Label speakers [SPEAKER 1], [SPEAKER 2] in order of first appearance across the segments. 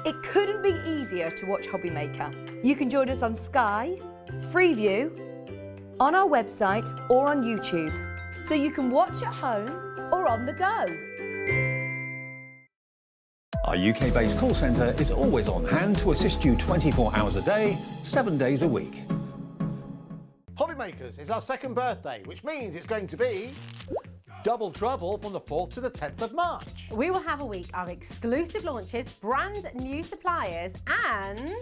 [SPEAKER 1] It couldn't be easier to watch HobbyMaker. You can join us on Sky, Freeview, on our website or on YouTube, so you can watch at home or on the go.
[SPEAKER 2] Our UK-based call centre is always on hand to assist you 24 hours a day, 7 days a week.
[SPEAKER 3] HobbyMakers is our second birthday, which means it's going to be double trouble from the 4th to the 10th of March.
[SPEAKER 4] We will have a week of exclusive launches, brand new suppliers and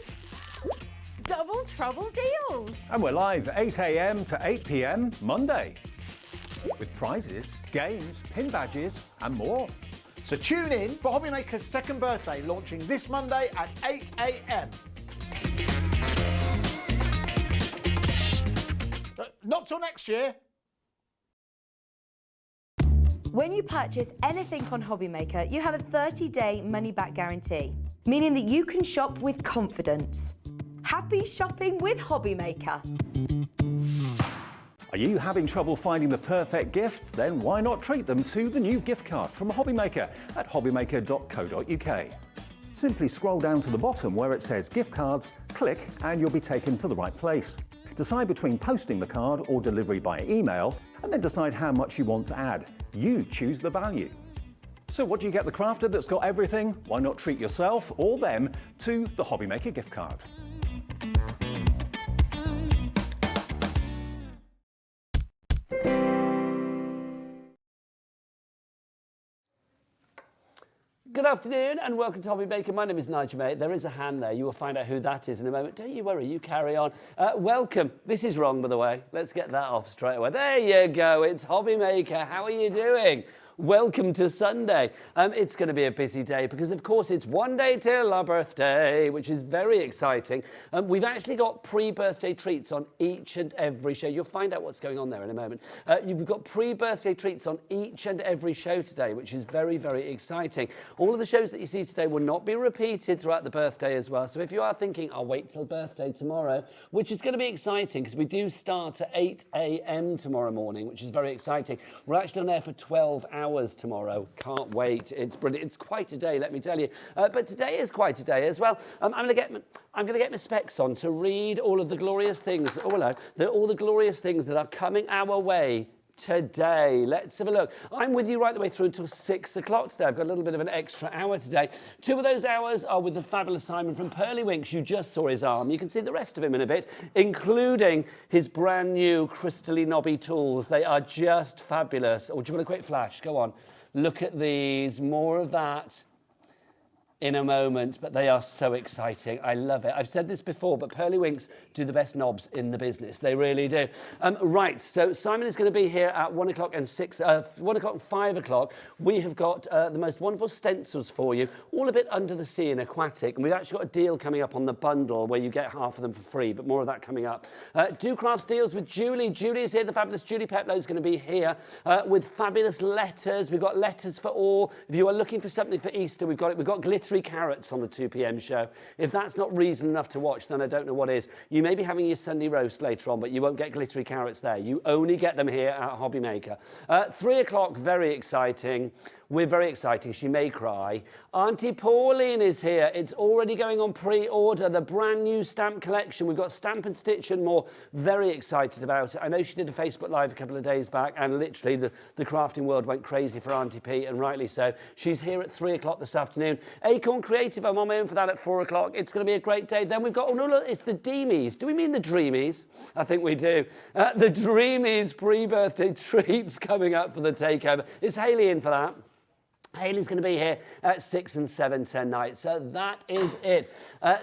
[SPEAKER 4] double trouble deals.
[SPEAKER 2] And we're live 8 AM to 8 PM Monday, with prizes, games, pin badges and more.
[SPEAKER 3] So tune in for HobbyMaker's second birthday, launching this Monday at 8 AM. Not till next year.
[SPEAKER 1] When you purchase anything on HobbyMaker, you have a 30-day money-back guarantee, meaning that you can shop with confidence. Happy shopping with HobbyMaker.
[SPEAKER 2] Are you having trouble finding the perfect gift? Then why not treat them to the new gift card from HobbyMaker at hobbymaker.co.uk. Simply scroll down to the bottom where it says gift cards, click and you'll be taken to the right place. Decide between posting the card or delivery by email, and then decide how much you want to add. You choose the value. So what do you get the crafter that's got everything? Why not treat yourself or them to the HobbyMaker gift card?
[SPEAKER 5] Good afternoon and welcome to HobbyMaker. My name is Nigel, mate. There is a hand there. You will find out who that is in a moment. Don't you worry, you carry on. Welcome. This is wrong, by the way. Let's get that off straight away. There you go. It's HobbyMaker. How are you doing? Welcome to Sunday. It's going to be a busy day because, of course, it's one day till our birthday, which is very exciting. We've actually got pre-birthday treats on each and every show. You'll find out what's going on there in a moment. You've got pre-birthday treats on each and every show today, which is very, very exciting. All of the shows that you see today will not be repeated throughout the birthday as well. So if you are thinking, I'll wait till birthday tomorrow, which is going to be exciting because we do start at 8 AM tomorrow morning, which is very exciting. We're actually on air for 12 hours tomorrow. Can't wait. It's brilliant. It's quite a day, let me tell you. But today is quite a day as well. I'm going to get my specs on to read all of the glorious things. All the glorious things that are coming our way today. Let's have a look. I'm with you right the way through until 6 o'clock today. I've got a little bit of an extra hour today. 2 of those hours are with the fabulous Simon from Pearlywinks. You just saw his arm. You can see the rest of him in a bit, including his brand new crystally knobby tools. They are just fabulous. Oh, do you want a quick flash? Go on. Look at these. More of that in a moment, but they are so exciting. I love it. I've said this before, but Pearlywinks do the best knobs in the business. They really do. Right, so Simon is going to be here at 1 o'clock and 1 o'clock and 5 o'clock. We have got the most wonderful stencils for you, all a bit under the sea and aquatic, and we've actually got a deal coming up on the bundle where you get half of them for free, but more of that coming up. Do crafts deals with Julie. Julie is here. The fabulous Julie Peplow is going to be here with fabulous letters. We've got letters for all. If you are looking for something for Easter, we've got it. We've got glittery carrots on the 2 PM show. If that's not reason enough to watch, then I don't know what is. You may be having your Sunday roast later on, but you won't get glittery carrots there. You only get them here at HobbyMaker. 3 o'clock, very exciting. We're very exciting. She may cry. Aunty Pauline is here. It's already going on pre-order. The brand new stamp collection. We've got Stamp and Stitch and more. Very excited about it. I know she did a Facebook Live a couple of days back, and literally the crafting world went crazy for Aunty P, and rightly so. She's here at 3 o'clock this afternoon. ACORN Creative, I'm on my own for that at 4 o'clock. It's going to be a great day. Then we've got, oh no, look, it's the Dreamees. Do we mean the Dreamees? I think we do. The Dreamees pre-birthday treats coming up for the takeover. Is Hayley in for that? Hayley's going to be here at 6 and 7 tonight. So that is it.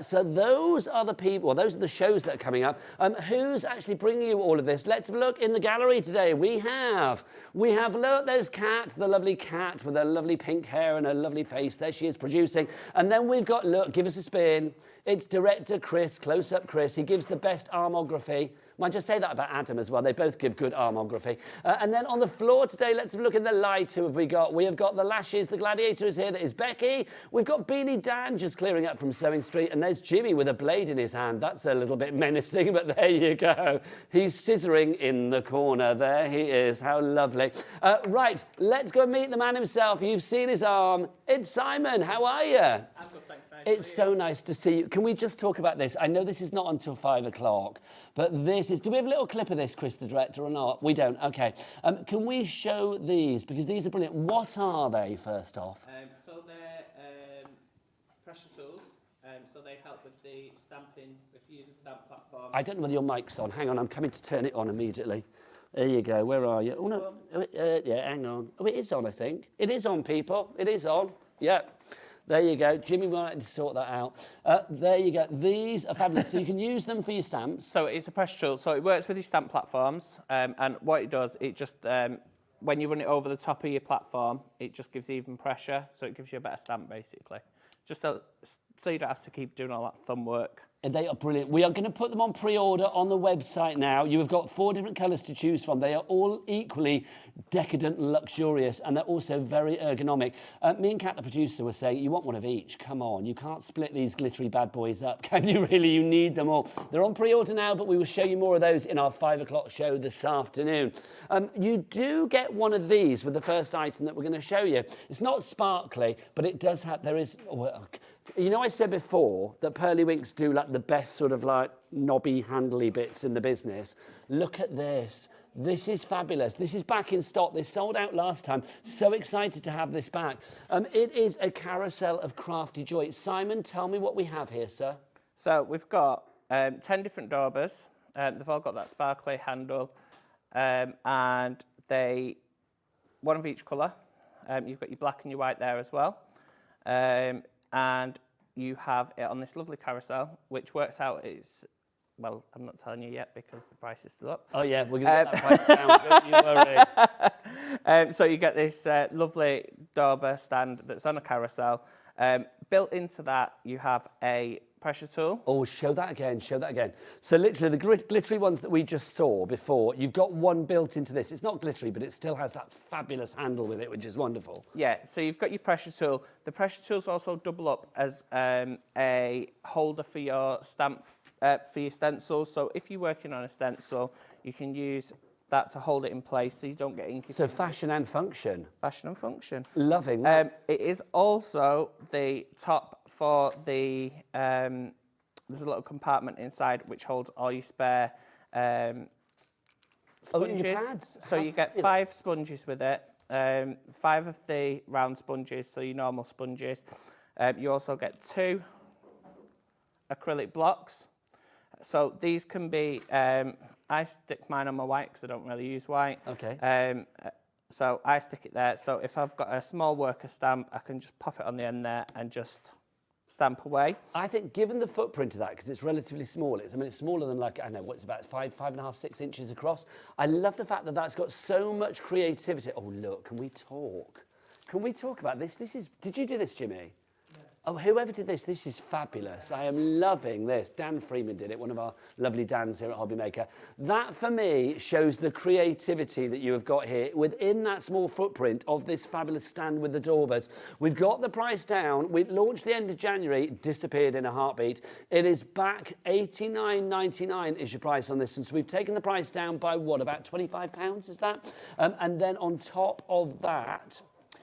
[SPEAKER 5] So those are the people, well, those are the shows that are coming up. Who's actually bringing you all of this? Let's have a look in the gallery today. We have, look, there's Kat, the lovely Kat with her lovely pink hair and her lovely face. There she is producing. And then we've got, look, give us a spin. It's director Chris, close-up Chris. He gives the best armography. Might just say that about Adam as well. They both give good armography. And then on the floor today, let's have a look in the light. Who have we got? We have got the Lashes. The Gladiator is here. That is Becky. We've got Beanie Dan just clearing up from Sewing Street. And there's Jimmy with a blade in his hand. That's a little bit menacing, but there you go. He's scissoring in the corner. There he is. How lovely. Right, let's go and meet the man himself. You've seen his arm. It's Simon. How are you?
[SPEAKER 6] I'm good, thanks, Dave.
[SPEAKER 5] It's so nice to see you. Can we just talk about this? I know this is not until 5 o'clock, but this is... Do we have a little clip of this, Chris, the director, or not? We don't. OK. Can we show these? Because these are brilliant. What are they, first off?
[SPEAKER 6] So they're pressure tools. So they help with the stamping, the Fusion stamp platform.
[SPEAKER 5] I don't know whether your mic's on. Hang on, I'm coming to turn it on immediately. There you go. Where are you? Oh, no. Yeah, hang on. Oh, it is on, I think. It is on, people. It is on. Yeah. There you go. Jimmy wanted to sort that out. There you go. These are fabulous. So you can use them for your stamps.
[SPEAKER 6] So it's a pressure tool. So it works with your stamp platforms. And what it does, it just, when you run it over the top of your platform, it just gives even pressure. So it gives you a better stamp, basically. Just so you don't have to keep doing all that thumb work.
[SPEAKER 5] And they are brilliant. We are going to put them on pre-order on the website now. You have got 4 different colours to choose from. They are all equally decadent and luxurious, and they're also very ergonomic. Me and Kat, the producer, were saying, you want one of each. Come on, you can't split these glittery bad boys up, can you really? You need them all. They're on pre-order now, but we will show you more of those in our 5 o'clock show this afternoon. You do get one of these with the first item that we're going to show you. It's not sparkly, but it does have... There is... You know, I said before that Pearlywinks do like the best sort of like knobby, handly bits in the business. Look at this. This is fabulous. This is back in stock. This sold out last time. So excited to have this back. It is a carousel of crafty joy. Simon, tell me what we have here, sir.
[SPEAKER 6] So we've got 10 different daubers. They've all got that sparkly handle. And one of each colour. You've got your black and your white there as well. And you have it on this lovely carousel, which works out is, well, I'm not telling you yet because the price is still up.
[SPEAKER 5] Oh, yeah, we're going to get that price down, don't you worry.
[SPEAKER 6] So you get this lovely dauber stand that's on a carousel. Built into that, you have a pressure tool.
[SPEAKER 5] Oh, show that again, show that again. So literally the glittery ones that we just saw before, you've got one built into this. It's not glittery, but it still has that fabulous handle with it, which is wonderful.
[SPEAKER 6] Yeah, so you've got your pressure tool. The pressure tools also double up as a holder for your stamp, for your stencil. So if you're working on a stencil, you can use that to hold it in place so you don't get inky.
[SPEAKER 5] So fashion and function.
[SPEAKER 6] Fashion and function.
[SPEAKER 5] Loving that.
[SPEAKER 6] It is also the top for the, there's a little compartment inside which holds all your spare sponges.
[SPEAKER 5] Your pads.
[SPEAKER 6] So you get 5 sponges with it, 5 of the round sponges, so your normal sponges. You also get 2 acrylic blocks. So these can be, I stick mine on my white because I don't really use white.
[SPEAKER 5] Okay.
[SPEAKER 6] So I stick it there. So if I've got a small worker stamp, I can just pop it on the end there and just stamp away.
[SPEAKER 5] I think given the footprint of that, because it's relatively small, it's smaller than like, I don't know, what's about 5.5, 6 inches across. I love the fact that that's got so much creativity. Oh, look, can we talk? Can we talk about this? Did you do this, Jimmy? Oh, whoever did this is fabulous. I am loving this. Dan Freeman did it, one of our lovely Dans here at HobbyMaker. That, for me, shows the creativity that you have got here within that small footprint of this fabulous stand with the daubers. We've got the price down. We launched the end of January, disappeared in a heartbeat. It is back $89.99 is your price on this. And so we've taken the price down by, what, about £25, is that? And then on top of that,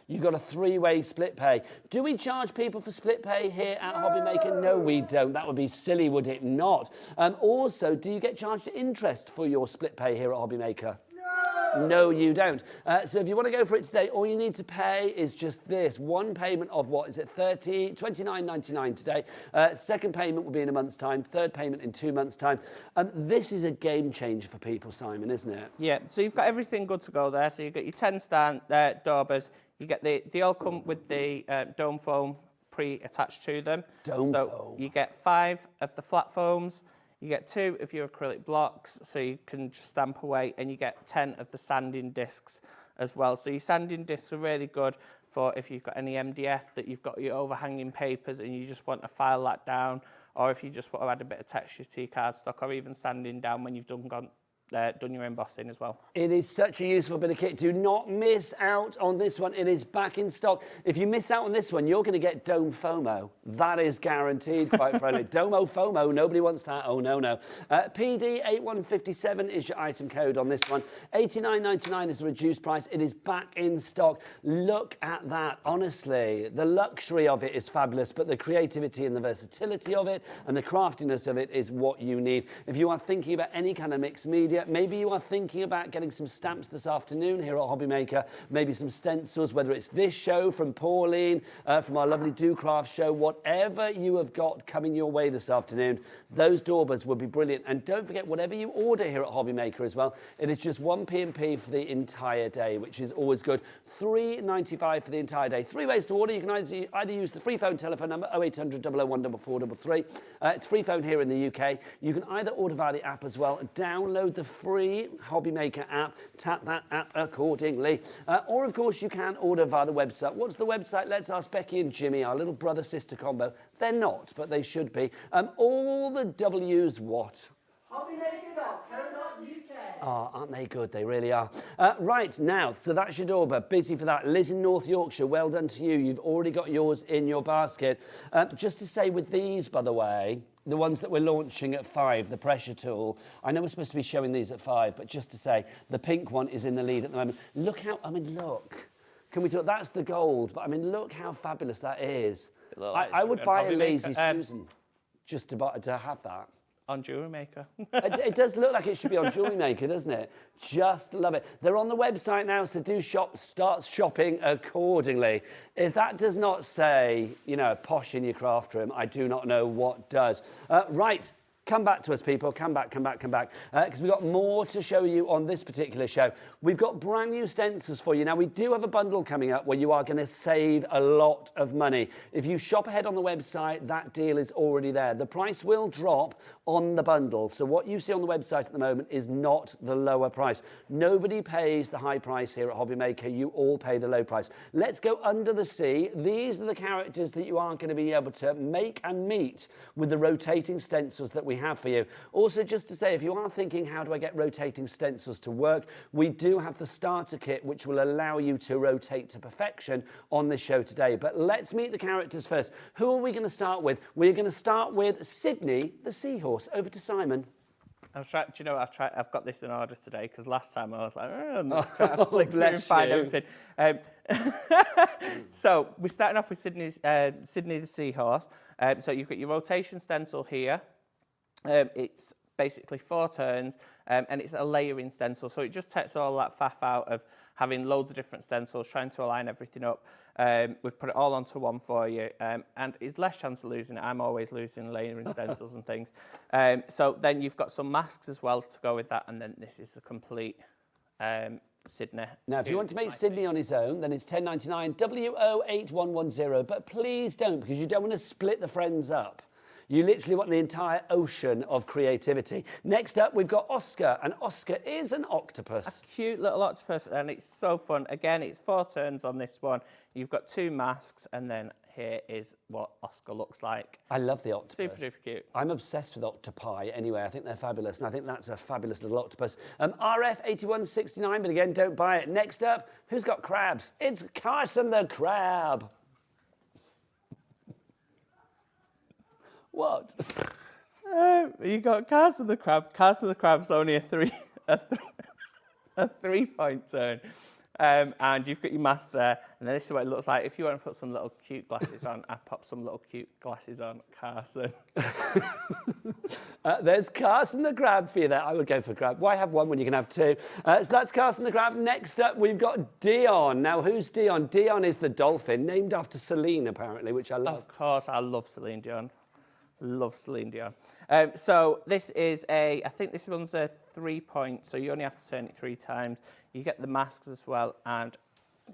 [SPEAKER 5] you've got a 3-way split pay. Do we charge people for split pay here at HobbyMaker? No, we don't. That would be silly, would it not? Also, do you get charged interest for your split pay here at HobbyMaker? No! No, you don't. So if you want to go for it today, all you need to pay is just this. One payment of what is it, $29.99 today. Second payment will be in a month's time. Third payment in 2 months' time. This is a game changer for people, Simon, isn't it?
[SPEAKER 6] Yeah, so you've got everything good to go there. So you've got your 10 stand daubers. You get they all come with the dome foam pre-attached to them.
[SPEAKER 5] Dome
[SPEAKER 6] foam.
[SPEAKER 5] foam.
[SPEAKER 6] You get 5 of the flat foams. You get 2 of your acrylic blocks, so you can just stamp away, and you get 10 of the sanding discs as well. So your sanding discs are really good for if you've got any MDF that you've got your overhanging papers and you just want to file that down, or if you just want to add a bit of texture to your cardstock, or even sanding down when you've done done your embossing as well.
[SPEAKER 5] It is such a useful bit of kit. Do not miss out on this one. It is back in stock. If you miss out on this one, you're going to get Dome FOMO. That is guaranteed, quite frankly. Domo FOMO, nobody wants that. Oh, no, no. PD8157 is your item code on this one. $89.99 is the reduced price. It is back in stock. Look at that. Honestly, the luxury of it is fabulous, but the creativity and the versatility of it and the craftiness of it is what you need. If you are thinking about any kind of mixed media, maybe you are thinking about getting some stamps this afternoon here at HobbyMaker, maybe some stencils, whether it's this show from Pauline, from our lovely Do Craft show, whatever you have got coming your way this afternoon, those doorbells would be brilliant. And don't forget, whatever you order here at HobbyMaker as well, it is just one P&P for the entire day, which is always good. $3.95 for the entire day. 3 ways to order. You can either use the free phone telephone number 0800 001 4433. It's free phone here in the UK. You can either order via the app as well. Download the free HobbyMaker app. Tap that app accordingly. Or, of course, you can order via the website. What's the website? Let's ask Becky and Jimmy, our little brother-sister combo. They're not, but they should be. All the W's what? HobbyMaker.co.uk. Oh, aren't they good? They really are. Right, now, so that's your doorbell. Busy for that. Liz in North Yorkshire, well done to you. You've already got yours in your basket. Just to say with these, by the way, the ones that we're launching at 5, the pressure tool, I know we're supposed to be showing these at 5, but just to say, the pink one is in the lead at the moment. Look how, I mean, look. Can we talk? That's the gold, but I mean, look how fabulous that is. I would buy a Lazy Susan just to have that.
[SPEAKER 6] On Jewelry Maker.
[SPEAKER 5] It does look like it should be on Jewelry Maker, doesn't it? Just love it. They're on the website now, so do start shopping accordingly. If that does not say, you know, posh in your craft room, I do not know what does. Right. Come back to us, people. Come back. Because we've got more to show you on this particular show. We've got brand new stencils for you. Now, we do have a bundle coming up where you are going to save a lot of money. If you shop ahead on the website, that deal is already there. The price will drop on the bundle. So what you see on the website at the moment is not the lower price. Nobody pays the high price here at HobbyMaker. You all pay the low price. Let's go under the sea. These are the characters that you aren't going to be able to make and meet with the rotating stencils that we have for you. Also, just to say, if you are thinking, how do I get rotating stencils to work? We do have the starter kit, which will allow you to rotate to perfection on this show today. But let's meet the characters first. Who are we going to start with? We're going to start with Sydney the Seahorse. Over to Simon.
[SPEAKER 6] I've got this in order today because last time I was like, I'm not trying to flick through and find everything. So we're starting off with Sydney the Seahorse. So you've got your rotation stencil here. It's basically 4 turns, and it's a layering stencil, so it just takes all that faff out of having loads of different stencils, trying to align everything up. We've put it all onto one for you, and it's less chance of losing it. I'm always losing layering stencils and things. So then you've got some masks as well to go with that, and then this is the complete Sydney.
[SPEAKER 5] Now, if you want to make Sydney on his own, then it's $10.99, WO8110, but please don't, because you don't want to split the friends up. You literally want the entire ocean of creativity. Next up, we've got Oscar, and Oscar is an octopus.
[SPEAKER 6] A cute little octopus, and it's so fun. Again, it's 4 turns on this one. You've got 2 masks, and then here is what Oscar looks like.
[SPEAKER 5] I love the octopus.
[SPEAKER 6] Super duper cute.
[SPEAKER 5] I'm obsessed with octopi anyway. I think they're fabulous, and I think that's a fabulous little octopus. RF8169, but again, don't buy it. Next up, who's got crabs? It's Carson the Crab. What?
[SPEAKER 6] You got Carson the Crab. Carson the Crab's only a 3-point turn. And you've got your mask there. And then this is what it looks like. If you want to put some little cute glasses on, I pop some little cute glasses on Carson.
[SPEAKER 5] There's Carson the Crab for you there. I would go for crab. Why have one when you can have 2? So that's Carson the Crab. Next up, we've got Dion. Now, who's Dion? Dion is the dolphin, named after Celine, apparently, which I love.
[SPEAKER 6] Of course, I love Celine Dion. Love Celine Dion. So this is I think this one's a 3-point, so you only have to turn it 3 times. You get the masks as well, and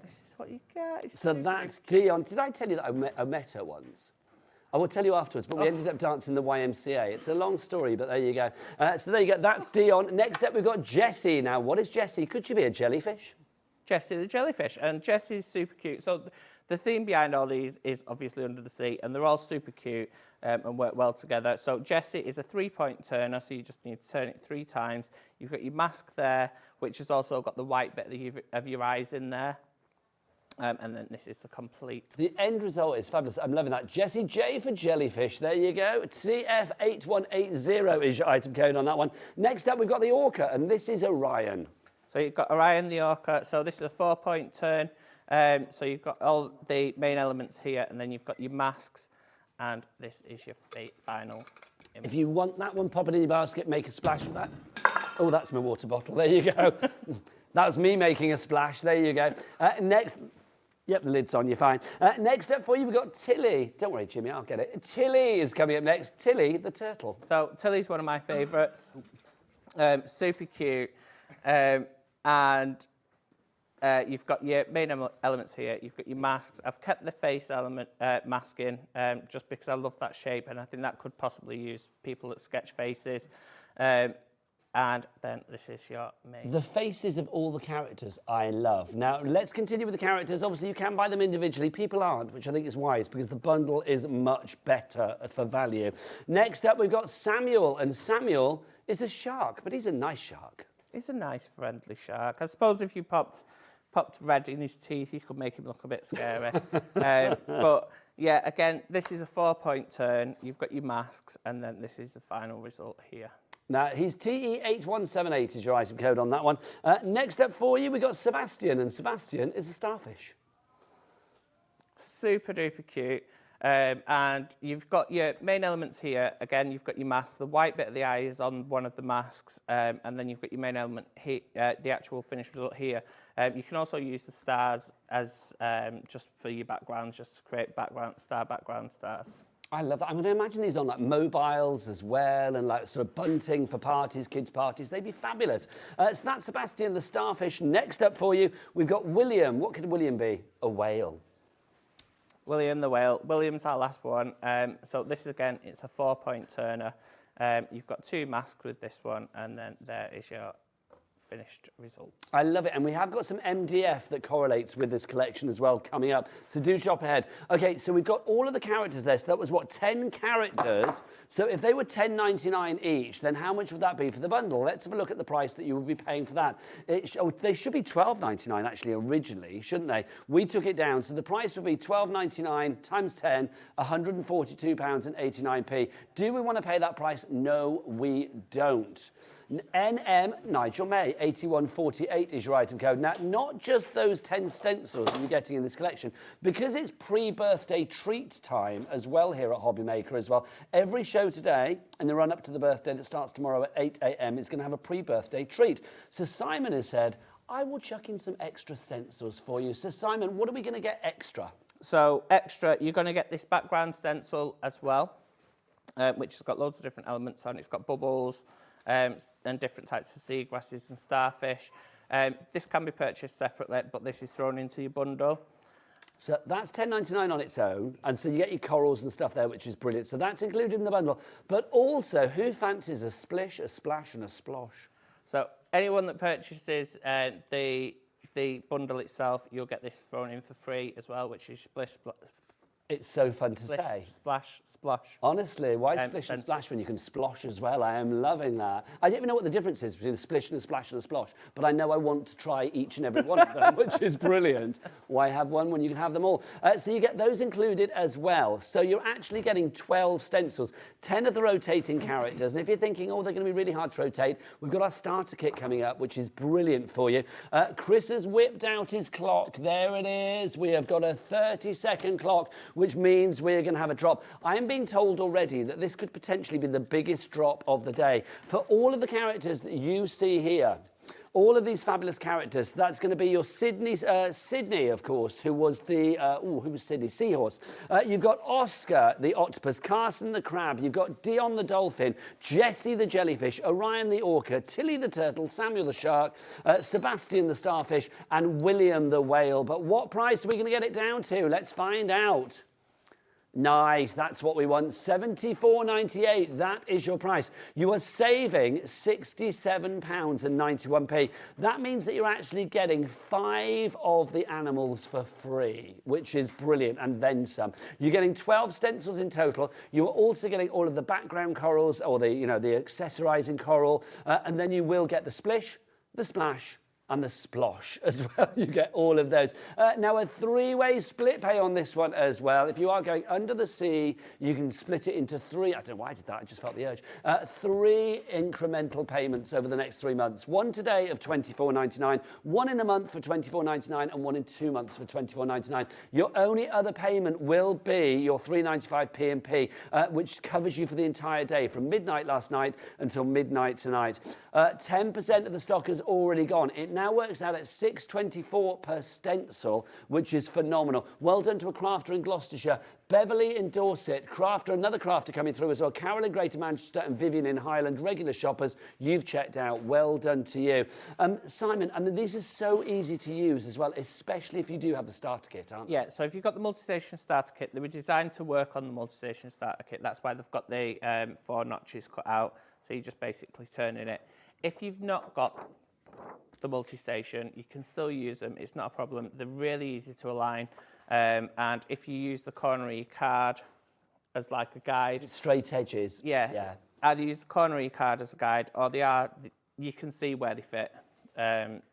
[SPEAKER 6] this is what you get. It's
[SPEAKER 5] so that's Dion. Did I tell you that I met her once? I will tell you afterwards, but we ended up dancing the YMCA. It's a long story, but there you go. So there you go. That's Dion. Next up, we've got Jessie. Now, what is Jessie? Could she be a jellyfish?
[SPEAKER 6] Jessie the jellyfish, and Jessie's super cute. So The theme behind all these is obviously Under the Sea, and they're all super cute and work well together. So Jessie is a 3-point turner, so you just need to turn it 3 times. You've got your mask there, which has also got the white bit of your eyes in there. And then this is the complete.
[SPEAKER 5] The end result is fabulous. I'm loving that. Jessie J for jellyfish. There you go. TF8180 is your item code on that one. Next up, we've got the orca, and this is Orion.
[SPEAKER 6] So you've got Orion the orca. So this is a 4-point turn. So you've got all the main elements here, and then you've got your masks, and this is your final image.
[SPEAKER 5] If you want that one, pop it in your basket, make a splash with that. Oh, that's my water bottle. There you go. That was me making a splash. There you go. Next. Yep, the lid's on, you're fine. Next up for you, we've got Tilly. Don't worry, Jimmy, I'll get it. Tilly is coming up next. Tilly, the turtle.
[SPEAKER 6] So Tilly's one of my favourites. Super cute. And you've got your main elements here. You've got your masks. I've kept the face element mask in just because I love that shape, and I think that could possibly use people that sketch faces. And then this is your main.
[SPEAKER 5] The faces of all the characters I love. Now, let's continue with the characters. Obviously, you can buy them individually. People aren't, which I think is wise, because the bundle is much better for value. Next up, we've got Samuel, and Samuel is a shark, but he's a nice shark.
[SPEAKER 6] He's a nice, friendly shark. I suppose if you popped red in his teeth, you could make him look a bit scary. But, yeah, again, this is a 4-point turn. You've got your masks, and then this is the final result here.
[SPEAKER 5] Now, he's TE8178 is your item code on that one. Next up for you, we've got Sebastian, and Sebastian is a starfish.
[SPEAKER 6] Super duper cute. And you've got your main elements here. Again, you've got your mask. The white bit of the eye is on one of the masks. And then you've got your main element here, the actual finished result here. You can also use the stars as just for your background, just to create star background stars.
[SPEAKER 5] I love that. I'm going to imagine these on like mobiles as well, and like sort of bunting for parties, kids' parties. They'd be fabulous. So that's Sebastian the starfish. Next up for you, we've got William. What could William be? A whale.
[SPEAKER 6] William the whale. William's our last one. So this again, it's a 4-point turner. You've got 2 masks with this one, and then there is your finished result.
[SPEAKER 5] I love it, and we have got some MDF that correlates with this collection as well coming up, so do shop ahead. Okay, so we've got all of the characters there, so that was what, 10 characters? So if they were $10.99 each, then how much would that be for the bundle? Let's have a look at the price that you would be paying for that. They should be $12.99 actually originally, shouldn't they? We took it down, so the price would be $12.99 times 10, £142.89. Do we want to pay that price? No, we don't. NM Nigel May 8148 is your item code. Now, not just those 10 stencils that you're getting in this collection, because it's pre-birthday treat time as well here at HobbyMaker as well. Every show today and the run up to the birthday that starts tomorrow at 8 a.m. is going to have a pre-birthday treat. So Simon has said, I will chuck in some extra stencils for you. So Simon, what are we going to get extra?
[SPEAKER 6] So extra, you're going to get this background stencil as well, which has got loads of different elements on it. It's got bubbles, and different types of seagrasses and starfish. This can be purchased separately, but this is thrown into your bundle.
[SPEAKER 5] So that's $10.99 on its own, and so you get your corals and stuff there, which is brilliant. So that's included in the bundle. But also, who fancies a splish, a splash, and a splosh?
[SPEAKER 6] So anyone that purchases the bundle itself, you'll get this thrown in for free as well, which is splish, splash.
[SPEAKER 5] It's so fun to say.
[SPEAKER 6] Splash, splosh.
[SPEAKER 5] Honestly, why splish and splash when you can splosh as well? I am loving that. I don't even know what the difference is between a splish and a splash and a splosh, but I know I want to try each and every one of them, which is brilliant. Why have one when you can have them all? So you get those included as well. So you're actually getting 12 stencils, 10 of the rotating characters. And if you're thinking, oh, they're going to be really hard to rotate, we've got our starter kit coming up, which is brilliant for you. Chris has whipped out his clock. There it is. We have got a 30-second clock, which means we're going to have a drop. I am being told already that this could potentially be the biggest drop of the day. For all of the characters that you see here, all of these fabulous characters, that's going to be your Sydney, of course, who was the, who was Sydney? Seahorse. You've got Oscar, the octopus, Carson the crab, you've got Dion the dolphin, Jessie the jellyfish, Orion the orca, Tilly the turtle, Samuel the shark, Sebastian the starfish, and William the whale. But what price are we going to get it down to? Let's find out. Nice, that's what we want. £74.98, that is your price. You are saving £67.91. That means that you're actually getting 5 of the animals for free, which is brilliant, and then some. You're getting 12 stencils in total. You are also getting all of the background corals, or the, the accessorising coral, and then you will get the splish, the splash, and the splosh as well. You get all of those. Now, a 3-way split pay on this one as well. If you are going under the sea, you can split it into 3. I don't know why I did that. I just felt the urge. 3 incremental payments over the next 3 months. One today of £24.99, one in a month for £24.99, and one in 2 months for £24.99. Your only other payment will be your £3.95 P&P, which covers you for the entire day, from midnight last night until midnight tonight. 10% of the stock has already gone. It now works out at £6.24 per stencil, which is phenomenal. Well done to a crafter in Gloucestershire, Beverly in Dorset, another crafter coming through as well, Carol in Greater Manchester, and Vivian in Highland. Regular shoppers, you've checked out. Well done to you. Simon, I mean, these are so easy to use as well, especially if you do have the starter kit, aren't they?
[SPEAKER 6] Yeah, so if you've got the multi-station starter kit, they were designed to work on the multi-station starter kit. That's why they've got the 4 notches cut out, so you're just basically turning it. If you've not got the multi-station, you can still use them. It's not a problem. They're really easy to align. And if you use the corner of your card as like a guide.
[SPEAKER 5] Straight edges.
[SPEAKER 6] Yeah. Either use the corner of your card as a guide, or you can see where they fit.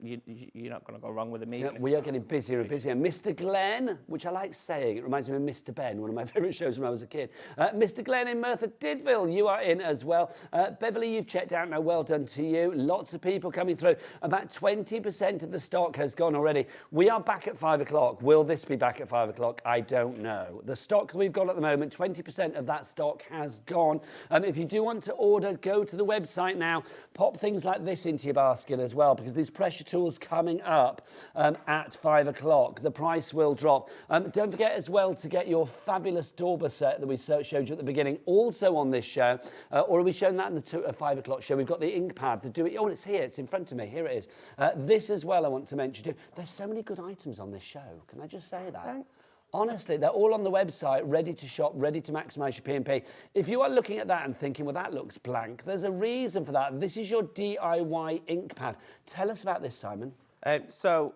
[SPEAKER 6] You're not going to go wrong with them either.
[SPEAKER 5] We are getting busier and busier. Mr. Glenn, which I like saying, it reminds me of Mr. Ben, one of my favourite shows when I was a kid. Mr. Glenn in Merthyr Didville, you are in as well. Beverly, you've checked out now. Well done to you. Lots of people coming through. About 20% of the stock has gone already. We are back at 5 o'clock. Will this be back at 5 o'clock? I don't know. The stock that we've got at the moment, 20% of that stock has gone. If you do want to order, go to the website now. Pop things like this into your basket as well, because these pressure tools coming up at 5 o'clock. The price will drop. Don't forget as well to get your fabulous Dauber set that we showed you at the beginning, also on this show. Or are we showing that in the 5 o'clock show? We've got the ink pad to do it. Oh, it's here. It's in front of me. Here it is. This as well I want to mention too. There's so many good items on this show. Can I just say that?
[SPEAKER 6] Thanks.
[SPEAKER 5] Honestly, they're all on the website, ready to shop, ready to maximise your P&P. If you are looking at that and thinking, well, that looks blank, there's a reason for that. This is your DIY ink pad. Tell us about this, Simon.
[SPEAKER 6] So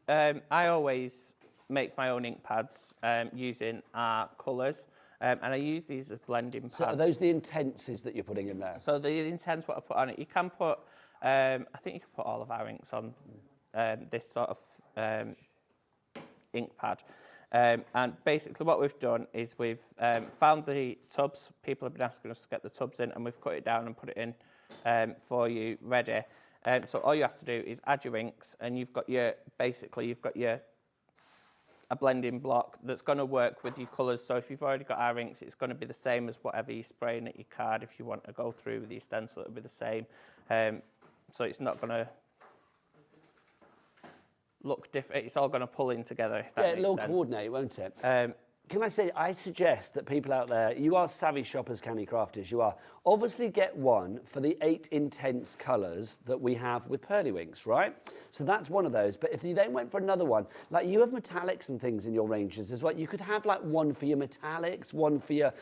[SPEAKER 6] I always make my own ink pads using our colours, and I use these as blending pads.
[SPEAKER 5] So are those the intenses that you're putting in there?
[SPEAKER 6] So the intense, what I put on it, you can put, I think you can put all of our inks on this sort of ink pad. And basically what we've done is we've found the tubs. People have been asking us to get the tubs in, and we've cut it down and put it in for you ready. So all you have to do is add your inks, and you've got a blending block that's going to work with your colours. So if you've already got our inks, it's going to be the same as whatever you're spraying at your card. If you want to go through with your stencil, it'll be the same. So it's not going to look different. It's all going to pull in together, if that makes sense.
[SPEAKER 5] It'll coordinate, won't it? Can I say, I suggest that people out there, you are savvy shoppers, canny crafters, you are. Obviously get one for the 8 intense colours that we have with Pearlywinks, right? So that's one of those. But if you then went for another one, like you have metallics and things in your ranges as well. You could have like one for your metallics, one for your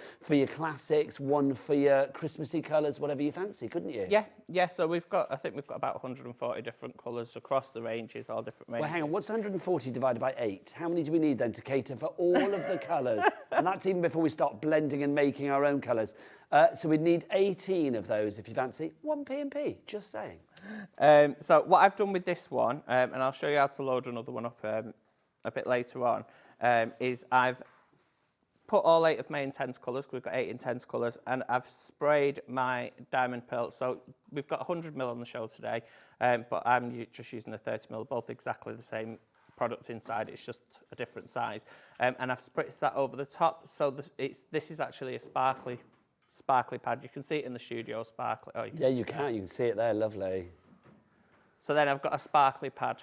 [SPEAKER 5] classics, one for your Christmassy colours, whatever you fancy, couldn't you?
[SPEAKER 6] Yeah. So I think we've got about 140 different colours across the ranges, all different ranges.
[SPEAKER 5] Well, hang on, what's 140 divided by 8? How many do we need then to cater for all of the colours? And that's even before we start blending and making our own colours. So we'd need 18 of those if you fancy. 1 P&P, just saying.
[SPEAKER 6] So what I've done with this one, and I'll show you how to load another one up a bit later on, is I've put all 8 of my intense colours, we've got 8 intense colours, and I've sprayed my diamond pearl. So we've got 100ml on the show today, but I'm just using the 30ml, both exactly the same product inside, it's just a different size. And I've spritzed that over the top, so this is actually a sparkly pad. You can see it in the studio, sparkly.
[SPEAKER 5] You can see it there, lovely.
[SPEAKER 6] So then I've got a sparkly pad.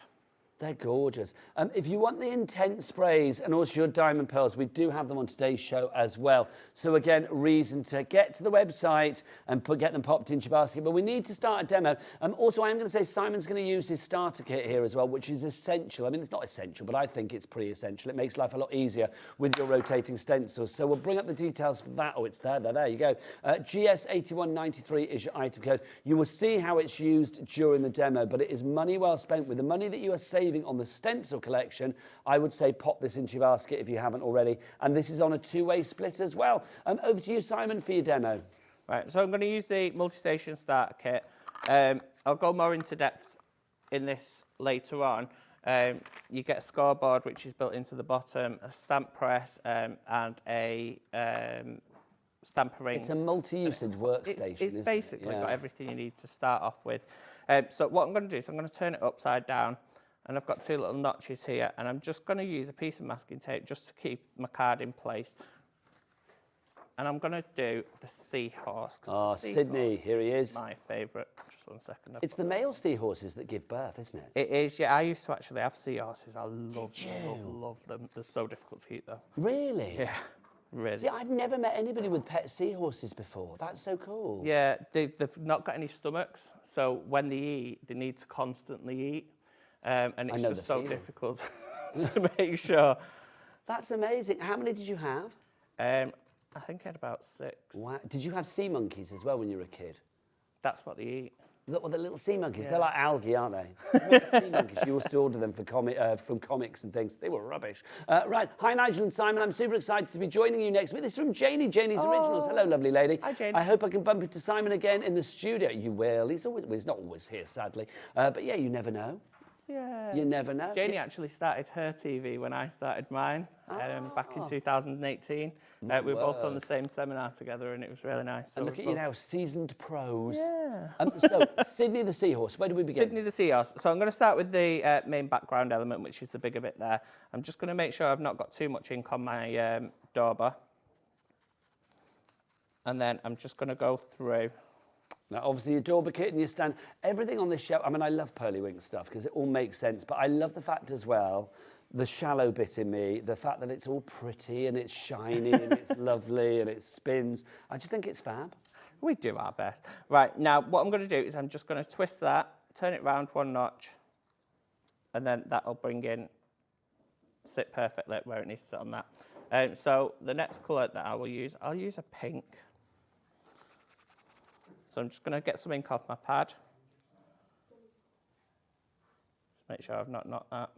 [SPEAKER 5] They're gorgeous. If you want the intense sprays and also your diamond pearls, we do have them on today's show as well. So again, reason to get to the website and get them popped into your basket. But we need to start a demo. Also, I am going to say Simon's going to use his starter kit here as well, which is essential. I mean, it's not essential, but I think it's pretty essential. It makes life a lot easier with your rotating stencils. So we'll bring up the details for that. Oh, it's there. There you go. GS8193 is your item code. You will see how it's used during the demo, but it is money well spent. With the money that you are saving on the stencil collection, I would say pop this into your basket if you haven't already. And this is on a two-way split as well. Over to you, Simon, for your demo.
[SPEAKER 6] Right, so I'm going to use the multi-station starter kit. I'll go more into depth in this later on. You get a scoreboard, which is built into the bottom, a stamp press, and a stamper ring.
[SPEAKER 5] It's a multi-usage workstation,
[SPEAKER 6] It's basically got everything you need to start off with. So what I'm going to do is I'm going to turn it upside down, and I've got two little notches here, and I'm just going to use a piece of masking tape just to keep my card in place. And I'm going to do the seahorse.
[SPEAKER 5] Oh, Sydney, here he is.
[SPEAKER 6] My favourite. Just one second.
[SPEAKER 5] It's the male seahorses that give birth, isn't it?
[SPEAKER 6] It is, yeah. I used to actually have seahorses. I love them. They're so difficult to keep, though.
[SPEAKER 5] Really?
[SPEAKER 6] Yeah, really.
[SPEAKER 5] See, I've never met anybody with pet seahorses before. That's so cool.
[SPEAKER 6] Yeah, they've not got any stomachs, so when they eat, they need to constantly eat. And it's just so difficult to make sure.
[SPEAKER 5] That's amazing. How many did you have?
[SPEAKER 6] I think I had about 6.
[SPEAKER 5] Wow. Did you have sea monkeys as well when you were a kid?
[SPEAKER 6] That's what they eat.
[SPEAKER 5] The little sea monkeys, they're like algae, aren't they? Remember sea monkeys, you used to order them for from comics and things. They were rubbish. Right, hi Nigel and Simon, I'm super excited to be joining you next week. This is from Janie's Originals. Hello, lovely lady.
[SPEAKER 6] Hi, Janie.
[SPEAKER 5] I hope I can bump into Simon again in the studio. You will. He's not always here, sadly. But yeah, you never know.
[SPEAKER 6] Yeah.
[SPEAKER 5] You never know.
[SPEAKER 6] Janie actually started her TV when I started mine back in 2018. We were both on the same seminar together, and it was really nice. So
[SPEAKER 5] and look at you now, seasoned pros.
[SPEAKER 6] Yeah.
[SPEAKER 5] So, Sydney the Seahorse, where do we begin?
[SPEAKER 6] Sydney the Seahorse. So I'm going to start with the main background element, which is the bigger bit there. I'm just going to make sure I've not got too much ink on my dauber. And then I'm just going to go through.
[SPEAKER 5] Now, obviously, your dauber kit and your stand, everything on this shelf. I mean, I love Pearlywinks stuff because it all makes sense, but I love the fact as well, the shallow bit in me, the fact that it's all pretty and it's shiny and it's lovely and it spins. I just think it's fab.
[SPEAKER 6] We do our best. Right, now what I'm going to do is I'm just going to twist that, turn it round 1 notch, and then that'll bring in, sit perfectly where it needs to sit on that. So the next colour that I'll use a pink. So I'm just going to get some ink off my pad. Just make sure I've not knocked that.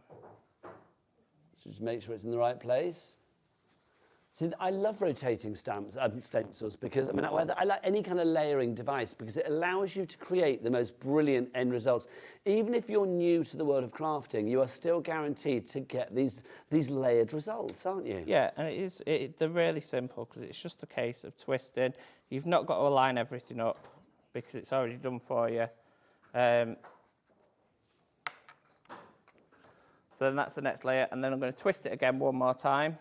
[SPEAKER 5] So just make sure it's in the right place. See, I love rotating stencils because, I mean, I like any kind of layering device because it allows you to create the most brilliant end results. Even if you're new to the world of crafting, you are still guaranteed to get these layered results, aren't you?
[SPEAKER 6] Yeah, and they're really simple because it's just a case of twisting. You've not got to align everything up because it's already done for you. So then that's the next layer, and then I'm going to twist it again 1 more time.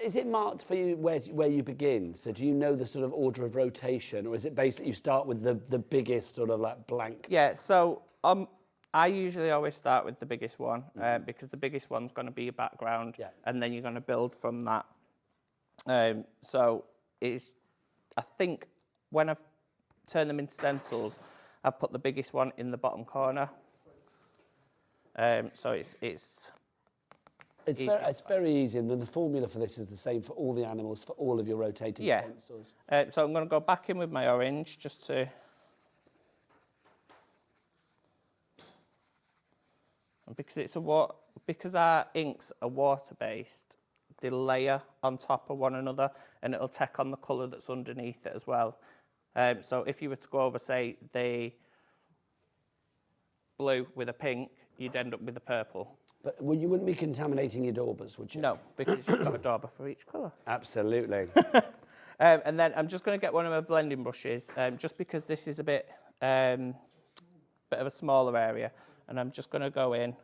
[SPEAKER 5] Is it marked for you where you begin? So do you know the sort of order of rotation, or is it basically you start with the biggest sort of like blank?
[SPEAKER 6] Yeah, so I usually always start with the biggest one because the biggest one's going to be your background, and then you're going to build from that. So I think when I've turned them into stencils, I've put the biggest one in the bottom corner. So it's
[SPEAKER 5] very easy, and then the formula for this is the same for all the animals, for all of your rotating stencils.
[SPEAKER 6] So I'm going to go back in with my orange just to... And because our inks are water-based, they layer on top of one another, and it'll take on the colour that's underneath it as well. So if you were to go over, say, the blue with a pink, you'd end up with a purple.
[SPEAKER 5] But you wouldn't be contaminating your daubers, would you?
[SPEAKER 6] No, because you've got a dauber for each colour.
[SPEAKER 5] Absolutely.
[SPEAKER 6] And then I'm just going to get one of my blending brushes, just because this is a bit of a smaller area, and I'm just going to go in.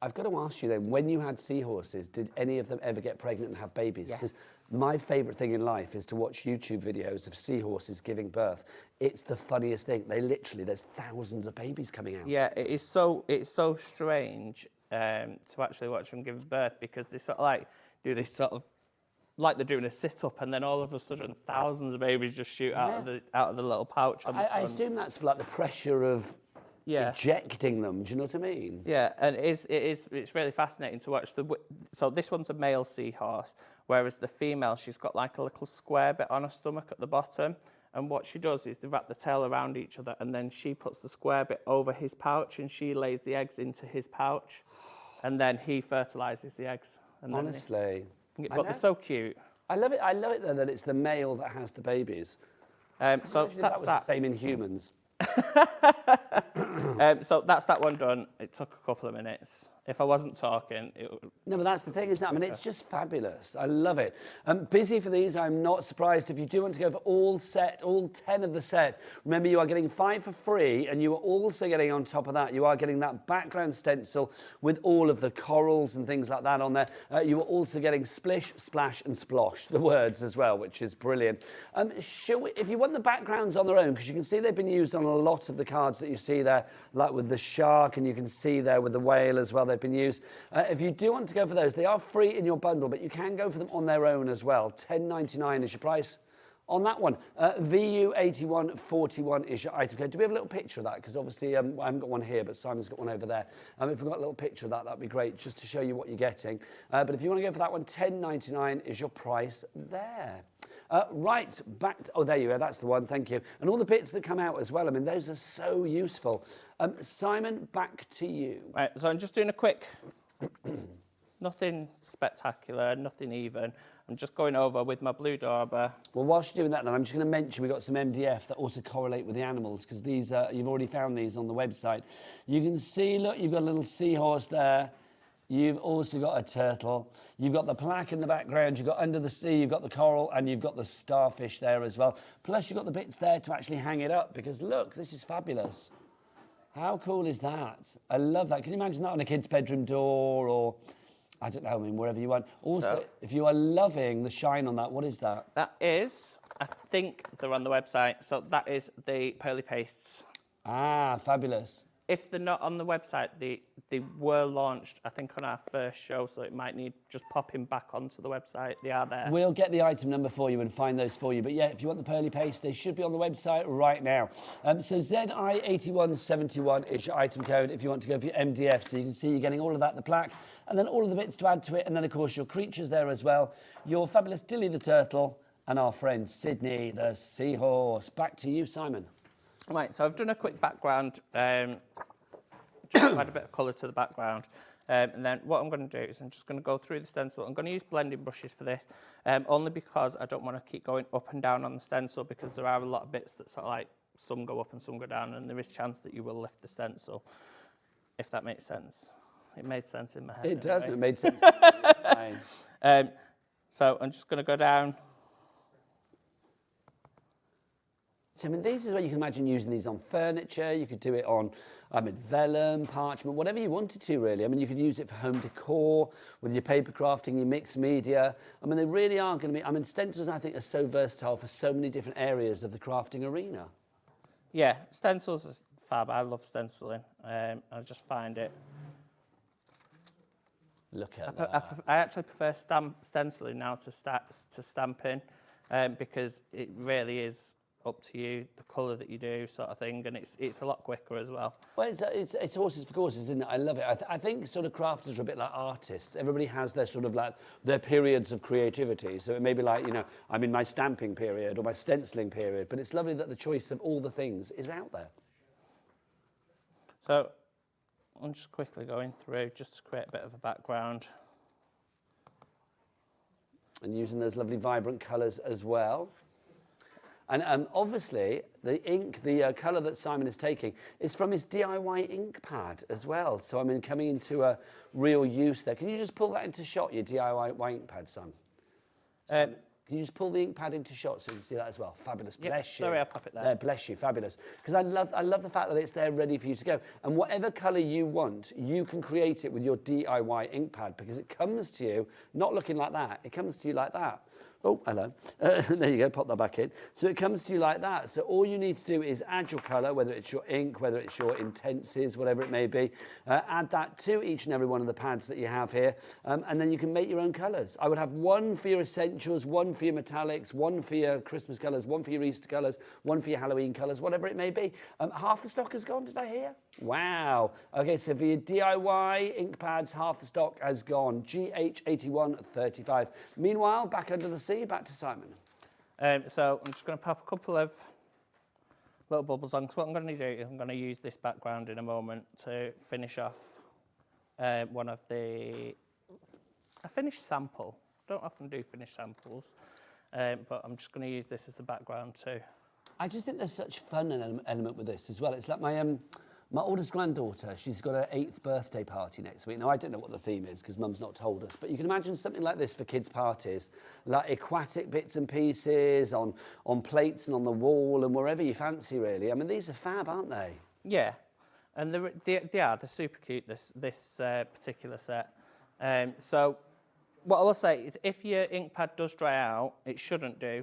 [SPEAKER 5] I've got to ask you then, when you had seahorses, did any of them ever get pregnant and have babies?
[SPEAKER 6] Yes.
[SPEAKER 5] Because my favourite thing in life is to watch YouTube videos of seahorses giving birth. It's the funniest thing. There's thousands of babies coming out.
[SPEAKER 6] Yeah, it's so strange to actually watch them give birth, because they sort of like do this sort of, like they're doing a sit-up, and then all of a sudden thousands of babies just shoot out of the little pouch on the front.
[SPEAKER 5] I assume that's for like the pressure of ejecting them. Do you know what I mean?
[SPEAKER 6] Yeah, and it's really fascinating to watch. So this one's a male seahorse, whereas the female, she's got like a little square bit on her stomach at the bottom. And what she does is they wrap the tail around each other, and then she puts the square bit over his pouch, and she lays the eggs into his pouch, and then he fertilises the eggs. And
[SPEAKER 5] honestly.
[SPEAKER 6] But they're so cute.
[SPEAKER 5] I love it though that it's the male that has the babies.
[SPEAKER 6] So that's
[SPEAKER 5] the same in humans.
[SPEAKER 6] So that's that one done. It took a couple of minutes. If I wasn't talking, it would...
[SPEAKER 5] No, but that's the thing, isn't it? I mean, it's just fabulous. I love it. Busy for these, I'm not surprised. If you do want to go for all 10 of the set, remember you are getting 5 for free, and you are also getting, on top of that, you are getting that background stencil with all of the corals and things like that on there. You are also getting splish, splash and splosh, the words as well, which is brilliant. If you want the backgrounds on their own, because you can see they've been used on a lot of the cards that you see there, like with the shark, and you can see there with the whale as well, they've been used. If you do want to go for those, they are free in your bundle, but you can go for them on their own as well. $10.99 is your price on that one. VU8141 is your item code. Do we have a little picture of that? Because obviously I haven't got one here, but Simon's got one over there. If we've got a little picture of that, that'd be great, just to show you what you're getting. But if you want to go for that one, $10.99 is your price there. Right, back... Oh, there you are. That's the one. Thank you. And all the bits that come out as well. I mean, those are so useful. Simon, back to you.
[SPEAKER 6] Right, so I'm just doing a quick... Nothing spectacular, nothing even. I'm just going over with my blue dauber.
[SPEAKER 5] Well, whilst you're doing that, then I'm just going to mention we've got some MDF that also correlate with the animals, because these you've already found these on the website. You can see, look, you've got a little seahorse there. You've also got a turtle. You've got the plaque in the background. You've got under the sea, you've got the coral, and you've got the starfish there as well. Plus, you've got the bits there to actually hang it up, because look, this is fabulous. How cool is that? I love that. Can you imagine that on a kid's bedroom door, or, I don't know, I mean, wherever you want. Also, if you are loving the shine on that, what is that?
[SPEAKER 6] That is, I think they're on the website, so that is the pearly pastes.
[SPEAKER 5] Ah, fabulous.
[SPEAKER 6] If they're not on the website, they were launched, I think, on our first show, so it might need just popping back onto the website. They are there.
[SPEAKER 5] We'll get the item number for you and find those for you. But yeah, if you want the pearly paste, they should be on the website right now. So ZI8171 is your item code if you want to go for your MDF. So you can see you're getting all of that, the plaque, and then all of the bits to add to it. And then, of course, your creatures there as well. Your fabulous Dilly the turtle and our friend Sydney the seahorse. Back to you, Simon.
[SPEAKER 6] Right, so I've done a quick background, just to add a bit of colour to the background. And then what I'm going to do is I'm just going to go through the stencil. I'm going to use blending brushes for this, only because I don't want to keep going up and down on the stencil, because there are a lot of bits that sort of like, some go up and some go down, and there is chance that you will lift the stencil, if that makes sense. It made sense in my head.
[SPEAKER 5] It does,
[SPEAKER 6] anyway.
[SPEAKER 5] it made sense.
[SPEAKER 6] So I'm just going to go down.
[SPEAKER 5] So, I mean, these is what you can imagine using these on furniture. You could do it on, vellum, parchment, whatever you wanted to, really. I mean, you could use it for home decor, with your paper crafting, your mixed media. I mean, they really are going to be... stencils, I think, are so versatile for so many different areas of the crafting arena.
[SPEAKER 6] Yeah, stencils are fab. I love stenciling. I just find it...
[SPEAKER 5] Look at that.
[SPEAKER 6] I actually prefer stenciling now to stamping, because it really is... up to you, the colour that you do, sort of thing, and it's a lot quicker as well.
[SPEAKER 5] Well, it's horses for courses, isn't it? I love it. I think sort of crafters are a bit like artists. Everybody has their sort of like their periods of creativity. So it may be like, I'm in my stamping period or my stenciling period, but it's lovely that the choice of all the things is out there.
[SPEAKER 6] So I'm just quickly going through just to create a bit of a background.
[SPEAKER 5] And using those lovely vibrant colours as well. And obviously, the ink, the colour that Simon is taking is from his DIY ink pad as well. So, coming into a real use there. Can you just pull that into shot, your DIY ink pad, Simon? Can you just pull the ink pad into shot so you can see that as well? Fabulous,
[SPEAKER 6] Yep,
[SPEAKER 5] bless you.
[SPEAKER 6] sorry, I'll pop it there.
[SPEAKER 5] Bless you, fabulous. Because I love the fact that it's there ready for you to go. And whatever colour you want, you can create it with your DIY ink pad because it comes to you not looking like that. It comes to you like that. Oh, hello. There you go, pop that back in. So it comes to you like that. So all you need to do is add your colour, whether it's your ink, whether it's your intenses, whatever it may be. Add that to each and every one of the pads that you have here. And then you can make your own colours. I would have one for your essentials, one for your metallics, one for your Christmas colours, one for your Easter colours, one for your Halloween colours, whatever it may be. Half the stock has gone, did I hear? Wow. Okay, so for your DIY ink pads, half the stock has gone. GH8135. Meanwhile, back under the sea, back to Simon.
[SPEAKER 6] So I'm just going to pop a couple of little bubbles on, because what I'm going to do is I'm going to use this background in a moment to finish off one of a finished sample. I don't often do finished samples, but I'm just going to use this as a background too.
[SPEAKER 5] I just think there's such fun and element with this as well. It's like my oldest granddaughter, she's got her 8th birthday party next week. Now, I don't know what the theme is because Mum's not told us, but you can imagine something like this for kids' parties, like aquatic bits and pieces on plates and on the wall and wherever you fancy, really. I mean, these are fab, aren't they?
[SPEAKER 6] Yeah, and they're super cute, this particular set. So what I will say is if your ink pad does dry out, it shouldn't do,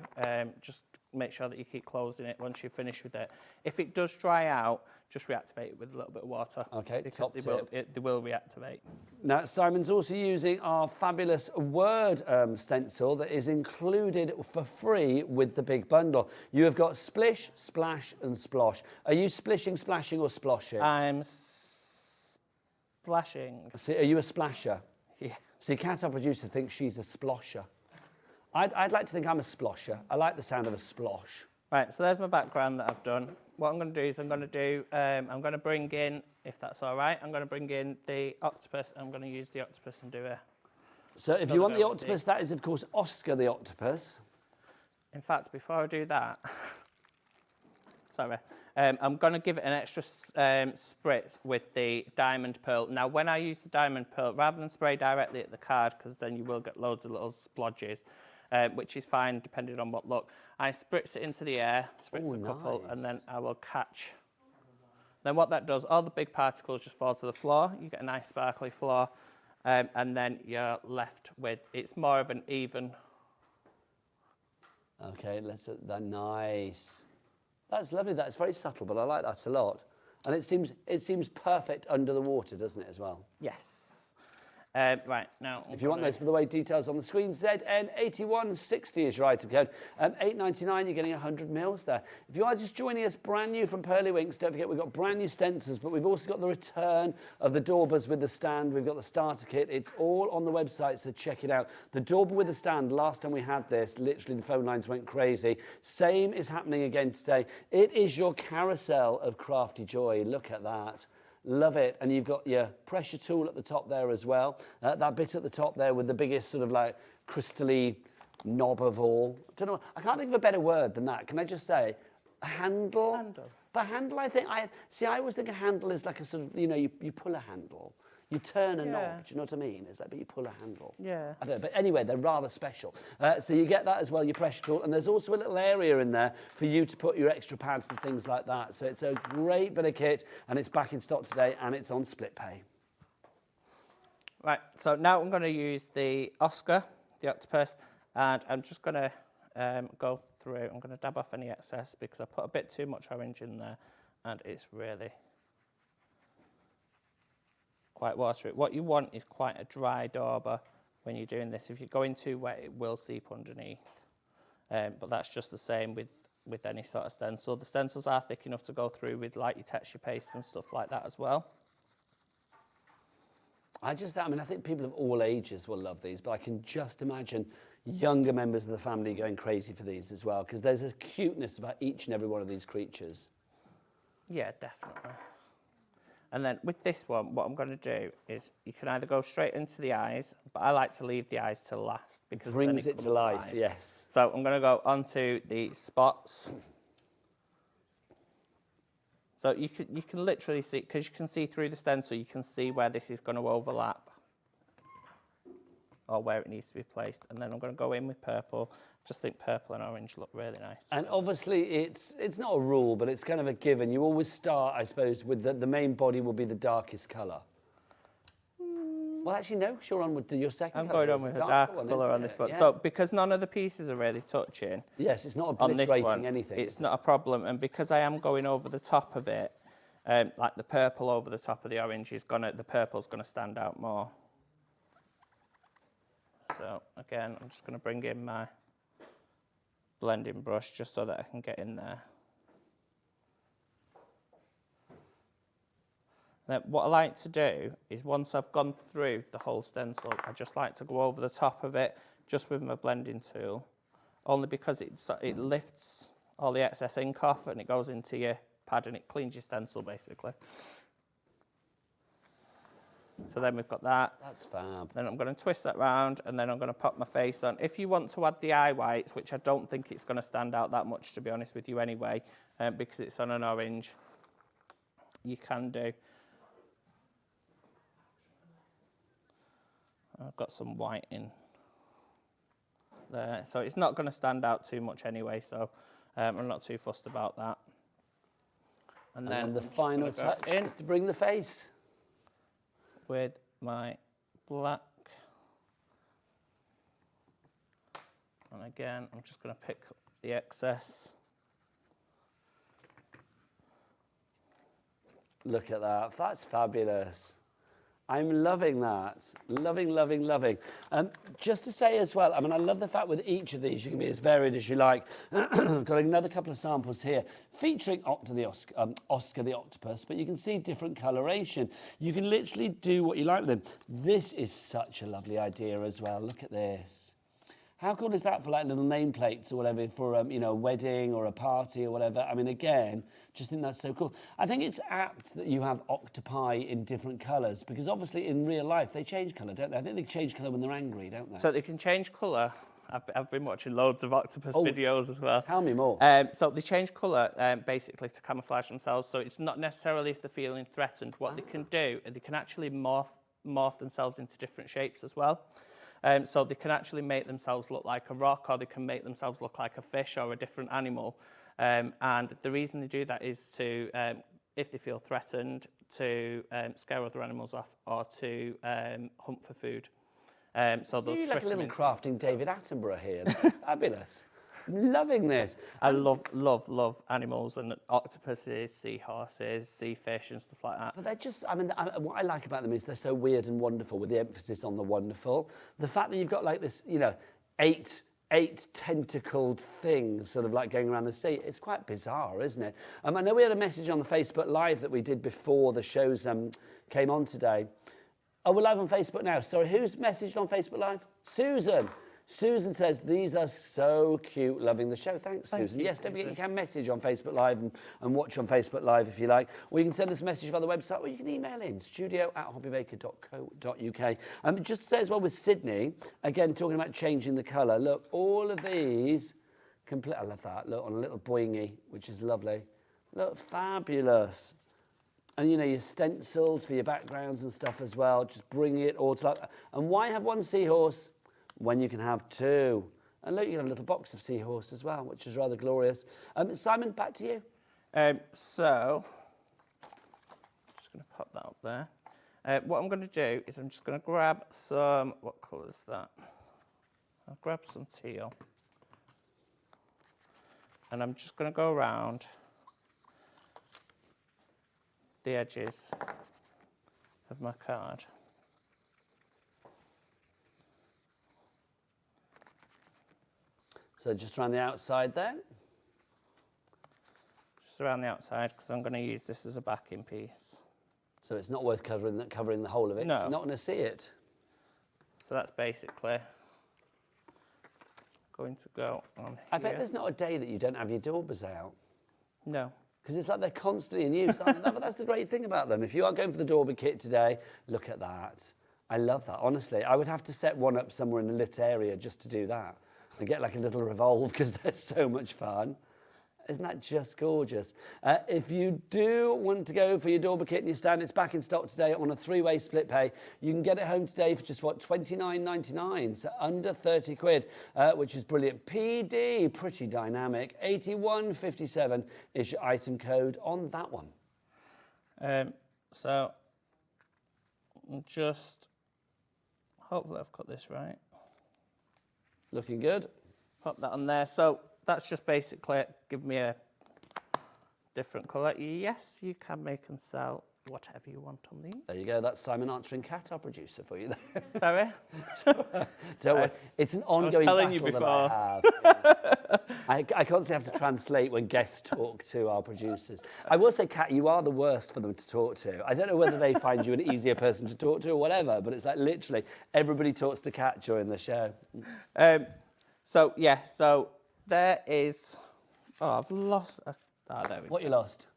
[SPEAKER 6] just make sure that you keep closing it once you're finished with it. If it does dry out, just reactivate it with a little bit of water.
[SPEAKER 5] Okay,
[SPEAKER 6] because
[SPEAKER 5] top
[SPEAKER 6] they will reactivate.
[SPEAKER 5] Now, Simon's also using our fabulous Word stencil that is included for free with the big bundle. You have got Splish, Splash and Splosh. Are you splishing, splashing or sploshing?
[SPEAKER 6] I'm splashing.
[SPEAKER 5] See, are you a splasher?
[SPEAKER 6] Yeah.
[SPEAKER 5] See, Cat, our producer, thinks she's a splosher. I'd like to think I'm a splosher. I like the sound of a splosh.
[SPEAKER 6] Right, so there's my background that I've done. What I'm going to do is I'm going to bring in, if that's all right, I'm going to bring in the octopus. I'm going to use the octopus and do a...
[SPEAKER 5] So if you want the octopus, that is, of course, Oscar the octopus.
[SPEAKER 6] In fact, before I do that, sorry, I'm going to give it an extra spritz with the diamond pearl. Now, when I use the diamond pearl, rather than spray directly at the card, because then you will get loads of little splodges, which is fine depending on what look, I spritz it into the air, spritz a couple,
[SPEAKER 5] nice.
[SPEAKER 6] and then I will catch. Then what that does, all the big particles just fall to the floor. You get a nice sparkly floor, and then you're left with, it's more of an even.
[SPEAKER 5] Okay, let's that nice. That's lovely. That's very subtle, but I like that a lot. And it seems perfect under the water, doesn't it, as well?
[SPEAKER 6] Yes. Right, now...
[SPEAKER 5] If you want those, by the way, details on the screen, ZN8160 is your item code. $8.99, you're getting 100 mils there. If you are just joining us brand new from Pearlywinks, don't forget we've got brand new stencils, but we've also got the return of the Daubers with the stand. We've got the starter kit. It's all on the website, so check it out. The Dauber with the stand, last time we had this, literally the phone lines went crazy. Same is happening again today. It is your carousel of crafty joy. Look at that. Love it. And you've got your pressure tool at the top there as well. That bit at the top there with the biggest sort of like crystally knob of all. I don't know. I can't think of a better word than that. Can I just say a handle?
[SPEAKER 6] Handle.
[SPEAKER 5] But handle, I think, I always think a handle is like a sort of, you know, you pull a handle. You turn a knob, do you know what I mean? It's like, but you pull a handle.
[SPEAKER 6] Yeah.
[SPEAKER 5] I don't know, but anyway, they're rather special. So you get that as well, your pressure tool, and there's also a little area in there for you to put your extra pads and things like that. So it's a great bit of kit, and it's back in stock today, and it's on split pay.
[SPEAKER 6] Right, so now I'm going to use the Oscar, the octopus, and I'm just going to go through. I'm going to dab off any excess because I put a bit too much orange in there, and it's really quite watery. What you want is quite a dry dauber when you're doing this. If you're going too wet, it will seep underneath. But that's just the same with any sort of stencil. The stencils are thick enough to go through with like your texture pastes and stuff like that as well.
[SPEAKER 5] I think people of all ages will love these, but I can just imagine younger members of the family going crazy for these as well, because there's a cuteness about each and every one of these creatures.
[SPEAKER 6] Yeah, definitely. And then with this one, what I'm going to do is you can either go straight into the eyes, but I like to leave the eyes till last because
[SPEAKER 5] brings
[SPEAKER 6] then
[SPEAKER 5] it to life, yes.
[SPEAKER 6] So I'm going to go onto the spots. So you can literally see, because you can see through the stencil, you can see where this is going to overlap. or where it needs to be placed. And then I'm going to go in with purple. Just think purple and orange look really nice.
[SPEAKER 5] And obviously it's not a rule, but it's kind of a given. You always start, I suppose, with the main body will be the darkest colour. Well, actually, no, because you're on with your second
[SPEAKER 6] I'm
[SPEAKER 5] colour.
[SPEAKER 6] going on with a dark colour on this one.
[SPEAKER 5] Yeah.
[SPEAKER 6] So because none of the pieces are really touching,
[SPEAKER 5] yes, it's not
[SPEAKER 6] on this
[SPEAKER 5] obliterating
[SPEAKER 6] one,
[SPEAKER 5] anything.
[SPEAKER 6] it's not a problem. And because I am going over the top of it, like the purple over the top of the orange the purple's gonna stand out more. So again, I'm just gonna bring in my blending brush just so that I can get in there. Now, what I like to do is once I've gone through the whole stencil, I just like to go over the top of it just with my blending tool, only because it lifts all the excess ink off and it goes into your pad and it cleans your stencil basically. So then we've got that.
[SPEAKER 5] That's fab.
[SPEAKER 6] Then I'm going to twist that round and then I'm going to pop my face on. If you want to add the eye whites, which I don't think it's going to stand out that much to be honest with you anyway, because it's on an orange, you can do. I've got some white in there, so it's not going to stand out too much anyway, so I'm not too fussed about that. And then
[SPEAKER 5] the final touch is to bring the face.
[SPEAKER 6] With my black. And again, I'm just going to pick up the excess.
[SPEAKER 5] Look at that. That's fabulous. I'm loving that. Loving, loving, loving. Just to say as well, I mean, I love the fact with each of these, you can be as varied as you like. Got another couple of samples here featuring Oscar the Octopus, but you can see different coloration. You can literally do what you like with them. This is such a lovely idea as well. Look at this. How cool is that for like little nameplates or whatever for you know, a wedding or a party or whatever? I mean, again, just think that's so cool. I think it's apt that you have octopi in different colours because obviously in real life they change colour, don't they? I think they change colour when they're angry, don't they?
[SPEAKER 6] So they can change colour. I've been watching loads of octopus videos as well.
[SPEAKER 5] Tell me more.
[SPEAKER 6] So they change colour basically to camouflage themselves. So it's not necessarily if they're feeling threatened. What they can do, they can actually morph themselves into different shapes as well. So they can actually make themselves look like a rock, or they can make themselves look like a fish or a different animal. And the reason they do that is to, if they feel threatened, to scare other animals off or to hunt for food. So they'll
[SPEAKER 5] You're
[SPEAKER 6] trick
[SPEAKER 5] like a
[SPEAKER 6] them
[SPEAKER 5] little
[SPEAKER 6] into-
[SPEAKER 5] crafting David Attenborough here. That's fabulous. I'm loving this.
[SPEAKER 6] I love animals and octopuses, seahorses, sea fish and stuff like that.
[SPEAKER 5] But they're just, I mean, what I like about them is they're so weird and wonderful, with the emphasis on the wonderful. The fact that you've got like this, you know, eight tentacled things sort of like going around the sea, it's quite bizarre, isn't it? I know we had a message on the Facebook Live that we did before the shows came on today. Oh, we're live on Facebook now. Sorry, who's messaged on Facebook Live? Susan. Susan says, these are so cute, loving the show. Thanks, Susan. Yes, don't forget you can message on Facebook Live and watch on Facebook Live if you like. Or you can send us a message via the website, or you can email in, studio@hobbymaker.co.uk. Just to say as well with Sydney, again, talking about changing the colour. Look, all of these, I love that. Look, on a little boingy, which is lovely. Look, fabulous. And, you know, your stencils for your backgrounds and stuff as well. Just bring it all to life. And why have one seahorse when you can have two? And look, you have a little box of seahorse as well, which is rather glorious. Simon, back to you.
[SPEAKER 6] So, just going to pop that up there. What I'm going to do is I'm just going to grab some, what colour is that? I'll grab some teal. And I'm just going to go around the edges of my card.
[SPEAKER 5] So just around the outside there.
[SPEAKER 6] Just around the outside, because I'm going to use this as a backing piece.
[SPEAKER 5] So it's not worth covering the whole of it.
[SPEAKER 6] No.
[SPEAKER 5] You're not going to see it.
[SPEAKER 6] So that's basically going to go on here.
[SPEAKER 5] I bet there's not a day that you don't have your daubers out.
[SPEAKER 6] No.
[SPEAKER 5] Because it's like they're constantly in use. But that's the great thing about them. If you are going for the dauber kit today, look at that. I love that, honestly. I would have to set one up somewhere in a lit area just to do that. And get like a little revolve, because they're so much fun. Isn't that just gorgeous? If you do want to go for your Dormer kit and your stand, it's back in stock today on a 3-way split pay. You can get it home today for just, what, £29.99, so under 30 quid, which is brilliant. PD, pretty dynamic. 8157 is your item code on that one.
[SPEAKER 6] So, just, hopefully I've got this right.
[SPEAKER 5] Looking good.
[SPEAKER 6] Pop that on there. So, that's just basically give me a different colour. Yes, you can make and sell whatever you want on these.
[SPEAKER 5] There you go. That's Simon answering Cat, our producer, for you there.
[SPEAKER 6] Sorry?
[SPEAKER 5] Don't worry. It's an ongoing
[SPEAKER 6] telling
[SPEAKER 5] battle
[SPEAKER 6] you
[SPEAKER 5] that I have. I constantly have to translate when guests talk to our producers. I will say, Cat, you are the worst for them to talk to. I don't know whether they find you an easier person to talk to or whatever, but it's like literally everybody talks to Cat during the show.
[SPEAKER 6] So, yeah, so there is... Oh, I've lost... there we go.
[SPEAKER 5] What you lost?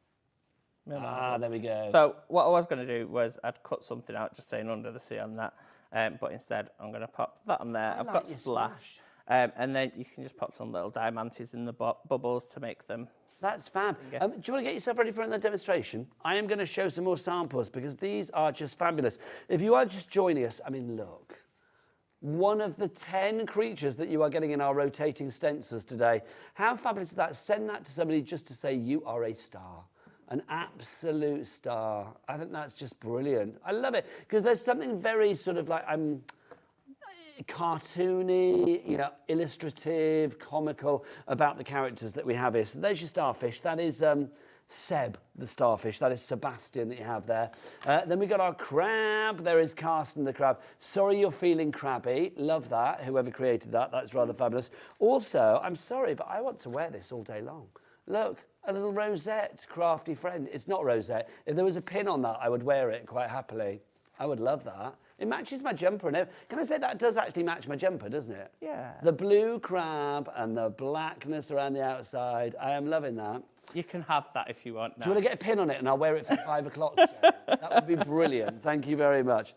[SPEAKER 6] No,
[SPEAKER 5] there we go.
[SPEAKER 6] So what I was going to do was I'd cut something out just saying under the sea on that, but instead I'm going to pop that on there. I've got splash, and then you can just pop some little diamantes in the bubbles to make them.
[SPEAKER 5] That's fab. Do you want to get yourself ready for the demonstration? I am going to show some more samples because these are just fabulous. If you are just joining us, I mean, look. One of the 10 creatures that you are getting in our rotating stencils today. How fabulous is that? Send that to somebody just to say you are a star. An absolute star. I think that's just brilliant. I love it because there's something very sort of like cartoony, you know, illustrative, comical about the characters that we have here. So there's your starfish. That is Seb, the starfish. That is Sebastian that you have there. Then we got our crab. There is Carsten the crab. Sorry you're feeling crabby. Love that. Whoever created that, that's rather fabulous. Also, I'm sorry, but I want to wear this all day long. Look, a little rosette, crafty friend. It's not rosette. If there was a pin on that, I would wear it quite happily. I would love that. It matches my jumper. And can I say that does actually match my jumper, doesn't it? Yeah. The blue crab and the blackness around the outside. I am loving that.
[SPEAKER 6] You can have that if you want now.
[SPEAKER 5] Do you want to get a pin on it and I'll wear it for 5 o'clock show? That would be brilliant. Thank you very much.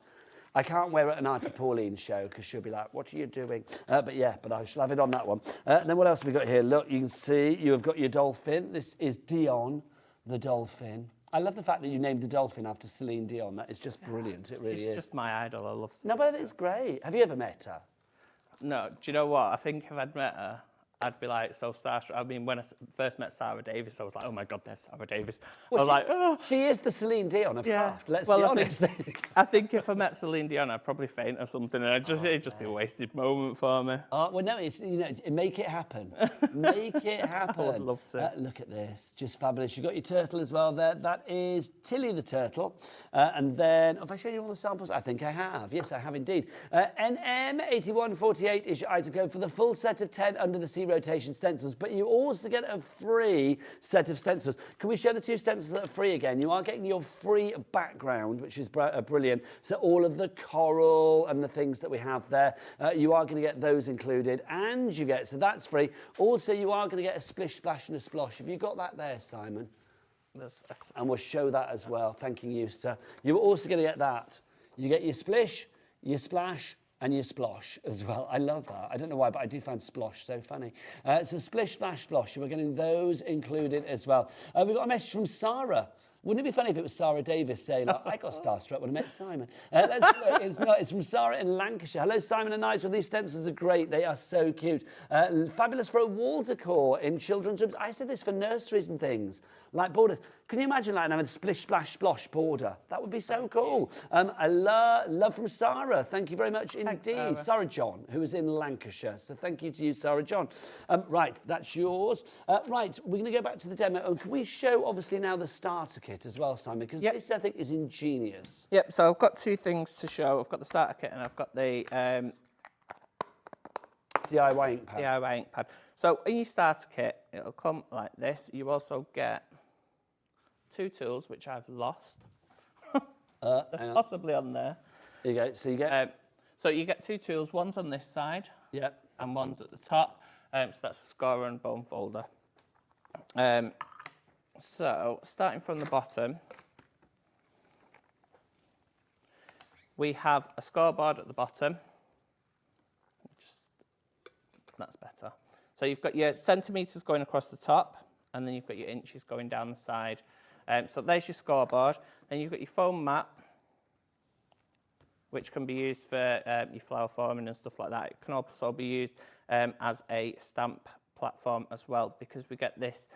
[SPEAKER 5] I can't wear it at an Aunty Pauline show because she'll be like, what are you doing? But I shall have it on that one. And then what else have we got here? Look, you can see you have got your dolphin. This is Dion, the dolphin. I love the fact that you named the dolphin after Celine Dion. That is just brilliant. It really is.
[SPEAKER 6] She's just my idol. I love
[SPEAKER 5] Celine. No, but it's great. Have you ever met her?
[SPEAKER 6] No. Do you know what? I think if I'd met her, I'd be like so starstruck. I mean, when I first met Sarah Davis, I was like, oh my God, there's Sarah Davis.
[SPEAKER 5] Well,
[SPEAKER 6] I was like, oh.
[SPEAKER 5] She is the Celine Dion of craft, let's be honest.
[SPEAKER 6] I think if I met Celine Dion, I'd probably faint or something, and it'd just be a wasted moment for me.
[SPEAKER 5] Well, no, it's, you know, make it happen. Make it happen.
[SPEAKER 6] I'd love to.
[SPEAKER 5] Look at this, just fabulous. You've got your turtle as well there. That is Tilly the turtle. And then, have I shown you all the samples? I think I have. Yes, I have indeed. NM8148 is your item code for the full set of 10 Under the Sea rotation stencils, but you also get a free set of stencils. Can we show the 2 stencils that are free again? You are getting your free background, which is brilliant. So all of the coral and the things that we have there, you are going to get those included, and you get, so that's free. Also, you are going to get a splish, splash and a splosh. Have you got that there, Simon? And we'll show that as well. Thanking you, sir. You're also going to get that. You get your splish, your splash, and your splosh as well. I love that. I don't know why, but I do find splosh so funny. So splish, splash, splosh. We're getting those included as well. We've got a message from Sarah. Wouldn't it be funny if it was Sarah Davis saying, like, I got starstruck when I met Simon? It's not. It's from Sarah in Lancashire. Hello, Simon and Nigel. These stencils are great. They are so cute. Fabulous for a wall decor in children's rooms. I said this for nurseries and things, like borders. Can you imagine like having a splish, splash, splosh border? That would be so cool. Love from Sarah. Thank you very much indeed. Sarah John, who is in Lancashire. So thank you to you, Sarah John. Right, that's yours. Right, we're going to go back to the demo. And can we show, obviously, now the starter kit as well, Simon? Because this, I think, is ingenious.
[SPEAKER 6] Yep, so I've got 2 things to show. I've got the starter kit and I've got the...
[SPEAKER 5] DIY ink pad.
[SPEAKER 6] DIY ink pad. So in your starter kit, it'll come like this. You also get 2 tools, which I've lost. They're possibly on there.
[SPEAKER 5] There you go. So you get...
[SPEAKER 6] so you get 2 tools. One's on this side.
[SPEAKER 5] Yep.
[SPEAKER 6] And one's at the top. So that's a scorer and bone folder. So starting from the bottom, we have a scoreboard at the bottom. That's better. So you've got your centimetres going across the top, and then you've got your inches going down the side. So there's your scoreboard. Then you've got your foam mat, which can be used for your flower forming and stuff like that. It can also be used as a stamp platform as well, because we get this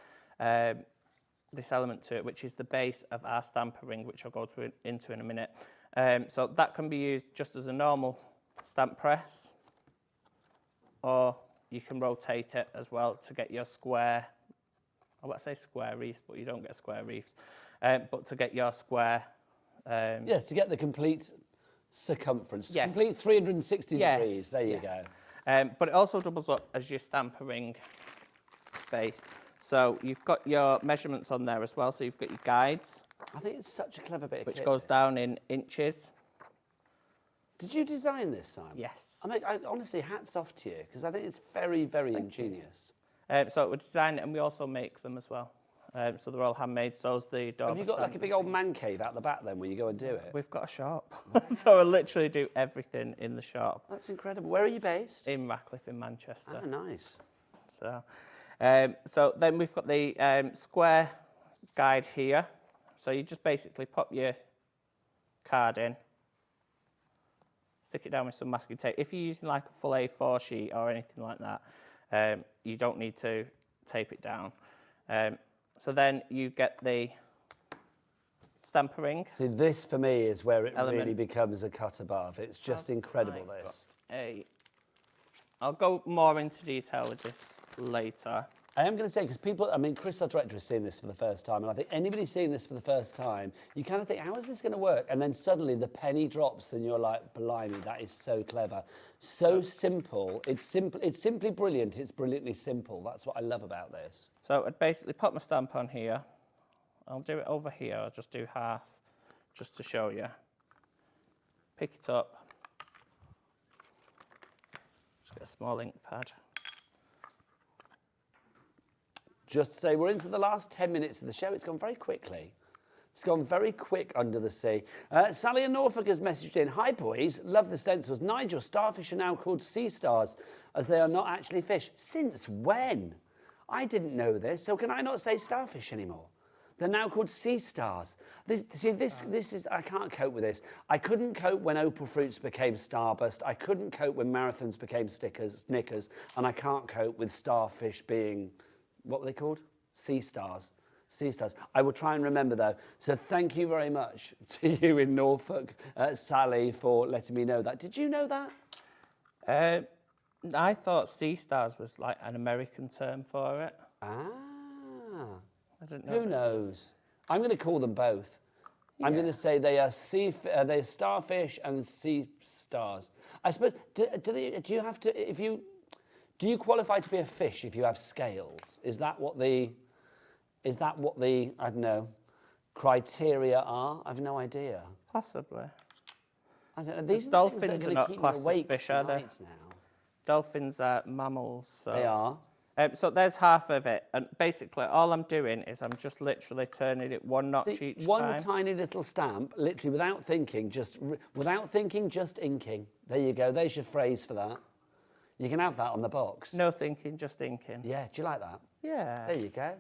[SPEAKER 6] this element to it, which is the base of our stamper ring, which I'll go into in a minute. So that can be used just as a normal stamp press, or you can rotate it as well to get your square, I want to say square reefs, but you don't get square reefs, but to get your square...
[SPEAKER 5] yes, to get the complete circumference,
[SPEAKER 6] yes.
[SPEAKER 5] complete 360
[SPEAKER 6] yes,
[SPEAKER 5] degrees, there you
[SPEAKER 6] yes.
[SPEAKER 5] go.
[SPEAKER 6] But it also doubles up as your stamper ring base. So you've got your measurements on there as well, so you've got your guides.
[SPEAKER 5] I think it's such a clever bit of
[SPEAKER 6] which
[SPEAKER 5] kit.
[SPEAKER 6] goes down in inches.
[SPEAKER 5] Did you design this, Simon?
[SPEAKER 6] Yes.
[SPEAKER 5] I mean, honestly, hats off to you, because I think it's very, very ingenious.
[SPEAKER 6] So we design it and we also make them as well. So they're all handmade, so's the door.
[SPEAKER 5] Have you got like a big old man cave out the back then when you go and do it?
[SPEAKER 6] We've got a shop. So I literally do everything in the shop.
[SPEAKER 5] That's incredible. Where are you based?
[SPEAKER 6] In Ratcliffe in Manchester.
[SPEAKER 5] Ah, nice.
[SPEAKER 6] So then we've got the square guide here. So you just basically pop your card in, stick it down with some masking tape. If you're using like a full A4 sheet or anything like that, you don't need to tape it down. So then you get the stamper ring.
[SPEAKER 5] See, this for me is where it
[SPEAKER 6] Element.
[SPEAKER 5] really becomes a cut above. It's just incredible, this.
[SPEAKER 6] I'll go more into detail with this later.
[SPEAKER 5] I am going to say, because people, I mean, Chris, our director, has seen this for the first time, and I think anybody seeing this for the first time, you kind of think, how is this going to work? And then suddenly the penny drops and you're like, blimey, that is so clever. So simple. It's simply brilliant. It's brilliantly simple. That's what I love about this.
[SPEAKER 6] So I'd basically put my stamp on here. I'll do it over here. I'll just do half, just to show you. Pick it up. Just get a small ink pad.
[SPEAKER 5] Just to say, we're into the last 10 minutes of the show. It's gone very quickly. It's gone very quick under the sea. Sally in Norfolk has messaged in, "Hi boys, love the stencils. Nigel, starfish are now called sea stars as they are not actually fish. Since when? I didn't know this, so can I not say starfish anymore? They're now called sea stars." This is, I can't cope with this. I couldn't cope when Opal Fruits became Starburst. I couldn't cope when marathons became Snickers, and I can't cope with starfish being, what were they called? Sea stars. Sea stars. I will try and remember though. So thank you very much to you in Norfolk, Sally, for letting me know that. Did you know that?
[SPEAKER 6] I thought sea stars was like an American term for it.
[SPEAKER 5] Ah.
[SPEAKER 6] I didn't know.
[SPEAKER 5] Who knows? I'm going to call them both. Yeah. I'm going to say they are they're starfish and sea stars. I suppose. Do you have to do you qualify to be a fish if you have scales? Is that what the I don't know criteria are? I've no idea.
[SPEAKER 6] Possibly.
[SPEAKER 5] I don't know. These
[SPEAKER 6] dolphins are not
[SPEAKER 5] keep
[SPEAKER 6] classed as fish, are they?
[SPEAKER 5] Now.
[SPEAKER 6] Dolphins are mammals. So.
[SPEAKER 5] They are.
[SPEAKER 6] So there's half of it, and basically all I'm doing is I'm just literally turning it one notch each time.
[SPEAKER 5] One tiny little stamp, literally without thinking, just inking. There you go. There's your phrase for that. You can have that on the box.
[SPEAKER 6] No thinking, just inking.
[SPEAKER 5] Yeah. Do you like that?
[SPEAKER 6] Yeah.
[SPEAKER 5] There you go.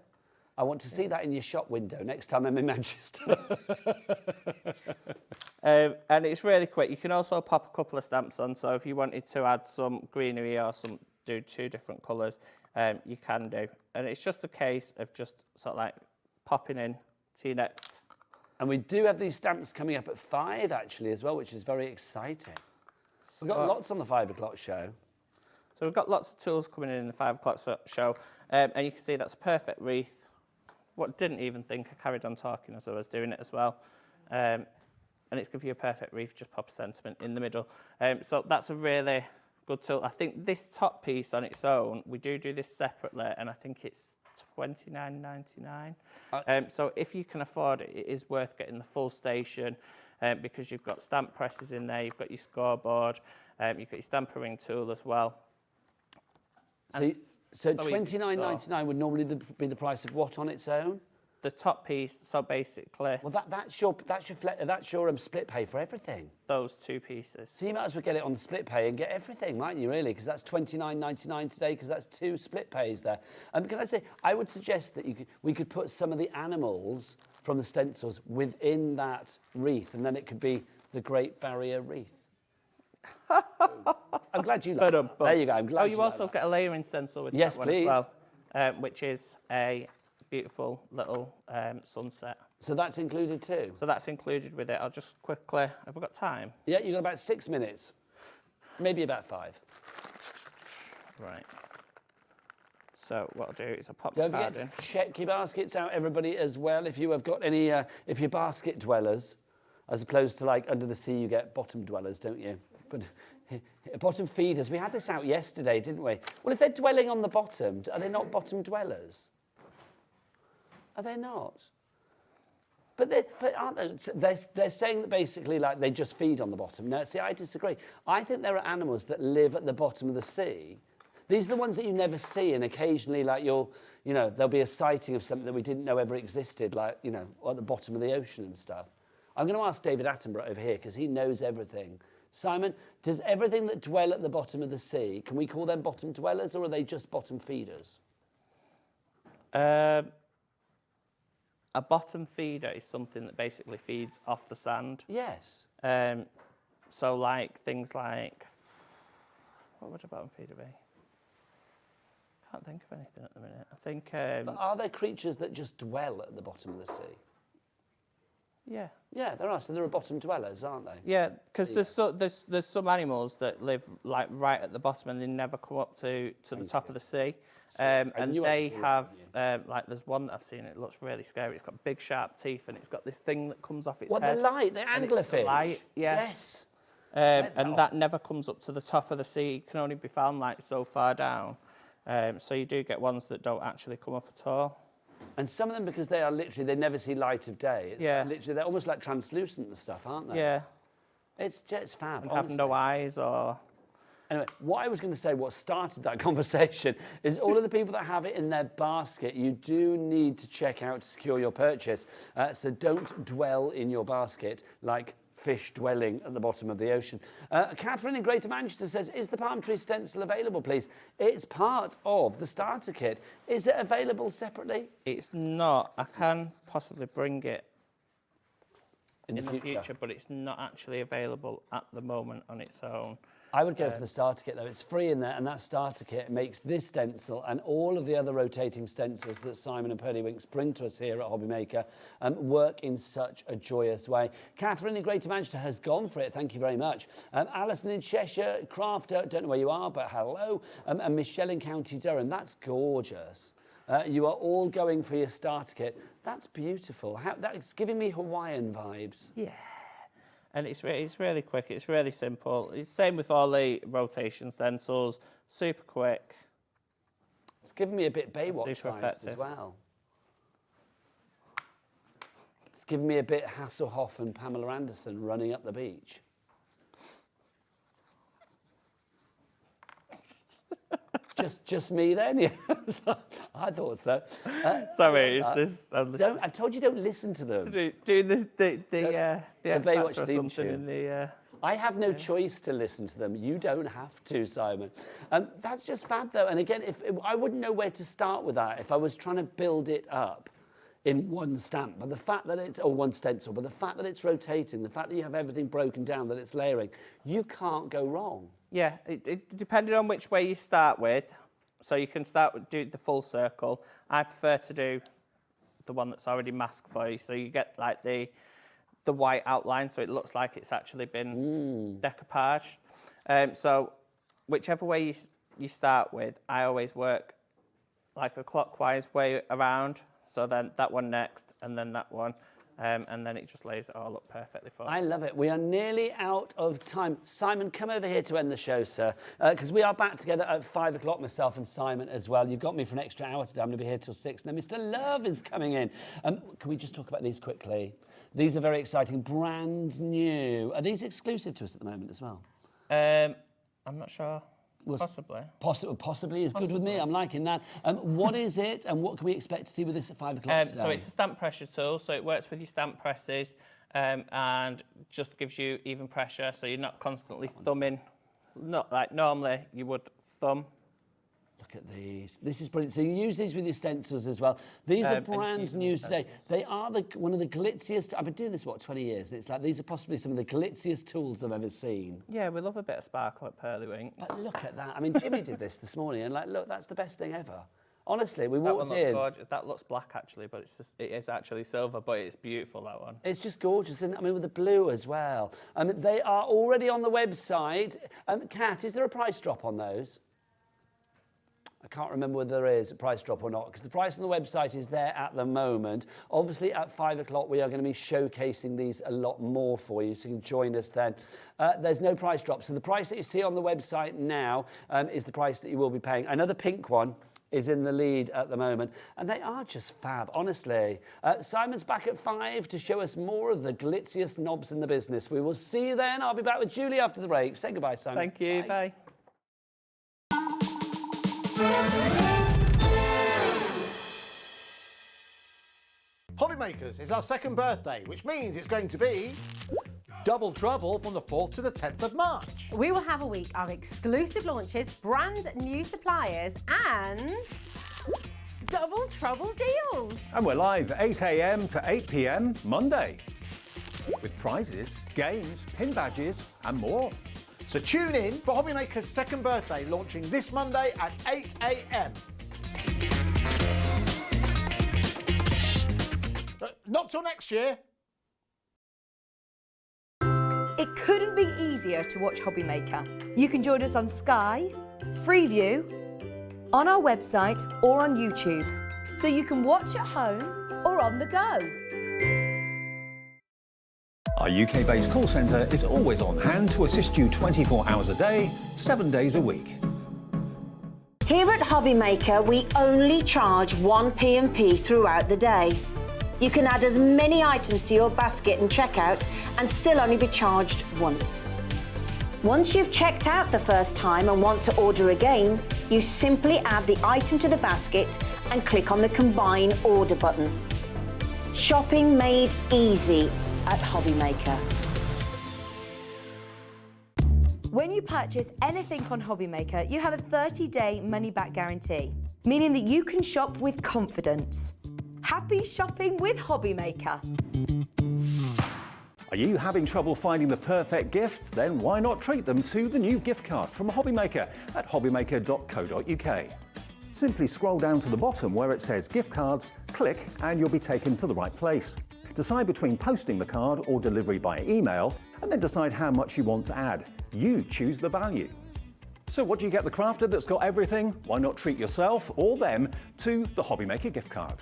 [SPEAKER 5] I want to see that in your shop window next time I'm in Manchester.
[SPEAKER 6] And it's really quick. You can also pop a couple of stamps on. So if you wanted to add some greenery or do two different colours, you can do. And it's just a case of just sort of like popping in to your next.
[SPEAKER 5] And we do have these stamps coming up at 5 actually as well, which is very exciting. We've got lots on the 5 o'clock show.
[SPEAKER 6] So we've got lots of tools coming in the 5 o'clock show. And you can see that's a perfect wreath. What didn't even think, I carried on talking as I was doing it as well. And it's giving you a perfect wreath, just pop a sentiment in the middle. So that's a really good tool. I think this top piece on its own, we do this separately, and I think it's $29.99. So if you can afford it, it is worth getting the full station because you've got stamp presses in there, you've got your scoreboard, you've got your stamper ring tool as well.
[SPEAKER 5] So $29.99 would normally be the price of what on its own?
[SPEAKER 6] the top piece, so basically
[SPEAKER 5] Well, that's your split pay for everything.
[SPEAKER 6] those two pieces.
[SPEAKER 5] So you might as well get it on the split pay and get everything, mightn't you, really? Because that's $29.99 today, because that's 2 split pays there. And can I say, I would suggest that we could put some of the animals from the stencils within that wreath, and then it could be the Great Barrier Reef. I'm glad you like it. There you go. I'm glad
[SPEAKER 6] you also get a layering stencil with
[SPEAKER 5] Yes,
[SPEAKER 6] that one
[SPEAKER 5] please.
[SPEAKER 6] as well, which is a beautiful little sunset.
[SPEAKER 5] So that's included too?
[SPEAKER 6] So that's included with it. I'll just quickly, have we got time?
[SPEAKER 5] Yeah, you've got about 6 minutes. Maybe about 5.
[SPEAKER 6] Right. So what I'll do is I'll pop the
[SPEAKER 5] Don't
[SPEAKER 6] card
[SPEAKER 5] forget
[SPEAKER 6] in.
[SPEAKER 5] to check your baskets out, everybody, as well. If you have got any, if you're basket dwellers, as opposed to like under the sea, you get bottom dwellers, don't you? But bottom feeders, we had this out yesterday, didn't we? Well, if they're dwelling on the bottom, are they not bottom dwellers? Are they not? But aren't they? They're saying that basically like they just feed on the bottom. No, see, I disagree. I think there are animals that live at the bottom of the sea. These are the ones that you never see, and occasionally, like there'll be a sighting of something that we didn't know ever existed, like at the bottom of the ocean and stuff. I'm going to ask David Attenborough over here because he knows everything. Simon, does everything that dwell at the bottom of the sea, can we call them bottom dwellers, or are they just bottom feeders?
[SPEAKER 6] A bottom feeder is something that basically feeds off the sand.
[SPEAKER 5] Yes.
[SPEAKER 6] So like things like, what would a bottom feeder be? Can't think of anything at the minute. I think.
[SPEAKER 5] But are there creatures that just dwell at the bottom of the sea?
[SPEAKER 6] Yeah.
[SPEAKER 5] Yeah, there are. So there are bottom dwellers, aren't they?
[SPEAKER 6] Yeah, because there's some animals that live like right at the bottom and they never come up to the top of the sea. And they have like there's one that I've seen. It looks really scary. It's got big sharp teeth and it's got this thing that comes off its head.
[SPEAKER 5] The light, the anglerfish.
[SPEAKER 6] Light, yeah.
[SPEAKER 5] Yes.
[SPEAKER 6] And that never comes up to the top of the sea. It can only be found like so far down. So you do get ones that don't actually come up at all.
[SPEAKER 5] And some of them, because they are literally, they never see light of day.
[SPEAKER 6] Yeah.
[SPEAKER 5] Literally, they're almost like translucent and stuff, aren't they?
[SPEAKER 6] Yeah.
[SPEAKER 5] It's fab.
[SPEAKER 6] And have no eyes or...
[SPEAKER 5] Anyway, what I was going to say, what started that conversation, is all of the people that have it in their basket, you do need to check out to secure your purchase. So don't dwell in your basket like fish dwelling at the bottom of the ocean. Catherine in Greater Manchester says, is the palm tree stencil available, please? It's part of the starter kit. Is it available separately?
[SPEAKER 6] It's not. I can possibly bring it
[SPEAKER 5] In the future,
[SPEAKER 6] but it's not actually available at the moment on its own.
[SPEAKER 5] I would go for the starter kit, though. It's free in there, and that starter kit makes this stencil and all of the other rotating stencils that Simon and Pearlywinks bring to us here at HobbyMaker work in such a joyous way. Catherine in Greater Manchester has gone for it. Thank you very much. Alison in Cheshire, Crafter, don't know where you are, but hello. And Michelle in County Durham. That's gorgeous. You are all going for your starter kit. That's beautiful. That's giving me Hawaiian vibes.
[SPEAKER 6] Yeah. And it's really quick, it's really simple. It's the same with all the rotation stencils, super quick.
[SPEAKER 5] It's giving me a bit Baywatch
[SPEAKER 6] Super
[SPEAKER 5] vibes
[SPEAKER 6] effective.
[SPEAKER 5] as well. It's giving me a bit Hasselhoff and Pamela Anderson running up the beach. Just me then? Yeah. I thought so.
[SPEAKER 6] Sorry, is this...
[SPEAKER 5] I've told you don't listen to them.
[SPEAKER 6] Do the
[SPEAKER 5] Baywatch
[SPEAKER 6] or
[SPEAKER 5] theme
[SPEAKER 6] something
[SPEAKER 5] tune.
[SPEAKER 6] in the...
[SPEAKER 5] I have no choice to listen to them. You don't have to, Simon. That's just fab, though. And again, I wouldn't know where to start with that if I was trying to build it up in one stamp. But the fact that it's, or one stencil, but the fact that it's rotating, the fact that you have everything broken down, that it's layering, you can't go wrong.
[SPEAKER 6] Yeah, it depending on which way you start with. So you can start with do the full circle. I prefer to do the one that's already masked for you. So you get like the white outline, so it looks like it's actually been decoupaged. So whichever way you start with, I always work like a clockwise way around. So then that one next, and then that one. And then it just lays it all up perfectly for you.
[SPEAKER 5] I love it. We are nearly out of time. Simon, come over here to end the show, sir, because we are back together at 5 o'clock, myself and Simon as well. You've got me for an extra hour today. I'm going to be here till 6. And then Mr. Love is coming in. Can we just talk about these quickly? These are very exciting, brand new. Are these exclusive to us at the moment as well?
[SPEAKER 6] I'm not sure. Possibly
[SPEAKER 5] is good with me. I'm liking that. What is it, and what can we expect to see with this at 5 o'clock today?
[SPEAKER 6] So it's a stamp pressure tool, so it works with your stamp presses and just gives you even pressure, so you're not constantly thumbing. Not like normally you would thumb.
[SPEAKER 5] Look at these. This is brilliant. So you use these with your stencils as well. These are brand new today. They are one of the glitziest. I've been doing this, 20 years? And it's like these are possibly some of the glitziest tools I've ever seen.
[SPEAKER 6] Yeah, we love a bit of sparkle at Pearlywinks.
[SPEAKER 5] But look at that. I mean, Jimmy did this morning, and look, that's the best thing ever. Honestly, we
[SPEAKER 6] that
[SPEAKER 5] walked
[SPEAKER 6] one looks
[SPEAKER 5] in.
[SPEAKER 6] Gorgeous. That looks black actually, but it is actually silver, but it's beautiful, that one.
[SPEAKER 5] It's just gorgeous, isn't it? I mean, with the blue as well. They are already on the website. Kat, is there a price drop on those? I can't remember whether there is a price drop or not, because the price on the website is there at the moment. Obviously, at 5 o'clock, we are going to be showcasing these a lot more for you, so you can join us then. There's no price drop, so the price that you see on the website now is the price that you will be paying. Another pink one is in the lead at the moment, and they are just fab, honestly. Simon's back at 5 to show us more of the glitziest knobs in the business. We will see you then. I'll be back with Julie after the break. Say goodbye, Simon.
[SPEAKER 6] Thank you. Bye.
[SPEAKER 3] HobbyMakers is our second birthday, which means it's going to be double trouble from the 4th to the 10th of March.
[SPEAKER 4] We will have a week of exclusive launches, brand new suppliers, and double trouble deals.
[SPEAKER 2] And we're live 8 a.m. to 8 p.m. Monday, with prizes, games, pin badges, and more.
[SPEAKER 3] So tune in for HobbyMaker's second birthday, launching this Monday at 8 a.m. Not till next year.
[SPEAKER 1] It couldn't be easier to watch HobbyMaker. You can join us on Sky, Freeview, on our website or on YouTube, so you can watch at home or on the go.
[SPEAKER 2] Our UK-based call centre is always on hand to assist you 24 hours a day, 7 days a week.
[SPEAKER 7] Here at HobbyMaker, we only charge 1 P&P throughout the day. You can add as many items to your basket and checkout and still only be charged once. Once you've checked out the first time and want to order again, you simply add the item to the basket and click on the Combine Order button. Shopping made easy at HobbyMaker.
[SPEAKER 1] When you purchase anything on HobbyMaker, you have a 30-day money-back guarantee, meaning that you can shop with confidence. Happy shopping with HobbyMaker.
[SPEAKER 2] Are you having trouble finding the perfect gift? Then why not treat them to the new gift card from HobbyMaker at hobbymaker.co.uk. Simply scroll down to the bottom where it says gift cards, click, and you'll be taken to the right place. Decide between posting the card or delivery by email, and then decide how much you want to add. You choose the value. So what do you get the crafter that's got everything? Why not treat yourself or them to the HobbyMaker gift card?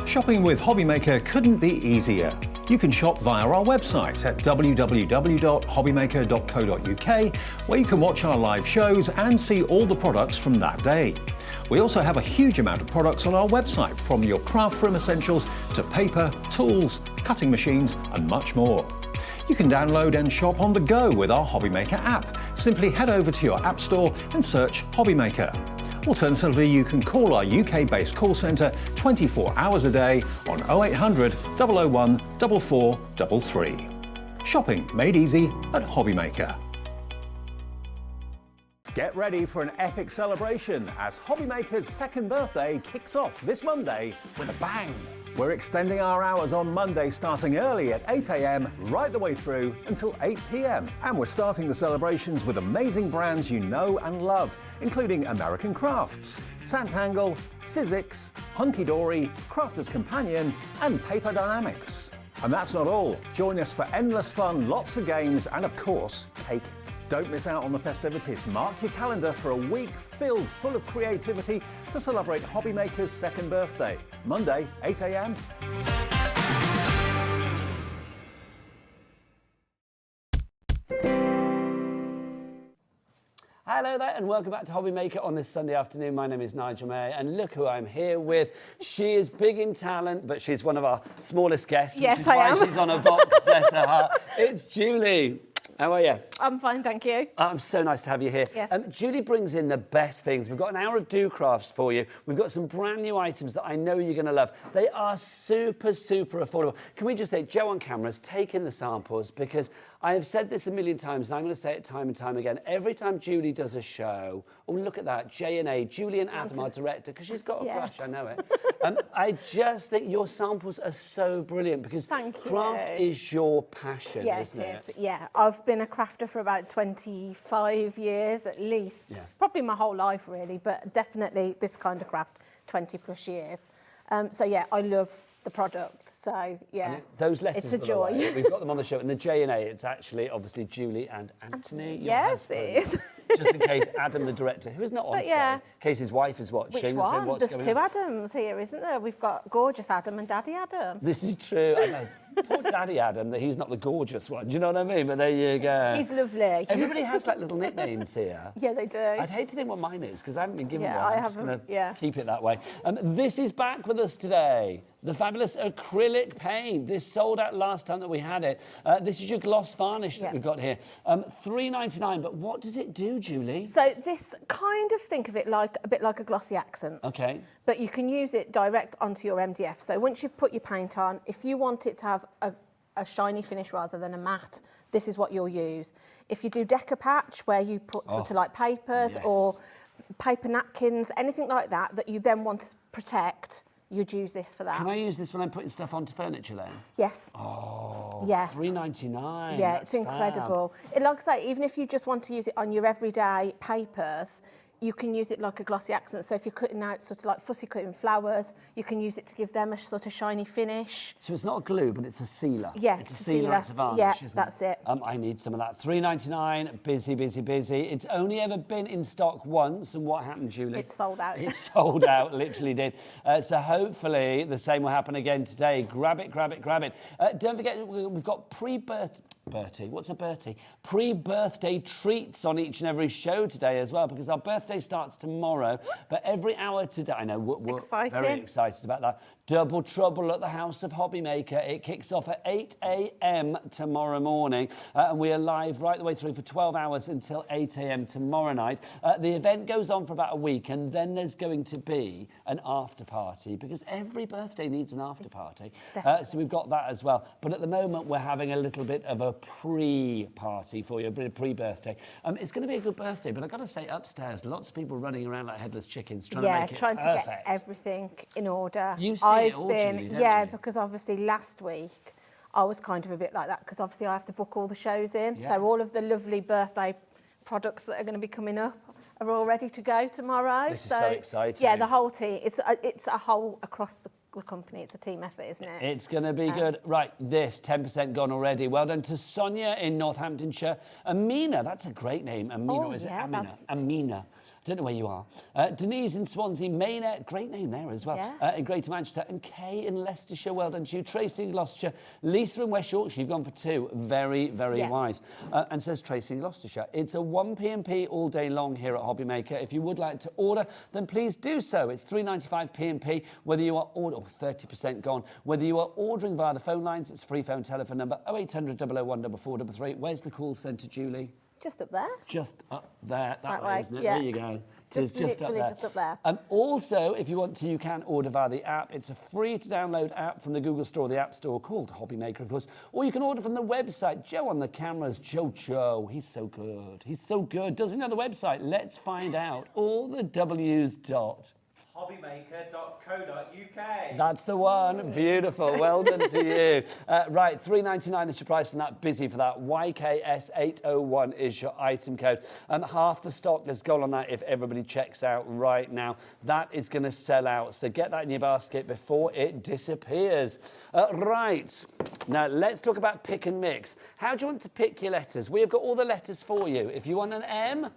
[SPEAKER 2] Shopping with HobbyMaker couldn't be easier. You can shop via our website at www.hobbymaker.co.uk, where you can watch our live shows and see all the products from that day. We also have a huge amount of products on our website, from your craft room essentials to paper, tools, cutting machines, and much more. You can download and shop on the go with our HobbyMaker app. Simply head over to your app store and search HobbyMaker. Alternatively, you can call our UK-based call centre 24 hours a day on 0800 001 4433. Shopping made easy at HobbyMaker. Get ready for an epic celebration as HobbyMaker's second birthday kicks off this Monday with a bang. We're extending our hours on Monday, starting early at 8 a.m. right the way through until 8 p.m. And we're starting the celebrations with amazing brands you know and love, including American Crafts, Santangle, Sizzix, Hunky Dory, Crafter's Companion, and Paper Dynamics. And that's not all. Join us for endless fun, lots of games, and of course, cake. Don't miss out on the festivities. Mark your calendar for a week full of creativity to celebrate HobbyMaker's second birthday. Monday, 8 a.m.
[SPEAKER 5] Hello there and welcome back to HobbyMaker on this Sunday afternoon. My name is Nigel May and look who I'm here with. She is big in talent, but she's one of our smallest guests,
[SPEAKER 4] Yes,
[SPEAKER 5] which is
[SPEAKER 4] I
[SPEAKER 5] why
[SPEAKER 4] am.
[SPEAKER 5] she's on a box, bless her heart. It's Julie. How are you?
[SPEAKER 4] I'm fine, thank you.
[SPEAKER 5] So nice to have you here.
[SPEAKER 4] Yes.
[SPEAKER 5] Julie brings in the best things. We've got an hour of do crafts for you. We've got some brand new items that I know you're going to love. They are super, super affordable. Can we just say, Joe on cameras, take in the samples, because I have said this a million times and I'm going to say it time and time again. Every time Julie does a show, oh, look at that, J&A, Julie and Adam, our director, because she's got a brush, I know it. I just think your samples are so brilliant because
[SPEAKER 4] Thank you.
[SPEAKER 5] craft is your passion,
[SPEAKER 4] Yes,
[SPEAKER 5] isn't
[SPEAKER 4] it
[SPEAKER 5] it?
[SPEAKER 4] is. Yeah, I've been a crafter for about 25 years at least.
[SPEAKER 5] Yeah.
[SPEAKER 4] Probably my whole life really, but definitely this kind of craft, 20 plus years. So yeah, I love the product. So yeah,
[SPEAKER 5] Those letters,
[SPEAKER 4] it's a
[SPEAKER 5] by the
[SPEAKER 4] joy.
[SPEAKER 5] way, we've got them on the show. And the J&A, it's actually obviously Julie and Anthony. your
[SPEAKER 4] Yes,
[SPEAKER 5] husband.
[SPEAKER 4] it is.
[SPEAKER 5] Just in case Adam, the director, who is not on
[SPEAKER 4] But
[SPEAKER 5] today,
[SPEAKER 4] yeah.
[SPEAKER 5] in case his wife is watching.
[SPEAKER 4] Which
[SPEAKER 5] and saying,
[SPEAKER 4] one?
[SPEAKER 5] "What's
[SPEAKER 4] There's
[SPEAKER 5] going
[SPEAKER 4] two
[SPEAKER 5] on?"
[SPEAKER 4] Adams here, isn't there? We've got gorgeous Adam and Daddy Adam.
[SPEAKER 5] This is true. I know. Poor Daddy Adam, that he's not the gorgeous one. Do you know what I mean? But there you go.
[SPEAKER 4] He's lovely.
[SPEAKER 5] Everybody has like little nicknames here.
[SPEAKER 4] Yeah, they do.
[SPEAKER 5] I'd hate to think what mine is because I haven't been given
[SPEAKER 4] Yeah,
[SPEAKER 5] one.
[SPEAKER 4] I
[SPEAKER 5] I'm just
[SPEAKER 4] haven't,
[SPEAKER 5] going to keep it that way. This is back with us today. The fabulous acrylic paint. This sold out last time that we had it. This is your gloss varnish that we've got here. $3.99. But what does it do, Julie?
[SPEAKER 4] So this kind of think of it like a bit like a glossy accent.
[SPEAKER 5] Okay.
[SPEAKER 4] But you can use it direct onto your MDF. So once you've put your paint on, if you want it to have a shiny finish rather than a matte, this is what you'll use. If you do decoupage, where you put sort of like papers or paper napkins, anything like that, that you then want to protect, you'd use this for that.
[SPEAKER 5] Can I use this when I'm putting stuff onto furniture then?
[SPEAKER 4] Yes.
[SPEAKER 5] Oh,
[SPEAKER 4] Yeah.
[SPEAKER 5] $3.99.
[SPEAKER 4] Yeah,
[SPEAKER 5] That's
[SPEAKER 4] it's incredible. It, like I say, even if you just want to use it on your everyday papers, you can use it like a glossy accent. So if you're cutting out sort of like fussy cutting flowers, you can use it to give them a sort of shiny finish.
[SPEAKER 5] So it's not a glue, but it's a sealer.
[SPEAKER 4] Yeah,
[SPEAKER 5] it's a sealer. It's a varnish,
[SPEAKER 4] yeah,
[SPEAKER 5] isn't
[SPEAKER 4] that's it.
[SPEAKER 5] I need some of that. $3.99. Busy, busy, busy. It's only ever been in stock once, and what happened, Julie?
[SPEAKER 4] It's sold out.
[SPEAKER 5] It sold out, literally did. So hopefully the same will happen again today. Grab it, grab it, grab it. Don't forget, we've got Bertie, what's a Bertie? Pre-birthday treats on each and every show today as well, because our birthday starts tomorrow, but every hour today, I know we're very excited about that. Double Trouble at the House of HobbyMaker. It kicks off at 8 a.m. tomorrow morning, and we are live right the way through for 12 hours until 8 a.m. tomorrow night. The event goes on for about a week, and then there's going to be an after party, because every birthday needs an after party. So we've got that as well. But at the moment, we're having a little bit of a pre-party for you, a bit of pre-birthday. It's going to be a good birthday, but I've got to say, upstairs, lots of people running around like headless chickens trying to make it
[SPEAKER 4] trying
[SPEAKER 5] perfect.
[SPEAKER 4] to get everything in order.
[SPEAKER 5] You see it all, Julie, don't you?
[SPEAKER 4] Because obviously last week I was kind of a bit like that, because obviously I have to book all the shows in.
[SPEAKER 5] Yeah.
[SPEAKER 4] So all of the lovely birthday products that are going to be coming up are all ready to go tomorrow.
[SPEAKER 5] This is so exciting.
[SPEAKER 4] Yeah, the whole team. It's a whole across the company. It's a team effort, isn't it?
[SPEAKER 5] It's going to be good. Right, this 10% gone already. Well done to Sonia in Northamptonshire. Amina, that's a great name. Amina, is it Amina? Amina. I don't know where you are. Denise in Swansea, Maynard, great name there as well.
[SPEAKER 4] Yeah.
[SPEAKER 5] In Greater Manchester, and Kay in Leicestershire, well done to you. Tracy in Gloucestershire, Lisa in West Yorkshire, you've gone for 2. Very, very wise. And says Tracy in Gloucestershire, it's a 1 P&P all day long here at HobbyMaker. If you would like to order, then please do so. It's $3.95 P&P, whether you are ordering, 30% gone. Whether you are ordering via the phone lines, it's free phone telephone number 0800 001 4433. Where's the call centre, Julie?
[SPEAKER 4] Just up there.
[SPEAKER 5] Just up there, that way,
[SPEAKER 4] way,
[SPEAKER 5] isn't it?
[SPEAKER 4] yeah.
[SPEAKER 5] There you go.
[SPEAKER 4] Just
[SPEAKER 5] Just up
[SPEAKER 4] literally
[SPEAKER 5] there.
[SPEAKER 4] just up there.
[SPEAKER 5] Also, if you want to, you can order via the app. It's a free-to-download app from the Google Store, the App Store, called HobbyMaker, of course. Or you can order from the website. Joe on the cameras, Joe. He's so good. He's so good. Does he know the website? Let's find out. All the W's dot.
[SPEAKER 8] HobbyMaker.co.uk.
[SPEAKER 5] That's the one. Beautiful. Well done to you. Right, $3.99 is your price on that. Busy for that. YKS801 is your item code. Half the stock is gone on that if everybody checks out right now. That is going to sell out. So get that in your basket before it disappears. Right. Now, let's talk about pick and mix. How do you want to pick your letters? We have got all the letters for you. If you want an M,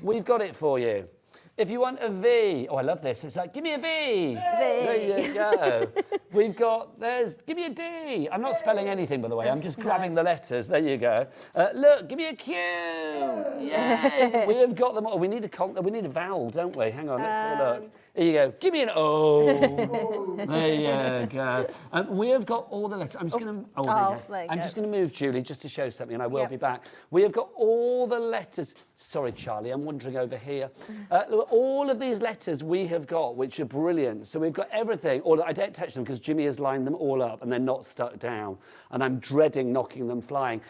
[SPEAKER 5] we've got it for you. If you want a V, oh, I love this. It's like, give me a V. There you go. We've got, give me a D. I'm not spelling anything, by the way. I'm just grabbing the letters. There you go. Look, give me a Q. Yay. We have got them all. We need a vowel, don't we? Hang on, let's have a look. Here you go. Give me an O. There you go. We have got all the letters. I'm just going to. I'm just going to move, Julie, just to show something, and I will be back. We have got all the letters. Sorry, Charlie, I'm wandering over here. All of these letters we have got, which are brilliant. So we've got everything. Or I don't touch them because Jimmy has lined them all up, and they're not stuck down. And I'm dreading knocking them flying.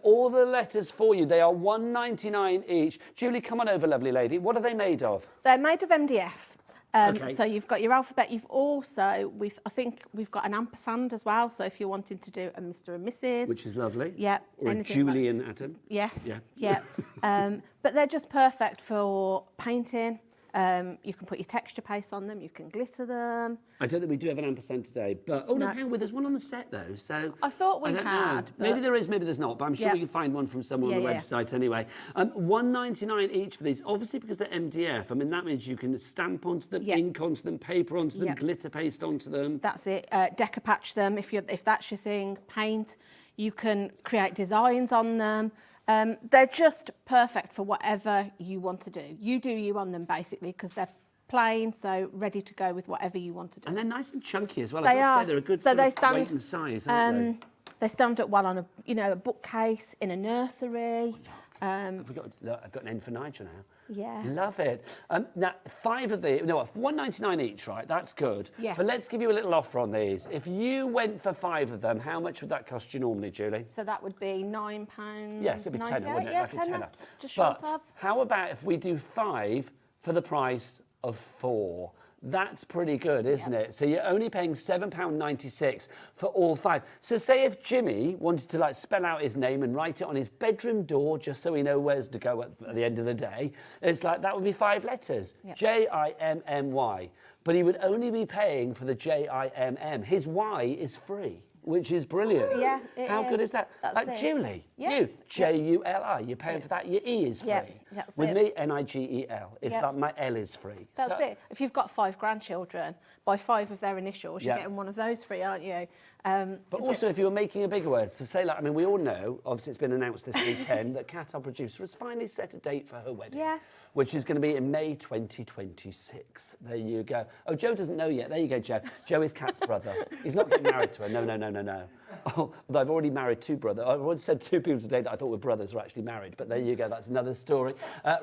[SPEAKER 5] All the letters for you. They are $1.99 each. Julie, come on over, lovely lady. What are they made of?
[SPEAKER 4] They're made of MDF. So you've got your alphabet. You've also, I think we've got an ampersand as well. So if you're wanting to do a Mr. and Mrs.
[SPEAKER 5] Which is lovely.
[SPEAKER 4] Yeah.
[SPEAKER 5] Or a Julie and Adam.
[SPEAKER 4] Yes. Yeah. But they're just perfect for painting. You can put your texture paste on them. You can glitter them.
[SPEAKER 5] I don't think we do have an ampersand today, but there's one on the set though. So
[SPEAKER 4] I thought we had.
[SPEAKER 5] Maybe there is, maybe there's not. But I'm sure we can find one from somewhere on the website anyway. $1.99 each for these. Obviously, because they're MDF. I mean, that means you can stamp onto them, ink onto them, paper onto them, glitter paste onto them.
[SPEAKER 4] That's it. Decoupage them if that's your thing. Paint. You can create designs on them. They're just perfect for whatever you want to do. You do you on them basically because they're plain, so ready to go with whatever you want to do.
[SPEAKER 5] And they're nice and chunky as well.
[SPEAKER 4] They are.
[SPEAKER 5] They're a good sort of weight and size, aren't they?
[SPEAKER 4] They stand up well on a bookcase in a nursery.
[SPEAKER 5] I've got an end for Nigel now.
[SPEAKER 4] Yeah.
[SPEAKER 5] Love it. Now, $1.99 each, right? That's good.
[SPEAKER 4] Yes.
[SPEAKER 5] But let's give you a little offer on these. If you went for 5 of them, how much would that cost you normally, Julie?
[SPEAKER 4] So that would be £9.
[SPEAKER 5] Yes, it'd be tenner, wouldn't it?
[SPEAKER 4] Yeah,
[SPEAKER 5] like a tenner.
[SPEAKER 4] Just short
[SPEAKER 5] but
[SPEAKER 4] of.
[SPEAKER 5] how about if we do 5 for the price of 4? That's pretty good, isn't it? So you're only paying £7.96 for all 5. So say if Jimmy wanted to spell out his name and write it on his bedroom door just so he knows where to go at the end of the day, it's that would be 5 letters. Jimmy. But he would only be paying for the Jimm. His Y is free, which is brilliant.
[SPEAKER 4] Yeah,
[SPEAKER 5] How good is that?
[SPEAKER 4] That's it.
[SPEAKER 5] Julie,
[SPEAKER 4] yes.
[SPEAKER 5] you, Juli, you're paying for that. Your E is free.
[SPEAKER 4] That's
[SPEAKER 5] With
[SPEAKER 4] it.
[SPEAKER 5] me, Nigel. It's like my L is free.
[SPEAKER 4] That's it. If you've got 5 grandchildren, by 5 of their initials, you're getting one of those free, aren't you?
[SPEAKER 5] But also, if you were making a bigger word, so say we all know, obviously it's been announced this weekend, that Kat, our producer, has finally set a date for her wedding.
[SPEAKER 4] Yes.
[SPEAKER 5] Which is going to be in May 2026. There you go. Oh, Joe doesn't know yet. There you go, Joe. Joe is Kat's brother. He's not getting married to her. No. Oh, although I've already married 2 brothers. I've already said 2 people today that I thought were brothers were actually married. But there you go. That's another story.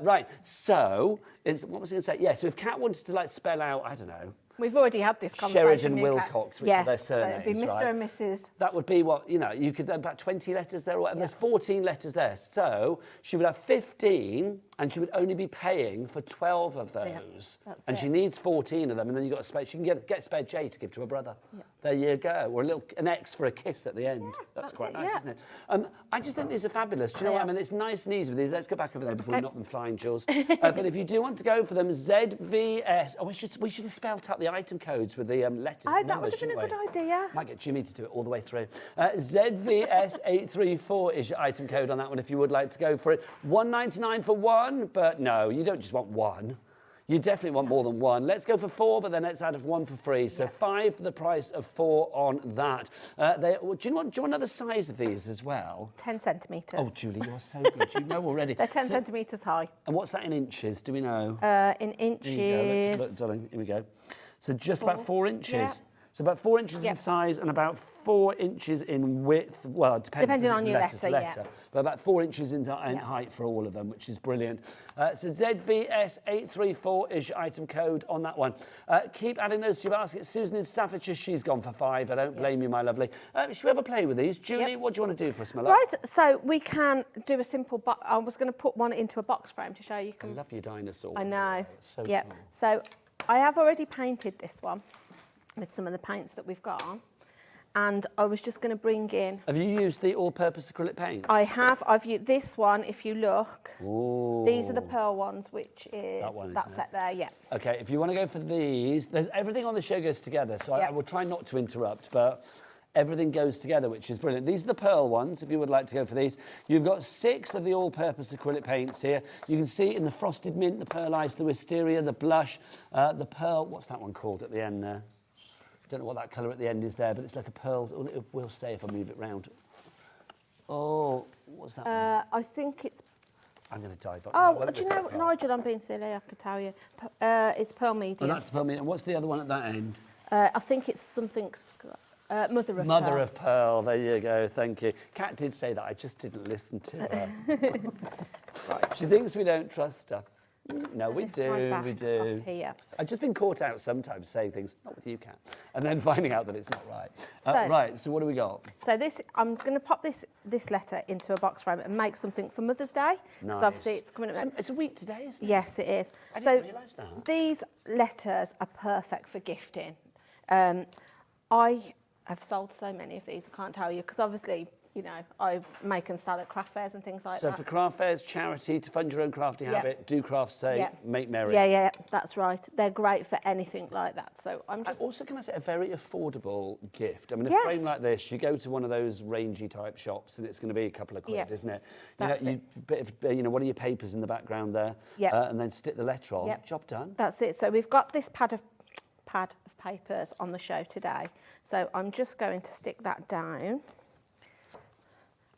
[SPEAKER 5] Right. So, what was I going to say? Yeah. So if Kat wanted to spell out, I don't know.
[SPEAKER 4] We've already had this conversation.
[SPEAKER 5] Sheridan Wilcox, which are their surnames,
[SPEAKER 4] so it'd be Mr.
[SPEAKER 5] right?
[SPEAKER 4] and Mrs.
[SPEAKER 5] That would be what, you could have about 20 letters there, and there's 14 letters there. So she would have 15, and she would only be paying for 12 of those. And she needs 14 of them, and then you've got a spare, she can get a spare J to give to her brother. There you go. Or an X for a kiss at the end. That's quite nice, isn't it? I just think these are fabulous. Do you know what I mean? It's nice and easy with these. Let's go back over there before we knock them flying, Jules. But if you do want to go for them, ZVS. Oh, we should have spelled out the item codes with the letters.
[SPEAKER 4] That would have been a good idea.
[SPEAKER 5] Might get Jimmy to do it all the way through. ZVS834 is your item code on that one if you would like to go for it. $1.99 for 1, but no, you don't just want 1. You definitely want more than 1. Let's go for 4, but then let's add 1 for free. So 5 for the price of 4 on that. Do you want another size of these as well?
[SPEAKER 4] 10 centimetres.
[SPEAKER 5] Oh, Julie, you're so good. You know already.
[SPEAKER 4] They're 10 centimetres high.
[SPEAKER 5] And what's that in inches? Do we know?
[SPEAKER 4] In inches.
[SPEAKER 5] Here you go. Let's look, darling. Here we go. So just about 4 inches. Yeah. So about 4 inches in size and about 4 inches in width. Well, depending on your letter. But about 4 inches in height for all of them, which is brilliant. So ZVS834 is your item code on that one. Keep adding those to your basket. Susan in Staffordshire, she's gone for 5. I don't blame you, my lovely. Should we have a play with these? Julie, what do you want to do for us, my love?
[SPEAKER 4] Right, so we can do a simple box. I was going to put one into a box frame to show you.
[SPEAKER 5] I love your dinosaur.
[SPEAKER 4] I know.
[SPEAKER 5] So
[SPEAKER 4] cool. So I have already painted this one with some of the paints that we've got on. And I was just going to bring in...
[SPEAKER 5] Have you used the all-purpose acrylic paint?
[SPEAKER 4] I have. I've used this one, if you look.
[SPEAKER 5] Ooh.
[SPEAKER 4] These are the pearl ones, which is that set there,
[SPEAKER 5] OK, if you want to go for these, there's everything on the show goes together, so I will try not to interrupt, but everything goes together, which is brilliant. These are the pearl ones, if you would like to go for these. You've got 6 of the all-purpose acrylic paints here. You can see in the frosted mint, the pearl ice, the wisteria, the blush, the pearl, what's that one called at the end there? Don't know what that colour at the end is there, but it's like a pearl. It will say if I move it round. Oh, what's that one?
[SPEAKER 4] I think it's...
[SPEAKER 5] I'm going to dive.
[SPEAKER 4] Oh, do you know what, Nigel, I'm being silly, I could tell you. It's pearl medium.
[SPEAKER 5] Oh, that's the pearl medium. And what's the other one at that end?
[SPEAKER 4] I think it's something... Mother of Pearl.
[SPEAKER 5] Mother of Pearl, there you go, thank you. Kat did say that, I just didn't listen to her.
[SPEAKER 4] Right.
[SPEAKER 5] She thinks we don't trust stuff. No, we do, we do.
[SPEAKER 4] Here.
[SPEAKER 5] I've just been caught out sometimes saying things, not with you, Kat, and then finding out that it's not right.
[SPEAKER 4] So,
[SPEAKER 5] right, so what do we got?
[SPEAKER 4] So this, I'm going to pop this letter into a box frame and make something for Mother's Day.
[SPEAKER 5] Nice.
[SPEAKER 4] Obviously it's coming up.
[SPEAKER 5] It's a week today, isn't it?
[SPEAKER 4] Yes, it is.
[SPEAKER 5] I didn't realise that.
[SPEAKER 4] These letters are perfect for gifting. I've sold so many of these, I can't tell you, because obviously, you know, I make and sell at craft fairs and things like that.
[SPEAKER 5] So for craft fairs, charity, to fund your own crafty habit, do crafts, say, make merry.
[SPEAKER 4] Yeah, that's right. They're great for anything like that. So I'm just...
[SPEAKER 5] Also, can I say, a very affordable gift. I mean, a
[SPEAKER 4] Yes.
[SPEAKER 5] frame like this, you go to one of those rangy type shops and it's going to be a couple of quid, isn't it?
[SPEAKER 4] That's
[SPEAKER 5] you know, one of your papers in the background there, and then stick the letter on. Job done.
[SPEAKER 4] That's it. So we've got this pad of papers on the show today. So I'm just going to stick that down.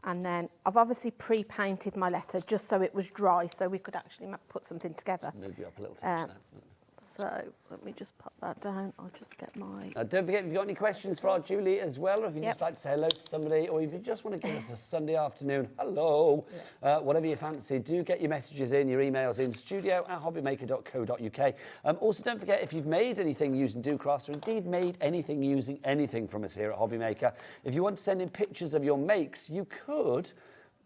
[SPEAKER 4] And then I've obviously pre-painted my letter just so it was dry, so we could actually put something together.
[SPEAKER 5] Move you up a little touch there.
[SPEAKER 4] So let me just pop that down. I'll just get my...
[SPEAKER 5] Don't forget, if you've got any questions for our Julie as well, or if you just like to say hello to somebody, or if you just want to give us a Sunday afternoon hello, whatever you fancy, do get your messages in, your emails in, studio@hobbymaker.co.uk. Also, don't forget, if you've made anything using DoCrafts, or indeed made anything using anything from us here at HobbyMaker, if you want to send in pictures of your makes, you could...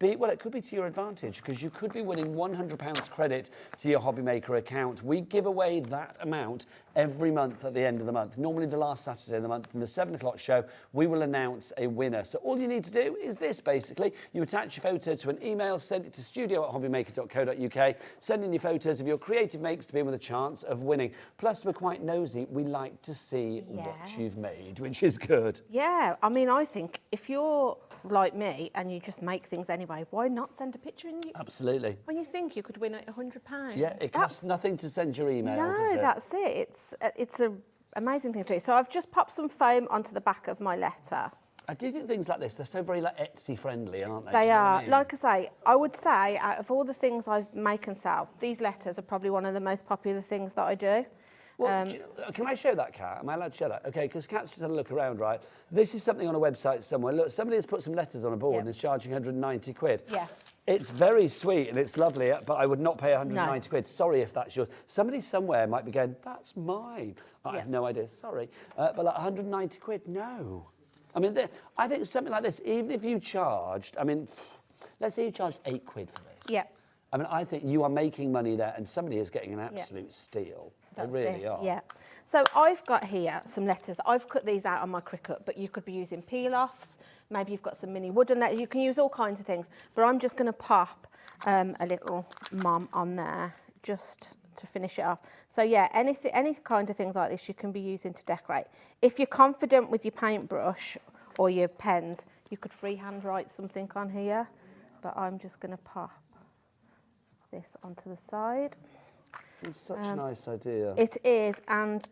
[SPEAKER 5] Well, it could be to your advantage, because you could be winning £100 credit to your HobbyMaker account. We give away that amount every month at the end of the month. Normally the last Saturday of the month, from the 7 o'clock show, we will announce a winner. So all you need to do is this, basically. You attach your photo to an email, send it to studio@hobbymaker.co.uk, send in your photos of your creative makes to be with a chance of winning. Plus, we're quite nosy. We like to see what you've made, which is good.
[SPEAKER 4] Yeah, I mean, I think if you're like me and you just make things anyway, why not send a picture in?
[SPEAKER 5] Absolutely.
[SPEAKER 4] When you think you could win £100.
[SPEAKER 5] Yeah, it costs nothing to send your email, does it?
[SPEAKER 4] No, that's it. It's an amazing thing to do. So I've just popped some foam onto the back of my letter.
[SPEAKER 5] I do think things like this, they're so very like Etsy friendly, aren't they?
[SPEAKER 4] They are.
[SPEAKER 5] I mean?
[SPEAKER 4] Like I say, I would say out of all the things I make and sell, these letters are probably one of the most popular things that I do.
[SPEAKER 5] Well, do you know, can I show that, Kat? Am I allowed to show that? Okay, because Kat's just had a look around, right? This is something on a website somewhere. Look, somebody has put some letters on a board and is charging 190 quid.
[SPEAKER 4] Yeah.
[SPEAKER 5] It's very sweet and it's lovely, but I would not pay 190 quid. Sorry if that's yours. Somebody somewhere might be going, that's mine. I have no idea, sorry. But like 190 quid, no. I mean, I think something like this, even if you charged, I mean, let's say you charged 8 quid for this.
[SPEAKER 4] Yeah.
[SPEAKER 5] I mean, I think you are making money there and somebody is getting an absolute steal. They really are.
[SPEAKER 4] Yeah. So I've got here some letters. I've cut these out on my Cricut, but you could be using peel-offs. Maybe you've got some mini wooden letters. You can use all kinds of things. But I'm just going to pop a little mum on there just to finish it off. So yeah, any kind of things like this you can be using to decorate. If you're confident with your paintbrush or your pens, you could freehand write something on here. But I'm just going to pop this onto the side.
[SPEAKER 5] It's such a nice idea.
[SPEAKER 4] It is, and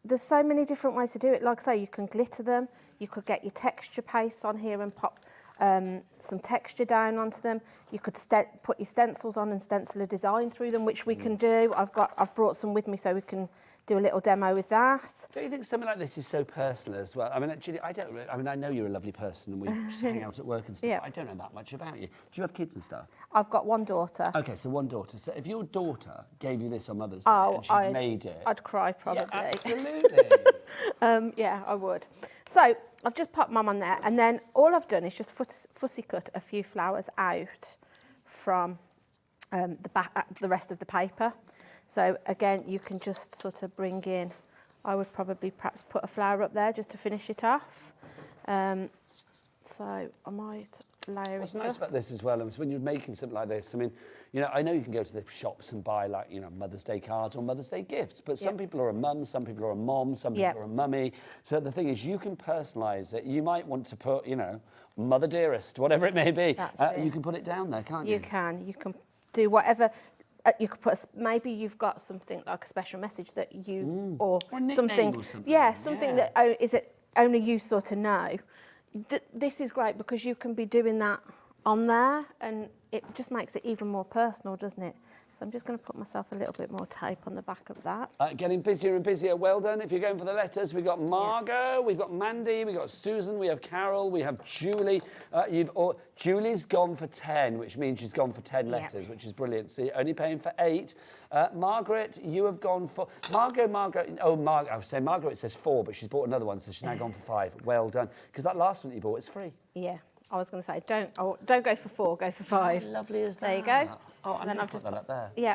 [SPEAKER 4] there's so many different ways to do it. Like I say, you can glitter them. You could get your texture paste on here and pop some texture down onto them. You could put your stencils on and stencil a design through them, which we can do. I've brought some with me so we can do a little demo with that.
[SPEAKER 5] Don't you think something like this is so personal as well? I mean, actually, I know you're a lovely person and we just hang out at work and stuff, but I don't know that much about you. Do you have kids and stuff?
[SPEAKER 4] I've got one daughter.
[SPEAKER 5] Okay, so one daughter. So if your daughter gave you this on Mother's Day and she made it...
[SPEAKER 4] I'd cry probably.
[SPEAKER 5] Yeah, absolutely.
[SPEAKER 4] Yeah, I would. So I've just popped Mum on there, and then all I've done is just fussy cut a few flowers out from the rest of the paper. So again, you can just sort of bring in, I would probably perhaps put a flower up there just to finish it off. So I might layer
[SPEAKER 5] What's
[SPEAKER 4] it
[SPEAKER 5] nice
[SPEAKER 4] up.
[SPEAKER 5] about this as well is when you're making something like this, I mean, you know, I know you can go to the shops and buy like, you know, Mother's Day cards or Mother's Day gifts, but some people are a mum, some people are a mom, some people are a mummy. So the thing is, you can personalise it. You might want to put, you know, Mother Dearest, whatever it may be.
[SPEAKER 4] That's
[SPEAKER 5] You can put it down there, can't you?
[SPEAKER 4] You can do whatever. You could put, maybe you've got something like a special message that you, or
[SPEAKER 5] a nickname
[SPEAKER 4] something,
[SPEAKER 5] or something.
[SPEAKER 4] yeah, something that is it only you sort of know. This is great because you can be doing that on there, and it just makes it even more personal, doesn't it? So I'm just going to put myself a little bit more tape on the back of that.
[SPEAKER 5] Getting busier and busier. Well done. If you're going for the letters, we've got Margot, we've got Mandy, we've got Susan, we have Carol, we have Julie. Julie's gone for 10, which means she's gone for 10 letters, which is brilliant. So you're only paying for 8. Margaret, you have gone for... Margot, I was saying Margaret, it says 4, but she's bought another one, so she's now gone for 5. Well done. Because that last one that you bought is free.
[SPEAKER 4] Yeah. I was going to say, don't go for 4, go for 5.
[SPEAKER 5] How lovely is that?
[SPEAKER 4] There you go.
[SPEAKER 5] Oh, I'm
[SPEAKER 4] then
[SPEAKER 5] going
[SPEAKER 4] I've
[SPEAKER 5] to put
[SPEAKER 4] just
[SPEAKER 5] that up there.
[SPEAKER 4] Yeah.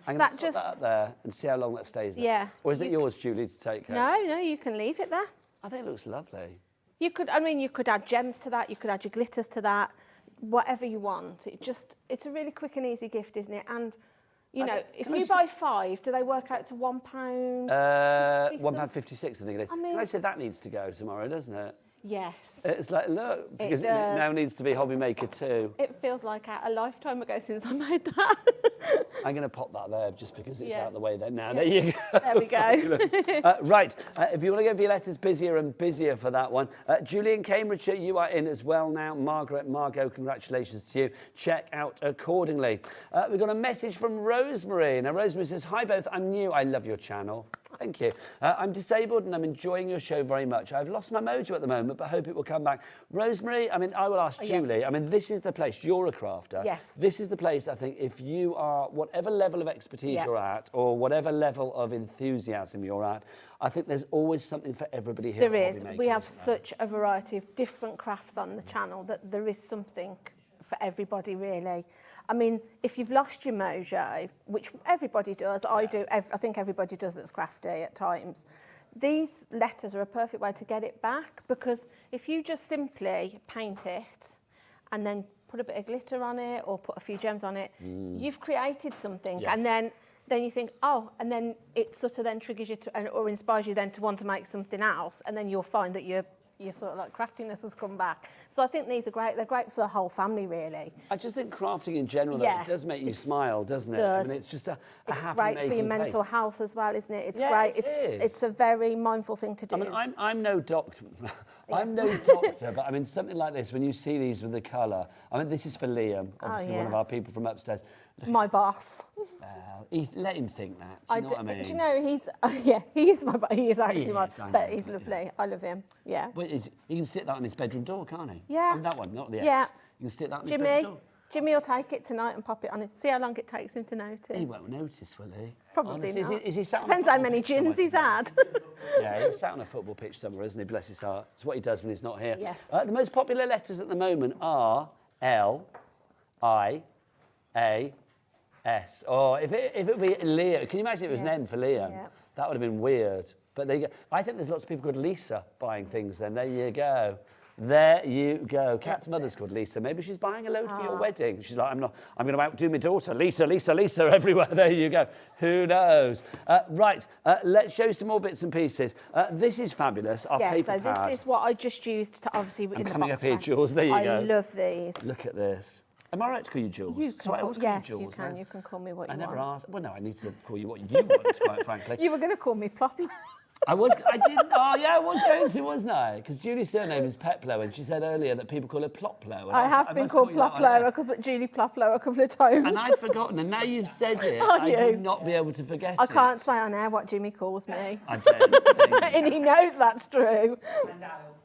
[SPEAKER 5] I'm going to put that up there and see how long that stays there.
[SPEAKER 4] Yeah.
[SPEAKER 5] Or is it yours, Julie, to take home?
[SPEAKER 4] No, you can leave it there.
[SPEAKER 5] I think it looks lovely.
[SPEAKER 4] You could add gems to that, you could add your glitters to that, whatever you want. It's a really quick and easy gift, isn't it? And, you know, if you buy 5, do they work out to £1?
[SPEAKER 5] £1.56, I think it is.
[SPEAKER 4] I mean,
[SPEAKER 5] can I say that needs to go tomorrow, doesn't it?
[SPEAKER 4] Yes.
[SPEAKER 5] It's like, look, because it now needs to be HobbyMaker 2.
[SPEAKER 4] It feels like a lifetime ago since I made that.
[SPEAKER 5] I'm going to pop that there just because it's out of the way there now. There you go.
[SPEAKER 4] There we go.
[SPEAKER 5] Right, if you want to go for your letters busier and busier for that one, Julie in Cambridgeshire, you are in as well now. Margot, congratulations to you. Check out accordingly. We've got a message from Rosemary. Now, Rosemary says, hi both, I'm new. I love your channel. Thank you. I'm disabled and I'm enjoying your show very much. I've lost my mojo at the moment, but hope it will come back. Rosemary, I mean, I will ask Julie. I mean, this is the place. You're a crafter.
[SPEAKER 4] Yes.
[SPEAKER 5] This is the place, I think, if you are, whatever level of expertise you're at or whatever level of enthusiasm you're at, I think there's always something for everybody here.
[SPEAKER 4] There is. We have such a variety of different crafts on the channel that there is something for everybody, really. I mean, if you've lost your mojo, which everybody does, I do, I think everybody does that's crafty at times, these letters are a perfect way to get it back, because if you just simply paint it and then put a bit of glitter on it or put a few gems on it, you've created something. And then you think, oh, and then it sort of then triggers you to, or inspires you then to want to make something else, and then you'll find that your sort of like craftiness has come back. So I think these are great. They're great for the whole family, really.
[SPEAKER 5] I just think crafting in general, though, it does make you smile, doesn't it?
[SPEAKER 4] Does.
[SPEAKER 5] I mean, it's just a
[SPEAKER 4] it's
[SPEAKER 5] happy
[SPEAKER 4] great for your mental
[SPEAKER 5] place.
[SPEAKER 4] health as well, isn't it? It's
[SPEAKER 5] Yeah,
[SPEAKER 4] great.
[SPEAKER 5] it is.
[SPEAKER 4] It's a very mindful thing to do.
[SPEAKER 5] I mean, I'm no doctor. I'm no doctor, but I mean, something like this, when you see these with the colour, I mean, this is for Liam, obviously one of our people from upstairs.
[SPEAKER 4] My boss.
[SPEAKER 5] Let him think that. Do you know what I mean?
[SPEAKER 4] Do you know, he is my boss. He is actually my boss. But he's lovely. I love him. Yeah.
[SPEAKER 5] Well, he can stick that on his bedroom door, can't he?
[SPEAKER 4] Yeah.
[SPEAKER 5] Oh, that one, not the X.
[SPEAKER 4] Yeah.
[SPEAKER 5] You can stick that on his bedroom door.
[SPEAKER 4] Jimmy will take it tonight and pop it on it. See how long it takes him to notice.
[SPEAKER 5] He won't notice, will he?
[SPEAKER 4] Probably
[SPEAKER 5] Honestly,
[SPEAKER 4] not.
[SPEAKER 5] Is he sat on a
[SPEAKER 4] Depends how
[SPEAKER 5] football
[SPEAKER 4] many
[SPEAKER 5] pitch somewhere
[SPEAKER 4] gins he's
[SPEAKER 5] today?
[SPEAKER 4] had.
[SPEAKER 5] Yeah, he's sat on a football pitch somewhere, isn't he? Bless his heart. It's what he does when he's not here.
[SPEAKER 4] Yes.
[SPEAKER 5] The most popular letters at the moment are L, I, A, S. Or if it would be Leo, can you imagine it was an M for Liam?
[SPEAKER 4] Yeah.
[SPEAKER 5] That would have been weird. But there you go. I think there's lots of people called Lisa buying things then. There you go. There you go. Kat's mother's called Lisa. Maybe she's buying a load for your wedding. She's like, I'm going to outdo my daughter. Lisa, Lisa, Lisa, everywhere. There you go. Who knows? Right, let's show you some more bits and pieces. This is fabulous. Our paper pad.
[SPEAKER 4] So this is what I just used to obviously in the box.
[SPEAKER 5] Coming up here, Jules. There you go.
[SPEAKER 4] I love these.
[SPEAKER 5] Look at this. Am I right to call you Jules?
[SPEAKER 4] You can
[SPEAKER 5] So I always call
[SPEAKER 4] yes,
[SPEAKER 5] Jules,
[SPEAKER 4] you can.
[SPEAKER 5] then?
[SPEAKER 4] You can call me what you
[SPEAKER 5] I
[SPEAKER 4] want.
[SPEAKER 5] never asked. Well, no, I need to call you what you want, quite frankly.
[SPEAKER 4] You were going to call me Plopper.
[SPEAKER 5] I didn't. Oh, yeah, I was going to, wasn't I? Because Julie's surname is Peplow, and she said earlier that people call her Ploplow.
[SPEAKER 4] I have been called Ploplow, Julie Ploplow a couple of times.
[SPEAKER 5] And I'd forgotten, and now you've said it,
[SPEAKER 4] Are you?
[SPEAKER 5] I would not be able to forget it.
[SPEAKER 4] I can't say on air what Jimmy calls me.
[SPEAKER 5] I don't.
[SPEAKER 4] And he knows that's true.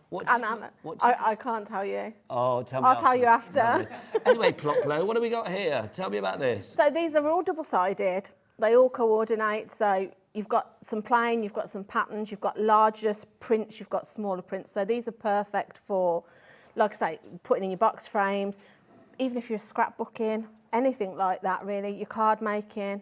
[SPEAKER 5] What
[SPEAKER 4] And Anna. I can't tell you.
[SPEAKER 5] Oh, tell me
[SPEAKER 4] I'll tell you after.
[SPEAKER 5] Anyway, Ploplow, what do we got here? Tell me about this.
[SPEAKER 4] So these are all double-sided. They all coordinate. So you've got some plain, you've got some patterns, you've got larger prints, you've got smaller prints. So these are perfect for, like I say, putting in your box frames, even if you're scrapbooking, anything like that really, your card making.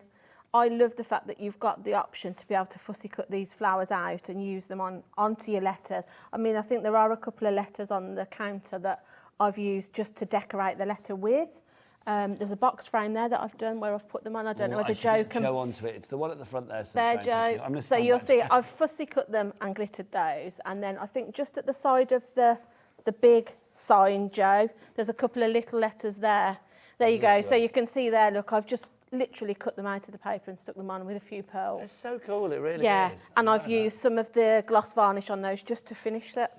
[SPEAKER 4] I love the fact that you've got the option to be able to fussy cut these flowers out and use them onto your letters. I mean, I think there are a couple of letters on the counter that I've used just to decorate the letter with. There's a box frame there that I've done where I've put them on. I don't know whether Joe can...
[SPEAKER 5] Joe onto it. It's the one at the front there.
[SPEAKER 4] There, Joe. So you'll see I've fussy cut them and glittered those. And then I think just at the side of the big sign, Joe, there's a couple of little letters there. There you go. So you can see there, look, I've just literally cut them out of the paper and stuck them on with a few pearls.
[SPEAKER 5] It's so cool, it really is.
[SPEAKER 4] Yeah, and I've used some of the gloss varnish on those just to finish it.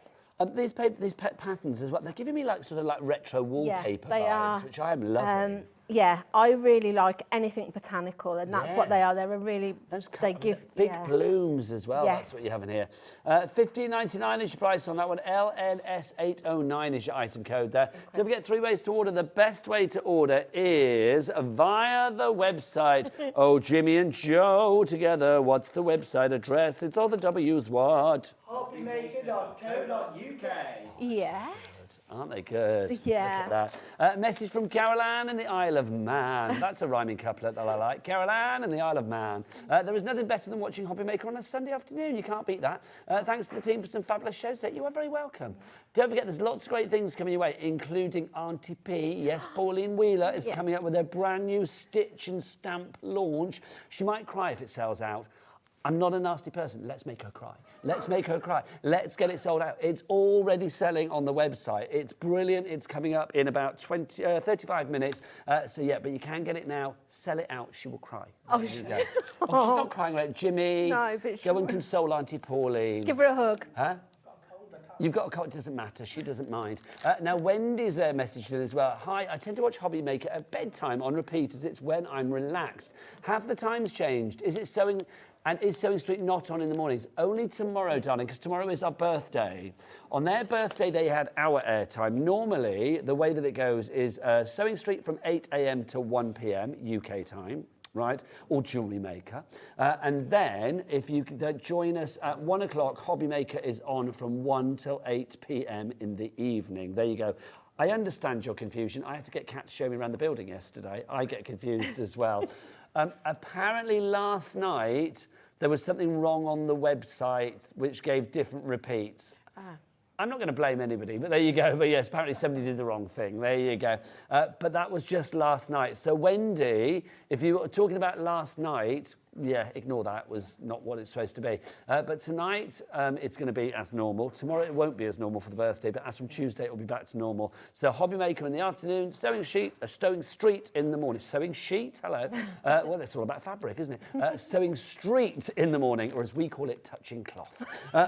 [SPEAKER 5] These pet patterns as well, they're giving me like sort of like retro wallpaper
[SPEAKER 4] they
[SPEAKER 5] vibes,
[SPEAKER 4] are.
[SPEAKER 5] which I am loving.
[SPEAKER 4] Yeah, I really like anything botanical, and that's what they are. They're a really, they give
[SPEAKER 5] big blooms as well.
[SPEAKER 4] Yes.
[SPEAKER 5] That's what you have in here. $15.99 is your price on that one. LNS809 is your item code there. Don't forget 3 ways to order. The best way to order is via the website. Oh, Jimmy and Joe together. What's the website address? It's all the W's. What?
[SPEAKER 8] HobbyMaker.co.uk.
[SPEAKER 4] Yes.
[SPEAKER 5] Aren't they good?
[SPEAKER 4] Yeah.
[SPEAKER 5] Look at that. Message from Carol Ann in the Isle of Man. That's a rhyming couplet that I like. Carol Ann in the Isle of Man. There is nothing better than watching HobbyMaker on a Sunday afternoon. You can't beat that. Thanks to the team for some fabulous shows there. You are very welcome. Don't forget, there's lots of great things coming your way, including Aunty P. Yes, Pauline Wheeler is coming up with her brand new stitch and stamp launch. She might cry if it sells out. I'm not a nasty person. Let's make her cry. Let's make her cry. Let's get it sold out. It's already selling on the website. It's brilliant. It's coming up in about 35 minutes. So, yeah, but you can get it now. Sell it out. She will cry. There you go. Oh, she's not crying, right? Jimmy,
[SPEAKER 4] No, but
[SPEAKER 5] go and console Aunty Pauline.
[SPEAKER 4] Give her a hug.
[SPEAKER 5] Huh? You've got a cold, it doesn't matter, she doesn't mind. Now, Wendy's messaged in as well. Hi, I tend to watch HobbyMaker at bedtime on repeat as it's when I'm relaxed. Have the times changed? Is it sewing, and is Sewing Street not on in the mornings? Only tomorrow, darling, because tomorrow is our birthday. On their birthday, they had our airtime. Normally, the way that it goes is Sewing Street from 8 a.m. to 1 p.m. UK time. Right, or Jewellery Maker. And then, if you could join us at 1 o'clock, HobbyMaker is on from 1 till 8 p.m. in the evening. There you go. I understand your confusion. I had to get Kat to show me around the building yesterday. I get confused as well. Apparently last night, there was something wrong on the website which gave different repeats. I'm not going to blame anybody, but there you go. But yes, apparently somebody did the wrong thing. There you go. But that was just last night. So Wendy, if you were talking about last night, yeah, ignore that. It was not what it's supposed to be. But tonight, it's going to be as normal. Tomorrow, it won't be as normal for the birthday, but as from Tuesday, it will be back to normal. So HobbyMaker in the afternoon, Sewing Street in the morning. Sewing sheet, hello. Well, that's all about fabric, isn't it? Sewing Street in the morning, or as we call it, touching cloth.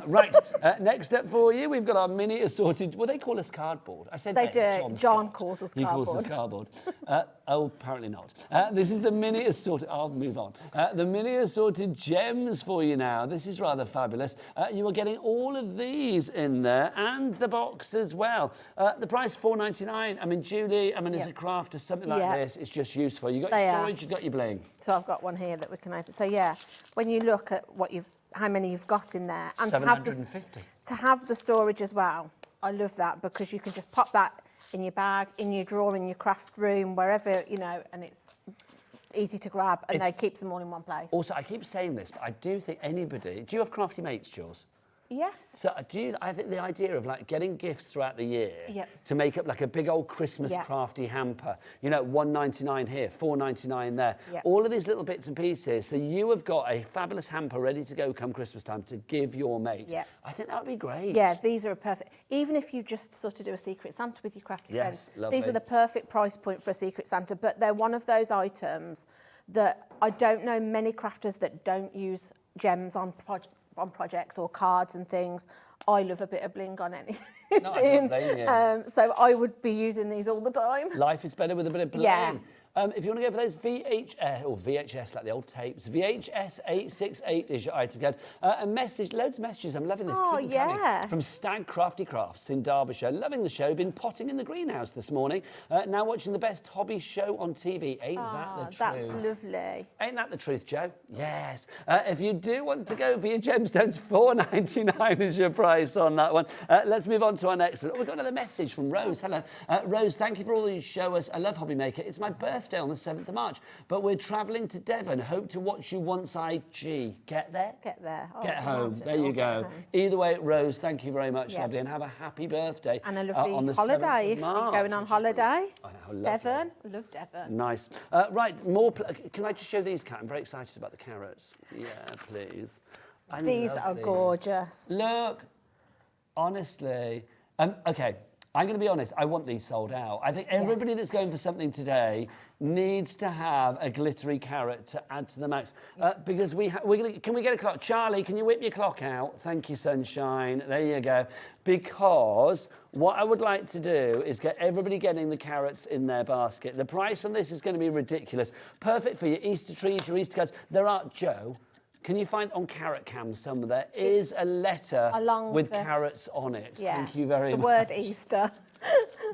[SPEAKER 5] Right, next up for you, we've got our mini assorted, well, they call us cardboard. I said
[SPEAKER 4] they do. John calls us cardboard.
[SPEAKER 5] He calls us cardboard. Oh, apparently not. This is the mini assorted, I'll move on. The mini assorted gems for you now. This is rather fabulous. You are getting all of these in there and the box as well. The price $4.99. I mean, Julie, as a craft or something like this, it's just useful. You've got your storage, you've got your bling.
[SPEAKER 4] So I've got one here that we can open. So yeah, when you look at how many you've got in there, and
[SPEAKER 5] 750.
[SPEAKER 4] To have the storage as well, I love that because you can just pop that in your bag, in your drawer, in your craft room, wherever, and it's easy to grab, and they keep them all in one place.
[SPEAKER 5] Also, I keep saying this, but I do think anybody... Do you have crafty mates, Jules?
[SPEAKER 4] Yes.
[SPEAKER 5] So I think the idea of like getting gifts throughout the year to make up like a big old Christmas crafty hamper, $1.99 here, $4.99 there, all of these little bits and pieces. So you have got a fabulous hamper ready to go come Christmas time to give your mate. Yeah. I think that would be great.
[SPEAKER 4] Yeah, these are perfect. Even if you just sort of do a Secret Santa with your crafty friends,
[SPEAKER 5] lovely.
[SPEAKER 4] These are the perfect price point for a Secret Santa, but they're one of those items that I don't know many crafters that don't use gems on projects or cards and things. I love a bit of bling on anything.
[SPEAKER 5] No, I don't blame you.
[SPEAKER 4] So I would be using these all the time.
[SPEAKER 5] Life is better with a bit of bling.
[SPEAKER 4] Yeah.
[SPEAKER 5] If you want to go for those VHS, like the old tapes, VHS 868 is your item code. A message, loads of messages. I'm loving this.
[SPEAKER 4] Oh,
[SPEAKER 5] Keep them coming.
[SPEAKER 4] yeah.
[SPEAKER 5] From Stag Crafty Crafts in Derbyshire. Loving the show. Been potting in the greenhouse this morning. Now watching the best hobby show on TV. Ain't that the truth?
[SPEAKER 4] That's lovely.
[SPEAKER 5] Ain't that the truth, Joe? Yes. If you do want to go for your gemstones, $4.99 is your price on that one. Let's move on to our next one. We've got another message from Rose. Hello. Rose, thank you for all you show us. I love HobbyMaker. It's my birthday birthday on the 7th of March. But we're travelling to Devon. Hope to watch you once I get there.
[SPEAKER 4] Get there. Oh,
[SPEAKER 5] Get home.
[SPEAKER 4] imagine.
[SPEAKER 5] There you
[SPEAKER 4] I'll
[SPEAKER 5] go.
[SPEAKER 4] get home.
[SPEAKER 5] Either way, Rose, thank you very much,
[SPEAKER 4] Yeah.
[SPEAKER 5] lovely, and have a happy birthday.
[SPEAKER 4] And a
[SPEAKER 5] on
[SPEAKER 4] lovely
[SPEAKER 5] the 7th
[SPEAKER 4] holiday
[SPEAKER 5] of
[SPEAKER 4] if you're
[SPEAKER 5] March,
[SPEAKER 4] going on
[SPEAKER 5] which is brilliant.
[SPEAKER 4] holiday.
[SPEAKER 5] I know, lovely.
[SPEAKER 4] Devon. I love Devon.
[SPEAKER 5] Nice. Right, can I just show these, Kat? I'm very excited about the carrots. Yeah, please. I
[SPEAKER 4] These
[SPEAKER 5] love
[SPEAKER 4] are gorgeous.
[SPEAKER 5] Look, honestly, okay, I'm going to be honest, I want these sold out. I think everybody that's going for something today needs to have a glittery carrot to add to the mix. Because can we get a clock? Charlie, can you whip your clock out? Thank you, sunshine. There you go. Because what I would like to do is get everybody getting the carrots in their basket. The price on this is going to be ridiculous. Perfect for your Easter trees, your Easter cards. There are, Joe, can you find on Carrot Cam somewhere there is a letter
[SPEAKER 4] Along
[SPEAKER 5] with
[SPEAKER 4] the-
[SPEAKER 5] carrots on it.
[SPEAKER 4] Yeah.
[SPEAKER 5] Thank you very
[SPEAKER 4] it's the
[SPEAKER 5] much.
[SPEAKER 4] word Easter.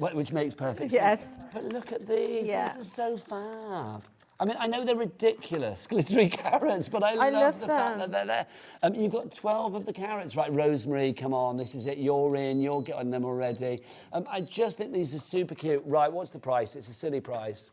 [SPEAKER 5] Which makes perfect sense.
[SPEAKER 4] Yes.
[SPEAKER 5] But look at these.
[SPEAKER 4] Yeah.
[SPEAKER 5] These are so fab. I mean, I know they're ridiculous, glittery carrots, but I
[SPEAKER 4] love
[SPEAKER 5] love the fact
[SPEAKER 4] them.
[SPEAKER 5] that they're there. You've got 12 of the carrots. Right, Rosemary, come on, this is it. You're in, you're getting them already. I just think these are super cute. Right, what's the price? It's a silly price.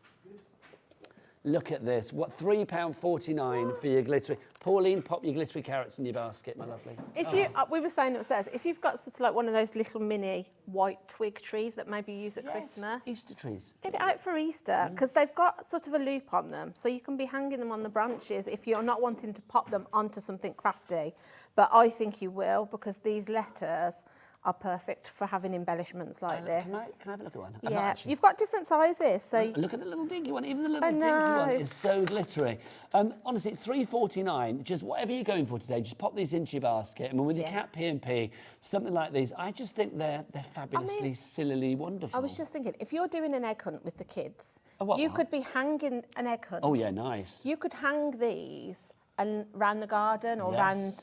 [SPEAKER 5] Look at this. What, £3.49 for your glittery. Pauline, pop your glittery carrots in your basket, my lovely.
[SPEAKER 4] If you, we were saying upstairs, if you've got sort of like one of those little mini white twig trees that maybe you use at Christmas,
[SPEAKER 5] Easter trees.
[SPEAKER 4] get it out for Easter because they've got sort of a loop on them, so you can be hanging them on the branches if you're not wanting to pop them onto something crafty. But I think you will because these letters are perfect for having embellishments like this.
[SPEAKER 5] Can I have a look at one?
[SPEAKER 4] Yeah, you've got different sizes, so
[SPEAKER 5] Look at the little dinky one. Even the little
[SPEAKER 4] I
[SPEAKER 5] dinky one
[SPEAKER 4] know.
[SPEAKER 5] is so glittery. Honestly, £3.49. Just whatever you're going for today, just pop these into your basket. And with your cat P&P, something like these, I just think they're fabulously, sillily wonderful.
[SPEAKER 4] I was just thinking, if you're doing an egg hunt with the kids,
[SPEAKER 5] what?
[SPEAKER 4] you could be hanging an egg hunt.
[SPEAKER 5] Oh yeah, nice.
[SPEAKER 4] You could hang these and round the garden or
[SPEAKER 5] Yes.
[SPEAKER 4] round,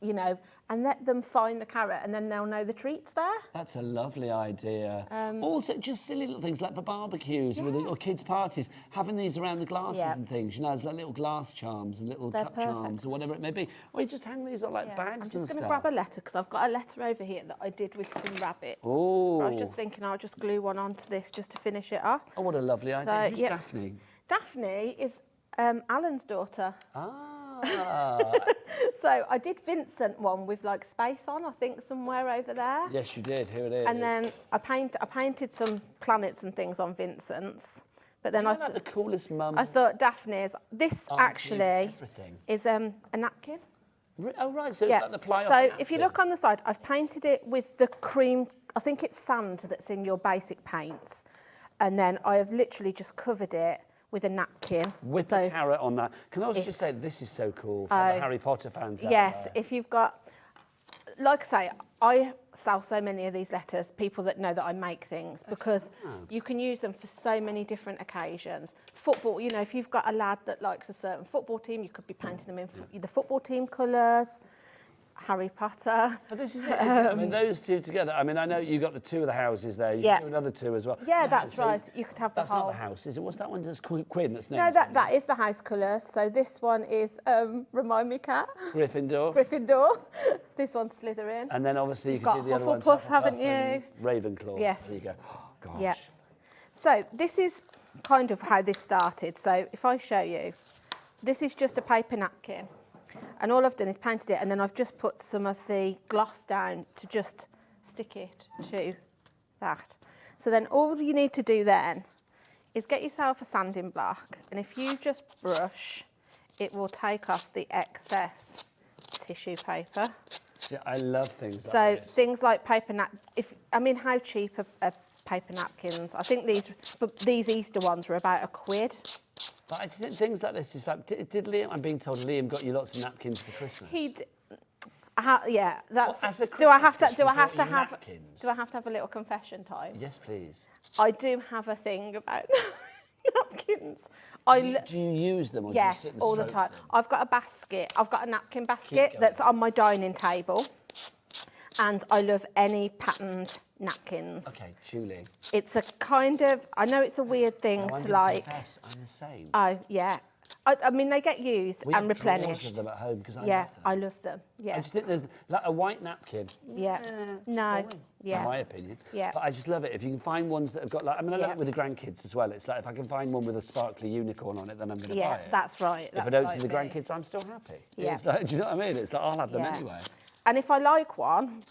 [SPEAKER 4] you know, and let them find the carrot, and then they'll know the treat's there.
[SPEAKER 5] That's a lovely idea. Also, just silly little things like for barbecues or kids' parties, having these around the glasses and things. You know, there's like little glass charms and little cup charms or whatever it may be. Or you just hang these on like bags
[SPEAKER 4] I'm
[SPEAKER 5] and
[SPEAKER 4] just
[SPEAKER 5] stuff.
[SPEAKER 4] going to grab a letter because I've got a letter over here that I did with some rabbits.
[SPEAKER 5] Oh.
[SPEAKER 4] I was just thinking I'll just glue one onto this just to finish it off.
[SPEAKER 5] Oh, what a lovely idea. Who's
[SPEAKER 4] yeah.
[SPEAKER 5] Daphne?
[SPEAKER 4] Daphne is Alan's daughter.
[SPEAKER 5] Ah.
[SPEAKER 4] So I did Vincent one with like space on, I think somewhere over there.
[SPEAKER 5] Yes, you did. Here it is.
[SPEAKER 4] And then I painted some planets and things on Vincent's. But then
[SPEAKER 5] Isn't that the coolest mum?
[SPEAKER 4] I thought Daphne's. This
[SPEAKER 5] Auntie
[SPEAKER 4] actually
[SPEAKER 5] everything.
[SPEAKER 4] is a napkin.
[SPEAKER 5] Oh right, so it's like the fly off.
[SPEAKER 4] So if you look on the side, I've painted it with the cream. I think it's sand that's in your basic paints, and then I have literally just covered it with a napkin.
[SPEAKER 5] With the carrot on that. Can I also just say this is so cool for the Harry Potter fans out
[SPEAKER 4] Yes,
[SPEAKER 5] there.
[SPEAKER 4] if you've got, like I say, I sell so many of these letters, people that know that I make things, because you can use them for so many different occasions. Football, you know, if you've got a lad that likes a certain football team, you could be painting them in the football team colours. Harry Potter.
[SPEAKER 5] But this is it. I mean, those two together. I mean, I know you got the two of the houses there. You can do another two as well.
[SPEAKER 4] Yeah, that's right. You could have the
[SPEAKER 5] That's
[SPEAKER 4] whole.
[SPEAKER 5] not the house, is it? What's that one? That's Quinn. That's named.
[SPEAKER 4] No, that is the house colours. So this one is, remind me, Kat?
[SPEAKER 5] Gryffindor.
[SPEAKER 4] Gryffindor. This one's Slytherin.
[SPEAKER 5] And then obviously you
[SPEAKER 4] You've
[SPEAKER 5] could
[SPEAKER 4] got
[SPEAKER 5] do the other ones.
[SPEAKER 4] Hufflepuff, haven't
[SPEAKER 5] and
[SPEAKER 4] you?
[SPEAKER 5] Ravenclaw.
[SPEAKER 4] Yes.
[SPEAKER 5] There you go. Oh, gosh.
[SPEAKER 4] Yeah. So this is kind of how this started. So if I show you, this is just a paper napkin. And all I've done is painted it, and then I've just put some of the gloss down to just stick it to that. So then all you need to do then is get yourself a sanding block, and if you just brush, it will take off the excess tissue paper.
[SPEAKER 5] See, I love things like
[SPEAKER 4] So
[SPEAKER 5] this.
[SPEAKER 4] things like paper how cheap are paper napkins? I think these Easter ones were about £1.
[SPEAKER 5] But I think things like this is fab. Did Liam? I'm being told Liam got you lots of napkins for Christmas.
[SPEAKER 4] Yeah, that's.
[SPEAKER 5] Well, as a
[SPEAKER 4] do I have to?
[SPEAKER 5] Christmas
[SPEAKER 4] Do I
[SPEAKER 5] gift,
[SPEAKER 4] have
[SPEAKER 5] we
[SPEAKER 4] to
[SPEAKER 5] bought you
[SPEAKER 4] have?
[SPEAKER 5] napkins.
[SPEAKER 4] Do I have to have a little confession time?
[SPEAKER 5] Yes, please.
[SPEAKER 4] I do have a thing about napkins.
[SPEAKER 5] Do you use them or do you
[SPEAKER 4] Yes,
[SPEAKER 5] sit and
[SPEAKER 4] all the
[SPEAKER 5] stroke
[SPEAKER 4] time.
[SPEAKER 5] them?
[SPEAKER 4] I've got a basket. I've got a napkin basket
[SPEAKER 5] going.
[SPEAKER 4] that's on my dining table, and I love any patterned napkins.
[SPEAKER 5] Okay, Julie.
[SPEAKER 4] It's a kind of. I know it's a weird thing
[SPEAKER 5] Now, I'm
[SPEAKER 4] to
[SPEAKER 5] gonna
[SPEAKER 4] like.
[SPEAKER 5] confess, I'm the same.
[SPEAKER 4] Oh yeah. I mean, they get used
[SPEAKER 5] We
[SPEAKER 4] and
[SPEAKER 5] have drawers
[SPEAKER 4] replenished.
[SPEAKER 5] of them at home because I
[SPEAKER 4] Yeah,
[SPEAKER 5] love them.
[SPEAKER 4] I love them.
[SPEAKER 5] I
[SPEAKER 4] Yeah,
[SPEAKER 5] just think there's like a white napkin.
[SPEAKER 4] yeah. No, yeah.
[SPEAKER 5] In my opinion.
[SPEAKER 4] Yeah.
[SPEAKER 5] But I just love it. If you can find ones that have got like, I mean, I love
[SPEAKER 4] Yeah.
[SPEAKER 5] it with the grandkids as well. It's like if I can find one with a sparkly unicorn on it, then I'm going to buy
[SPEAKER 4] Yeah,
[SPEAKER 5] it.
[SPEAKER 4] that's right.
[SPEAKER 5] If I don't see the grandkids, I'm still happy.
[SPEAKER 4] Yeah.
[SPEAKER 5] It's like, do you know what I mean? It's like, I'll have them
[SPEAKER 4] Yeah.
[SPEAKER 5] anyway.
[SPEAKER 4] And if I like one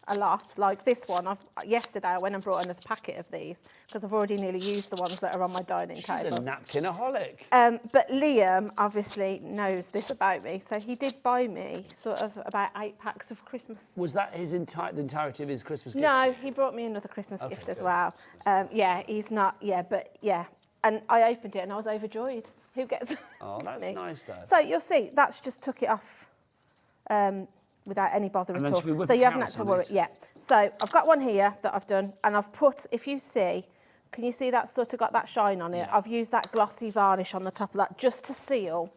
[SPEAKER 4] a lot, like this one, yesterday I went and brought another packet of these because I've already nearly used the ones that are on my dining
[SPEAKER 5] She's
[SPEAKER 4] table.
[SPEAKER 5] a napkinaholic.
[SPEAKER 4] But Liam obviously knows this about me, so he did buy me sort of about 8 packs of Christmas.
[SPEAKER 5] Was that his the entirety of his Christmas gift?
[SPEAKER 4] No, he brought me another Christmas
[SPEAKER 5] Okay,
[SPEAKER 4] gift as
[SPEAKER 5] good.
[SPEAKER 4] well. Yeah, he's not. Yeah, but yeah, and I opened it and I was overjoyed. Who gets?
[SPEAKER 5] Oh, that's
[SPEAKER 4] me?
[SPEAKER 5] nice though.
[SPEAKER 4] So you'll see, that's just took it off. Without any bother
[SPEAKER 5] And
[SPEAKER 4] at
[SPEAKER 5] then
[SPEAKER 4] all.
[SPEAKER 5] should we whip
[SPEAKER 4] So
[SPEAKER 5] a
[SPEAKER 4] you haven't
[SPEAKER 5] carrot
[SPEAKER 4] had to
[SPEAKER 5] on
[SPEAKER 4] worry.
[SPEAKER 5] it?
[SPEAKER 4] Yeah. So I've got one here that I've done, and I've put, if you see, can you see that sort of got that shine on it?
[SPEAKER 5] Yeah.
[SPEAKER 4] I've used that glossy varnish on the top of that just to seal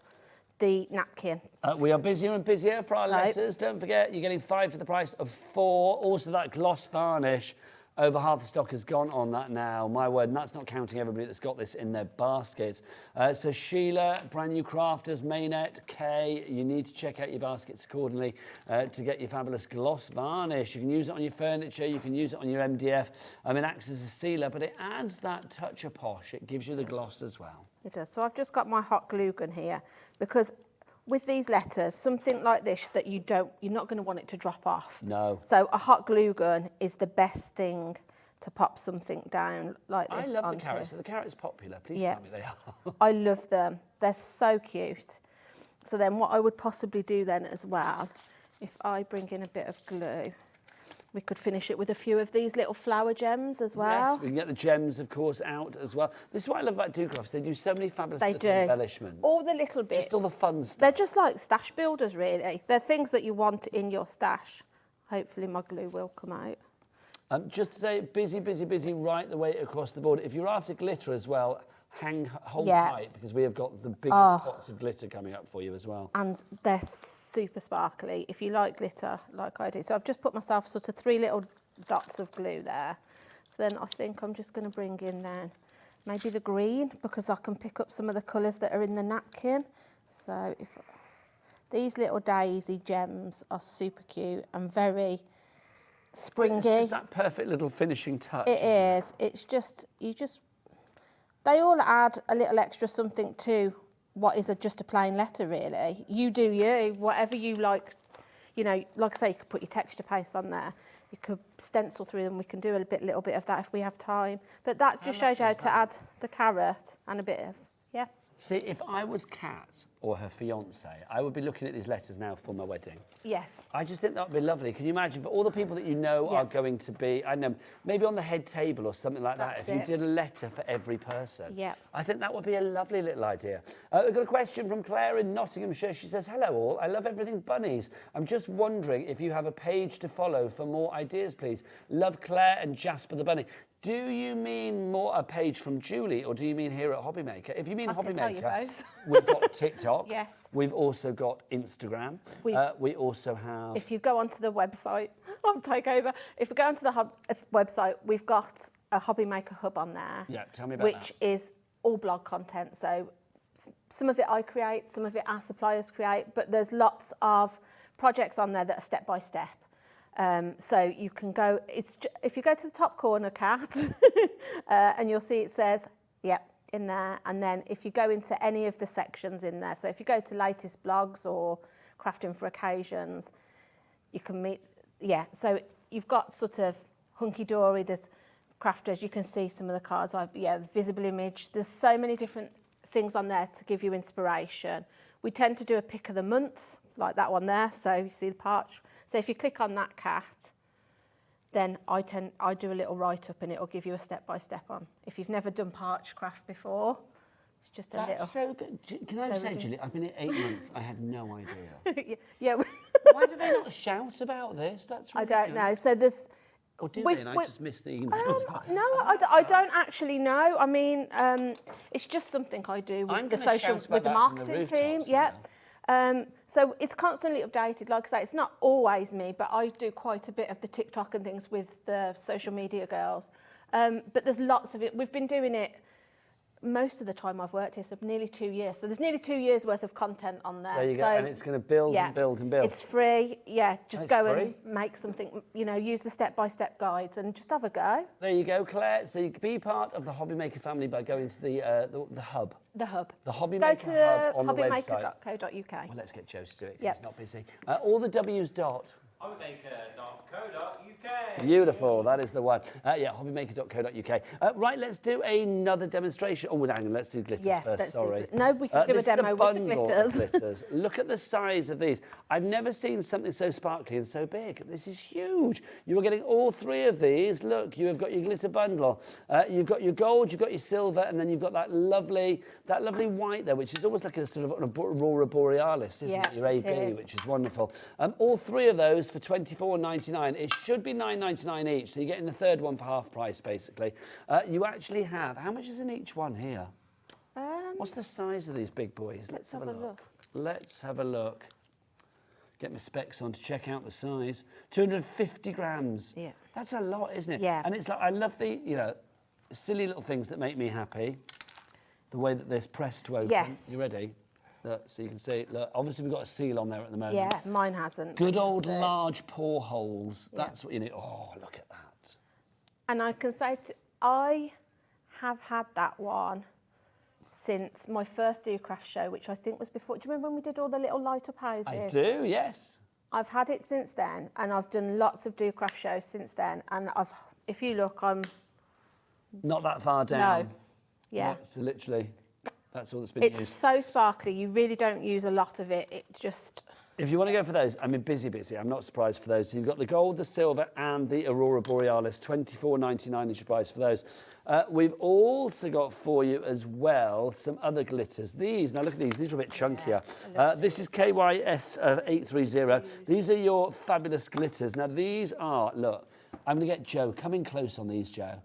[SPEAKER 4] the napkin.
[SPEAKER 5] We are busier and busier for our
[SPEAKER 4] So-
[SPEAKER 5] letters. Don't forget, you're getting 5 for the price of 4. Also, that gloss varnish. Over half the stock has gone on that now. My word, and that's not counting everybody that's got this in their baskets. So Sheila, brand new crafters, Maynette, Kay, you need to check out your baskets accordingly to get your fabulous gloss varnish. You can use it on your furniture, you can use it on your MDF. I mean, it acts as a sealer, but it adds that touch of posh. It gives you the gloss as well.
[SPEAKER 4] It does. So I've just got my hot glue gun here because with these letters, something like this that you're not going to want it to drop off.
[SPEAKER 5] No.
[SPEAKER 4] So a hot glue gun is the best thing to pop something down like
[SPEAKER 5] I
[SPEAKER 4] this
[SPEAKER 5] love the
[SPEAKER 4] onto.
[SPEAKER 5] carrots. Are the carrots popular? Please
[SPEAKER 4] Yeah.
[SPEAKER 5] tell me they are.
[SPEAKER 4] I love them. They're so cute. So then what I would possibly do then as well, if I bring in a bit of glue, we could finish it with a few of these little flower gems as well.
[SPEAKER 5] Yes, we can get the gems, of course, out as well. This is what I love about Do Crafts. They do so many fabulous
[SPEAKER 4] They
[SPEAKER 5] little
[SPEAKER 4] do.
[SPEAKER 5] embellishments.
[SPEAKER 4] All the little bits.
[SPEAKER 5] Just all the fun stuff.
[SPEAKER 4] They're just like stash builders, really. They're things that you want in your stash. Hopefully my glue will come out.
[SPEAKER 5] Just to say, busy, busy, busy right the way across the board. If you're after glitter as well, hold
[SPEAKER 4] Yeah.
[SPEAKER 5] tight because we have got the biggest pots of glitter coming up for you as well.
[SPEAKER 4] And they're super sparkly if you like glitter like I do. So I've just put myself sort of 3 little dots of glue there. So then I think I'm just going to bring in then maybe the green because I can pick up some of the colours that are in the napkin. So if these little daisy gems are super cute and very springy.
[SPEAKER 5] It's just that perfect little finishing touch.
[SPEAKER 4] It is. It's just, they all add a little extra something to what is just a plain letter, really. You do you, whatever you like. You know, like I say, you could put your texture paste on there. You could stencil through them. We can do a little bit of that if we have time. But that just shows you how to add the carrot and a bit of, yeah.
[SPEAKER 5] See, if I was Kat or her fiance, I would be looking at these letters now for my wedding.
[SPEAKER 4] Yes.
[SPEAKER 5] I just think that would be lovely. Can you imagine for all the people that you know
[SPEAKER 4] Yeah.
[SPEAKER 5] are going to be, I don't know, maybe on the head table or something like that,
[SPEAKER 4] That's
[SPEAKER 5] if you
[SPEAKER 4] it.
[SPEAKER 5] did a letter for every person.
[SPEAKER 4] Yeah.
[SPEAKER 5] I think that would be a lovely little idea. We've got a question from Claire in Nottinghamshire. She says, hello all, I love everything bunnies. I'm just wondering if you have a page to follow for more ideas, please. Love Claire and Jasper the Bunny. Do you mean more a page from Julie or do you mean here at HobbyMaker? If you mean
[SPEAKER 4] I can tell you
[SPEAKER 5] HobbyMaker,
[SPEAKER 4] both.
[SPEAKER 5] we've got TikTok.
[SPEAKER 4] Yes.
[SPEAKER 5] We've also got Instagram. We also have...
[SPEAKER 4] If you go onto the website, I'll take over. If we go onto the website, we've got a HobbyMaker hub on there.
[SPEAKER 5] Yeah, tell me about
[SPEAKER 4] which is all blog content. So some of it I create, some of it our suppliers create, but there's lots of projects on there that are step by step. So you can go, if you go to the top corner, Kat, and you'll see it says, yep, in there. And then if you go into any of the sections in there, so if you go to latest blogs or crafting for occasions, you can meet, yeah. So you've got sort of hunky-dory, there's crafters, you can see some of the cards, the visible image. There's so many different things on there to give you inspiration. We tend to do a pick of the month, like that one there. So you see the parch. So if you click on that, Kat, then I do a little write-up and it'll give you a step-by-step on. If you've never done parch craft before, it's just a little...
[SPEAKER 5] That's so good. Can I say, Julie, I've been here 8 months. I had no idea.
[SPEAKER 4] yeah.
[SPEAKER 5] Why do they not shout about this? That's
[SPEAKER 4] I
[SPEAKER 5] really
[SPEAKER 4] don't
[SPEAKER 5] good.
[SPEAKER 4] know. So there's...
[SPEAKER 5] Or do
[SPEAKER 4] We've-
[SPEAKER 5] they? And I
[SPEAKER 4] we've-
[SPEAKER 5] just missed the email.
[SPEAKER 4] No, I don't actually know. I mean, it's just something I do
[SPEAKER 5] I'm
[SPEAKER 4] with the
[SPEAKER 5] gonna
[SPEAKER 4] social,
[SPEAKER 5] shout about
[SPEAKER 4] with the
[SPEAKER 5] that from the
[SPEAKER 4] marketing
[SPEAKER 5] rooftops
[SPEAKER 4] team.
[SPEAKER 5] now.
[SPEAKER 4] Yeah. So it's constantly updated. Like I say, it's not always me, but I do quite a bit of the TikTok and things with the social media girls. But there's lots of it. We've been doing it most of the time I've worked here, so nearly 2 years. So there's nearly 2 years worth of content on there.
[SPEAKER 5] There you go,
[SPEAKER 4] So,
[SPEAKER 5] and it's going to build
[SPEAKER 4] yeah,
[SPEAKER 5] and build and build.
[SPEAKER 4] It's free, yeah. Just
[SPEAKER 5] It's
[SPEAKER 4] go
[SPEAKER 5] free?
[SPEAKER 4] and make something, you know, use the step-by-step guides and just have a go.
[SPEAKER 5] There you go, Claire. So you can be part of the HobbyMaker family by going to the hub.
[SPEAKER 4] The hub.
[SPEAKER 5] The HobbyMaker
[SPEAKER 4] Go to
[SPEAKER 5] hub on the website.
[SPEAKER 4] hobbymaker.co.uk.
[SPEAKER 5] Well, let's get Joe to do it because
[SPEAKER 4] Yep.
[SPEAKER 5] he's not busy. All the W's dot.
[SPEAKER 8] HobbyMaker.co.uk.
[SPEAKER 5] Beautiful, that is the one. Yeah, hobbymaker.co.uk. Right, let's do another demonstration. Oh, hang on, let's do glitters
[SPEAKER 4] Yes,
[SPEAKER 5] first,
[SPEAKER 4] let's
[SPEAKER 5] sorry.
[SPEAKER 4] do no, we can do a
[SPEAKER 5] this is
[SPEAKER 4] demo with the
[SPEAKER 5] bundle of
[SPEAKER 4] glitters.
[SPEAKER 5] glitters. Look at the size of these. I've never seen something so sparkly and so big. This is huge. You are getting all three of these. Look, you have got your glitter bundle. You've got your gold, you've got your silver, and then you've got that lovely white there, which is almost like a sort of aurora borealis, isn't it? Your
[SPEAKER 4] it
[SPEAKER 5] AB,
[SPEAKER 4] is.
[SPEAKER 5] which is wonderful. All three of those for £24.99. It should be £9.99 each, so you're getting the third one for half price, basically. You actually have, how much is in each one here? What's the size of these big boys?
[SPEAKER 4] Let's have a look.
[SPEAKER 5] Let's have a look. Get my specs on to check out the size. 250 grams.
[SPEAKER 4] Yeah.
[SPEAKER 5] That's a lot, isn't it?
[SPEAKER 4] Yeah.
[SPEAKER 5] And it's like, I love the, you know, silly little things that make me happy. The way that they're pressed to open.
[SPEAKER 4] Yes.
[SPEAKER 5] You ready? Look, so you can see, look, obviously we've got a seal on there at the moment.
[SPEAKER 4] Yeah, mine hasn't.
[SPEAKER 5] Good old
[SPEAKER 4] obviously.
[SPEAKER 5] large pore holes. That's what you need. Oh, look at that.
[SPEAKER 4] And I can say, I have had that one since my first Do Craft show, which I think was before. Do you remember when we did all the little light up houses?
[SPEAKER 5] I do, yes.
[SPEAKER 4] I've had it since then, and I've done lots of Do Craft shows since then. And if you look, I'm
[SPEAKER 5] Not that far down.
[SPEAKER 4] no, yeah.
[SPEAKER 5] So literally, that's all that's been
[SPEAKER 4] It's
[SPEAKER 5] used.
[SPEAKER 4] so sparkly. You really don't use a lot of it. It just
[SPEAKER 5] If you want to go for those, I mean, busy. I'm not surprised for those. So you've got the gold, the silver, and the Aurora Borealis. £24.99 is your price for those. We've also got for you as well some other glitters. These, now look at these. These are a bit chunkier. This is KYS 830. These are your fabulous glitters. Now these are, look, I'm going to get Joe. Come in close on these, Joe.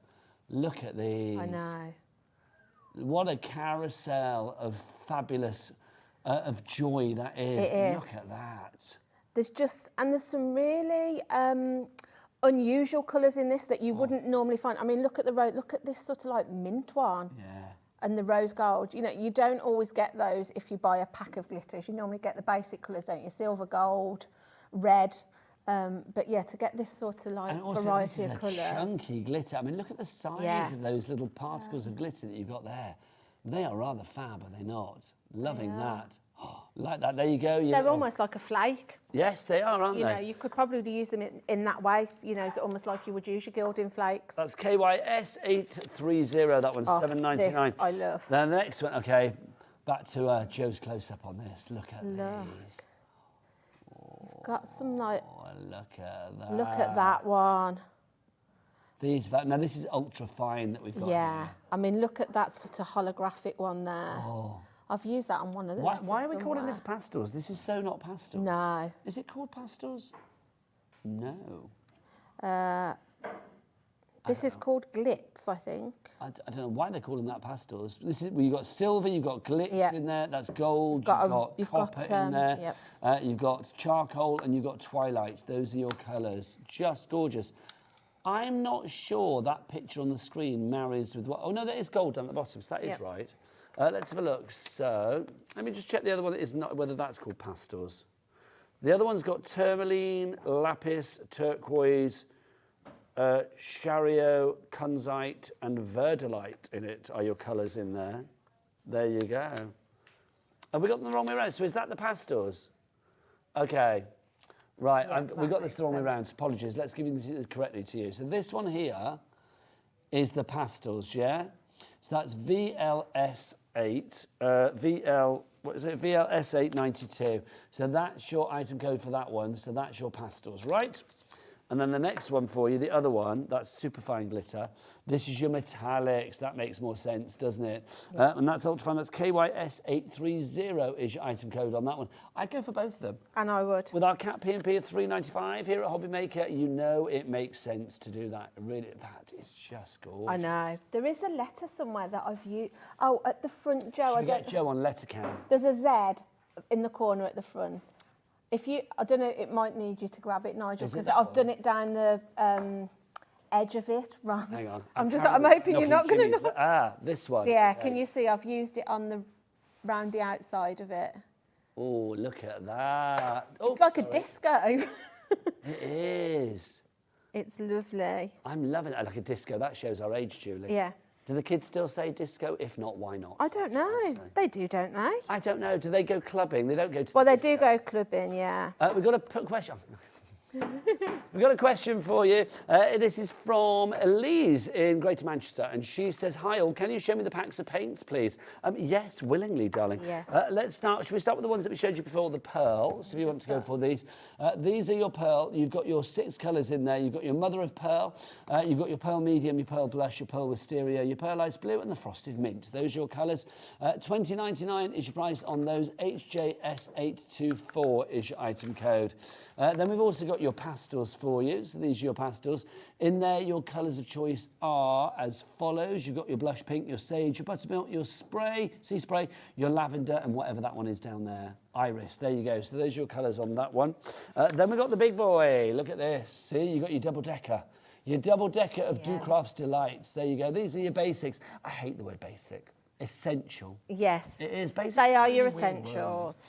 [SPEAKER 5] Look at these.
[SPEAKER 4] I know.
[SPEAKER 5] What a carousel of fabulous, of joy that is.
[SPEAKER 4] It is.
[SPEAKER 5] Look at that.
[SPEAKER 4] There's some really unusual colours in this that you wouldn't normally find. I mean, look at look at this sort of like mint one.
[SPEAKER 5] Yeah.
[SPEAKER 4] And the rose gold. You know, you don't always get those if you buy a pack of glitters. You normally get the basic colours, don't you? Silver, gold, red. But yeah, to get this sort of like
[SPEAKER 5] And also,
[SPEAKER 4] variety
[SPEAKER 5] this
[SPEAKER 4] of
[SPEAKER 5] is
[SPEAKER 4] colours.
[SPEAKER 5] a chunky glitter. I mean, look at the size
[SPEAKER 4] Yeah.
[SPEAKER 5] of those little particles of glitter that you've got there. They are rather fab, are they not? Loving that. Like that. There you go.
[SPEAKER 4] They're almost like a flake.
[SPEAKER 5] Yes, they are, aren't
[SPEAKER 4] You
[SPEAKER 5] they?
[SPEAKER 4] know, you could probably use them in that way. You know, almost like you would use your gilding flakes.
[SPEAKER 5] That's KYS 830. That one's
[SPEAKER 4] Oh,
[SPEAKER 5] £7.99.
[SPEAKER 4] this I love.
[SPEAKER 5] Then the next one, okay, back to Joe's close-up on this. Look at
[SPEAKER 4] Look.
[SPEAKER 5] these.
[SPEAKER 4] Got some like.
[SPEAKER 5] Oh, look at that.
[SPEAKER 4] Look at that one.
[SPEAKER 5] These, now this is ultra fine that we've got.
[SPEAKER 4] Yeah,
[SPEAKER 5] here.
[SPEAKER 4] I mean, look at that sort of holographic one there.
[SPEAKER 5] Oh.
[SPEAKER 4] I've used that on one of the.
[SPEAKER 5] Why are we
[SPEAKER 4] letters
[SPEAKER 5] calling
[SPEAKER 4] somewhere.
[SPEAKER 5] this pastels? This is so not pastels.
[SPEAKER 4] No.
[SPEAKER 5] Is it called pastels? No.
[SPEAKER 4] This is called glitz, I think.
[SPEAKER 5] I don't know why they're calling that pastels. This is, well, you've got silver, you've got glitz
[SPEAKER 4] Yeah.
[SPEAKER 5] in there, that's gold,
[SPEAKER 4] You've
[SPEAKER 5] you've
[SPEAKER 4] got
[SPEAKER 5] got copper in there,
[SPEAKER 4] yep.
[SPEAKER 5] you've got charcoal and you've got twilight. Those are your colours. Just gorgeous. I'm not sure that picture on the screen marries with what... Oh, no, that is gold down at the bottom, so that is
[SPEAKER 4] Yep.
[SPEAKER 5] right. Let's have a look. So, let me just check the other one that is not, whether that's called pastels. The other one's got tourmaline, lapis, turquoise, Chario, Kunzite and Verdolite in it are your colours in there. There you go. Have we got them the wrong way around? So is that the pastels? Okay. Right,
[SPEAKER 4] Yeah,
[SPEAKER 5] we got
[SPEAKER 4] that
[SPEAKER 5] this the wrong way
[SPEAKER 4] makes
[SPEAKER 5] around. So apologies. Let's give it correctly to you. So this one here is the pastels, yeah? So that's VLS8, what is it? VLS892. So that's your item code for that one. So that's your pastels, right? And then the next one for you, the other one, that's superfine glitter. This is your metallics. That makes more sense, doesn't it? Yeah. And that's ultrafine. That's KYS830 is your item code on that one. I'd go for both of them.
[SPEAKER 4] And I would.
[SPEAKER 5] With our cap P&P of $3.95 here at HobbyMaker, you know it makes sense to do that. Really, that is just gorgeous.
[SPEAKER 4] I know. There is a letter somewhere that I've used. Oh, at the front, Joe.
[SPEAKER 5] Should we get Joe on letter cam?
[SPEAKER 4] There's a Z in the corner at the front. If you, I don't know, it might need you to grab it, Nigel,
[SPEAKER 5] Is it
[SPEAKER 4] because
[SPEAKER 5] that
[SPEAKER 4] I've
[SPEAKER 5] one?
[SPEAKER 4] done it down the edge of it. Right.
[SPEAKER 5] Hang on.
[SPEAKER 4] I'm hoping you're not going to know.
[SPEAKER 5] Ah, this one.
[SPEAKER 4] Yeah, can you see I've used it on the round the outside of it.
[SPEAKER 5] Oh, look at that. Oh,
[SPEAKER 4] It's like a disco.
[SPEAKER 5] It is.
[SPEAKER 4] It's lovely.
[SPEAKER 5] I'm loving it. Like a disco. That shows our age, Julie.
[SPEAKER 4] Yeah.
[SPEAKER 5] Do the kids still say disco? If not, why not?
[SPEAKER 4] I don't know. They do, don't they?
[SPEAKER 5] I don't know. Do they go clubbing? They don't go to
[SPEAKER 4] Well,
[SPEAKER 5] the
[SPEAKER 4] they
[SPEAKER 5] disco.
[SPEAKER 4] do go clubbing, yeah.
[SPEAKER 5] We've got a question. We've got a question for you. This is from Elise in Greater Manchester, and she says, "Hi all, can you show me the packs of paints, please?" Yes, willingly, darling.
[SPEAKER 4] Yes.
[SPEAKER 5] Let's start. Should we start with the ones that we showed you before, the pearls? If you want to go for these, these are your pearl. You've got your 6 colours in there. You've got your mother of pearl. You've got your pearl medium, your pearl blush, your pearl wisteria, your pearl ice blue, and the frosted mint. Those are your colours. $20.99 is your price on those. HJS824 is your item code. Then we've also got your pastels for you. So these are your pastels. In there, your colours of choice are as follows. You've got your blush pink, your sage, your buttermilk, your spray, sea spray, your lavender, and whatever that one is down there. Iris, there you go. So those are your colours on that one. Then we've got the big boy. Look at this. See, you've got your double decker. Your double decker of Ducraft's Delights. There you go. These are your basics. I hate the word basic. Essential.
[SPEAKER 4] Yes.
[SPEAKER 5] It is basic.
[SPEAKER 4] They are your essentials.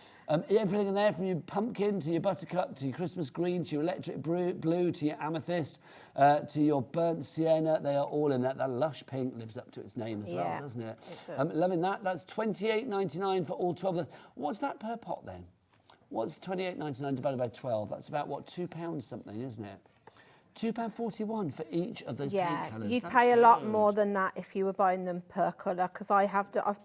[SPEAKER 5] Everything in there, from your pumpkin to your buttercup to your Christmas green to your electric blue to your amethyst to your burnt sienna, they are all in that. That lush pink lives up to its name as well, doesn't it?
[SPEAKER 4] It does.
[SPEAKER 5] Loving that. That's $28.99 for all 12 of them. What's that per pot then? What's $28.99 divided by 12? That's about, what, £2 something, isn't it? £2.41 for each of those paint colours.
[SPEAKER 4] You'd
[SPEAKER 5] That's
[SPEAKER 4] pay a lot
[SPEAKER 5] good.
[SPEAKER 4] more than that if you were buying them per colour, because I've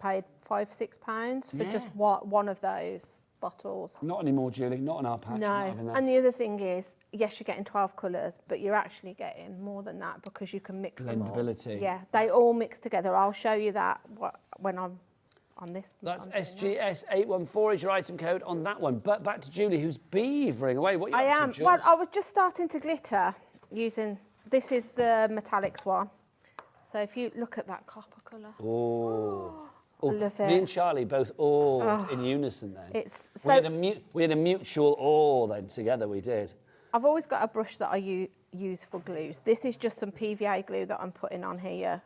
[SPEAKER 4] paid £5-6 for just one of those bottles.
[SPEAKER 5] Not anymore, Julie. Not on our patch.
[SPEAKER 4] No, and the other thing is, yes, you're getting 12 colours, but you're actually getting more than that because you can mix them all.
[SPEAKER 5] Blendability.
[SPEAKER 4] Yeah, they all mix together. I'll show you that when I'm on this.
[SPEAKER 5] That's SGS814 is your item code on that one. But back to Julie, who's beavering away. What are you up to, Jules?
[SPEAKER 4] Well, I was just starting to glitter using, this is the metallics one. So if you look at that copper colour.
[SPEAKER 5] Oh. Oh,
[SPEAKER 4] love
[SPEAKER 5] me
[SPEAKER 4] it.
[SPEAKER 5] and Charlie both awed in unison then.
[SPEAKER 4] It's
[SPEAKER 5] we had a mutual awe then together, we did.
[SPEAKER 4] I've always got a brush that I use for glues. This is just some PVA glue that I'm putting on here.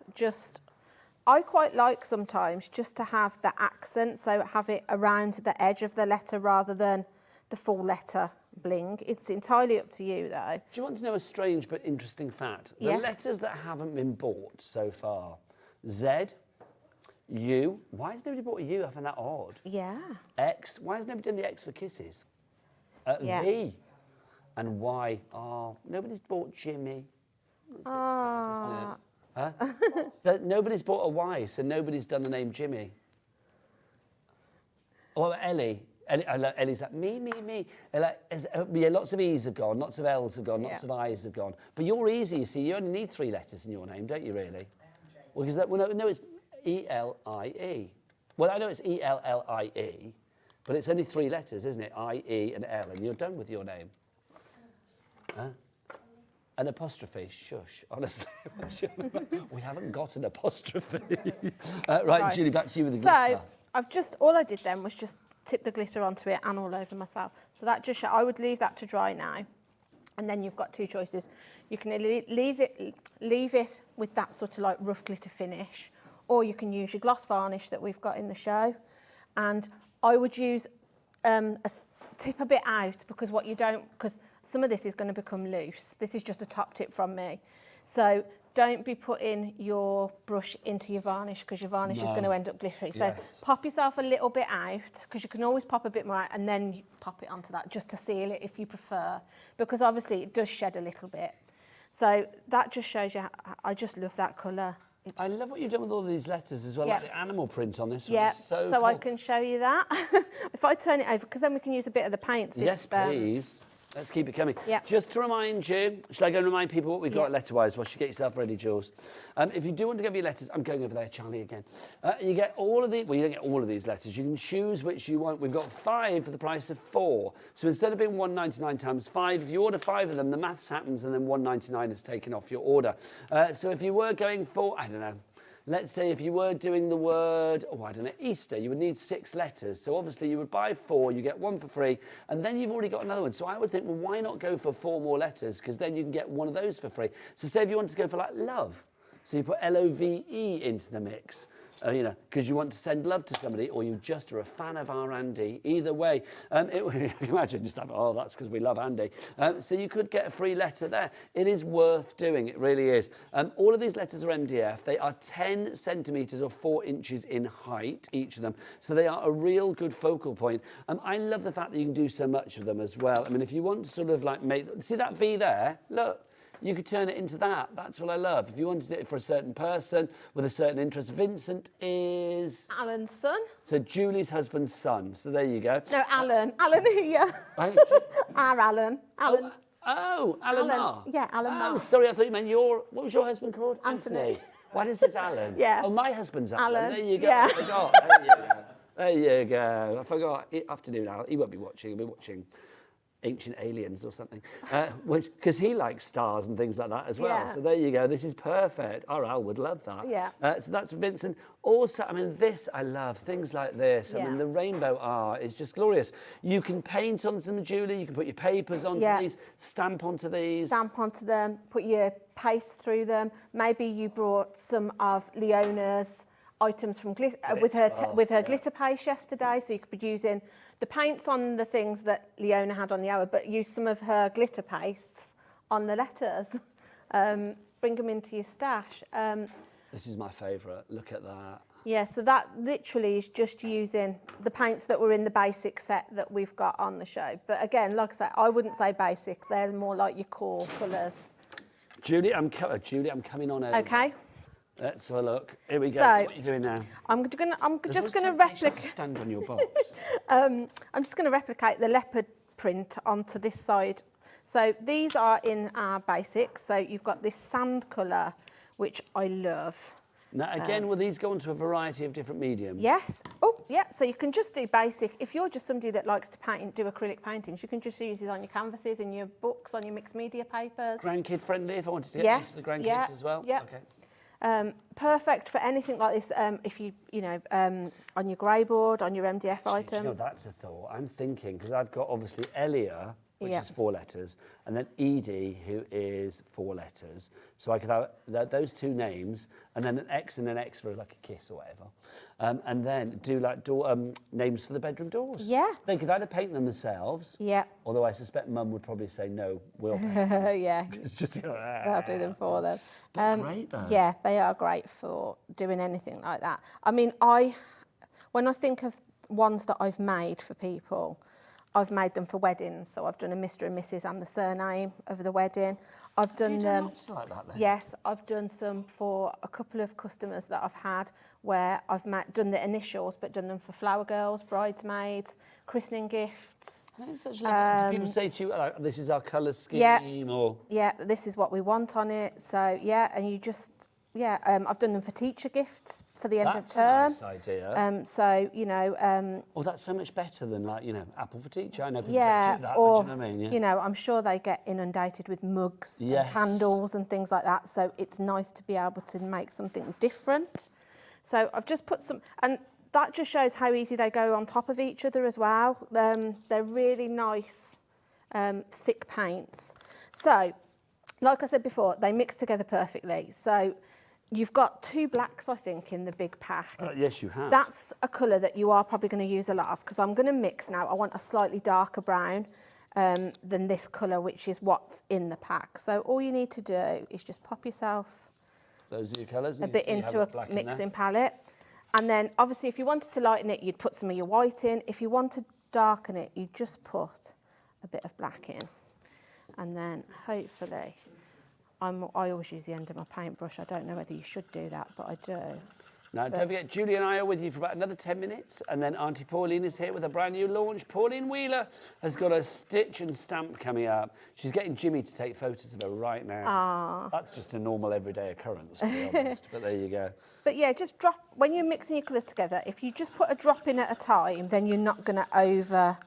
[SPEAKER 4] I quite like sometimes just to have the accent, so have it around the edge of the letter rather than the full letter bling. It's entirely up to you though.
[SPEAKER 5] Do you want to know a strange but interesting fact? The letters that haven't been bought so far, Z, U, why has nobody bought a U? I find that odd.
[SPEAKER 4] Yeah.
[SPEAKER 5] X, why has nobody done the X for kisses? V and Y, nobody's bought Jimmy. Huh? Nobody's bought a Y, so nobody's done the name Jimmy. Or Ellie. Ellie's like, me. Lots of E's have gone, lots of L's have gone, lots of I's have gone. But you're easy, you see. You only need 3 letters in your name, don't you, really? Well, because no, it's E-L-I-E. Well, I know it's E-L-L-I-E, but it's only 3 letters, isn't it? I, E, and L, and you're done with your name. An apostrophe, shush, honestly. We haven't got an apostrophe. Right, Julie, back to you with the glitter.
[SPEAKER 4] So, all I did then was just tip the glitter onto it and all over myself. So that I would leave that to dry now. And then you've got 2 choices. You can leave it with that sort of like rough glitter finish, or you can use your gloss varnish that we've got in the show. And I would use tip a bit out because because some of this is going to become loose. This is just a top tip from me. So don't be putting your brush into your varnish because your varnish is going to end up glittery. So pop yourself a little bit out because you can always pop a bit more out and then you pop it onto that just to seal it if you prefer, because obviously it does shed a little bit. So that just shows you, I just love that colour.
[SPEAKER 5] I love what you've done with all these letters as well, like the animal print on this one.
[SPEAKER 4] Yeah,
[SPEAKER 5] So
[SPEAKER 4] cool.
[SPEAKER 5] cool.
[SPEAKER 4] I can show you that. If I turn it over, because then we can use a bit of the paints.
[SPEAKER 5] Yes, please. Let's keep it coming.
[SPEAKER 4] Yep.
[SPEAKER 5] Just to remind you, shall I go and remind people what we've got letter-wise while you get yourself ready, Jules? If you do want to give your letters, I'm going over there, Charlie, again. You get all of the, well, you don't get all of these letters. You can choose which you want. We've got 5 for the price of 4. So instead of being $1.99 times 5, if you order 5 of them, the maths happens and then $1.99 is taken off your order. So if you were going for, I don't know, let's say if you were doing the word, oh, I don't know, Easter, you would need 6 letters. So obviously you would buy 4, you get 1 for free, and then you've already got another one. So I would think, well, why not go for 4 more letters? Because then you can get one of those for free. So say if you wanted to go for like love, so you put L-O-V-E into the mix. You know, because you want to send love to somebody, or you just are a fan of our Andy. Either way, imagine just have, oh, that's because we love Andy. So you could get a free letter there. It is worth doing, it really is. All of these letters are MDF. They are 10 centimetres or 4 inches in height, each of them. So they are a real good focal point. I love the fact that you can do so much of them as well. I mean, if you want to sort of like make, see that V there? Look. You could turn it into that. That's what I love. If you wanted it for a certain person with a certain interest, Vincent is...
[SPEAKER 4] Alan's son.
[SPEAKER 5] So Julie's husband's son. So there you go.
[SPEAKER 4] No, Alan. Alan here. Our Alan. Alan.
[SPEAKER 5] Oh, Alan Marr.
[SPEAKER 4] Yeah, Alan Marr.
[SPEAKER 5] Oh, sorry, I thought you meant your... What was your husband called?
[SPEAKER 4] Anthony.
[SPEAKER 5] Why does it say Alan?
[SPEAKER 4] Yeah.
[SPEAKER 5] Oh, my husband's Alan.
[SPEAKER 4] Alan.
[SPEAKER 5] There you go.
[SPEAKER 4] Yeah.
[SPEAKER 5] I forgot. There you go. There you go. I forgot. Afternoon, Alan. He won't be watching. He'll be watching Ancient Aliens or something, because he likes stars and things like that as well.
[SPEAKER 4] Yeah.
[SPEAKER 5] So there you go. This is perfect. Our Al would love that.
[SPEAKER 4] Yeah.
[SPEAKER 5] So that's Vincent. Also, I mean, this I love. Things like this. I mean, the rainbow art is just glorious. You can paint onto them, Julie. You can put your papers onto these, stamp onto these.
[SPEAKER 4] Stamp onto them, put your paste through them. Maybe you brought some of Leona's items from with her glitter paste yesterday, so you could be using the paints on the things that Leona had on the hour, but use some of her glitter pastes on the letters. Bring them into your stash.
[SPEAKER 5] This is my favourite. Look at that.
[SPEAKER 4] Yeah, so that literally is just using the paints that were in the basic set that we've got on the show. But again, like I say, I wouldn't say basic. They're more like your core colours.
[SPEAKER 5] Julie, I'm coming on over.
[SPEAKER 4] Okay.
[SPEAKER 5] Let's have a look. Here we go.
[SPEAKER 4] So,
[SPEAKER 5] what are you doing now?
[SPEAKER 4] I'm just going to replicate.
[SPEAKER 5] Stand on your box.
[SPEAKER 4] I'm just going to replicate the leopard print onto this side. So these are in our basics. So you've got this sand colour, which I love.
[SPEAKER 5] Now, again, will these go into a variety of different mediums?
[SPEAKER 4] Yes. Oh, yeah. So you can just do basic. If you're just somebody that likes to paint, do acrylic paintings, you can just use these on your canvases, in your books, on your mixed media papers.
[SPEAKER 5] Grandkid friendly, if I wanted to get these for the grandkids as well?
[SPEAKER 4] Yeah.
[SPEAKER 5] Okay.
[SPEAKER 4] Perfect for anything like this. If you on your grey board, on your MDF items.
[SPEAKER 5] You know, that's a thought. I'm thinking, because I've got obviously Elia, which
[SPEAKER 4] Yeah.
[SPEAKER 5] is 4 letters, and then Edie, who is 4 letters. So I could have those 2 names, and then an X and an X for like a kiss or whatever. And then do like names for the bedroom doors.
[SPEAKER 4] Yeah.
[SPEAKER 5] They could either paint them themselves.
[SPEAKER 4] Yeah.
[SPEAKER 5] Although I suspect Mum would probably say no, we'll paint them.
[SPEAKER 4] Yeah.
[SPEAKER 5] It's just,
[SPEAKER 4] They'll do them for them.
[SPEAKER 5] Great though.
[SPEAKER 4] Yeah, they are great for doing anything like that. I mean, when I think of ones that I've made for people, I've made them for weddings. So I've done a Mr. and Mrs. and the surname of the wedding. I've done them.
[SPEAKER 5] Lots like that then?
[SPEAKER 4] Yes, I've done some for a couple of customers that I've had where I've done the initials, but done them for flower girls, bridesmaids, christening gifts.
[SPEAKER 5] It's actually, do people say to you, like, this is our colour scheme, or?
[SPEAKER 4] Yeah, this is what we want on it. So, yeah, and you just, I've done them for teacher gifts for the end of term.
[SPEAKER 5] That's a nice idea.
[SPEAKER 4] So, you know...
[SPEAKER 5] well, that's so much better than, like, you know, Apple for Teacher. I know people
[SPEAKER 4] yeah,
[SPEAKER 5] don't do that,
[SPEAKER 4] or,
[SPEAKER 5] but you know what I mean? Yeah.
[SPEAKER 4] You know, I'm sure they get inundated with mugs and candles and things like that. So it's nice to be able to make something different. So I've just put some... and that just shows how easy they go on top of each other as well. They're really nice, thick paints. So, like I said before, they mix together perfectly. So you've got 2 blacks, I think, in the big pack.
[SPEAKER 5] Yes, you have.
[SPEAKER 4] That's a colour that you are probably going to use a lot of, because I'm going to mix now. I want a slightly darker brown than this colour, which is what's in the pack. So all you need to do is just pop yourself
[SPEAKER 5] those are your colours.
[SPEAKER 4] a bit into a mixing palette. And then, obviously, if you wanted to lighten it, you'd put some of your white in. If you want to darken it, you just put a bit of black in. And then, hopefully, I always use the end of my paintbrush. I don't know whether you should do that, but I do.
[SPEAKER 5] Now, don't forget, Julie and I are with you for about another 10 minutes, and then Aunty Pauline is here with a brand new launch. Pauline Wheeler has got a stitch and stamp coming up. She's getting Jimmy to take photos of her right now. That's just a normal everyday occurrence, to be honest, but there you go.
[SPEAKER 4] But yeah, just drop, when you're mixing your colours together, if you just put a drop in at a time, then you're not going to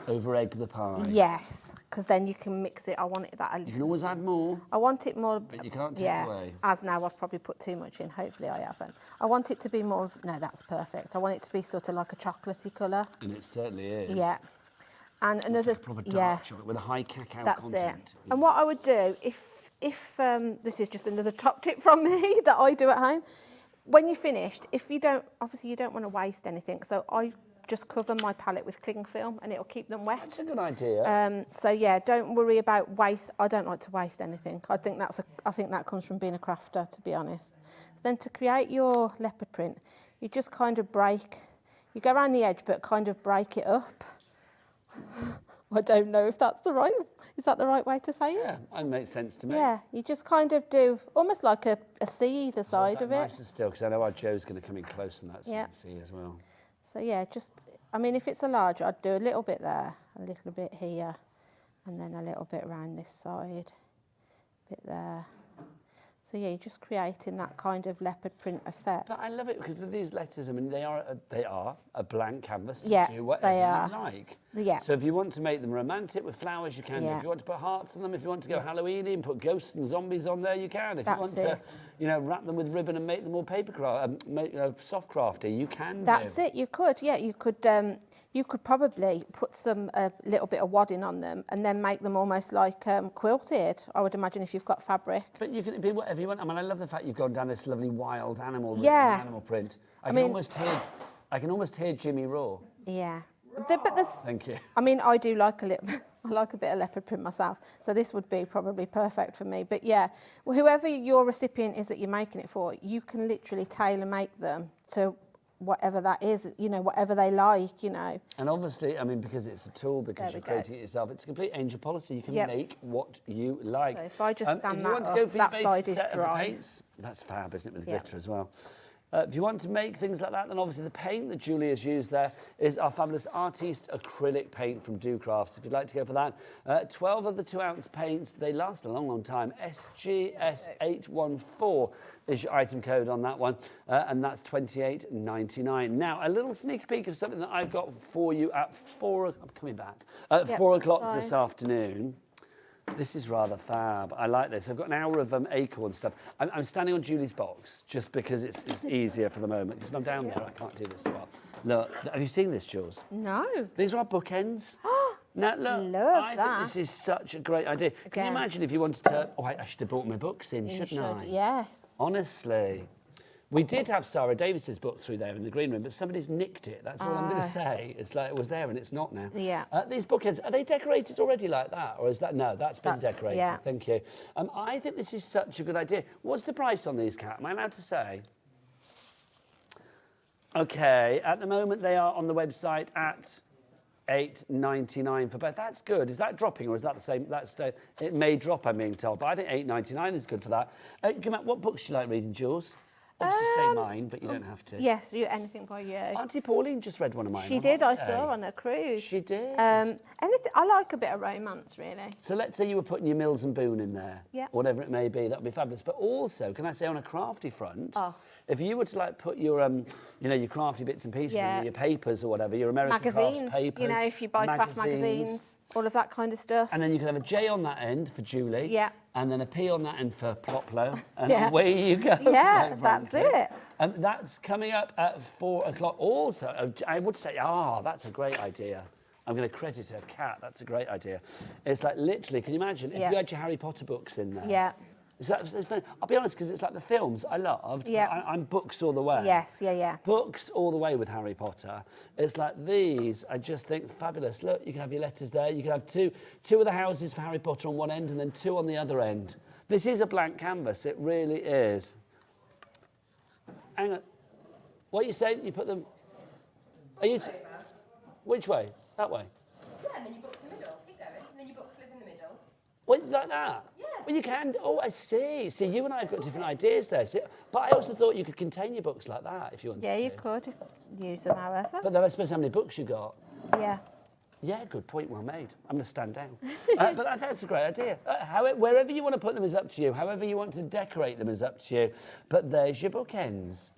[SPEAKER 4] over-egg
[SPEAKER 5] the pie.
[SPEAKER 4] Yes, because then you can mix it. I want it that a
[SPEAKER 5] You can
[SPEAKER 4] little.
[SPEAKER 5] always add more.
[SPEAKER 4] I want it more.
[SPEAKER 5] But you can't take
[SPEAKER 4] yeah,
[SPEAKER 5] away.
[SPEAKER 4] as now I've probably put too much in. Hopefully I haven't. I want it to be more of, no, that's perfect. I want it to be sort of like a chocolatey colour.
[SPEAKER 5] And it certainly is.
[SPEAKER 4] Yeah. And another,
[SPEAKER 5] It's like a proper dark
[SPEAKER 4] yeah,
[SPEAKER 5] chocolate with a high cacao
[SPEAKER 4] that's
[SPEAKER 5] content.
[SPEAKER 4] it. And what I would do, if this is just another top tip from me that I do at home, when you're finished, if you don't, obviously you don't want to waste anything, so I just cover my palette with cling film and it'll keep them wet.
[SPEAKER 5] That's a good idea.
[SPEAKER 4] So yeah, don't worry about waste. I don't like to waste anything. I think that comes from being a crafter, to be honest. Then to create your leopard print, you just kind of you go around the edge, but kind of break it up. I don't know if that's is that the right way to say it?
[SPEAKER 5] Yeah, that makes sense to me.
[SPEAKER 4] Yeah, you just kind of do almost like a C either side of it.
[SPEAKER 5] Nicer still, because I know our Joe's going to come in close on that
[SPEAKER 4] Yeah.
[SPEAKER 5] C as well.
[SPEAKER 4] So yeah, I mean, if it's a large, I'd do a little bit there, a little bit here, and then a little bit around this side, a bit there. So yeah, you're just creating that kind of leopard print effect.
[SPEAKER 5] But I love it because with these letters, I mean, they are a blank canvas to
[SPEAKER 4] Yeah,
[SPEAKER 5] do whatever
[SPEAKER 4] they are.
[SPEAKER 5] you like.
[SPEAKER 4] Yeah.
[SPEAKER 5] So if you want to make them romantic with flowers, you can.
[SPEAKER 4] Yeah.
[SPEAKER 5] If you want to put hearts on them, if you want to go Halloween and put ghosts and zombies on there, you can. If
[SPEAKER 4] That's
[SPEAKER 5] you want
[SPEAKER 4] it.
[SPEAKER 5] to, wrap them with ribbon and make them all paper craft, soft crafty, you can.
[SPEAKER 4] That's it. You could, yeah, you could probably put a little bit of wadding on them and then make them almost like quilted. I would imagine if you've got fabric.
[SPEAKER 5] But you can be whatever you want. I mean, I love the fact you've gone down this lovely wild animal,
[SPEAKER 4] Yeah.
[SPEAKER 5] animal print. I
[SPEAKER 4] mean-
[SPEAKER 5] can almost hear Jimmy roar.
[SPEAKER 4] Yeah, but there's.
[SPEAKER 5] Thank you.
[SPEAKER 4] I mean, I do like a little. I like a bit of leopard print myself, so this would be probably perfect for me. But yeah, whoever your recipient is that you're making it for, you can literally tailor make them to whatever that is, whatever they like,
[SPEAKER 5] And obviously, I mean, because it's a tool, because
[SPEAKER 4] There
[SPEAKER 5] you're
[SPEAKER 4] we go.
[SPEAKER 5] creating it yourself, it's a complete angel policy. You can
[SPEAKER 4] Yep.
[SPEAKER 5] make what you like.
[SPEAKER 4] So if I just stand
[SPEAKER 5] if you
[SPEAKER 4] that
[SPEAKER 5] want to
[SPEAKER 4] up,
[SPEAKER 5] go for
[SPEAKER 4] that
[SPEAKER 5] your
[SPEAKER 4] side
[SPEAKER 5] basic
[SPEAKER 4] is
[SPEAKER 5] set of
[SPEAKER 4] dry.
[SPEAKER 5] paints, that's fab, isn't it, with
[SPEAKER 4] Yep.
[SPEAKER 5] glitter as well. If you want to make things like that, then obviously the paint that Julie has used there is our fabulous Artiste acrylic paint from Do Crafts. If you'd like to go for that, 12 of the 2-ounce paints, they last a long, long time. SGS814 is your item code on that one, and that's $28.99. Now, a little sneak peek of something that I've got for you at 4 o'clock this afternoon. This is rather fab. I like this. I've got an hour of ACORN stuff. I'm standing on Julie's box just because it's easier for the moment. Because if I'm down there, I can't do this so well. Look, have you seen this, Jules?
[SPEAKER 4] No.
[SPEAKER 5] These are our bookends. Now, look,
[SPEAKER 4] Love
[SPEAKER 5] I
[SPEAKER 4] that.
[SPEAKER 5] think this is such a great idea. Can
[SPEAKER 4] Again.
[SPEAKER 5] you imagine if you wanted to... Oh, I should have brought my books in,
[SPEAKER 4] You
[SPEAKER 5] shouldn't I?
[SPEAKER 4] should, yes.
[SPEAKER 5] Honestly. We did have Sarah Davis's book through there in the green room, but somebody's nicked it. That's all I'm going to say. It's like it was there and it's not now.
[SPEAKER 4] Yeah.
[SPEAKER 5] These bookends, are they decorated already like that? Or is that... No, that's been decorated.
[SPEAKER 4] yeah.
[SPEAKER 5] Thank you. I think this is such a good idea. What's the price on these, Kat? Am I allowed to say? OK, at the moment they are on the website at $8.99 for both. That's good. Is that dropping or is that the same? It may drop, I'm being told, but I think $8.99 is good for that. What books do you like reading, Jules? Obviously say mine, but you don't have to.
[SPEAKER 4] Yes, anything by you.
[SPEAKER 5] Aunty Pauline just read one of mine.
[SPEAKER 4] She
[SPEAKER 5] on
[SPEAKER 4] did, I
[SPEAKER 5] holiday.
[SPEAKER 4] saw on a cruise.
[SPEAKER 5] She did.
[SPEAKER 4] Anything, I like a bit of romance, really.
[SPEAKER 5] So let's say you were putting your Mills and Boon in there,
[SPEAKER 4] Yeah.
[SPEAKER 5] whatever it may be, that would be fabulous. But also, can I say on a crafty front, if you were to like put your, your crafty bits and pieces in
[SPEAKER 4] Yeah.
[SPEAKER 5] there, your papers or whatever, your American
[SPEAKER 4] Magazines,
[SPEAKER 5] crafts papers,
[SPEAKER 4] if you buy craft magazines, all of that kind of stuff.
[SPEAKER 5] and then you can have a J on that end for Julie,
[SPEAKER 4] Yeah.
[SPEAKER 5] and then a P on that end for Ploplo, and
[SPEAKER 4] Yeah.
[SPEAKER 5] away you go.
[SPEAKER 4] Yeah,
[SPEAKER 5] quite
[SPEAKER 4] that's
[SPEAKER 5] frankly.
[SPEAKER 4] it.
[SPEAKER 5] That's coming up at 4 o'clock. Also, I would say, that's a great idea. I'm going to credit her, Kat. That's a great idea. It's like literally, can you imagine if
[SPEAKER 4] Yeah.
[SPEAKER 5] you had your Harry Potter books in there?
[SPEAKER 4] Yeah.
[SPEAKER 5] It's funny. I'll be honest, because it's like the films I loved.
[SPEAKER 4] Yeah.
[SPEAKER 5] I'm books all the way.
[SPEAKER 4] Yes, yeah.
[SPEAKER 5] Books all the way with Harry Potter. It's like these, I just think fabulous. Look, you can have your letters there. You can have two of the houses for Harry Potter on one end and then 2 on the other end. This is a blank canvas. It really is. Hang on. What are you saying? You put them... Are you... Which way? That way?
[SPEAKER 8] Yeah, and then you book in the middle. Keep going, and then your books live in the middle.
[SPEAKER 5] Wait, like that?
[SPEAKER 8] Yeah.
[SPEAKER 5] Well, you can... Oh, I see. See, you and I have got different ideas there. See, but I also thought you could contain your books like that if you wanted
[SPEAKER 4] Yeah,
[SPEAKER 5] to.
[SPEAKER 4] you could use them however.
[SPEAKER 5] But then I suppose how many books you got?
[SPEAKER 4] Yeah.
[SPEAKER 5] Yeah, good point, well made. I'm going to stand down. But that's a great idea. Wherever you want to put them is up to you. However you want to decorate them is up to you. But there's your bookends.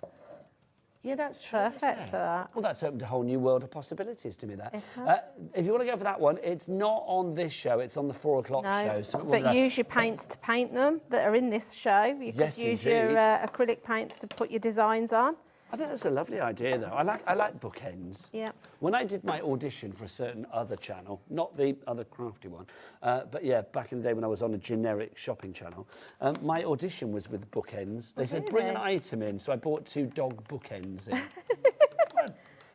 [SPEAKER 5] Yeah, that's true.
[SPEAKER 4] Perfect for that.
[SPEAKER 5] Well, that's opened a whole new world of possibilities to me there.
[SPEAKER 4] It has.
[SPEAKER 5] If you want to go for that one, it's not on this show, it's on the 4 o'clock show.
[SPEAKER 4] No,
[SPEAKER 5] So
[SPEAKER 4] but use your paints to paint them that are in this show. You could
[SPEAKER 5] Yes,
[SPEAKER 4] use
[SPEAKER 5] indeed.
[SPEAKER 4] your acrylic paints to put your designs on.
[SPEAKER 5] I think that's a lovely idea, though. I like bookends.
[SPEAKER 4] Yeah.
[SPEAKER 5] When I did my audition for a certain other channel, not the other crafty one, but yeah, back in the day when I was on a generic shopping channel, my audition was with bookends. They said, bring an item in, so I bought 2 dog bookends in.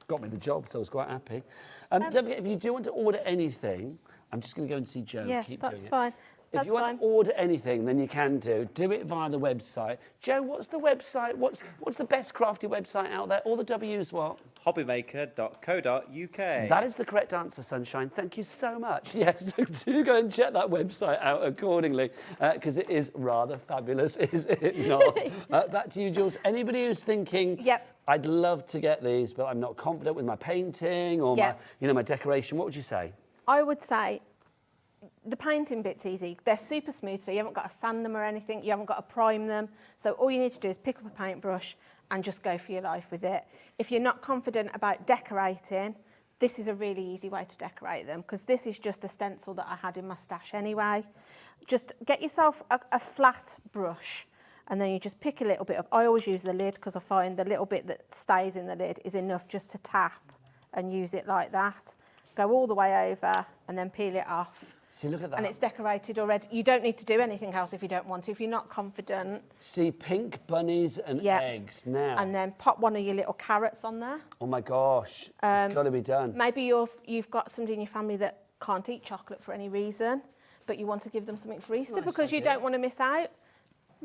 [SPEAKER 5] Got me the job, so I was quite happy. Don't forget, if you do want to order anything, I'm just going to go and see Jo.
[SPEAKER 4] Yeah,
[SPEAKER 5] Keep
[SPEAKER 4] that's
[SPEAKER 5] doing it.
[SPEAKER 4] fine.
[SPEAKER 5] If you want to order anything, then you can do it via the website. Jo, what's the website? What's the best crafty website out there? All the W's what?
[SPEAKER 9] HobbyMaker.co.uk.
[SPEAKER 5] That is the correct answer, Sunshine. Thank you so much. Yes, do go and check that website out accordingly, because it is rather fabulous, is it not? Back to you, Jules. Anybody who's thinking,
[SPEAKER 4] Yep.
[SPEAKER 5] I'd love to get these, but I'm not confident with my painting or my decoration, what would you say?
[SPEAKER 4] I would say the painting bit's easy. They're super smooth, so you haven't got to sand them or anything. You haven't got to prime them. So all you need to do is pick up a paintbrush and just go for your life with it. If you're not confident about decorating, this is a really easy way to decorate them, because this is just a stencil that I had in my stash anyway. Just get yourself a flat brush, and then you just pick a little bit up. I always use the lid, because I find the little bit that stays in the lid is enough just to tap and use it like that. Go all the way over and then peel it off.
[SPEAKER 5] See, look at that.
[SPEAKER 4] And it's decorated already. You don't need to do anything else if you don't want to. If you're not confident.
[SPEAKER 5] See, pink bunnies and eggs now.
[SPEAKER 4] And then pop one of your little carrots on there.
[SPEAKER 5] Oh my gosh, it's got to be done.
[SPEAKER 4] Maybe you've got somebody in your family that can't eat chocolate for any reason, but you want to give them something for Easter
[SPEAKER 5] nice
[SPEAKER 4] because you
[SPEAKER 5] idea.
[SPEAKER 4] don't want to miss out.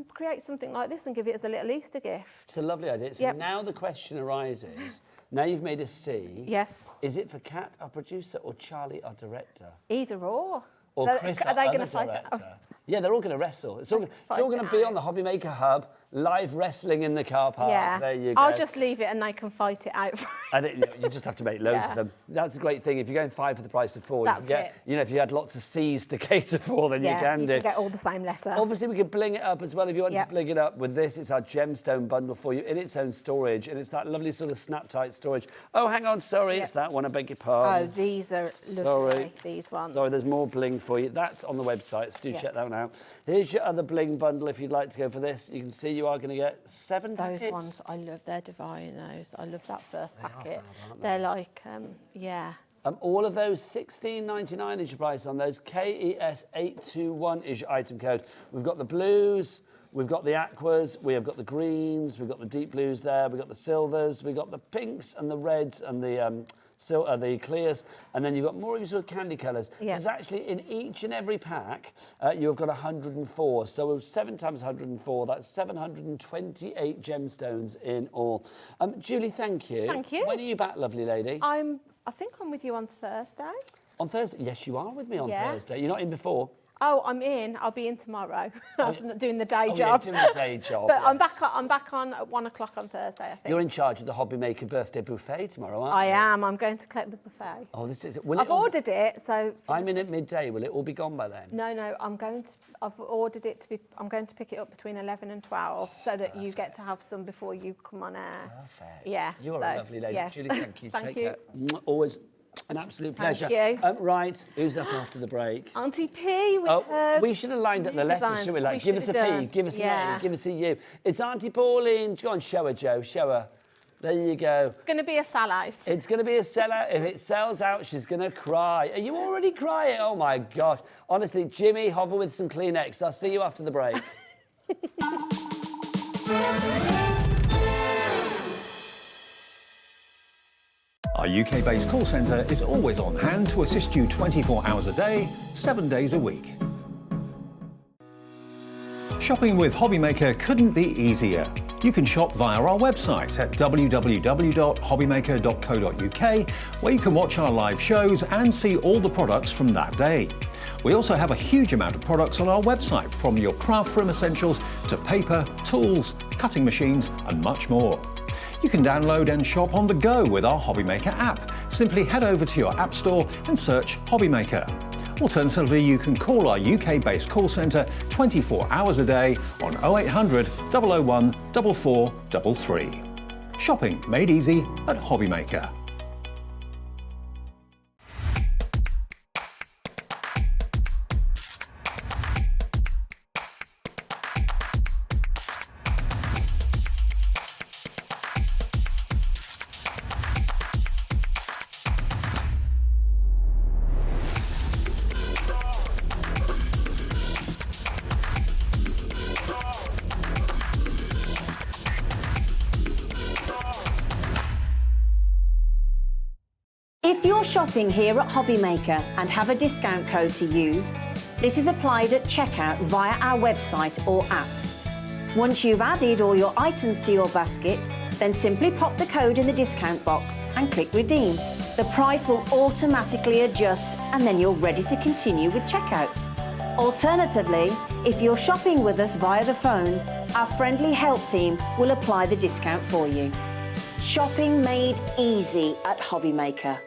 [SPEAKER 4] Create something like this and give it as a little Easter gift.
[SPEAKER 5] It's a lovely idea. So now the question arises, now you've made a C.
[SPEAKER 4] Yes.
[SPEAKER 5] Is it for Kat, our producer, or Charlie, our director?
[SPEAKER 4] Either or.
[SPEAKER 5] Or Chris, our other
[SPEAKER 4] fight
[SPEAKER 5] director?
[SPEAKER 4] it?
[SPEAKER 5] Yeah, they're all going to wrestle. It's all going to be on the HobbyMaker Hub, live wrestling in the car park.
[SPEAKER 4] Yeah.
[SPEAKER 5] There you go.
[SPEAKER 4] I'll just leave it and they can fight it out.
[SPEAKER 5] And you just have to make loads of them. That's the great thing. If you're going 5 for the price of 4,
[SPEAKER 4] That's
[SPEAKER 5] you can get, if you had lots of C's to cater for, then you can do.
[SPEAKER 4] You can get all the same letter.
[SPEAKER 5] Obviously, we could bling it up as well. If you want to bling it up with this, it's our gemstone bundle for you in its own storage. And it's that lovely sort of snap-tight storage. Oh, hang on, sorry, it's that one. I beg your pardon.
[SPEAKER 4] Oh, these are lovely,
[SPEAKER 5] Sorry.
[SPEAKER 4] these ones.
[SPEAKER 5] Sorry, there's more bling for you. That's on the website, so do check that one out. Here's your other bling bundle if you'd like to go for this. You can see you are going to get 7 packets.
[SPEAKER 4] Those ones, I love, they're divine, those. I love that first packet. They're like,
[SPEAKER 5] all of those, $16.99 is your price on those. KES821 is your item code. We've got the blues, we've got the aquas, we have got the greens, we've got the deep blues there, we've got the silvers, we've got the pinks and the reds and the clears, and then you've got more of your sort of candy colours. There's actually, in each and every pack, you've got 104. So 7 times 104, that's 728 gemstones in all. Julie, thank you.
[SPEAKER 4] Thank you.
[SPEAKER 5] When are you back, lovely lady?
[SPEAKER 4] I think I'm with you on Thursday.
[SPEAKER 5] On Thursday? Yes, you are with me on Thursday. You're not in before?
[SPEAKER 4] Oh, I'm in. I'll be in tomorrow. I was doing the day
[SPEAKER 5] Oh,
[SPEAKER 4] job.
[SPEAKER 5] you're doing the day job,
[SPEAKER 4] But
[SPEAKER 5] yes.
[SPEAKER 4] I'm back on at 1 o'clock on Thursday, I think.
[SPEAKER 5] You're in charge of the HobbyMaker birthday buffet tomorrow, aren't you?
[SPEAKER 4] I am. I'm going to collect the buffet.
[SPEAKER 5] Oh, this is.
[SPEAKER 4] I've ordered it, so.
[SPEAKER 5] I'm in at midday. Will it all be gone by then?
[SPEAKER 4] No, I've ordered it to be. I'm going to pick it up between 11 and 12, so that you get to have some before you come on air.
[SPEAKER 5] Perfect.
[SPEAKER 4] Yeah.
[SPEAKER 5] You're a lovely lady,
[SPEAKER 4] yes.
[SPEAKER 5] Julie. Thank you.
[SPEAKER 4] Thank
[SPEAKER 5] Take
[SPEAKER 4] you.
[SPEAKER 5] care. Always an absolute pleasure.
[SPEAKER 4] Thank you.
[SPEAKER 5] Right, who's up after the break?
[SPEAKER 4] Aunty P.
[SPEAKER 5] We should have lined up the letters, shouldn't we? Like, give us a P, give us an A, give us a U. It's Aunty Pauline. Go on, show her, Jo. Show her. There you go.
[SPEAKER 4] It's going to be a sellout.
[SPEAKER 5] It's going to be a sellout. If it sells out, she's going to cry. Are you already crying? Oh, my gosh. Honestly, Jimmy, hover with some Kleenex. I'll see you after the break.
[SPEAKER 2] Our UK-based call centre is always on hand to assist you 24 hours a day, 7 days a week. Shopping with HobbyMaker couldn't be easier. You can shop via our website at www.hobbymaker.co.uk, where you can watch our live shows and see all the products from that day. We also have a huge amount of products on our website, from your craft room essentials to paper, tools, cutting machines and much more. You can download and shop on the go with our HobbyMaker app. Simply head over to your app store and search HobbyMaker. Alternatively, you can call our UK-based call centre 24 hours a day on 0800 001 4433. Shopping made easy at HobbyMaker.
[SPEAKER 7] If you're shopping here at HobbyMaker and have a discount code to use, this is applied at checkout via our website or app. Once you've added all your items to your basket, then simply pop the code in the discount box and click redeem. The price will automatically adjust and then you're ready to continue with checkout. Alternatively, if you're shopping with us via the phone, our friendly help team will apply the discount for you. Shopping made easy at HobbyMaker.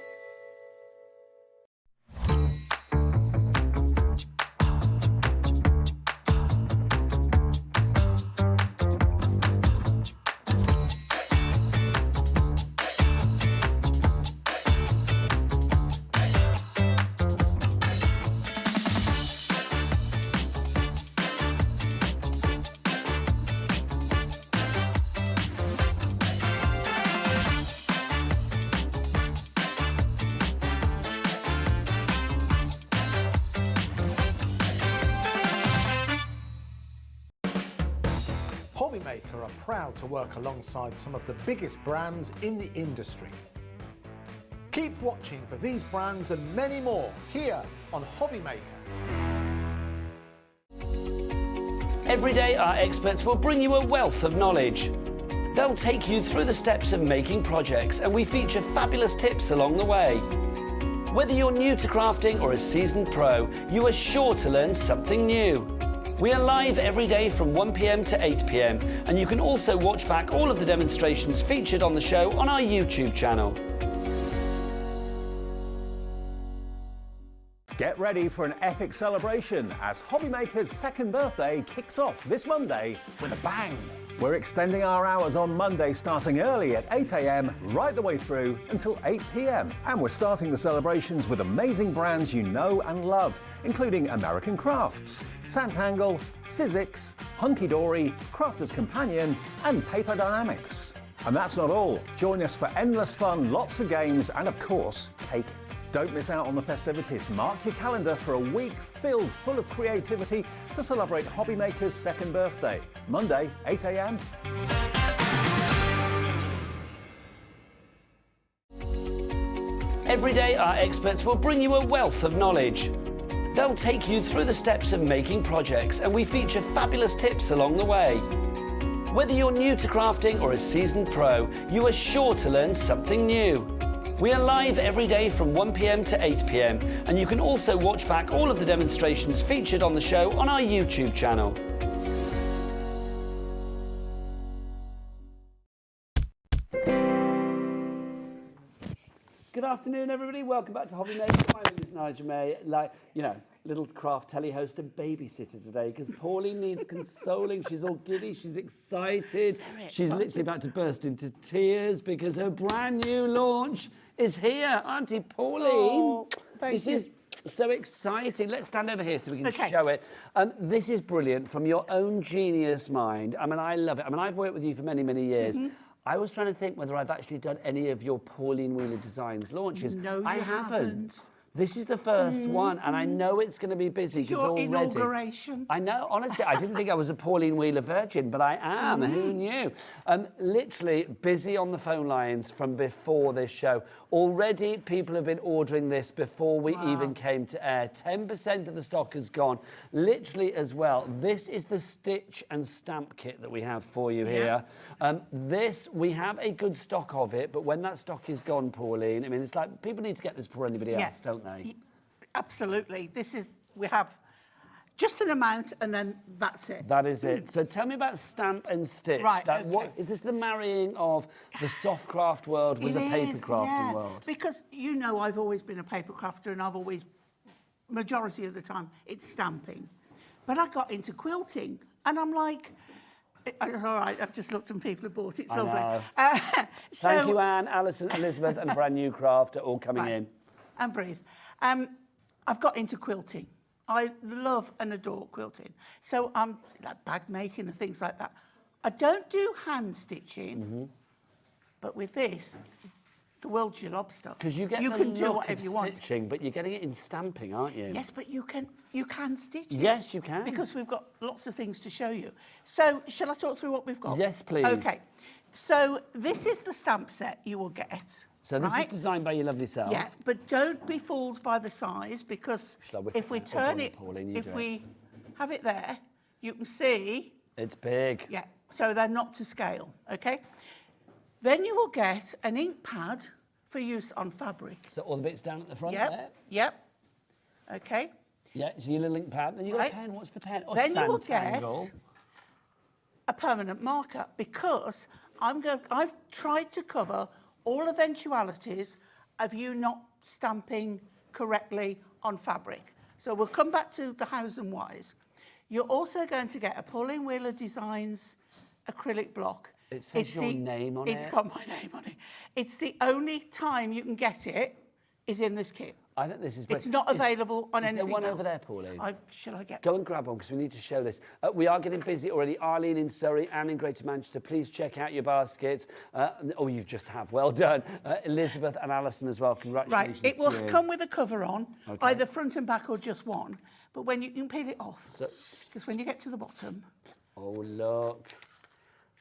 [SPEAKER 3] HobbyMaker are proud to work alongside some of the biggest brands in the industry. Keep watching for these brands and many more here on HobbyMaker.
[SPEAKER 5] Every day, our experts will bring you a wealth of knowledge. They'll take you through the steps of making projects, and we feature fabulous tips along the way. Whether you're new to crafting or a seasoned pro, you are sure to learn something new. We are live every day from 1 p.m. to 8 p.m, and you can also watch back all of the demonstrations featured on the show on our YouTube channel.
[SPEAKER 2] Get ready for an epic celebration as HobbyMaker's second birthday kicks off this Monday with a bang. We're extending our hours on Monday starting early at 8 a.m. right the way through until 8 p.m. And we're starting the celebrations with amazing brands you know and love, including American Crafts, Santangle, Sizzix, Hunky Dory, Crafter's Companion and Paper Dynamics. And that's not all. Join us for endless fun, lots of games and of course, cake. Don't miss out on the festivities. Mark your calendar for a week full of creativity to celebrate HobbyMaker's second birthday. Monday, 8 a.m.
[SPEAKER 5] Every day, our experts will bring you a wealth of knowledge. They'll take you through the steps of making projects, and we feature fabulous tips along the way. Whether you're new to crafting or a seasoned pro, you are sure to learn something new. We are live every day from 1 p.m. to 8 p.m, and you can also watch back all of the demonstrations featured on the show on our YouTube channel. Good afternoon, everybody. Welcome back to HobbyMaker. My name is Nigel May. Like, you know, little craft telly host and babysitter today because Pauline needs consoling. She's all giddy. She's excited. She's literally about to burst into tears because her brand new launch is here. Aunty Pauline.
[SPEAKER 6] Oh, thank you.
[SPEAKER 5] This is so exciting. Let's stand over here so we can show it. This is brilliant from your own genius mind. I mean, I love it. I mean, I've worked with you for many, many years. I was trying to think whether I've actually done any of your Pauline Wheeler Designs launches.
[SPEAKER 10] No, you
[SPEAKER 5] I haven't.
[SPEAKER 10] haven't.
[SPEAKER 5] This is the first one, and I know it's going to be busy because already.
[SPEAKER 10] Inauguration.
[SPEAKER 5] I know, honestly, I didn't think I was a Pauline Wheeler virgin, but I am. Who knew? Literally busy on the phone lines from before this show. Already, people have been ordering this before we even came to air. 10% of the stock has gone. Literally as well. This is the stitch and stamp kit that we have for you here. This, we have a good stock of it, but when that stock is gone, Pauline, I mean, it's like people need to get this before anybody else, don't they?
[SPEAKER 10] Absolutely. This is, we have just an amount and then that's it.
[SPEAKER 5] That is it. So tell me about stamp and stitch.
[SPEAKER 10] Right,
[SPEAKER 5] That,
[SPEAKER 10] okay.
[SPEAKER 5] what, is this the marrying of the soft craft world with the paper crafting world?
[SPEAKER 10] Because, you know, I've always been a paper crafter and I've always, majority of the time, it's stamping. But I got into quilting and I'm like, It's all right, I've just looked and people have bought it. It's
[SPEAKER 5] I
[SPEAKER 10] lovely.
[SPEAKER 5] know.
[SPEAKER 10] So,
[SPEAKER 5] Thank you, Anne, Alison, Elizabeth, and Brand New Craft are all coming in.
[SPEAKER 10] And breathe. I've got into quilting. I love and adore quilting. So I'm like bag making and things like that. I don't do hand stitching, but with this, the world's your lobster.
[SPEAKER 5] Because you get
[SPEAKER 10] you
[SPEAKER 5] the
[SPEAKER 10] can do
[SPEAKER 5] look
[SPEAKER 10] whatever
[SPEAKER 5] of
[SPEAKER 10] you want.
[SPEAKER 5] stitching, but you're getting it in stamping, aren't you?
[SPEAKER 10] Yes, but you can stitch it.
[SPEAKER 5] Yes, you can.
[SPEAKER 10] Because we've got lots of things to show you. So shall I talk through what we've got?
[SPEAKER 5] Yes, please.
[SPEAKER 10] Okay. So this is the stamp set you will get.
[SPEAKER 5] So this is designed by your lovely self.
[SPEAKER 10] Yeah, but don't be fooled by the size, because if we turn it, if we have it there, you can see
[SPEAKER 5] it's big.
[SPEAKER 10] Yeah, so they're not to scale, okay? Then you will get an ink pad for use on fabric.
[SPEAKER 5] So all the bits down at the front there?
[SPEAKER 10] Yep, okay.
[SPEAKER 5] Yeah, so your little ink pad. Then you've got a pen. What's the pen? Oh,
[SPEAKER 10] then you will get
[SPEAKER 5] Sanntangle.
[SPEAKER 10] a permanent marker, because I've tried to cover all eventualities of you not stamping correctly on fabric. So we'll come back to the hows and whys. You're also going to get a Pauline Wheeler Designs acrylic block.
[SPEAKER 5] It says your name on it.
[SPEAKER 10] It's got my name on it. It's the only time you can get it is in this kit.
[SPEAKER 5] I think this is...
[SPEAKER 10] It's not available on anything else.
[SPEAKER 5] Is there one over there, Pauline?
[SPEAKER 10] Shall I get...
[SPEAKER 5] Go and grab one, because we need to show this. We are getting busy already. Arlene in Surrey, Anne in Greater Manchester, please check out your baskets. You just have. Well done. Elizabeth and Alison as well. Congratulations.
[SPEAKER 10] Right, it will
[SPEAKER 5] to you.
[SPEAKER 10] come with a cover on,
[SPEAKER 5] Okay.
[SPEAKER 10] either front and back or just one. But when you can peel it off, because when you get to the bottom...
[SPEAKER 5] Oh, look.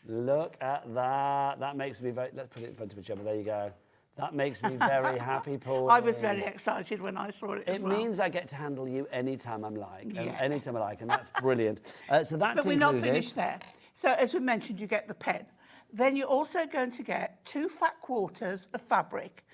[SPEAKER 5] Look at that. That makes me very... Let's put it in front of each other. There you go. That makes me very happy, Paul.
[SPEAKER 10] I was very excited when I saw it as well.
[SPEAKER 5] It means I get to handle you anytime I'm like, anytime I like, and that's brilliant. So that's
[SPEAKER 10] But we're not finished there. So as we mentioned, you get the pen. Then you're also going to get 2 fat quarters of fabric.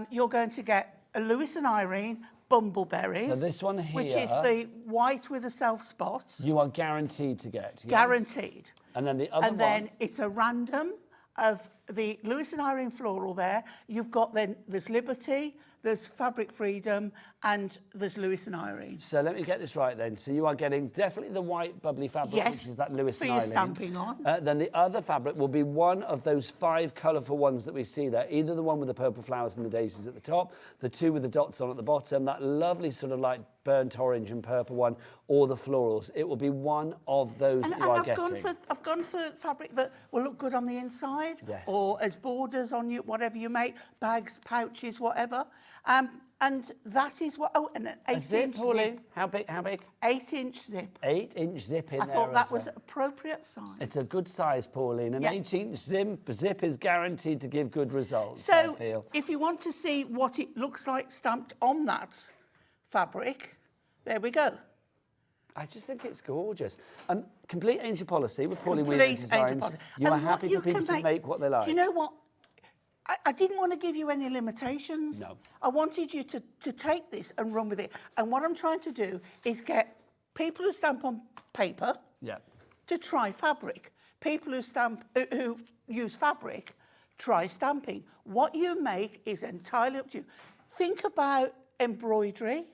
[SPEAKER 10] You're going to get a Lewis and Irene Bumbleberries.
[SPEAKER 5] So this one here...
[SPEAKER 10] Which is the white with a self spot.
[SPEAKER 5] You are guaranteed to get. Yes?
[SPEAKER 10] Guaranteed.
[SPEAKER 5] And then the other one...
[SPEAKER 10] And then it's a random of the Lewis and Irene floral there. You've got then, there's Liberty, there's Fabric Freedom, and there's Lewis and Irene.
[SPEAKER 5] So let me get this right then. So you are getting definitely the white bubbly fabric, which is that Lewis and Irene.
[SPEAKER 10] For your stamping on.
[SPEAKER 5] Then the other fabric will be one of those 5 colourful ones that we see there. Either the one with the purple flowers and the daisies at the top, the 2 with the dots on at the bottom, that lovely sort of like burnt orange and purple one, or the florals. It will be one of those that you are getting.
[SPEAKER 10] I've gone for fabric that will look good on the inside, or as borders on you, whatever you make, bags, pouches, whatever. And that is what. Oh, and an 8-inch
[SPEAKER 5] Pauline.
[SPEAKER 10] zip.
[SPEAKER 5] How big? How big?
[SPEAKER 10] 8-inch zip.
[SPEAKER 5] 8-inch zip in
[SPEAKER 10] I
[SPEAKER 5] there.
[SPEAKER 10] thought that was appropriate size.
[SPEAKER 5] It's a good size, Pauline. An 8-inch zip is guaranteed to give good results.
[SPEAKER 10] So,
[SPEAKER 5] I feel.
[SPEAKER 10] if you want to see what it looks like stamped on that fabric, there we go.
[SPEAKER 5] I just think it's gorgeous. Complete angel policy with Pauline Wheeler Designs. You are happy for people to make what they like.
[SPEAKER 10] Do you know what? I didn't want to give you any limitations.
[SPEAKER 5] No.
[SPEAKER 10] I wanted you to take this and run with it. And what I'm trying to do is get people who stamp on paper to try fabric. People who use fabric, try stamping. What you make is entirely up to you. Think about embroidery.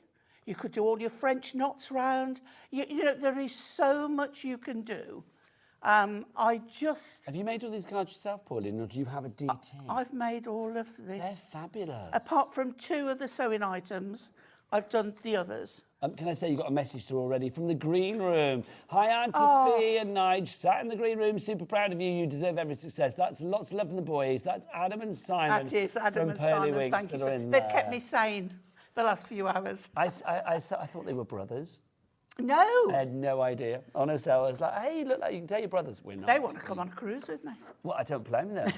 [SPEAKER 10] You could do all your French knots round. You know, there is so much you can do.
[SPEAKER 5] Have you made all these cards yourself, Pauline, or do you have a DT?
[SPEAKER 10] I've made all of this.
[SPEAKER 5] They're fabulous.
[SPEAKER 10] Apart from 2 of the sewing items, I've done the others.
[SPEAKER 5] Can I say you got a message through already from the green room? Hi, Aunty P and Nige, sat in the green room, super proud of you. You deserve every success. That's lots of love from the boys. That's Adam and Simon.
[SPEAKER 10] That is Adam
[SPEAKER 5] from
[SPEAKER 10] and Simon.
[SPEAKER 5] Pearlywinks
[SPEAKER 10] Thank you.
[SPEAKER 5] They've
[SPEAKER 10] kept me sane the last few hours.
[SPEAKER 5] I thought they were brothers.
[SPEAKER 10] No.
[SPEAKER 5] I had no idea. Honestly, I was like, hey, look, like you can tell your brothers. We're not.
[SPEAKER 10] They want to come on a cruise with me.
[SPEAKER 5] Well, I don't blame them.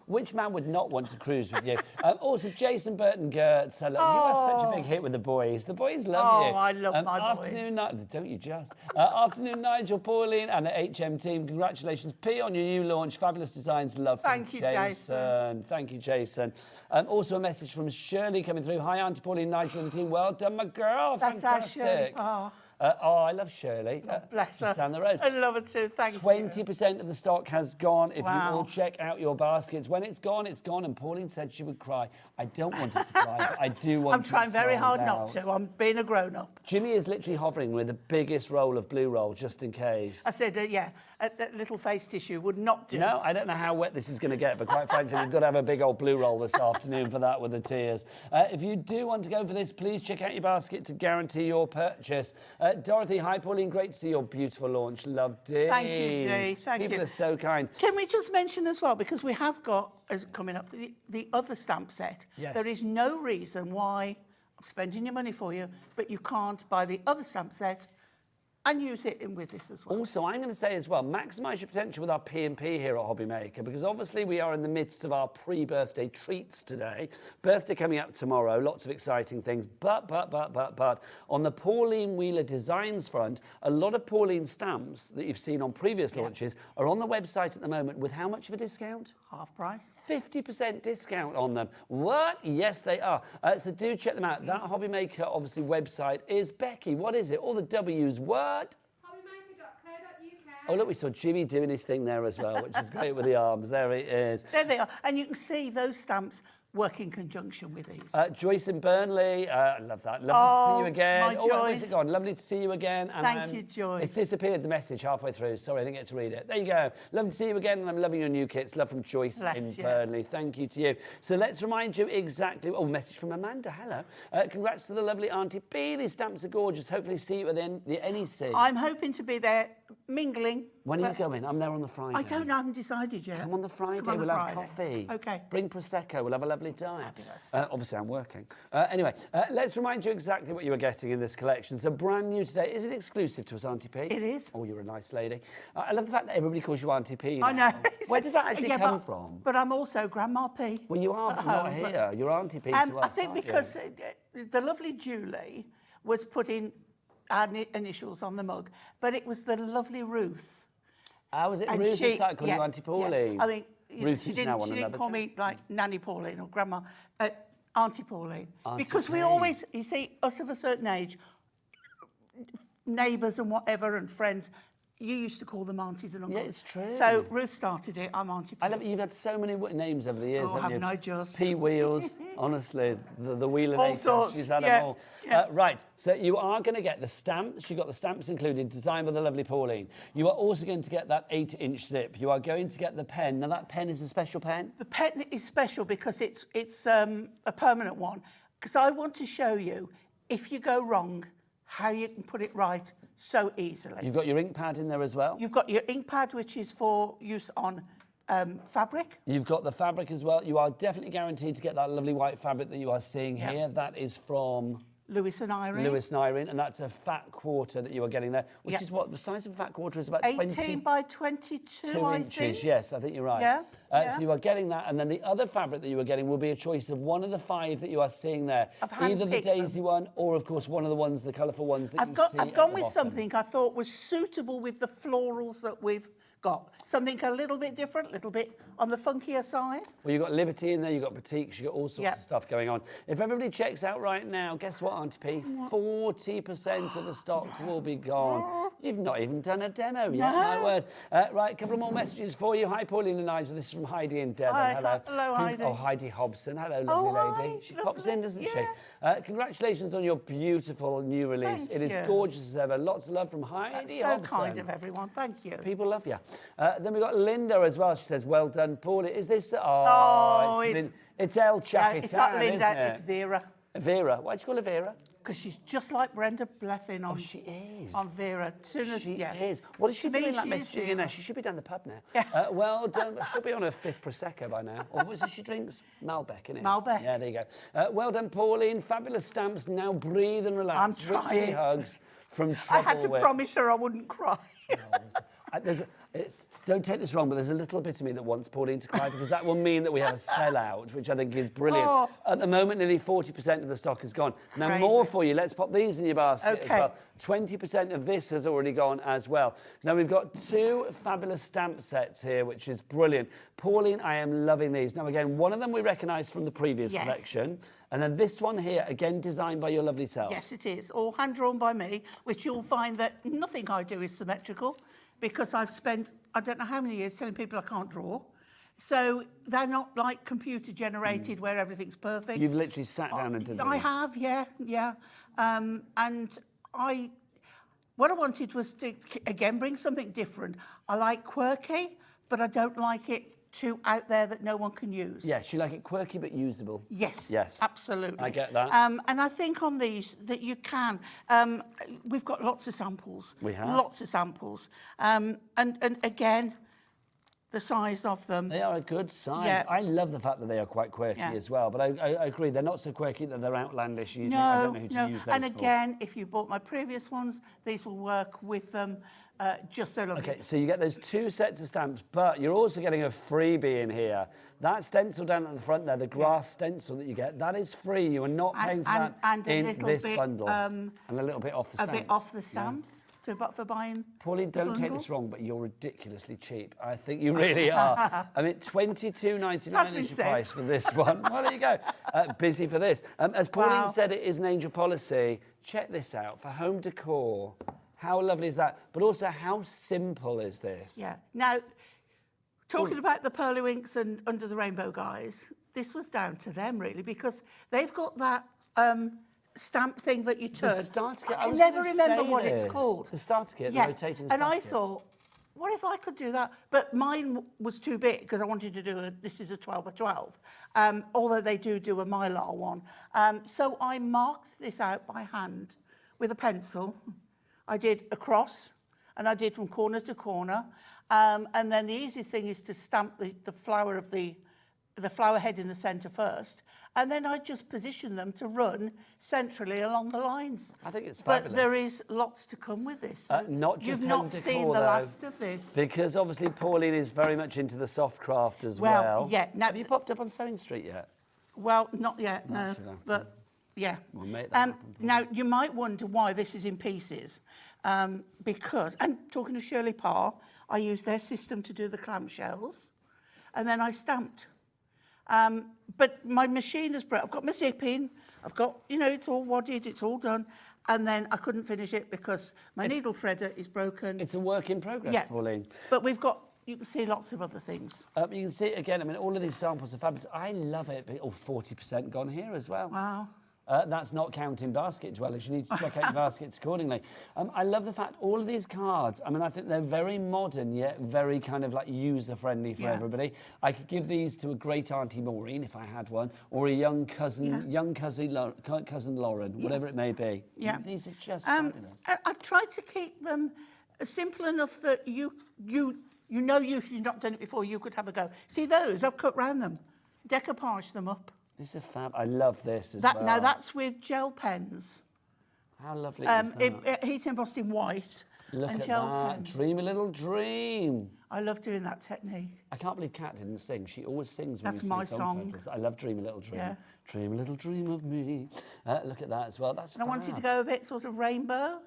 [SPEAKER 5] Which man would not want to cruise with you? Also, Jason Burton Gertz, hello. You are such a big hit with the boys. The boys love you.
[SPEAKER 10] Oh, I love my boys.
[SPEAKER 5] Don't you just? Afternoon, Nigel, Pauline, and the HM team. Congratulations, P, on your new launch. Fabulous designs. Love from
[SPEAKER 10] Thank you, Jason.
[SPEAKER 5] Thank you, Jason. Also, a message from Shirley coming through. Hi, Aunty Pauline, Nigel, and the team. Well done, my girl.
[SPEAKER 10] That's
[SPEAKER 5] fantastic.
[SPEAKER 10] our Shirley.
[SPEAKER 5] Oh, I love Shirley.
[SPEAKER 10] Bless her.
[SPEAKER 5] Just down the road.
[SPEAKER 10] I love her too, thank you.
[SPEAKER 5] 20% of the stock has gone. If you
[SPEAKER 10] Wow.
[SPEAKER 5] all check out your baskets, when it's gone, it's gone. And Pauline said she would cry. I don't want it to cry, but I do want
[SPEAKER 10] I'm trying very
[SPEAKER 5] sold
[SPEAKER 10] hard
[SPEAKER 5] out.
[SPEAKER 10] not to. I'm being a grown-up.
[SPEAKER 5] Jimmy is literally hovering with the biggest roll of blue roll, just in case.
[SPEAKER 10] I said, yeah, that little face tissue would not do.
[SPEAKER 5] No, I don't know how wet this is going to get, but quite frankly, we've got to have a big old blue roll this afternoon for that with the tears. If you do want to go for this, please check out your basket to guarantee your purchase. Dorothy, hi, Pauline. Great to see your beautiful launch. Loved it.
[SPEAKER 10] Thank you, Dee. Thank you.
[SPEAKER 5] People are so kind.
[SPEAKER 10] Can we just mention as well, because we have got, as coming up, the other stamp set.
[SPEAKER 5] Yes.
[SPEAKER 10] There is no reason why I'm spending your money for you, but you can't buy the other stamp set and use it in with this as well.
[SPEAKER 5] Also, I'm going to say as well, maximise your potential with our P&P here at HobbyMaker, because obviously we are in the midst of our pre-birthday treats today. Birthday coming up tomorrow, lots of exciting things. But, on the Pauline Wheeler Designs front, a lot of Pauline stamps that you've seen on previous launches are on the website at the moment with how much of a discount?
[SPEAKER 10] Half price.
[SPEAKER 5] 50% discount on them. What? Yes, they are. So do check them out. That HobbyMaker, obviously, website is Becky. What is it? All the W's. What?
[SPEAKER 8] HobbyMaker.co.uk.
[SPEAKER 5] Oh, look, we saw Jimmy doing his thing there as well, which is great with the arms. There it is.
[SPEAKER 10] There they are. And you can see those stamps work in conjunction with these.
[SPEAKER 5] Joyce in Burnley, I love that. Lovely to see you again.
[SPEAKER 10] my
[SPEAKER 5] Where's
[SPEAKER 10] Joyce.
[SPEAKER 5] it gone? Lovely to see you again. And,
[SPEAKER 10] Thank you, Joyce.
[SPEAKER 5] It's disappeared, the message, halfway through. Sorry, I didn't get to read it. There you go. Lovely to see you again, and I'm loving your new kits. Love from Joyce
[SPEAKER 10] Bless
[SPEAKER 5] in
[SPEAKER 10] you.
[SPEAKER 5] Burnley. Thank you to you. So let's remind you exactly... Oh, message from Amanda. Hello. Congrats to the lovely Aunty P. These stamps are gorgeous. Hopefully see you at the NEC.
[SPEAKER 10] I'm hoping to be there mingling.
[SPEAKER 5] When are you going? I'm there on the Friday.
[SPEAKER 10] I don't know, I haven't decided yet.
[SPEAKER 5] Come on the Friday,
[SPEAKER 10] Come on the
[SPEAKER 5] we'll
[SPEAKER 10] Friday.
[SPEAKER 5] have coffee.
[SPEAKER 10] Okay.
[SPEAKER 5] Bring Prosecco, we'll have a lovely time.
[SPEAKER 10] Fabulous.
[SPEAKER 5] Obviously, I'm working. Anyway, let's remind you exactly what you are getting in this collection. So brand new today. Is it exclusive to us, Aunty P?
[SPEAKER 10] It is.
[SPEAKER 5] Oh, you're a nice lady. I love the fact that everybody calls you Aunty P now.
[SPEAKER 10] I know.
[SPEAKER 5] Where did that actually
[SPEAKER 10] Yeah,
[SPEAKER 5] come
[SPEAKER 10] but-
[SPEAKER 5] from?
[SPEAKER 10] But I'm also Grandma P.
[SPEAKER 5] Well, you are, but not here. You're Aunty P to us,
[SPEAKER 10] I think
[SPEAKER 5] aren't you?
[SPEAKER 10] because the lovely Julie was putting our initials on the mug, but it was the lovely Ruth.
[SPEAKER 5] Was it
[SPEAKER 10] And
[SPEAKER 5] Ruth that
[SPEAKER 10] she-
[SPEAKER 5] started calling
[SPEAKER 10] yeah,
[SPEAKER 5] you Aunty Pauline?
[SPEAKER 10] Yeah. I mean,
[SPEAKER 5] Ruth
[SPEAKER 10] she
[SPEAKER 5] is now on
[SPEAKER 10] didn't
[SPEAKER 5] another
[SPEAKER 10] call
[SPEAKER 5] track.
[SPEAKER 10] me like Nanny Pauline or Grandma, Auntie Pauline.
[SPEAKER 5] Auntie
[SPEAKER 10] because we
[SPEAKER 5] P.
[SPEAKER 10] always, you see, us of a certain age, neighbours and whatever and friends, you used to call them aunties and uncles.
[SPEAKER 5] Yeah, it's true.
[SPEAKER 10] So Ruth started it, I'm Auntie
[SPEAKER 5] I
[SPEAKER 10] Pauline.
[SPEAKER 5] love it. You've had so many names over the years,
[SPEAKER 10] Oh,
[SPEAKER 5] haven't you?
[SPEAKER 10] haven't I just?
[SPEAKER 5] P Wheels, honestly, the Wheeler
[SPEAKER 10] All
[SPEAKER 5] Nature,
[SPEAKER 10] sorts,
[SPEAKER 5] she's had
[SPEAKER 10] yeah,
[SPEAKER 5] them all.
[SPEAKER 10] yeah.
[SPEAKER 5] Right, so you are going to get the stamps. You've got the stamps included, designed by the lovely Pauline. You are also going to get that 8-inch zip. You are going to get the pen. Now, that pen is a special pen.
[SPEAKER 10] The pen is special because it's a permanent one. Because I want to show you, if you go wrong, how you can put it right so easily.
[SPEAKER 5] You've got your ink pad in there as well.
[SPEAKER 10] You've got your ink pad, which is for use on fabric.
[SPEAKER 5] You've got the fabric as well. You are definitely guaranteed to get that lovely white fabric that you are seeing
[SPEAKER 10] Yeah.
[SPEAKER 5] here. That is from...
[SPEAKER 10] Lewis and Irene.
[SPEAKER 5] Lewis and Irene, and that's a fat quarter that you are getting there, which
[SPEAKER 10] Yeah.
[SPEAKER 5] is what the size of a fat quarter is about
[SPEAKER 10] 18 by 22,
[SPEAKER 5] 2
[SPEAKER 10] I
[SPEAKER 5] inches.
[SPEAKER 10] think.
[SPEAKER 5] Yes, I think you're right.
[SPEAKER 10] Yeah, yeah.
[SPEAKER 5] So you are getting that, and then the other fabric that you are getting will be a choice of one of the 5 that you are seeing there.
[SPEAKER 10] I've
[SPEAKER 5] Either the
[SPEAKER 10] handpicked them.
[SPEAKER 5] daisy one, or of course one of the ones, the colourful ones that
[SPEAKER 10] I've
[SPEAKER 5] you
[SPEAKER 10] gone
[SPEAKER 5] see. at
[SPEAKER 10] with
[SPEAKER 5] the bottom.
[SPEAKER 10] something I thought was suitable with the florals that we've got. Something a little bit different, a little bit on the funkier side.
[SPEAKER 5] Well, you've got Liberty in there, you've got Boutiques, you've got all sorts
[SPEAKER 10] Yeah.
[SPEAKER 5] of stuff going on. If everybody checks out right now, guess what, Auntie P? 40% of the stock will be gone. You've not even done a demo yet, my word. Right, a couple of more messages for you. Hi, Pauline and Nigel. This is from Heidi in Devon.
[SPEAKER 10] Hi,
[SPEAKER 5] Hello.
[SPEAKER 10] hello, Heidi.
[SPEAKER 5] Oh, Heidi Hobson. Hello, lovely lady.
[SPEAKER 10] hi,
[SPEAKER 5] She
[SPEAKER 10] lovely.
[SPEAKER 5] pops in, doesn't
[SPEAKER 10] Yeah.
[SPEAKER 5] she? Congratulations on your beautiful new release.
[SPEAKER 10] Thank
[SPEAKER 5] It is
[SPEAKER 10] you.
[SPEAKER 5] gorgeous as ever. Lots of love from Heidi
[SPEAKER 10] That's so
[SPEAKER 5] Hobson.
[SPEAKER 10] kind of everyone. Thank you.
[SPEAKER 5] People love you. Then we've got Linda as well. She says, well done, Pauline. Is this...
[SPEAKER 10] Oh,
[SPEAKER 5] it's El
[SPEAKER 10] No,
[SPEAKER 5] Chapitan,
[SPEAKER 10] it's not Linda,
[SPEAKER 5] isn't it?
[SPEAKER 10] it's Vera.
[SPEAKER 5] Vera. Why'd you call her Vera?
[SPEAKER 10] Because she's just like Brenda Blethyn on,
[SPEAKER 5] She is.
[SPEAKER 10] on Vera. As soon as,
[SPEAKER 5] She
[SPEAKER 10] yeah.
[SPEAKER 5] is. What is she
[SPEAKER 10] To me,
[SPEAKER 5] doing that
[SPEAKER 10] she is
[SPEAKER 5] messaging in
[SPEAKER 10] Vera.
[SPEAKER 5] there? She should be down the pub now.
[SPEAKER 10] Yeah.
[SPEAKER 5] Well done. She'll be on her 5th Prosecco by now. Or what is it she drinks? Malbec, innit?
[SPEAKER 10] Malbec.
[SPEAKER 5] Yeah, there you go. Well done, Pauline. Fabulous stamps. Now breathe and relax.
[SPEAKER 10] I'm
[SPEAKER 5] Witchy
[SPEAKER 10] trying.
[SPEAKER 5] hugs from
[SPEAKER 10] I
[SPEAKER 5] Trouble
[SPEAKER 10] had to
[SPEAKER 5] Whip.
[SPEAKER 10] promise her I wouldn't cry.
[SPEAKER 5] There's Don't take this wrong, but there's a little bit of me that wants Pauline to cry because that will mean that we have a sellout, which I think is brilliant.
[SPEAKER 10] Oh.
[SPEAKER 5] At the moment, nearly 40% of the stock is gone. Now,
[SPEAKER 10] Crazy.
[SPEAKER 5] more for you. Let's pop these in your basket as
[SPEAKER 10] Okay.
[SPEAKER 5] well. 20% of this has already gone as well. Now, we've got 2 fabulous stamp sets here, which is brilliant. Pauline, I am loving these. Now, again, one of them we recognise from the previous
[SPEAKER 10] Yes.
[SPEAKER 5] collection. And then this one here, again, designed by your lovely self.
[SPEAKER 10] Yes, it is. All hand-drawn by me, which you'll find that nothing I do is symmetrical because I've spent, I don't know how many years telling people I can't draw. So they're not like computer-generated where everything's perfect.
[SPEAKER 5] You've literally sat down and done
[SPEAKER 10] I
[SPEAKER 5] these.
[SPEAKER 10] have, yeah. And what I wanted was to, again, bring something different. I like quirky, but I don't like it too out there that no one can use.
[SPEAKER 5] Yes, you like it quirky but usable.
[SPEAKER 10] Yes.
[SPEAKER 5] Yes.
[SPEAKER 10] Absolutely.
[SPEAKER 5] I get that.
[SPEAKER 10] And I think on these that you can. We've got lots of samples.
[SPEAKER 5] We have.
[SPEAKER 10] Lots of samples. And again, the size of them.
[SPEAKER 5] They are a good size.
[SPEAKER 10] Yeah.
[SPEAKER 5] I love the fact that they are quite quirky
[SPEAKER 10] Yeah.
[SPEAKER 5] as well, but I agree, they're not so quirky that they're outlandish. I don't know who to use those
[SPEAKER 10] And
[SPEAKER 5] for.
[SPEAKER 10] again, if you bought my previous ones, these will work with them just so lovely.
[SPEAKER 5] Okay, so you get those 2 sets of stamps, but you're also getting a freebie in here. That stencil down at the front there, the grass stencil that you get, that is free. You are not paying for that
[SPEAKER 10] and a
[SPEAKER 5] in
[SPEAKER 10] little
[SPEAKER 5] this
[SPEAKER 10] bit,
[SPEAKER 5] bundle. And a little bit off the
[SPEAKER 10] A
[SPEAKER 5] stamps.
[SPEAKER 10] bit off the
[SPEAKER 5] Yeah.
[SPEAKER 10] stamps for buying.
[SPEAKER 5] Pauline,
[SPEAKER 10] the
[SPEAKER 5] don't take
[SPEAKER 10] bundle.
[SPEAKER 5] this wrong, but you're ridiculously cheap. I think you really are. I mean, $22.99
[SPEAKER 10] That's been
[SPEAKER 5] is your
[SPEAKER 10] said.
[SPEAKER 5] price for this one. Well, there you go. Busy for this. As Pauline
[SPEAKER 10] Wow.
[SPEAKER 5] said, it is an Angel policy. Check this out for home decor. How lovely is that? But also, how simple is this?
[SPEAKER 10] Yeah. Now, talking about the Pearlywinks and Under the Rainbow guys, this was down to them really because they've got that stamp thing that you turn.
[SPEAKER 5] The starter kit.
[SPEAKER 10] I
[SPEAKER 5] I
[SPEAKER 10] can
[SPEAKER 5] was
[SPEAKER 10] never
[SPEAKER 5] gonna
[SPEAKER 10] remember
[SPEAKER 5] say
[SPEAKER 10] what
[SPEAKER 5] this.
[SPEAKER 10] it's called.
[SPEAKER 5] The starter kit,
[SPEAKER 10] Yeah.
[SPEAKER 5] the rotating
[SPEAKER 10] And
[SPEAKER 5] starter
[SPEAKER 10] I
[SPEAKER 5] kit.
[SPEAKER 10] thought, what if I could do that? But mine was too big because I wanted to do this is a 12 by 12, although they do a Mylar one. So I marked this out by hand with a pencil. I did a cross and I did from corner to corner. And then the easiest thing is to stamp the flower of the flower head in the centre first. And then I just position them to run centrally along the lines.
[SPEAKER 5] I think it's fabulous.
[SPEAKER 10] But there is lots to come with this.
[SPEAKER 5] Not just
[SPEAKER 10] You've
[SPEAKER 5] home
[SPEAKER 10] not
[SPEAKER 5] decor,
[SPEAKER 10] seen the
[SPEAKER 5] though,
[SPEAKER 10] last of this.
[SPEAKER 5] Because obviously Pauline is very much into the soft craft as well.
[SPEAKER 10] Well, yeah. Now,
[SPEAKER 5] Have you popped up on Sewing Street yet?
[SPEAKER 10] well, not yet,
[SPEAKER 5] No,
[SPEAKER 10] no.
[SPEAKER 5] should I?
[SPEAKER 10] But yeah.
[SPEAKER 5] We'll make that happen.
[SPEAKER 10] Now, you might wonder why this is in pieces. Because, and talking to Shirley Parr, I used their system to do the clamshells. And then I stamped. But my machine is broke. I've got my zip in. I've got, it's all wadded, it's all done. And then I couldn't finish it because my needle threader is broken.
[SPEAKER 5] It's a work in progress,
[SPEAKER 10] Yeah.
[SPEAKER 5] Pauline.
[SPEAKER 10] But you can see lots of other things.
[SPEAKER 5] You can see it again. I mean, all of these samples are fabulous. I love it. 40% gone here as well.
[SPEAKER 10] Wow.
[SPEAKER 5] That's not counting basket dwellers. You need to check out your baskets accordingly. I love the fact all of these cards, I mean, I think they're very modern, yet very kind of like user-friendly for everybody. I could give these to a great Aunty Maureen, if I had one, or a young cousin Lauren, whatever it may be.
[SPEAKER 10] Yeah.
[SPEAKER 5] These are just fabulous.
[SPEAKER 10] I've tried to keep them simple enough that if you've not done it before, you could have a go. See those? I've cut round them, decoupage them up.
[SPEAKER 5] This is fab. I love this as well.
[SPEAKER 10] Now that's with gel pens.
[SPEAKER 5] How lovely is that?
[SPEAKER 10] Heat embossed in white
[SPEAKER 5] Look
[SPEAKER 10] and
[SPEAKER 5] at
[SPEAKER 10] gel
[SPEAKER 5] that.
[SPEAKER 10] pens.
[SPEAKER 5] Dream a little dream.
[SPEAKER 10] I love doing that technique.
[SPEAKER 5] I can't believe Kat didn't sing. She always sings when
[SPEAKER 10] That's
[SPEAKER 5] we
[SPEAKER 10] my
[SPEAKER 5] sing
[SPEAKER 10] song.
[SPEAKER 5] titles. I love Dream a Little Dream.
[SPEAKER 10] Yeah.
[SPEAKER 5] Dream a little dream of me. Look at that as well. That's
[SPEAKER 10] And I wanted
[SPEAKER 5] fab.
[SPEAKER 10] to go a bit sort of rainbow.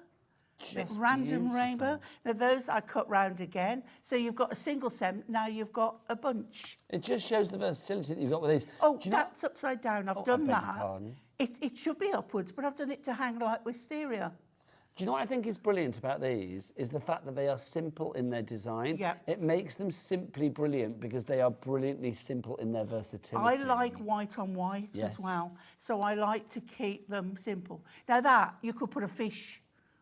[SPEAKER 5] Just
[SPEAKER 10] Random
[SPEAKER 5] beautiful.
[SPEAKER 10] rainbow. Now those I cut round again. So you've got a single stem, now you've got a bunch.
[SPEAKER 5] It just shows the versatility that you've got with these.
[SPEAKER 10] Oh,
[SPEAKER 5] Do you know-
[SPEAKER 10] that's upside down. I've
[SPEAKER 5] Oh, I
[SPEAKER 10] done
[SPEAKER 5] beg your
[SPEAKER 10] that.
[SPEAKER 5] pardon.
[SPEAKER 10] It should be upwards, but I've done it to hang like wisteria.
[SPEAKER 5] Do you know what I think is brilliant about these is the fact that they are simple in their design.
[SPEAKER 10] Yeah.
[SPEAKER 5] It makes them simply brilliant because they are brilliantly simple in their
[SPEAKER 10] I
[SPEAKER 5] versatility.
[SPEAKER 10] like white on white
[SPEAKER 5] Yes.
[SPEAKER 10] as well. So I like to keep them simple. Now that, you could put a fish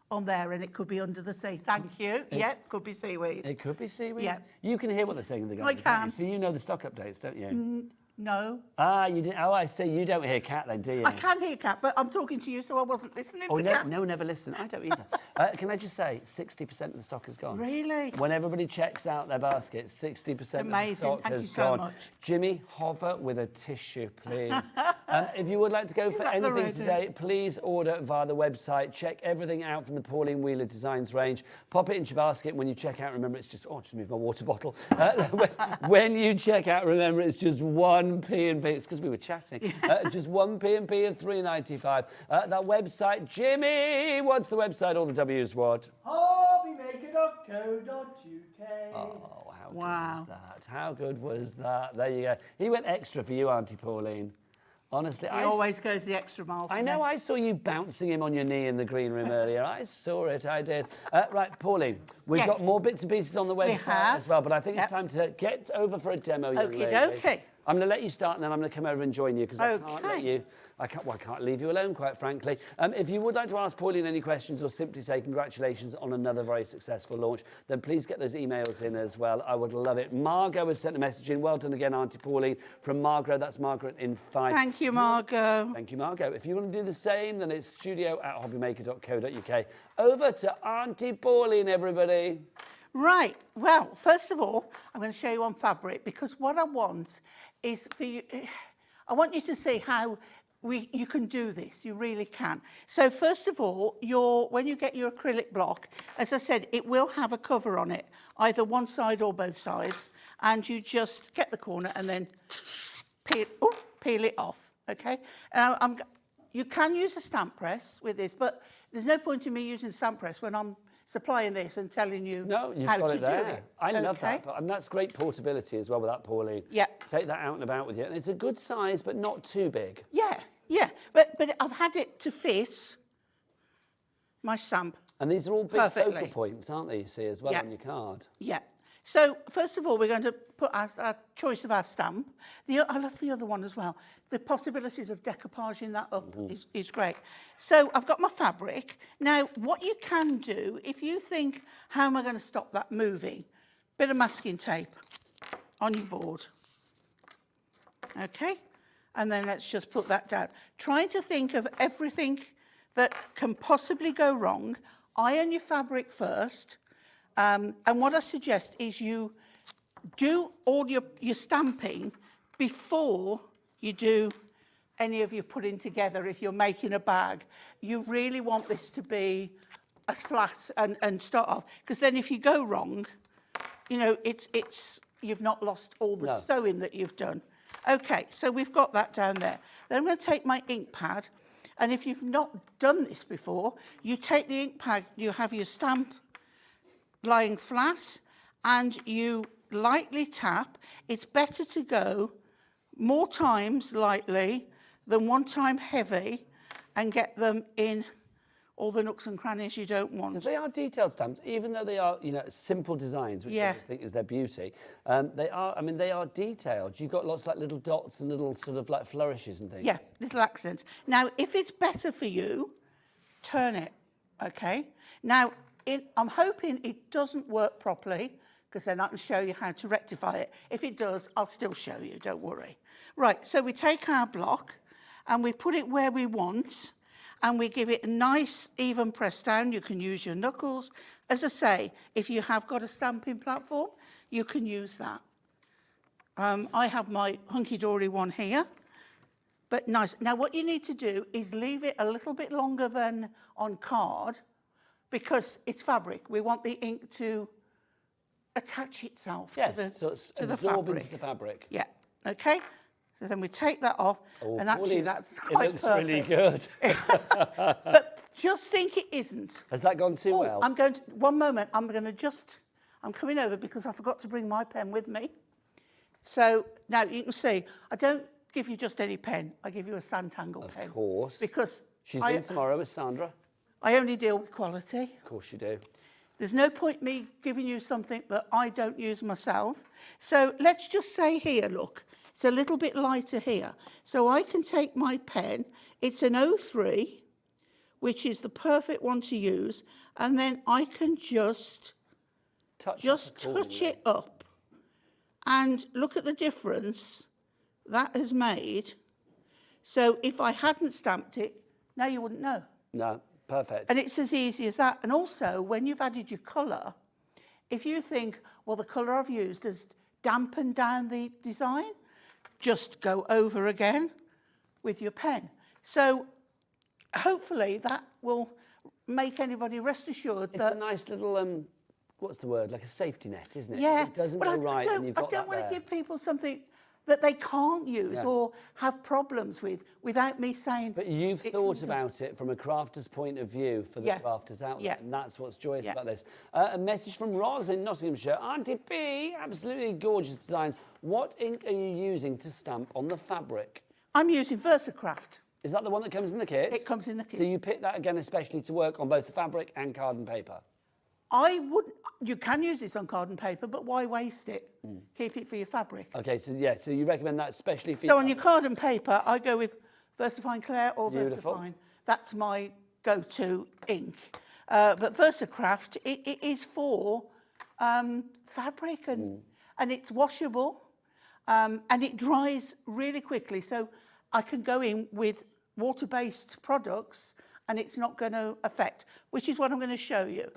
[SPEAKER 10] on there and it could be under the sea. Thank you. Yeah, could be seaweed.
[SPEAKER 5] It could be seaweed.
[SPEAKER 10] Yeah.
[SPEAKER 5] You can hear what they're saying in the garden.
[SPEAKER 10] I
[SPEAKER 5] can't
[SPEAKER 10] can.
[SPEAKER 5] you? So you know the stock updates, don't you?
[SPEAKER 10] No.
[SPEAKER 5] Ah, you didn't. Oh, I see. You don't hear Cat then, do you?
[SPEAKER 10] I can hear Cat, but I'm talking to you, so I wasn't listening to Cat.
[SPEAKER 5] No, never listen. I don't either. Can I just say, 60% of the stock is gone.
[SPEAKER 10] Really?
[SPEAKER 5] When everybody checks out their basket, 60% of the stock
[SPEAKER 10] Thank
[SPEAKER 5] has
[SPEAKER 10] you so
[SPEAKER 5] gone.
[SPEAKER 10] much.
[SPEAKER 5] Jimmy, hover with a tissue, please. If you would like to go for
[SPEAKER 10] that the
[SPEAKER 5] anything
[SPEAKER 10] right
[SPEAKER 5] today, please order via the website. Check everything out from the Pauline Wheeler Designs range. Pop it into your basket. When you check out, remember it's just, just move my water bottle. When you check out, remember it's just one P&P. It's because we were chatting. Just one P&P of $3.95. That website, Jimmy, what's the website? All the W's what?
[SPEAKER 11] HobbyMaker.co.uk.
[SPEAKER 5] Oh, how good was that? How good was that? There you go. He went extra for you, Aunty Pauline. Honestly,
[SPEAKER 10] He always goes the extra mile for
[SPEAKER 5] I know,
[SPEAKER 10] me.
[SPEAKER 5] I saw you bouncing him on your knee in the green room earlier. I saw it, I did. Right, Pauline, we've got more bits and pieces on the website as well, but I think it's time to get over for a demo, young lady.
[SPEAKER 10] Okay.
[SPEAKER 5] I'm going to let you start and then I'm going to come over and join you because I can't let you, I can't leave you alone, quite frankly. If you would like to ask Pauline any questions or simply say congratulations on another very successful launch, then please get those emails in as well. I would love it. Margot has sent a message in. Well done again, Aunty Pauline. From Margaret, that's Margaret in 5.
[SPEAKER 10] Thank you, Margot.
[SPEAKER 5] Thank you, Margot. If you want to do the same, then it's studio@hobbymaker.co.uk. Over to Aunty Pauline, everybody.
[SPEAKER 10] Right. Well, first of all, I'm going to show you on fabric because what I want is for you. I want you to see how you can do this. You really can. So first of all, when you get your acrylic block, as I said, it will have a cover on it, either one side or both sides, and you just get the corner and then peel it off. Okay. You can use a stamp press with this, but there's no point in me using a stamp press when I'm supplying this and telling you
[SPEAKER 5] how to do it. I love that. And that's great portability as well with that, Pauline.
[SPEAKER 10] Yeah.
[SPEAKER 5] Take that out and about with you. And it's a good size, but not too big.
[SPEAKER 10] Yeah. But I've had it to fit my stamp.
[SPEAKER 5] And these are all big focal points, aren't they, you see, as well on your card?
[SPEAKER 10] Yeah. So, first of all, we're going to put our choice of our stamp. I love the other one as well. The possibilities of decoupaging that up is great. So, I've got my fabric. Now, what you can do, if you think, how am I going to stop that moving? Bit of masking tape on your board. Okay? And then let's just put that down. Trying to think of everything that can possibly go wrong. Iron your fabric first. And what I suggest is you do all your stamping before you do any of your putting together. If you're making a bag, you really want this to be as flat and start off, because then if you go wrong, you know, you've not lost all the sewing that you've done. Okay, so we've got that down there. Then I'm going to take my ink pad, and if you've not done this before, you take the ink pad, you have your stamp lying flat, and you lightly tap. It's better to go more times lightly than one time heavy and get them in all the nooks and crannies you don't want.
[SPEAKER 5] Because they are detailed stamps, even though they are, you know, simple designs, which I just think is their beauty. They are detailed. You've got lots of like little dots and little sort of like flourishes and things.
[SPEAKER 10] Yeah, little accents. Now, if it's better for you, turn it, okay? Now, I'm hoping it doesn't work properly, because then I can show you how to rectify it. If it does, I'll still show you, don't worry. Right, so we take our block and we put it where we want, and we give it a nice even press down. You can use your knuckles. As I say, if you have got a stamping platform, you can use that. I have my hunky-dory one here, but nice. Now, what you need to do is leave it a little bit longer than on card, because it's fabric. We want the ink to attach itself to the fabric.
[SPEAKER 5] Into the fabric.
[SPEAKER 10] Yeah, okay. So then we take that off, and actually that's quite
[SPEAKER 5] perfect. It looks really good.
[SPEAKER 10] But just think it isn't.
[SPEAKER 5] Has that gone too well?
[SPEAKER 10] One moment, I'm coming over because I forgot to bring my pen with me. So now you can see, I don't give you just any pen, I give you a Santangle pen.
[SPEAKER 5] Of course.
[SPEAKER 10] Because
[SPEAKER 5] she's in tomorrow with Sandra.
[SPEAKER 10] I only deal with quality.
[SPEAKER 5] Of course you do.
[SPEAKER 10] There's no point me giving you something that I don't use myself. So let's just say here, look, it's a little bit lighter here. So I can take my pen, it's an 03, which is the perfect one to use, and then I can just touch it up and look at the difference that has made, so if I hadn't stamped it, now you wouldn't know.
[SPEAKER 5] No, perfect.
[SPEAKER 10] And it's as easy as that. And also, when you've added your colour, if you think, well, the colour I've used has dampened down the design, just go over again with your pen. So hopefully that will make anybody rest assured that...
[SPEAKER 5] It's a nice little, what's the word, like a safety net, isn't it?
[SPEAKER 10] Yeah,
[SPEAKER 5] It doesn't
[SPEAKER 10] but
[SPEAKER 5] go right and you've got
[SPEAKER 10] I don't
[SPEAKER 5] that
[SPEAKER 10] want to
[SPEAKER 5] there.
[SPEAKER 10] give people something that they can't use
[SPEAKER 5] Yeah.
[SPEAKER 10] or have problems with without me saying...
[SPEAKER 5] But you've
[SPEAKER 10] it
[SPEAKER 5] thought
[SPEAKER 10] can-
[SPEAKER 5] about it from a crafter's point of view for the
[SPEAKER 10] Yeah.
[SPEAKER 5] crafters out there,
[SPEAKER 10] Yeah.
[SPEAKER 5] and that's what's joyous
[SPEAKER 10] Yeah.
[SPEAKER 5] about this. A message from Roz in Nottinghamshire. Auntie B, absolutely gorgeous designs. What ink are you using to stamp on the fabric?
[SPEAKER 10] I'm using VersaCraft.
[SPEAKER 5] Is that the one that comes in the kit?
[SPEAKER 10] It comes in the kit.
[SPEAKER 5] So you pick that again especially to work on both the fabric and card and paper?
[SPEAKER 10] I wouldn't... You can use this on card and paper, but why waste it? Keep it for your fabric.
[SPEAKER 5] Okay, so yeah, so you recommend that especially for
[SPEAKER 10] So on your card and paper, I go with VersaFine Claire or
[SPEAKER 5] Beautiful.
[SPEAKER 10] VersaFine. That's my go-to ink. But VersaCraft, it is for fabric and it's washable and it dries really quickly. So I can go in with water-based products and it's not going to affect, which is what I'm going to show you.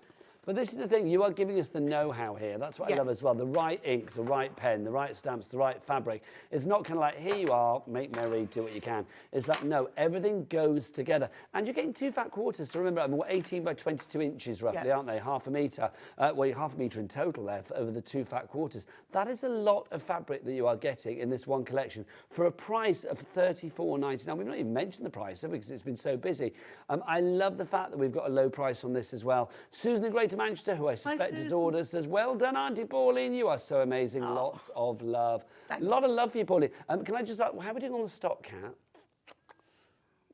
[SPEAKER 5] But this is the thing, you are giving us the know-how here. That's what I
[SPEAKER 10] Yeah.
[SPEAKER 5] love as well. The right ink, the right pen, the right stamps, the right fabric. It's not kind of like, here you are, make merry, do what you can. It's like, no, everything goes together. And you're getting 2 fat quarters. So remember, 18 by 22 inches roughly,
[SPEAKER 10] Yeah.
[SPEAKER 5] aren't they? Half a metre. Well, half a metre in total there over the 2 fat quarters. That is a lot of fabric that you are getting in this one collection for a price of $34.99. Now, we've not even mentioned the price because it's been so busy. I love the fact that we've got a low price on this as well. Susan in Greater Manchester, who I suspect has ordered, says, well done, Auntie Pauline. You are so amazing. Lots of love. A lot of love for you, Pauline. Can I just, how are we doing on the stock count?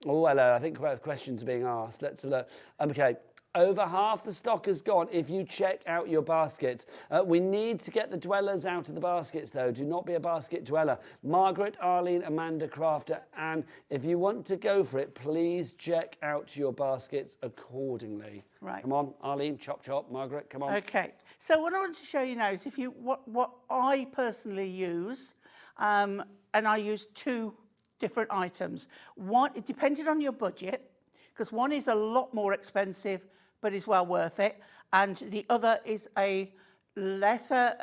[SPEAKER 5] Oh, hello. I think questions are being asked. Let's have a look. Okay. Over half the stock is gone if you check out your baskets. We need to get the dwellers out of the baskets, though. Do not be a basket dweller. Margaret, Arlene, Amanda, Crafter, and if you want to go for it, please check out your baskets accordingly.
[SPEAKER 10] Right.
[SPEAKER 5] Come on, Arlene, chop, chop. Margaret, come on.
[SPEAKER 10] Okay. So what I want to show you now is if you what I personally use, and I use 2 different items. One, it depended on your budget, because one is a lot more expensive, but is well worth it, and the other is a lesser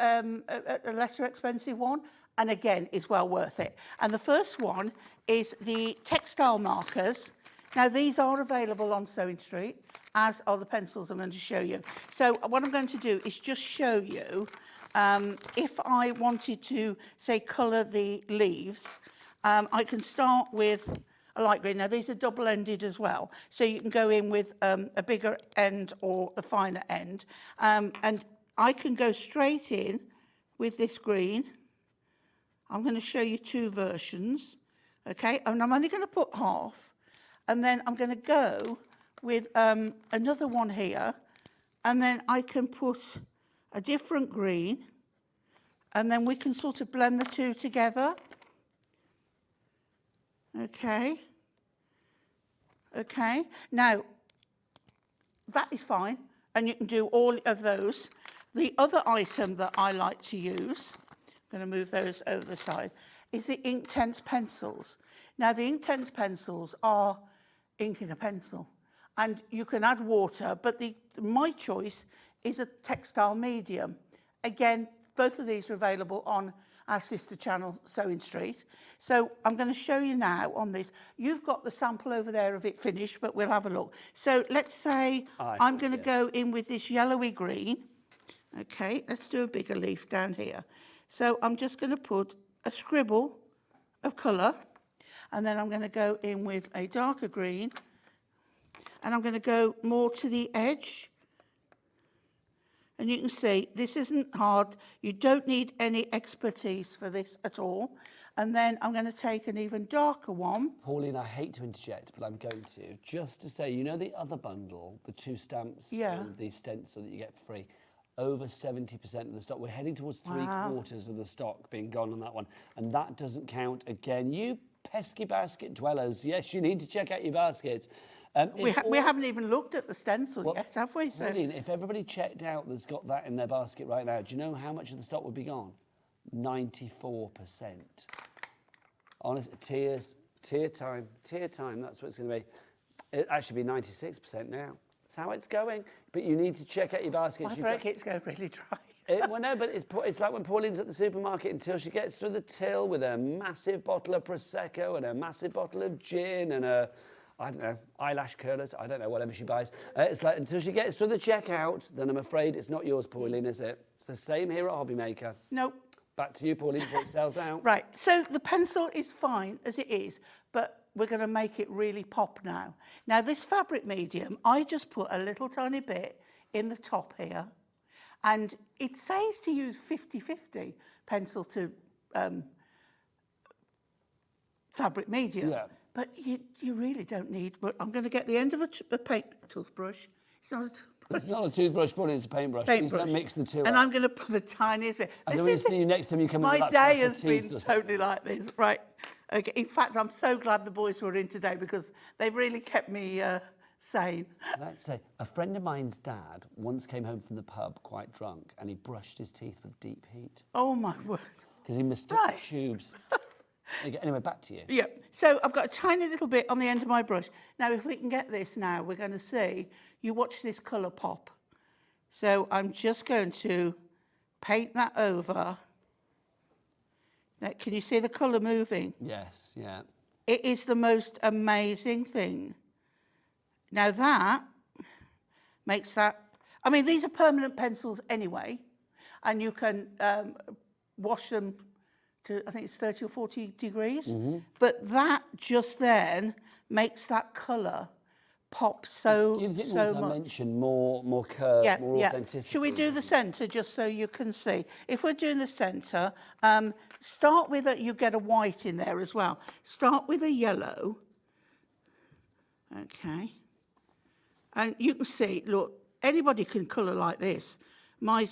[SPEAKER 10] expensive one, and again is well worth it. And the first one is the textile markers. Now these are available on Sewing Street, as are the pencils I'm going to show you. So what I'm going to do is just show you if I wanted to, say, colour the leaves, I can start with a light green. Now, these are double-ended as well, so you can go in with a bigger end or a finer end. And I can go straight in with this green. I'm going to show you 2 versions, okay? And I'm only going to put half, and then I'm going to go with another one here, and then I can put a different green, and then we can sort of blend the 2 together. Okay. Okay. Now, that is fine, and you can do all of those. The other item that I like to use, I'm going to move those over the side, is the Inktense pencils. Now, the Inktense pencils are ink in a pencil, and you can add water, but my choice is a textile medium. Again, both of these are available on our sister channel, Sewing Street. So I'm going to show you now on this. You've got the sample over there of it finished, but we'll have a look. So let's say I'm going to go in with this yellowy green. Okay, let's do a bigger leaf down here. So I'm just going to put a scribble of colour, and then I'm going to go in with a darker green, and I'm going to go more to the edge. And you can see this isn't hard. You don't need any expertise for this at all. And then I'm going to take an even darker one.
[SPEAKER 5] Pauline, I hate to interject, but I'm going to. Just to say, you know the other bundle, the 2 stamps and the stencil that you get for free? Over 70% of the stock. We're heading towards 3/4 of the stock being gone on that one. And that doesn't count again. You pesky basket dwellers, yes, you need to check out your baskets.
[SPEAKER 10] We haven't even looked at the stencil yet, have we? So.
[SPEAKER 5] Pauline, if everybody checked out that's got that in their basket right now, do you know how much of the stock would be gone? 94%. Honest, tier time, that's what it's going to be. It actually be 96% now. That's how it's going. But you need to check out your baskets.
[SPEAKER 10] I reckon it's going really dry.
[SPEAKER 5] Well, no, but it's like when Pauline's at the supermarket until she gets to the till with a massive bottle of Prosecco and a massive bottle of gin and a, I don't know, eyelash curlers. I don't know, whatever she buys. It's like until she gets to the checkout, then I'm afraid it's not yours, Pauline, is it? It's the same here at HobbyMaker.
[SPEAKER 10] Nope.
[SPEAKER 5] Back to you, Pauline, before it sells out.
[SPEAKER 10] Right, so the pencil is fine as it is, but we're going to make it really pop now. Now, this fabric medium, I just put a little tiny bit in the top here, and it says to use 50-50 pencil to fabric medium, but you really don't need, but I'm going to get the end of a toothbrush. It's not a toothbrush.
[SPEAKER 5] It's not a toothbrush, Pauline, it's a paintbrush. Please don't mix the two
[SPEAKER 10] And
[SPEAKER 5] up.
[SPEAKER 10] I'm going to put the tiniest bit.
[SPEAKER 5] And then when you see you next time you come in with
[SPEAKER 10] My
[SPEAKER 5] that
[SPEAKER 10] day has been totally like this. Right. Okay. In fact, I'm so glad the boys were in today because they've really kept me sane.
[SPEAKER 5] I'd like to say, a friend of mine's dad once came home from the pub quite drunk and he brushed his teeth with deep heat.
[SPEAKER 10] Oh, my word.
[SPEAKER 5] Because he mistook tubes. Anyway, back to you.
[SPEAKER 10] Yeah. So I've got a tiny little bit on the end of my brush. Now, if we can get this now, we're going to see, you watch this colour pop. So I'm just going to paint that over. Now, can you see the colour moving?
[SPEAKER 5] Yes, yeah.
[SPEAKER 10] It is the most amazing thing. Now that makes that, I mean, these are permanent pencils anyway, and you can wash them to, I think it's 30 or 40 degrees, but that just then makes that colour pop so,
[SPEAKER 5] gives it
[SPEAKER 10] so
[SPEAKER 5] more
[SPEAKER 10] much.
[SPEAKER 5] dimension, more curve, more authenticity.
[SPEAKER 10] Should we do the centre just so you can see? If we're doing the centre, start with you get a white in there as well. Start with a yellow. Okay. And you can see, look, anybody can colour like this. My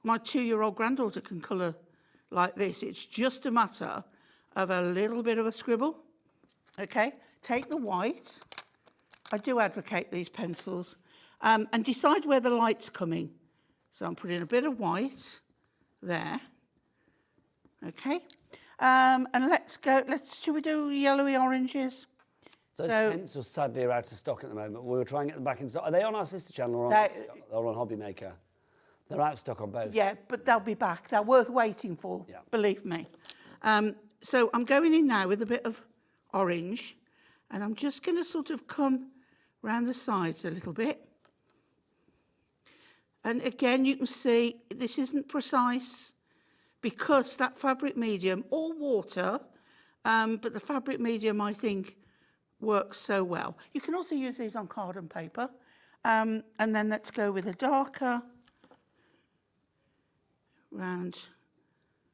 [SPEAKER 10] 2-year-old granddaughter can colour like this. It's just a matter of a little bit of a scribble. Okay, take the white. I do advocate these pencils. And decide where the light's coming. So I'm putting a bit of white there. Okay. And should we do yellowy oranges?
[SPEAKER 5] Those pencils sadly are out of stock at the moment. We were trying to get them back in stock. Are they on our sister channel or on HobbyMaker? They're out of stock on both.
[SPEAKER 10] Yeah, but they'll be back. They're worth waiting for, believe me. So I'm going in now with a bit of orange, and I'm just going to sort of come round the sides a little bit. And again, you can see this isn't precise because that fabric medium, or water, but the fabric medium, I think, works so well. You can also use these on card and paper. And then let's go with a darker round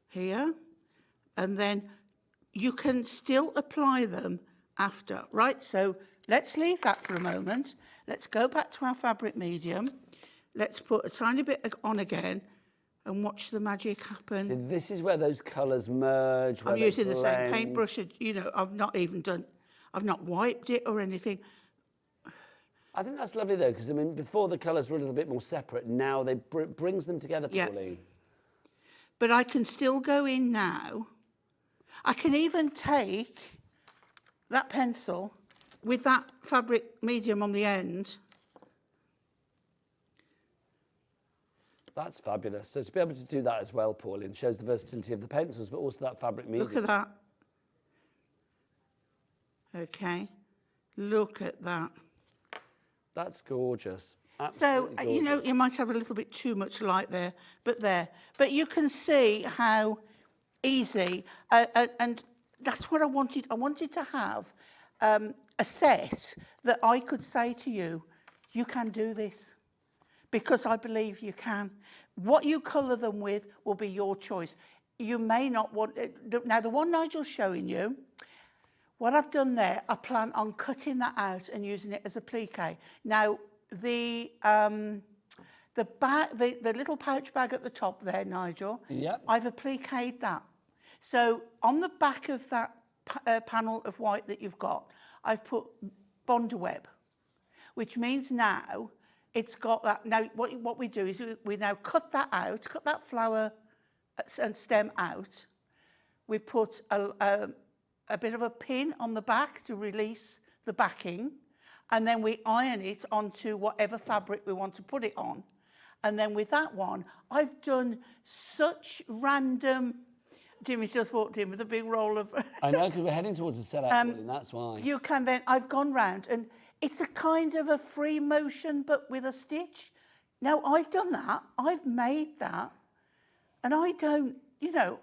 [SPEAKER 10] here. And then you can still apply them after, right? So let's leave that for a moment. Let's go back to our fabric medium. Let's put a tiny bit on again and watch the magic happen.
[SPEAKER 5] So this is where those colours merge.
[SPEAKER 10] I'm using the same paintbrush, you know, I've not wiped it or anything.
[SPEAKER 5] I think that's lovely though, because I mean, before the colours were a little bit more separate. Now they brings them together, Pauline.
[SPEAKER 10] But I can still go in now. I can even take that pencil with that fabric medium on the end.
[SPEAKER 5] That's fabulous. So to be able to do that as well, Pauline, shows the versatility of the pencils, but also that fabric medium.
[SPEAKER 10] Look at that. Okay, look at that.
[SPEAKER 5] That's gorgeous.
[SPEAKER 10] So,
[SPEAKER 5] Absolutely
[SPEAKER 10] you know,
[SPEAKER 5] gorgeous.
[SPEAKER 10] you might have a little bit too much light there, but there. But you can see how easy, and that's what I wanted. I wanted to have a set that I could say to you, you can do this, because I believe you can. What you colour them with will be your choice. You may not want it. Now, the one Nigel's showing you, what I've done there, I plan on cutting that out and using it as a plique. Now, the little pouch bag at the top there, Nigel, I've appliqued that. So on the back of that panel of white that you've got, I've put Bondweb, which means now it's got that. Now, what we do is we now cut that out, cut that flower and stem out. We put a bit of a pin on the back to release the backing, and then we iron it onto whatever fabric we want to put it on. And then with that one, I've done such random... Jimmy's just walked in with a big roll of...
[SPEAKER 5] I know, because we're heading towards the sellout, and that's why.
[SPEAKER 10] You can then... I've gone round, and it's a kind of a free motion, but with a stitch. Now, I've done that. I've made that. And I don't, you know,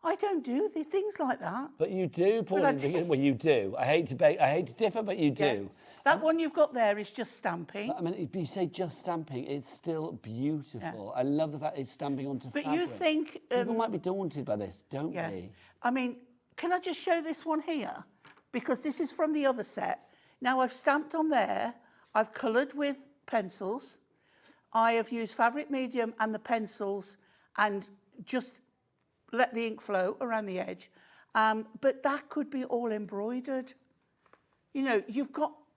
[SPEAKER 10] I don't do the things like that.
[SPEAKER 5] But you do, Pauline. Well, you do. I hate to differ, but you do.
[SPEAKER 10] Yeah. That one you've got there is just stamping.
[SPEAKER 5] I mean, you say just stamping, it's still beautiful. Yeah. I love the fact it's stamping onto fabric.
[SPEAKER 10] But you think...
[SPEAKER 5] people might be daunted by this, don't they?
[SPEAKER 10] I mean, can I just show this one here? Because this is from the other set. Now, I've stamped on there. I've coloured with pencils. I have used fabric medium and the pencils and just let the ink flow around the edge. But that could be all embroidered. You know,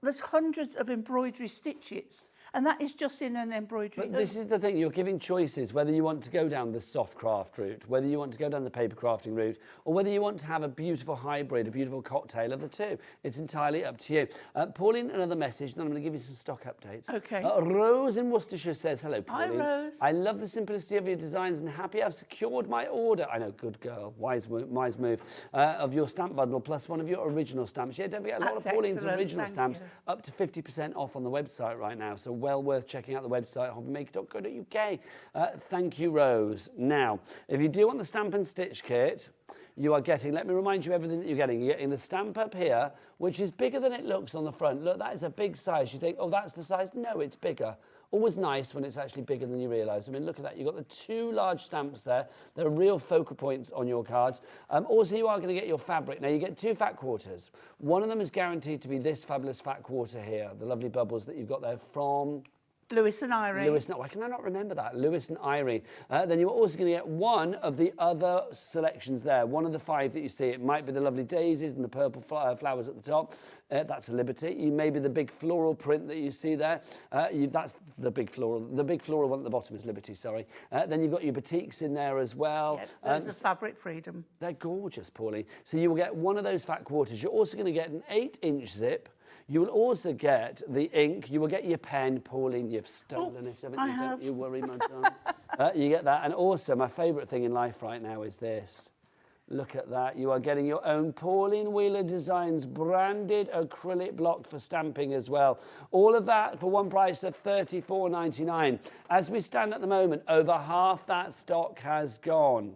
[SPEAKER 10] there's hundreds of embroidery stitches, and that is just in an embroidery.
[SPEAKER 5] But this is the thing, you're giving choices, whether you want to go down the soft craft route, whether you want to go down the paper crafting route, or whether you want to have a beautiful hybrid, a beautiful cocktail of the two. It's entirely up to you. Pauline, another message, and I'm going to give you some stock updates.
[SPEAKER 10] Okay.
[SPEAKER 5] Rose in Worcestershire says, hello, Pauline.
[SPEAKER 10] Hi, Rose.
[SPEAKER 5] I love the simplicity of your designs and happy I've secured my order. I know, good girl, wise move, of your stamp bundle, plus one of your original stamps. Yeah, don't forget, a lot of Pauline's original stamps, up to 50% off on the website right now, so well worth checking out the website, hobbymaker.co.uk. Thank you, Rose. Now, if you do want the stamp and stitch kit, you are getting, let me remind you everything that you're getting. You're getting the stamp up here, which is bigger than it looks on the front. Look, that is a big size. You think, oh, that's the size? No, it's bigger. Always nice when it's actually bigger than you realise. I mean, look at that. You've got the two large stamps there. They're real focal points on your cards. Also, you are going to get your fabric. Now, you get two fat quarters. One of them is guaranteed to be this fabulous fat quarter here, the lovely bubbles that you've got there from...
[SPEAKER 10] Lewis and Irene.
[SPEAKER 5] Why can I not remember that? Lewis and Irene. Then you're also going to get one of the other selections there. One of the 5 that you see. It might be the lovely daisies and the purple flowers at the top. That's a Liberty. You may be the big floral print that you see there. That's the big floral. The big floral one at the bottom is Liberty, sorry. Then you've got your batiks in there as well.
[SPEAKER 10] There's a fabric freedom.
[SPEAKER 5] They're gorgeous, Pauline. So you will get one of those fat quarters. You're also going to get an 8-inch zip. You will also get the ink. You will get your pen. Pauline, you've stolen it, haven't you? Don't you worry, my darling. You get that. And also, my favourite thing in life right now is this. Look at that. You are getting your own Pauline Wheeler Designs branded acrylic block for stamping as well. All of that for one price of $34.99. As we stand at the moment, over half that stock has gone.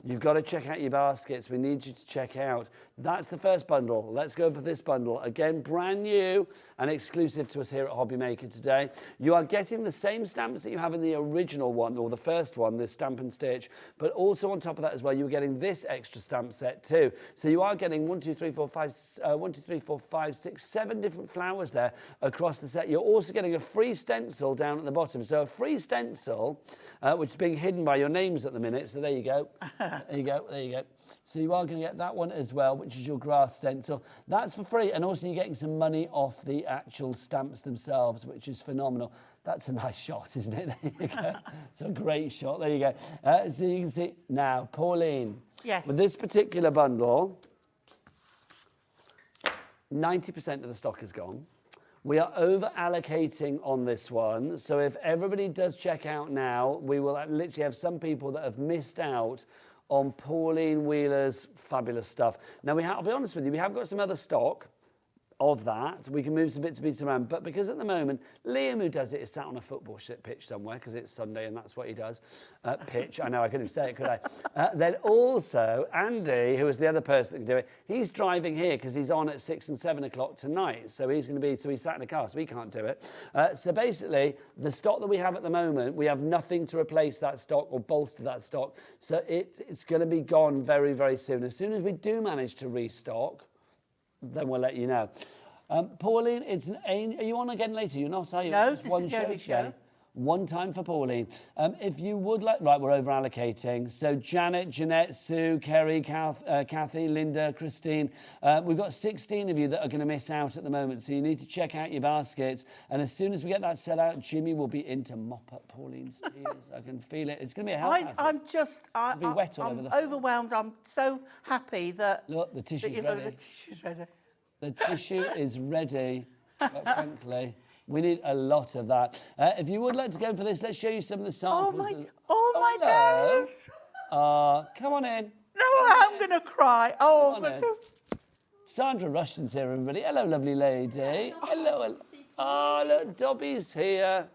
[SPEAKER 5] You've got to check out your baskets. We need you to check out. That's the first bundle. Let's go for this bundle. Again, brand new and exclusive to us here at HobbyMaker today. You are getting the same stamps that you have in the original one, or the first one, the stamp and stitch, but also on top of that as well, you're getting this extra stamp set too. So you are getting 7 different flowers there across the set. You're also getting a free stencil down at the bottom. So a free stencil, which is being hidden by your names at the minute. So there you go. There you go. There you go. So you are going to get that one as well, which is your grass stencil. That's for free, and also you're getting some money off the actual stamps themselves, which is phenomenal. That's a nice shot, isn't it? There you go. It's a great shot. There you go. So you can see now, Pauline.
[SPEAKER 10] Yes.
[SPEAKER 5] With this particular bundle, 90% of the stock is gone. We are over-allocating on this one, so if everybody does check out now, we will literally have some people that have missed out on Pauline Wheeler's fabulous stuff. Now, I'll be honest with you, we have got some other stock of that. We can move some bits and pieces around, but because at the moment, Liam, who does it, is sat on a football pitch somewhere, because it's Sunday and that's what he does. Pitch, I know, I couldn't say it, could I? Then also, Andy, who is the other person that can do it, he's driving here because he's on at 6 and 7 o'clock tonight, so he's sat in a car, so he can't do it. So basically, the stock that we have at the moment, we have nothing to replace that stock or bolster that stock, so it's going to be gone very, very soon. As soon as we do manage to restock, then we'll let you know. Pauline, are you on again later? You're not, are you?
[SPEAKER 10] No,
[SPEAKER 5] it's
[SPEAKER 10] this
[SPEAKER 5] one
[SPEAKER 10] is the only show.
[SPEAKER 5] one time for Pauline. If you would like, right, we're over allocating. So Janet, Jeanette, Sue, Kerry, Kathy, Linda, Christine. We've got 16 of you that are going to miss out at the moment. So you need to check out your baskets. And as soon as we get that set out, Jimmy will be in to mop up Pauline's tears. I can feel it. It's going to be a hell hazard.
[SPEAKER 10] I'm just,
[SPEAKER 5] It'll be wet all over the floor.
[SPEAKER 10] overwhelmed. I'm so happy that...
[SPEAKER 5] Look, the tissue's ready.
[SPEAKER 10] The tissue's ready.
[SPEAKER 5] The tissue is ready, but frankly, we need a lot of that. If you would like to go for this, let's show you some of the samples.
[SPEAKER 10] My days.
[SPEAKER 5] Come on in.
[SPEAKER 10] No, I'm going to cry.
[SPEAKER 5] Sandra Rushton's here, everybody. Hello, lovely lady. Hello. Oh, look, Dobby's here.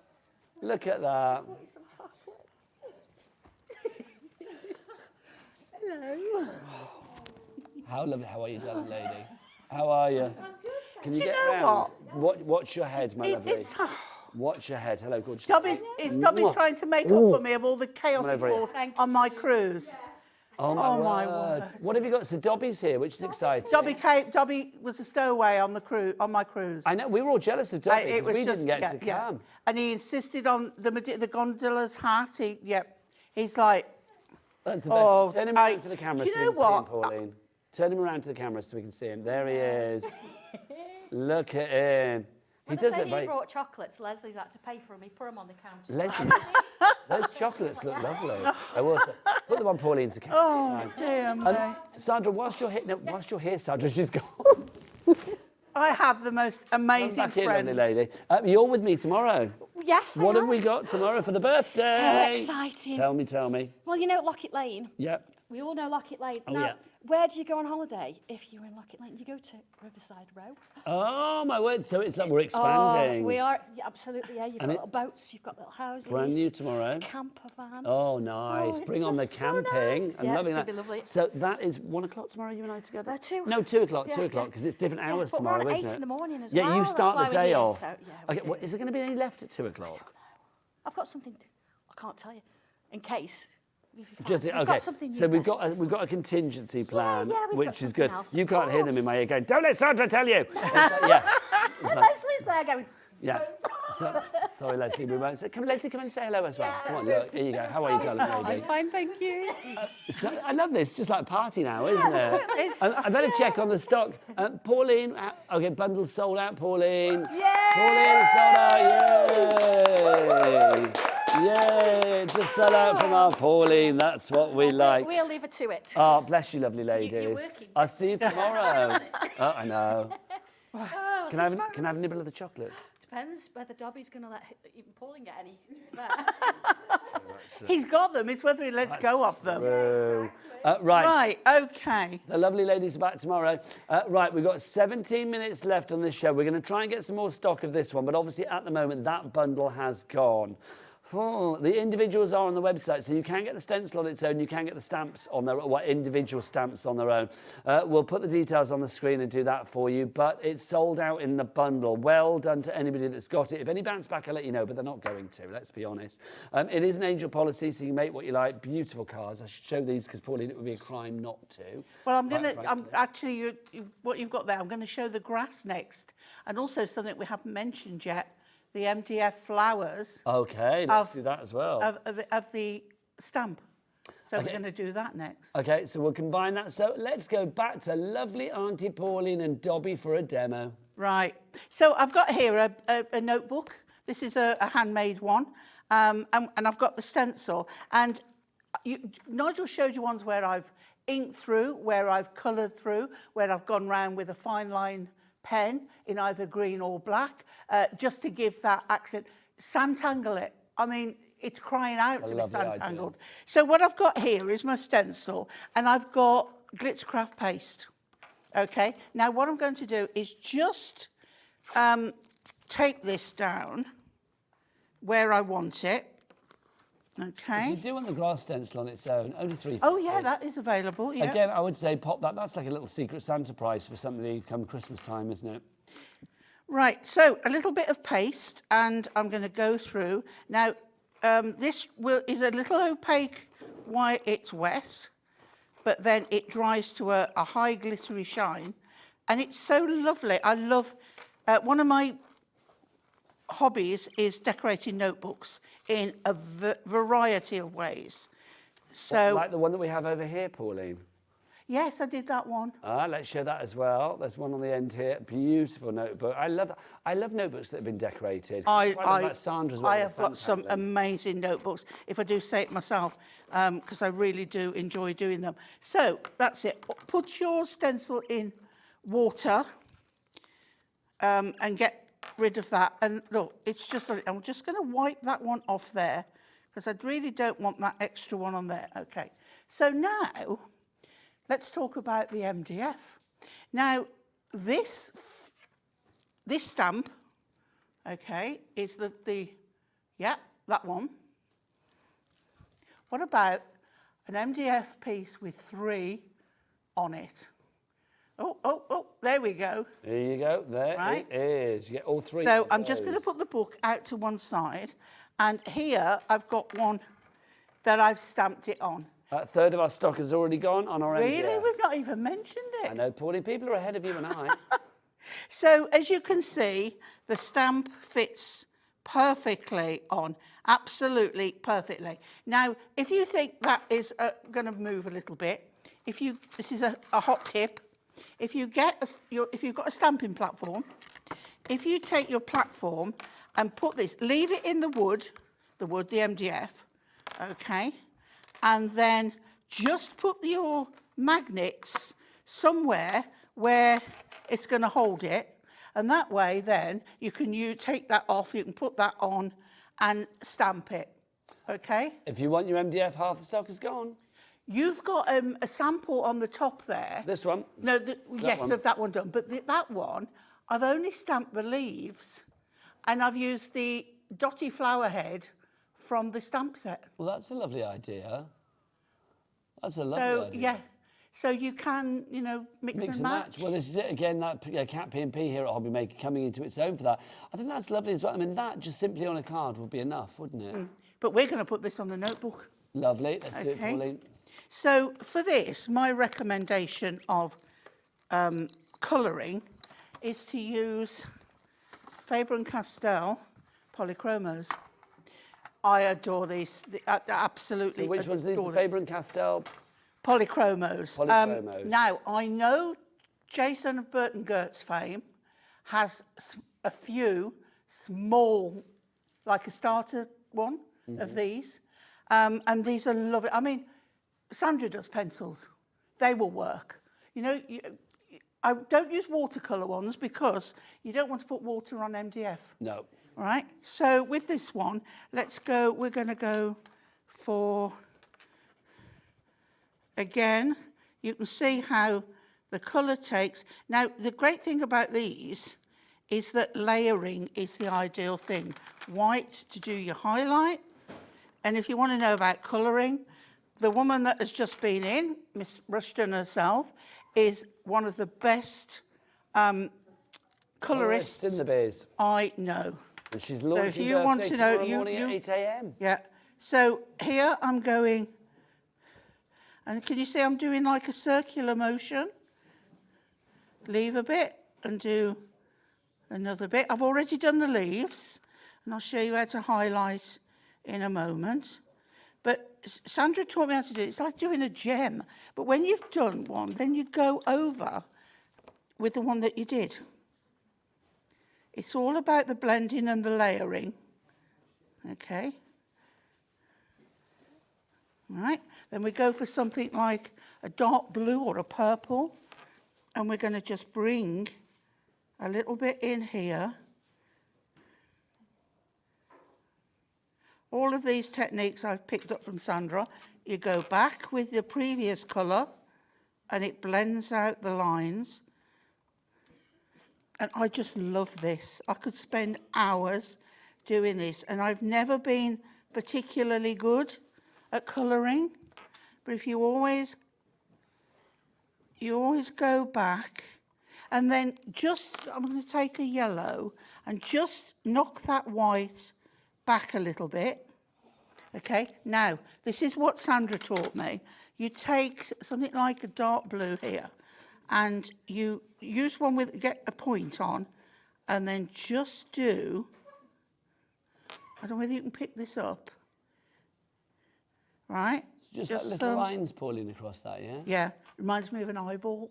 [SPEAKER 5] Look at that.
[SPEAKER 10] Hello.
[SPEAKER 5] How lovely. How are you, darling lady? How are you?
[SPEAKER 10] I'm good.
[SPEAKER 5] Can you get around? Watch your head, my lovely. Watch your head. Hello, gorgeous.
[SPEAKER 10] Is Dobby trying to make up for me of all the chaos it caused on my cruise?
[SPEAKER 5] Oh my word. What have you got? So Dobby's here, which is exciting.
[SPEAKER 10] Dobby was a stowaway on my cruise.
[SPEAKER 5] I know. We were all jealous of Dobby because we didn't get to come.
[SPEAKER 10] And he insisted on the gondola's hat. He's like...
[SPEAKER 5] That's the best. Turn him around to the camera so we can see him,
[SPEAKER 10] what?
[SPEAKER 5] Pauline. Turn him around to the camera so we can see him. There he is. Look at him.
[SPEAKER 8] He does look very... brought chocolates, Leslie's had to pay for them. He put them on the counter.
[SPEAKER 5] Leslie, those chocolates look lovely. I will put them on Pauline's account.
[SPEAKER 10] Oh, dear.
[SPEAKER 5] Sandra, whilst you're here, Sandra, she's gone.
[SPEAKER 10] I have the most amazing friends.
[SPEAKER 5] Lovely lady. You're with me tomorrow.
[SPEAKER 8] Yes,
[SPEAKER 5] What have we got tomorrow for the birthday?
[SPEAKER 8] So exciting.
[SPEAKER 5] Tell me.
[SPEAKER 8] Well, you know Lockett Lane?
[SPEAKER 5] Yep.
[SPEAKER 8] We all know Lockett Lane.
[SPEAKER 5] Oh,
[SPEAKER 8] now,
[SPEAKER 5] yeah.
[SPEAKER 8] where do you go on holiday if you're in Lockett Lane? You go to Riverside Row.
[SPEAKER 5] Oh, my word. So it's like we're expanding.
[SPEAKER 8] Oh, we are. Yeah, absolutely, yeah. You've got little boats, you've got little houses.
[SPEAKER 5] Brand new tomorrow.
[SPEAKER 8] A camper van.
[SPEAKER 5] Oh, nice.
[SPEAKER 8] Oh,
[SPEAKER 5] Bring on the camping.
[SPEAKER 8] Nice.
[SPEAKER 5] I'm
[SPEAKER 8] Yeah,
[SPEAKER 5] loving
[SPEAKER 8] it's
[SPEAKER 5] that.
[SPEAKER 8] gonna be lovely.
[SPEAKER 5] So that is 1 o'clock tomorrow, you and I together?
[SPEAKER 8] 2.
[SPEAKER 5] No, 2 o'clock,
[SPEAKER 8] Yeah,
[SPEAKER 5] 2 o'clock, because it's different hours
[SPEAKER 8] but
[SPEAKER 5] tomorrow,
[SPEAKER 8] we're on
[SPEAKER 5] isn't it?
[SPEAKER 8] 8 in the morning as
[SPEAKER 5] yeah,
[SPEAKER 8] well.
[SPEAKER 5] you
[SPEAKER 8] That's
[SPEAKER 5] start
[SPEAKER 8] why
[SPEAKER 5] the
[SPEAKER 8] we're
[SPEAKER 5] day
[SPEAKER 8] here,
[SPEAKER 5] off.
[SPEAKER 8] so, yeah, we
[SPEAKER 5] Okay,
[SPEAKER 8] do.
[SPEAKER 5] is there going to be any left at 2 o'clock?
[SPEAKER 8] I've got something, I can't tell you, in case.
[SPEAKER 5] Just,
[SPEAKER 8] we've
[SPEAKER 5] okay,
[SPEAKER 8] got something
[SPEAKER 5] so
[SPEAKER 8] new
[SPEAKER 5] we've got a contingency plan,
[SPEAKER 8] yeah, we've got
[SPEAKER 5] which is good.
[SPEAKER 8] something else,
[SPEAKER 5] You
[SPEAKER 8] of
[SPEAKER 5] can't hear them
[SPEAKER 8] course.
[SPEAKER 5] in my ear going, don't let Sandra tell you. Yeah.
[SPEAKER 8] Leslie's there going.
[SPEAKER 5] Yeah. Sorry, Leslie, we won't. So, Leslie, come and say hello as well. Come on, look, here you go. How are you, darling lady?
[SPEAKER 10] I'm fine, thank you.
[SPEAKER 5] So, I love this. It's just like a party now, isn't it? I better check on the stock. Pauline, okay, bundles sold out, Pauline.
[SPEAKER 8] Yay!
[SPEAKER 5] Pauline sold out, yay! Yay, it's a sellout from our Pauline. That's what we like.
[SPEAKER 8] We'll leave it to it.
[SPEAKER 5] Oh, bless you, lovely ladies.
[SPEAKER 8] You're working.
[SPEAKER 5] I'll see you tomorrow. Oh, I know.
[SPEAKER 8] Oh,
[SPEAKER 5] Can I have a nibble of the chocolates?
[SPEAKER 8] Depends whether Dobby's going to let even Pauline get any. To be fair.
[SPEAKER 10] He's got them. It's whether he lets go of them.
[SPEAKER 5] Right.
[SPEAKER 10] Right, OK.
[SPEAKER 5] The lovely ladies are back tomorrow. Right, we've got 17 minutes left on this show. We're going to try and get some more stock of this one, but obviously at the moment that bundle has gone. The individuals are on the website, so you can get the stencil on its own, you can get the stamps on their own, individual stamps on their own. We'll put the details on the screen and do that for you, but it's sold out in the bundle. Well done to anybody that's got it. If any bounce back, I'll let you know, but they're not going to, let's be honest. It is an angel policy, so you can make what you like. Beautiful cards. I should show these because, Pauline, it would be a crime not to.
[SPEAKER 10] Well, what you've got there, I'm going to show the grass next, and also something we haven't mentioned yet. The MDF flowers.
[SPEAKER 5] Okay, let's do that as well.
[SPEAKER 10] Of the stamp. So we're going to do that next.
[SPEAKER 5] Okay, so we'll combine that. So let's go back to lovely Aunty Pauline and Dobby for a demo.
[SPEAKER 10] Right. So I've got here a notebook. This is a handmade one. And I've got the stencil. And Nigel showed you ones where I've inked through, where I've coloured through, where I've gone round with a fine line pen in either green or black, just to give that accent. Santangle it. I mean, it's crying out to be santangled. So what I've got here is my stencil, and I've got Glittercraft paste. Okay, now what I'm going to do is just take this down where I want it. Okay.
[SPEAKER 5] If you do want the grass stencil on its own, only £3.
[SPEAKER 10] Oh, yeah, that is available, yeah.
[SPEAKER 5] Again, I would say pop that. That's like a little secret Santa prize for somebody come Christmas time, isn't it?
[SPEAKER 10] Right, so a little bit of paste, and I'm going to go through. Now, this is a little opaque while it's wet, but then it dries to a high glittery shine, and it's so lovely. I love one of my hobbies is decorating notebooks in a variety of ways. So,
[SPEAKER 5] Like the one that we have over here, Pauline.
[SPEAKER 10] yes, I did that one.
[SPEAKER 5] Let's show that as well. There's one on the end here. Beautiful notebook. I love notebooks that have been decorated. Quite like Sandra's one
[SPEAKER 10] I
[SPEAKER 5] with
[SPEAKER 10] have
[SPEAKER 5] the
[SPEAKER 10] got some
[SPEAKER 5] sun pattern.
[SPEAKER 10] amazing notebooks, if I do say it myself, because I really do enjoy doing them. So that's it. Put your stencil in water and get rid of that. And look, it's just, I'm just going to wipe that one off there because I really don't want that extra one on there. Okay. So now, let's talk about the MDF. Now, this stamp, okay, is yeah, that one. What about an MDF piece with 3 on it? Oh, there we go.
[SPEAKER 5] There you go. There
[SPEAKER 10] Right.
[SPEAKER 5] it is. You get all 3.
[SPEAKER 10] So
[SPEAKER 5] of
[SPEAKER 10] I'm just going to
[SPEAKER 5] those.
[SPEAKER 10] put the book out to one side. And here I've got one that I've stamped it on.
[SPEAKER 5] A third of our stock has already gone on our
[SPEAKER 10] Really?
[SPEAKER 5] MDF.
[SPEAKER 10] We've not even mentioned it.
[SPEAKER 5] I know, Pauline, people are ahead of you and I.
[SPEAKER 10] So as you can see, the stamp fits perfectly on, absolutely perfectly. Now, if you think that is going to move a little bit, this is a hot tip. If you've got a stamping platform, if you take your platform and put this, leave it in the wood, the MDF, okay, and then just put your magnets somewhere where it's going to hold it, and that way then you take that off, you can put that on and stamp it, okay?
[SPEAKER 5] If you want your MDF, half the stock is gone.
[SPEAKER 10] You've got a sample on the top there.
[SPEAKER 5] This one?
[SPEAKER 10] No, yes,
[SPEAKER 5] one.
[SPEAKER 10] of that one done. But that one, I've only stamped the leaves and I've used the dotty flower head from the stamp set.
[SPEAKER 5] Well, that's a lovely idea. That's a lovely idea.
[SPEAKER 10] Yeah. So you can, mix and match.
[SPEAKER 5] Well, this is it again, that cat P&P here at HobbyMaker coming into its own for that. I think that's lovely as well. I mean, that just simply on a card would be enough, wouldn't it?
[SPEAKER 10] But we're going to put this on the notebook.
[SPEAKER 5] Lovely. Let's do it,
[SPEAKER 10] Okay.
[SPEAKER 5] Pauline.
[SPEAKER 10] So for this, my recommendation of colouring is to use Faber-and-Castell polychromos. I adore these. Absolutely.
[SPEAKER 5] So which one's these?
[SPEAKER 10] adore
[SPEAKER 5] The
[SPEAKER 10] them.
[SPEAKER 5] Faber-and-Castell?
[SPEAKER 10] Polychromos.
[SPEAKER 5] Polychromos.
[SPEAKER 10] Now, I know Jason of Burton Gertz fame has a few small, like a starter one of these. And these are lovely. I mean, Sandra does pencils. They will work. I don't use watercolour ones because you don't want to put water on MDF.
[SPEAKER 5] No.
[SPEAKER 10] All right. So with this one, we're going to go for, again, you can see how the colour takes. Now, the great thing about these is that layering is the ideal thing. White to do your highlight. And if you want to know about colouring, the woman that has just been in, Miss Rushton herself, is one of the best colourists
[SPEAKER 5] in the biz.
[SPEAKER 10] I know.
[SPEAKER 5] And she's
[SPEAKER 10] So
[SPEAKER 5] launching
[SPEAKER 10] if you want to know,
[SPEAKER 5] morning at 8 a.m.
[SPEAKER 10] Yeah. So here I'm going, and can you see I'm doing like a circular motion? Leave a bit and do another bit. I've already done the leaves, and I'll show you how to highlight in a moment. But Sandra taught me how to do it. It's like doing a gem. But when you've done one, then you go over with the one that you did. It's all about the blending and the layering. Okay. All right. Then we go for something like a dark blue or a purple. And we're going to just bring a little bit in here. All of these techniques I've picked up from Sandra. You go back with the previous colour and it blends out the lines. And I just love this. I could spend hours doing this. And I've never been particularly good at colouring. But if you always go back and then I'm going to take a yellow and just knock that white back a little bit. Okay, now this is what Sandra taught me. You take something like a dark blue here and you use one get a point on and then just do I don't know whether you can pick this up. Right?
[SPEAKER 5] Just like little lines, Pauline, across that, yeah?
[SPEAKER 10] Yeah, reminds me of an eyeball.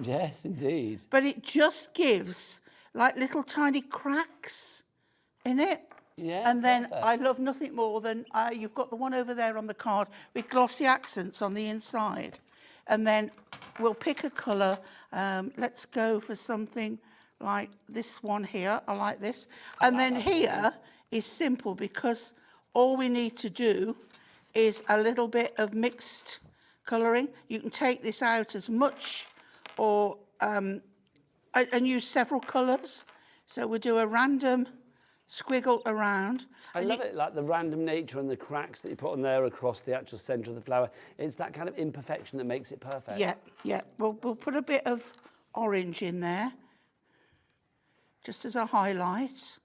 [SPEAKER 5] Yes, indeed.
[SPEAKER 10] But it just gives like little tiny cracks in it.
[SPEAKER 5] Yeah,
[SPEAKER 10] and then
[SPEAKER 5] perfect.
[SPEAKER 10] I love nothing more than you've got the one over there on the card with glossy accents on the inside. And then we'll pick a colour. Let's go for something like this one here. I like this. And then here is simple because all we need to do is a little bit of mixed colouring. You can take this out as much or and use several colours. So we'll do a random squiggle around.
[SPEAKER 5] I love it, like the random nature and the cracks that you put on there across the actual centre of the flower. It's that kind of imperfection that makes it perfect.
[SPEAKER 10] Yeah, yeah. We'll put a bit of orange in there, just as a highlight.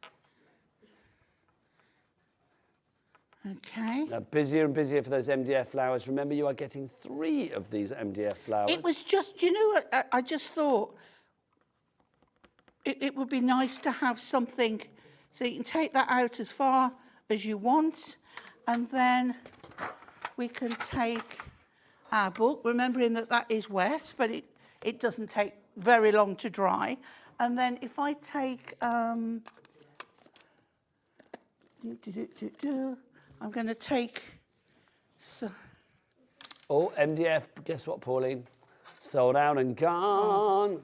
[SPEAKER 10] Okay.
[SPEAKER 5] Now, busier and busier for those MDF flowers. Remember, you are getting 3 of these MDF flowers.
[SPEAKER 10] It was just, you know what, I just thought it would be nice to have something, so you can take that out as far as you want, and then we can take our book, remembering that that is wet, but it doesn't take very long to dry. And then if I take, I'm going to take...
[SPEAKER 5] Oh, MDF, guess what, Pauline? Sold out and gone.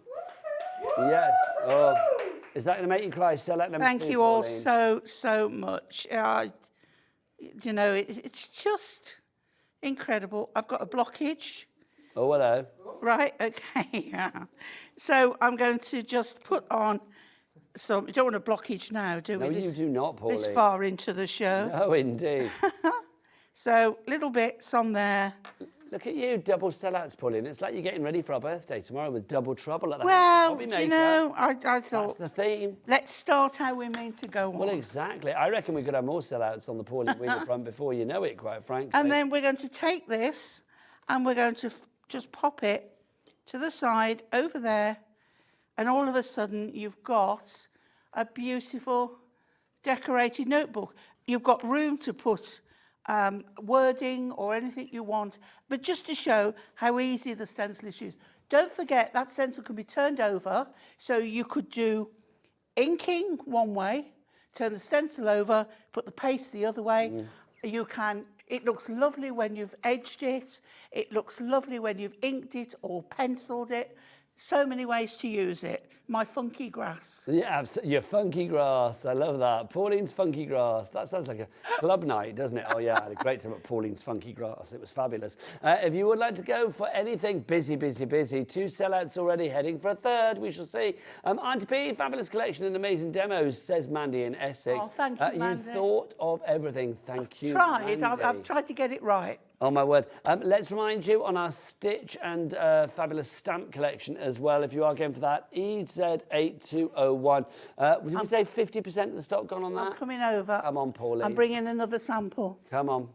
[SPEAKER 5] Yes. Oh, is that going to make you cry? Sell out.
[SPEAKER 10] Thank you all so much. You know, it's just incredible. I've got a blockage.
[SPEAKER 5] Oh, hello.
[SPEAKER 10] Right, okay, yeah. So I'm going to just put on some, you don't want a blockage now, do we?
[SPEAKER 5] No, you do not, Pauline.
[SPEAKER 10] This far into the show.
[SPEAKER 5] No, indeed.
[SPEAKER 10] So, little bits on there.
[SPEAKER 5] Look at you, double sellouts, Pauline. It's like you're getting ready for our birthday tomorrow with double trouble at the
[SPEAKER 10] Well,
[SPEAKER 5] house of
[SPEAKER 10] do
[SPEAKER 5] HobbyMaker.
[SPEAKER 10] you know, I thought...
[SPEAKER 5] That's the theme.
[SPEAKER 10] Let's start how we're meant to go on.
[SPEAKER 5] Well, exactly. I reckon we could have more sellouts on the Pauline Wheeler front before you know it, quite frankly.
[SPEAKER 10] And then we're going to take this and we're going to just pop it to the side over there, and all of a sudden you've got a beautiful decorated notebook. You've got room to put wording or anything you want, but just to show how easy the stencil is used. Don't forget that stencil can be turned over, so you could do inking one way, turn the stencil over, put the paste the other way. You can, it looks lovely when you've edged it, it looks lovely when you've inked it or penciled it. So many ways to use it. My funky grass.
[SPEAKER 5] Yeah, your funky grass. I love that. Pauline's funky grass. That sounds like a club night, doesn't it? Oh, yeah, I had a great time at Pauline's funky grass. It was fabulous. If you would like to go for anything busy, 2 sellouts already, heading for a 3rd. We shall see. Aunty P, fabulous collection and amazing demos, says Mandy in Essex.
[SPEAKER 10] Oh, thank you, Mandy.
[SPEAKER 5] You thought of everything. Thank you,
[SPEAKER 10] Mandy.
[SPEAKER 5] I've
[SPEAKER 10] tried to get it right.
[SPEAKER 5] Oh, my word. Let's remind you on our Stitch and fabulous stamp collection as well, if you are going for that, EZ8201. Did we say 50% of the stock gone on that?
[SPEAKER 10] I'm coming over.
[SPEAKER 5] Come on, Pauline.
[SPEAKER 10] I'm bringing another sample.
[SPEAKER 5] Come on.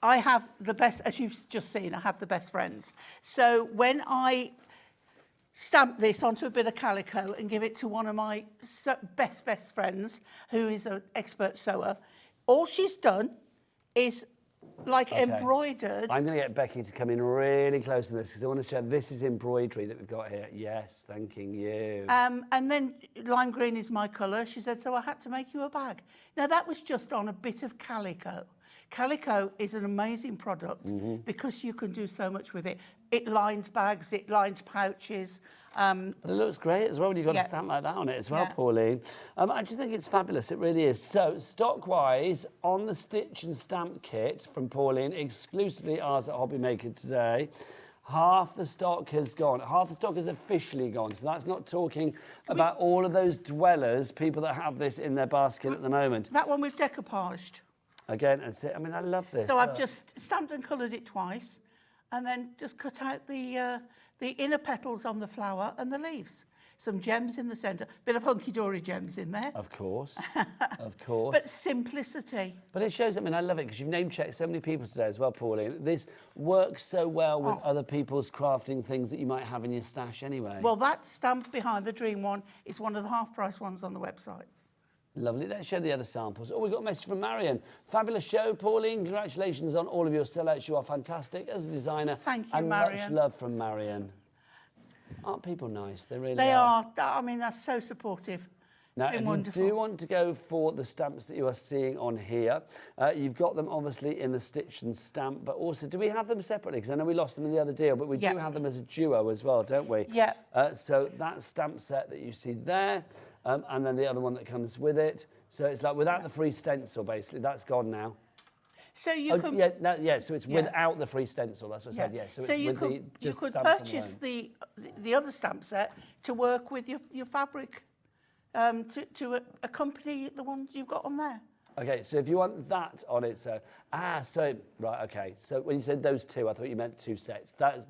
[SPEAKER 10] I have the best, as you've just seen, I have the best friends. So when I stamp this onto a bit of calico and give it to one of my best friends, who is an expert sewer, all she's done is embroidered.
[SPEAKER 5] I'm going to get Becky to come in really close to this because I want to show this is embroidery that we've got here. Yes, thanking you.
[SPEAKER 10] And then lime green is my colour. She said, so I had to make you a bag. Now, that was just on a bit of calico. Calico is an amazing product because you can do so much with it. It lines bags, it lines pouches.
[SPEAKER 5] But it looks great as well when you've got a stamp like that on it as well, Pauline. I just think it's fabulous, it really is. So, stock-wise, on the Stitch and Stamp kit from Pauline, exclusively ours at HobbyMaker today, half the stock has gone. Half the stock has officially gone. So that's not talking about all of those dwellers, people that have this in their basket at the moment.
[SPEAKER 10] That one we've decoupaged.
[SPEAKER 5] Again, and I mean, I love this.
[SPEAKER 10] So I've just stamped and coloured it twice, and then just cut out the inner petals on the flower and the leaves. Some gems in the centre, bit of hunky-dory gems in there.
[SPEAKER 5] Of course, of course.
[SPEAKER 10] But simplicity.
[SPEAKER 5] But it shows, I mean, I love it because you've name-checked so many people today as well, Pauline. This works so well with other people's crafting things that you might have in your stash anyway.
[SPEAKER 10] Well, that stamp behind the Dream one is one of the half-price ones on the website.
[SPEAKER 5] Lovely. Let's show the other samples. Oh, we've got a message from Marion. Fabulous show, Pauline. Congratulations on all of your sellouts. You are fantastic as a designer.
[SPEAKER 10] Thank you,
[SPEAKER 5] and
[SPEAKER 10] Marion.
[SPEAKER 5] Much love from Marion. Aren't people nice? They really
[SPEAKER 10] They
[SPEAKER 5] are.
[SPEAKER 10] I mean, that's so supportive.
[SPEAKER 5] Now,
[SPEAKER 10] Been
[SPEAKER 5] if
[SPEAKER 10] wonderful.
[SPEAKER 5] you do want to go for the stamps that you are seeing on here, you've got them obviously in the stitch and stamp, but also, do we have them separately? Because I know we lost them in the other deal, but we do have them as a duo as well, don't we?
[SPEAKER 10] Yeah.
[SPEAKER 5] So that stamp set that you see there, and then the other one that comes with it. So it's like without the free stencil, basically. That's gone now.
[SPEAKER 10] So you can...
[SPEAKER 5] So it's without the free stencil, that's what I said, yeah. So it's
[SPEAKER 10] you
[SPEAKER 5] with
[SPEAKER 10] could,
[SPEAKER 5] the just
[SPEAKER 10] you could
[SPEAKER 5] stamps
[SPEAKER 10] purchase
[SPEAKER 5] alone.
[SPEAKER 10] the other stamp set to work with your fabric to accompany the ones you've got on there.
[SPEAKER 5] Okay, so if you want that on its own, right, okay. So when you said those two, I thought you meant two sets. That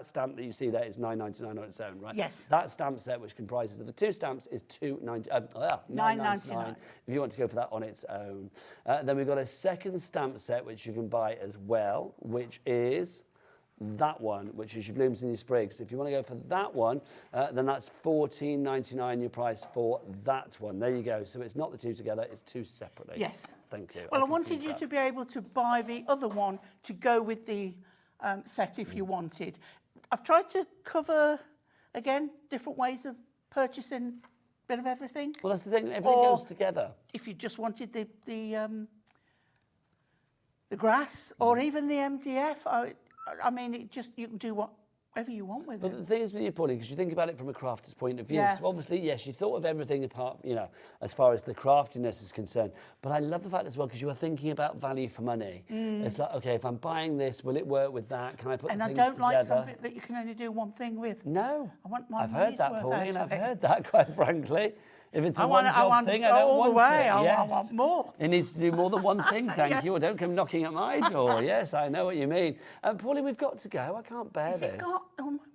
[SPEAKER 5] stamp that you see there is $9.99 on its own, right?
[SPEAKER 10] Yes.
[SPEAKER 5] That stamp set, which comprises of the two stamps, is $9.99 if you want to go for that on its own. Then we've got a second stamp set which you can buy as well, which is that one, which is your blooms and your sprigs. If you want to go for that one, then that's $14.99 your price for that one. There you go. So it's not the two together, it's two separately.
[SPEAKER 10] Yes.
[SPEAKER 5] Thank you.
[SPEAKER 10] Well, I wanted you to be able to buy the other one to go with the set if you wanted. I've tried to cover, again, different ways of purchasing a bit of everything.
[SPEAKER 5] Well, that's the thing, everything goes together.
[SPEAKER 10] If you just wanted the grass or even the MDF, I mean, you can do whatever you want with it.
[SPEAKER 5] But the thing is with you, Pauline, because you think about it from a crafter's point of view.
[SPEAKER 10] Yeah.
[SPEAKER 5] So obviously, yes, you thought of everything apart, as far as the craftiness is concerned. But I love the fact as well, because you are thinking about value for money. It's like, okay, if I'm buying this, will it work with that? Can I put the things together?
[SPEAKER 10] And I don't like something that you can only do one thing with.
[SPEAKER 5] No.
[SPEAKER 10] I want my
[SPEAKER 5] I've heard that,
[SPEAKER 10] money's worth
[SPEAKER 5] Pauline.
[SPEAKER 10] out of
[SPEAKER 5] I've
[SPEAKER 10] it.
[SPEAKER 5] heard that, quite frankly. If it's a
[SPEAKER 10] I want
[SPEAKER 5] one-job thing, I don't
[SPEAKER 10] all
[SPEAKER 5] want
[SPEAKER 10] the way.
[SPEAKER 5] it.
[SPEAKER 10] I want more.
[SPEAKER 5] It needs to do more than one thing, thank
[SPEAKER 10] Yeah.
[SPEAKER 5] you. Or don't come knocking at my door. Yes, I know what you mean. Pauline, we've got to go. I can't bear
[SPEAKER 10] Is
[SPEAKER 5] this.
[SPEAKER 10] it got? Oh, my word.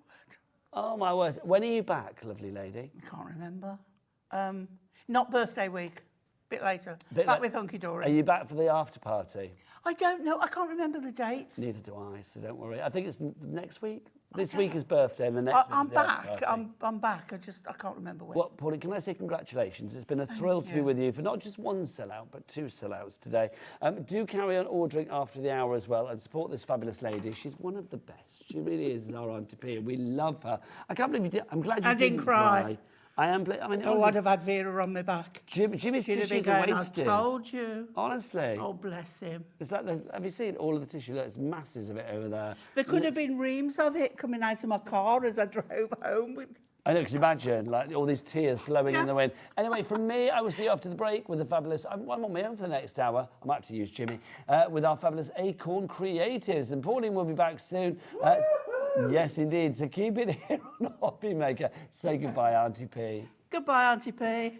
[SPEAKER 5] Oh, my word. When are you back, lovely lady?
[SPEAKER 10] I can't remember. Not birthday week. Bit later.
[SPEAKER 5] Bit
[SPEAKER 10] Back
[SPEAKER 5] la-
[SPEAKER 10] with Hunky Dory.
[SPEAKER 5] Are you back for the after party?
[SPEAKER 10] I don't know. I can't remember the dates.
[SPEAKER 5] Neither do I, so don't worry. I think it's next week. This week is birthday and the next week
[SPEAKER 10] I'm
[SPEAKER 5] is the after
[SPEAKER 10] back.
[SPEAKER 5] party.
[SPEAKER 10] I'm back. I can't remember when.
[SPEAKER 5] Well, Pauline, can I say congratulations? It's been a thrill to be with you for not just one sellout, but two sellouts today. Do carry on ordering after the hour as well and support this fabulous lady. She's one of the best. She really is, our Aunty P. We love her. I can't believe you did. I'm glad you
[SPEAKER 10] I didn't cry.
[SPEAKER 5] I am. I mean,
[SPEAKER 10] Oh, I'd have had Vera on my back.
[SPEAKER 5] Jimmy's
[SPEAKER 10] She'd have been
[SPEAKER 5] tissues are
[SPEAKER 10] going,
[SPEAKER 5] wasted.
[SPEAKER 10] I told you.
[SPEAKER 5] Honestly.
[SPEAKER 10] Oh, bless him.
[SPEAKER 5] It's like, have you seen all of the tissue? There's masses of it over there.
[SPEAKER 10] There could have been reams of it coming out of my car as I drove home.
[SPEAKER 5] I know, can you imagine, like all these tears flowing in the wind. Anyway, from me, I will see you after the break with the fabulous, I'm on my own for the next hour. I might have to use Jimmy, with our fabulous ACORN creatives. And Pauline will be back soon. Yes, indeed. So keep it here on HobbyMaker. Say goodbye, Aunty P.
[SPEAKER 10] Goodbye, Aunty P.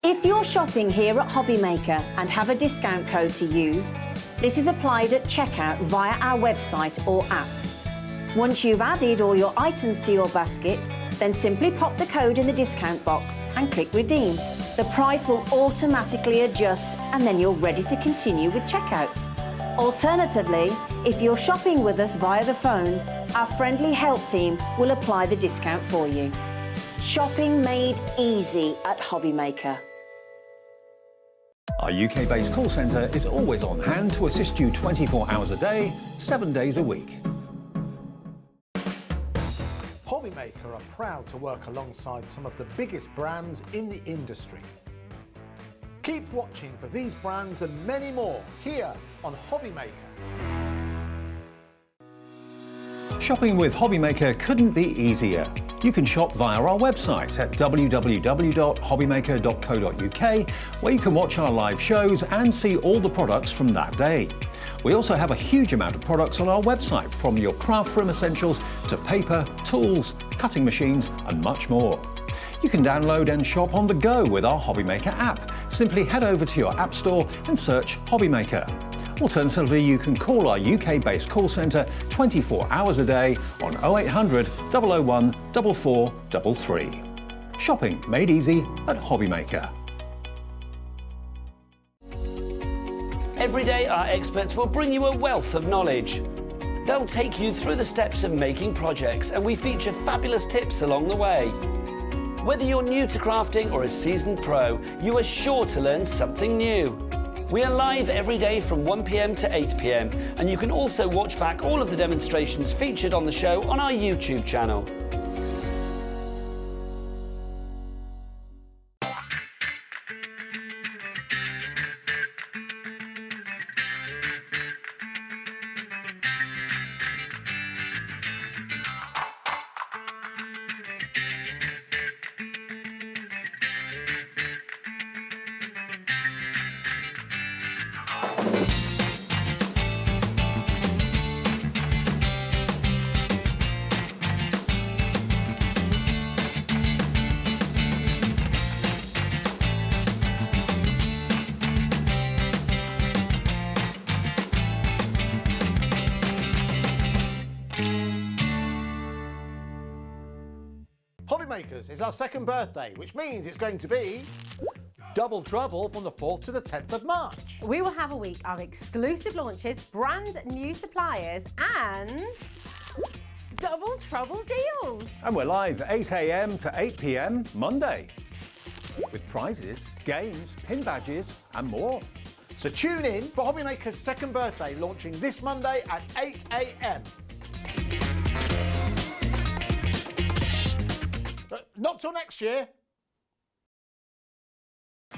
[SPEAKER 7] If you're shopping here at HobbyMaker and have a discount code to use, this is applied at checkout via our website or app. Once you've added all your items to your basket, then simply pop the code in the discount box and click redeem. The price will automatically adjust and then you're ready to continue with checkout. Alternatively, if you're shopping with us via the phone, our friendly help team will apply the discount for you. Shopping made easy at HobbyMaker.
[SPEAKER 2] Our UK-based call centre is always on hand to assist you 24 hours a day, 7 days a week.
[SPEAKER 3] HobbyMaker are proud to work alongside some of the biggest brands in the industry. Keep watching for these brands and many more here on HobbyMaker.
[SPEAKER 2] Shopping with HobbyMaker couldn't be easier. You can shop via our website at www.hobbymaker.co.uk, where you can watch our live shows and see all the products from that day. We also have a huge amount of products on our website, from your craft room essentials to paper, tools, cutting machines and much more. You can download and shop on the go with our HobbyMaker app. Simply head over to your app store and search HobbyMaker. Alternatively, you can call our UK-based call centre 24 hours a day on 0800 001 4433. Shopping made easy at HobbyMaker.
[SPEAKER 5] Every day, our experts will bring you a wealth of knowledge. They'll take you through the steps of making projects, and we feature fabulous tips along the way. Whether you're new to crafting or a seasoned pro, you are sure to learn something new. We are live every day from 1 p.m. to 8 p.m, and you can also watch back all of the demonstrations featured on the show on our YouTube channel.
[SPEAKER 3] HobbyMakers is our second birthday, which means it's going to be double trouble from the 4th to the 10th of March.
[SPEAKER 8] We will have a week of exclusive launches, brand new suppliers and double trouble deals.
[SPEAKER 2] And we're live 8 a.m. to 8 p.m. Monday with prizes, games, pin badges and more.
[SPEAKER 3] So tune in for HobbyMaker's second birthday, launching this Monday at 8 a.m. Not till next year.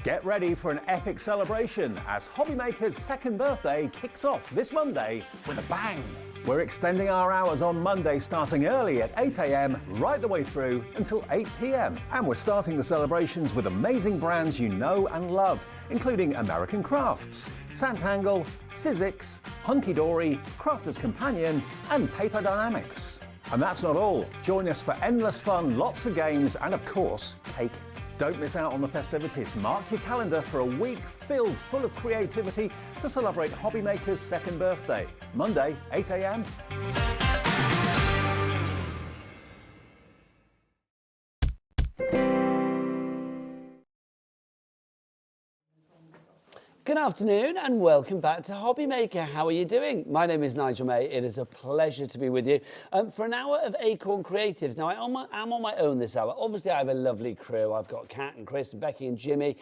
[SPEAKER 2] Get ready for an epic celebration as HobbyMaker's second birthday kicks off this Monday with a bang. We're extending our hours on Monday starting early at 8 a.m. right the way through until 8 p.m. And we're starting the celebrations with amazing brands you know and love, including American Crafts, Santangle, Sizzix, Hunky Dory, Crafter's Companion and Paper Dynamics. And that's not all. Join us for endless fun, lots of games and of course, cake. Don't miss out on the festivities. Mark your calendar for a week filled full of creativity to celebrate HobbyMaker's second birthday. Monday, 8 a.m.
[SPEAKER 5] Good afternoon and welcome back to HobbyMaker. How are you doing? My name is Nigel May. It is a pleasure to be with you for an hour of ACORN Creatives. Now, I'm on my own this hour. Obviously, I have a lovely crew. I've got Kat and Chris and Becky and Jimmy,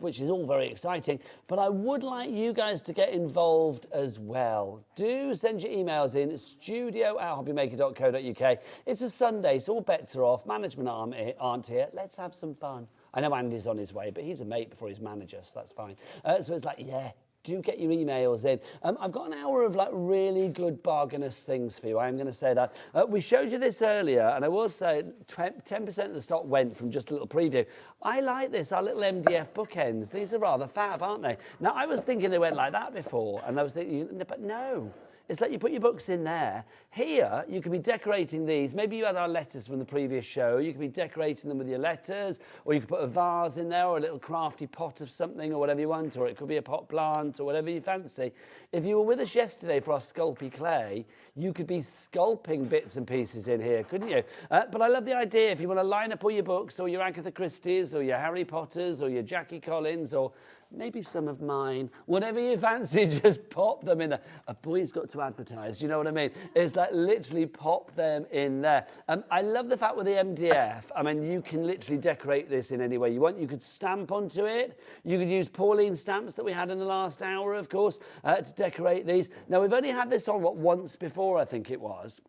[SPEAKER 5] which is all very exciting. But I would like you guys to get involved as well. Do send your emails in, studio@hobbymaker.co.uk. It's a Sunday, so all bets are off. Management aren't here. Let's have some fun. I know Andy's on his way, but he's a mate before he's manager, so that's fine. So it's like, yeah, do get your emails in. I've got an hour of like really good bargainous things for you. I am going to say that. We showed you this earlier, and I will say 10% of the stock went from just a little preview. I like this, our little MDF bookends. These are rather fab, aren't they? Now, I was thinking they went like that before, and I was thinking, but no. It's like you put your books in there. Here, you could be decorating these. Maybe you had our letters from the previous show. You could be decorating them with your letters, or you could put a vase in there, or a little crafty pot of something, or whatever you want, or it could be a pot plant, or whatever you fancy. If you were with us yesterday for our Sculpey Clay, you could be sculpting bits and pieces in here, couldn't you? But I love the idea. If you want to line up all your books, or your Agatha Christie's, or your Harry Potters, or your Jackie Collins, or maybe some of mine, whatever you fancy, just pop them in there. A boy's got to advertise, you know what I mean? It's like literally pop them in there. I love the fact with the MDF, I mean, you can literally decorate this in any way you want. You could stamp onto it. You could use Pauline stamps that we had in the last hour, of course, to decorate these. Now, we've only had this on, once before, I think it was.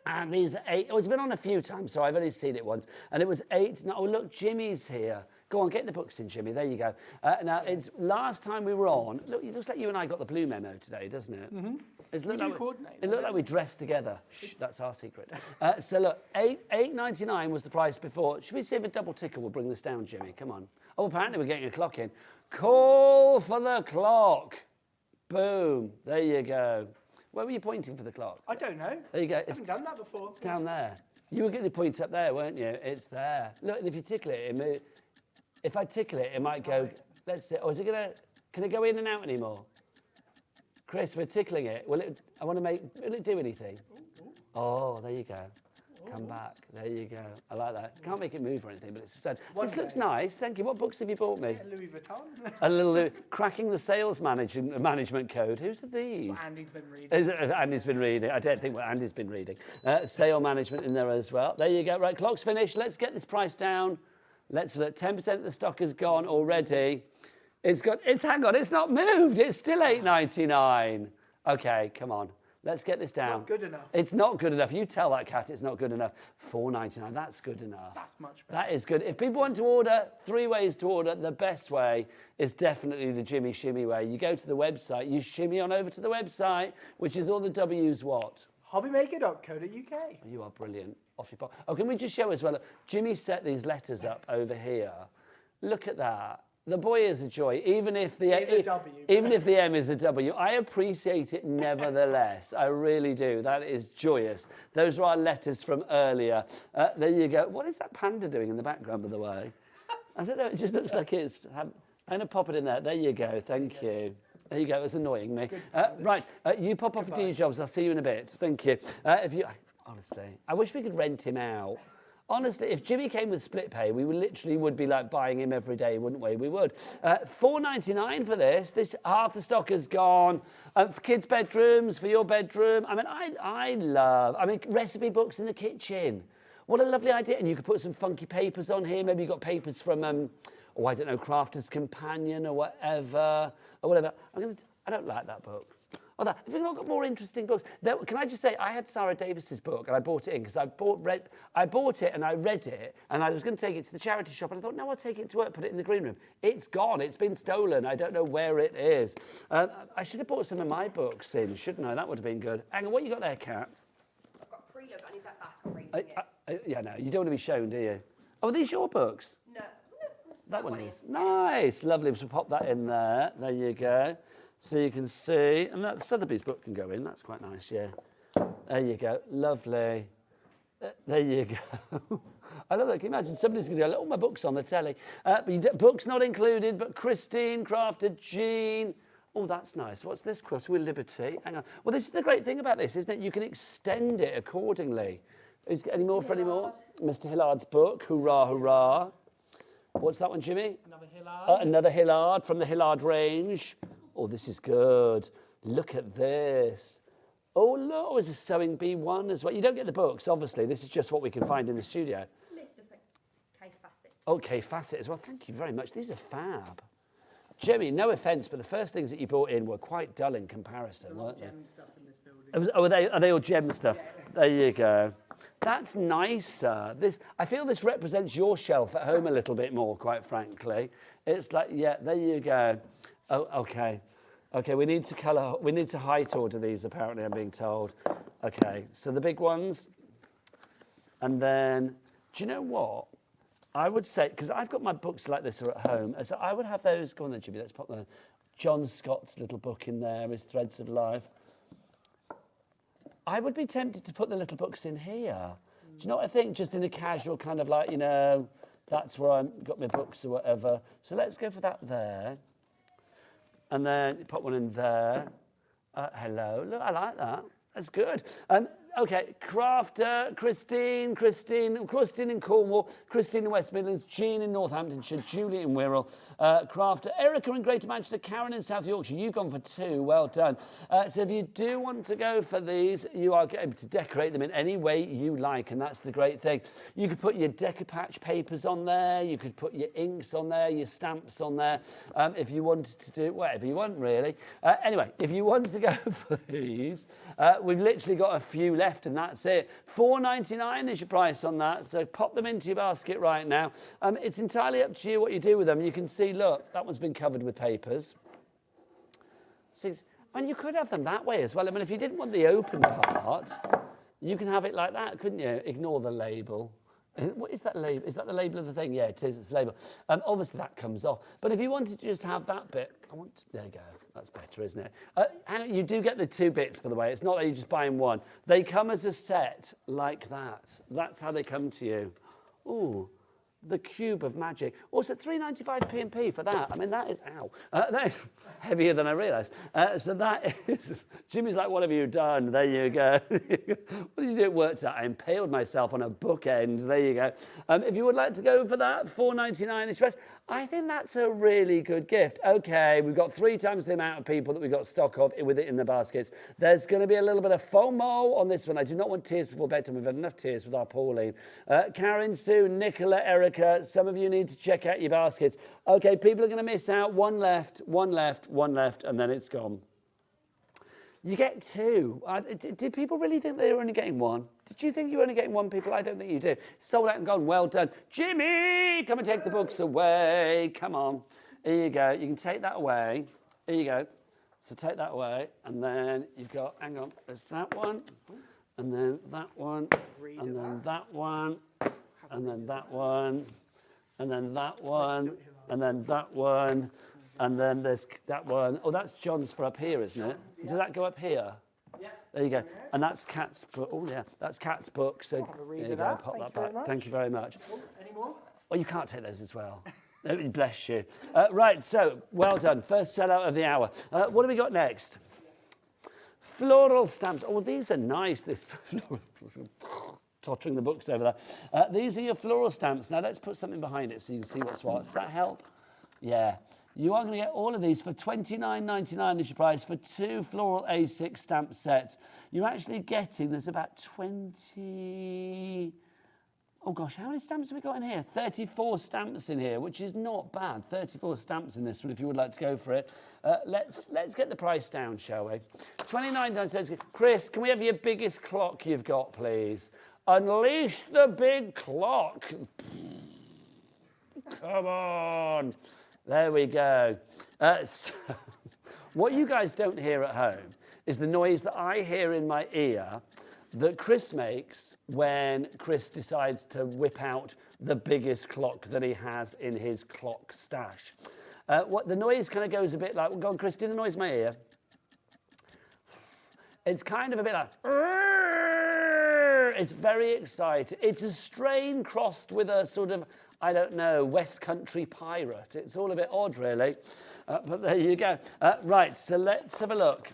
[SPEAKER 5] And these are 8, it's been on a few times, so I've only seen it once. And it was 8, oh, look, Jimmy's here. Go on, get the books in, Jimmy. There you go. Now, it's last time we were on. Look, it looks like you and I got the blue memo today, doesn't it? Mm-hmm. It looked like we dressed together. Shh, that's our secret. So look, $8.99 was the price before. Should we see if a double ticker will bring this down, Jimmy? Come on. Oh, apparently we're getting a clock in. Call for the clock. Boom. There you go. Where were you pointing for the clock?
[SPEAKER 10] I don't know.
[SPEAKER 5] There you go.
[SPEAKER 10] I haven't done that before.
[SPEAKER 5] It's down there. You were getting the point up there, weren't you? It's there. Look, and if you tickle it, if I tickle it, it might go. Let's see. Oh, is it gonna? Can it go in and out anymore? Chris, we're tickling it. Will it? I want to make. Will it do anything? Oh, there you go. come back. There you go. I like that. Can't make it move or anything, but it's just said. This looks nice. Thank you. What books have you bought me?
[SPEAKER 11] Louis Vuitton.
[SPEAKER 5] A little cracking the sales management code. Whose are these?
[SPEAKER 11] What Andy's been reading.
[SPEAKER 5] Andy's been reading. I don't think what Andy's been reading. Sale management in there as well. There you go. Right, clock's finished. Let's get this price down. Let's look. 10% of the stock has gone already. Hang on. It's not moved. It's still £8.99. Okay, come on. Let's get this down.
[SPEAKER 11] Not good enough.
[SPEAKER 5] It's not good enough. You tell that cat it's not good enough. £4.99. That's good enough.
[SPEAKER 11] That's much better.
[SPEAKER 5] That is good. If people want to order, 3 ways to order. The best way is definitely the Jimmy Shimmy way. You go to the website, you shimmy on over to the website, which is all the W's what?
[SPEAKER 11] HobbyMaker.co.uk.
[SPEAKER 5] Oh, you are brilliant. Off you pop. Oh, can we just show as well? Look, Jimmy set these letters up over here. Look at that. The boy is a joy, even if the M is a W. I appreciate it nevertheless. I really do. That is joyous. Those are our letters from earlier. There you go. What is that panda doing in the background, by the way? I don't know. It just looks like it's. I'm going to pop it in there. There you go. Thank you. There you go. It's annoying me. Right. You pop off and do your jobs. I'll see you in a bit. Thank you. Honestly, I wish we could rent him out. Honestly, if Jimmy came with split pay, we would be like buying him every day, wouldn't we? We would. £4.99 for this. This half the stock has gone. For kids' bedrooms, for your bedroom. I mean, I love recipe books in the kitchen. What a lovely idea. And you could put some funky papers on here. Maybe you've got papers from, I don't know, Crafter's Companion or whatever. I don't like that book. If you've not got more interesting books, can I just say, I had Sarah Davis's book and I bought it in because I bought it and I read it and I was going to take it to the charity shop and I thought, no, I'll take it to work, put it in the green room. It's gone. It's been stolen. I don't know where it is. I should have bought some of my books in, shouldn't I? That would have been good. Hang on, what you got there, Kat?
[SPEAKER 1] I've got preload. I need that back. I'm reading it.
[SPEAKER 5] Yeah, no, you don't want to be shown, do you? Oh, are these your books?
[SPEAKER 1] No.
[SPEAKER 5] That one is. Nice. Lovely. So pop that in there. There you go. So you can see, and that Sotheby's book can go in. That's quite nice, yeah. There you go. Lovely. There you go. I love that. Can you imagine somebody's going to go, all my books on the telly. But books not included, but Christine, Crafted, Jean. Oh, that's nice. What's this? Cross with Liberty. Hang on. Well, this is the great thing about this, isn't it? You can extend it accordingly. Any more for any more? Mr. Hillard's book. Hurrah, hurrah. What's that one, Jimmy?
[SPEAKER 11] Another Hillard.
[SPEAKER 5] Another Hillard from the Hillard range. Oh, this is good. Look at this. Oh, look, it's a Sewing Bee one as well. You don't get the books, obviously. This is just what we can find in the studio.
[SPEAKER 1] List of Kay Fassett.
[SPEAKER 5] Oh, Kay Fassett as well. Thank you very much. These are fab. Jimmy, no offence, but the first things that you brought in were quite dull in comparison, weren't they?
[SPEAKER 11] Gem stuff in this building.
[SPEAKER 5] Are they all gem stuff? Yeah. There you go. That's nicer. I feel this represents your shelf at home a little bit more, quite frankly. It's like, yeah, there you go. Oh, okay. Okay, we need to height order these, apparently, I'm being told. Okay, so the big ones. And then, do you know what? I would say, because I've got my books like this are at home, so I would have those, go on then, Jimmy, let's pop the John Scott's little book in there, his Threads of Life. I would be tempted to put the little books in here. Do you know what I think? Just in a casual kind of like, that's where I've got my books or whatever. So let's go for that there. And then pop one in there. Hello. Look, I like that. That's good. Okay, Crafter, Christine in Cornwall, Christine in West Midlands, Jean in Northamptonshire, Julie in Wirral, Crafter, Erica in Greater Manchester, Karen in South Yorkshire. You've gone for 2. Well done. So if you do want to go for these, you are able to decorate them in any way you like, and that's the great thing. You could put your decoupage papers on there. You could put your inks on there, your stamps on there, if you wanted to do whatever you want, really. Anyway, if you want to go for these, we've literally got a few left and that's it. £4.99 is your price on that, so pop them into your basket right now. It's entirely up to you what you do with them. You can see, look, that one's been covered with papers. See, you could have them that way as well. If you didn't want the open part, you can have it like that, couldn't you? Ignore the label. What is that label? Is that the label of the thing? Yeah, it is. It's the label. Obviously, that comes off. But if you wanted to just have that bit, there you go. That's better, isn't it? And you do get the 2 bits, by the way. It's not like you're just buying one. They come as a set like that. That's how they come to you. Ooh, the cube of magic. Also, 3.95 P&P for that. I mean, that is, ow, that is heavier than I realised. So that is, Jimmy's like, what have you done? There you go. What did you do? It worked out. I impaled myself on a bookend. There you go. If you would like to go for that, $4.99 Express, I think that's a really good gift. Okay, we've got 3 times the amount of people that we've got stock of with it in the baskets. There's going to be a little bit of FOMO on this one. I do not want tears before bedtime. We've had enough tears with our Pauline. Karen, Sue, Nicola, Erica, some of you need to check out your baskets. Okay, people are going to miss out. One left, and then it's gone. You get 2. Did people really think they were only getting 1? Did you think you were only getting 1, people? I don't think you do. Sold out and gone. Well done. Jimmy, come and take the books away. Come on. Here you go. You can take that away. Here you go. So take that away. And then you've got, hang on, there's that one. And then that one. And then that one. And then that one. And then that one. And then that one. And then there's that one. Oh, that's John's for up here, isn't it? Does that go up here? Yeah. There you go. And that's Kat's book. Oh, yeah. That's Kat's book. So there you go. Pop that back. Thank you very much.
[SPEAKER 11] Any more?
[SPEAKER 5] Oh, you can't take those as well. Bless you. Right, so, well done. First sellout of the hour. What have we got next? Floral stamps. Oh, these are nice. This tottering the books over there. These are your floral stamps. Now, let's put something behind it so you can see what's what. Does that help? Yeah. You are going to get all of these for $29.99 is your price for 2 floral A6 stamp sets. You're actually getting, there's about 20... Oh gosh, how many stamps have we got in here? 34 stamps in here, which is not bad. 34 stamps in this one, if you would like to go for it. Let's get the price down, shall we? $29.99. Chris, can we have your biggest clock you've got, please? Unleash the big clock. Come on. There we go. So, what you guys don't hear at home is the noise that I hear in my ear that Chris makes when Chris decides to whip out the biggest clock that he has in his clock stash. What the noise kind of goes a bit like, well, go on, Chris, do the noise in my ear. It's kind of a bit like, it's very exciting. It's a strain crossed with a sort of, I don't know, West Country pirate. It's all a bit odd, really. But there you go. Right, so let's have a look.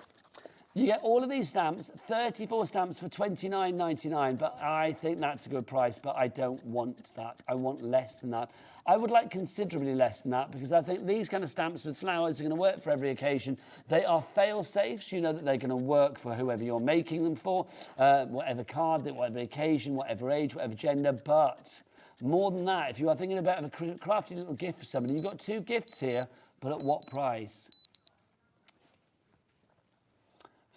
[SPEAKER 5] You get all of these stamps, 34 stamps for $29.99, but I think that's a good price, but I don't want that. I want less than that. I would like considerably less than that because I think these kind of stamps with flowers are going to work for every occasion. They are fail-safes. You know that they're going to work for whoever you're making them for, whatever card, whatever occasion, whatever age, whatever gender, but more than that, if you are thinking about a crafty little gift for somebody, you've got 2 gifts here, but at what price?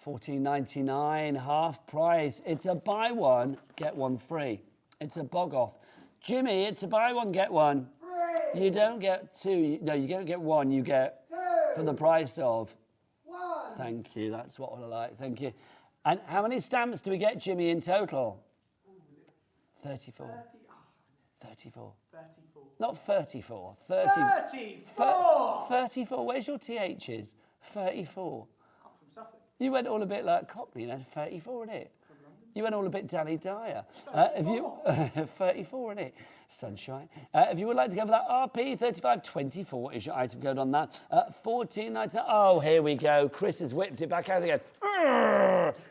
[SPEAKER 5] $14.99, half price. It's a buy one, get one free. It's a bog off. Jimmy, it's a buy one, get one. Free. You don't get 2. No, you don't get 1. You get 2 for the price of 1. Thank you. That's what I like. Thank you. And how many stamps do we get, Jimmy, in total? 34. 34. 34. Not 34. 30. 34. 34. Where's your THs? 34.
[SPEAKER 11] I'm from Suffolk.
[SPEAKER 5] You went all a bit like Cockney, you know, 34, innit? You went all a bit Danny Dyer. 34, innit? Sunshine. If you would like to go for that, RP3524 is your item code on that. $14.99. Oh, here we go. Chris has whipped it back out again.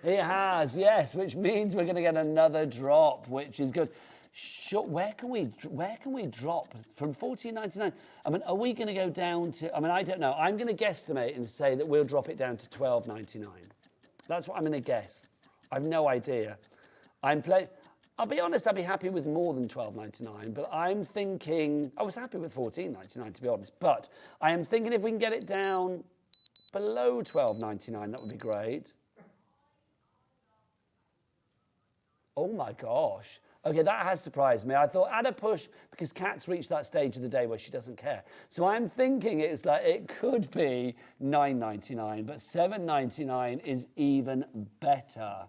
[SPEAKER 5] He has, yes, which means we're going to get another drop, which is good. Sure, where can we drop from $14.99? I mean, are we going to go down to? I mean, I don't know. I'm going to guesstimate and say that we'll drop it down to $12.99. That's what I'm going to guess. I've no idea. I'll be honest. I'd be happy with more than $12.99, but I'm thinking I was happy with $14.99 to be honest. But I am thinking if we can get it down below $12.99, that would be great. Oh my gosh. Okay, that has surprised me. I thought add a push because Kat's reached that stage of the day where she doesn't care. So I'm thinking it's like it could be $9.99, but $7.99 is even better.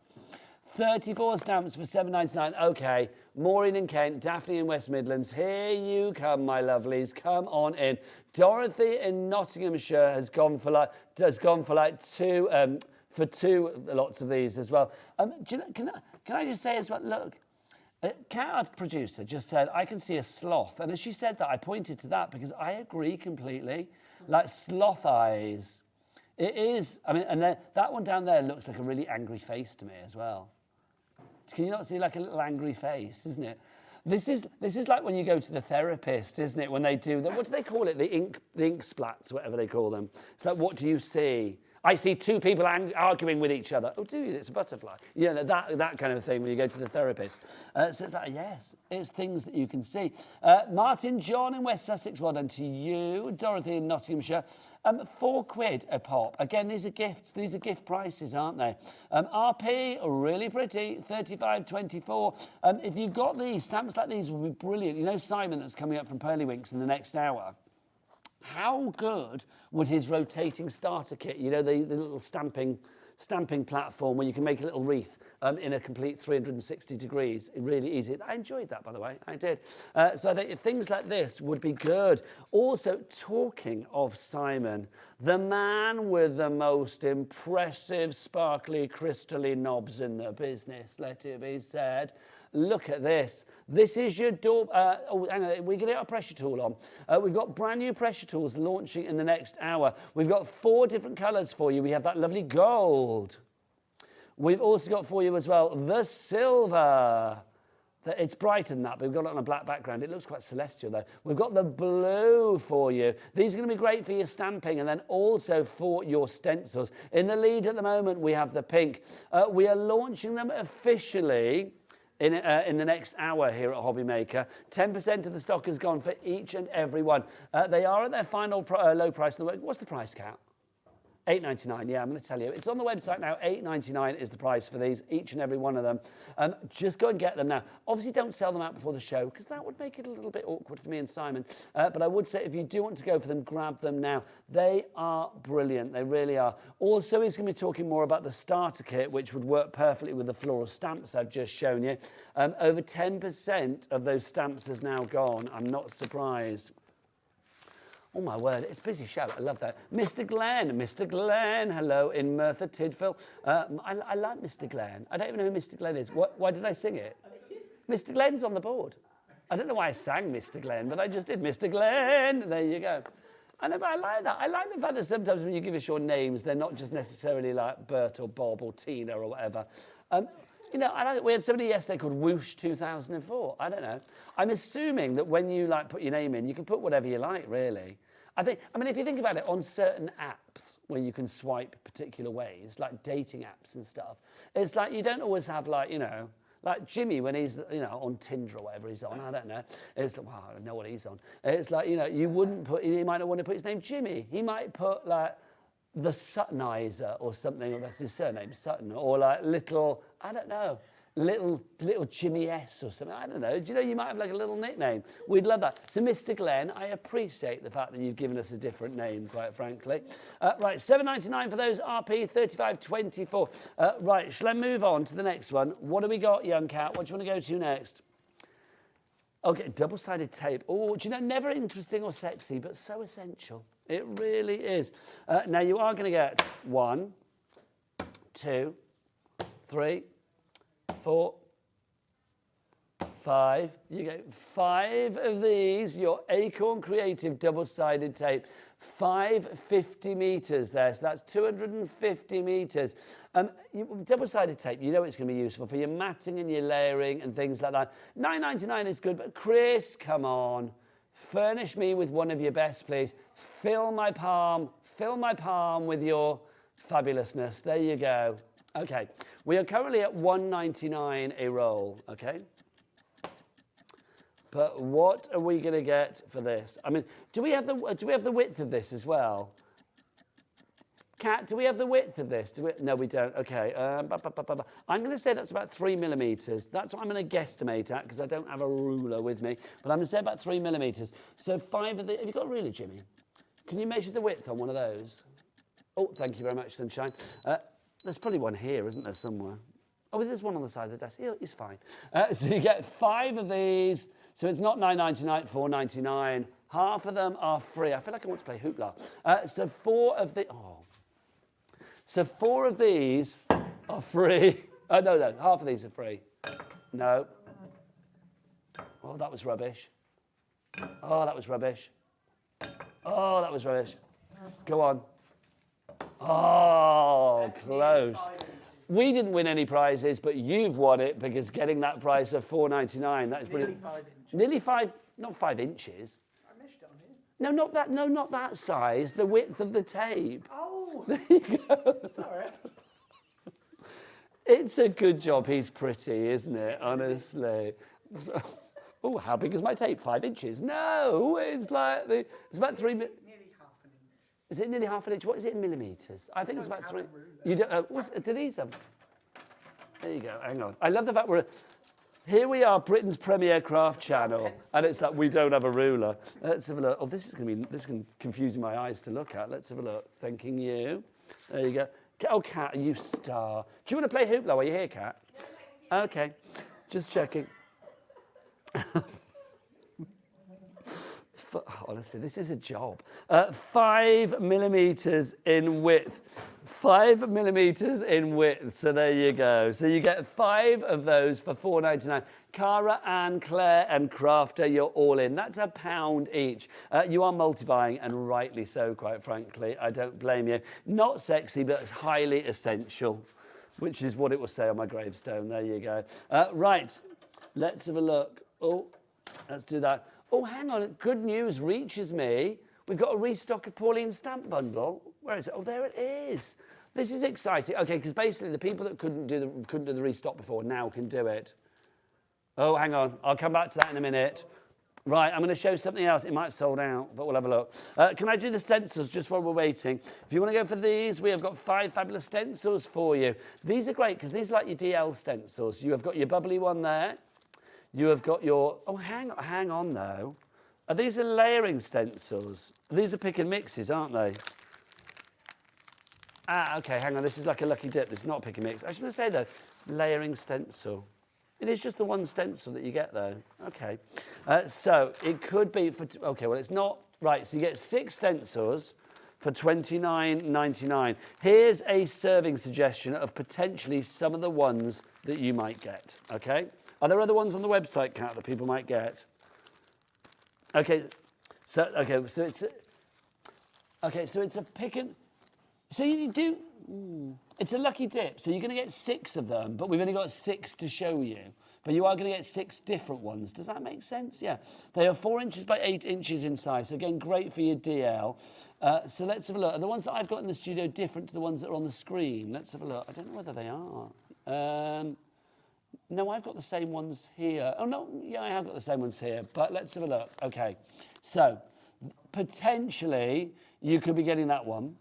[SPEAKER 5] 34 stamps for $7.99. Okay, Maureen in Kent, Daphne in West Midlands. Here you come, my lovelies. Come on in. Dorothy in Nottinghamshire has gone for like 2 lots of these as well. Can I just say as well? Look. A card producer just said, I can see a sloth. And as she said that, I pointed to that because I agree completely. Like sloth eyes. It is, I mean, and then that one down there looks like a really angry face to me as well. Can you not see like a little angry face, isn't it? This is like when you go to the therapist, isn't it? When they do, what do they call it? The ink splats, whatever they call them. It's like, what do you see? I see two people arguing with each other. Oh, do you? It's a butterfly. You know, that kind of thing when you go to the therapist. So it's like, yes, it's things that you can see. Martin John in West Sussex, well done to you. Dorothy in Nottinghamshire. £4 a pop. Again, these are gifts. These are gift prices, aren't they? RP, really pretty, 35.24. If you've got these, stamps like these will be brilliant. You know Simon that's coming up from Pearlywinks in the next hour? How good would his rotating starter kit, you know, the little stamping platform where you can make a little wreath in a complete 360 degrees, really easy. I enjoyed that, by the way, I did. So I think things like this would be good. Also, talking of Simon, the man with the most impressive, sparkly, crystally knobs in the business, let it be said. Look at this. This is your door. Oh, hang on. We're going to get our pressure tool on. We've got brand new pressure tools launching in the next hour. We've got 4 different colours for you. We have that lovely gold. We've also got for you as well the silver. It's brighter than that, but we've got it on a black background. It looks quite celestial, though. We've got the blue for you. These are going to be great for your stamping and then also for your stencils. In the lead at the moment, we have the pink. We are launching them officially in the next hour here at HobbyMaker. 10% of the stock has gone for each and every one. They are at their final low price. What's the price, Kat? $8.99, yeah, I'm going to tell you. It's on the website now. $8.99 is the price for these, each and every one of them. Just go and get them now. Obviously, don't sell them out before the show, because that would make it a little bit awkward for me and Simon. But I would say if you do want to go for them, grab them now. They are brilliant. They really are. Also, he's going to be talking more about the starter kit, which would work perfectly with the floral stamps I've just shown you. Over 10% of those stamps has now gone. I'm not surprised. Oh, my word, it's a busy show. I love that. Mr. Glenn, hello, in Merthyr Tydfil. I like Mr. Glenn. I don't even know who Mr. Glenn is. Why did I sing it? Mr. Glenn's on the board. I don't know why I sang Mr. Glenn, but I just did. Mr. Glenn, there you go. I know, but I like that. I like the fact that sometimes when you give us your names, they're not just necessarily like Bert or Bob or Tina or whatever. You know, I like it. We had somebody yesterday called Whoosh 2004. I don't know. I'm assuming that when you like put your name in, you can put whatever you like, really. I mean, if you think about it, on certain apps where you can swipe particular ways, like dating apps and stuff, it's like you don't always have like, you know, like Jimmy when he's, you know, on Tinder or whatever he's on. I don't know. It's like, well, I don't know what he's on. It's like, you know, you wouldn't put, he might not want to put his name Jimmy. He might put like the Suttonizer or something, or that's his surname, Sutton, or like little, I don't know, little Jimmy S or something. I don't know. Do you know you might have like a little nickname? We'd love that. So, Mr. Glenn, I appreciate the fact that you've given us a different name, quite frankly. Right, $7.99 for those, RP, $35.24. Right, shall I move on to the next one? What do we got, young cat? What do you want to go to next? Okay, double-sided tape. Oh, do you know, never interesting or sexy, but so essential. It really is. Now, you are going to get 1, 2, 3, 4, 5. You get 5 of these, your ACORN Creative double-sided tape. 550 metres there, so that's 250 metres. Double-sided tape, you know it's going to be useful for your matting and your layering and things like that. $9.99 is good, but Chris, come on. Furnish me with one of your best, please. Fill my palm with your fabulousness. There you go. Okay, we are currently at $1.99 a roll, okay? But what are we going to get for this? I mean, do we have the width of this as well? Kat, do we have the width of this? No, we don't. Okay. I'm going to say that's about 3 millimetres. That's what I'm going to guesstimate at because I don't have a ruler with me. But I'm going to say about 3 millimetres. So 5 of the... Have you got a ruler, Jimmy? Can you measure the width on one of those? Oh, thank you very much, Sunshine. There's probably one here, isn't there, somewhere? Oh, there's one on the side of the desk. It's fine. So you get 5 of these. So it's not $9.99, $4.99. Half of them are free. I feel like I want to play Hoopla. So 4 of the... Oh. So 4 of these are free. Oh, no, half of these are free. No. Oh, that was rubbish. Oh, that was rubbish. Oh, that was rubbish. Go on. Oh, close. We didn't win any prizes, but you've won it because getting that price of £4.99, that is brilliant.
[SPEAKER 11] Nearly 5 inches.
[SPEAKER 5] Nearly 5, not 5 inches.
[SPEAKER 11] I measured it on here.
[SPEAKER 5] No, not that. No, not that size. The width of the tape.
[SPEAKER 11] Oh,
[SPEAKER 5] There you go.
[SPEAKER 11] sorry.
[SPEAKER 5] It's a good job he's pretty, isn't it? Honestly. Oh, how big is my tape? 5 inches? No, it's like it's about 3.
[SPEAKER 11] Nearly half an inch.
[SPEAKER 5] Is it nearly half an inch? What is it in millimetres? I think it's about 3. You don't? Do these have? There you go. Hang on. I love the fact here we are, Britain's premier craft channel, and it's like we don't have a ruler. Let's have a look. Oh, this is confusing my eyes to look at. Let's have a look. Thanking you. There you go. Oh, Kat, you star. Do you want to play Hoopla while you're here, Kat? Okay. Just checking. Honestly, this is a job. 5 millimetres in width. 5 millimetres in width. So there you go. So you get 5 of those for £4.99. Cara, Anne, Claire and Crafter, you're all in. That's £1 each. You are multi-buying, and rightly so, quite frankly. I don't blame you. Not sexy, but it's highly essential, which is what it will say on my gravestone. There you go. Right, let's have a look. Oh, let's do that. Oh, hang on. Good news reaches me. We've got a restock of Pauline's stamp bundle. Where is it? Oh, there it is. This is exciting. Okay, because basically the people that couldn't do the restock before now can do it. Oh, hang on. I'll come back to that in a minute. Right, I'm going to show something else. It might have sold out, but we'll have a look. Can I do the stencils just while we're waiting? If you want to go for these, we have got 5 fabulous stencils for you. These are great because these are like your DL stencils. You have got your bubbly one there. You have got your... Oh, hang on, though. These are layering stencils. These are pick and mixes, aren't they? Ah, OK, hang on. This is like a lucky dip. This is not a pick and mix. I was going to say, though, layering stencil. It is just the one stencil that you get, though. OK. So it could be for... OK, well, it's not... Right, so you get 6 stencils for £29.99. Here's a serving suggestion of potentially some of the ones that you might get, OK? Are there other ones on the website, Kat, that people might get? Okay, so it's a pick and... So you do... It's a lucky dip, so you're going to get 6 of them, but we've only got 6 to show you. But you are going to get 6 different ones. Does that make sense? Yeah. They are 4 inches by 8 inches in size. So again, great for your DL. So let's have a look. Are the ones that I've got in the studio different to the ones that are on the screen? Let's have a look. I don't know whether they are. No, I've got the same ones here. Oh, no, yeah, I have got the same ones here. But let's have a look. OK. So potentially, you could be getting that one.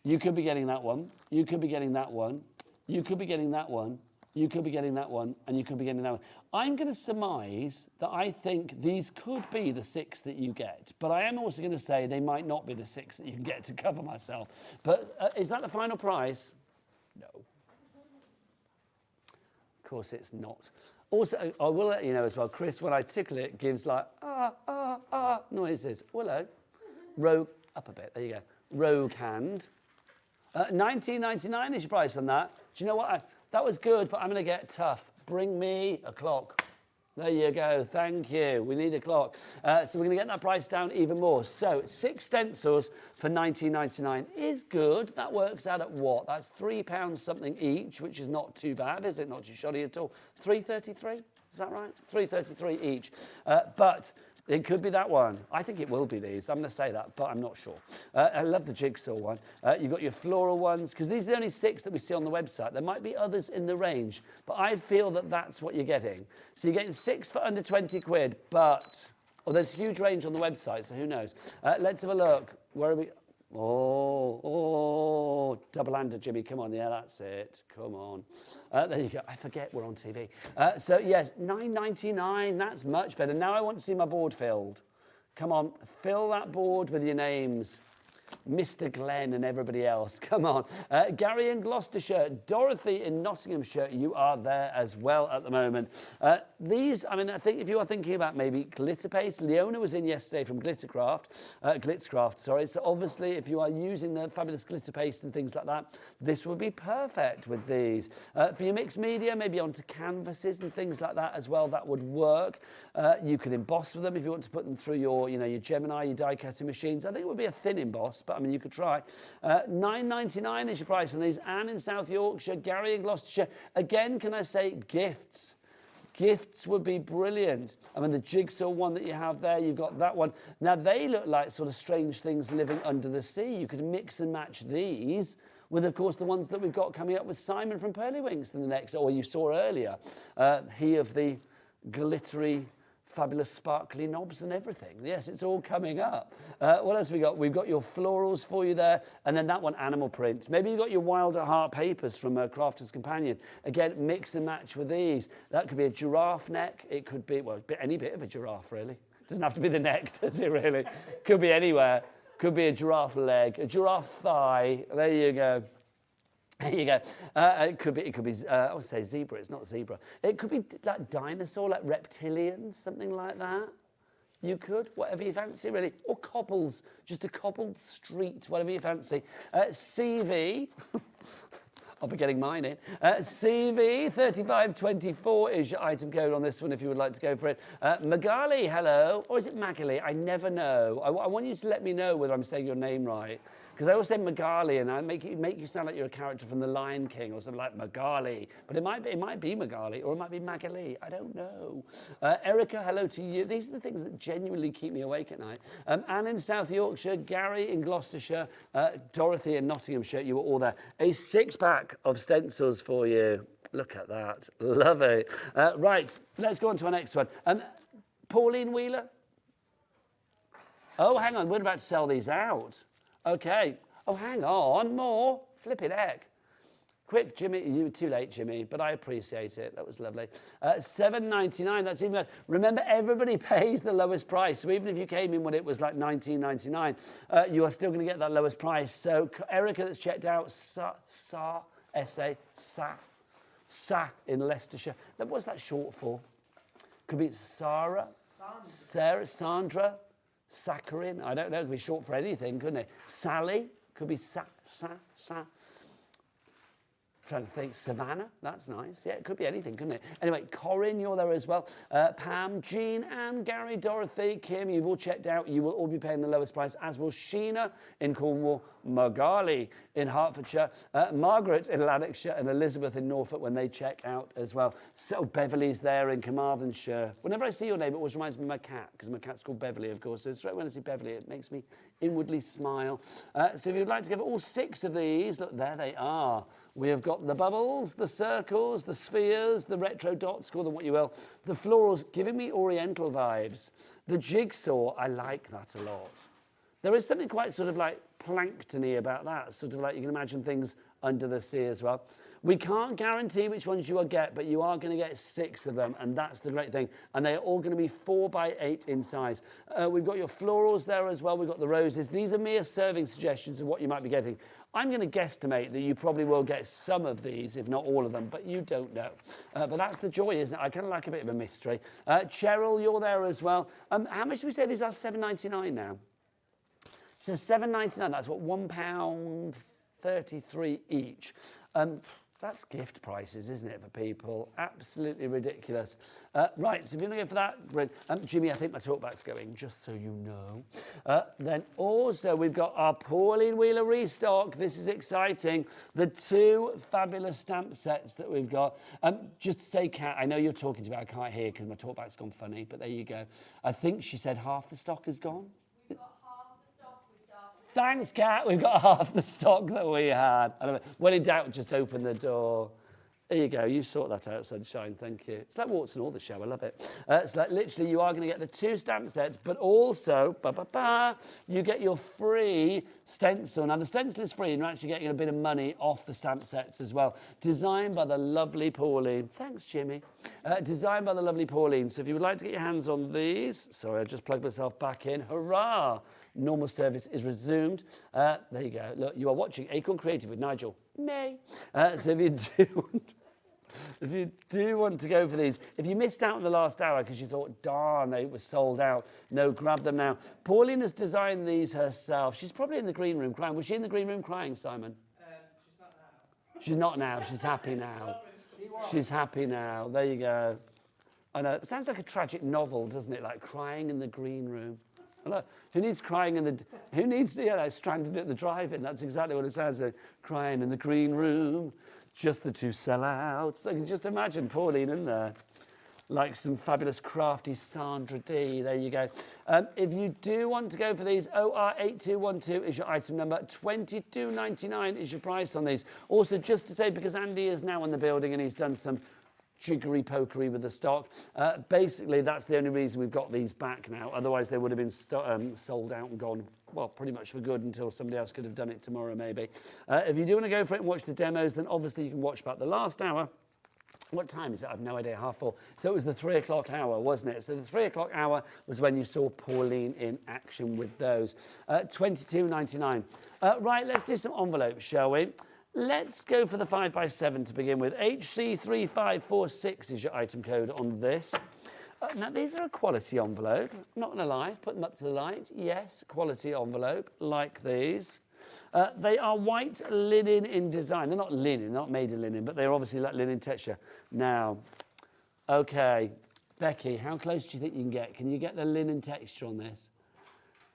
[SPEAKER 5] You could be getting that one. You could be getting that one. You could be getting that one. You could be getting that one, and you could be getting that one. I'm going to surmise that I think these could be the 6 that you get, but I am also going to say they might not be the 6 that you can get to cover myself. But is that the final price? No. Of course it's not. Also, I will let you know as well, Chris, when I tickle it, gives like, noises. Willow. Rogue, up a bit, there you go. Rogue hand. £19.99 is your price on that. Do you know what? That was good, but I'm going to get tough. Bring me a clock. There you go. Thank you. We need a clock. So we're going to get that price down even more. So 6 stencils for £19.99 is good. That works out at what? That's £3 something each, which is not too bad, is it? Not too shoddy at all. £3.33? Is that right? £3.33 each. But it could be that one. I think it will be these. I'm going to say that, but I'm not sure. I love the jigsaw one. You've got your floral ones, because these are the only 6 that we see on the website. There might be others in the range, but I feel that that's what you're getting. So you're getting 6 for under 20 quid, but... Oh, there's a huge range on the website, so who knows? Let's have a look. Where are we? Oh, double-hander, Jimmy. Come on, yeah, that's it. Come on. There you go. I forget we're on TV. So, yes, £9.99. That's much better. Now I want to see my board filled. Come on, fill that board with your names. Mr. Glenn and everybody else. Come on. Gary in Gloucestershire. Dorothy in Nottinghamshire. You are there as well at the moment. These, I mean, I think if you are thinking about maybe glitter paste, Leona was in yesterday from Glitzcraft, sorry. So obviously, if you are using the fabulous glitter paste and things like that, this would be perfect with these. For your mixed media, maybe onto canvases and things like that as well, that would work. You could emboss with them if you want to put them through your, you know, your Gemini, your die cutting machines. I think it would be a thin emboss, but I mean, you could try. £9.99 is your price on these. Anne in South Yorkshire, Gary in Gloucestershire. Again, can I say gifts? Gifts would be brilliant. I mean, the jigsaw one that you have there, you've got that one. Now, they look like sort of strange things living under the sea. You could mix and match these with, of course, the ones that we've got coming up with Simon from Pearlywinks in the next, or you saw earlier. He of the glittery, fabulous sparkly knobs and everything. Yes, it's all coming up. What else have we got? We've got your florals for you there, and then that one, animal prints. Maybe you've got your Wild at Heart papers from Crafter's Companion. Again, mix and match with these. That could be a giraffe neck. It could be, well, any bit of a giraffe, really. Doesn't have to be the neck, does it, really? Could be anywhere. Could be a giraffe leg, a giraffe thigh. There you go. There you go. It could be. I would say zebra. It's not zebra. It could be like dinosaur, like reptilians, something like that. You could, whatever you fancy, really. Or cobbles, just a cobbled street, whatever you fancy. CV. I'll be getting mine in. CV 3524 is your item code on this one if you would like to go for it. Magali, hello. Or is it Magali? I never know. I want you to let me know whether I'm saying your name right. Because I always say Magali, and I make you sound like you're a character from The Lion King or something like Magali. But it might be Magali, or it might be Magali. I don't know. Erica, hello to you. These are the things that genuinely keep me awake at night. Anne in South Yorkshire, Gary in Gloucestershire, Dorothy in Nottinghamshire. You were all there. A 6-pack of stencils for you. Look at that. Love it. Right, let's go on to our next one. Pauline Wheeler. Oh, hang on. We're about to sell these out. Okay. Oh, hang on. More. Flipping heck. Quick, Jimmy. You were too late, Jimmy, but I appreciate it. That was lovely. $7.99. That's even better. Remember, everybody pays the lowest price. So even if you came in when it was like $19.99, you are still going to get that lowest price. So Erica, that's checked out, Sa in Leicestershire. What's that short for? Could be Sarah, Sarah, Sandra. Saccharin, I don't know, it could be short for anything, couldn't it? Sally, could be Trying to think, Savannah, that's nice. Yeah, it could be anything, couldn't it? Anyway, Corinne, you're there as well. Pam, Jean, Anne, Gary, Dorothy, Kim, you've all checked out. You will all be paying the lowest price, as will Sheena in Cornwall, Magali in Hertfordshire, Margaret in Lanarkshire, and Elizabeth in Norfolk when they check out as well. So Beverly's there in Carmarthenshire. Whenever I see your name, it always reminds me of my cat, because my cat's called Beverly, of course. So straight when I see Beverly, it makes me inwardly smile. So if you'd like to give all 6 of these, look, there they are. We have got the bubbles, the circles, the spheres, the retro dots, call them what you will. The florals, giving me oriental vibes. The jigsaw, I like that a lot. There is something quite sort of like planktony about that, sort of like you can imagine things under the sea as well. We can't guarantee which ones you will get, but you are going to get 6 of them, and that's the great thing. And they are all going to be 4x8 in size. We've got your florals there as well. We've got the roses. These are mere serving suggestions of what you might be getting. I'm going to guesstimate that you probably will get some of these, if not all of them, but you don't know. But that's the joy, isn't it? I kind of like a bit of a mystery. Cheryl, you're there as well. How much do we say these are? $7.99 now. So $7.99, that's what, £1.33 each. That's gift prices, isn't it, for people? Absolutely ridiculous. Right, so if you're going to go for that, Jimmy, I think my talkback's going, just so you know. Then also we've got our Pauline Wheeler restock. This is exciting. The 2 fabulous stamp sets that we've got. Just to say, Kat, I know you're talking to me, I can't hear because my talkback's gone funny, but there you go. I think she said half the stock is gone. Thanks, Kat. We've got half the stock that we had. When in doubt, just open the door. There you go, you sort that out, Sunshine, thank you. It's like Warts and all the show, I love it. It's like literally you are going to get the 2 stamp sets, but also, you get your free stencil. Now the stencil is free and you're actually getting a bit of money off the stamp sets as well. Designed by the lovely Pauline. Thanks, Jimmy. Designed by the lovely Pauline. So if you would like to get your hands on these, sorry, I just plugged myself back in. Hurrah! Normal service is resumed. There you go. Look, you are watching Acorn Creative with Nigel. May. So if you do want to go for these, if you missed out on the last hour because you thought, darn, they were sold out, no, grab them now. Pauline has designed these herself. She's probably in the green room crying. Was she in the green room crying, Simon? She's not now. She's happy now. She's happy now. There you go. I know. It sounds like a tragic novel, doesn't it? Like crying in the green room. Look, who needs crying in the... Who needs... Yeah, like stranded at the drive-in. That's exactly what it sounds like. Crying in the green room. Just the 2 sellouts. I can just imagine Pauline in there. Like some fabulous crafty Sandra D. There you go. If you do want to go for these, OR8212 is your item number. $22.99 is your price on these. Also, just to say, because Andy is now in the building and he's done some jiggery-pokery with the stock. Basically, that's the only reason we've got these back now. Otherwise, they would have been sold out and gone, well, pretty much for good until somebody else could have done it tomorrow, maybe. If you do want to go for it and watch the demos, then obviously you can watch about the last hour. What time is it? I've no idea, 4:30. So it was the 3 o'clock hour, wasn't it? So the 3 o'clock hour was when you saw Pauline in action with those. $22.99. Right, let's do some envelopes, shall we? Let's go for the 5x7 to begin with. HC3546 is your item code on this. Now, these are a quality envelope. I'm not going to lie. Put them up to the light. Yes, quality envelope, like these. They are white linen in design. They're not linen, not made in linen, but they're obviously like linen texture. Now, okay, Becky, how close do you think you can get? Can you get the linen texture on this?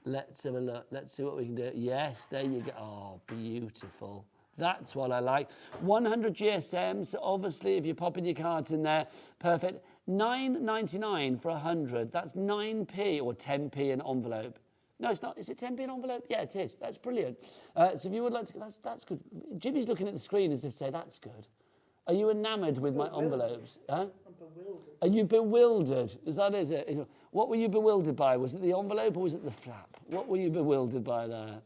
[SPEAKER 5] Let's have a look. Let's see what we can do. Yes, there you go. Oh, beautiful. That's what I like. 100 GSM, so obviously if you're popping your cards in there, perfect. $9.99 for 100. That's 9p or 10p an envelope. No, it's not. Is it 10p an envelope? Yeah, it is. That's brilliant. So if you would like to, that's good. Jimmy's looking at the screen as if to say, that's good. Are you enamoured with my envelopes? Huh?
[SPEAKER 11] I'm bewildered.
[SPEAKER 5] Are you bewildered? Is that it? What were you bewildered by? Was it the envelope or was it the flap? What were you bewildered by there?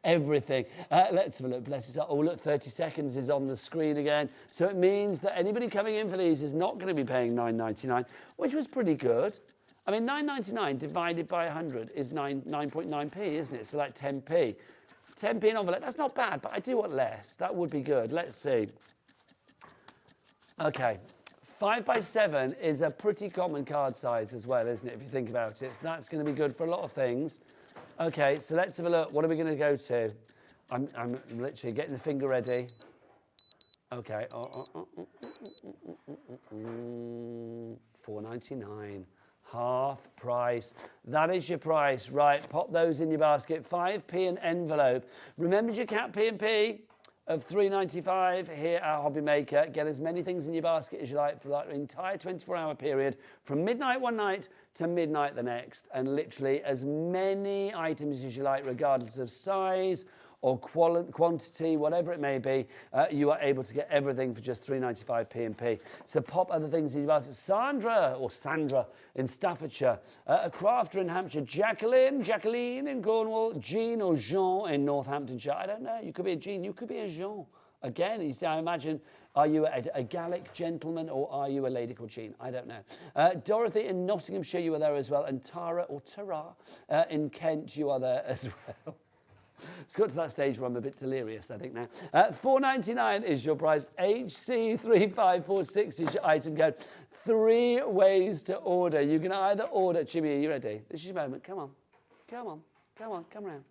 [SPEAKER 5] Everything. Let's have a look. Bless his heart. Oh, look, 30 seconds is on the screen again. So it means that anybody coming in for these is not going to be paying $9.99, which was pretty good. I mean, $9.99 divided by 100 is 9.9p, isn't it? So like 10p. 10p an envelope. That's not bad, but I do want less. That would be good. Let's see. Okay. 5x7 is a pretty common card size as well, isn't it, if you think about it? So that's going to be good for a lot of things. Okay, so let's have a look. What are we going to go to? I'm literally getting the finger ready. Okay. $4.99. Half price. That is your price. Right, pop those in your basket. 5p an envelope. Remember your cap P&P of $3.95 here at HobbyMaker. Get as many things in your basket as you like for that entire 24-hour period from midnight one night to midnight the next, and literally as many items as you like, regardless of size or quantity, whatever it may be, you are able to get everything for just $3.95 P&P. So pop other things in your basket. Sandra in Staffordshire, a crafter in Hampshire, Jacqueline in Cornwall, Jean or Jean in Northamptonshire. I don't know, you could be a Jean, you could be a Jean. Again, you see, I imagine, are you a Gallic gentleman or are you a lady called Jean? I don't know. Dorothy in Nottinghamshire, you are there as well. And Tara or Tara in Kent, you are there as well. It's got to that stage where I'm a bit delirious, I think now. $4.99 is your price. HC3546 is your item code. 3 ways to order. You can either order... Jimmy, are you ready? This is your moment. Come on. Come on. Come on. Come around.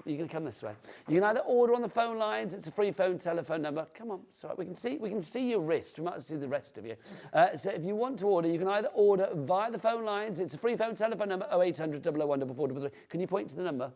[SPEAKER 5] You're going to come this way. You can either order on the phone lines. It's a free phone telephone number. Come on. It's all right. We can see your wrist. We might see the rest of you. So if you want to order, you can either order via the phone lines. It's a free phone telephone number, 0800 001 4433. Can you point to the number?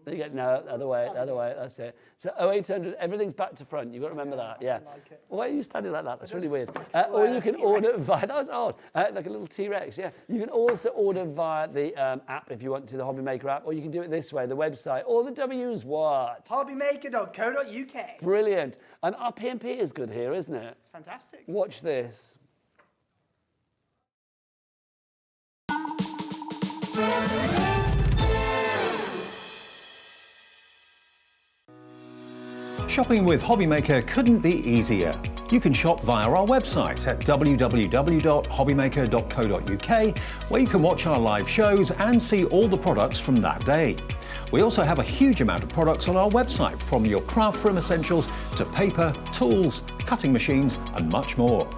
[SPEAKER 5] You get, no, other way, that's it. So 0800, everything's back to front. You've got to remember that, yeah.
[SPEAKER 11] like it.
[SPEAKER 5] Why are you standing like that? That's really weird. Or you can order via, that was odd, like a little T-Rex, yeah. You can also order via the app if you want to, the HobbyMaker app, or you can do it this way, the website, or the W's what?
[SPEAKER 11] HobbyMaker.co.uk.
[SPEAKER 5] Brilliant. And our P&P is good here, isn't it?
[SPEAKER 11] It's fantastic.
[SPEAKER 5] Watch this.
[SPEAKER 2] Shopping with HobbyMaker couldn't be easier. You can shop via our website at www.hobbymaker.co.uk, where you can watch our live shows and see all the products from that day. We also have a huge amount of products on our website, from your craft room essentials to paper, tools, cutting machines and much more.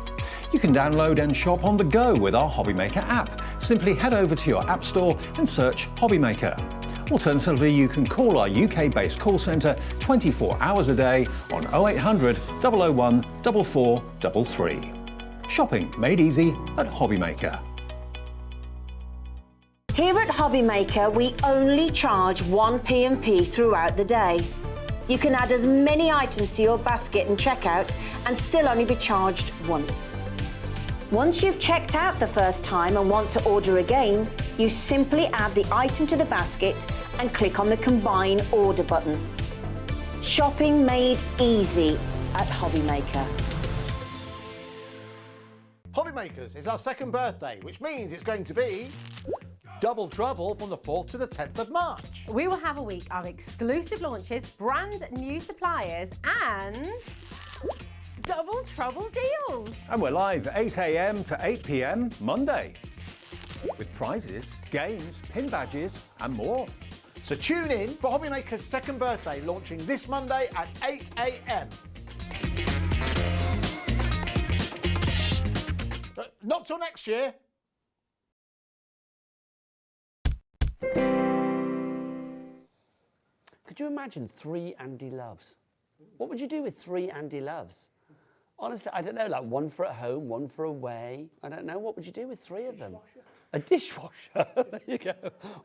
[SPEAKER 2] You can download and shop on the go with our HobbyMaker app. Simply head over to your app store and search HobbyMaker. Alternatively, you can call our UK-based call centre 24 hours a day on 0800 001 4433. Shopping made easy at HobbyMaker.
[SPEAKER 7] Here at HobbyMaker, we only charge one P&P throughout the day. You can add as many items to your basket and checkout and still only be charged once. Once you've checked out the first time and want to order again, you simply add the item to the basket and click on the Combine Order button. Shopping made easy at HobbyMaker.
[SPEAKER 3] HobbyMakers is our second birthday, which means it's going to be double trouble from the 4th to the 10th of March.
[SPEAKER 8] We will have a week of exclusive launches, brand new suppliers, and double trouble deals.
[SPEAKER 2] And we're live 8 a.m. to 8 p.m. Monday, with prizes, games, pin badges and more.
[SPEAKER 3] So tune in for HobbyMaker's second birthday, launching this Monday at 8 a.m. Not till next year.
[SPEAKER 5] Could you imagine 3 Andy Loves? What would you do with 3 Andy Loves? Honestly, I don't know, like one for at home, one for away. I don't know, what would you do with 3 of them? A dishwasher, there you go.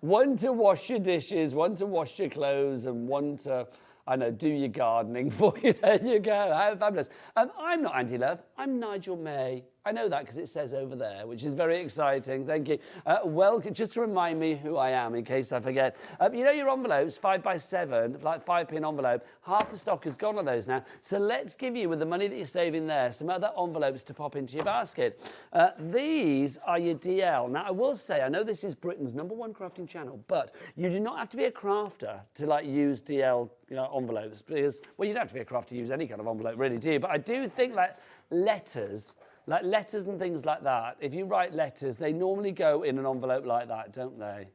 [SPEAKER 5] One to wash your dishes, one to wash your clothes, and one to, I know, do your gardening for you. There you go, how fabulous. I'm not Andy Love, I'm Nigel May. I know that because it says over there, which is very exciting. Thank you. Welcome, just to remind me who I am in case I forget. You know your envelopes, 5x7, like 5p envelope, half the stock has gone on those now. So let's give you, with the money that you're saving there, some other envelopes to pop into your basket. These are your DL. Now, I will say, I know this is Britain's #1 crafting channel, but you do not have to be a crafter to like use DL envelopes, because, well, you don't have to be a crafter to use any kind of envelope, really, do you? But I do think like letters and things like that, if you write letters, they normally go in an envelope like that, don't they?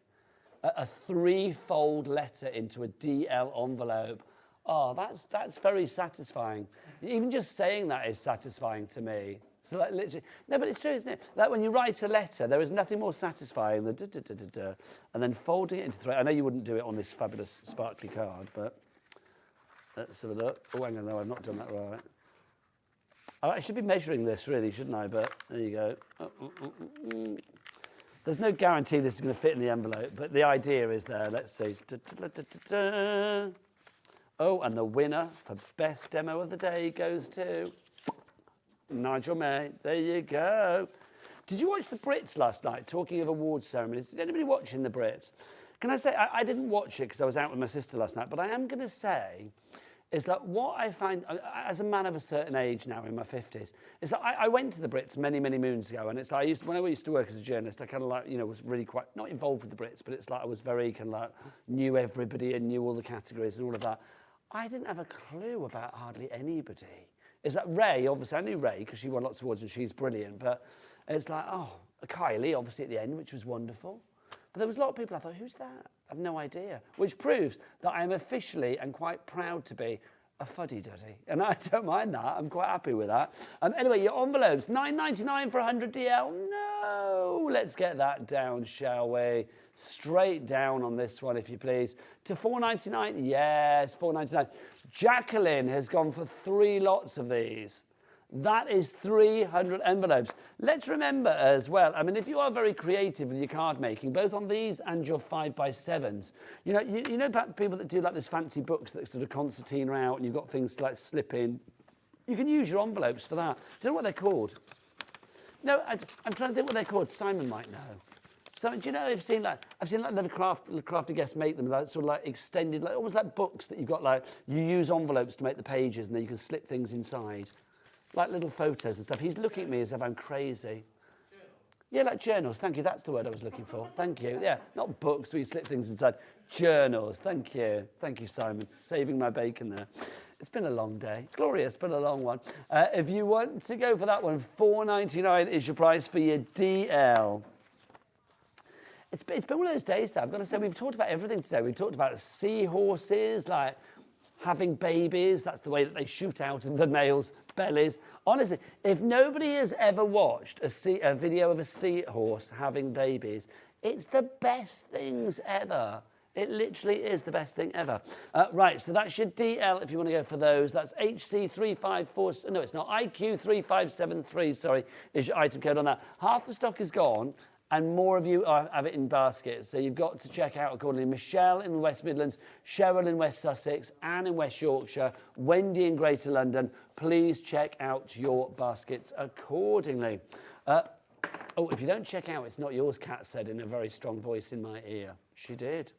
[SPEAKER 5] A 3-fold letter into a DL envelope. Oh, that's very satisfying. Even just saying that is satisfying to me. So like literally, no, but it's true, isn't it? Like when you write a letter, there is nothing more satisfying than da-da-da-da-da, and then folding it into 3. I know you wouldn't do it on this fabulous sparkly card, but let's have a look. Oh, hang on, no, I've not done that right. I should be measuring this, really, shouldn't I? But there you go. There's no guarantee this is going to fit in the envelope, but the idea is there. Let's see. Oh, and the winner for best demo of the day goes to Nigel May. There you go. Did you watch the Brits last night, talking of awards ceremonies? Did anybody watching the Brits? Can I say, I didn't watch it because I was out with my sister last night, but I am going to say, is that what I find, as a man of a certain age now, in my 50s, is that I went to the Brits many, many moons ago, and it's like, when I used to work as a journalist, I kind of like, was really quite, not involved with the Brits, but it's like I was very kind of like, knew everybody and knew all the categories and all of that. I didn't have a clue about hardly anybody. Is that Ray, obviously, I knew Ray because she won lots of awards and she's brilliant, but it's like, oh, Kylie, obviously, at the end, which was wonderful. But there was a lot of people, I thought, who's that? I have no idea. Which proves that I am officially and quite proud to be a fuddy-duddy. And I don't mind that. I'm quite happy with that. Anyway, your envelopes, $9.99 for 100 DL. No, let's get that down, shall we? Straight down on this one, if you please. To $4.99, yes, $4.99. Jacqueline has gone for 3 lots of these. That is 300 envelopes. Let's remember as well, I mean, if you are very creative with your card making, both on these and your 5x7s, you know about people that do like this fancy books that sort of concertina out and you've got things to like slip in. You can use your envelopes for that. Do you know what they're called? No, I'm trying to think what they're called. Simon might know. So, do you know, I've seen like crafty guests make them, like sort of like extended, like almost like books that you've got like, you use envelopes to make the pages and then you can slip things inside. Like little photos and stuff. He's looking at me as if I'm crazy. Yeah, like journals. Thank you. That's the word I was looking for. Thank you. Yeah, not books where you slip things inside. Journals. Thank you. Thank you, Simon. Saving my bacon there. It's been a long day. Glorious, been a long one. If you want to go for that one, $4.99 is your price for your DL. It's been one of those days, I've got to say, we've talked about everything today. We've talked about seahorses, like having babies. That's the way that they shoot out of the males' bellies. Honestly, if nobody has ever watched a video of a seahorse having babies, it's the best things ever. It literally is the best thing ever. Right, so that's your DL if you want to go for those. That's HC354, no, it's not, IQ3573, sorry, is your item code on that. Half the stock is gone, and more of you have it in baskets. So you've got to check out accordingly. Michelle in the West Midlands, Cheryl in West Sussex, Anne in West Yorkshire, Wendy in Greater London. Please check out your baskets accordingly. Oh, if you don't check out, it's not yours, Kat said in a very strong voice in my ear. She did.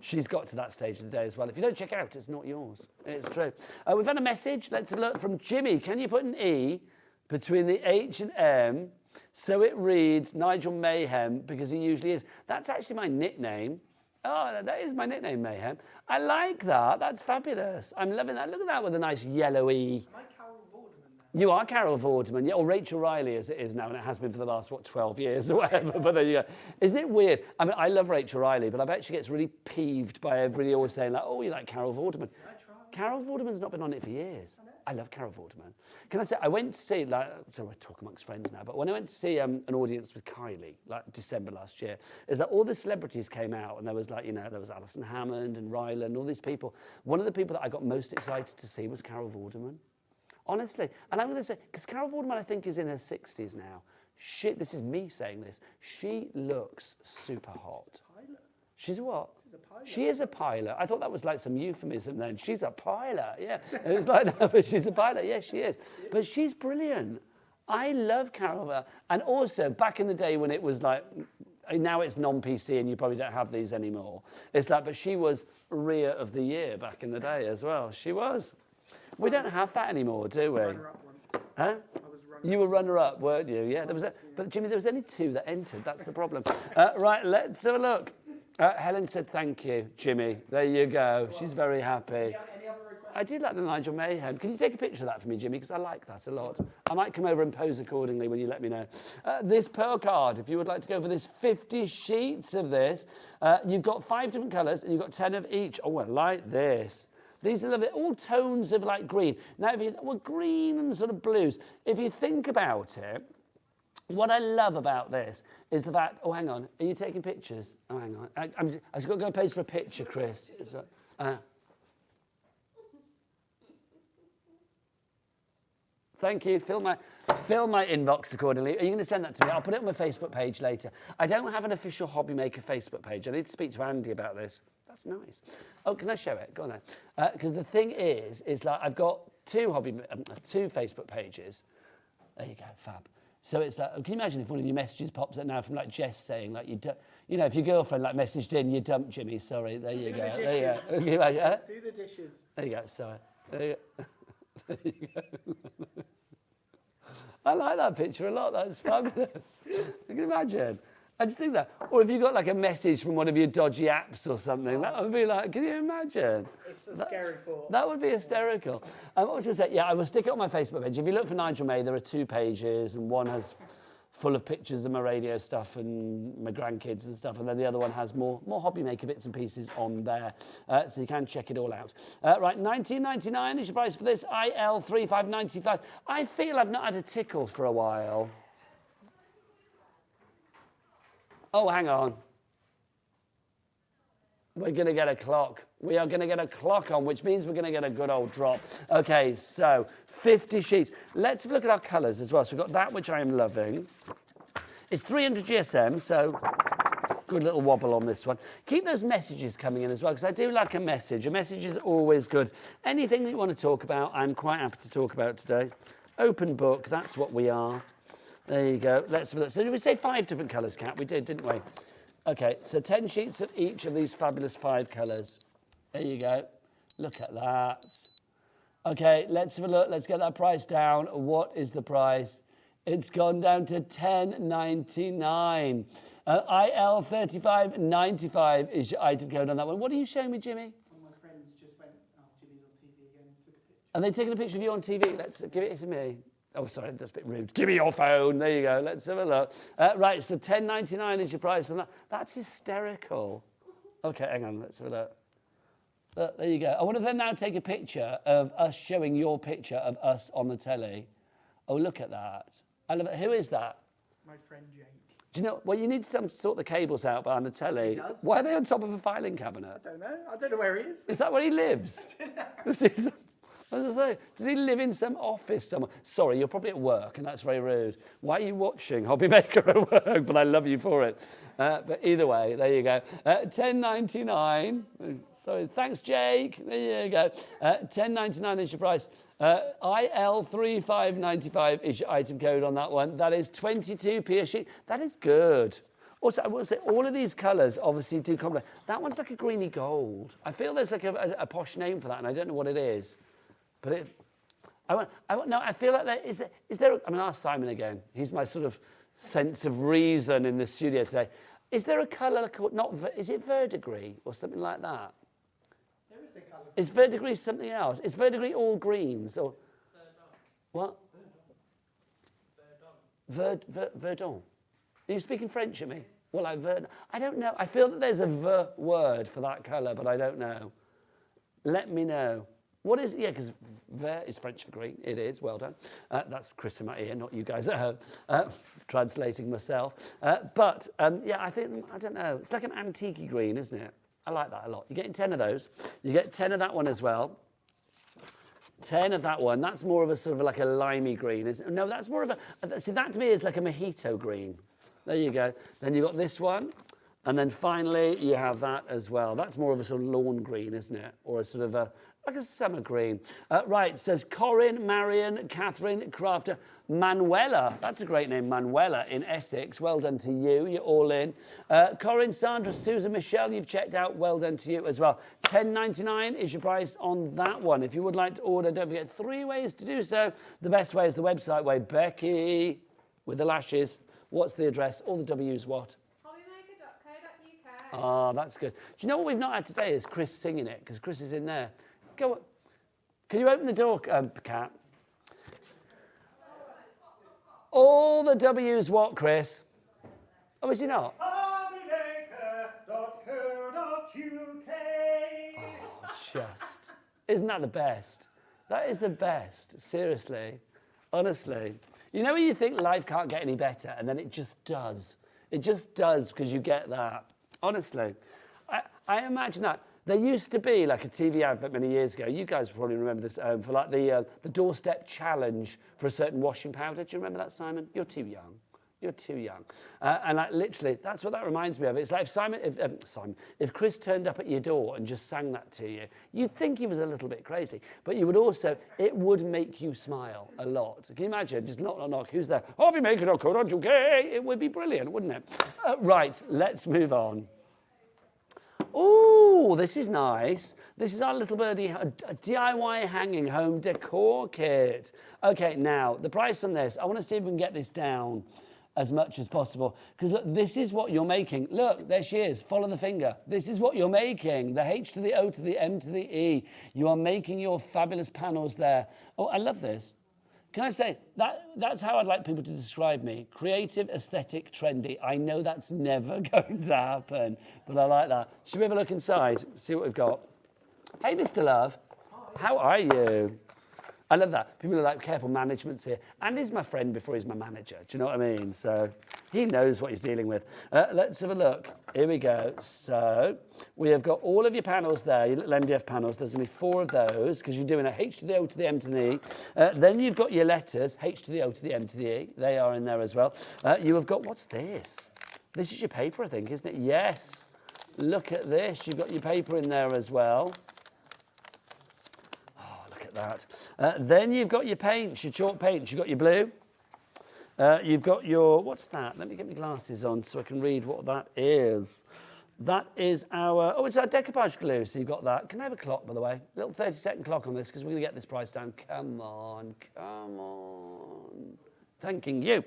[SPEAKER 5] She's got to that stage of the day as well. If you don't check out, it's not yours. It's true. We've had a message. Let's have a look from Jimmy. Can you put an E between the H and M so it reads Nigel Mayhem, because he usually is. That's actually my nickname. Oh, that is my nickname, Mayhem. I like that. That's fabulous. I'm loving that. Look at that with a nice yellow E. Am I Carol Vorderman? You are Carol Vorderman, yeah, or Rachel Riley as it is now, and it has been for the last, 12 years or whatever, but there you go. Isn't it weird? I mean, I love Rachel Riley, but I bet she gets really peeved by everybody always saying, like, oh, you like Carol Vorderman. Carol Vorderman's not been on it for years. I love Carol Vorderman. Can I say, I went to see, like, so we're talking amongst friends now, but when I went to see an audience with Kylie, like December last year, is that all the celebrities came out, and there was like, you know, there was Alison Hammond and Ryland, all these people. One of the people that I got most excited to see was Carol Vorderman. Honestly. And I'm going to say, because Carol Vorderman, I think, is in her 60s now. This is me saying this. She looks super hot. She's a what? She is a pilot. I thought that was like some euphemism then. She's a pilot, yeah. It was like, no, but she's a pilot. Yes, she is. But she's brilliant. I love Carol. And also, back in the day when it was like, now it's non-PC and you probably don't have these anymore. It's like, but she was Rhea of the Year back in the day as well. She was. We don't have that anymore, do we? Huh? You were runner-up, weren't you? Yeah, there was. But Jimmy, there was only 2 that entered. That's the problem. Right, let's have a look. Helen said thank you, Jimmy. There you go. She's very happy. I did like the Nigel Mayhem. Can you take a picture of that for me, Jimmy? Because I like that a lot. I might come over and pose accordingly when you let me know. This Pearl card, if you would like to go for this 50 sheets of this, you've got 5 different colours and you've got 10 of each. Oh, I like this. These are all tones of like green. Now, green and sort of blues. If you think about it, what I love about this is the fact, oh, hang on, are you taking pictures? Oh, hang on. I've got to go pose for a picture, Chris. Thank you. Fill my inbox accordingly. Are you going to send that to me? I'll put it on my Facebook page later. I don't have an official HobbyMaker Facebook page. I need to speak to Andy about this. That's nice. Oh, can I show it? Go on then. Because the thing is like I've got 2 Facebook pages. There you go, fab. So it's like, can you imagine if one of your messages pops up now from like Jess saying like you know, if your girlfriend like messaged in, you dumped Jimmy. Sorry, there you go. There you go.
[SPEAKER 11] Do the dishes.
[SPEAKER 5] There you go. Sorry. There you go. There you go. I like that picture a lot. That's fabulous. You can imagine. I just think that. Or if you got like a message from one of your dodgy apps or something, that would be like, can you imagine?
[SPEAKER 11] It's a scary thought.
[SPEAKER 5] That would be hysterical. I was going to say, yeah, I will stick it on my Facebook page. If you look for Nigel May, there are 2 pages, and one has full of pictures of my radio stuff and my grandkids and stuff, and then the other one has more HobbyMaker bits and pieces on there, so you can check it all out. Right, $19.99 is your price for this, IL3595. I feel I've not had a tickle for a while. Oh, hang on. We're going to get a clock. We are going to get a clock on, which means we're going to get a good old drop. Okay, so 50 sheets. Let's have a look at our colours as well. So we've got that, which I am loving. It's 300 GSM, so good little wobble on this one. Keep those messages coming in as well, because I do like a message. A message is always good. Anything that you want to talk about, I'm quite happy to talk about today. Open book, that's what we are. There you go. Let's have a look. So did we say 5 different colours, Kat? We did, didn't we? Okay, so 10 sheets of each of these fabulous 5 colours. There you go. Look at that. Okay, let's have a look. Let's get that price down. What is the price? It's gone down to $10.99. IL35.95 is your item code on that one. What are you showing me, Jimmy?
[SPEAKER 11] Well, my friends just went, oh, Jimmy's on TV again, took a picture.
[SPEAKER 5] Are they taking a picture of you on TV? Let's give it to me. Oh, sorry, that's a bit rude. Give me your phone. There you go. Let's have a look. Right, so $10.99 is your price on that. That's hysterical. Okay, hang on. Let's have a look. There you go. I wonder if they now take a picture of us showing your picture of us on the telly. Oh, look at that. I love it. Who is that?
[SPEAKER 11] My friend Jake.
[SPEAKER 5] Do you know, well, you need to sort the cables out behind the telly.
[SPEAKER 11] He does.
[SPEAKER 5] Why are they on top of a filing cabinet?
[SPEAKER 11] I don't know. I don't know where he is.
[SPEAKER 5] Is that where he lives?
[SPEAKER 11] I don't know.
[SPEAKER 5] I was going to say, does he live in some office somewhere? Sorry, you're probably at work, and that's very rude. Why are you watching HobbyMaker at work? But I love you for it. But either way, there you go. $10.99. Sorry, thanks, Jake. There you go. $10.99 is your price. IL35.95 is your item code on that one. That is 22p a sheet. That is good. Also, I will say, all of these colours obviously do complement. That one's like a greeny gold. I feel there's like a posh name for that, and I don't know what it is. But I feel like is there, I'm going to ask Simon again. He's my sort of sense of reason in the studio today. Is there a colour called, is it verdigris or something like that?
[SPEAKER 11] There is a colour.
[SPEAKER 5] Is verdigris something else? Is verdigris all greens or? What? Verdon. Are you speaking French at me? Well, I don't know. I feel that there's a word for that colour, but I don't know. Let me know. What is it? Yeah, because vert is French for green. It is. Well done. That's Chris in my ear, not you guys at home. Translating myself. Yeah, I don't know. It's like an antique green, isn't it? I like that a lot. You're getting 10 of those. You get 10 of that one as well. 10 of that one. That's more of a sort of like a limey green, isn't it? No, that's more of a... See, that to me is like a mojito green. There you go. Then you've got this one. And then finally, you have that as well. That's more of a sort of lawn green, isn't it? Or a sort of like a summer green. Right, says Corinne, Marion, Catherine, Crafter, Manuela. That's a great name, Manuela in Essex. Well done to you. You're all in. Corinne, Sandra, Susan, Michelle, you've checked out. Well done to you as well. $10.99 is your price on that one. If you would like to order, don't forget 3 ways to do so. The best way is the website way. Becky, with the lashes. What's the address? All the W's what?
[SPEAKER 8] HobbyMaker.co.uk.
[SPEAKER 5] Ah, that's good. Do you know what we've not had today is Chris singing it, because Chris is in there. Go on. Can you open the door, Kat? All the W's what, Chris? Oh, is he not? HobbyMaker.co.uk. Oh, just. Isn't that the best? That is the best, seriously. Honestly. You know when you think life can't get any better, and then it just does. It just does, because you get that. Honestly. I imagine that. There used to be like a TV advert many years ago. You guys probably remember this for like the doorstep challenge for a certain washing powder. Do you remember that, Simon? You're too young. You're too young. And like literally, that's what that reminds me of. It's like if Chris turned up at your door and just sang that to you, you'd think he was a little bit crazy. But you would also, it would make you smile a lot. Can you imagine? Just knock, knock, knock. Who's there? HobbyMaker.co.uk. It would be brilliant, wouldn't it? Right, let's move on. Oh, this is nice. This is our little birdie, a DIY hanging home decor kit. Okay, now, the price on this, I want to see if we can get this down as much as possible. Because look, this is what you're making. Look, there she is. Follow the finger. This is what you're making. The H to the O to the M to the E. You are making your fabulous panels there. Oh, I love this. Can I say, that's how I'd like people to describe me. Creative, aesthetic, trendy. I know that's never going to happen, but I like that. Should we have a look inside, see what we've got? Hey, Mr. Love. How are you? I love that. People are like, careful, management's here. And he's my friend before he's my manager. Do you know what I mean? So He knows what he's dealing with. Let's have a look. Here we go. So we have got all of your panels there, your little MDF panels. There's going to be 4 of those because you're doing a H to the O to the M to the E. Then you've got your letters, H to the O to the M to the E. They are in there as well. You have got, what's this? This is your paper, I think, isn't it? Yes. Look at this. You've got your paper in there as well. Oh, look at that. Then you've got your paints, your chalk paints. You've got your blue. You've got your, what's that? Let me get my glasses on so I can read what that is. That is our, oh, it's our decoupage glue. So you've got that. Can I have a clock, by the way? A little 30-second clock on this because we're going to get this price down. Come on, come on. Thanking you.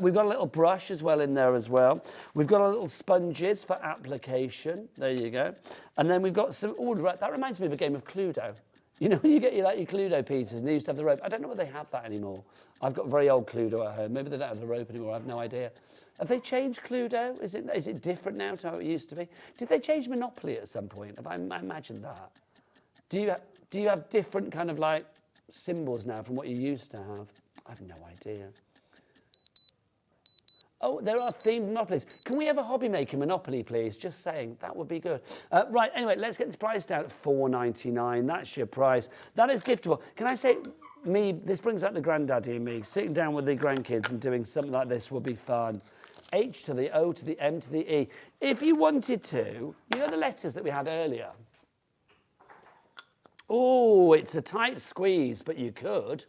[SPEAKER 5] We've got a little brush as well in there as well. We've got a little sponges for application. There you go. And then we've got some, oh, right, that reminds me of a game of Cluedo. You know, when you get your Cluedo pieces and they used to have the rope. I don't know whether they have that anymore. I've got very old Cluedo at home. Maybe they don't have the rope anymore. I have no idea. Have they changed Cluedo? Is it different now to how it used to be? Did they change Monopoly at some point? I imagined that. Do you have different kind of like symbols now from what you used to have? I have no idea. Oh, there are themed Monopolies. Can we have a HobbyMaker Monopoly, please? Just saying, that would be good. Right, anyway, let's get this price down at £4.99. That's your price. That is giftable. Can I say, this brings out the granddaddy in me. Sitting down with the grandkids and doing something like this will be fun. H to the O to the M to the E. If you wanted to, you know the letters that we had earlier? Oh, it's a tight squeeze, but you could.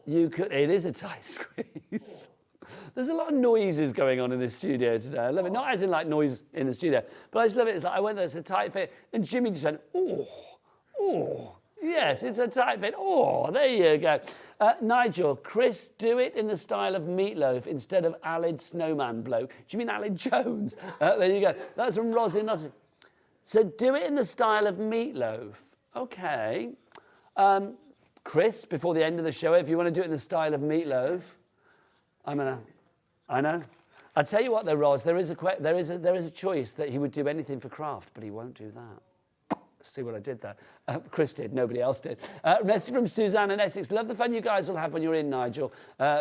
[SPEAKER 5] It is a tight squeeze. There's a lot of noises going on in the studio today. I love it. Not as in like noise in the studio, but I just love it. It's like I went there, it's a tight fit, and Jimmy just went, oh. Yes, it's a tight fit. Oh, there you go. Nigel, Chris, do it in the style of Meatloaf instead of Alid Snowman Bloke. Do you mean Alid Jones? There you go. That's from Rosie Nottingham. So do it in the style of Meatloaf. Okay. Chris, before the end of the show, if you want to do it in the style of Meatloaf, I know. I'll tell you what, though, Roz, there is a choice that he would do anything for craft, but he won't do that. See what I did there? Chris did, nobody else did. Message from Suzanne in Essex. Love the fun you guys will have when you're in, Nigel.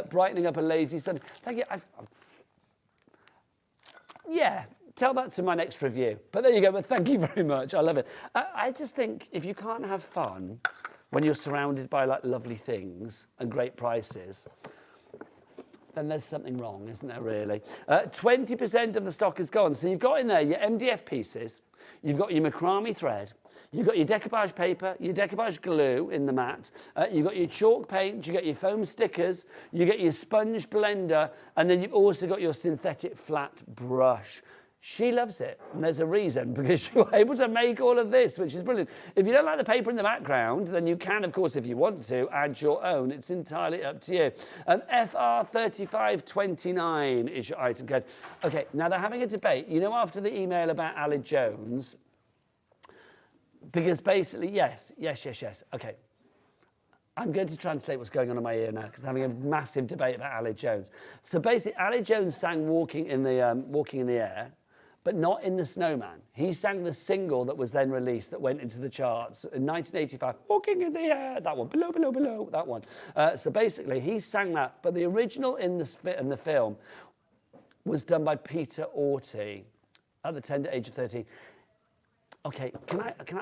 [SPEAKER 5] Brightening up a lazy Sunday. Thank you. Yeah, tell that to my next review. But there you go, but thank you very much. I love it. I just think if you can't have fun when you're surrounded by like lovely things and great prices, then there's something wrong, isn't there, really? 20% of the stock is gone. So you've got in there your MDF pieces, you've got your macrame thread, you've got your decoupage paper, your decoupage glue in the mat, you've got your chalk paint, you've got your foam stickers, you get your sponge blender, and then you've also got your synthetic flat brush. She loves it, and there's a reason, because you were able to make all of this, which is brilliant. If you don't like the paper in the background, then you can, of course, if you want to, add your own. It's entirely up to you. FR3529 is your item code. Okay, now they're having a debate. You know, after the email about Alid Jones, because basically, yes. Okay. I'm going to translate what's going on in my ear now because I'm having a massive debate about Alid Jones. So basically, Alid Jones sang Walking in the Air, but not in The Snowman. He sang the single that was then released that went into the charts in 1985, Walking in the Air, that one, below, below, below, that one. So basically, he sang that, but the original in the film was done by Peter Orty at the tender age of 13. Okay,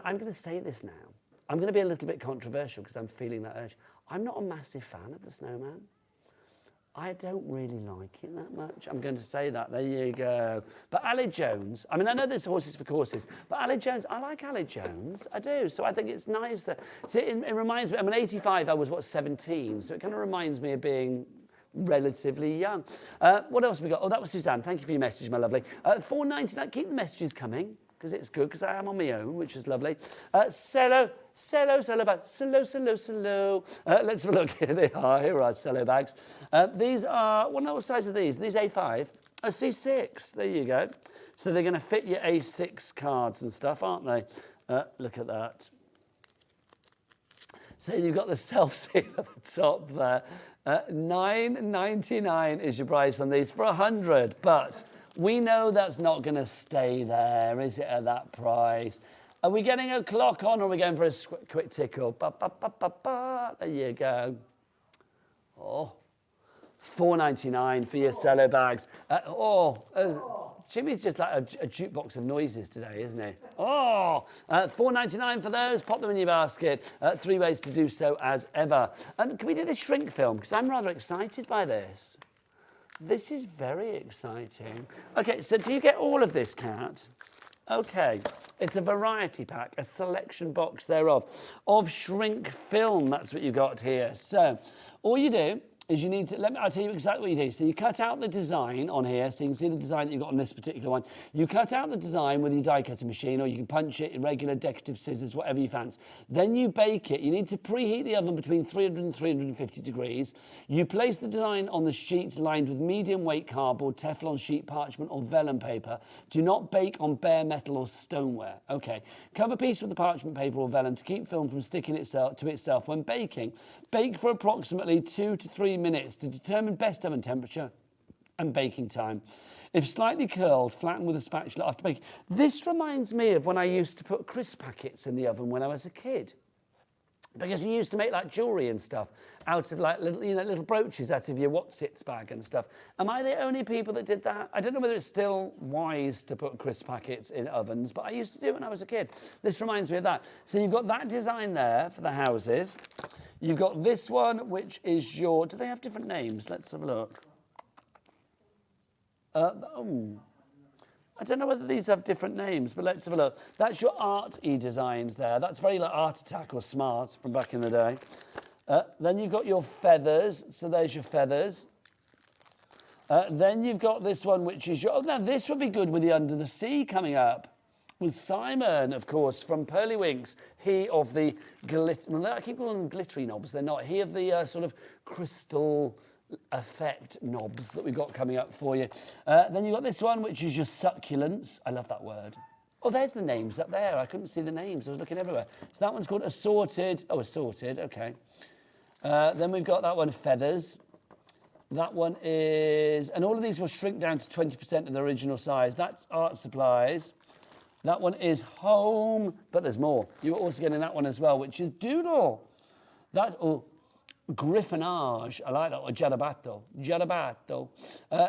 [SPEAKER 5] I'm going to say this now. I'm going to be a little bit controversial because I'm feeling that urge. I'm not a massive fan of The Snowman. I don't really like it that much. I'm going to say that. There you go. But Alid Jones, I mean, I know there's horses for courses, but Alid Jones, I like Alid Jones. I do. So I think it's nice that... See, it reminds me... I mean, 85, I was, 17? So it kind of reminds me of being relatively young. What else have we got? Oh, that was Suzanne. Thank you for your message, my lovely. $4.99. Keep the messages coming, because it's good, because I am on my own, which is lovely. Cello bags. Let's have a look. Here they are. Here are cello bags. These are, what size are these? These A5? Oh, C6. There you go. So they're going to fit your A6 cards and stuff, aren't they? Look at that. So you've got the self-seal at the top there. $9.99 is your price on these for 100, but we know that's not going to stay there, is it, at that price? Are we getting a clock on, or are we going for a quick tickle? There you go. Oh, $4.99 for your cello bags. Jimmy's just like a jukebox of noises today, isn't he? $4.99 for those. Pop them in your basket. 3 ways to do so as ever. Can we do this shrink film? Because I'm rather excited by this. This is very exciting. Okay, so do you get all of this, Kat? Okay, it's a variety pack, a selection box thereof, of shrink film. That's what you got here. So all you do is you need to, I'll tell you exactly what you do. So you cut out the design on here, so you can see the design that you've got on this particular one. You cut out the design with your die cutting machine, or you can punch it in regular decorative scissors, whatever you fancy. Then you bake it. You need to preheat the oven between 300 and 350 degrees. You place the design on the sheets lined with medium weight cardboard, Teflon sheet, parchment or vellum paper. Do not bake on bare metal or stoneware. Okay. Cover piece with the parchment paper or vellum to keep film from sticking to itself when baking. Bake for approximately 2 to 3 minutes to determine best oven temperature and baking time. If slightly curled, flatten with a spatula after baking. This reminds me of when I used to put crisp packets in the oven when I was a kid. Because you used to make like jewellery and stuff out of like little, little brooches out of your What's-Its bag and stuff. Am I the only people that did that? I don't know whether it's still wise to put crisp packets in ovens, but I used to do it when I was a kid. This reminds me of that. So you've got that design there for the houses. You've got this one, which is your... Do they have different names? Let's have a look. I don't know whether these have different names, but let's have a look. That's your art-y designs there. That's very like Art Attack or Smart from back in the day. Then you've got your feathers. So there's your feathers. Then you've got this one, which is your... Oh, now this would be good with the Under the Sea coming up. With Simon, of course, from Pearlywinks. He of the well, I keep calling them glittery knobs. They're not. He of the sort of crystal effect knobs that we've got coming up for you. Then you've got this one, which is your succulents. I love that word. Oh, there's the names up there. I couldn't see the names. I was looking everywhere. So that one's called Assorted. Oh, Assorted. Okay. Then we've got that one, Feathers. That one is... And all of these will shrink down to 20% of the original size. That's Art Supplies. That one is Home, but there's more. You're also getting that one as well, which is Doodle. That, Griffonage, I like that one, Giarabato.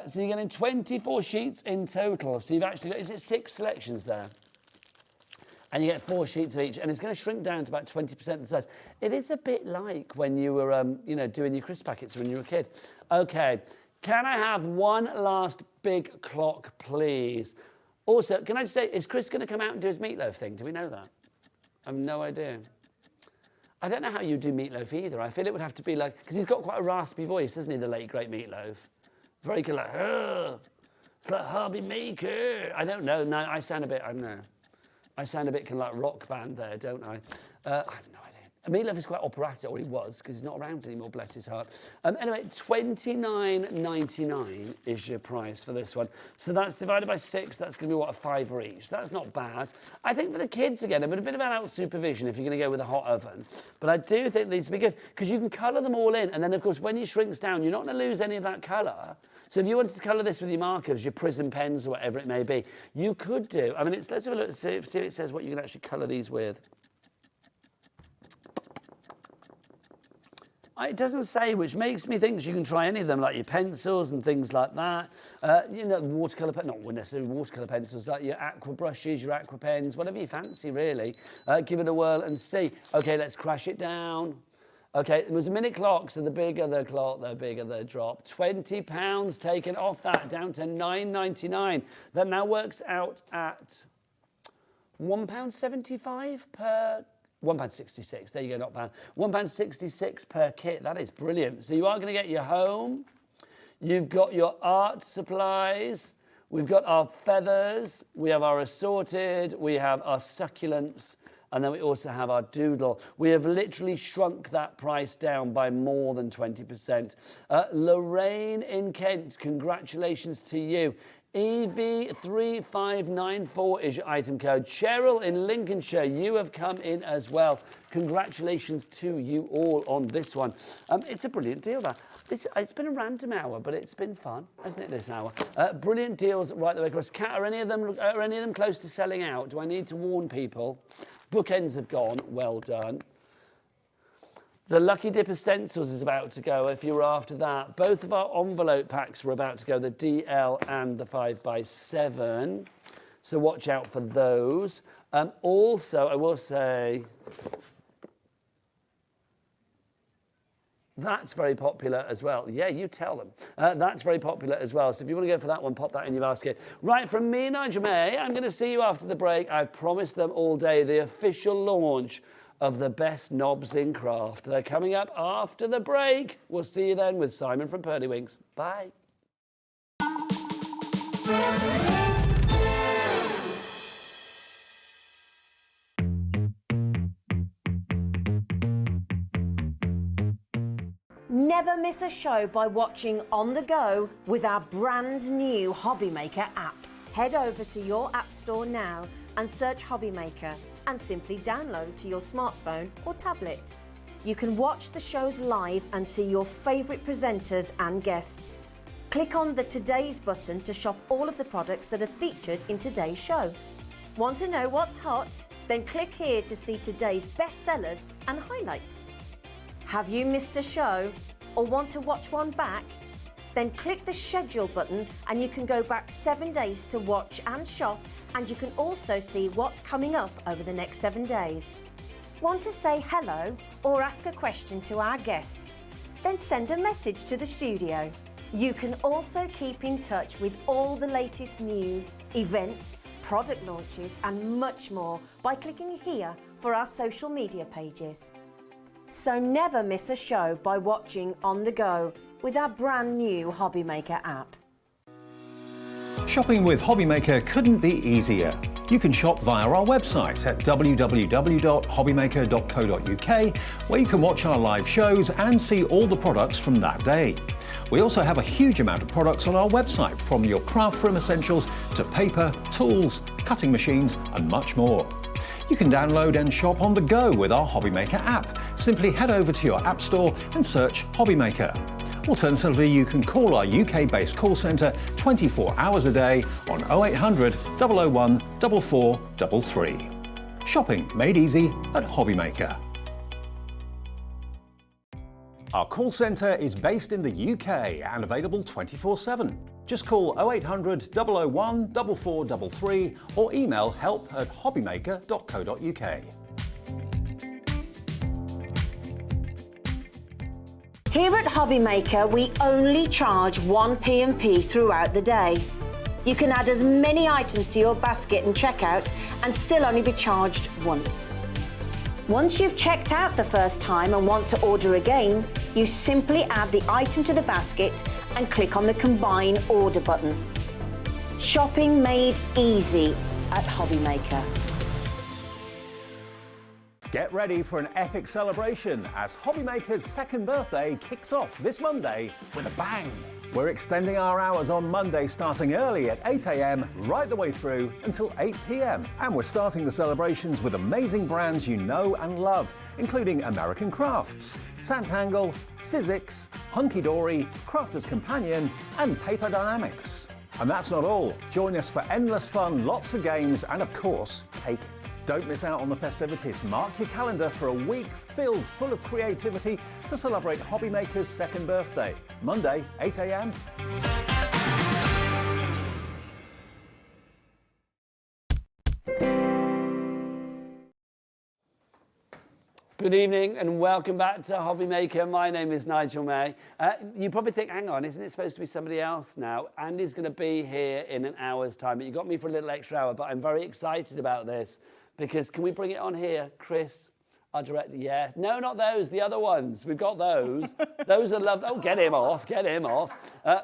[SPEAKER 5] So you're getting 24 sheets in total. So you've actually got, is it 6 selections there? And you get 4 sheets of each, and it's going to shrink down to about 20% of the size. It is a bit like when you were, doing your crisp packets when you were a kid. Okay, can I have one last big clock, please? Also, can I just say, is Chris going to come out and do his meatloaf thing? Do we know that? I have no idea. I don't know how you do meatloaf either. I feel it would have to be like... Because he's got quite a raspy voice, hasn't he, the late, great Meatloaf? Very good, like... It's like HobbyMaker. I don't know. No, I sound a bit... I don't know. I sound a bit kind of like rock band there, don't I? I have no idea. Meatloaf is quite operatic, or he was, because he's not around anymore, bless his heart. Anyway, $29.99 is your price for this one. So that's divided by 6, that's going to be, what, a £5 each. That's not bad. I think for the kids, again, a bit of adult supervision if you're going to go with a hot oven. But I do think these would be good, because you can colour them all in, and then, of course, when it shrinks down, you're not going to lose any of that colour. So if you wanted to colour this with your markers, your prism pens, or whatever it may be, you could do. I mean, let's have a look, see if it says what you can actually colour these with. It doesn't say, which makes me think you can try any of them, like your pencils and things like that. Watercolour, not necessarily watercolour pencils, like your aqua brushes, your aqua pens, whatever you fancy, really. Give it a whirl and see. Okay, let's crash it down. Okay, it was a minute clock, so the bigger the clock, the bigger the drop. £20 taken off that, down to $9.99. That now works out at £1.75 per... £1.66, there you go, not bad. £1.66 per kit, that is brilliant. So you are going to get your home, you've got your art supplies, we've got our feathers, we have our assorted, we have our succulents, and then we also have our doodle. We have literally shrunk that price down by more than 20%. Lorraine in Kent, congratulations to you. EV3594 is your item code. Cheryl in Lincolnshire, you have come in as well. Congratulations to you all on this one. It's a brilliant deal, that. It's been a random hour, but it's been fun, hasn't it, this hour? Brilliant deals right the way across. Kat, are any of them close to selling out? Do I need to warn people? Bookends have gone. Well done. The Lucky Dipper stencils is about to go if you're after that. Both of our envelope packs were about to go, the DL and the 5x7. So watch out for those. Also, I will say, that's very popular as well. Yeah, you tell them. That's very popular as well. So if you want to go for that one, pop that in your basket. Right, from me, Nigel May, I'm going to see you after the break. I've promised them all day the official launch of the best knobs in craft. They're coming up after the break. We'll see you then with Simon from Pearlywinks. Bye.
[SPEAKER 7] Never miss a show by watching on the go with our brand new HobbyMaker app. Head over to your app store now and search HobbyMaker and simply download to your smartphone or tablet. You can watch the shows live and see your favourite presenters and guests. Click on the Today's button to shop all of the products that are featured in today's show. Want to know what's hot? Then click here to see today's bestsellers and highlights. Have you missed a show or want to watch one back? Then click the schedule button and you can go back 7 days to watch and shop, and you can also see what's coming up over the next 7 days. Want to say hello or ask a question to our guests? Then send a message to the studio. You can also keep in touch with all the latest news, events, product launches and much more by clicking here for our social media pages. So never miss a show by watching on the go with our brand new HobbyMaker app.
[SPEAKER 2] Shopping with HobbyMaker couldn't be easier. You can shop via our website at www.hobbymaker.co.uk, where you can watch our live shows and see all the products from that day. We also have a huge amount of products on our website, from your craft room essentials to paper, tools, cutting machines and much more. You can download and shop on the go with our HobbyMaker app. Simply head over to your app store and search HobbyMaker. Alternatively, you can call our UK-based call centre 24 hours a day on 0800 001 4433. Shopping made easy at HobbyMaker. Our call centre is based in the UK and available 24/7. Just call 0800 001 4433 or email help@hobbymaker.co.uk.
[SPEAKER 7] Here at HobbyMaker, we only charge 1 P&P throughout the day. You can add as many items to your basket and checkout and still only be charged once. Once you've checked out the first time and want to order again, you simply add the item to the basket and click on the Combine Order button. Shopping made easy at HobbyMaker.
[SPEAKER 2] Get ready for an epic celebration as HobbyMaker's second birthday kicks off this Monday with a bang. We're extending our hours on Monday, starting early at 8 AM right the way through until 8 PM. And we're starting the celebrations with amazing brands you know and love, including American Crafts, Santangle, Sizzix, Hunky Dory, Crafter's Companion and Paper Dynamics. And that's not all. Join us for endless fun, lots of games and of course, cake. Don't miss out on the festivities. Mark your calendar for a week full of creativity to celebrate HobbyMaker's second birthday. Monday, 8 AM.
[SPEAKER 5] Good evening and welcome back to HobbyMaker. My name is Nigel May. You probably think, hang on, isn't it supposed to be somebody else now? Andy's going to be here in an hour's time, but you got me for a little extra hour, but I'm very excited about this because can we bring it on here? Chris, our director, yeah. No, not those, the other ones. We've got those. Those are lovely. Oh, get him off, get him off.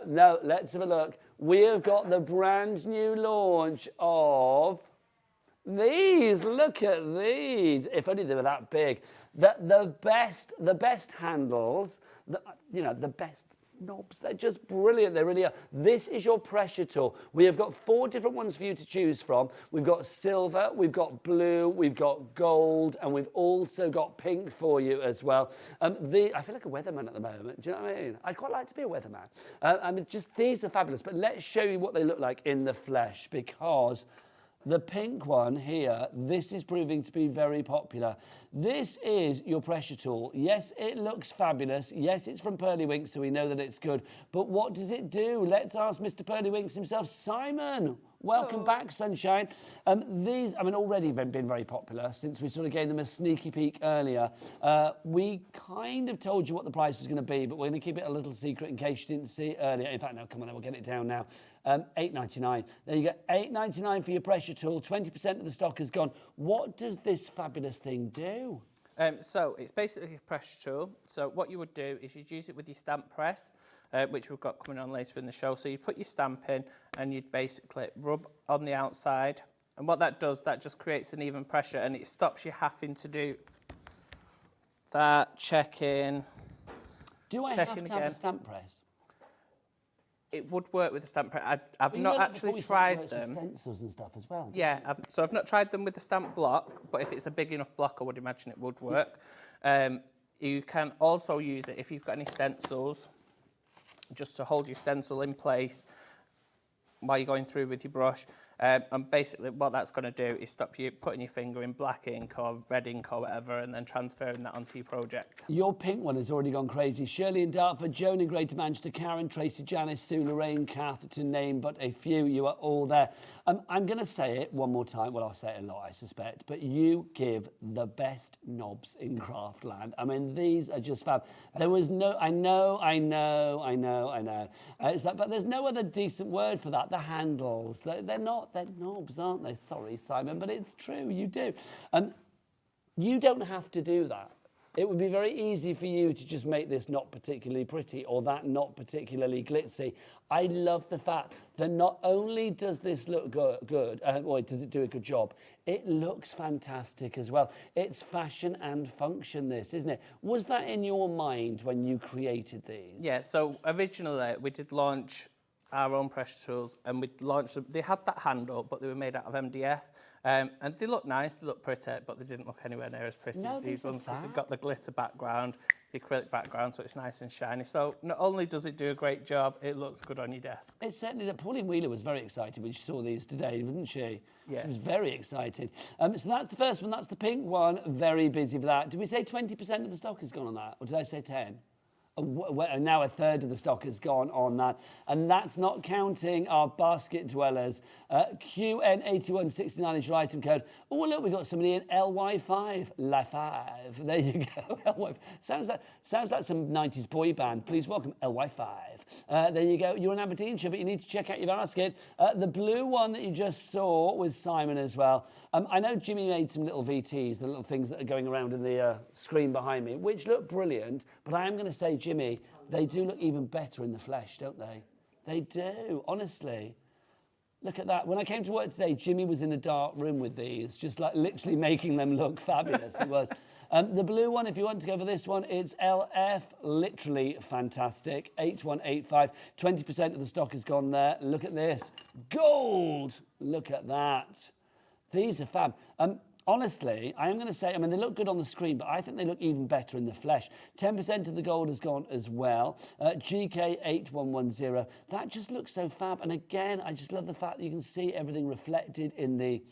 [SPEAKER 5] No, let's have a look. We have got the brand new launch of these. Look at these. If only they were that big. The best handles, the best knobs. They're just brilliant. They really are. This is your pressure tool. We have got 4 different ones for you to choose from. We've got silver, we've got blue, we've got gold, and we've also got pink for you as well. I feel like a weatherman at the moment. Do you know what I mean? I'd quite like to be a weatherman. Just these are fabulous. But let's show you what they look like in the flesh because The pink one here, this is proving to be very popular. This is your pressure tool. Yes, it looks fabulous. Yes, it's from Pearlywinks, so we know that it's good. But what does it do? Let's ask Mr. Pearlywinks himself. Simon, welcome back, Sunshine. These, I mean, already been very popular since we sort of gave them a sneaky peek earlier. We kind of told you what the price was going to be, but we're going to keep it a little secret in case you didn't see it earlier. In fact, no, come on, we'll get it down now. $8.99. There you go, $8.99 for your pressure tool. 20% of the stock is gone. What does this fabulous thing do?
[SPEAKER 6] So it's basically a pressure tool. So what you would do is you'd use it with your stamp press, which we've got coming on later in the show. So you put your stamp in and you'd basically rub on the outside. And what that does, that just creates an even pressure and it stops you having to do that, checking.
[SPEAKER 5] Do I have to have a stamp press?
[SPEAKER 6] It would work with the stamp press. I've not actually tried them.
[SPEAKER 5] With stencils and stuff as well.
[SPEAKER 6] Yeah, so I've not tried them with the stamp block, but if it's a big enough block, I would imagine it would work. You can also use it if you've got any stencils, just to hold your stencil in place while you're going through with your brush. And basically what that's going to do is stop you putting your finger in black ink or red ink or whatever and then transferring that onto your project. Your pink one has already gone crazy. Shirley in Dartford, Joan in Greater Manchester, Karen, Tracy, Janice, Sue, Lorraine, Kath, to name but a few. You are all there. I'm going to say it one more time. Well, I'll say it a lot, I suspect. But you give the best knobs in craftland. I mean, these are just fab. There was no... I know. But there's no other decent word for that. The handles. They're knobs, aren't they? Sorry, Simon, but it's true. You do. You don't have to do that. It would be very easy for you to just make this not particularly pretty or that not particularly glitzy. I love the fact that not only does this look good, or does it do a good job, it looks fantastic as well. It's fashion and function, this, isn't it? Was that in your mind when you created these? Yeah, so originally we did launch our own pressure tools and we launched them. They had that handle, but they were made out of MDF. And they look nice, they look pretty, but they didn't look anywhere near as pretty as these ones because they've got the glitter background, the acrylic background, so it's nice and shiny. So not only does it do a great job, it looks good on your desk. It certainly did. Pauline Wheeler was very excited when she saw these today, wasn't she? Yeah. She was very excited. So that's the first one, that's the pink one, very busy for that. Did we say 20% of the stock has gone on that, or did I say 10? Now a third of the stock has gone on that. And that's not counting our basket dwellers. QN8169 is your item code. Oh, look, we've got somebody in LY5. LY5. There you go. LY5. Sounds like some 90s boy band. Please welcome LY5. There you go. You're in Aberdeenshire, but you need to check out your basket. The blue one that you just saw with Simon as well. I know Jimmy made some little VTs, the little things that are going around in the screen behind me, which look brilliant, but I am going to say, Jimmy, they do look even better in the flesh, don't they? They do, honestly. Look at that. When I came to work today, Jimmy was in a dark room with these, just like literally making them look fabulous. It was. The blue one, if you want to go for this one, it's LF, literally fantastic. 8185. 20% of the stock has gone there. Look at this. Gold. Look at that. These are fab. Honestly, I am going to say, I mean, they look good on the screen, but I think they look even better in the flesh. 10% of the gold has gone as well. GK8110, that just looks so fab. And again, I just love the fact that you can see everything reflected in the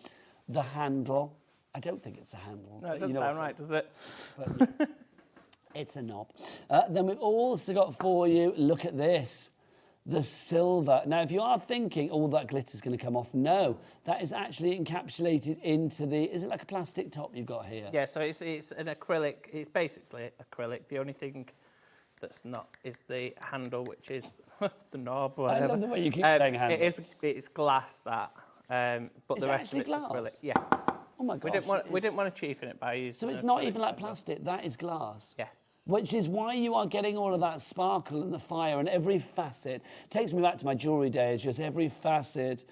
[SPEAKER 6] handle. I don't think it's a handle. No, it doesn't sound right, does it? But, yeah, it's a knob. Then we've also got for you, look at this. The silver. Now, if you are thinking, oh, that glitter's going to come off, no, that is actually encapsulated into the, is it like a plastic top you've got here? Yeah, so it's an acrylic, it's basically acrylic. The only thing that's not is the handle, which is the knob or whatever. I love the way you keep saying handle. It's glass, that, but the rest of it's acrylic. Yes. Oh my gosh. We didn't want to cheapen it by using. So it's not even like plastic, that is glass. Yes. Which is why you are getting all of that sparkle and the fire and every facet. Takes me back to my jewellery days, just every facet.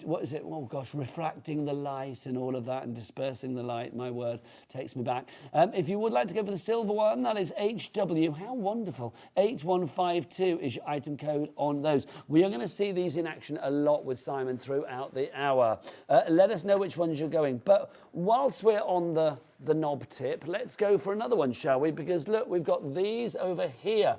[SPEAKER 6] What is it? Oh gosh, refracting the light and all of that and dispersing the light, my word, takes me back. If you would like to go for the silver one, that is HW, how wonderful. 8152 is your item code on those. We are going to see these in action a lot with Simon throughout the hour. Let us know which ones you're going. But
[SPEAKER 5] whilst we're on the knob tip, let's go for another one, shall we? Because look, we've got these over here.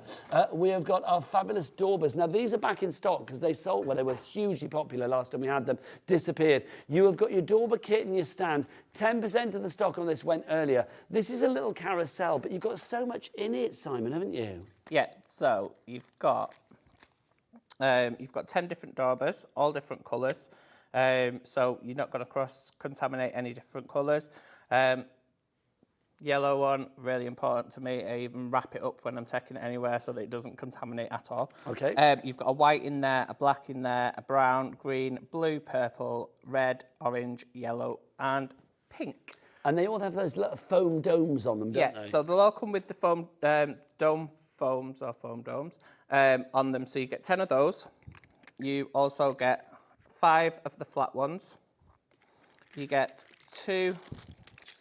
[SPEAKER 5] We have got our fabulous Daubers. Now, these are back in stock because they sold, well, they were hugely popular last time we had them, disappeared. You have got your Dauber kit and your stand. 10% of the stock on this went earlier. This is a little carousel, but you've got so much in it, Simon, haven't you?
[SPEAKER 6] Yeah, so you've got 10 different Daubers, all different colours. So you're not going to cross-contaminate any different colours. Yellow one, really important to me. I even wrap it up when I'm taking it anywhere so that it doesn't contaminate at all.
[SPEAKER 5] Okay.
[SPEAKER 6] You've got a white in there, a black in there, a brown, green, blue, purple, red, orange, yellow, and pink.
[SPEAKER 5] And they all have those little foam domes on them, don't they?
[SPEAKER 6] Yeah, so they'll all come with the foam foams on them. So you get 10 of those. You also get 5 of the flat ones. You get 2.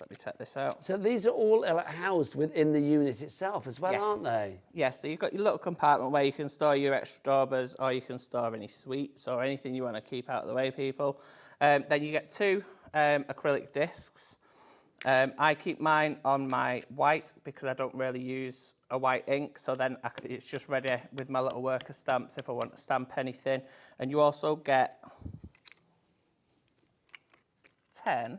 [SPEAKER 6] Let me take this out.
[SPEAKER 5] So these are all housed within the unit itself as well,
[SPEAKER 6] yes.
[SPEAKER 5] aren't they?
[SPEAKER 6] Yes, so you've got your little compartment where you can store your extra Daubers, or you can store any sweets or anything you want to keep out of the way, people. Then you get 2 acrylic discs. I keep mine on my white because I don't really use a white ink, so then it's just ready with my little worker stamps if I want to stamp anything. And you also get 10...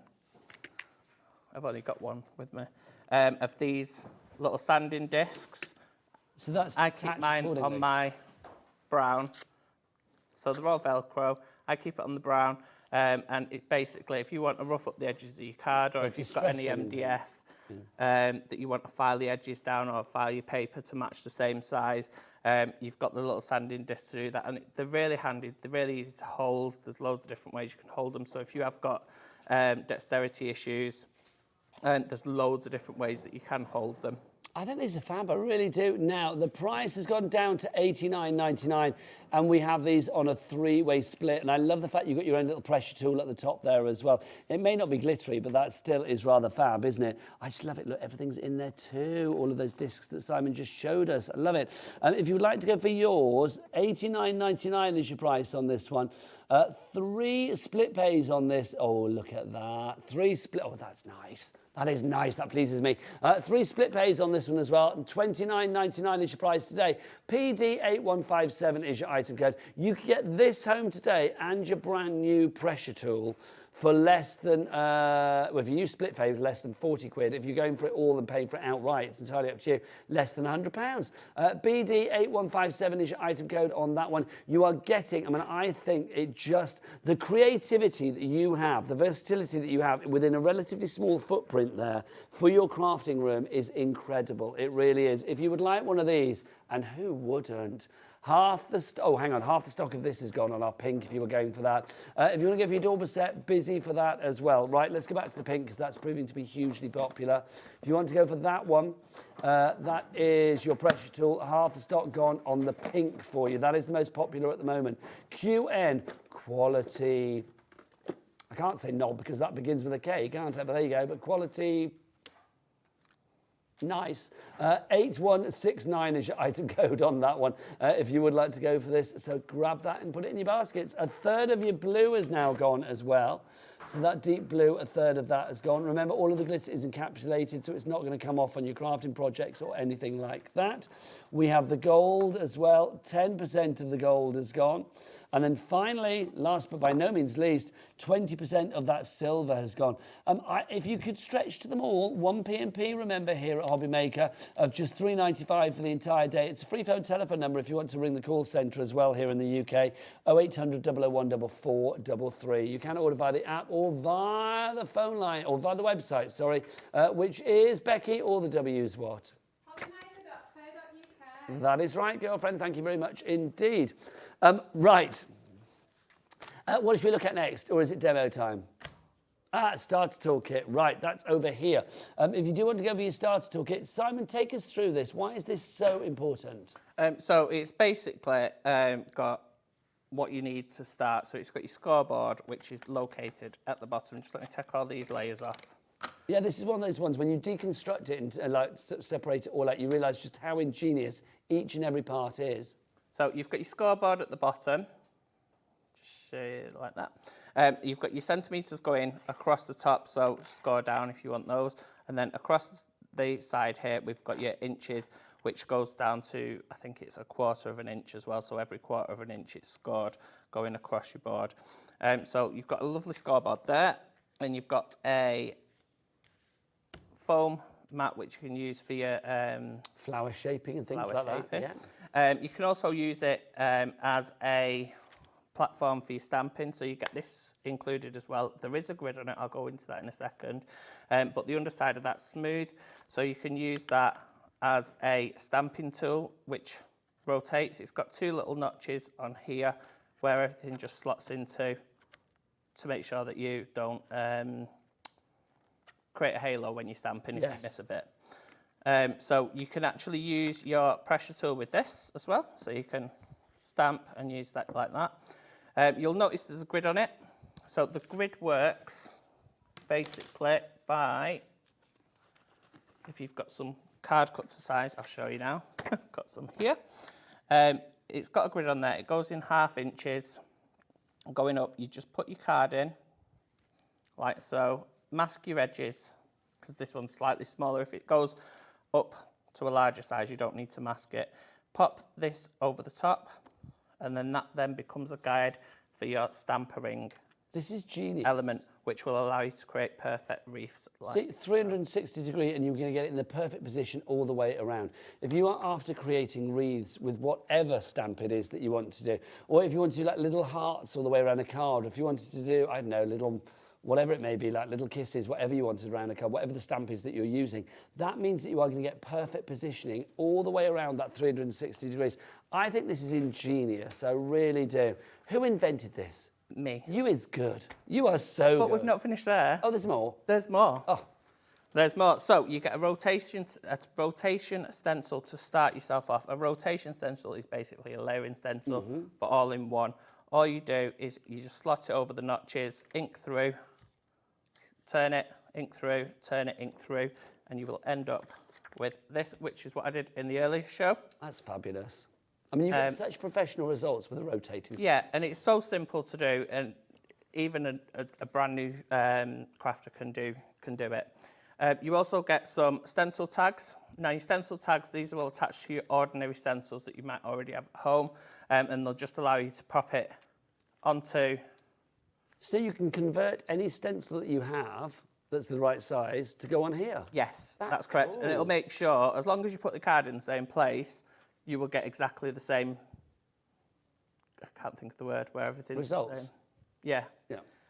[SPEAKER 6] I've only got one with me, of these little sanding discs.
[SPEAKER 5] So that's
[SPEAKER 6] I keep mine on my brown. So they're all Velcro. I keep it on the brown. And it basically, if you want to rough up the edges of your card, or if you've got any MDF that you want to file the edges down or file your paper to match the same size, you've got the little sanding discs to do that. And they're really handy. They're really easy to hold. There's loads of different ways you can hold them. So if you have got dexterity issues, there's loads of different ways that you can hold them.
[SPEAKER 5] I think these are fab, I really do. Now, the price has gone down to $89.99, and we have these on a 3-way split. And I love the fact you've got your own little pressure tool at the top there as well. It may not be glittery, but that still is rather fab, isn't it? I just love it. Look, everything's in there too. All of those discs that Simon just showed us. I love it. If you would like to go for yours, $89.99 is your price on this one. 3 split pays on this. Oh, look at that. 3 split. Oh, that's nice. That is nice. That pleases me. 3 split pays on this one as well. $29.99 is your price today. PD8157 is your item code. You can get this home today and your brand new pressure tool for less than, well, if you use split pay, less than 40 quid. If you're going for it all and paying for it outright, it's entirely up to you, less than £100. BD8157 is your item code on that one. You are getting, I mean, I think it just, the creativity that you have, the versatility that you have within a relatively small footprint there for your crafting room is incredible. It really is. If you would like one of these, and who wouldn't? Half the stock of this is gone on our pink if you were going for that. If you want to go for your Dauber set, busy for that as well. Right, let's go back to the pink because that's proving to be hugely popular. If you want to go for that one, that is your pressure tool. Half the stock gone on the pink for you. That is the most popular at the moment. QN, quality. I can't say knob because that begins with a K, can't I? But there you go. But quality... nice. 8169 is your item code on that one if you would like to go for this. So grab that and put it in your baskets. A third of your blue is now gone as well. So that deep blue, a third of that has gone. Remember, all of the glitter is encapsulated, so it's not going to come off on your crafting projects or anything like that. We have the gold as well. 10% of the gold is gone. And then finally, last but by no means least, 20% of that silver has gone. If you could stretch to them all, 1 P&P, remember, here at HobbyMaker, of just $3.95 for the entire day. It's a free phone telephone number if you want to ring the call centre as well here in the UK, 0800 001 4433. You can order via the app or via the phone line, or via the website, sorry, which is, Becky, all the W's what? HobbyMaker.co.uk. That is right, girlfriend. Thank you very much indeed. Right. What should we look at next, or is it demo time? Starter toolkit. Right, that's over here. If you do want to go for your starter toolkit, Simon, take us through this. Why is this so important?
[SPEAKER 6] So it's basically got what you need to start. So it's got your scoreboard, which is located at the bottom. Just let me take all these layers off.
[SPEAKER 5] Yeah, this is one of those ones when you deconstruct it and like separate it all out, you realise just how ingenious each and every part is.
[SPEAKER 6] So you've got your scoreboard at the bottom. Just show you like that. You've got your centimetres going across the top, so score down if you want those. And then across the side here, we've got your inches, which goes down to, I think it's 1/4 of an inch as well. So every 1/4 of an inch it's scored going across your board. So you've got a lovely scoreboard there. And you've got a foam mat which you can use for your
[SPEAKER 5] flower shaping and things like
[SPEAKER 6] shaping.
[SPEAKER 5] that. Yeah.
[SPEAKER 6] You can also use it as a platform for your stamping, so you get this included as well. There is a grid on it, I'll go into that in a second, but the underside of that's smooth, so you can use that as a stamping tool which rotates. It's got 2 little notches on here where everything just slots into to make sure that you don't create a halo when you're stamping if you miss a bit. So you can actually use your pressure tool with this as well, so you can stamp and use that like that. You'll notice there's a grid on it. So the grid works basically by, if you've got some card cut to size, I'll show you now. I've got some here. It's got a grid on there. It goes in 1/2 inches. Going up, you just put your card in like so. Mask your edges because this one's slightly smaller. If it goes up to a larger size, you don't need to mask it. Pop this over the top, and then that then becomes a guide for your stampering.
[SPEAKER 5] This is genius.
[SPEAKER 6] Element, which will allow you to create perfect wreaths. Like
[SPEAKER 5] See, 360 degree, and you're going to get it in the perfect position all the way around. If you are after creating wreaths with whatever stamp it is that you want to do, or if you want to do like little hearts all the way around a card, or if you wanted to do, I don't know, little, whatever it may be, like little kisses, whatever you wanted around a card, whatever the stamp is that you're using, that means that you are going to get perfect positioning all the way around that 360 degrees. I think this is ingenious, I really do. Who invented this?
[SPEAKER 6] Me.
[SPEAKER 5] You is good. You are so good.
[SPEAKER 6] But we've not finished there.
[SPEAKER 5] Oh, there's more?
[SPEAKER 6] There's more.
[SPEAKER 5] Oh.
[SPEAKER 6] There's more. So you get a rotation stencil to start yourself off. A rotation stencil is basically a layering stencil, but all in one. All you do is you just slot it over the notches, ink through, turn it, ink through, turn it, ink through, and you will end up with this, which is what I did in the earlier show.
[SPEAKER 5] That's fabulous. I mean, you get such professional results with a rotating stencil.
[SPEAKER 6] Yeah, and it's so simple to do, and even a brand new crafter can do it. You also get some stencil tags. Now, your stencil tags, these will attach to your ordinary stencils that you might already have at home, and they'll just allow you to pop it onto.
[SPEAKER 5] So you can convert any stencil that you have that's the right size to go on here?
[SPEAKER 6] Yes, that's correct. Cool. And it'll make sure, as long as you put the card in the same place, you will get exactly the same, I can't think of the word, where everything's the same. Yeah.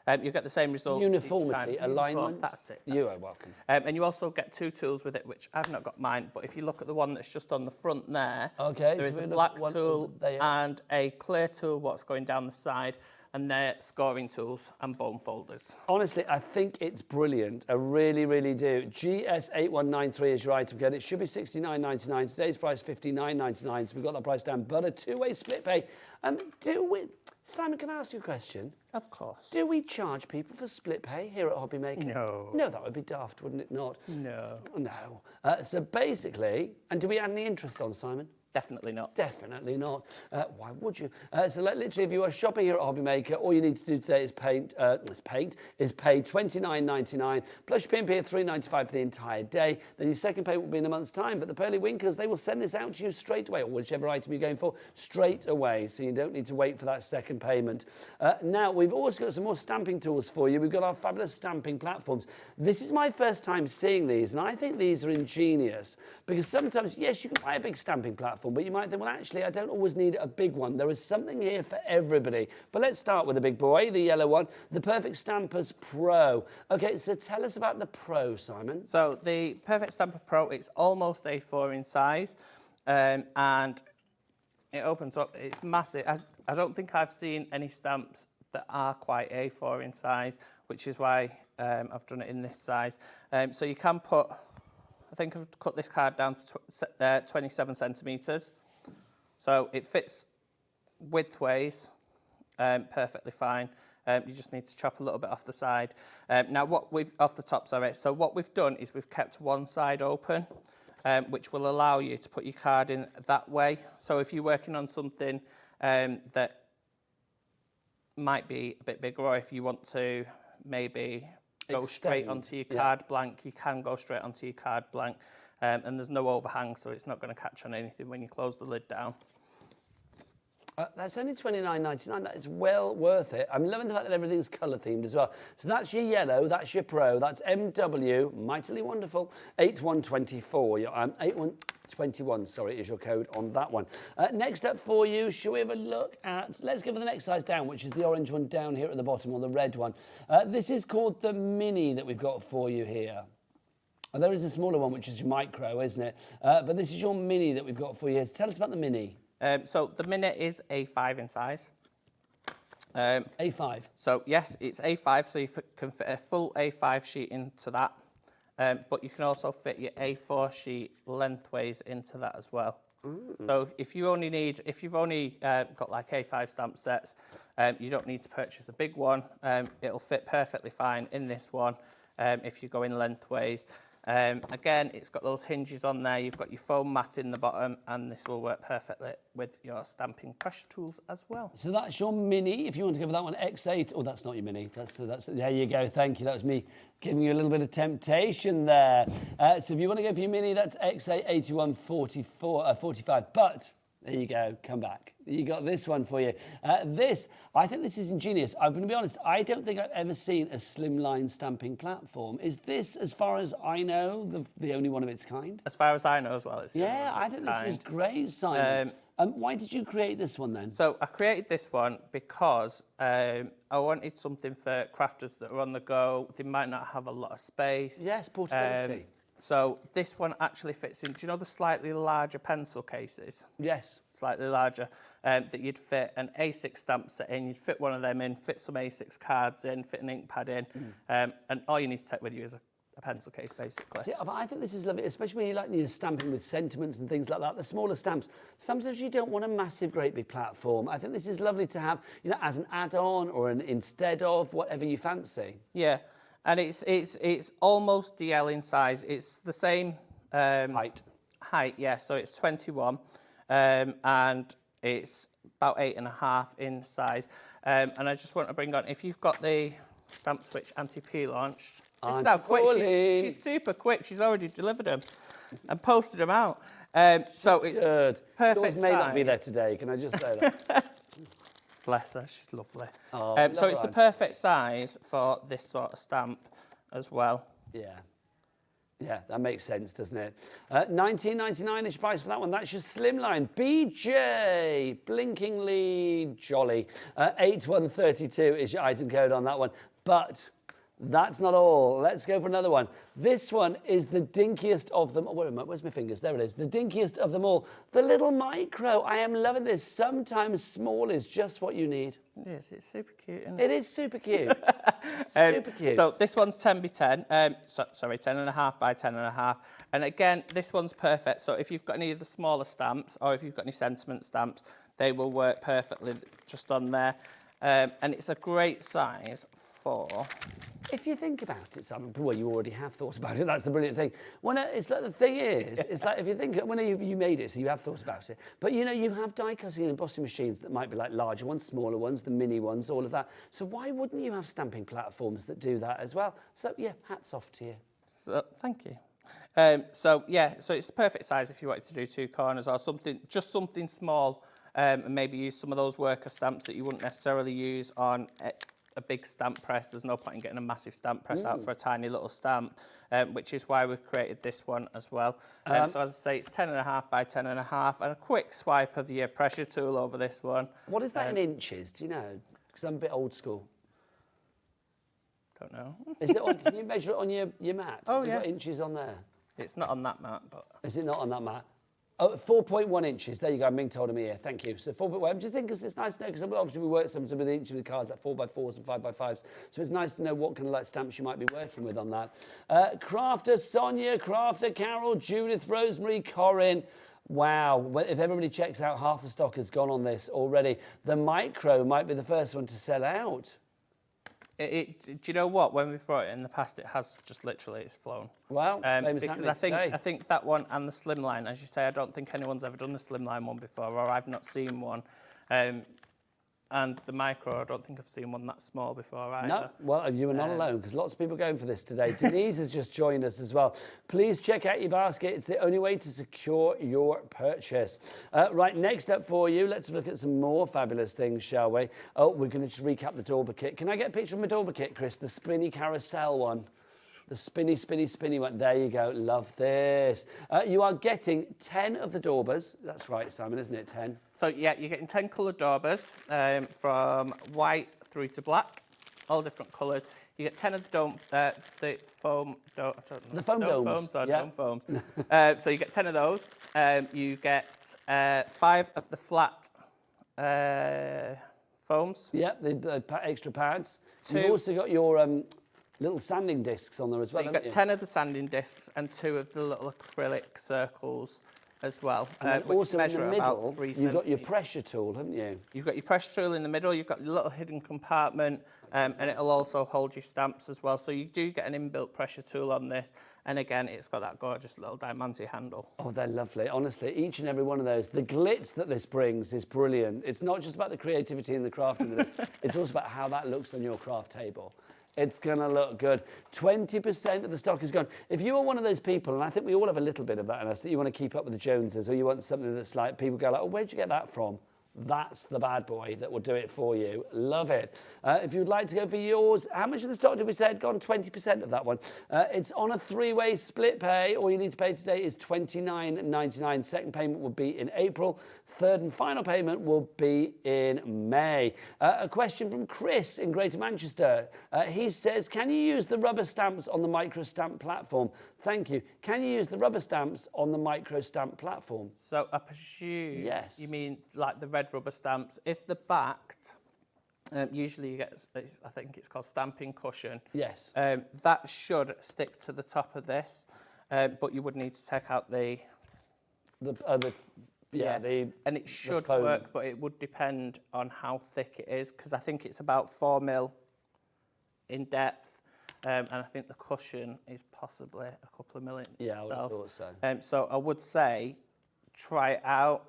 [SPEAKER 6] You get the same results.
[SPEAKER 5] Uniformity, alignment.
[SPEAKER 6] That's it.
[SPEAKER 5] You are welcome.
[SPEAKER 6] And you also get 2 tools with it, which I've not got mine, but if you look at the one that's just on the front there, there is a black tool and a clear tool, what's going down the side, and they're scoring tools and bone folders.
[SPEAKER 5] Honestly, I think it's brilliant. I really, really do. GS8193 is your item code. It should be $69.99. Today's price $59.99. So we've got that price down. But a 2-way split pay. Simon, can I ask you a question?
[SPEAKER 6] Of course.
[SPEAKER 5] Do we charge people for split pay here at HobbyMaker?
[SPEAKER 6] No.
[SPEAKER 5] No, that would be daft, wouldn't it not?
[SPEAKER 6] No.
[SPEAKER 5] No. So basically, and do we add any interest on, Simon?
[SPEAKER 6] Definitely not.
[SPEAKER 5] Definitely not. Why would you? So literally, if you are shopping here at HobbyMaker, all you need to do today is pay $29.99 plus your P&P of $3.95 for the entire day. Then your second payment will be in a month's time. But the Pearlywinkers, they will send this out to you straight away, or whichever item you're going for, straight away. So you don't need to wait for that second payment. Now, we've also got some more stamping tools for you. We've got our fabulous stamping platforms. This is my first time seeing these, and I think these are ingenious because sometimes, yes, you can buy a big stamping platform, but you might think, well, actually, I don't always need a big one. There is something here for everybody. But let's start with the big boy, the yellow one, the Perfect Stampers Pro. Okay, so tell us about the Pro, Simon.
[SPEAKER 6] So the Perfect Stamper Pro, it's almost A4 in size, and it opens up. It's massive. I don't think I've seen any stamps that are quite A4 in size, which is why I've done it in this size. So you can put, I think I've cut this card down to 27 centimetres. So it fits widthways perfectly fine. You just need to chop a little bit off the side. Now, off the top, sorry. So what we've done is we've kept one side open, which will allow you to put your card in that way. So if you're working on something that might be a bit bigger, or if you want to maybe go straight
[SPEAKER 5] Extend,
[SPEAKER 6] onto your card blank, you can go straight onto your card blank. And there's no overhang, so it's not going to catch on anything when you close the lid down.
[SPEAKER 5] That's only £29.99. That is well worth it. I'm loving the fact that everything's colour themed as well. So that's your yellow, that's your pro, that's MW, mightily wonderful, 8124. 8121, sorry, is your code on that one. Next up for you, shall we have a look at, let's go for the next size down, which is the orange one down here at the bottom, or the red one. This is called the mini that we've got for you here. And there is a smaller one, which is your micro, isn't it? But this is your mini that we've got for you here. So tell us about the mini.
[SPEAKER 6] So the mini is A5 in size.
[SPEAKER 5] A5?
[SPEAKER 6] So yes, it's A5, so you can fit a full A5 sheet into that. But you can also fit your A4 sheet lengthways into that as well. Ooh. So if you've only got like A5 stamp sets, you don't need to purchase a big one. It'll fit perfectly fine in this one if you go in lengthways. Again, it's got those hinges on there. You've got your foam mat in the bottom, and this will work perfectly with your stamping pressure tools as well.
[SPEAKER 5] So that's your mini. If you want to go for that one, X8. Oh, that's not your mini. That's there you go. Thank you. That was me giving you a little bit of temptation there. So if you want to go for your mini, that's X8 8145. But there you go. Come back. You got this one for you. I think this is ingenious. I'm going to be honest, I don't think I've ever seen a slimline stamping platform. Is this, as far as I know, the only one of its kind?
[SPEAKER 6] As far as I know as well. It's
[SPEAKER 5] I think this is great, Simon. Why did you create this one then?
[SPEAKER 6] So I created this one because I wanted something for crafters that are on the go. They might not have a lot of space.
[SPEAKER 5] Yes, portability.
[SPEAKER 6] So this one actually fits in, do you know the slightly larger pencil cases?
[SPEAKER 5] Yes.
[SPEAKER 6] Slightly larger, that you'd fit an A6 stamp set in, you'd fit one of them in, fit some A6 cards in, fit an ink pad in, and all you need to take with you is a pencil case, basically.
[SPEAKER 5] See, I think this is lovely, especially when you like stamping with sentiments and things like that. The smaller stamps, sometimes you don't want a massive, great big platform. I think this is lovely to have, as an add-on or an instead of, whatever you fancy.
[SPEAKER 6] Yeah. And it's almost DL in size. It's the same height, yeah. So it's 21, and it's about 8.5 in size. And I just want to bring on, if you've got the Stamp Switch Aunty launched, this is how quick she's super quick. She's already delivered them and posted them out. So it's perfect size.
[SPEAKER 5] May not be there today. Can I just say that?
[SPEAKER 6] Bless her, she's lovely.
[SPEAKER 5] Oh,
[SPEAKER 6] so it's the perfect size for this sort of stamp as well.
[SPEAKER 5] Yeah. Yeah, that makes sense, doesn't it? $19.99-ish price for that one. That's your slimline. BJ, blinkingly jolly. 8132 is your item code on that one. But that's not all. Let's go for another one. This one is the dinkiest of them. Oh, wait a minute, where's my fingers? There it is. The dinkiest of them all. The little micro. I am loving this. Sometimes small is just what you need.
[SPEAKER 6] It is. It's super cute, isn't it?
[SPEAKER 5] It is super cute. Super cute.
[SPEAKER 6] So this one's 10 by 10. Sorry, 10.5 by 10.5. And again, this one's perfect. So if you've got any of the smaller stamps, or if you've got any sentiment stamps, they will work perfectly just on there. And it's a great size for...
[SPEAKER 5] If you think about it, Simon, well, you already have thought about it. That's the brilliant thing. It's like the thing is, it's like if you think when you made it, so you have thought about it. But you have die cutting and embossing machines that might be like larger ones, smaller ones, the mini ones, all of that. So why wouldn't you have stamping platforms that do that as well? So yeah, hats off to you.
[SPEAKER 6] So thank you. So it's the perfect size if you wanted to do 2 corners or something, just something small, and maybe use some of those worker stamps that you wouldn't necessarily use on a big stamp press. There's no point in getting a massive stamp press out for a tiny little stamp, which is why we've created this one as well. So as I say, it's 10.5 by 10.5, and a quick swipe of your pressure tool over this one.
[SPEAKER 5] What is that in inches? Do you know? Because I'm a bit old school.
[SPEAKER 6] Don't know.
[SPEAKER 5] Is it can you measure it on your mat?
[SPEAKER 6] Oh, yeah.
[SPEAKER 5] Got inches on there?
[SPEAKER 6] It's not on that mat, but...
[SPEAKER 5] Is it not on that mat? Oh, 4.1 inches. There you go. I'm being told I'm here. Thank you. So 4.1. I'm just thinking it's nice to know because obviously we work sometimes with inches with cards like 4x4s and 5x5s. So it's nice to know what kind of stamps you might be working with on that. Crafter Sonia, Crafter Carol, Judith, Rosemary, Corinne. Wow. If everybody checks out, half the stock has gone on this already. The micro might be the first one to sell out.
[SPEAKER 6] Do you know what? When we've brought it in the past, it has just literally, it's flown.
[SPEAKER 5] Well, famous
[SPEAKER 6] because
[SPEAKER 5] I
[SPEAKER 6] think that one and the slimline, as you say, I don't think anyone's ever done the slimline one before, or I've not seen one. And the micro, I don't think I've seen one that small before either.
[SPEAKER 5] No, well, you are not alone, because lots of people are going for this today. Denise has just joined us as well. Please check out your basket. It's the only way to secure your purchase. Right, next up for you, let's look at some more fabulous things, shall we? Oh, we're going to just recap the Dauber kit. Can I get a picture of my Dauber kit, Chris? The spinny carousel one. The spinny one. There you go. Love this. You are getting 10 of the Daubers. That's right, Simon, isn't it? 10.
[SPEAKER 6] So, yeah, you're getting 10 coloured Daubers from white through to black, all different colours. You get 10 of the foam domes.
[SPEAKER 5] The foam domes.
[SPEAKER 6] Dome foams. So you get 10 of those. You get 5 of the flat foams.
[SPEAKER 5] Yep, the extra pads. You've also got your little sanding discs on there as well.
[SPEAKER 6] So you get 10 of the sanding discs and 2 of the little acrylic circles as well.
[SPEAKER 5] Which also in the middle, you've got your pressure tool, haven't you?
[SPEAKER 6] You've got your pressure tool in the middle. You've got your little hidden compartment, and it'll also hold your stamps as well. So you do get an inbuilt pressure tool on this. And again, it's got that gorgeous little diamante handle.
[SPEAKER 5] Oh, they're lovely. Honestly, each and every one of those. The glitz that this brings is brilliant. It's not just about the creativity and the crafting of this. It's also about how that looks on your craft table. It's going to look good. 20% of the stock is gone. If you are one of those people, and I think we all have a little bit of that in us, that you want to keep up with the Joneses, or you want something that's like, people go like, oh, where'd you get that from? That's the bad boy that will do it for you. Love it. If you'd like to go for yours, how much of the stock did we say had gone? 20% of that one. It's on a 3-way split pay. All you need to pay today is $29.99. Second payment will be in April. Third and final payment will be in May. A question from Chris in Greater Manchester. He says, can you use the rubber stamps on the micro stamp platform? Thank you. Can you use the rubber stamps on the micro stamp platform?
[SPEAKER 6] So I presume
[SPEAKER 5] yes.
[SPEAKER 6] You mean like the red rubber stamps. If they're backed, usually you get, I think it's called stamping cushion.
[SPEAKER 5] Yes.
[SPEAKER 6] That should stick to the top of this, but you would need to take out and it should work, but it would depend on how thick it is, because I think it's about 4 mil in depth. And I think the cushion is possibly a couple of mil in itself.
[SPEAKER 5] Yeah, I would have thought so.
[SPEAKER 6] So I would say try it out.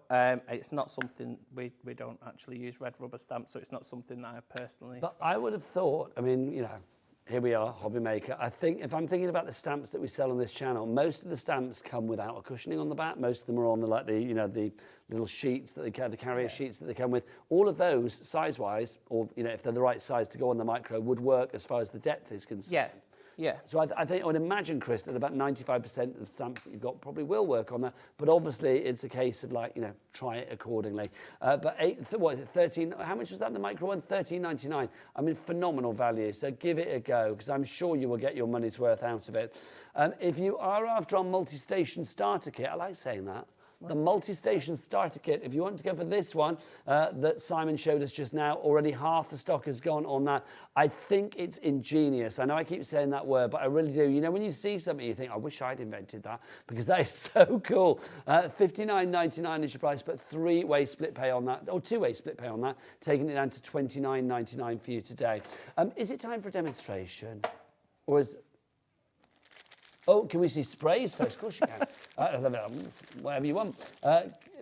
[SPEAKER 6] It's not something, we don't actually use red rubber stamps, so it's not something that I personally...
[SPEAKER 5] But I would have thought, I mean, you know, here we are, HobbyMaker. I think if I'm thinking about the stamps that we sell on this channel, most of the stamps come without a cushioning on the back. Most of them are on the little sheets that they carry, the carrier sheets that they come with. All of those, size-wise, or if they're the right size to go on the micro, would work as far as the depth is concerned.
[SPEAKER 6] Yeah. Yeah.
[SPEAKER 5] So I think I would imagine, Chris, that about 95% of the stamps that you've got probably will work on that. But obviously, it's a case of try it accordingly. But what is it? 13? How much was that in the micro one? $13.99. I mean, phenomenal value. So give it a go, because I'm sure you will get your money's worth out of it. If you are after our multi-station starter kit, I like saying that. The multi-station starter kit, if you want to go for this one that Simon showed us just now, already half the stock has gone on that. I think it's ingenious. I know I keep saying that word, but I really do. You know, when you see something, you think, I wish I'd invented that, because that is so cool. $59.99 is your price, but 3-way split pay on that, or 2-way split pay on that, taking it down to $29.99 for you today. Is it time for a demonstration? Or is... Oh, can we see sprays first? Of course you can. Whatever you want.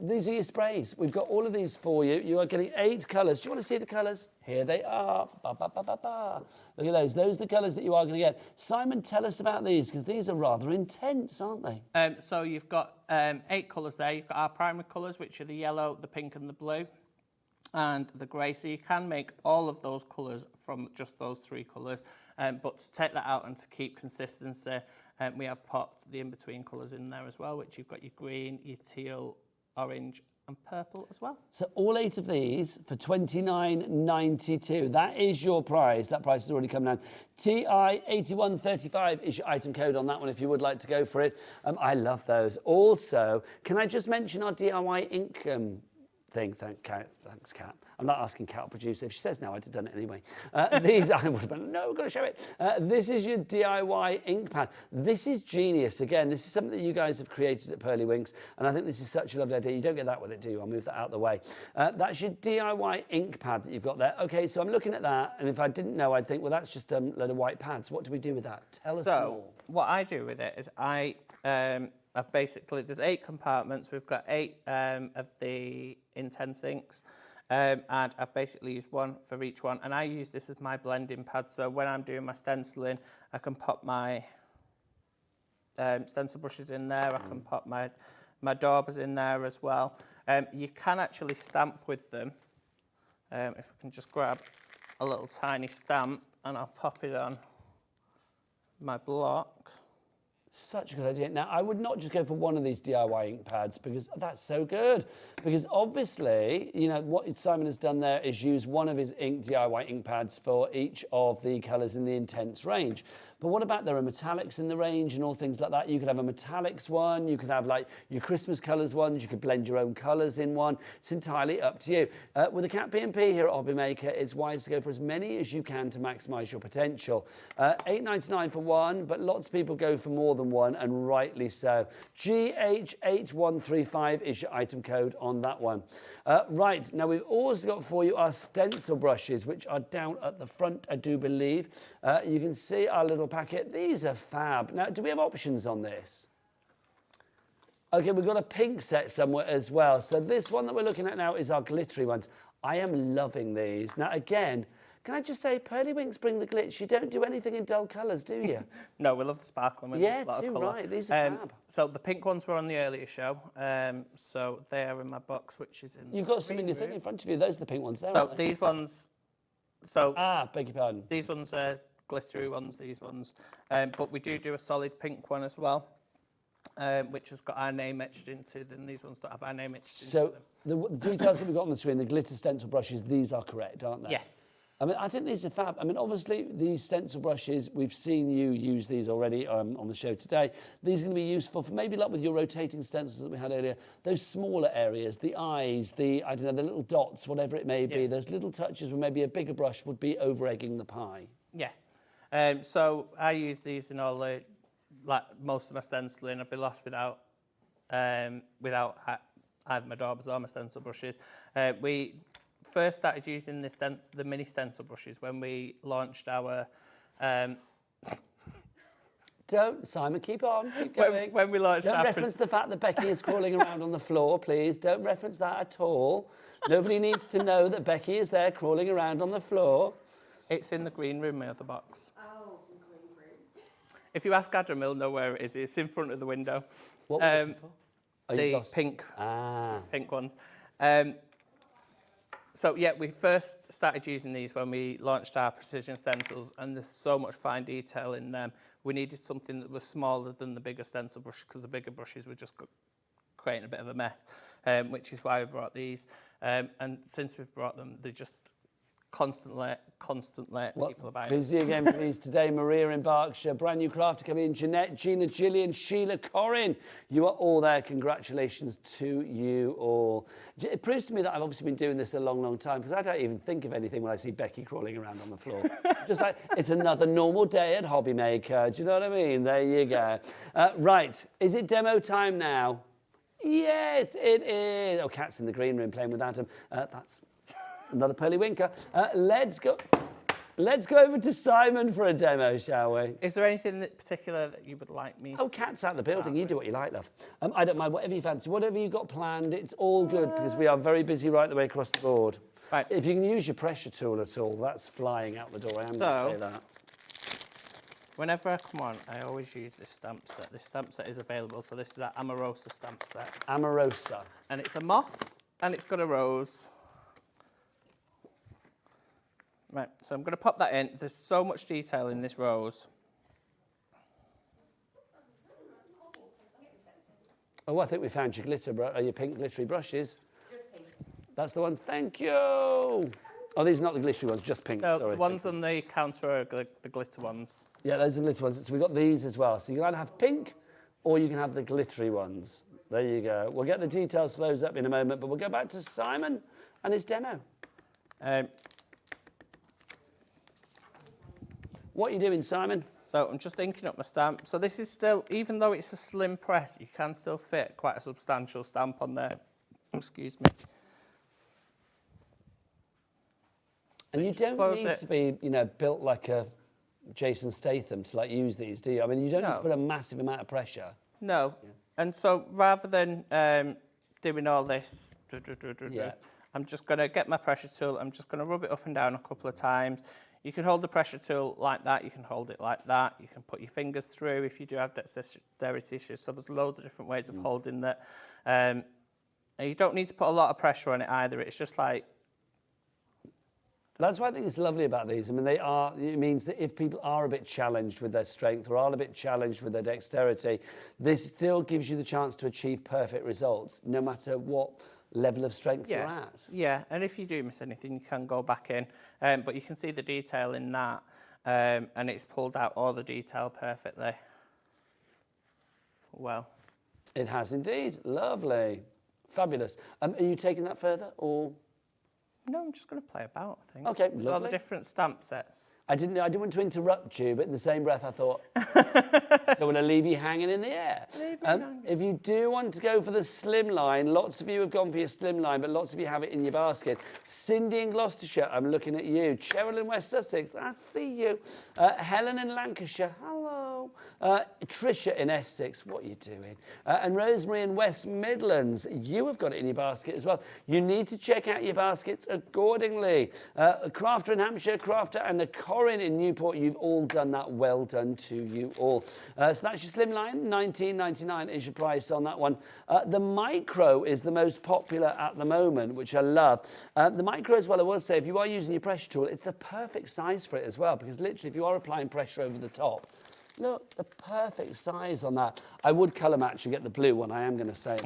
[SPEAKER 5] These are your sprays. We've got all of these for you. You are getting 8 colours. Do you want to see the colours? Here they are. Ba, ba, ba, ba, ba. Look at those. Those are the colours that you are going to get. Simon, tell us about these, because these are rather intense, aren't they?
[SPEAKER 6] So you've got 8 colours there. You've got our primary colours, which are the yellow, the pink and the blue, and the grey. So you can make all of those colours from just those 3 colours. But to take that out and to keep consistency, we have popped the in-between colours in there as well, which you've got your green, your teal, orange and purple as well.
[SPEAKER 5] So all 8 of these for $29.92. That is your price. That price has already come down. TI8135 is your item code on that one if you would like to go for it. I love those. Also, can I just mention our DIY ink thing? Thanks, Kat. I'm not asking Kat to produce it. If she says no, I'd have done it anyway. These, I would have been, no, we've got to show it. This is your DIY ink pad. This is genius. Again, this is something that you guys have created at Pearlywinks, and I think this is such a lovely idea. You don't get that with it, do you? I'll move that out of the way. That's your DIY ink pad that you've got there. Okay, so I'm looking at that, and if I didn't know, I'd think, well, that's just a load of white pads. What do we do with that? Tell us more.
[SPEAKER 6] So, what I do with it is I've basically, there's 8 compartments. We've got 8 of the intense inks. And I've basically used one for each one, and I use this as my blending pad, so when I'm doing my stenciling, I can pop my stencil brushes in there, I can pop my daubers in there as well. You can actually stamp with them. If I can just grab a little tiny stamp and I'll pop it on my block.
[SPEAKER 5] Such a good idea. Now, I would not just go for one of these DIY ink pads because that's so good. Because obviously, you know, what Simon has done there is use one of his DIY ink pads for each of the colours in the Intense range. But what about there are metallics in the range and all things like that? You could have a metallics one, you could have like your Christmas colours ones, you could blend your own colours in one. It's entirely up to you. With the Cat P&P here at HobbyMaker, it's wise to go for as many as you can to maximise your potential. $8.99 for one, but lots of people go for more than one, and rightly so. GH8135 is your item code on that one. Right, now we've also got for you our stencil brushes, which are down at the front, I do believe. You can see our little packet. These are fab. Now, do we have options on this? Okay, we've got a pink set somewhere as well. So this one that we're looking at now is our glittery ones. I am loving these. Now, again, can I just say, Pearlywinks bring the glitch. You don't do anything in dull colours, do you?
[SPEAKER 6] No, we love the sparkling.
[SPEAKER 5] Yeah, too right. These are fab.
[SPEAKER 6] So the pink ones were on the earlier show. So they are in my box, which is in.
[SPEAKER 5] You've got some in your thing in front of you. Those are the pink ones there.
[SPEAKER 6] So these ones. So
[SPEAKER 5] beg your pardon.
[SPEAKER 6] These ones are glittery ones. These ones, but we do a solid pink one as well, which has got our name etched into them. These ones don't have our name etched into them. So
[SPEAKER 5] the details that we've got on the screen, the glitter stencil brushes, these are correct, aren't they?
[SPEAKER 6] Yes.
[SPEAKER 5] I mean, I think these are fab. I mean, obviously, these stencil brushes, we've seen you use these already on the show today. These are going to be useful for maybe like with your rotating stencils that we had earlier, those smaller areas, the eyes, I don't know, the little dots, whatever it may be, those little touches where maybe a bigger brush would be over-egging the pie.
[SPEAKER 6] Yeah. So I use these in all the, like most of my stenciling. I'd be lost without either my daubers or my stencil brushes. We first started using the mini stencil brushes when we launched our.
[SPEAKER 5] Don't, Simon, keep on, keep going.
[SPEAKER 6] When we launched
[SPEAKER 5] Don't reference the fact that Becky is crawling around on the floor, please. Don't reference that at all. Nobody needs to know that Becky is there crawling around on the floor.
[SPEAKER 6] It's in the green room, my other box.
[SPEAKER 8] Oh, the green room.
[SPEAKER 6] If you ask Adam, he'll know where it is. It's in front of the window.
[SPEAKER 5] What were you looking for?
[SPEAKER 6] The pink ones. So yeah, we first started using these when we launched our precision stencils, and there's so much fine detail in them. We needed something that was smaller than the bigger stencil brush because the bigger brushes were just creating a bit of a mess, which is why we brought these. And since we've brought them, they're just constantly people about it.
[SPEAKER 5] Busy again for these today. Maria in Berkshire, brand new crafter coming in, Jeanette, Gina, Gillian, Sheila, Corinne. You are all there. Congratulations to you all. It proves to me that I've obviously been doing this a long, long time because I don't even think of anything when I see Becky crawling around on the floor. Just like, it's another normal day at HobbyMaker. Do you know what I mean? There you go. Right, is it demo time now? Yes, it is. Oh, Kat's in the green room playing with Adam. That's another Pearlywinker. Let's go over to Simon for a demo, shall we?
[SPEAKER 6] Is there anything that particular that you would like me?
[SPEAKER 5] Oh, Kat's out the building. You do what you like, love. I don't mind whatever you fancy, whatever you got planned. It's all good because we are very busy right the way across the board.
[SPEAKER 6] Right.
[SPEAKER 5] If you can use your pressure tool at all, that's flying out the door. I am going to say that.
[SPEAKER 6] Whenever I come on, I always use this stamp set. This stamp set is available, so this is our Amorosa stamp set. Amorosa. And it's a moth, and it's got a rose. Right, so I'm going to pop that in. There's so much detail in this rose.
[SPEAKER 5] Oh, I think we found your your pink glittery brushes. Just pink. That's the ones. Thank you. Oh, these are not the glittery ones, just pink.
[SPEAKER 6] No,
[SPEAKER 5] sorry,
[SPEAKER 6] the ones on the counter are the glitter ones.
[SPEAKER 5] Yeah, those are the glitter ones. So we've got these as well. So you can either have pink or you can have the glittery ones. There you go. We'll get the details for those up in a moment, but we'll go back to Simon and his demo. What are you doing, Simon?
[SPEAKER 6] So I'm just inking up my stamp. So this is still, even though it's a slim press, you can still fit quite a substantial stamp on there. Excuse me.
[SPEAKER 5] And you don't need to be, built like a Jason Statham to use these, do you? I mean, you don't need to put a massive amount of pressure.
[SPEAKER 6] No. Yeah. And so rather than doing all this, I'm just going to get my pressure tool. I'm just going to rub it up and down a couple of times. You can hold the pressure tool like that. You can hold it like that. You can put your fingers through if you do have dexterity issues. So there's loads of different ways of holding that. And you don't need to put a lot of pressure on it either. It's just like...
[SPEAKER 5] That's why I think it's lovely about these. I mean, it means that if people are a bit challenged with their strength or are a bit challenged with their dexterity, this still gives you the chance to achieve perfect results, no matter what level of strength you're at.
[SPEAKER 6] Yeah, and if you do miss anything, you can go back in. But you can see the detail in that, and it's pulled out all the detail perfectly. Well.
[SPEAKER 5] It has indeed. Lovely. Fabulous. Are you taking that further, or...?
[SPEAKER 6] No, I'm just going to play about, I think.
[SPEAKER 5] Okay, lovely.
[SPEAKER 6] All the different stamp sets.
[SPEAKER 5] I didn't want to interrupt you, but in the same breath I thought, don't want to leave you hanging in the air. If you do want to go for the slim line, lots of you have gone for your slim line, but lots of you have it in your basket. Cindy in Gloucestershire, I'm looking at you. Cheryl in West Sussex, I see you. Helen in Lancashire, hello. Tricia in Essex, what are you doing? And Rosemary in West Midlands, you have got it in your basket as well. You need to check out your baskets accordingly. Crafter in Hampshire, Crafter and the Corin in Newport, you've all done that. Well done to you all. So that's your slim line, $19.99 is your price on that one. The micro is the most popular at the moment, which I love. The micro as well, I will say, if you are using your pressure tool, it's the perfect size for it as well, because literally if you are applying pressure over the top, look, the perfect size on that. I would colour match and get the blue one, I am going to say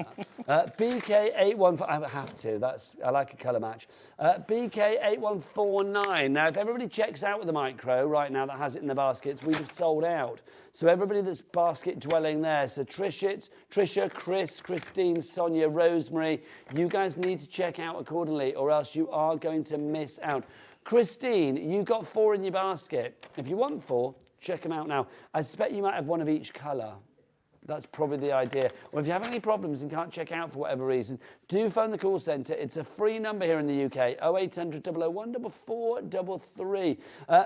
[SPEAKER 5] that. BK814, I have to, I like a colour match. BK8149, now if everybody checks out with the micro right now that has it in the baskets, we've sold out. So everybody that's basket dwelling there, so Tricia, Chris, Christine, Sonia, Rosemary, you guys need to check out accordingly or else you are going to miss out. Christine, you got 4 in your basket. If you want 4, check them out now. I suspect you might have one of each colour. That's probably the idea. Well, if you have any problems and can't check out for whatever reason, do phone the call centre. It's a free number here in the UK, 0800 001 4433.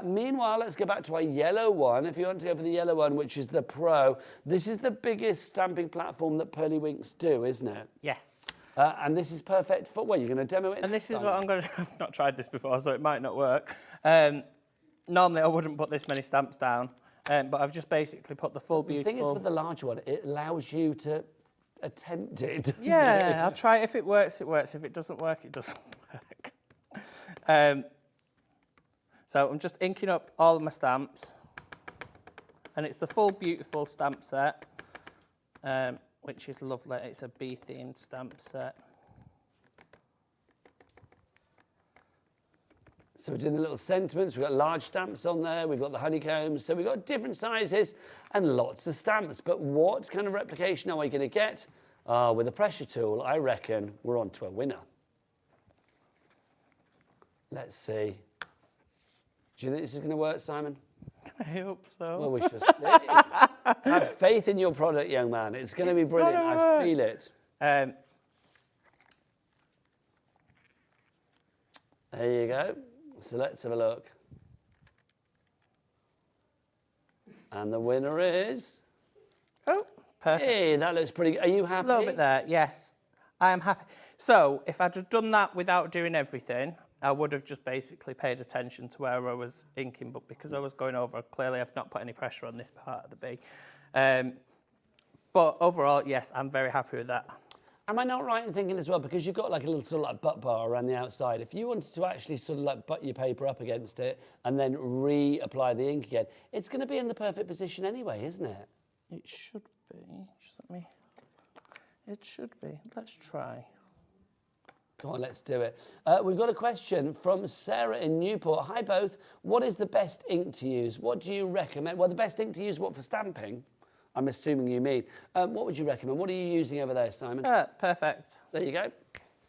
[SPEAKER 5] Meanwhile, let's go back to our yellow one. If you want to go for the yellow one, which is the Pro, this is the biggest stamping platform that Pearlywinks do, isn't it?
[SPEAKER 6] Yes.
[SPEAKER 5] And this is perfect for, well, you're going to demo it.
[SPEAKER 6] And this is what I'm going to, I've not tried this before, so it might not work. Normally I wouldn't put this many stamps down, but I've just basically put the full beautiful...
[SPEAKER 5] The thing is with the large one, it allows you to attempt it.
[SPEAKER 6] Yeah, I'll try it. If it works, it works. If it doesn't work, it doesn't work. So I'm just inking up all of my stamps, and it's the full beautiful stamp set, which is lovely. It's a bee-themed stamp set.
[SPEAKER 5] So we're doing the little sentiments, we've got large stamps on there, we've got the honeycombs, so we've got different sizes and lots of stamps. But what kind of replication are we going to get? With a pressure tool, I reckon we're on to a winner. Let's see. Do you think this is going to work, Simon?
[SPEAKER 6] I hope so.
[SPEAKER 5] Well, we shall see. Have faith in your product, young man. It's going to be brilliant. I feel it. There you go. So let's have a look. And the winner is...
[SPEAKER 6] Oh, perfect.
[SPEAKER 5] Hey, that looks pretty good. Are you happy?
[SPEAKER 6] A little bit there, yes. I am happy. So, if I'd have done that without doing everything, I would have just basically paid attention to where I was inking, but because I was going over, clearly I've not put any pressure on this part of the bee. But overall, yes, I'm very happy with that.
[SPEAKER 5] Am I not right in thinking as well, because you've got like a little sort of like butt bar around the outside, if you wanted to actually sort of like butt your paper up against it and then reapply the ink again, it's going to be in the perfect position anyway, isn't it?
[SPEAKER 6] It should be. Just let me... It should be. Let's try.
[SPEAKER 5] Go on, let's do it. We've got a question from Sarah in Newport. Hi both. What is the best ink to use? What do you recommend? Well, the best ink to use, what, for stamping? I'm assuming you mean. What would you recommend? What are you using over there, Simon?
[SPEAKER 6] Perfect.
[SPEAKER 5] There you go.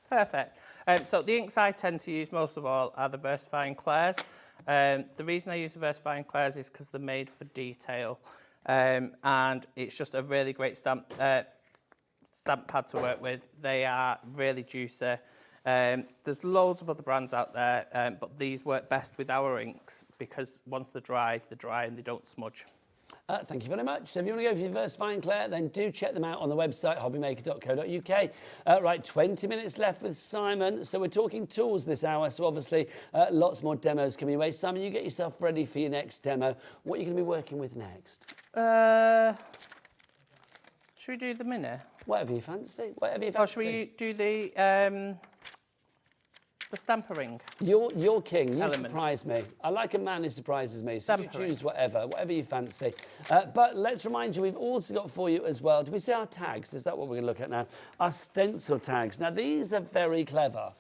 [SPEAKER 6] Perfect. So the inks I tend to use most of all are the VersaFine Clairs. The reason I use the VersaFine Clairs is because they're made for detail. And it's just a really great stamp pad to work with. They are really juicy. There's loads of other brands out there, but these work best with our inks because once they're dry and they don't smudge.
[SPEAKER 5] Thank you very much. So if you want to go for your first find, Claire, then do check them out on the website, hobbymaker.co.uk. Right, 20 minutes left with Simon. So we're talking tools this hour, so obviously lots more demos coming your way. Simon, you get yourself ready for your next demo. What are you going to be working with next?
[SPEAKER 6] Should we do the mini?
[SPEAKER 5] Whatever you fancy. Whatever you fancy.
[SPEAKER 6] Or should we do the stamper ring?
[SPEAKER 5] You're king. You
[SPEAKER 6] Element.
[SPEAKER 5] surprise me. I like a man who surprises me. So you
[SPEAKER 6] Stamper ring.
[SPEAKER 5] choose whatever you fancy. But let's remind you, we've also got for you as well. Do we see our tags? Is that what we're going to look at now? Our stencil tags. Now these are very clever.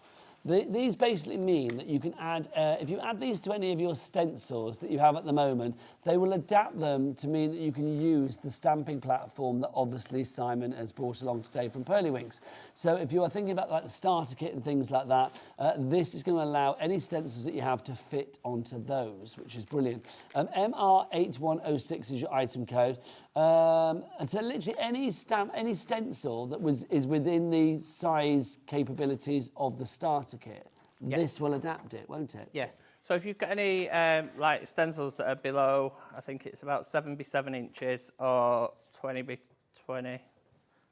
[SPEAKER 5] These basically mean that you can add, if you add these to any of your stencils that you have at the moment, they will adapt them to mean that you can use the stamping platform that obviously Simon has brought along today from Pearlywinks. So if you are thinking about like the starter kit and things like that, this is going to allow any stencils that you have to fit onto those, which is brilliant. MR8106 is your item code. And so literally any stencil that is within the size capabilities of the starter kit, this will adapt it, won't it?
[SPEAKER 6] Yeah. So if you've got any like stencils that are below, I think it's about 7 by 7 inches or 20 by 20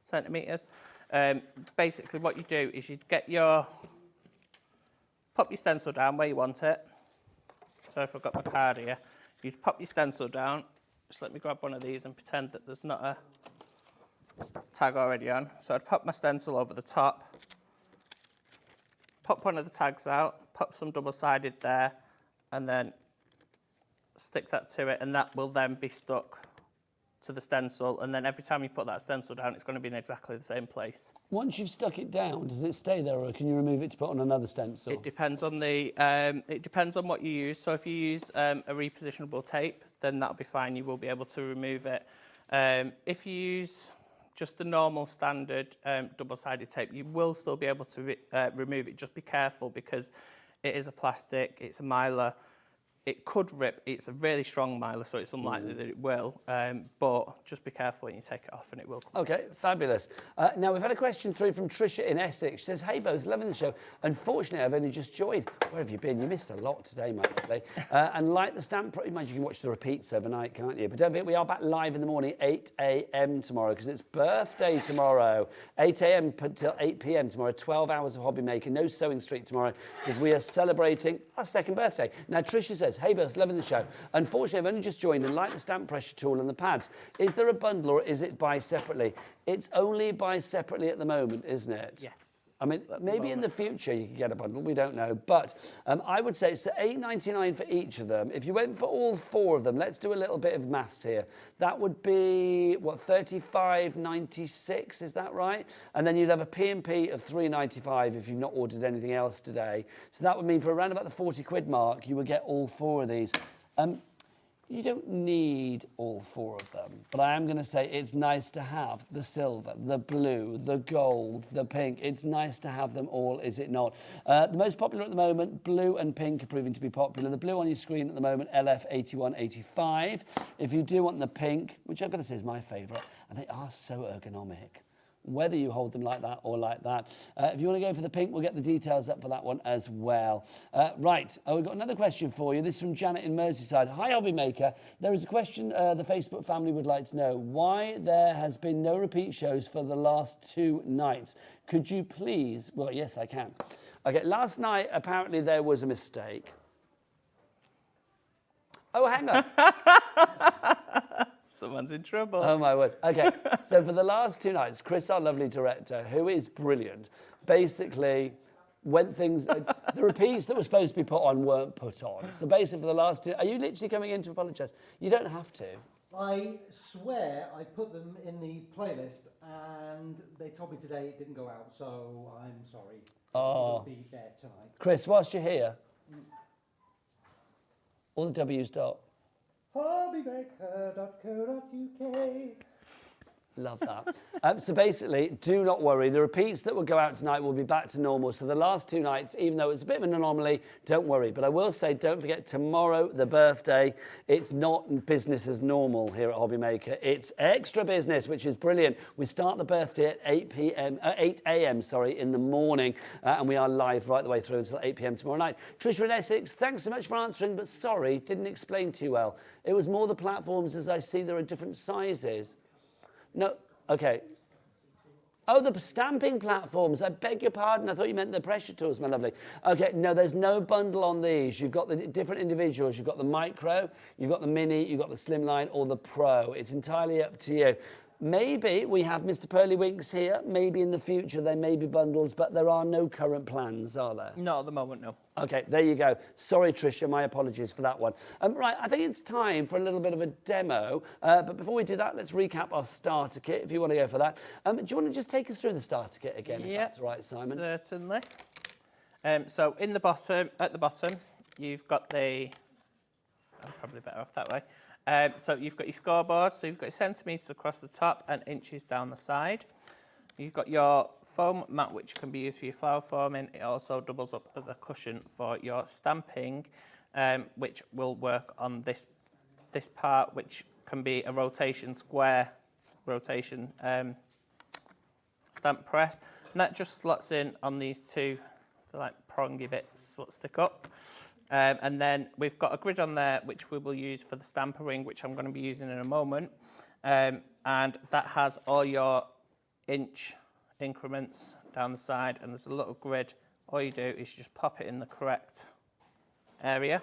[SPEAKER 6] centimetres, basically what you do is you pop your stencil down where you want it. So if I've got my card here, you pop your stencil down. Just let me grab one of these and pretend that there's not a tag already on. So I'd pop my stencil over the top, pop one of the tags out, pop some double-sided there, and then stick that to it, and that will then be stuck to the stencil, and then every time you put that stencil down, it's going to be in exactly the same place.
[SPEAKER 5] Once you've stuck it down, does it stay there, or can you remove it to put on another stencil?
[SPEAKER 6] It depends on what you use. So if you use a repositionable tape, then that'll be fine. You will be able to remove it. If you use just the normal standard double-sided tape, you will still be able to remove it. Just be careful because it is a plastic, it's a mylar. It could rip. It's a really strong mylar, so it's unlikely that it will. But just be careful when you take it off, and it will come.
[SPEAKER 5] Okay, fabulous. Now, we've had a question through from Tricia in Essex. She says, hey, both, loving the show. Unfortunately, I've only just joined. Where have you been? You missed a lot today, my lovely. And like the stamp, imagine you can watch the repeats overnight, can't you? But don't forget, we are back live in the morning, 8 a.m. tomorrow, because it's birthday tomorrow. 8 a.m. till 8 p.m. tomorrow, 12 hours of HobbyMaker. No Sewing Street tomorrow, because we are celebrating our second birthday. Now, Tricia says, hey, both, loving the show. Unfortunately, I've only just joined and like the stamp pressure tool and the pads. Is there a bundle or is it buy separately? It's only buy separately at the moment, isn't it?
[SPEAKER 6] Yes.
[SPEAKER 5] I mean, maybe in the future you could get a bundle, we don't know. But I would say it's $8.99 for each of them. If you went for all 4 of them, let's do a little bit of maths here. That would be, what, $35.96, is that right? And then you'd have a P&P of $3.95 if you've not ordered anything else today. So that would mean for around about the 40 quid mark, you would get all 4 of these. You don't need all 4 of them, but I am going to say it's nice to have the silver, the blue, the gold, the pink. It's nice to have them all, is it not? The most popular at the moment, blue and pink are proving to be popular. The blue on your screen at the moment, LF8185. If you do want the pink, which I've got to say is my favourite, and they are so ergonomic, whether you hold them like that or like that. If you want to go for the pink, we'll get the details up for that one as well. Right, we've got another question for you. This is from Janet in Merseyside. Hi, HobbyMaker. There is a question the Facebook family would like to know. Why there has been no repeat shows for the last 2 nights? Could you please... Well, yes, I can. Okay, last night, apparently there was a mistake. Oh, hang on.
[SPEAKER 6] Someone's in trouble.
[SPEAKER 5] Oh, my word. Okay, so for the last 2 nights, Chris, our lovely director, who is brilliant, basically, when things... the repeats that were supposed to be put on weren't put on. So basically, for the last 2... Are you literally coming in to apologise? You don't have to.
[SPEAKER 12] I swear I put them in the playlist, and they told me today it didn't go out, so I'm sorry.
[SPEAKER 5] Oh.
[SPEAKER 12] It will be there tonight.
[SPEAKER 5] Chris, whilst you're here, all the W's dot.
[SPEAKER 12] HobbyMaker.co.uk.
[SPEAKER 5] Love that. So basically, do not worry. The repeats that will go out tonight will be back to normal. So the last 2 nights, even though it's a bit of an anomaly, don't worry. But I will say, don't forget, tomorrow, the birthday, it's not business as normal here at HobbyMaker. It's extra business, which is brilliant. We start the birthday at 8 a.m. in the morning. And we are live right the way through until 8 p.m. tomorrow night. Trisha in Essex, thanks so much for answering, but sorry, didn't explain too well. It was more the platforms, as I see there are different sizes. No, okay. Oh, the stamping platforms. I beg your pardon. I thought you meant the pressure tools, my lovely. Okay, no, there's no bundle on these. You've got the different individuals. You've got the micro, you've got the mini, you've got the slimline or the pro. It's entirely up to you. Maybe we have Mr. Pearlywinks here. Maybe in the future there may be bundles, but there are no current plans, are there?
[SPEAKER 6] Not at the moment, no.
[SPEAKER 5] Okay, there you go. Sorry, Tricia, my apologies for that one. Right, I think it's time for a little bit of a demo. But before we do that, let's recap our starter kit, if you want to go for that. Do you want to just take us through the starter kit again, if that's all right, Simon?
[SPEAKER 6] Certainly. So in the bottom, at the bottom, you've got the... I'm probably better off that way. So you've got your scoreboard, so you've got your centimetres across the top and inches down the side. You've got your foam mat, which can be used for your flower forming. It also doubles up as a cushion for your stamping, which will work on this part, which can be a square rotation stamp press. And that just slots in on these two, like prongy bits that stick up. And then we've got a grid on there, which we will use for the stamper ring, which I'm going to be using in a moment. And that has all your inch increments down the side, and there's a little grid. All you do is just pop it in the correct area.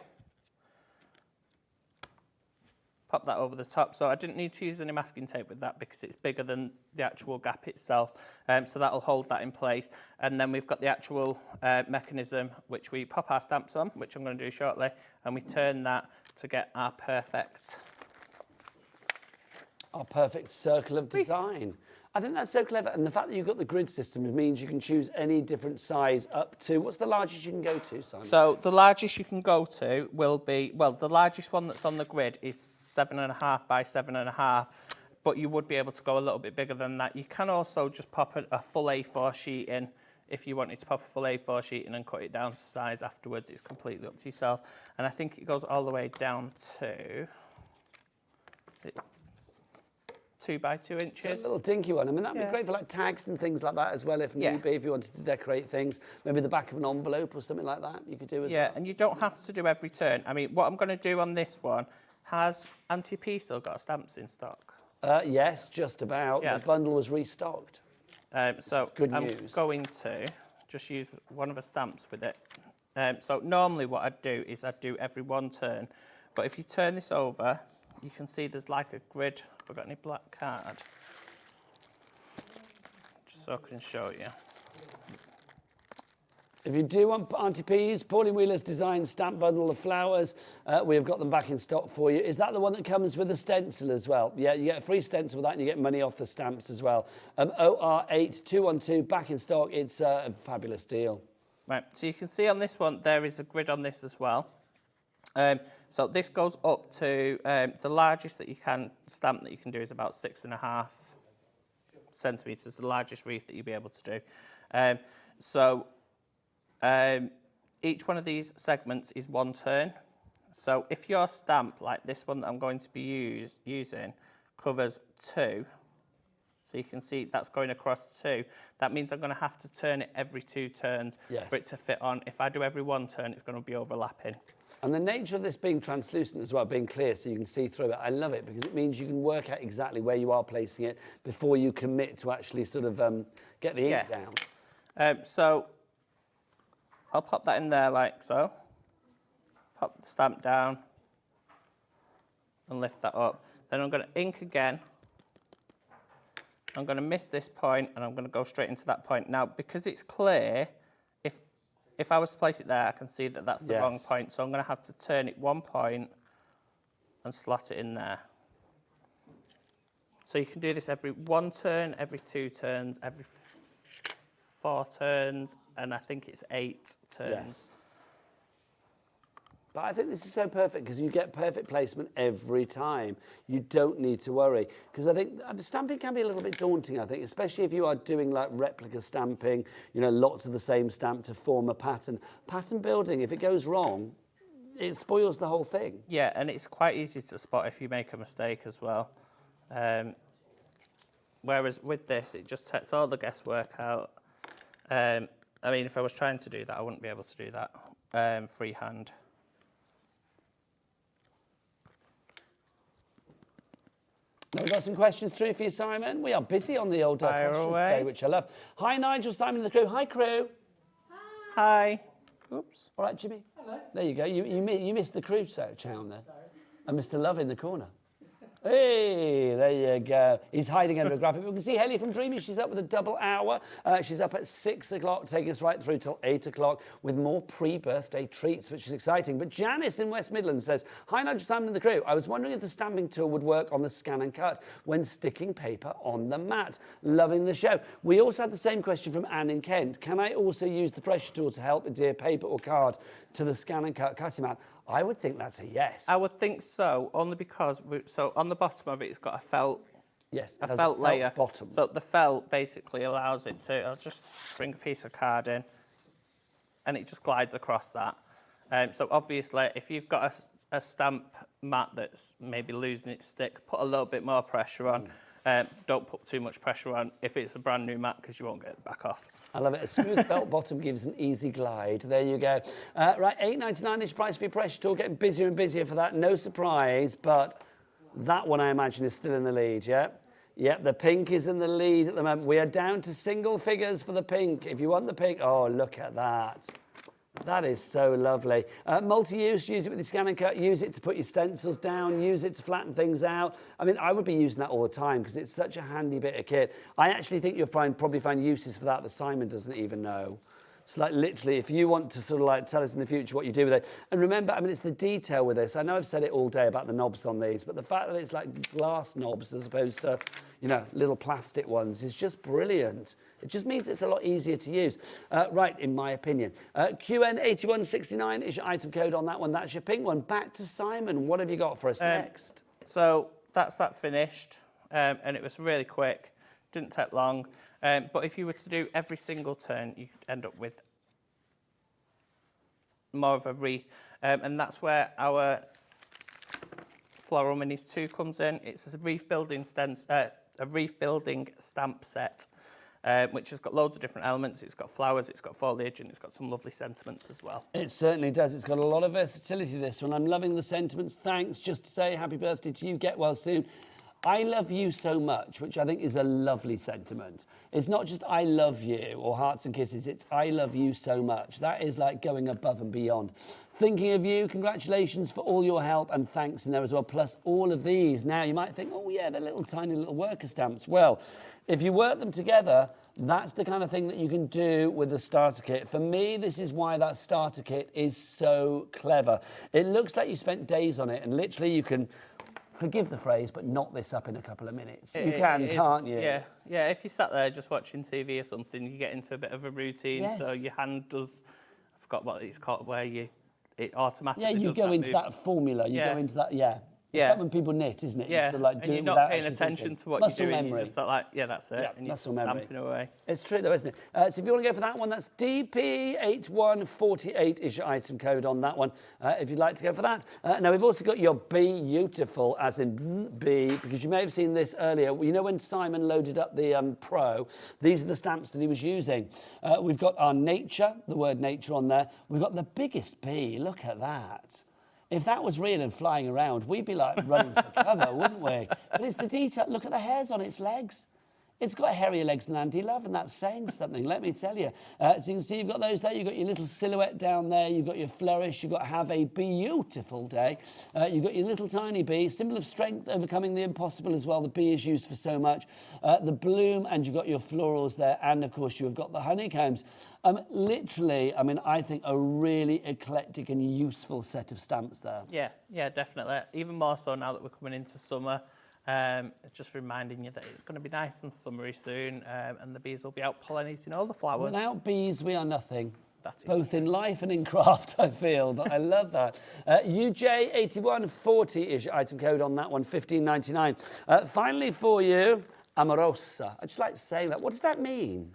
[SPEAKER 6] Pop that over the top. So I didn't need to use any masking tape with that because it's bigger than the actual gap itself. So that'll hold that in place. And then we've got the actual mechanism, which we pop our stamps on, which I'm going to do shortly, and we turn that to get our perfect
[SPEAKER 5] circle of design. I think that's so clever. And the fact that you've got the grid system means you can choose any different size up to... What's the largest you can go to, Simon?
[SPEAKER 6] So the largest you can go to will be... Well, the largest one that's on the grid is 7.5 by 7.5, but you would be able to go a little bit bigger than that. You can also just pop a full A4 sheet in. If you wanted to pop a full A4 sheet in and cut it down to size afterwards, it's completely up to yourself. And I think it goes all the way down to... Is it 2 by 2 inches.
[SPEAKER 5] It's a little dinky one. I mean, that'd be great for like tags and things like that as well, if need be, if you wanted to decorate things. Maybe the back of an envelope or something like that you could do as well.
[SPEAKER 6] Yeah, and you don't have to do every turn. I mean, what I'm going to do on this one, has Aunty P still got stamps in stock?
[SPEAKER 5] Yes, just about.
[SPEAKER 6] Yeah.
[SPEAKER 5] The bundle was restocked.
[SPEAKER 6] So
[SPEAKER 5] good
[SPEAKER 6] I'm
[SPEAKER 5] news.
[SPEAKER 6] Going to just use one of the stamps with it. So normally what I'd do is I'd do every one turn. But if you turn this over, you can see there's like a grid. Have I got any black card? Just so I can show you.
[SPEAKER 5] If you do want Aunty P's, Pauline Wheeler's design stamp bundle of flowers, we have got them back in stock for you. Is that the one that comes with a stencil as well? Yeah, you get a free stencil with that and you get money off the stamps as well. OR8212, back in stock. It's a fabulous deal.
[SPEAKER 6] Right, so you can see on this one, there is a grid on this as well. So this goes up to the largest that you can stamp that you can do is about 6.5 centimetres, the largest wreath that you'll be able to do. Each one of these segments is one turn. So if your stamp, like this one that I'm going to be using, covers 2, so you can see that's going across 2, that means I'm going to have to turn it every 2 turns for it to fit on. If I do every 1 turn, it's going to be overlapping.
[SPEAKER 5] And the nature of this being translucent as well, being clear so you can see through it, I love it because it means you can work out exactly where you are placing it before you commit to actually sort of get the ink down.
[SPEAKER 6] So I'll pop that in there like so. Pop the stamp down and lift that up. Then I'm going to ink again. I'm going to miss this point and I'm going to go straight into that point. Now, because it's clear, if I was to place it there, I can see that that's the wrong point. So I'm going to have to turn it 1 point and slot it in there. So you can do this every 1 turn, every 2 turns, every 4 turns, and I think it's 8 turns.
[SPEAKER 5] But I think this is so perfect because you get perfect placement every time. You don't need to worry. Because I think stamping can be a little bit daunting, I think, especially if you are doing like replica stamping, you know, lots of the same stamp to form a pattern. Pattern building, if it goes wrong, it spoils the whole thing.
[SPEAKER 6] Yeah, and it's quite easy to spot if you make a mistake as well. Whereas with this, it just takes all the guesswork out. I mean, if I was trying to do that, I wouldn't be able to do that freehand.
[SPEAKER 5] Now we've got some questions through for you, Simon. We are busy on the old questions today, which I love. Hi, Nigel, Simon and the crew. Hi, crew.
[SPEAKER 6] Hi. Oops.
[SPEAKER 5] All right, Jimmy.
[SPEAKER 11] Hello.
[SPEAKER 5] There you go. You missed the crew chow there. Sorry. And Mr. Love in the corner. Hey, there you go. He's hiding under a graphic. We can see Haley from Dreamees. She's up with a double hour. She's up at 6 o'clock, taking us right through till 8 o'clock with more pre-birthday treats, which is exciting. But Janice in West Midlands says, hi, Nigel, Simon and the crew. I was wondering if the stamping tool would work on the scan and cut when sticking paper on the mat. Loving the show. We also had the same question from Anne in Kent. Can I also use the pressure tool to help adhere paper or card to the scan and cut cutting mat? I would think that's a yes.
[SPEAKER 6] I would think so, only because, so on the bottom of it, it's got a felt,
[SPEAKER 5] a
[SPEAKER 6] felt layer.
[SPEAKER 5] Bottom.
[SPEAKER 6] So the felt basically allows it to, I'll just bring a piece of card in, and it just glides across that. So obviously, if you've got a stamp mat that's maybe losing its stick, put a little bit more pressure on. Don't put too much pressure on if it's a brand new mat because you won't get it back off.
[SPEAKER 5] I love it. A smooth felt bottom gives an easy glide. There you go. Right, $8.99-ish price for your pressure tool. Getting busier and busier for that. No surprise, but that one I imagine is still in the lead, yeah? Yep, the pink is in the lead at the moment. We are down to single figures for the pink. If you want the pink, oh, look at that. That is so lovely. Multi-use, use it with your scan and cut, use it to put your stencils down, use it to flatten things out. I mean, I would be using that all the time because it's such a handy bit of kit. I actually think you'll probably find uses for that Simon doesn't even know. It's like literally, if you want to sort of like tell us in the future what you do with it. And remember, I mean, it's the detail with this. I know I've said it all day about the knobs on these, but the fact that it's like glass knobs as opposed to, you know, little plastic ones is just brilliant. It just means it's a lot easier to use. Right, in my opinion. QN8169 is your item code on that one. That's your pink one. Back to Simon. What have you got for us next?
[SPEAKER 6] So that's that finished, and it was really quick. Didn't take long. But if you were to do every single turn, you could end up with more of a wreath. And that's where our Floral Minis 2 comes in. It's a wreath building stamp set, which has got loads of different elements. It's got flowers, it's got foliage, and it's got some lovely sentiments as well.
[SPEAKER 5] It certainly does. It's got a lot of versatility, this one. I'm loving the sentiments. Thanks. Just to say happy birthday to you. Get well soon. I love you so much, which I think is a lovely sentiment. It's not just I love you or hearts and kisses, it's I love you so much. That is like going above and beyond. Thinking of you, congratulations for all your help and thanks in there as well, plus all of these. Now you might think, oh yeah, they're little tiny little worker stamps. Well, if you work them together, that's the kind of thing that you can do with the starter kit. For me, this is why that starter kit is so clever. It looks like you spent days on it and literally you can, forgive the phrase, but knock this up in a couple of minutes. You can, can't you?
[SPEAKER 6] Yeah, yeah. If you sat there just watching TV or something, you get into a bit of a routine.
[SPEAKER 5] Yes.
[SPEAKER 6] So your hand does, I forgot what it's called, where it automatically does
[SPEAKER 5] Yeah, you go into
[SPEAKER 6] move.
[SPEAKER 5] that formula. You go into that, yeah. It's
[SPEAKER 6] Yeah.
[SPEAKER 5] like when people knit, isn't it?
[SPEAKER 6] Yeah,
[SPEAKER 5] You sort of like
[SPEAKER 6] and
[SPEAKER 5] do
[SPEAKER 6] you're
[SPEAKER 5] it
[SPEAKER 6] not
[SPEAKER 5] without
[SPEAKER 6] paying
[SPEAKER 5] actually
[SPEAKER 6] attention
[SPEAKER 5] thinking.
[SPEAKER 6] to what
[SPEAKER 5] Muscle
[SPEAKER 6] you're doing.
[SPEAKER 5] memory.
[SPEAKER 6] You're just like, yeah, that's it.
[SPEAKER 5] Yeah,
[SPEAKER 6] and you're
[SPEAKER 5] muscle
[SPEAKER 6] just
[SPEAKER 5] memory.
[SPEAKER 6] stamping away.
[SPEAKER 5] It's true though, isn't it? So if you want to go for that one, that's DP8148 is your item code on that one, if you'd like to go for that. Now, we've also got your Beautiful, as in B, because you may have seen this earlier. You know when Simon loaded up the Pro, these are the stamps that he was using. We've got our nature, the word nature on there. We've got the biggest B, look at that. If that was real and flying around, we'd be like running for cover, wouldn't we? But it's the detail. Look at the hairs on its legs. It's got hairier legs than Aunty Love, and that's saying something, let me tell you. So you can see you've got those there. You've got your little silhouette down there. You've got your flourish. You've got have a beautiful day. You've got your little tiny bee, symbol of strength, overcoming the impossible as well. The bee is used for so much. The bloom, and you've got your florals there. And, of course, you've got the honeycombs. Literally, I mean, I think a really eclectic and useful set of stamps there.
[SPEAKER 6] Yeah, yeah, definitely. Even more so now that we're coming into summer. Just reminding you that it's going to be nice and summery soon, and the bees will be out pollinating all the flowers.
[SPEAKER 5] Without bees, we are nothing.
[SPEAKER 6] That's it.
[SPEAKER 5] Both in life and in craft, I feel, but I love that. UJ8140 is your item code on that one, $15.99. Finally for you, Amorosa. I just like saying that. What does that mean?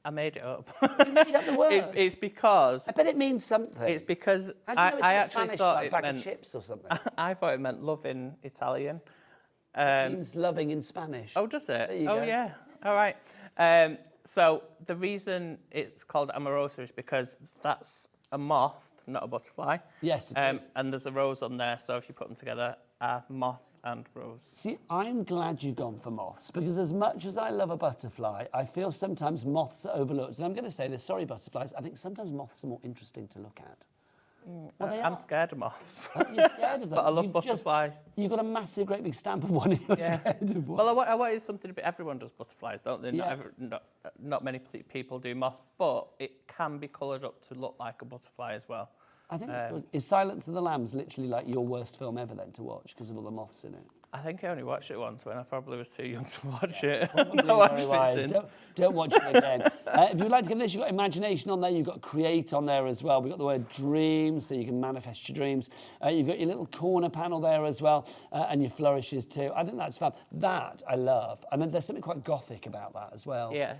[SPEAKER 6] I made it up.
[SPEAKER 5] You made up the word.
[SPEAKER 6] It's because...
[SPEAKER 5] I bet it means something.
[SPEAKER 6] It's because
[SPEAKER 5] I
[SPEAKER 6] actually
[SPEAKER 5] Spanish,
[SPEAKER 6] thought
[SPEAKER 5] like
[SPEAKER 6] it
[SPEAKER 5] bag
[SPEAKER 6] meant...
[SPEAKER 5] of chips or something.
[SPEAKER 6] I thought it meant love in Italian.
[SPEAKER 5] It means loving in Spanish.
[SPEAKER 6] Oh, does it?
[SPEAKER 5] There you
[SPEAKER 6] Oh,
[SPEAKER 5] go.
[SPEAKER 6] yeah. All right. So the reason it's called Amorosa is because that's a moth, not a butterfly.
[SPEAKER 5] Yes, it is.
[SPEAKER 6] And there's a rose on there, so if you put them together, moth and rose.
[SPEAKER 5] See, I'm glad you've gone for moths, because as much as I love a butterfly, I feel sometimes moths are overlooked. And I'm going to say this, sorry, butterflies, I think sometimes moths are more interesting to look at. Well,
[SPEAKER 6] I'm scared of moths.
[SPEAKER 5] You're scared of them.
[SPEAKER 6] But I love butterflies.
[SPEAKER 5] You've got a massive, great big stamp of one and you're scared of one.
[SPEAKER 6] Well, I wanted something a bit... Everyone does butterflies, don't they?
[SPEAKER 5] Yeah.
[SPEAKER 6] Not many people do moths, but it can be coloured up to look like a butterfly as well.
[SPEAKER 5] I think it's good. Is Silence of the Lambs literally like your worst film ever then to watch because of all the moths in it?
[SPEAKER 6] I think I only watched it once when I probably was too young to watch it.
[SPEAKER 5] Probably very wise. Don't watch it again. If you'd like to give this, you've got imagination on there, you've got create on there as well. We've got the word dream, so you can manifest your dreams. You've got your little corner panel there as well, and your flourishes too. I think that's fab. That I love. And then there's something quite gothic about that as well.
[SPEAKER 6] Yeah.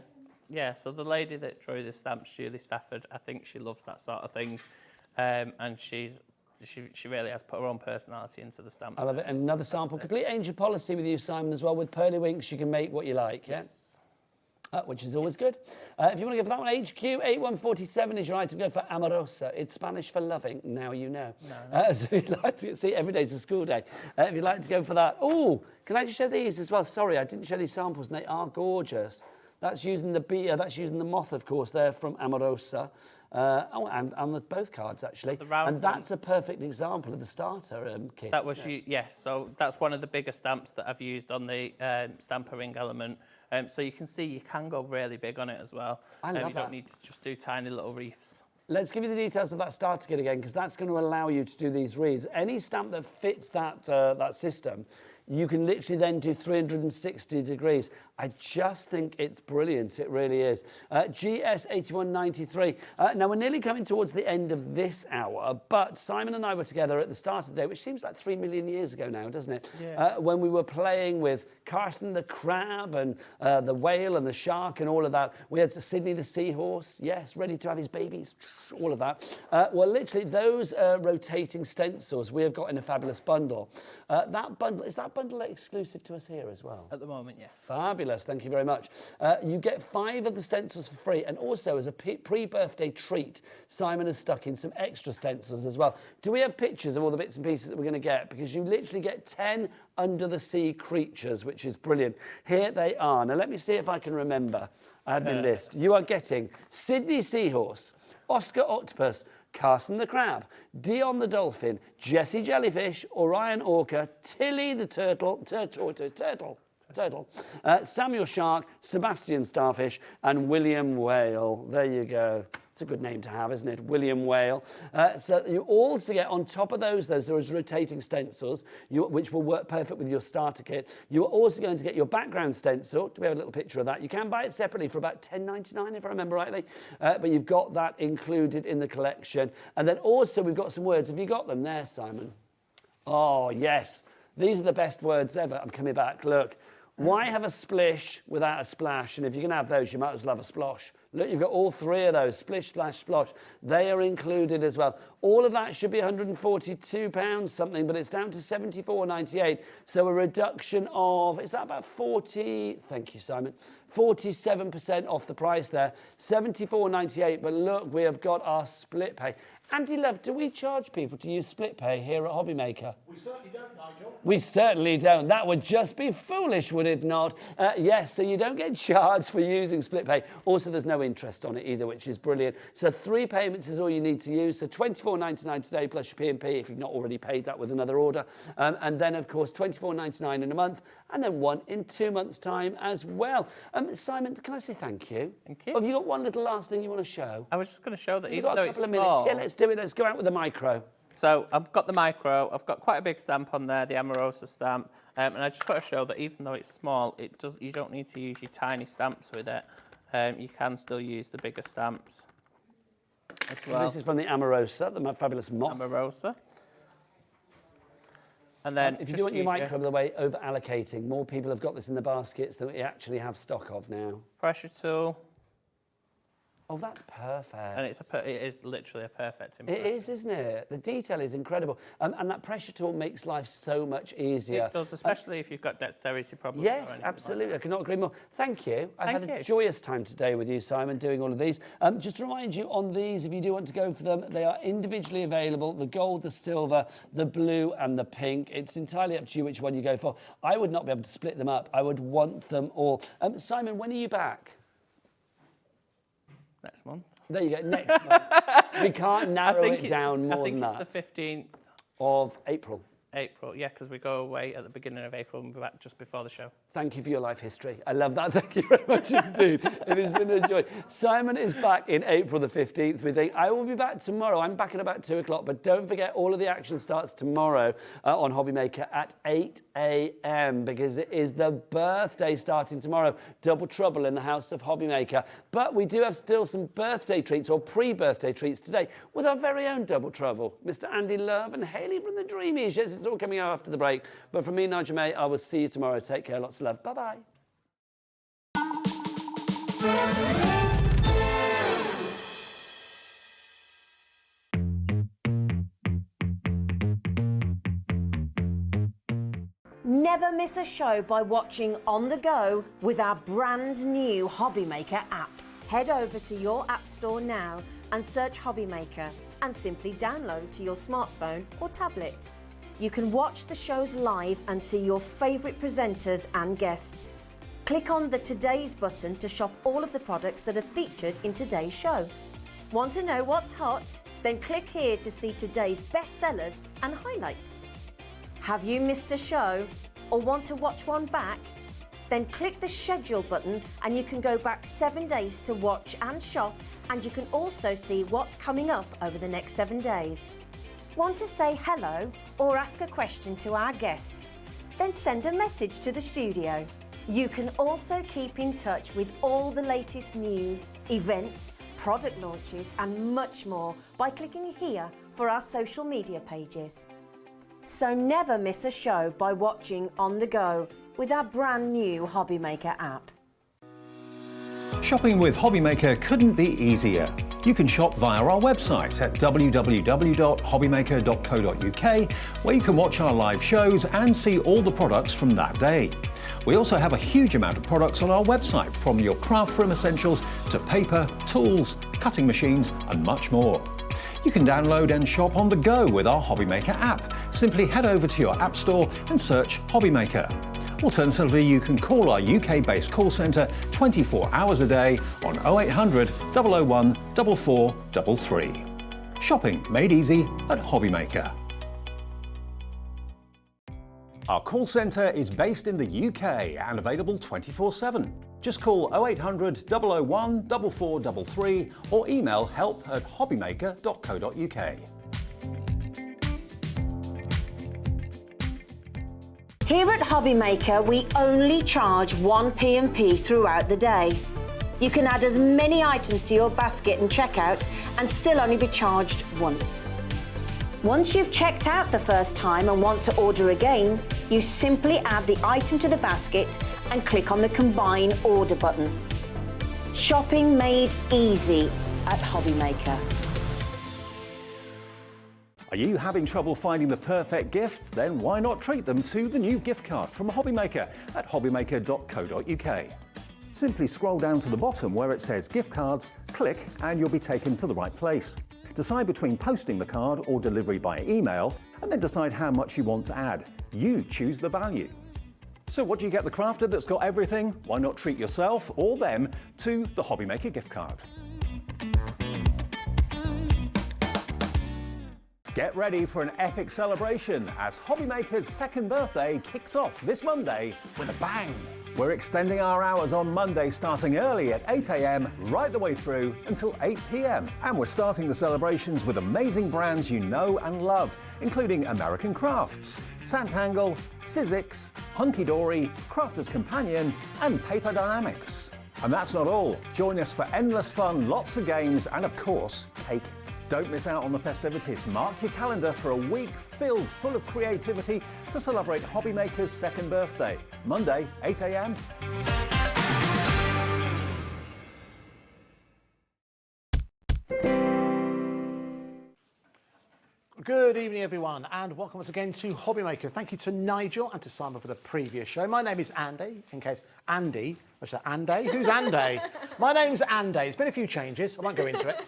[SPEAKER 6] Yeah, so the lady that drew the stamps, Julie Stafford, I think she loves that sort of thing. And she really has put her own personality into the stamps.
[SPEAKER 5] I love it. And another sample. Complete angel policy with you, Simon, as well. With Pearlywinks, you can make what you like, yeah?
[SPEAKER 6] Yes.
[SPEAKER 5] Which is always good. If you want to go for that one, HQ8147 is your item. Go for Amorosa. It's Spanish for loving. Now you know. So if you'd like to see, every day's a school day. If you'd like to go for that. Oh, can I just show these as well? Sorry, I didn't show these samples, and they are gorgeous. That's using the bee. That's using the moth, of course. They're from Amorosa. And on both cards, actually. And that's a perfect example of the starter kit.
[SPEAKER 6] That was, yes, so that's one of the bigger stamps that I've used on the stamper ring element. So you can see you can go really big on it as well.
[SPEAKER 5] I love
[SPEAKER 6] you don't need to just do tiny little reefs.
[SPEAKER 5] Let's give you the details of that starter kit again, because that's going to allow you to do these reeds. Any stamp that fits that, that system, you can literally then do 360 degrees. I just think it's brilliant. It really is. GS8193. Now, we're nearly coming towards the end of this hour, but Simon and I were together at the start of the day, which seems like 3 million years ago now, doesn't it?
[SPEAKER 6] Yeah.
[SPEAKER 5] When we were playing with Carson the crab and the whale and the shark and all of that. We had Sydney the seahorse, yes, ready to have his babies, all of that. Well, literally, those rotating stencils we have got in a fabulous bundle. That bundle, is that bundle exclusive to us here as well?
[SPEAKER 6] At the moment, yes.
[SPEAKER 5] Fabulous, thank you very much. You get 5 of the stencils for free, and also as a pre-birthday treat, Simon has stuck in some extra stencils as well. Do we have pictures of all the bits and pieces that we're going to get? Because you literally get 10 under-the-sea creatures, which is brilliant. Here they are. Now, let me see if I can remember. Admin list. You are getting Sydney Seahorse, Oscar Octopus, Carson the Crab, Dion the Dolphin, Jessie Jellyfish, Orion Orca, Tilly the Turtle, Samuel Shark, Sebastian Starfish, and William Whale. There you go. It's a good name to have, isn't it? William Whale. So you also get, on top of those there is rotating stencils, which will work perfect with your starter kit. You're also going to get your background stencil. Do we have a little picture of that? You can buy it separately for about $10.99, if I remember rightly. But you've got that included in the collection. And then also we've got some words. Have you got them there, Simon? Oh, yes. These are the best words ever. I'm coming back. Look. Why have a splish without a splash? And if you can have those, you might as well have a splosh. Look, you've got all 3 of those, splish, splash, splosh. They are included as well. All of that should be £142 something, but it's down to $74.98. So a reduction of, is that about 40? Thank you, Simon. 47% off the price there. $74.98, but look, we have got our split pay. Andy Love, do we charge people to use split pay here at HobbyMaker?
[SPEAKER 3] We certainly don't, Nigel.
[SPEAKER 5] We certainly don't. That would just be foolish, would it not? Yes, so you don't get charged for using split pay. Also, there's no interest on it either, which is brilliant. So 3 payments is all you need to use. So $24.99 today plus your P&P if you've not already paid that with another order. And then, of course, $24.99 in a month, and then 1 in 2 months' time as well. Simon, can I say thank you?
[SPEAKER 6] Thank you.
[SPEAKER 5] Have you got one little last thing you want to show?
[SPEAKER 6] I was just going to show that
[SPEAKER 5] You've
[SPEAKER 6] even
[SPEAKER 5] got
[SPEAKER 6] though
[SPEAKER 5] a
[SPEAKER 6] it's
[SPEAKER 5] couple
[SPEAKER 6] small...
[SPEAKER 5] of minutes. Yeah, let's do it. Let's go out with the micro.
[SPEAKER 6] So I've got the micro, I've got quite a big stamp on there, the Amorosa stamp, and I just want to show that even though it's small, you don't need to use your tiny stamps with it. You can still use the bigger stamps. as well.
[SPEAKER 5] This is from the Amorosa, the fabulous moth.
[SPEAKER 6] Amorosa. And then
[SPEAKER 5] if you do want your micro, by the way, over allocating. More people have got this in the baskets than we actually have stock of now.
[SPEAKER 6] Pressure tool.
[SPEAKER 5] Oh, that's perfect.
[SPEAKER 6] And it is literally a perfect impression.
[SPEAKER 5] It is, isn't it? The detail is incredible. And that pressure tool makes life so much easier.
[SPEAKER 6] It does, especially if you've got dexterity problems.
[SPEAKER 5] Yes, absolutely. I could not agree more. Thank you. I've had a
[SPEAKER 6] you.
[SPEAKER 5] joyous time today with you, Simon, doing all of these. Just to remind you on these, if you do want to go for them, they are individually available, the gold, the silver, the blue and the pink. It's entirely up to you which one you go for. I would not be able to split them up. I would want them all. Simon, when are you back?
[SPEAKER 6] Next month.
[SPEAKER 5] There you go, next month. We can't narrow it down more than that.
[SPEAKER 6] I think it's the 15th.
[SPEAKER 5] Of April.
[SPEAKER 6] April, yeah, because we go away at the beginning of April and we'll be back just before the show.
[SPEAKER 5] Thank you for your life history. I love that. Thank you very much indeed. It has been a joy. Simon is back in April the 15th. We think I will be back tomorrow. I'm back at about 2 o'clock, but don't forget all of the action starts tomorrow on HobbyMaker at 8 a.m. because it is the birthday starting tomorrow. Double trouble in the house of HobbyMaker. But we do have still some birthday treats or pre-birthday treats today with our very own double trouble. Mr. Andy Love and Hayley from the Dreamees. Yes, it's all coming out after the break. But from me, Nigel May, I will see you tomorrow. Take care. Lots of love. Bye-bye.
[SPEAKER 7] Never miss a show by watching on the go with our brand new HobbyMaker app. Head over to your app store now and search HobbyMaker and simply download to your smartphone or tablet. You can watch the shows live and see your favourite presenters and guests. Click on the Today's button to shop all of the products that are featured in today's show. Want to know what's hot? Then click here to see today's bestsellers and highlights. Have you missed a show or want to watch one back? Then click the schedule button and you can go back 7 days to watch and shop, and you can also see what's coming up over the next 7 days. Want to say hello or ask a question to our guests? Then send a message to the studio. You can also keep in touch with all the latest news, events, product launches and much more by clicking here for our social media pages. So never miss a show by watching on the go with our brand new HobbyMaker app.
[SPEAKER 2] Shopping with HobbyMaker couldn't be easier. You can shop via our website at www.hobbymaker.co.uk, where you can watch our live shows and see all the products from that day. We also have a huge amount of products on our website, from your craft room essentials to paper, tools, cutting machines and much more. You can download and shop on the go with our HobbyMaker app. Simply head over to your app store and search HobbyMaker. Alternatively, you can call our UK-based call centre 24 hours a day on 0800 001 4433. Shopping made easy at HobbyMaker. Our call centre is based in the UK and available 24/7. Just call 0800 001 4433 or email help@hobbymaker.co.uk.
[SPEAKER 7] Here at HobbyMaker, we only charge 1 P&P throughout the day. You can add as many items to your basket and checkout and still only be charged once. Once you've checked out the first time and want to order again, you simply add the item to the basket and click on the Combine Order button. Shopping made easy at HobbyMaker.
[SPEAKER 2] Are you having trouble finding the perfect gift? Then why not treat them to the new gift card from HobbyMaker at hobbymaker.co.uk. Simply scroll down to the bottom where it says gift cards, click and you'll be taken to the right place. Decide between posting the card or delivery by email, and then decide how much you want to add. You choose the value. So what do you get the crafter that's got everything? Why not treat yourself or them to the HobbyMaker gift card? Get ready for an epic celebration as HobbyMaker's second birthday kicks off this Monday with a bang. We're extending our hours on Monday starting early at 8 a.m. right the way through until 8 p.m. And we're starting the celebrations with amazing brands you know and love, including American Crafts, Santangle, Sizzix, Hunky Dory, Crafter's Companion and Paper Dynamics. And that's not all. Join us for endless fun, lots of games and of course, cake Don't miss out on the festivities. Mark your calendar for a week filled full of creativity to celebrate HobbyMaker's second birthday. Monday, 8 a.m.
[SPEAKER 3] Good evening, everyone, and welcome once again to HobbyMaker. Thank you to Nigel and to Simon for the previous show. My name is Andy, in case Andy, I said Andy? Who's Andy? My name's Andy. It's been a few changes. I won't go into it.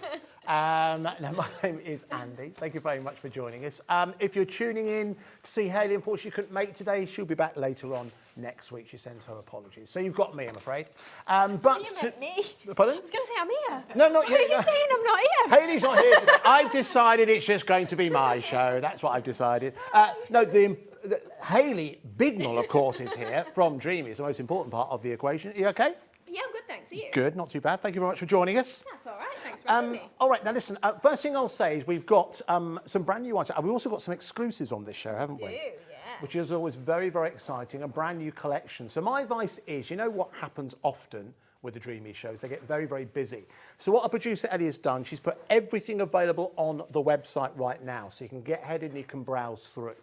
[SPEAKER 3] No, my name is Andy. Thank you very much for joining us. If you're tuning in to see Hayley, unfortunately she couldn't make today. She'll be back later on next week. She sends her apologies. So you've got me, I'm afraid. But
[SPEAKER 4] You meant me.
[SPEAKER 3] Pardon?
[SPEAKER 4] I was going to say I'm here.
[SPEAKER 3] No, not
[SPEAKER 4] What
[SPEAKER 3] yet.
[SPEAKER 4] are you saying I'm not here?
[SPEAKER 3] Hayley's not here today. I've decided it's just going to be my show. That's what I've decided. Hayley Bignell, of course, is here from Dreamees, the most important part of the equation. Are you okay?
[SPEAKER 4] Yeah, I'm good, thanks. Are you?
[SPEAKER 3] Good, not too bad. Thank you very much for joining us.
[SPEAKER 4] That's all right. Thanks for having me.
[SPEAKER 3] All right, now listen, first thing I'll say is we've got some brand new items. We've also got some exclusives on this show, haven't we?
[SPEAKER 4] Yeah.
[SPEAKER 3] Which is always very, very exciting, a brand new collection. So my advice is, you know what happens often with the Dreamees shows? They get very, very busy. So what our producer Ellie has done, she's put everything available on the website right now, so you can get headed and you can browse through.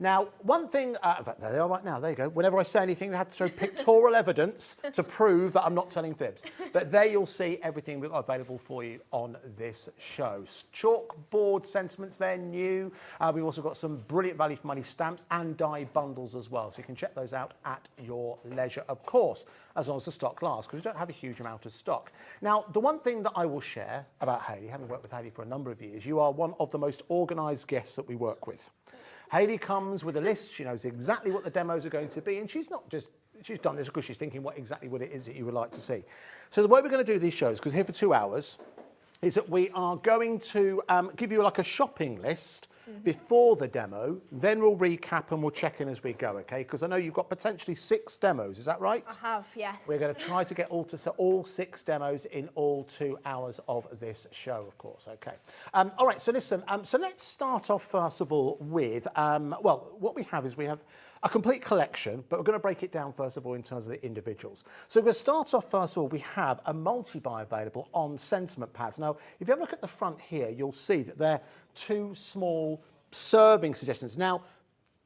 [SPEAKER 3] Now, one thing, there they are right now, there you go. Whenever I say anything, they have to show pictorial evidence to prove that I'm not telling fibs. But there you'll see everything we've got available for you on this show. Chalkboard sentiments, they're new. We've also got some brilliant value for money stamps and die bundles as well. So you can check those out at your leisure, of course, as long as the stock lasts, because we don't have a huge amount of stock. Now, the one thing that I will share about Hayley, having worked with Hayley for a number of years, you are one of the most organised guests that we work with. Hayley comes with a list, she knows exactly what the demos are going to be, and she's not just, she's done this because she's thinking exactly what it is that you would like to see. So the way we're going to do these shows, because we're here for 2 hours, is that we are going to give you like a shopping list before the demo, then we'll recap and we'll check in as we go, okay? Because I know you've got potentially 6 demos, is that right?
[SPEAKER 4] I have, yes.
[SPEAKER 3] We're going to try to get all 6 demos in all 2 hours of this show, of course, okay? All right, so listen, so let's start off first of all with, well, what we have is we have a complete collection, but we're going to break it down first of all in terms of the individuals. So we're going to start off first of all, we have a multi-buy available on sentiment pads. Now, if you have a look at the front here, you'll see that they're 2 small serving suggestions. Now,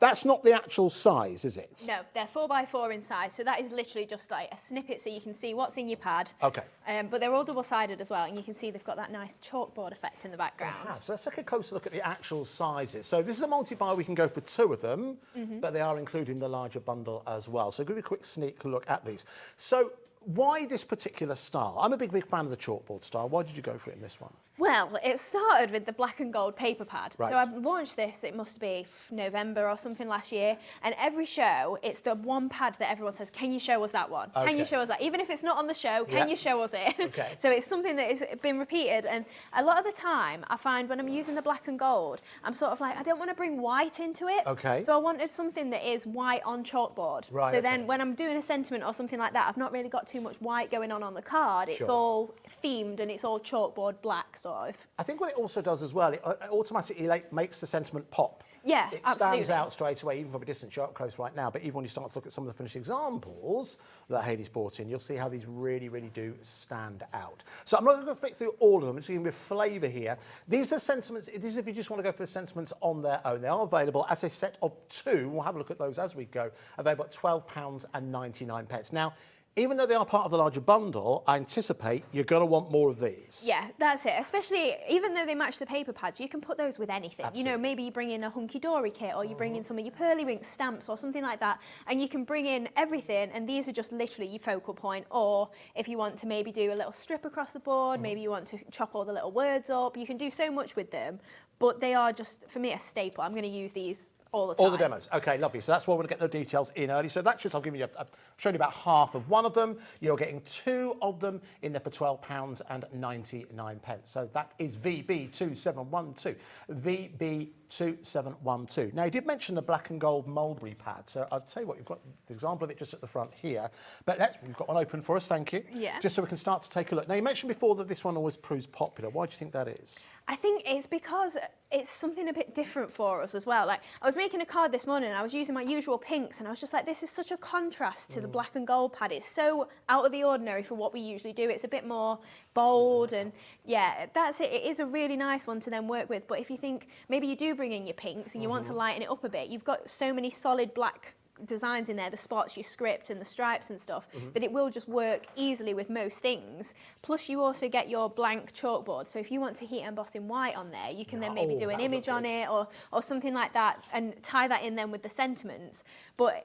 [SPEAKER 3] that's not the actual size, is it?
[SPEAKER 4] No, they're 4x4 in size, so that is literally just like a snippet so you can see what's in your pad.
[SPEAKER 3] Okay.
[SPEAKER 4] But they're all double-sided as well, and you can see they've got that nice chalkboard effect in the background.
[SPEAKER 3] So let's take a closer look at the actual sizes. So this is a multi-buy, we can go for 2 of them, but they are including the larger bundle as well. So give you a quick sneak look at these. So why this particular style? I'm a big fan of the chalkboard style. Why did you go for it in this one?
[SPEAKER 4] Well, it started with the black and gold paper pad.
[SPEAKER 3] Right.
[SPEAKER 4] So I launched this, it must be November or something last year, and every show, it's the one pad that everyone says, can you show us that one?
[SPEAKER 3] Okay.
[SPEAKER 4] Can you show us that? Even if it's not on the show, can you show us it?
[SPEAKER 3] Okay.
[SPEAKER 4] So it's something that has been repeated, and a lot of the time, I find when I'm using the black and gold, I'm sort of like, I don't want to bring white into it.
[SPEAKER 3] Okay.
[SPEAKER 4] So I wanted something that is white on chalkboard.
[SPEAKER 3] Right,
[SPEAKER 4] so then when I'm doing a sentiment or something like that, I've not really got too much white going on the card. It's all themed and it's all chalkboard black, sort of.
[SPEAKER 3] I think what it also does as well, it automatically makes the sentiment pop.
[SPEAKER 4] Yeah,
[SPEAKER 3] it
[SPEAKER 4] absolutely.
[SPEAKER 3] stands out straight away, even from a distance. You're up close right now, but even when you start to look at some of the finished examples that Hayley's brought in, you'll see how these really, really do stand out. So I'm not going to flick through all of them. I'm just giving you a flavour here. These are sentiments. These are if you just want to go for the sentiments on their own. They are available as a set of 2. We'll have a look at those as we go. Available at £12.99. Now, even though they are part of the larger bundle, I anticipate you're going to want more of these.
[SPEAKER 4] Yeah, that's it. Especially, even though they match the paper pads, you can put those with anything.
[SPEAKER 3] Absolutely.
[SPEAKER 4] You know, maybe you bring in a hunky-dory kit, or you bring in some of your Pearlywinks stamps or something like that, and you can bring in everything, and these are just literally your focal point. Or if you want to maybe do a little strip across the board, maybe you want to chop all the little words up, you can do so much with them, but they are just, for me, a staple. I'm going to use these all the time.
[SPEAKER 3] All the demos. Okay, lovely. So that's why we're going to get the details in early. So that's just, I've shown you about half of one of them. You're getting 2 of them in there for £12.99. So that is VB2712. VB2712. Now, you did mention the black and gold mulberry pad. So I'll tell you what, you've got the example of it just at the front here. But we've got one open for us, thank you.
[SPEAKER 4] Yeah.
[SPEAKER 3] Just so we can start to take a look. Now, you mentioned before that this one always proves popular. Why do you think that is?
[SPEAKER 4] I think it's because it's something a bit different for us as well. Like, I was making a card this morning and I was using my usual pinks and I was just like, this is such a contrast to the black and gold pad. It's so out of the ordinary for what we usually do. It's a bit more bold and yeah, that's it. It is a really nice one to then work with. But if you think maybe you do bring in your pinks and you want to lighten it up a bit, you've got so many solid black designs in there, the spots, your script and the stripes and stuff, that it will just work easily with most things. Plus you also get your blank chalkboard, so if you want to heat emboss in white on there, you can then maybe do an image on it or something like that and tie that in then with the sentiments. But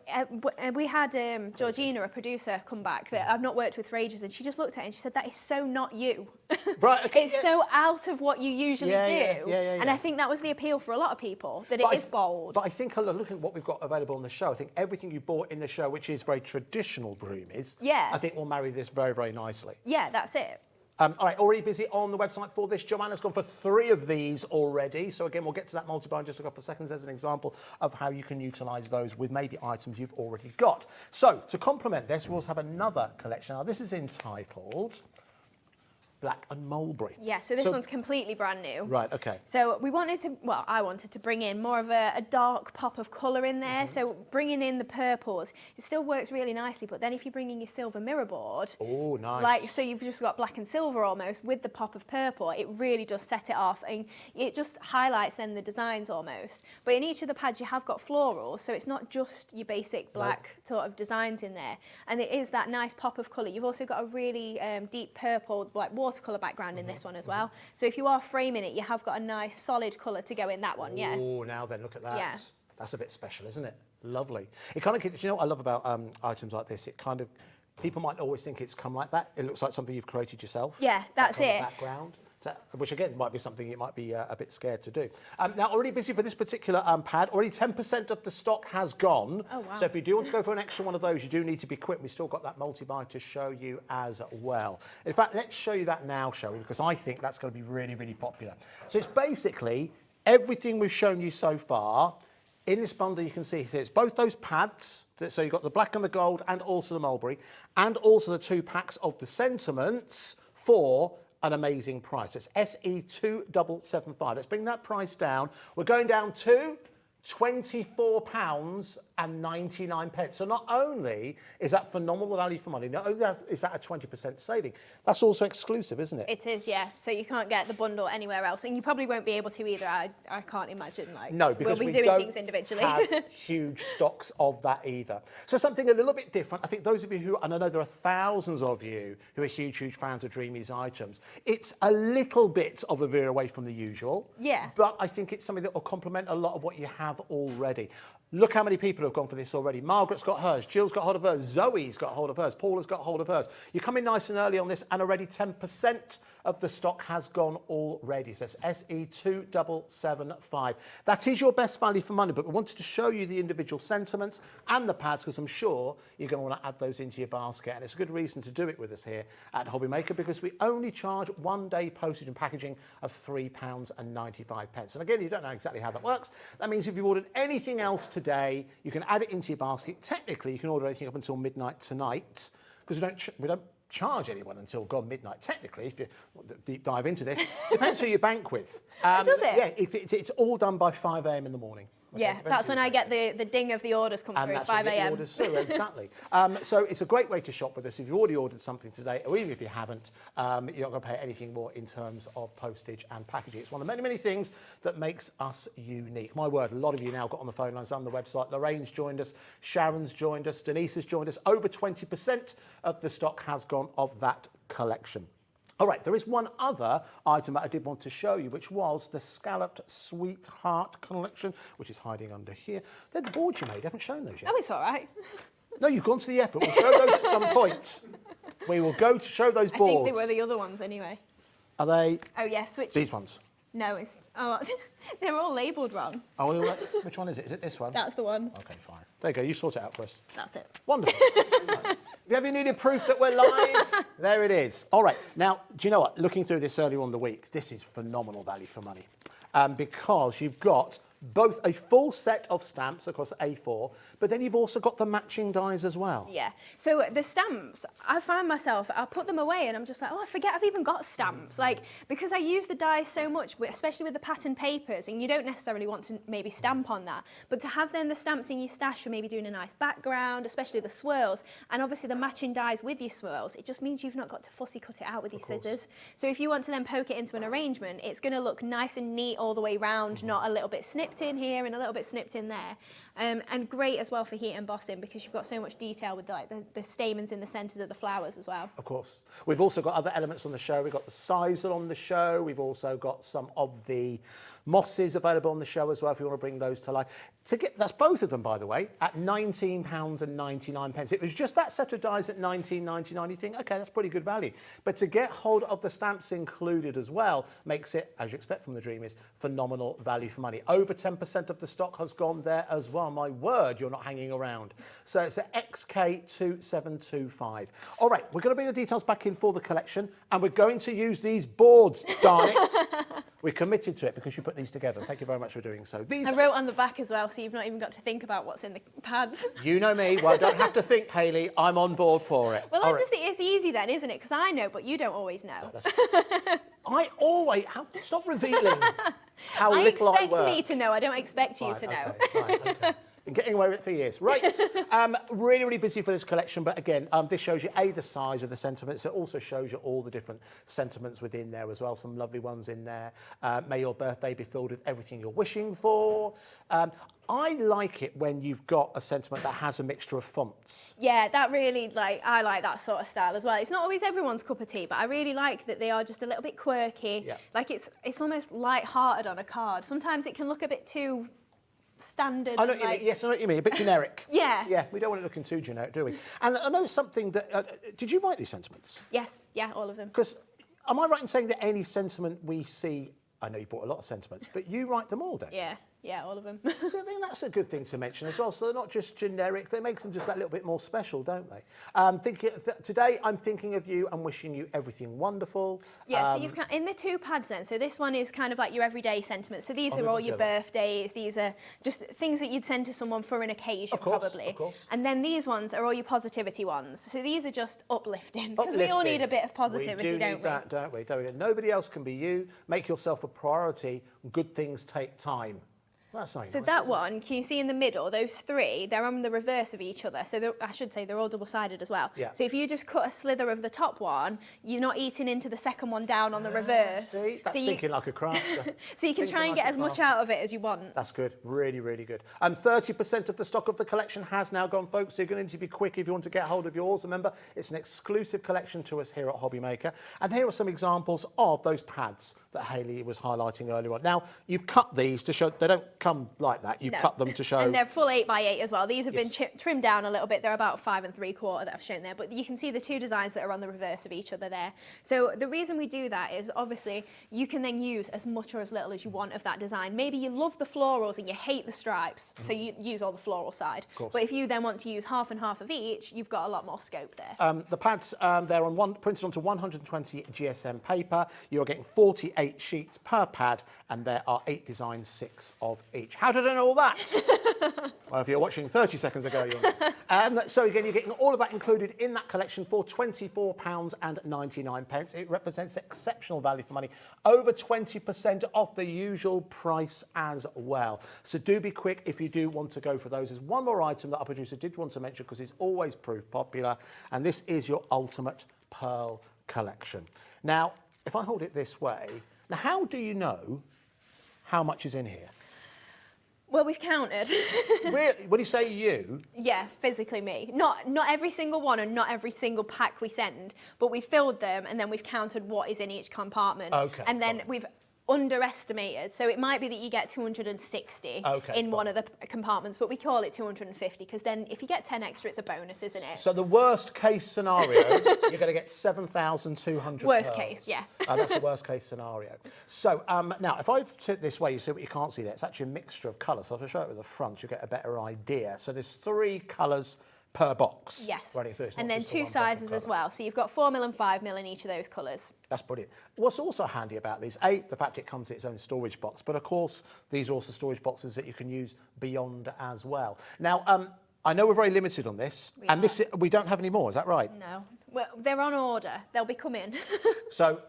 [SPEAKER 4] we had Georgina, a producer, come back that I've not worked with for ages, and she just looked at it and she said, that is so not you.
[SPEAKER 3] Right, okay,
[SPEAKER 4] it's so out of what you usually do.
[SPEAKER 3] Yeah.
[SPEAKER 4] And I think that was the appeal for a lot of people, that it is bold.
[SPEAKER 3] But I think, looking at what we've got available on the show, I think everything you bought in the show, which is very traditional Dreamees, I think will marry this very, very nicely.
[SPEAKER 4] Yeah, that's it.
[SPEAKER 3] All right, already busy on the website for this. Joanna's gone for 3 of these already. So again, we'll get to that multi-buy in just a couple of seconds as an example of how you can utilise those with maybe items you've already got. So to complement this, we also have another collection. Now this is entitled Black and Mulberry.
[SPEAKER 4] Yeah, so this one's completely brand new.
[SPEAKER 3] Right, okay.
[SPEAKER 4] So we wanted to, well, I wanted to bring in more of a dark pop of colour in there. So bringing in the purples, it still works really nicely. But then if you bring in your silver mirror board,
[SPEAKER 3] oh, nice.
[SPEAKER 4] Like, so you've just got black and silver almost with the pop of purple, it really does set it off. And it just highlights then the designs almost. But in each of the pads you have got florals, so it's not just your basic black sort of designs in there. And it is that nice pop of colour. You've also got a really deep purple, like watercolour background in this one as well. So if you are framing it, you have got a nice solid colour to go in that one, yeah.
[SPEAKER 3] Oh, now then, look at that.
[SPEAKER 4] Yeah.
[SPEAKER 3] That's a bit special, isn't it? Lovely. It kind of, you know what I love about items like this? It kind of, people might always think it's come like that. It looks like something you've created yourself.
[SPEAKER 4] Yeah, that's it.
[SPEAKER 3] Background. Which again might be something you might be a bit scared to do. Now already busy for this particular pad. Already 10% of the stock has gone.
[SPEAKER 4] Oh, wow.
[SPEAKER 3] So if you do want to go for an extra one of those, you do need to be quick. We've still got that multi-buy to show you as well. In fact, let's show you that now, shall we? Because I think that's going to be really, really popular. So it's basically everything we've shown you so far. In this bundle, you can see it's both those pads. So you've got the black and the gold and also the mulberry, and also the 2 packs of the sentiments for an amazing price. It's SE2775. Let's bring that price down. We're going down to £24.99. So not only is that phenomenal value for money, not only is that a 20% saving, that's also exclusive, isn't it?
[SPEAKER 4] It is, yeah. So you can't get the bundle anywhere else, and you probably won't be able to either. I can't imagine. Like,
[SPEAKER 3] no, because
[SPEAKER 4] we'll be
[SPEAKER 3] we
[SPEAKER 4] doing
[SPEAKER 3] don't
[SPEAKER 4] things individually.
[SPEAKER 3] have huge stocks of that either. So something a little bit different. I think those of you who, and I know there are thousands of you who are huge, huge fans of Dreamees items. It's a little bit of a veer away from the usual.
[SPEAKER 4] Yeah.
[SPEAKER 3] But I think it's something that will complement a lot of what you have already. Look how many people have gone for this already. Margaret's got hers, Jill's got hold of hers, Zoe's got hold of hers, Paula's got hold of hers. You come in nice and early on this, and already 10% of the stock has gone already. So it's SE2775. That is your best value for money, but we wanted to show you the individual sentiments and the pads, because I'm sure you're going to want to add those into your basket, and it's a good reason to do it with us here at HobbyMaker, because we only charge 1-day postage and packaging of £3.95. And again, you don't know exactly how that works. That means if you ordered anything else today, you can add it into your basket. Technically, you can order anything up until midnight tonight, because we don't charge anyone until gone midnight. Technically, if you deep dive into this, depends who you bank with.
[SPEAKER 4] Does it?
[SPEAKER 3] Yeah, it's all done by 5 a.m. in the morning. Okay,
[SPEAKER 4] Yeah, that's when I get the ding of the orders come through at 5 a.m.
[SPEAKER 3] So exactly. So it's a great way to shop with us. If you've already ordered something today, or even if you haven't, you're not going to pay anything more in terms of postage and packaging. It's one of the many, many things that makes us unique. My word, a lot of you now got on the phone lines on the website. Lorraine's joined us, Sharon's joined us, Denise has joined us. Over 20% of the stock has gone of that collection. All right, there is one other item that I did want to show you, which was the Scalloped Sweetheart collection, which is hiding under here. They're the boards you made. I haven't shown those yet.
[SPEAKER 4] Oh, it's all right.
[SPEAKER 3] No, you've gone to the effort. We'll show those at some point. We will go to show those boards.
[SPEAKER 4] I think they were the other ones anyway.
[SPEAKER 3] Are they?
[SPEAKER 4] Oh, yeah, switch.
[SPEAKER 3] These ones?
[SPEAKER 4] No, it's... Oh, they're all labelled wrong.
[SPEAKER 3] Oh, which one is it? Is it this one?
[SPEAKER 4] That's the one.
[SPEAKER 3] Okay, fine. There you go. You sort it out for us.
[SPEAKER 4] That's it.
[SPEAKER 3] Wonderful. Right. If you ever needed proof that we're live, there it is. All right. Now, do you know what? Looking through this earlier on in the week, this is phenomenal value for money, because you've got both a full set of stamps across A4, but then you've also got the matching dies as well.
[SPEAKER 4] Yeah. So the stamps, I find myself, I'll put them away and I'm just like, oh, I forget I've even got stamps. Like, because I use the dies so much, especially with the pattern papers, and you don't necessarily want to maybe stamp on that, but to have then the stamps in your stash for maybe doing a nice background, especially the swirls, and obviously the matching dies with your swirls, it just means you've not got to fussy cut it out with your scissors. So if you want to then poke it into an arrangement, it's going to look nice and neat all the way round, not a little bit snipped in here and a little bit snipped in there. And great as well for heat embossing because you've got so much detail with like the stamens in the centres of the flowers as well.
[SPEAKER 3] Of course. We've also got other elements on the show. We've got the sisal on the show. We've also got some of the mosses available on the show as well if you want to bring those to life. That's both of them, by the way, at £19.99. It was just that set of dies at £19.99. You think, okay, that's pretty good value. But to get hold of the stamps included as well makes it, as you expect from the Dreamees, phenomenal value for money. Over 10% of the stock has gone there as well. My word, you're not hanging around. So it's at XK2725. All right, we're going to bring the details back in for the collection, and we're going to use these boards, darn it. We're committed to it because you put these together. Thank you very much for doing so.
[SPEAKER 4] I wrote on the back as well, so you've not even got to think about what's in the pads.
[SPEAKER 3] You know me. Well, I don't have to think, Hayley. I'm on board for it.
[SPEAKER 4] Well, I just think it's easy then, isn't it? Because I know, but you don't always know.
[SPEAKER 3] I always... Stop revealing how little I work.
[SPEAKER 4] I expect me to know. I don't expect you to know.
[SPEAKER 3] Okay. Been getting away with it for years. Right, really, really busy for this collection. But again, this shows you, the size of the sentiments. It also shows you all the different sentiments within there as well. Some lovely ones in there. May your birthday be filled with everything you're wishing for. I like it when you've got a sentiment that has a mixture of fonts.
[SPEAKER 4] Yeah, that really, I like that sort of style as well. It's not always everyone's cup of tea, but I really like that they are just a little bit quirky. Yeah. Like it's almost light-hearted on a card. Sometimes it can look a bit too standard.
[SPEAKER 3] I know what you mean. Yes, I know what you mean. A bit generic.
[SPEAKER 4] Yeah.
[SPEAKER 3] Yeah, we don't want it looking too generic, do we? And I know something that... did you write these sentiments?
[SPEAKER 4] Yes, yeah, all of them.
[SPEAKER 3] Because am I right in saying that any sentiment we see... I know you bought a lot of sentiments, but you write them all, don't you?
[SPEAKER 4] Yeah, all of them.
[SPEAKER 3] So I think that's a good thing to mention as well. So they're not just generic. They make them just that little bit more special, don't they? Today, I'm thinking of you and wishing you everything wonderful.
[SPEAKER 4] Yeah, so you've got in the two pads then. So this one is kind of like your everyday sentiments. So these are all your birthdays. These are just things that you'd send to someone for an occasion, probably.
[SPEAKER 3] Of course.
[SPEAKER 4] And then these ones are all your positivity ones. So these are just uplifting. Because we all need a bit of positivity, don't we?
[SPEAKER 3] We do need that, don't we? Nobody else can be you. Make yourself a priority. Good things take time. That's nice.
[SPEAKER 4] So that one, can you see in the middle, those three, they're on the reverse of each other. So I should say they're all double-sided as well.
[SPEAKER 3] Yeah.
[SPEAKER 4] So if you just cut a slither of the top one, you're not eating into the second one down on the reverse.
[SPEAKER 3] See, that's thinking like a crafter.
[SPEAKER 4] So you can try and get as much out of it as you want.
[SPEAKER 3] That's good. Really, really good. 30% of the stock of the collection has now gone, folks. So you're going to be quick if you want to get hold of yours. Remember, it's an exclusive collection to us here at HobbyMaker. And here are some examples of those pads that Hayley was highlighting earlier on. Now, you've cut these to show they don't come like that. You've cut them to show...
[SPEAKER 4] And they're full 8x8 as well. These have been trimmed down a little bit. They're about 5 3/4 that I've shown there. But you can see the two designs that are on the reverse of each other there. So the reason we do that is obviously you can then use as much or as little as you want of that design. Maybe you love the florals and you hate the stripes, so you use all the floral side. But if you then want to use half and half of each, you've got a lot more scope there.
[SPEAKER 3] The pads, they're printed onto 120 GSM paper. You're getting 48 sheets per pad, and there are 8 designs, 6 of each. How did I know all that? Well, if you're watching 30 seconds ago, you'll know. So again, you're getting all of that included in that collection for £24.99. It represents exceptional value for money, over 20% off the usual price as well. So do be quick if you do want to go for those. There's one more item that our producer did want to mention because it's always proved popular, and this is your ultimate pearl collection. Now, if I hold it this way, now how do you know how much is in here?
[SPEAKER 4] Well, we've counted.
[SPEAKER 3] Really? When you say you?
[SPEAKER 4] Yeah, physically me. Not every single one and not every single pack we send, but we filled them and then we've counted what is in each compartment. Okay. And then we've underestimated. So it might be that you get 260 in one of the compartments, but we call it 250 because then if you get 10 extra, it's a bonus, isn't it?
[SPEAKER 3] So the worst case scenario, you're going to get 7,200
[SPEAKER 4] Worst case, yeah.
[SPEAKER 3] That's the worst case scenario. So now, if I sit this way, you see what you can't see there. It's actually a mixture of colours. So if I show it with the front, you'll get a better idea. So there's 3 colours per box.
[SPEAKER 4] Yes.
[SPEAKER 3] Running 30,
[SPEAKER 4] And
[SPEAKER 3] not
[SPEAKER 4] then
[SPEAKER 3] just the
[SPEAKER 4] 2
[SPEAKER 3] one bottom
[SPEAKER 4] sizes as
[SPEAKER 3] colour.
[SPEAKER 4] well. So you've got 4mm and 5mm in each of those colours.
[SPEAKER 3] That's brilliant. What's also handy about these, the fact it comes in its own storage box, but of course, these are also storage boxes that you can use beyond as well. Now, I know we're very limited on this, we don't have any more, is that right?
[SPEAKER 4] No. Well, they're on order. They'll be coming.
[SPEAKER 3] So,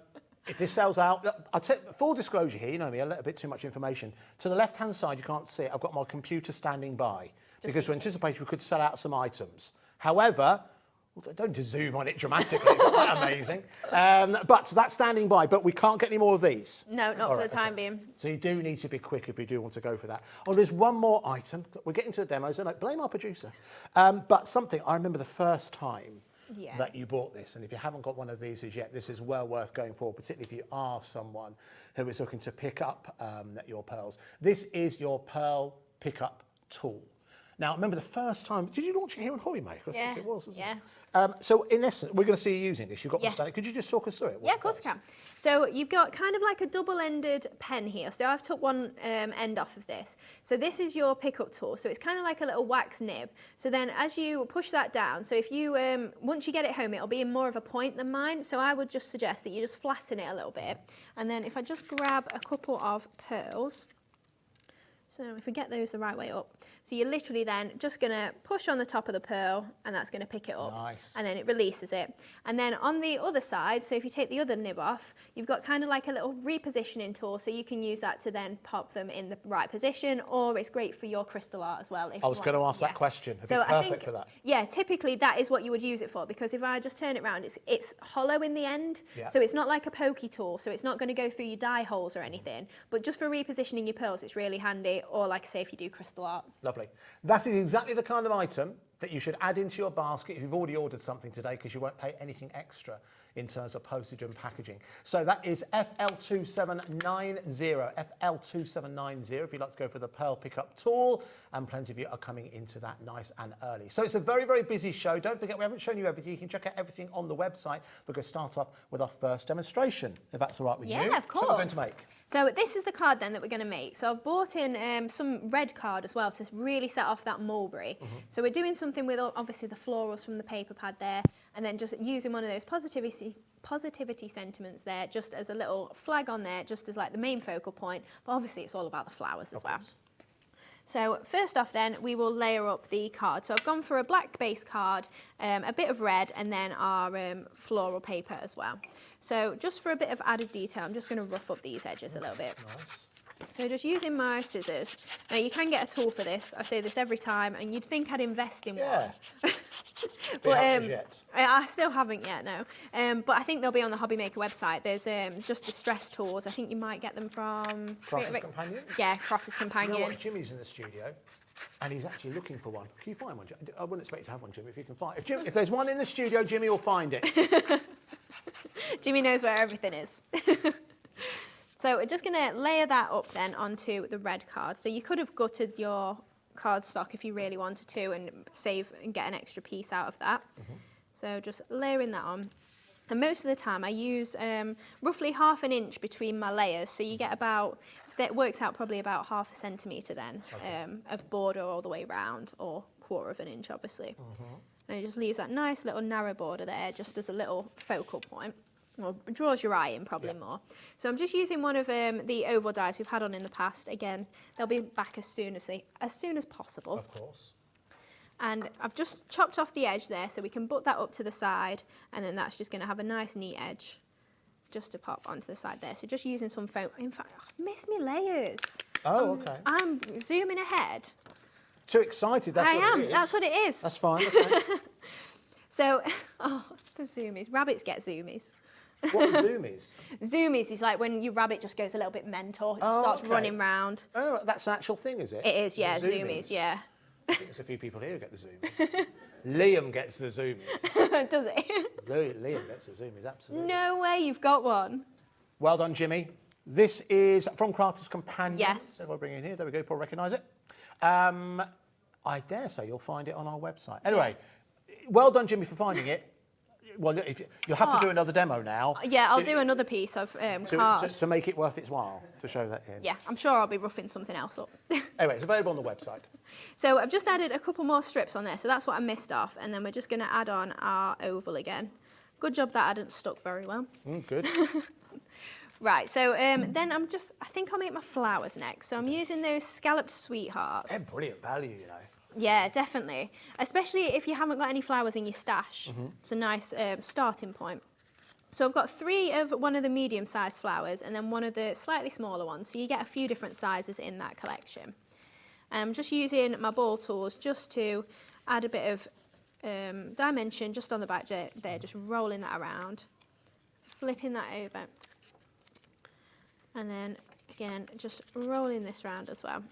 [SPEAKER 3] if this sells out, I'll take full disclosure here, you know me, a little bit too much information. To the left-hand side, you can't see it, I've got my computer standing by, because we're anticipating we could sell out some items. However, well, don't just zoom on it dramatically, it's not that amazing. But that's standing by, but we can't get any more of these.
[SPEAKER 4] No, not for the time being.
[SPEAKER 3] So you do need to be quick if you do want to go for that. Oh, there's one more item. We're getting to the demos, and I blame our producer. But something, I remember the first time that you bought this, and if you haven't got one of these as yet, this is well worth going for, particularly if you are someone who is looking to pick up your pearls. This is your pearl pickup tool. Now, remember the first time, did you launch it here on HobbyMaker? I think it was, wasn't it? So in essence, we're going to see you using this. You've got the stand. Could you just talk us through it?
[SPEAKER 4] Yeah, of course I can. So you've got kind of like a double-ended pen here. So I've took one end off of this. So this is your pickup tool. So it's kind of like a little wax nib. So then as you push that down, so if you, once you get it home, it'll be in more of a point than mine. So I would just suggest that you just flatten it a little bit. And then if I just grab a couple of pearls, so if we get those the right way up, so you're literally then just going to push on the top of the pearl and that's going to pick it up.
[SPEAKER 3] Nice.
[SPEAKER 4] And then it releases it. And then on the other side, so if you take the other nib off, you've got kind of like a little repositioning tool, so you can use that to then pop them in the right position, or it's great for your crystal art as well.
[SPEAKER 3] I was going to ask that question. It'd
[SPEAKER 4] so
[SPEAKER 3] be perfect
[SPEAKER 4] I think,
[SPEAKER 3] for that.
[SPEAKER 4] Yeah, typically that is what you would use it for, because if I just turn it around, it's hollow in the end, so it's not like a pokey tool, so it's not going to go through your die holes or anything, but just for repositioning your pearls, it's really handy, or like I say, if you do crystal art.
[SPEAKER 3] Lovely. That is exactly the kind of item that you should add into your basket if you've already ordered something today, because you won't pay anything extra in terms of postage and packaging. So that is FL2790, FL2790 if you'd like to go for the pearl pickup tool, and plenty of you are coming into that nice and early. So it's a very, very busy show. Don't forget, we haven't shown you everything. You can check out everything on the website. We're going to start off with our first demonstration, if that's all right with you.
[SPEAKER 4] Yeah, of course.
[SPEAKER 3] So what we're going to make.
[SPEAKER 4] So this is the card then that we're going to make. So I've bought in some red card as well to really set off that mulberry. So we're doing something with obviously the florals from the paper pad there, and then just using one of those positivity sentiments there, just as a little flag on there, just as like the main focal point. But obviously it's all about the flowers as well. So first off then, we will layer up the card. So I've gone for a black base card, a bit of red, and then our floral paper as well. So just for a bit of added detail, I'm just going to rough up these edges a little bit. So just using my scissors. Now you can get a tool for this. I say this every time, and you'd think I'd invest in one. But I still haven't yet, no. But I think they'll be on the HobbyMaker website. There's just distress tools. I think you might get them from...
[SPEAKER 3] Crafter's Companion?
[SPEAKER 4] Yeah, Crafter's Companion.
[SPEAKER 3] You know what, Jimmy's in the studio, and he's actually looking for one. Can you find one? I wouldn't expect you to have one, Jimmy, if you can find it. If there's one in the studio, Jimmy will find it.
[SPEAKER 4] Jimmy knows where everything is. So we're just going to layer that up then onto the red card. So you could have gutted your cardstock if you really wanted to and save and get an extra piece out of that. So just layering that on. And most of the time I use roughly ½ an inch between my layers. So you get about, that works out probably about ½ a centimetre then of border all the way round, or ½ an inch obviously. And it just leaves that nice little narrow border there just as a little focal point. Well, draws your eye in probably more. So I'm just using one of the oval dies we've had on in the past. Again, they'll be back as soon as possible.
[SPEAKER 3] Of course.
[SPEAKER 4] And I've just chopped off the edge there, so we can butt that up to the side, and then that's just going to have a nice neat edge just to pop onto the side there. So just using some foam. In fact, I've missed my layers.
[SPEAKER 3] Oh, okay.
[SPEAKER 4] I'm zooming ahead.
[SPEAKER 3] Too excited, that's what it is.
[SPEAKER 4] That's what it is.
[SPEAKER 3] That's fine, okay.
[SPEAKER 4] So, the zoomies. Rabbits get zoomies.
[SPEAKER 3] What are zoomies?
[SPEAKER 4] Zoomies is like when your rabbit just goes a little bit mental, it just starts running round.
[SPEAKER 3] Oh, that's an actual thing, is it?
[SPEAKER 4] It is, yeah, zoomies, yeah.
[SPEAKER 3] I think there's a few people here who get the zoomies. Liam gets the zoomies.
[SPEAKER 4] Does it?
[SPEAKER 3] Liam gets the zoomies, absolutely.
[SPEAKER 4] No way, you've got one.
[SPEAKER 3] Well done, Jimmy. This is from Crafter's Companion.
[SPEAKER 4] Yes.
[SPEAKER 3] So if I bring it in here, there we go, you'll probably recognise it. I dare say you'll find it on our website. Anyway, well done, Jimmy, for finding it. Well, you'll have to do another demo now.
[SPEAKER 4] Yeah, I'll do another piece of card.
[SPEAKER 3] To make it worth its while, to show that in.
[SPEAKER 4] Yeah, I'm sure I'll be roughing something else up.
[SPEAKER 3] Anyway, it's available on the website.
[SPEAKER 4] So I've just added a couple more strips on there, so that's what I missed off, and then we're just going to add on our oval again. Good job that hadn't stuck very well.
[SPEAKER 3] Good.
[SPEAKER 4] Right, so then I think I'll make my flowers next. So I'm using those scalloped sweethearts.
[SPEAKER 3] They're brilliant value, you know.
[SPEAKER 4] Yeah, definitely. Especially if you haven't got any flowers in your stash. It's a nice starting point. So I've got 3 of one of the medium-sized flowers and then one of the slightly smaller ones. So you get a few different sizes in that collection. I'm just using my ball tools just to add a bit of dimension just on the back there, just rolling that around, flipping that over. And then, again, just rolling this round as well.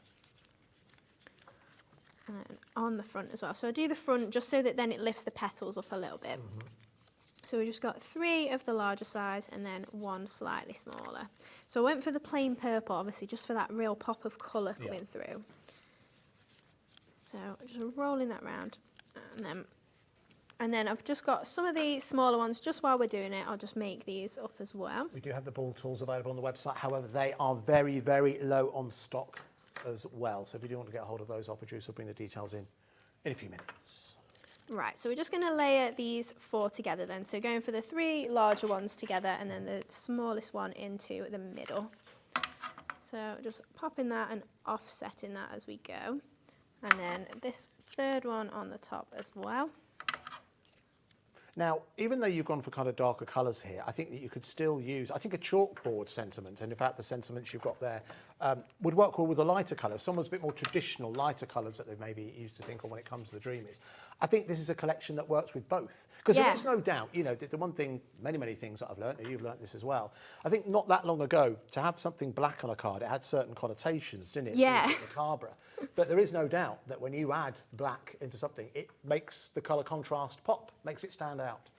[SPEAKER 4] And then on the front as well. So I do the front just so that then it lifts the petals up a little bit. So we just got 3 of the larger size and then 1 slightly smaller. So I went for the plain purple, obviously, just for that real pop of colour coming through. So just rolling that round. And then I've just got some of the smaller ones, just while we're doing it, I'll just make these up as well.
[SPEAKER 3] We do have the ball tools available on the website. However, they are very, very low on stock as well. So if you do want to get a hold of those, our producer will bring the details in a few minutes.
[SPEAKER 4] Right, so we're just going to layer these 4 together then. So going for the 3 larger ones together and then the smallest one into the middle. So just popping that and offsetting that as we go. And then this 3rd one on the top as well.
[SPEAKER 3] Now, even though you've gone for kind of darker colours here, I think that you could still use, I think a chalkboard sentiment, and in fact the sentiments you've got there, would work well with a lighter colour. If someone's a bit more traditional, lighter colours that they maybe used to think of when it comes to the Dreamees, I think this is a collection that works with both. Because there is no doubt, you know, the one thing, many things that I've learned, and you've learnt this as well, I think not that long ago, to have something black on a card, it had certain connotations, didn't it?
[SPEAKER 4] Yeah.
[SPEAKER 3] Macabre. But there is no doubt that when you add black into something, it makes the colour contrast pop, makes it stand out.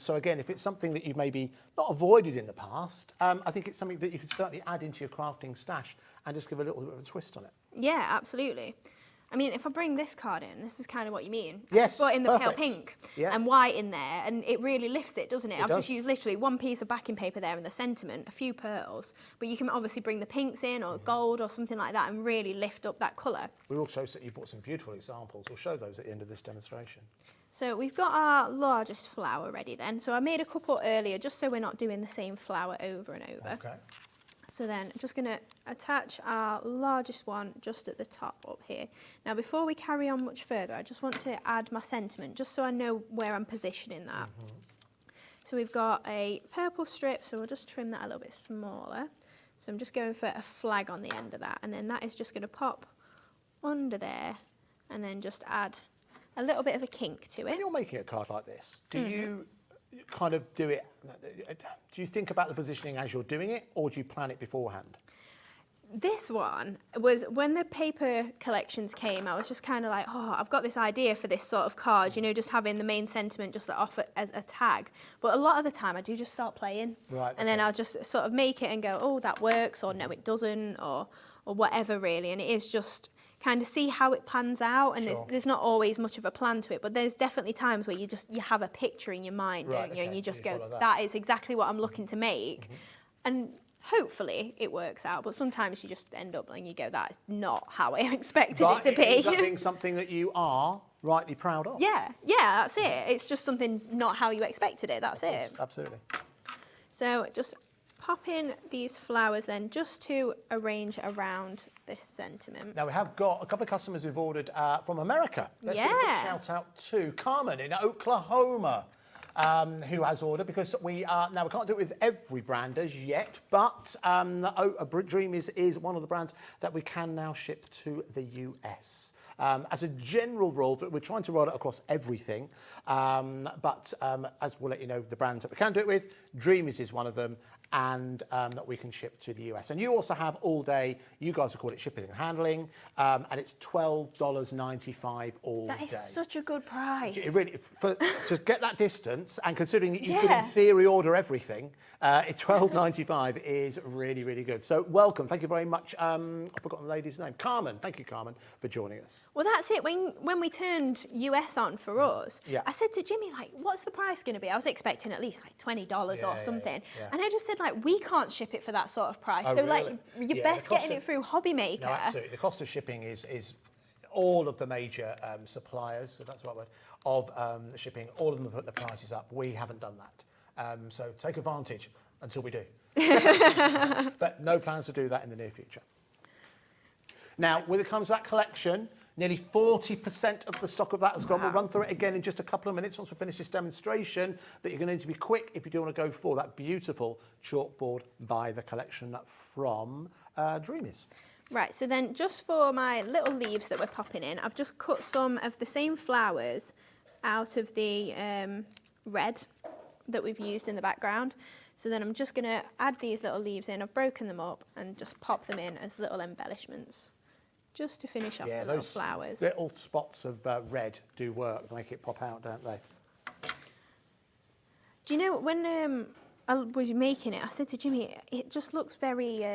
[SPEAKER 3] So again, if it's something that you've maybe not avoided in the past, I think it's something that you could certainly add into your crafting stash and just give a little bit of a twist on it.
[SPEAKER 4] Yeah, absolutely. I mean, if I bring this card in, this is kind of what you mean.
[SPEAKER 3] Yes,
[SPEAKER 4] but in the pale
[SPEAKER 3] perfect.
[SPEAKER 4] pink
[SPEAKER 3] Yeah.
[SPEAKER 4] and white in there, and it really lifts it, doesn't it? I've
[SPEAKER 3] does.
[SPEAKER 4] just used literally 1 piece of backing paper there and the sentiment, a few pearls, but you can obviously bring the pinks in or gold or something like that and really lift up that colour.
[SPEAKER 3] We also said you brought some beautiful examples. We'll show those at the end of this demonstration.
[SPEAKER 4] So we've got our largest flower ready then. So I made a couple earlier just so we're not doing the same flower over and over.
[SPEAKER 3] Okay.
[SPEAKER 4] So then I'm just going to attach our largest one just at the top up here. Now before we carry on much further, I just want to add my sentiment just so I know where I'm positioning that. So we've got a purple strip, so we'll just trim that a little bit smaller. So I'm just going for a flag on the end of that, and then that is just going to pop under there and then just add a little bit of a kink to it.
[SPEAKER 3] When you're making a card like this, do you kind of do it, do you think about the positioning as you're doing it, or do you plan it beforehand?
[SPEAKER 4] This one was, when the paper collections came, I was just kind of like, oh, I've got this idea for this sort of card, you know, just having the main sentiment just off as a tag. But a lot of the time I do just start playing.
[SPEAKER 3] Right,
[SPEAKER 4] and then I'll just sort of make it and go, oh, that works, or no, it doesn't, or whatever really. And it is just kind of see how it pans out, and there's not always much of a plan to it, but there's definitely times where you have a picture in your mind, don't you? And you just go, that is exactly what I'm looking to make. And hopefully it works out, but sometimes you just end up and you go, that's not how I expected it to be.
[SPEAKER 3] Is that being something that you are rightly proud of?
[SPEAKER 4] Yeah, that's it. It's just something not how you expected it, that's it.
[SPEAKER 3] Absolutely.
[SPEAKER 4] So just pop in these flowers then just to arrange around this sentiment.
[SPEAKER 3] Now we have got a couple of customers who've ordered from America. Let's give a quick shout out to Carmen in Oklahoma, who has ordered, because we can't do it with every brand as yet, but Dreamees is one of the brands that we can now ship to the US. As a general rule, we're trying to roll it across everything, but as we'll let you know, the brands that we can do it with, Dreamees is one of them, and that we can ship to the US. And you also have all day, you guys have called it shipping and handling, and it's $12.95 all day.
[SPEAKER 4] That is such a good price.
[SPEAKER 3] It really, to get that distance, and considering that you could in theory order everything, $12.95 is really, really good. So welcome, thank you very much. I've forgotten the lady's name. Carmen, thank you, Carmen, for joining us.
[SPEAKER 4] Well, that's it. When we turned US on for us,
[SPEAKER 3] Yeah.
[SPEAKER 4] I said to Jimmy, like, what's the price going to be? I was expecting at least like $20 or something.
[SPEAKER 3] yeah.
[SPEAKER 4] And I just said, like, we can't ship it for that sort of price.
[SPEAKER 3] Oh,
[SPEAKER 4] so,
[SPEAKER 3] really?
[SPEAKER 4] like, you're
[SPEAKER 3] Yeah,
[SPEAKER 4] best
[SPEAKER 3] the cost
[SPEAKER 4] getting
[SPEAKER 3] of-
[SPEAKER 4] it through HobbyMaker.
[SPEAKER 3] No, absolutely. The cost of shipping is all of the major suppliers, so that's what word, of shipping, all of them put the prices up. We haven't done that. So take advantage until we do. But no plans to do that in the near future. Now, when it comes to that collection, nearly 40% of the stock of that has gone. We'll run through it again in just a couple of minutes once we finish this demonstration, but you're going to need to be quick if you do want to go for that beautiful chalkboard by the collection from Dreamees.
[SPEAKER 4] Right, so then just for my little leaves that we're popping in, I've just cut some of the same flowers out of the red that we've used in the background. So then I'm just going to add these little leaves in. I've broken them up and just pop them in as little embellishments, just to finish off the little flowers.
[SPEAKER 3] Little spots of red do work, make it pop out, don't they?
[SPEAKER 4] Do you know, when I was making it, I said to Jimmy, it just looks very...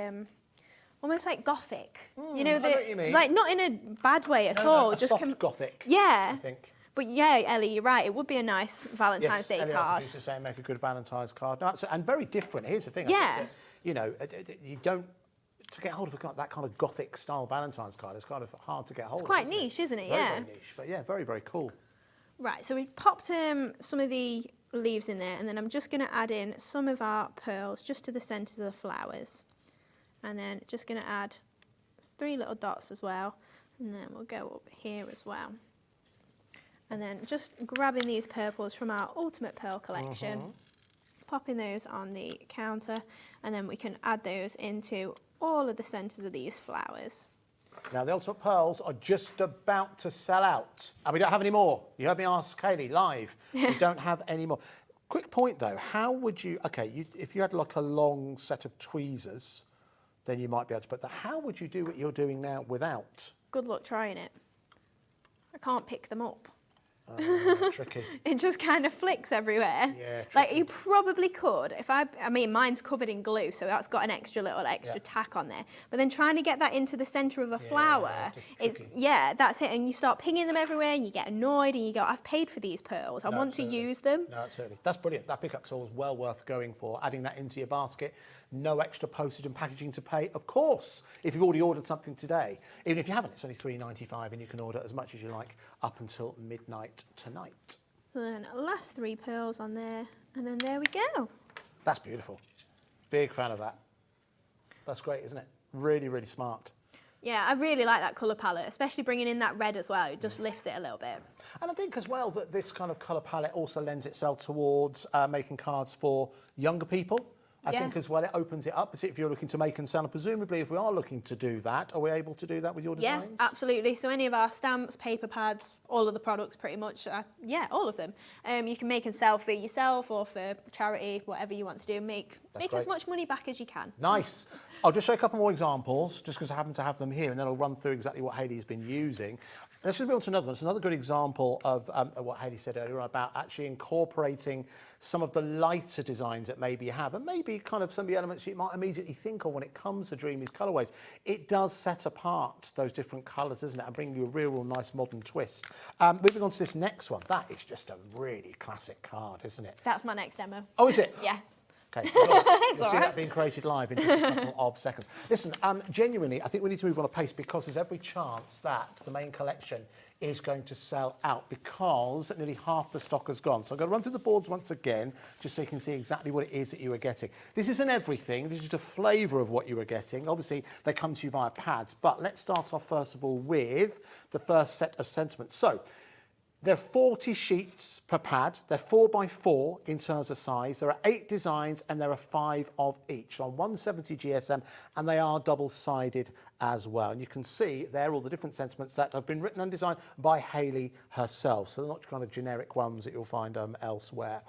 [SPEAKER 4] almost like gothic, you know,
[SPEAKER 3] I know what you mean.
[SPEAKER 4] like not in a bad way at
[SPEAKER 3] No,
[SPEAKER 4] all.
[SPEAKER 3] a
[SPEAKER 4] just
[SPEAKER 3] soft gothic.
[SPEAKER 4] Yeah,
[SPEAKER 3] I think.
[SPEAKER 4] But yeah, Ellie, you're right. It would be a nice Valentine's Day
[SPEAKER 3] Ellie, our
[SPEAKER 4] card.
[SPEAKER 3] producer, saying make a good Valentine's card. No, and very different. Here's the thing. I
[SPEAKER 4] Yeah.
[SPEAKER 3] think that, you know, you don't to get hold of that kind of gothic style Valentine's card. It's kind of hard to get hold of.
[SPEAKER 4] It's quite niche, isn't it?
[SPEAKER 3] Very,
[SPEAKER 4] Yeah.
[SPEAKER 3] very niche, but yeah, very, very cool.
[SPEAKER 4] Right. So we popped some of the leaves in there, and then I'm just going to add in some of our pearls just to the centres of the flowers, and then just going to add 3 little dots as well, and then we'll go up here as well. And then just grabbing these purples from our Ultimate Pearl collection, popping those on the counter, and then we can add those into all of the centres of these flowers.
[SPEAKER 3] Now, the Ultimate Pearls are just about to sell out, and we don't have any more. You heard me ask Kaylee live. We don't have any more. Quick point, though. How would you... OK, if you had like a long set of tweezers, then you might be able to put that. How would you do what you're doing now without?
[SPEAKER 4] Good luck trying it. I can't pick them up.
[SPEAKER 3] Tricky.
[SPEAKER 4] It just kind of flicks everywhere.
[SPEAKER 3] Yeah,
[SPEAKER 4] like you probably could if I mean mine's covered in glue, so that's got an extra tack on there, but then trying to get that into the center of a flower is that's it, and you start pinging them everywhere and you get annoyed and you go, I've paid for these pearls, I want to use them.
[SPEAKER 3] No, absolutely. That's brilliant. That pickup's always well worth going for. Adding that into your basket, no extra postage and packaging to pay, of course, if you've already ordered something today. Even if you haven't, it's only $3.95 and you can order as much as you like up until midnight tonight.
[SPEAKER 4] So then last 3 pearls on there, and then there we go.
[SPEAKER 3] That's beautiful. Big fan of that. That's great, isn't it? Really, really smart.
[SPEAKER 4] Yeah, I really like that colour palette, especially bringing in that red as well. It just lifts it a little bit.
[SPEAKER 3] And I think as well that this kind of colour palette also lends itself towards making cards for younger people. I think as well it opens it up, particularly if you're looking to make and sell. And presumably if we are looking to do that, are we able to do that with your designs?
[SPEAKER 4] Yeah, absolutely. So any of our stamps, paper pads, all of the products pretty much, all of them. You can make and sell for yourself or for charity, whatever you want to do. Make as much money back as you can.
[SPEAKER 3] Nice. I'll just show a couple more examples, just because I happen to have them here, and then I'll run through exactly what Hayley's been using. Let's just move on to another one. It's another good example of what Hayley said earlier about actually incorporating some of the lighter designs that maybe you have, and maybe kind of some of the elements you might immediately think of when it comes to Dreamees colourways. It does set apart those different colours, doesn't it, and bring you a real nice modern twist. Moving on to this next one. That is just a really classic card, isn't it?
[SPEAKER 4] That's my next demo.
[SPEAKER 3] Oh, is it?
[SPEAKER 4] Yeah.
[SPEAKER 3] Okay, you'll see that being created live in just a couple of seconds. Listen, genuinely, I think we need to move on a pace because there's every chance that the main collection is going to sell out because nearly half the stock has gone. So I'm going to run through the boards once again, just so you can see exactly what it is that you are getting. This isn't everything, this is just a flavour of what you are getting. Obviously, they come to you via pads, but let's start off first of all with the first set of sentiments. So, there are 40 sheets per pad. They're 4x4 in terms of size. There are 8 designs and there are 5 of each on 170 GSM, and they are double-sided as well. And you can see there all the different sentiments that have been written and designed by Hayley herself. So they're not kind of generic ones that you'll find elsewhere.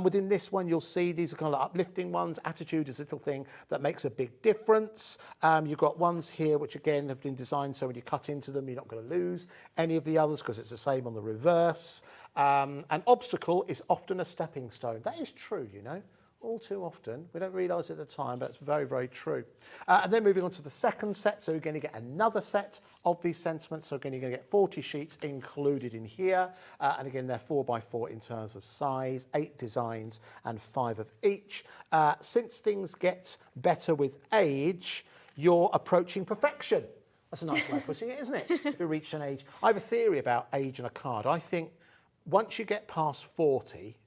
[SPEAKER 3] Within this one, you'll see these are kind of uplifting ones. Attitude is a little thing that makes a big difference. You've got ones here which again have been designed so when you cut into them, you're not going to lose any of the others because it's the same on the reverse. An obstacle is often a stepping stone. That is true, you know. all too often. We don't realise it at the time, but it's very, very true. And then moving on to the second set, so you're going to get another set of these sentiments. So again, you're going to get 40 sheets included in here. And again, they're 4x4 in terms of size, 8 designs and 5 of each. Since things get better with age, you're approaching perfection. That's a nice way of putting it, isn't it? If you reach an age. I have a theory about age on a card. I think once you get past 40,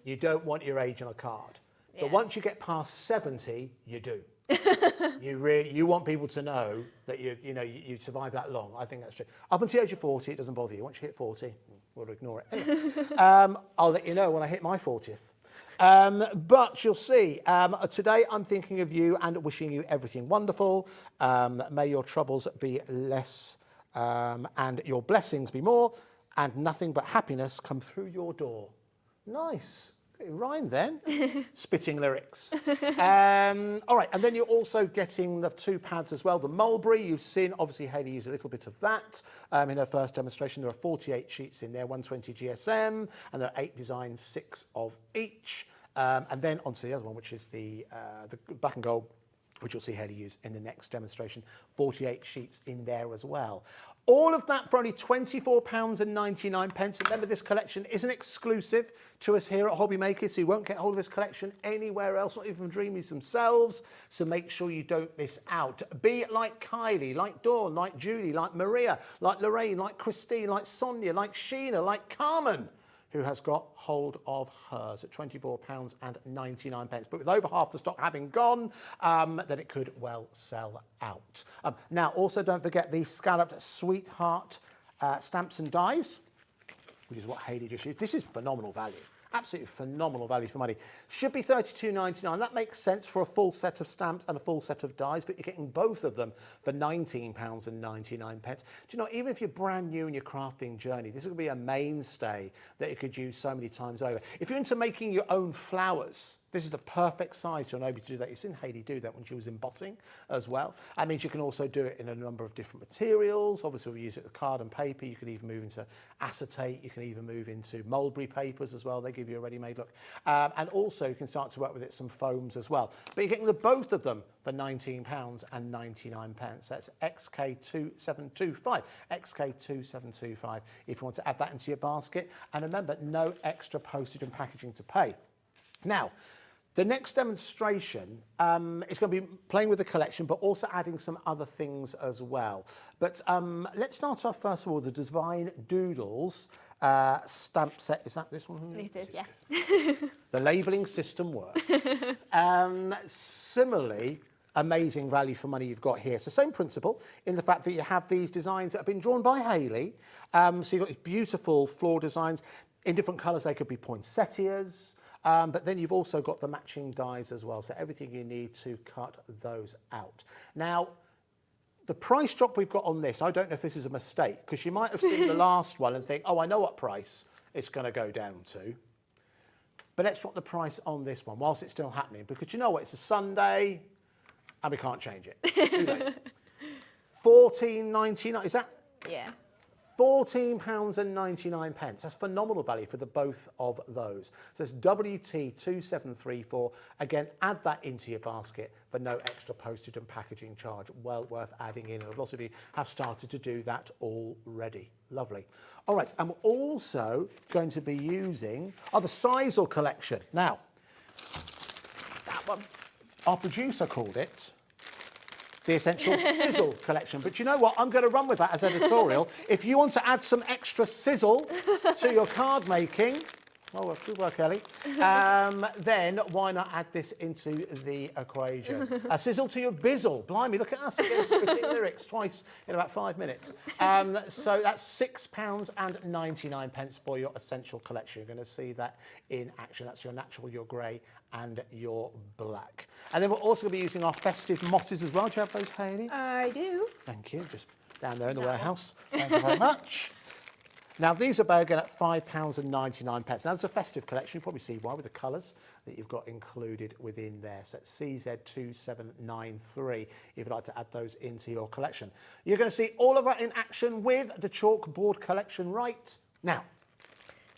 [SPEAKER 3] you don't want your age on a card. Yeah. But once you get past 70, you do. You want people to know that you survived that long. I think that's true. Up until the age of 40, it doesn't bother you. Once you hit 40, we'll ignore it. Anyway, I'll let you know when I hit my 40th. But you'll see, today I'm thinking of you and wishing you everything wonderful. May your troubles be less and your blessings be more, and nothing but happiness come through your door. Nice. Rhyme then. Spitting lyrics. All right, and then you're also getting the 2 pads as well. The mulberry, you've seen, obviously Hayley used a little bit of that in her first demonstration. There are 48 sheets in there, 120 GSM, and there are 8 designs, 6 of each. And then onto the other one, which is the black and gold, which you'll see Hayley use in the next demonstration. 48 sheets in there as well. All of that for only £24.99. Remember, this collection isn't exclusive to us here at HobbyMaker, so you won't get hold of this collection anywhere else, not even from Dreamees themselves. So make sure you don't miss out. Be like Kylie, like Dawn, like Julie, like Maria, like Lorraine, like Christine, like Sonia, like Sheena, like Carmen, who has got hold of hers at £24.99. But with over half the stock having gone, then it could well sell out. Now, also don't forget the scalloped Sweetheart stamps and dies, which is what Hayley just used. This is phenomenal value. Absolutely phenomenal value for money. Should be £32.99. That makes sense for a full set of stamps and a full set of dies, but you're getting both of them for £19.99. Do you know, even if you're brand new in your crafting journey, this is going to be a mainstay that you could use so many times over. If you're into making your own flowers, this is the perfect size to enable you to do that. You've seen Hayley do that when she was embossing as well. That means you can also do it in a number of different materials. Obviously, we use it with card and paper. You can even move into acetate. You can even move into mulberry papers as well. They give you a ready-made look. And also, you can start to work with it some foams as well. But you're getting the both of them for £19.99. That's XK2725. XK2725 if you want to add that into your basket. And remember, no extra postage and packaging to pay. Now, the next demonstration is going to be playing with the collection, but also adding some other things as well. But let's start off first of all with the Divine Doodles stamp set. Is that this one?
[SPEAKER 4] It is, yeah.
[SPEAKER 3] The labelling system works. Similarly, amazing value for money you've got here. So same principle in the fact that you have these designs that have been drawn by Hayley. So you've got these beautiful floor designs in different colours. They could be poinsettias. But then you've also got the matching dies as well, so everything you need to cut those out. Now, the price drop we've got on this, I don't know if this is a mistake, because you might have seen the last one and think, oh, I know what price it's going to go down to. But let's drop the price on this one whilst it's still happening, because you know what, it's a Sunday and we can't change it. Too late. £14.99, is that?
[SPEAKER 4] Yeah.
[SPEAKER 3] £14.99. That's phenomenal value for the both of those. So it's WT2734. Again, add that into your basket for no extra postage and packaging charge. Well worth adding in. And lots of you have started to do that already. Lovely. All right, and we're also going to be using the Sisal collection. Now, that one, our producer called it the Essential Sizzle collection. But you know what? I'm going to run with that as editorial. If you want to add some extra sizzle to your card making, oh, good work, Ellie, then why not add this into the equation? A sizzle to your bizzle. Blimey, look at us again, spitting lyrics twice in about 5 minutes. So that's £6.99 for your Essential collection. You're going to see that in action. That's your natural, your grey, and your black. And then we're also going to be using our festive mosses as well. Do you have those, Hayley?
[SPEAKER 4] I do.
[SPEAKER 3] Thank you. Just down there in the warehouse. Thank you very much. Now, these are again at £5.99. Now, that's a festive collection. You probably see why with the colours that you've got included within there. So it's CZ2793 if you'd like to add those into your collection. You're going to see all of that in action with the chalkboard collection right now.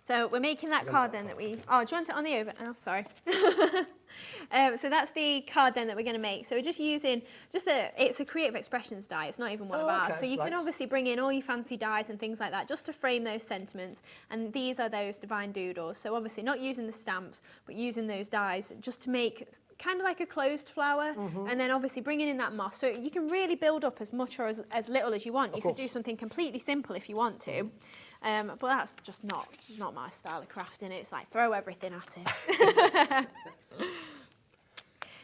[SPEAKER 4] So we're making that card then that we... Oh, do you want it on the oven? Oh, sorry.
[SPEAKER 13] So that's the card then that we're going to make. So we're just using, it's a creative expressions die. It's not even one of ours. So you can obviously bring in all your fancy dies and things like that just to frame those sentiments. And these are those divine doodles. So obviously not using the stamps, but using those dies just to make kind of like a closed flower, and then obviously bringing in that moss. So you can really build up as much or as little as you want. You could do something completely simple if you want to, but that's just not my style of crafting. It's like throw everything at it.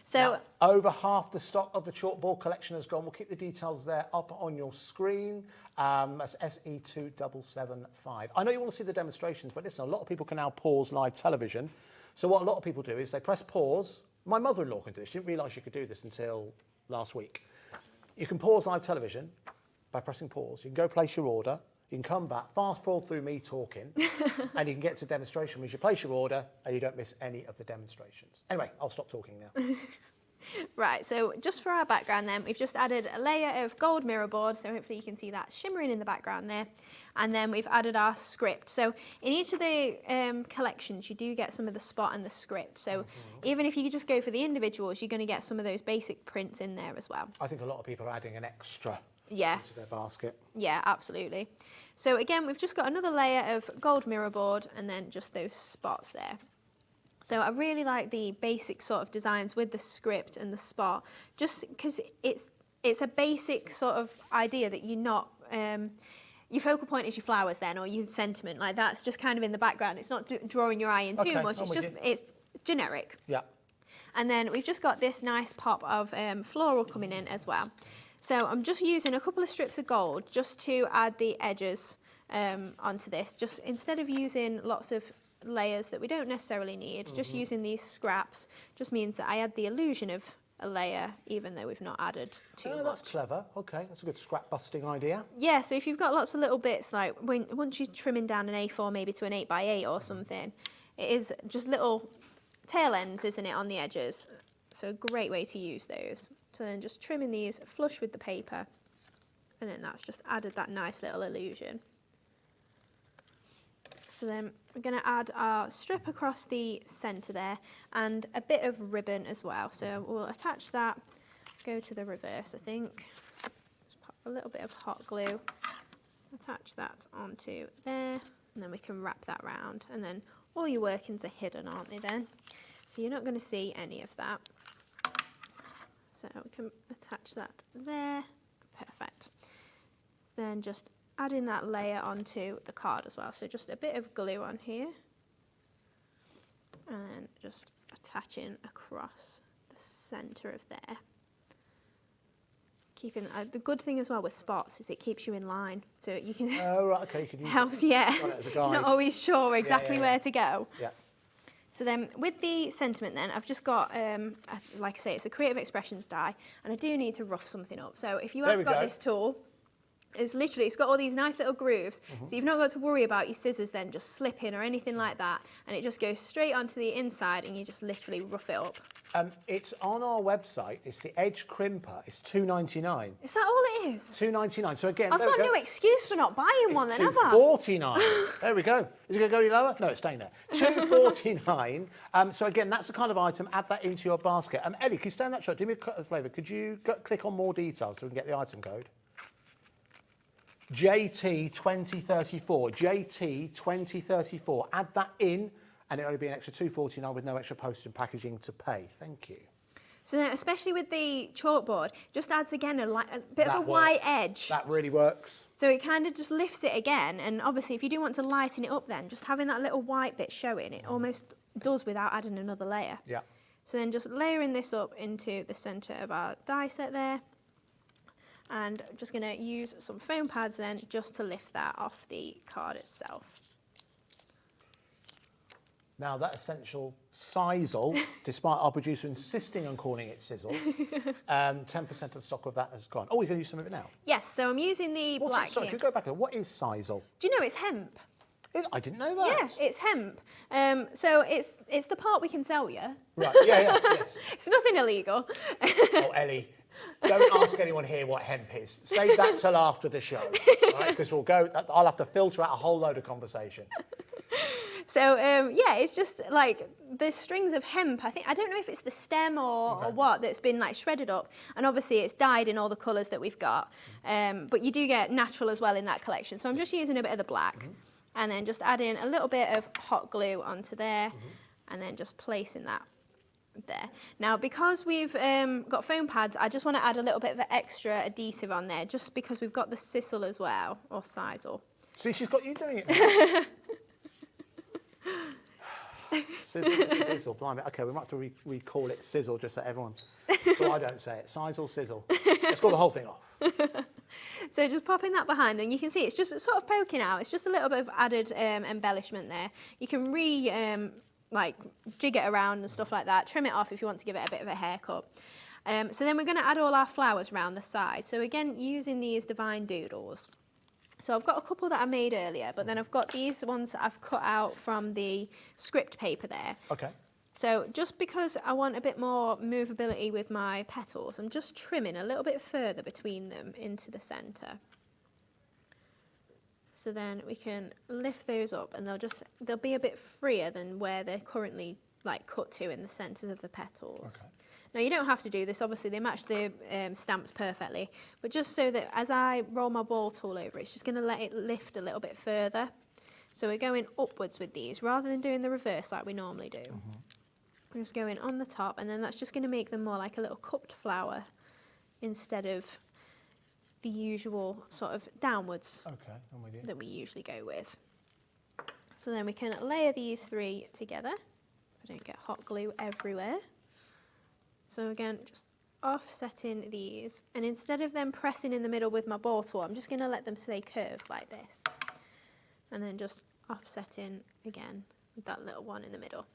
[SPEAKER 13] So
[SPEAKER 3] now, over half the stock of the chalkboard collection has gone. We'll keep the details there up on your screen. That's SE2775. I know you want to see the demonstrations, but listen, a lot of people can now pause live television. So what a lot of people do is they press pause. My mother-in-law can do this. She didn't realise she could do this until last week. You can pause live television by pressing pause. You can go place your order. You can come back, fast forward through me talking, and you can get to demonstration, which you place your order and you don't miss any of the demonstrations. Anyway, I'll stop talking now.
[SPEAKER 13] Right, so just for our background then, we've just added a layer of gold mirror board, so hopefully you can see that shimmering in the background there. And then we've added our script. So in each of the collections, you do get some of the spot and the script. So even if you just go for the individuals, you're going to get some of those basic prints in there as well.
[SPEAKER 3] I think a lot of people are adding an extra
[SPEAKER 13] into
[SPEAKER 3] their basket.
[SPEAKER 13] Yeah, absolutely. So again, we've just got another layer of gold mirror board and then just those spots there. So I really like the basic sort of designs with the script and the spot, just because it's a basic sort of idea that you're not, your focal point is your flowers then, or your sentiment, like that's just kind of in the background. It's not drawing your eye in too much, it's generic.
[SPEAKER 3] Yeah.
[SPEAKER 13] And then we've just got this nice pop of floral coming in as well. So I'm just using a couple of strips of gold just to add the edges onto this, just instead of using lots of layers that we don't necessarily need, just using these scraps just means that I add the illusion of a layer even though we've not added too much.
[SPEAKER 3] That's clever. Okay, that's a good scrap busting idea.
[SPEAKER 13] Yeah, so if you've got lots of little bits, like once you're trimming down an A4 maybe to an 8x8 or something, it is just little tail ends, isn't it, on the edges? So a great way to use those. So then just trimming these flush with the paper, and then that's just added that nice little illusion. So then we're going to add our strip across the centre there and a bit of ribbon as well. So we'll attach that, go to the reverse I think, just pop a little bit of hot glue, attach that onto there, and then we can wrap that round, and then all your workings are hidden, aren't they then? So you're not going to see any of that. So we can attach that there, perfect. Then just adding that layer onto the card as well. So just a bit of glue on here and just attaching across the centre of there. Keeping the good thing as well with spots is it keeps you in line, so you can.
[SPEAKER 3] Oh right, okay, you can use
[SPEAKER 13] helps,
[SPEAKER 3] it.
[SPEAKER 13] yeah.
[SPEAKER 3] Got it as a guide.
[SPEAKER 13] Not always sure exactly where to go.
[SPEAKER 3] Yeah.
[SPEAKER 13] So then with the sentiment then, I've just got, like I say, it's a creative expressions die, and I do need to rough something up. So if you have got this tool, it's got all these nice little grooves, so you've not got to worry about your scissors then just slipping or anything like that, and it just goes straight onto the inside and you just literally rough it up.
[SPEAKER 3] It's on our website. It's the Edge Crimper. It's $2.99.
[SPEAKER 13] Is that all it is?
[SPEAKER 3] $2.99. So again,
[SPEAKER 13] I've got no excuse for not buying one then, have I?
[SPEAKER 3] $2.49. There we go. Is it going to go any lower? No, it's staying there. $2.49. So again, that's the kind of item. Add that into your basket. Ellie, can you stand that shot? Do me a flavour. Could you click on more details so we can get the item code? JT2034. JT2034. Add that in, and it'll only be an extra $2.49 with no extra postage and packaging to pay. Thank you.
[SPEAKER 13] So then, especially with the chalkboard, just adds again a bit of a white edge.
[SPEAKER 3] That really works.
[SPEAKER 13] So it kind of just lifts it again, and obviously if you do want to lighten it up then, just having that little white bit showing, it almost does without adding another layer.
[SPEAKER 3] Yeah.
[SPEAKER 13] So then just layering this up into the centre of our die set there, and I'm just going to use some foam pads then just to lift that off the card itself.
[SPEAKER 3] Now that essential sizzle, despite our producer insisting on calling it sizzle, 10% of the stock of that has gone. Oh, we're going to use some of it now?
[SPEAKER 13] Yes, so I'm using the black
[SPEAKER 3] Sorry, can you go back? What is sizzle?
[SPEAKER 13] Do you know it's hemp?
[SPEAKER 3] I didn't know that.
[SPEAKER 13] Yeah, it's hemp. So it's the part we can sell you.
[SPEAKER 3] Right, yeah, yes.
[SPEAKER 13] It's nothing illegal.
[SPEAKER 3] Oh, Ellie, don't ask anyone here what hemp is. Save that till after the show, right? Because I'll have to filter out a whole load of conversation.
[SPEAKER 13] So yeah, it's just like the strings of hemp. I don't know if it's the stem or what that's been like shredded up, and obviously it's dyed in all the colours that we've got. But you do get natural as well in that collection. So I'm just using a bit of the black, and then just adding a little bit of hot glue onto there, and then just placing that there. Now, because we've got foam pads, I just want to add a little bit of extra adhesive on there, just because we've got the sizzle as well, or sizzle.
[SPEAKER 3] See, she's got you doing it now. Sizzle, blimey. Okay, we might have to recall it sizzle just so everyone. So I don't say it. Sizzle, sizzle. Let's call the whole thing off.
[SPEAKER 13] So just popping that behind, and you can see it's just sort of poking out. It's just a little bit of added embellishment there. You can like jig it around and stuff like that. Trim it off if you want to give it a bit of a haircut. So then we're going to add all our flowers around the side. So again, using these Divine Doodles. So I've got a couple that I made earlier, but then I've got these ones that I've cut out from the script paper there.
[SPEAKER 3] Okay.
[SPEAKER 13] So just because I want a bit more movability with my petals, I'm just trimming a little bit further between them into the centre. So then we can lift those up, and they'll be a bit freer than where they're currently like cut to in the centres of the petals. Okay. Now you don't have to do this, obviously they match the stamps perfectly, but just so that as I roll my ball tool over, it's just going to let it lift a little bit further. So we're going upwards with these, rather than doing the reverse like we normally do. We're just going on the top, and then that's just going to make them more like a little cupped flower instead of the usual sort of downwards that we usually go with. So then we can layer these three together. I don't get hot glue everywhere. So again, just offsetting these, and instead of them pressing in the middle with my ball tool, I'm just going to let them stay curved like this, and then just offsetting again with that little one in the middle.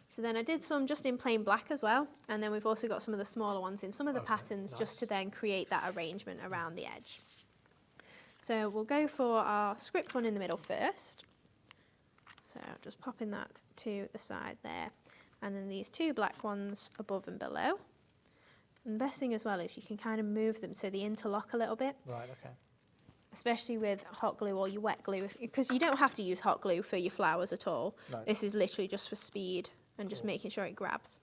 [SPEAKER 13] So then I did some just in plain black as well, and then we've also got some of the smaller ones in some of the patterns just to then create that arrangement around the edge. So we'll go for our script one in the middle first. So just popping that to the side there, and then these two black ones above and below. And the best thing as well is you can kind of move them so they interlock a little bit.
[SPEAKER 3] Right, okay.
[SPEAKER 13] Especially with hot glue or your wet glue, because you don't have to use hot glue for your flowers at all. No. This is literally just for speed and just making sure it grabs.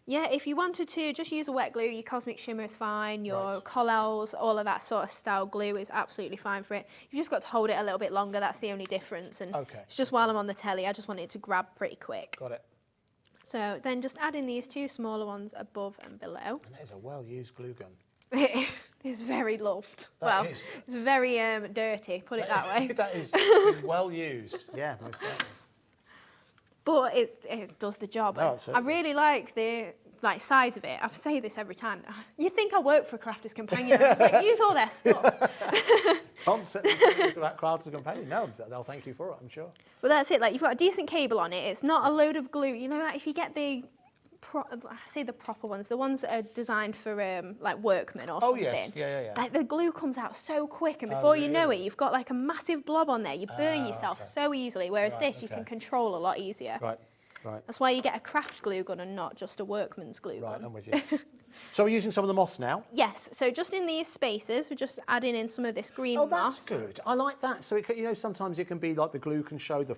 [SPEAKER 13] Yeah, if you wanted to just use a wet glue, your Cosmic Shimmer is fine, your Collels, all of that sort of style glue is absolutely fine for it. You've just got to hold it a little bit longer, that's the only difference. And it's just while I'm on the telly, I just want it to grab pretty quick.
[SPEAKER 3] Got it.
[SPEAKER 13] So then just adding these two smaller ones above and below.
[SPEAKER 3] And there's a well-used glue gun.
[SPEAKER 13] It's very loved. It's very dirty, put it that way.
[SPEAKER 3] That is well used. Yeah, most certainly.
[SPEAKER 13] But it does the job.
[SPEAKER 3] No,
[SPEAKER 13] I really like the size of it. I say this every time. You'd think I work for Crafters Companion. I'm just like, use all their stuff.
[SPEAKER 3] Constantly it's about Crafters Companion. No, they'll thank you for it, I'm sure.
[SPEAKER 13] Well, that's it. Like, you've got a decent cable on it. It's not a load of glue. You know, like, if you get the proper ones, the ones that are designed for like workmen or something.
[SPEAKER 3] Yes, yeah.
[SPEAKER 13] Like the glue comes out so quick, and before you know it, you've got like a massive blob on there. You burn yourself so easily, whereas this you can control a lot easier.
[SPEAKER 3] Right.
[SPEAKER 13] That's why you get a craft glue gun and not just a workman's glue gun.
[SPEAKER 3] Right, I'm with you. So we're using some of the moss now?
[SPEAKER 13] Yes, so just in these spaces, we're just adding in some of this green moss.
[SPEAKER 3] Oh, that's good. I like that. So, it can, you know, sometimes it can be like the glue can show, the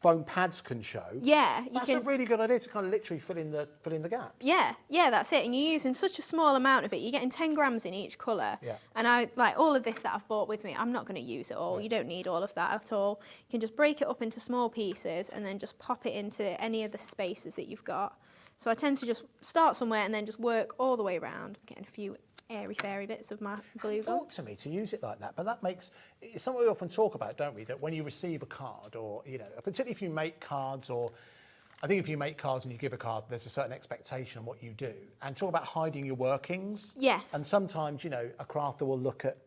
[SPEAKER 3] foam pads can show.
[SPEAKER 13] Yeah.
[SPEAKER 3] That's a really good idea to kind of literally fill in the gaps.
[SPEAKER 13] Yeah, that's it. And you're using such a small amount of it. You're getting 10 grams in each colour.
[SPEAKER 3] Yeah.
[SPEAKER 13] And I like all of this that I've bought with me, I'm not going to use it all. Right. You don't need all of that at all. You can just break it up into small pieces and then just pop it into any of the spaces that you've got. So I tend to just start somewhere and then just work all the way around, getting a few airy-fairy bits of my glue gun.
[SPEAKER 3] Talk to me to use it like that, but that makes, it's something we often talk about, don't we, that when you receive a card or, you know, particularly if you make cards, or I think if you make cards and you give a card, there's a certain expectation on what you do. And talk about hiding your workings.
[SPEAKER 13] Yes.
[SPEAKER 3] And sometimes, you know, a crafter will look at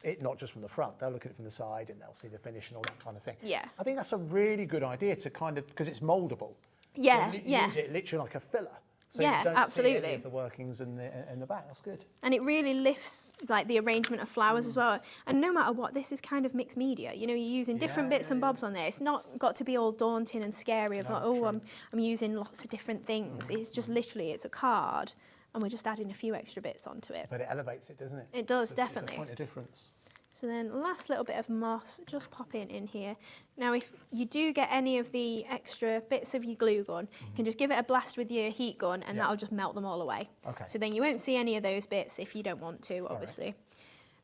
[SPEAKER 3] it not just from the front, they'll look at it from the side and they'll see the finish and all that kind of thing.
[SPEAKER 13] Yeah.
[SPEAKER 3] I think that's a really good idea to kind of, because it's mouldable.
[SPEAKER 13] Yeah,
[SPEAKER 3] so use it literally like a filler. So
[SPEAKER 13] yeah,
[SPEAKER 3] you don't
[SPEAKER 13] absolutely.
[SPEAKER 3] see any of the workings in the back. That's good.
[SPEAKER 13] And it really lifts like the arrangement of flowers as well. And no matter what, this is kind of mixed media. You know, you're using different bits and bobs on there. It's not got to be all daunting and scary of like, oh, I'm using lots of different things. It's just literally, it's a card, and we're just adding a few extra bits onto it.
[SPEAKER 3] But it elevates it, doesn't it?
[SPEAKER 13] It does, definitely.
[SPEAKER 3] It's a point of difference.
[SPEAKER 13] So then last little bit of moss, just pop in here. Now if you do get any of the extra bits of your glue gun, you can just give it a blast with your heat gun and that'll just melt them all away.
[SPEAKER 3] Okay.
[SPEAKER 13] So then you won't see any of those bits if you don't want to, obviously. Right.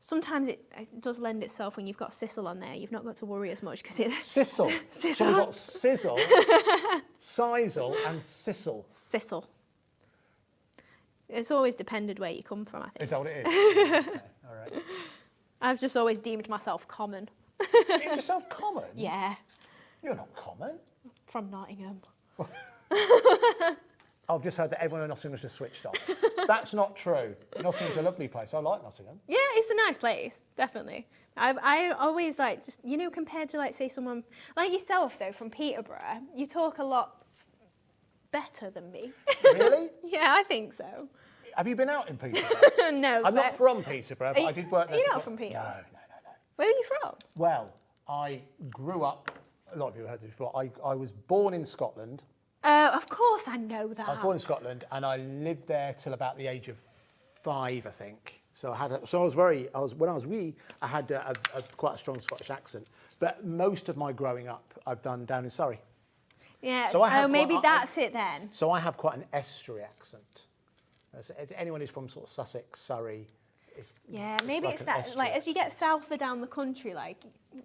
[SPEAKER 13] Sometimes it does lend itself when you've got sizzle on there. You've not got to worry as much because it...
[SPEAKER 3] Sizzle?
[SPEAKER 13] Sizzle.
[SPEAKER 3] So we've got sizzle, sizzle and sizzle.
[SPEAKER 13] Sizzle. It's always depended where you come from, I think.
[SPEAKER 3] Is that what it is? Okay. All right.
[SPEAKER 13] I've just always deemed myself common.
[SPEAKER 3] Deemed yourself common?
[SPEAKER 13] Yeah.
[SPEAKER 3] You're not common.
[SPEAKER 13] From Nottingham.
[SPEAKER 3] I've just heard that everyone in Nottingham's just switched off. That's not true. Nottingham's a lovely place. I like Nottingham.
[SPEAKER 13] Yeah, it's a nice place, definitely. I always like, just, you know, compared to like, say someone, like yourself though, from Peterborough, you talk a lot better than me.
[SPEAKER 3] Really?
[SPEAKER 13] Yeah, I think so.
[SPEAKER 3] Have you been out in Peterborough?
[SPEAKER 13] No.
[SPEAKER 3] I'm not from Peterborough, but I did work there.
[SPEAKER 13] Are you not from Peterborough?
[SPEAKER 3] No.
[SPEAKER 13] Where are you from?
[SPEAKER 3] Well, I grew up, a lot of you have heard this before, I was born in Scotland.
[SPEAKER 13] Of course I know that.
[SPEAKER 3] I was born in Scotland and I lived there till about the age of 5, I think. So when I was wee, I had quite a strong Scottish accent. But most of my growing up, I've done down in Surrey.
[SPEAKER 13] Yeah,
[SPEAKER 3] so
[SPEAKER 13] maybe that's it then.
[SPEAKER 3] So I have quite an estuary accent. So anyone who's from sort of Sussex, Surrey,
[SPEAKER 13] maybe it's that, like, as you get souther down the country, like,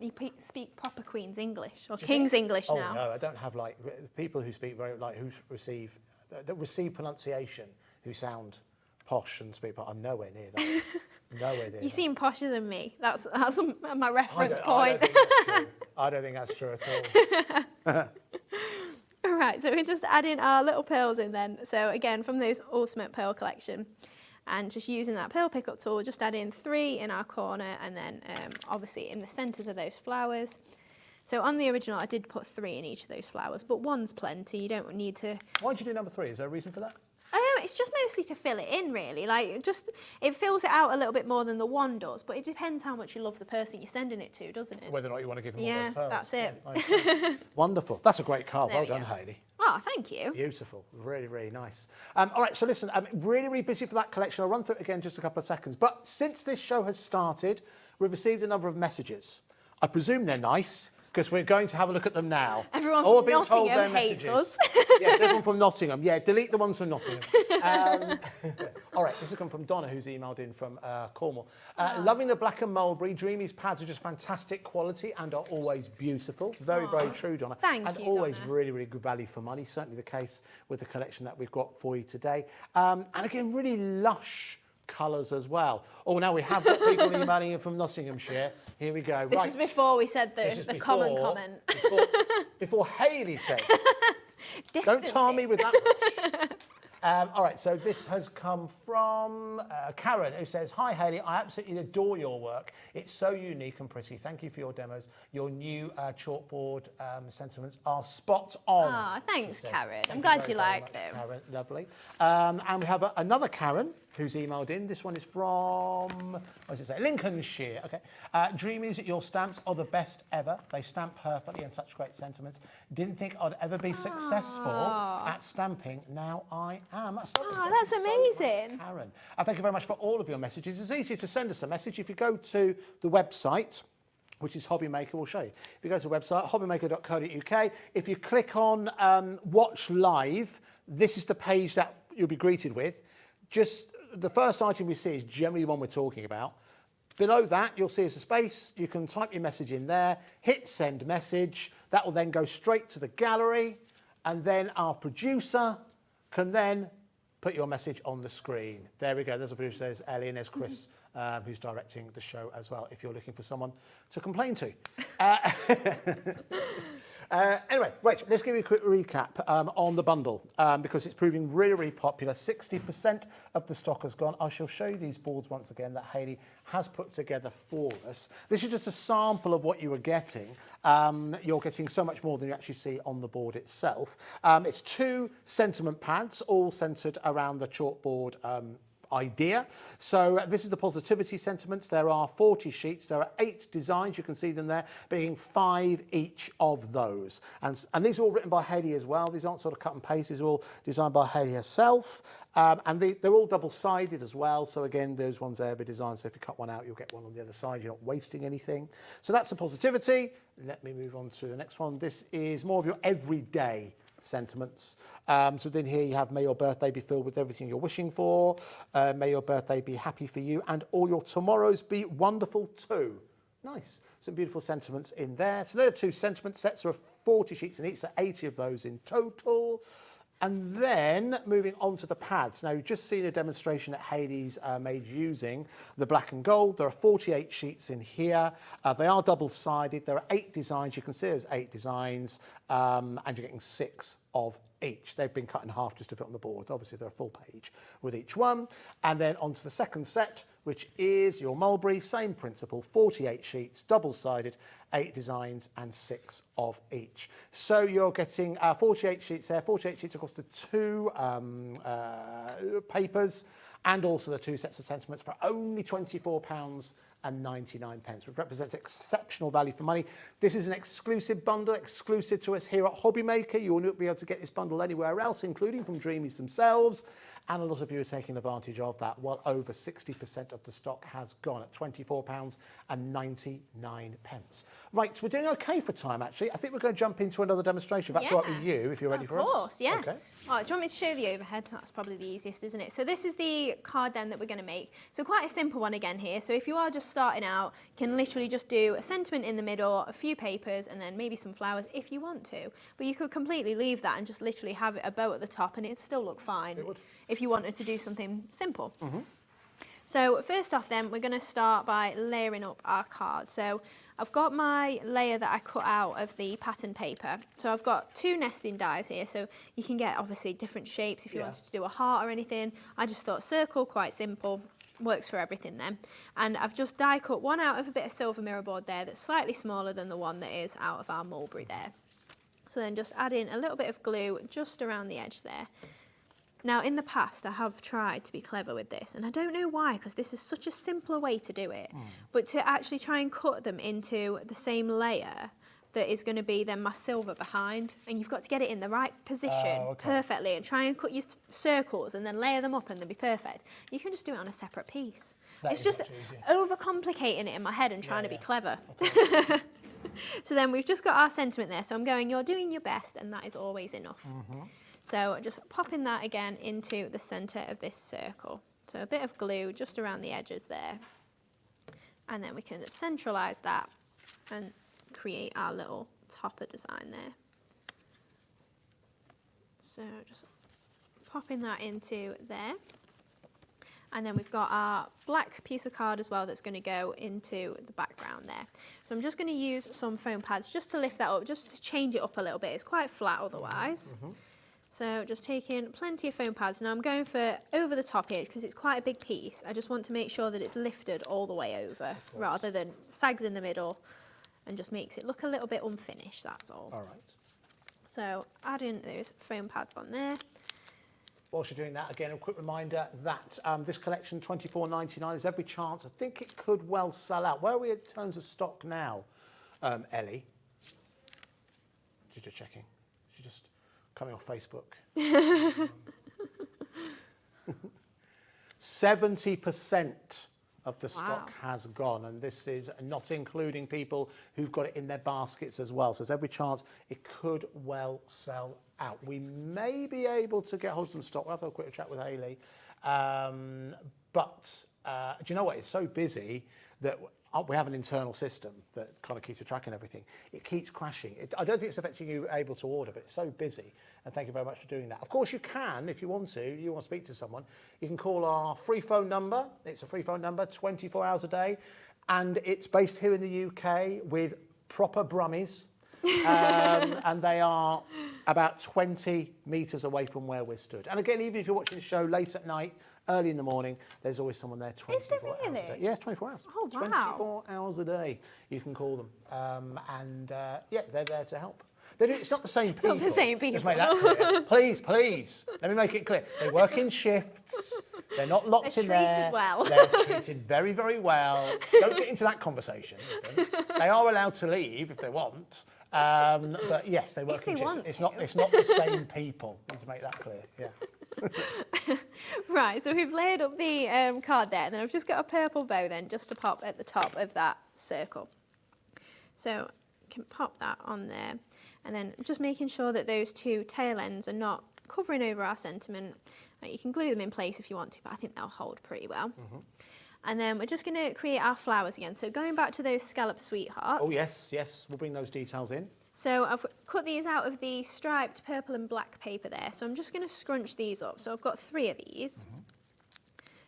[SPEAKER 13] you speak proper Queen's English, or King's English now.
[SPEAKER 3] Oh, no, I don't have, like, people who speak very, like, who receive pronunciation, who sound posh and speak, but I'm nowhere near that. Nowhere near
[SPEAKER 13] You
[SPEAKER 3] that.
[SPEAKER 13] seem posher than me. That's my reference point.
[SPEAKER 3] I don't think that's true at all.
[SPEAKER 13] All right, so we're just adding our little pearls in then. So again, from those Ultimate Pearl collection, and just using that pearl pickup tool, just add in 3 in our corner, and then obviously in the centres of those flowers. So on the original, I did put 3 in each of those flowers, but 1's plenty. You don't need to...
[SPEAKER 3] Why did you do number 3? Is there a reason for that?
[SPEAKER 13] It's just mostly to fill it in, really. Like, just, it fills it out a little bit more than the 1 does, but it depends how much you love the person you're sending it to, doesn't it?
[SPEAKER 3] Whether or not you want to give them all those pearls.
[SPEAKER 13] That's it.
[SPEAKER 3] Yeah, wonderful. That's a great card.
[SPEAKER 13] There
[SPEAKER 3] Well
[SPEAKER 13] we
[SPEAKER 3] done,
[SPEAKER 13] go.
[SPEAKER 3] Hayley.
[SPEAKER 13] Oh, thank you.
[SPEAKER 3] Beautiful. Really, really nice. All right, so listen, I'm really busy for that collection. I'll run through it again in just a couple of seconds. But since this show has started, we've received a number of messages. I presume they're nice, because we're going to have a look at them now.
[SPEAKER 13] Everyone
[SPEAKER 3] All
[SPEAKER 13] from
[SPEAKER 3] being told
[SPEAKER 13] Nottingham
[SPEAKER 3] their
[SPEAKER 13] hates
[SPEAKER 3] messages.
[SPEAKER 13] us.
[SPEAKER 3] Yes, everyone from Nottingham. Yeah, delete the ones from Nottingham. All right, this has come from Donna, who's emailed in from Cornwall. Loving the black and mulberry. Dreamees pads are just fantastic quality and are always beautiful. Very true, Donna.
[SPEAKER 13] Thank
[SPEAKER 3] and
[SPEAKER 13] you,
[SPEAKER 3] always
[SPEAKER 13] Donna.
[SPEAKER 3] really, really good value for money. Certainly the case with the collection that we've got for you today. And again, really lush colours as well. Oh, now we have got people emailing in from Nottinghamshire. Here we go.
[SPEAKER 13] This is before we said the common comment.
[SPEAKER 3] Before Hayley said. Don't tar me with that. All right, so this has come from Karen, who says, "Hi Hayley, I absolutely adore your work. It's so unique and pretty. Thank you for your demos. Your new chalkboard sentiments are spot on."
[SPEAKER 13] Ah, thanks, Karen. I'm glad you like them.
[SPEAKER 3] Karen, lovely. And we have another Karen who's emailed in. This one is from, what does it say? Lincolnshire. Okay. Dreamees, your stamps are the best ever. They stamp perfectly and such great sentiments. Didn't think I'd ever be successful at stamping. Now I am.
[SPEAKER 13] That's amazing.
[SPEAKER 3] Karen. Thank you very much for all of your messages. It's easy to send us a message. If you go to the website, which is HobbyMaker, we'll show you. If you go to the website, hobbymaker.co.uk, if you click on Watch Live, this is the page that you'll be greeted with. Just the first item we see is generally the one we're talking about. Below that, you'll see there's a space. You can type your message in there, hit send message. That will then go straight to the gallery, and then our producer can then put your message on the screen. There we go. There's a producer. There's Ellie, and there's Chris, who's directing the show as well, if you're looking for someone to complain to. Anyway, right, let's give you a quick recap on the bundle because it's proving really, really popular. 60% of the stock has gone. I shall show you these boards once again that Hayley has put together for us. This is just a sample of what you are getting. You're getting so much more than you actually see on the board itself. It's 2 sentiment pads, all centred around the chalkboard idea. So this is the positivity sentiments. There are 40 sheets. There are 8 designs. You can see them there, being 5 each of those. And these are all written by Hayley as well. These aren't sort of cut and paste. These are all designed by Hayley herself. And they're all double-sided as well. So again, those ones there be designed so if you cut one out, you'll get one on the other side. You're not wasting anything. So that's the positivity. Let me move on to the next one. This is more of your everyday sentiments. So within here you have may your birthday be filled with everything you're wishing for. May your birthday be happy for you and all your tomorrows be wonderful too. Nice. Some beautiful sentiments in there. So there are 2 sentiment sets. There are 40 sheets in each, so 80 of those in total. And then moving on to the pads. Now, you've just seen a demonstration that Hayley's made using the black and gold. There are 48 sheets in here. They are double-sided. There are 8 designs. You can see there's 8 designs, and you're getting 6 of each. They've been cut in half just to fit on the board. Obviously, they're a full page with each one. And then onto the second set, which is your mulberry. Same principle, 48 sheets, double-sided, 8 designs and 6 of each. So you're getting 48 sheets there, 48 sheets across the 2 papers and also the 2 sets of sentiments for only £24.99, which represents exceptional value for money. This is an exclusive bundle, exclusive to us here at HobbyMaker. You will not be able to get this bundle anywhere else, including from Dreamees themselves. And a lot of you are taking advantage of that. Well, over 60% of the stock has gone at £24.99. Right, we're doing okay for time, actually. I think we're going to jump into another demonstration. If that's all right with you, if you're ready for us.
[SPEAKER 13] Of course, yeah.
[SPEAKER 3] Okay.
[SPEAKER 13] Oh, do you want me to show the overhead? That's probably the easiest, isn't it? So this is the card then that we're going to make. So quite a simple one again here. So if you are just starting out, you can literally just do a sentiment in the middle, a few papers, and then maybe some flowers if you want to. But you could completely leave that and just literally have a bow at the top and it'd still look fine.
[SPEAKER 3] It would.
[SPEAKER 13] If you wanted to do something simple. So first off then, we're going to start by layering up our card. So I've got my layer that I cut out of the pattern paper. So I've got 2 nesting dies here, so you can get obviously different shapes if you wanted to do a heart or anything. I just thought circle, quite simple, works for everything then. And I've just die cut one out of a bit of silver mirror board there that's slightly smaller than the one that is out of our mulberry there. So then just add in a little bit of glue just around the edge there. Now, in the past, I have tried to be clever with this, and I don't know why, because this is such a simpler way to do it, but to actually try and cut them into the same layer that is going to be then my silver behind, and you've got to get it in the right position perfectly, and try and cut your circles, and then layer them up, and they'll be perfect. You can just do it on a separate piece. It's just overcomplicating it in my head and trying to be clever. Okay. So then we've just got our sentiment there, so I'm going, you're doing your best, and that is always enough. So just popping that again into the centre of this circle. So a bit of glue just around the edges there. And then we can centralise that and create our little topper design there. So just popping that into there. And then we've got our black piece of card as well that's going to go into the background there. So I'm just going to use some foam pads just to lift that up, just to change it up a little bit. It's quite flat otherwise. So just taking plenty of foam pads. Now I'm going for over the top here because it's quite a big piece. I just want to make sure that it's lifted all the way over rather than sags in the middle and just makes it look a little bit unfinished, that's all.
[SPEAKER 3] All right.
[SPEAKER 13] So adding those foam pads on there.
[SPEAKER 3] Whilst you're doing that, again, a quick reminder that this collection, £24.99, there's every chance. I think it could well sell out. Where are we in terms of stock now, Ellie? Just checking. She's just coming off Facebook. 70% of the stock has gone, and this is not including people who've got it in their baskets as well. So there's every chance it could well sell out. We may be able to get hold of some stock. We'll have a quick chat with Hayley. But do you know what? It's so busy that we have an internal system that kind of keeps track of everything. It keeps crashing. I don't think it's affecting you able to order, but it's so busy. And thank you very much for doing that. Of course, you can, if you want to speak to someone, you can call our free phone number. It's a free phone number, 24 hours a day. And it's based here in the UK with proper Dreamees. And they are about 20 metres away from where we're stood. And again, even if you're watching the show late at night, early in the morning, there's always someone there 24 hours a day. Yeah, 24 hours.
[SPEAKER 13] Oh, wow.
[SPEAKER 3] 24 hours a day. You can call them. Yeah, they're there to help. It's not the same people.
[SPEAKER 13] It's not the same people.
[SPEAKER 3] Just make that clear. Please, let me make it clear. They work in shifts. They're not locked in there.
[SPEAKER 13] They're treated well.
[SPEAKER 3] They're treated very, very well. Don't get into that conversation. They are allowed to leave if they want. But yes, they work in shifts. It's not the same people. Need to make that clear. Yeah.
[SPEAKER 13] Right, so we've laid up the card there, and then I've just got a purple bow then just to pop at the top of that circle. So you can pop that on there, and then just making sure that those two tail ends are not covering over our sentiment. You can glue them in place if you want to, but I think they'll hold pretty well. And then we're just going to create our flowers again. So going back to those scallop sweethearts.
[SPEAKER 3] Oh yes, yes, we'll bring those details in.
[SPEAKER 13] So I've cut these out of the striped purple and black paper there. So I'm just going to scrunch these up. So I've got 3 of these.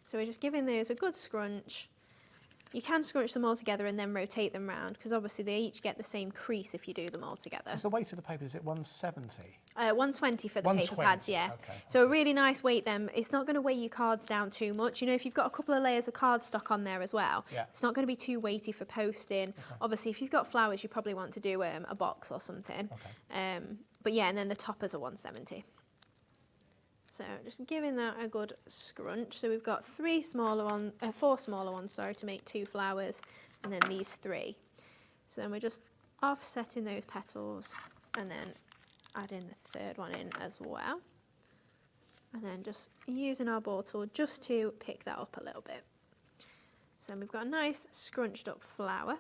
[SPEAKER 13] So we're just giving those a good scrunch. You can scrunch them all together and then rotate them round, because obviously they each get the same crease if you do them all together.
[SPEAKER 3] Is the weight of the paper, is it 170?
[SPEAKER 13] 120 for the paper pads, yeah.
[SPEAKER 3] Okay.
[SPEAKER 13] So a really nice weight then. It's not going to weigh your cards down too much. You know, if you've got a couple of layers of cardstock on there as well, it's not going to be too weighty for posting. Obviously, if you've got flowers, you probably want to do a box or something. But yeah, and then the toppers are 170. So just giving that a good scrunch. So we've got 4 smaller ones, sorry, to make 2 flowers, and then these 3. So then we're just offsetting those petals, and then adding the 3rd one in as well. And then just using our ball tool just to pick that up a little bit. So we've got a nice scrunched up flower.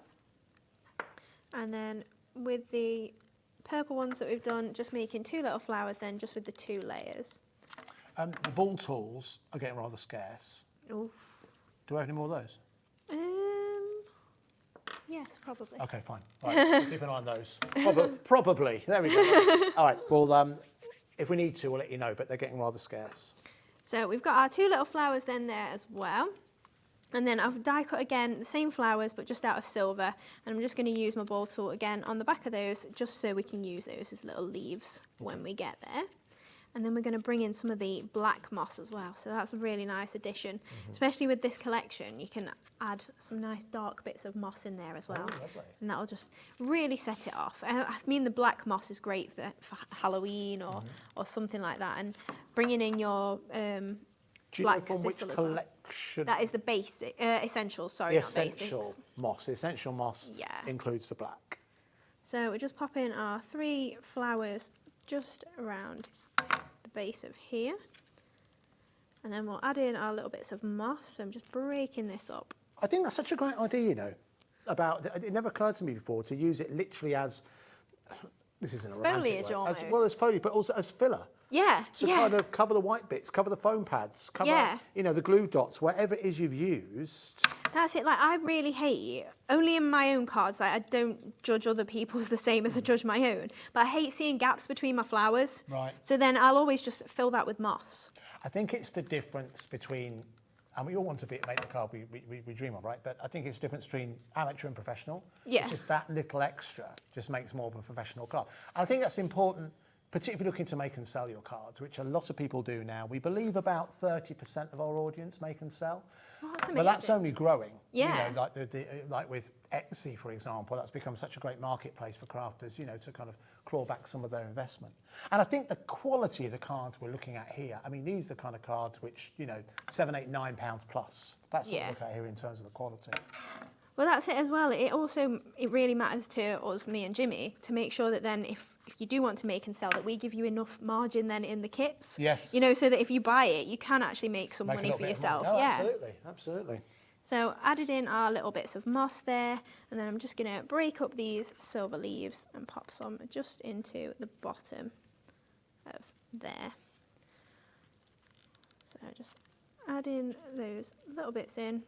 [SPEAKER 13] And then with the purple ones that we've done, just making 2 little flowers then, just with the 2 layers.
[SPEAKER 3] The ball tools are getting rather scarce.
[SPEAKER 13] Oof.
[SPEAKER 3] Do I have any more of those?
[SPEAKER 13] Yes, probably.
[SPEAKER 3] Okay, fine. All right, keep an eye on those. Probably. There we go. All right, well, if we need to, we'll let you know, but they're getting rather scarce.
[SPEAKER 13] So we've got our 2 little flowers then there as well. And then I've die cut again, the same flowers, but just out of silver. And I'm just going to use my ball tool again on the back of those, just so we can use those as little leaves when we get there. And then we're going to bring in some of the black moss as well. So that's a really nice addition, especially with this collection. You can add some nice dark bits of moss in there as well.
[SPEAKER 3] Oh, lovely.
[SPEAKER 13] And that'll just really set it off. I mean, the black moss is great for Halloween or something like that. And bringing in your
[SPEAKER 3] Do you
[SPEAKER 13] black
[SPEAKER 3] know from which
[SPEAKER 13] sisal as well.
[SPEAKER 3] collection?
[SPEAKER 13] That is the basic, essentials, sorry,
[SPEAKER 3] The
[SPEAKER 13] not basics.
[SPEAKER 3] essential moss. The essential moss includes the black.
[SPEAKER 13] So we're just popping our 3 flowers just around the base of here. And then we'll add in our little bits of moss. So I'm just breaking this up.
[SPEAKER 3] I think that's such a great idea, you know, it never occurred to me before to use it literally as, this isn't a romantic
[SPEAKER 13] Foliage
[SPEAKER 3] word,
[SPEAKER 13] almost.
[SPEAKER 3] as well as foliage, but also as filler.
[SPEAKER 13] Yeah,
[SPEAKER 3] To kind of cover the white bits, cover the foam pads, cover, you know, the glue dots, whatever it is you've used.
[SPEAKER 13] That's it. Like, I really hate, only in my own cards, like, I don't judge other people's the same as I judge my own, but I hate seeing gaps between my flowers.
[SPEAKER 3] Right.
[SPEAKER 13] So then I'll always just fill that with moss.
[SPEAKER 3] I think it's the difference between, and we all want to make the card we dream of, right? But I think it's the difference between amateur and professional.
[SPEAKER 13] Yeah.
[SPEAKER 3] Just that little extra just makes more of a professional card. And I think that's important, particularly if you're looking to make and sell your cards, which a lot of people do now. We believe about 30% of our audience make and sell.
[SPEAKER 13] Oh, that's amazing.
[SPEAKER 3] But that's only growing.
[SPEAKER 13] Yeah.
[SPEAKER 3] You know, like with Etsy, for example, that's become such a great marketplace for crafters, you know, to kind of claw back some of their investment. And I think the quality of the cards we're looking at here, I mean, these are the kind of cards which, you know, £7, £8, £9 plus. That's what we look at here in terms of the quality.
[SPEAKER 13] Well, that's it as well. It really matters to us, me and Jimmy, to make sure that then if you do want to make and sell, that we give you enough margin then in the kits.
[SPEAKER 3] Yes.
[SPEAKER 13] You know, so that if you buy it, you can actually make some money for yourself.
[SPEAKER 3] Oh,
[SPEAKER 13] yeah.
[SPEAKER 3] absolutely, absolutely.
[SPEAKER 13] So added in our little bits of moss there, and then I'm just going to break up these silver leaves and pop some just into the bottom of there. So just add in those little bits in.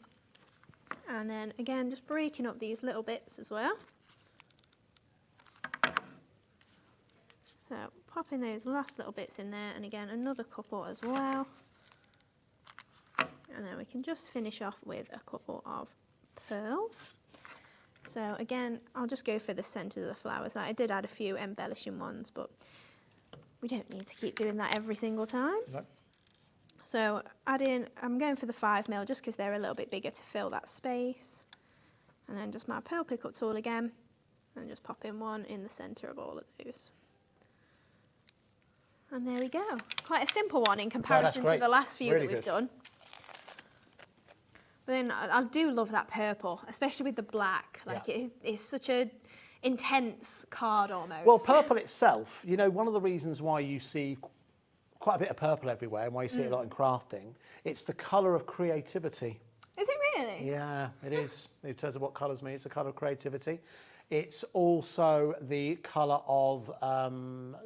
[SPEAKER 13] And then again, just breaking up these little bits as well. So popping those last little bits in there, and again, another couple as well. And then we can just finish off with a couple of pearls. So again, I'll just go for the centre of the flowers. I did add a few embellishing ones, but we don't need to keep doing that every single time.
[SPEAKER 3] No.
[SPEAKER 13] So I'm going for the 5mm just because they're a little bit bigger to fill that space. And then just my pearl pickup tool again, and just pop in one in the centre of all of those. And there we go. Quite a simple one in comparison to the last few that we've done. But then I do love that purple, especially with the black. Like it is such a intense card almost.
[SPEAKER 3] Well, purple itself, you know, one of the reasons why you see quite a bit of purple everywhere, and why you see it a lot in crafting. It's the colour of creativity.
[SPEAKER 13] Is it really?
[SPEAKER 3] Yeah, it is. In terms of what colours mean, it's the colour of creativity. It's also the colour of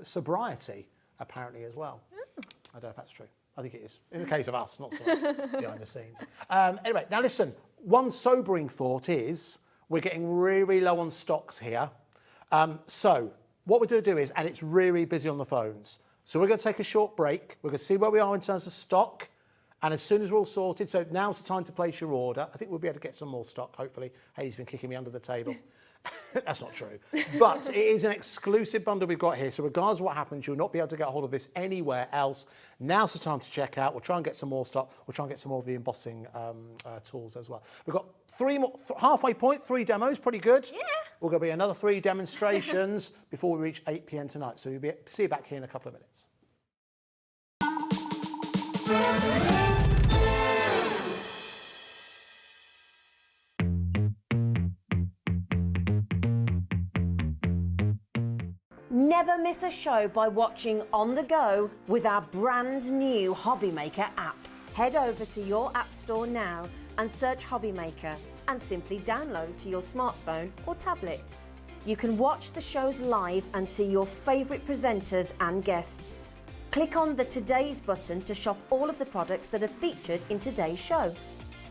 [SPEAKER 3] sobriety, apparently, as well. I don't know if that's true. I think it is. In the case of us, not so behind the scenes. Anyway, now listen, one sobering thought is we're getting really, really low on stocks here. So what we're going to do is, and it's really busy on the phones, so we're going to take a short break. We're going to see where we are in terms of stock. And as soon as we're all sorted, so now's the time to place your order. I think we'll be able to get some more stock, hopefully. Heidi's been kicking me under the table. That's not true. But it is an exclusive bundle we've got here. So regardless of what happens, you'll not be able to get hold of this anywhere else. Now's the time to check out. We'll try and get some more stock. We'll try and get some more of the embossing tools as well. We've got 3 more, halfway point, 3 demos, pretty good. Yeah. We're going to be another 3 demonstrations before we reach 8 p.m. tonight. So we'll see you back here in a couple of minutes.
[SPEAKER 7] Never miss a show by watching on the go with our brand new HobbyMaker app. Head over to your app store now and search HobbyMaker and simply download to your smartphone or tablet. You can watch the shows live and see your favourite presenters and guests. Click on the Today's button to shop all of the products that are featured in today's show.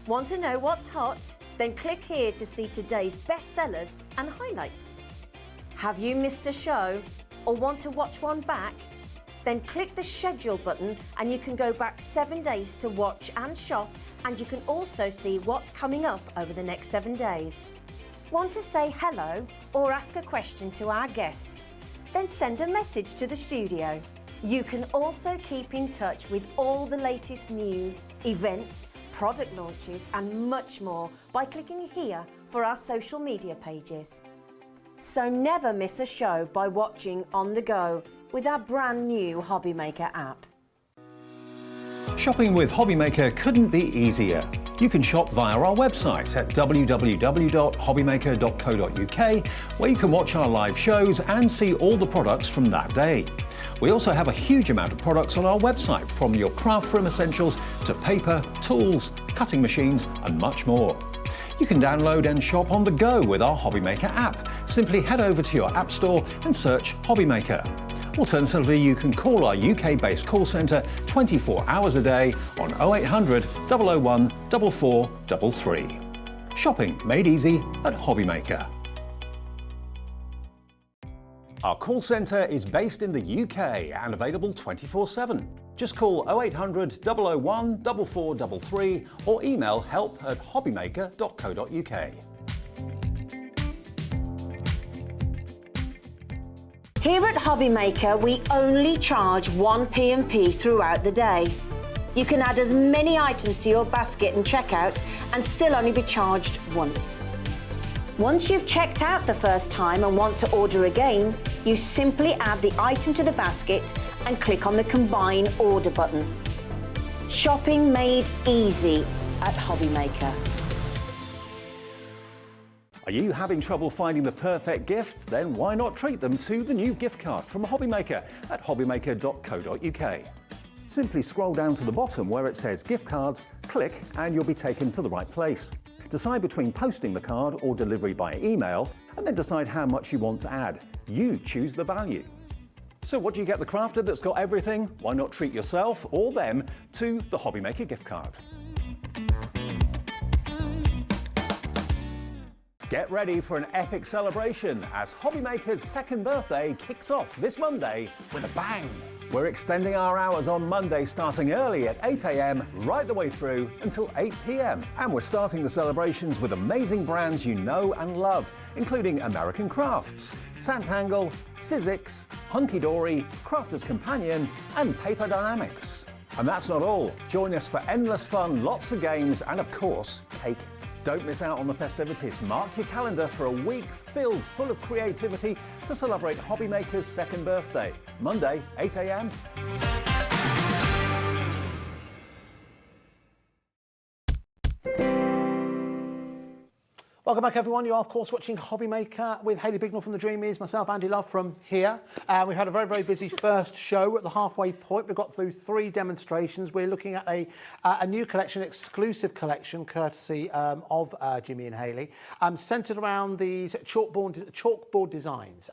[SPEAKER 7] Want to know what's hot? Then click here to see today's bestsellers and highlights. Have you missed a show or want to watch one back? Then click the schedule button and you can go back 7 days to watch and shop, and you can also see what's coming up over the next 7 days. Want to say hello or ask a question to our guests? Then send a message to the studio. You can also keep in touch with all the latest news, events, product launches and much more by clicking here for our social media pages. So never miss a show by watching on the go with our brand new HobbyMaker app.
[SPEAKER 2] Shopping with HobbyMaker couldn't be easier. You can shop via our website at www.hobbymaker.co.uk, where you can watch our live shows and see all the products from that day. We also have a huge amount of products on our website, from your craft room essentials to paper, tools, cutting machines and much more. You can download and shop on the go with our HobbyMaker app. Simply head over to your app store and search HobbyMaker. Alternatively, you can call our UK-based call centre 24 hours a day on 0800 001 4433. Shopping made easy at HobbyMaker. Our call centre is based in the UK and available 24/7. Just call 0800 001 4433 or email help@hobbymaker.co.uk.
[SPEAKER 7] Here at HobbyMaker, we only charge 1 P&P throughout the day. You can add as many items to your basket and checkout and still only be charged once. Once you've checked out the first time and want to order again, you simply add the item to the basket and click on the Combine Order button. Shopping made easy at HobbyMaker.
[SPEAKER 2] Are you having trouble finding the perfect gift? Then why not treat them to the new gift card from HobbyMaker at hobbymaker.co.uk. Simply scroll down to the bottom where it says gift cards, click and you'll be taken to the right place. Decide between posting the card or delivery by email, and then decide how much you want to add. You choose the value. So what do you get the crafter that's got everything? Why not treat yourself or them to the HobbyMaker gift card? Get ready for an epic celebration as HobbyMaker's second birthday kicks off this Monday with a bang. We're extending our hours on Monday, starting early at 8 a.m. right the way through until 8 p.m. And we're starting the celebrations with amazing brands you know and love, including American Crafts, Santangle, Sizzix, Hunky Dory, Crafter's Companion and Paper Dynamics. And that's not all. Join us for endless fun, lots of games and of course, cake. Don't miss out on the festivities. Mark your calendar for a week full of creativity to celebrate HobbyMaker's second birthday. Monday, 8 a.m.
[SPEAKER 3] Welcome back, everyone. You are, of course, watching HobbyMaker with Hayley Bignell from the Dreamees, myself, Andy Love from here. We've had a very, very busy first show. We're at the halfway point. We've got through 3 demonstrations. We're looking at a new collection, exclusive collection, courtesy of Jimmy and Hayley, centred around these chalkboard designs.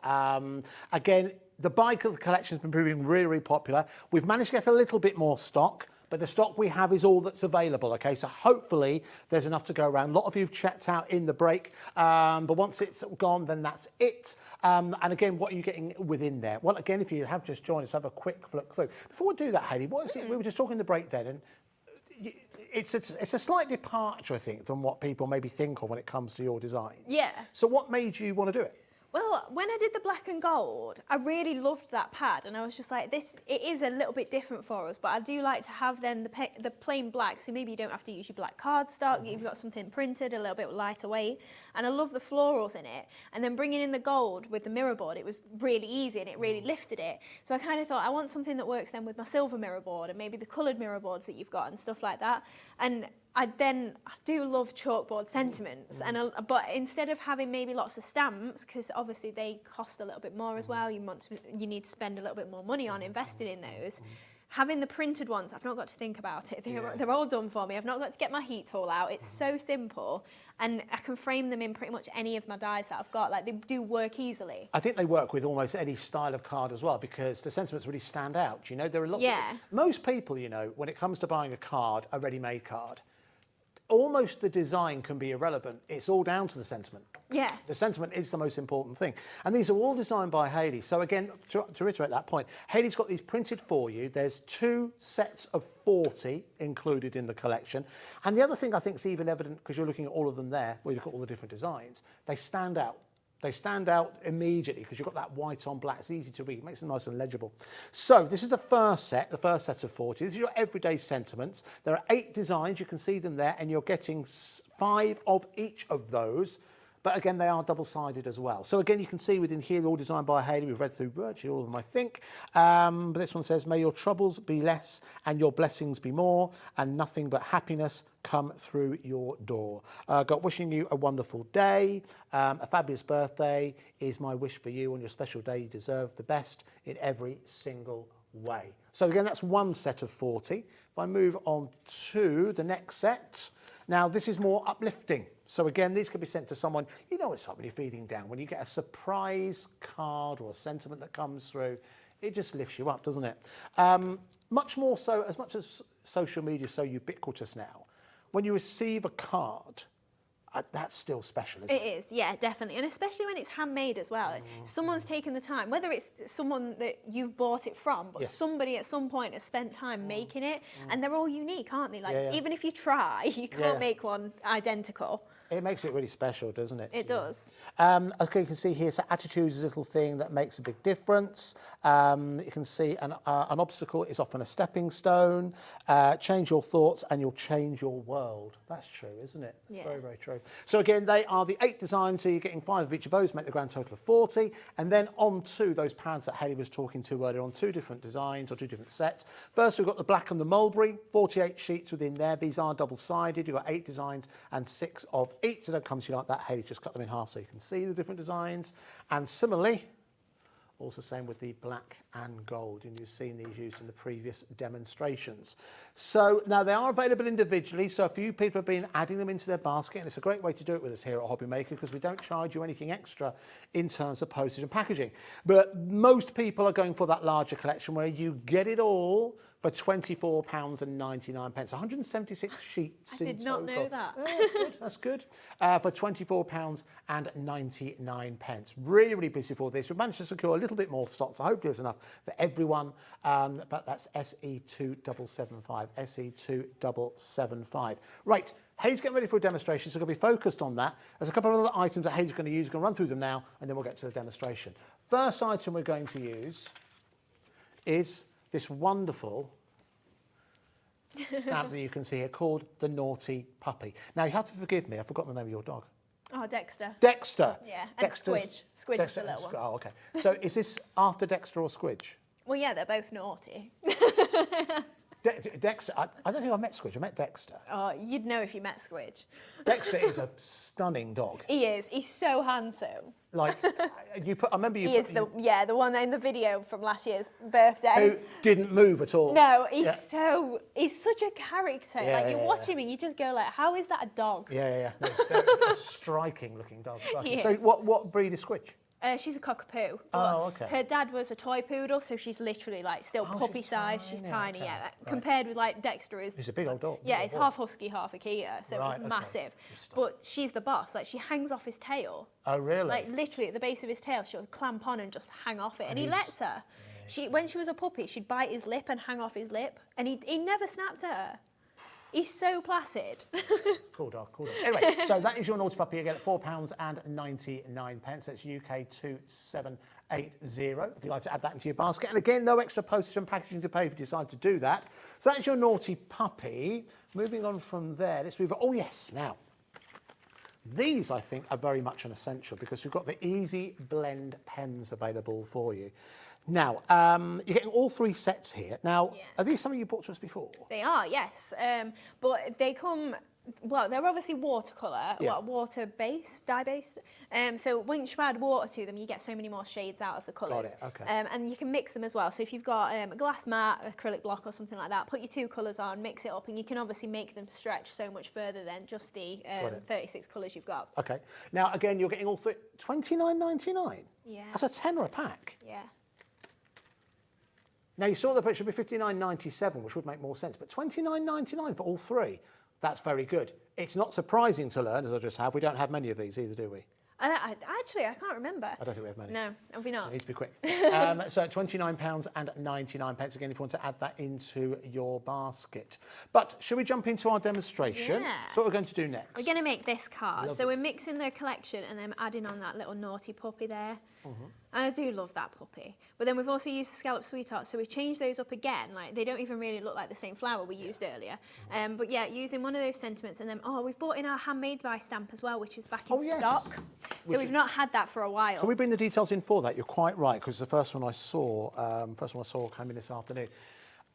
[SPEAKER 3] Again, the bike of the collection has been proving really, really popular. We've managed to get a little bit more stock, but the stock we have is all that's available, okay? So hopefully there's enough to go around. A lot of you have checked out in the break, but once it's gone, then that's it. And again, what are you getting within there? Well, again, if you have just joined us, have a quick look through. Before we do that, Hayley, what is it? We were just talking in the break then, and it's a slight departure, I think, from what people maybe think of when it comes to your design.
[SPEAKER 13] Yeah.
[SPEAKER 3] So what made you want to do it?
[SPEAKER 13] Well, when I did the black and gold, I really loved that pad, and I was just like, it is a little bit different for us, but I do like to have then the plain black, so maybe you don't have to use your black cardstock, you've got something printed, a little bit lighter weight, and I love the florals in it, and then bringing in the gold with the mirror board, it was really easy and it really lifted it. So I kind of thought, I want something that works then with my silver mirror board and maybe the coloured mirror boards that you've got and stuff like that. And I do love chalkboard sentiments, but instead of having maybe lots of stamps, because obviously they cost a little bit more as well, you need to spend a little bit more money on investing in those. Having the printed ones, I've not got to think about it. They're all done for me. I've not got to get my heat tool out. It's so simple, and I can frame them in pretty much any of my dies that I've got. Like, they do work easily.
[SPEAKER 3] I think they work with almost any style of card as well, because the sentiments really stand out. You know, there are lots.
[SPEAKER 13] Yeah.
[SPEAKER 3] Most people, you know, when it comes to buying a card, a ready-made card, almost the design can be irrelevant. It's all down to the sentiment.
[SPEAKER 13] Yeah.
[SPEAKER 3] The sentiment is the most important thing. And these are all designed by Hayley. So again, to reiterate that point, Hayley's got these printed for you. There's 2 sets of 40 included in the collection. And the other thing I think is even evident, because you're looking at all of them there, where you look at all the different designs, they stand out. They stand out immediately because you've got that white on black. It's easy to read. It makes it nice and legible. So this is the first set of 40. This is your everyday sentiments. There are 8 designs. You can see them there, and you're getting 5 of each of those. But again, they are double-sided as well. So again, you can see within here, they're all designed by Hayley. We've read through virtually all of them, I think. But this one says, may your troubles be less and your blessings be more, and nothing but happiness come through your door. Got wishing you a wonderful day, a fabulous birthday is my wish for you on your special day. You deserve the best in every single way. So again, that's one set of 40. If I move on to the next set, now this is more uplifting. So again, these could be sent to someone, you know what it's like when you're feeling down, when you get a surprise card or a sentiment that comes through, it just lifts you up, doesn't it? Much more so, as much as social media is so ubiquitous now, when you receive a card, that's still special, isn't it?
[SPEAKER 13] It is, yeah, definitely. And especially when it's handmade as well. Someone's taken the time, whether it's someone that you've bought it from, but somebody at some point has spent time making it, and they're all unique, aren't they? Like, even if you try, you can't make one identical.
[SPEAKER 3] It makes it really special, doesn't it?
[SPEAKER 13] It does.
[SPEAKER 3] Okay, you can see here, so attitude is a little thing that makes a big difference. You can see an obstacle is often a stepping stone. Change your thoughts and you'll change your world. That's true, isn't it? It's very, very true. So again, they are the 8 designs, so you're getting 5 of each of those, make the grand total of 40. And then on to those pads that Hayley was talking to earlier on, 2 different designs or 2 different sets. First, we've got the black and the mulberry, 48 sheets within there. These are double-sided. You've got 8 designs and 6 of each. So don't come to you like that. Hayley just cut them in half so you can see the different designs. And similarly, also same with the black and gold, and you've seen these used in the previous demonstrations. So now they are available individually, so a few people have been adding them into their basket, and it's a great way to do it with us here at HobbyMaker because we don't charge you anything extra in terms of postage and packaging. But most people are going for that larger collection where you get it all for £24.99, 176 sheets.
[SPEAKER 13] I did not know that.
[SPEAKER 3] That's good. For £24.99. Really, really busy for this. We've managed to secure a little bit more stock, so hopefully there's enough for everyone. But that's SE2775, SE2775. Right, Hayley's getting ready for a demonstration, so we're going to be focused on that. There's a couple of other items that Hayley's going to use. We're going to run through them now, and then we'll get to the demonstration. First item we're going to use is this wonderful stamp that you can see here called the Naughty Puppy. Now, you have to forgive me, I've forgotten the name of your dog.
[SPEAKER 13] Oh, Dexter.
[SPEAKER 3] Dexter.
[SPEAKER 13] Yeah, and Squidge. Squidge is the little one.
[SPEAKER 3] Oh, okay. So is this after Dexter or Squidge?
[SPEAKER 13] Well, yeah, they're both naughty.
[SPEAKER 3] Dexter, I don't think I've met Squidge. I met Dexter.
[SPEAKER 13] Oh, you'd know if you met Squidge.
[SPEAKER 3] Dexter is a stunning dog.
[SPEAKER 13] He is. He's so handsome.
[SPEAKER 3] Like, I remember you.
[SPEAKER 13] He is the one in the video from last year's birthday.
[SPEAKER 3] Who didn't move at all.
[SPEAKER 13] No, he's such a character.
[SPEAKER 3] Yeah,
[SPEAKER 13] like you watch him and you just go like, how is that a dog?
[SPEAKER 3] Yeah. No, they're a striking looking dog. So what breed is Squidge?
[SPEAKER 13] She's a cockapoo.
[SPEAKER 3] Oh, okay.
[SPEAKER 13] Her dad was a toy poodle, so she's literally like still puppy size. She's tiny,
[SPEAKER 3] okay.
[SPEAKER 13] yeah. Compared with like Dexter is.
[SPEAKER 3] He's a big old dog.
[SPEAKER 13] Yeah, it's half husky, half Akita, so
[SPEAKER 3] Right,
[SPEAKER 13] it's massive. But she's the boss. Like she hangs off his tail.
[SPEAKER 3] Oh, really?
[SPEAKER 13] Like literally at the base of his tail, she'll clamp on and just hang off it, and he lets her. When she was a puppy, she'd bite his lip and hang off his lip, and he never snapped at her. He's so placid.
[SPEAKER 3] Cool dog. Anyway, so that is your naughty puppy again at £4.99. That's UK 2780 if you'd like to add that into your basket. And again, no extra postage and packaging to pay if you decide to do that. So that's your naughty puppy. Moving on from there, let's move on. Oh, yes, now. These, I think, are very much an essential because we've got the Easy Blend pens available for you. Now, you're getting all 3 sets here. Now, are these something you bought to us before?
[SPEAKER 13] They are, yes. But they come, well, they're obviously watercolour, water-based, dye-based. So once you add water to them, you get so many more shades out of the colours.
[SPEAKER 3] Got it, okay.
[SPEAKER 13] And you can mix them as well. So if you've got a glass mat, acrylic block or something like that, put your 2 colours on, mix it up, and you can obviously make them stretch so much further than just the 36 colours you've got.
[SPEAKER 3] Okay. Now, again, you're getting all 3, $29.99?
[SPEAKER 13] Yeah.
[SPEAKER 3] That's a tenner a pack.
[SPEAKER 13] Yeah.
[SPEAKER 3] Now, you saw that it should be $59.97, which would make more sense, but $29.99 for all 3, that's very good. It's not surprising to learn, as I just have, we don't have many of these either, do we?
[SPEAKER 13] Actually, I can't remember.
[SPEAKER 3] I don't think we have many.
[SPEAKER 13] No, have we not?
[SPEAKER 3] So it needs to be quick. So £29.99 again if you want to add that into your basket. But should we jump into our demonstration?
[SPEAKER 13] Yeah.
[SPEAKER 3] So what we're going to do next?
[SPEAKER 13] We're going to make this card.
[SPEAKER 3] Lovely.
[SPEAKER 13] So we're mixing the collection and then adding on that little naughty puppy there. And I do love that puppy. But then we've also used the scallop sweethearts, so we've changed those up again. Like they don't even really look like the same flower we used earlier. But yeah, using one of those sentiments, and then we've bought in our handmade by stamp as well, which is back in stock. So we've not had that for a while.
[SPEAKER 3] Can we bring the details in for that? You're quite right, because the first one I saw came in this afternoon.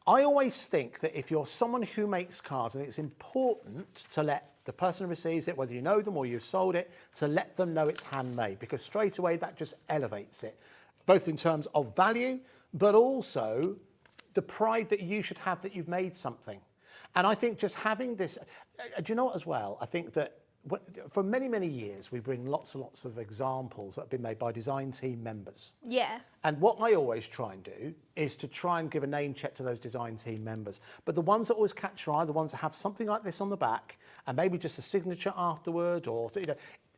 [SPEAKER 3] I always think that if you're someone who makes cards, I think it's important to let the person who receives it, whether you know them or you've sold it, to let them know it's handmade, because straight away that just elevates it, both in terms of value, but also the pride that you should have that you've made something. And I think just having this, do you know what as well? I think that for many, many years, we bring lots and lots of examples that have been made by design team members.
[SPEAKER 13] Yeah.
[SPEAKER 3] And what I always try and do is to try and give a name check to those design team members. But the ones that always catch your eye, the ones that have something like this on the back, and maybe just a signature afterward, or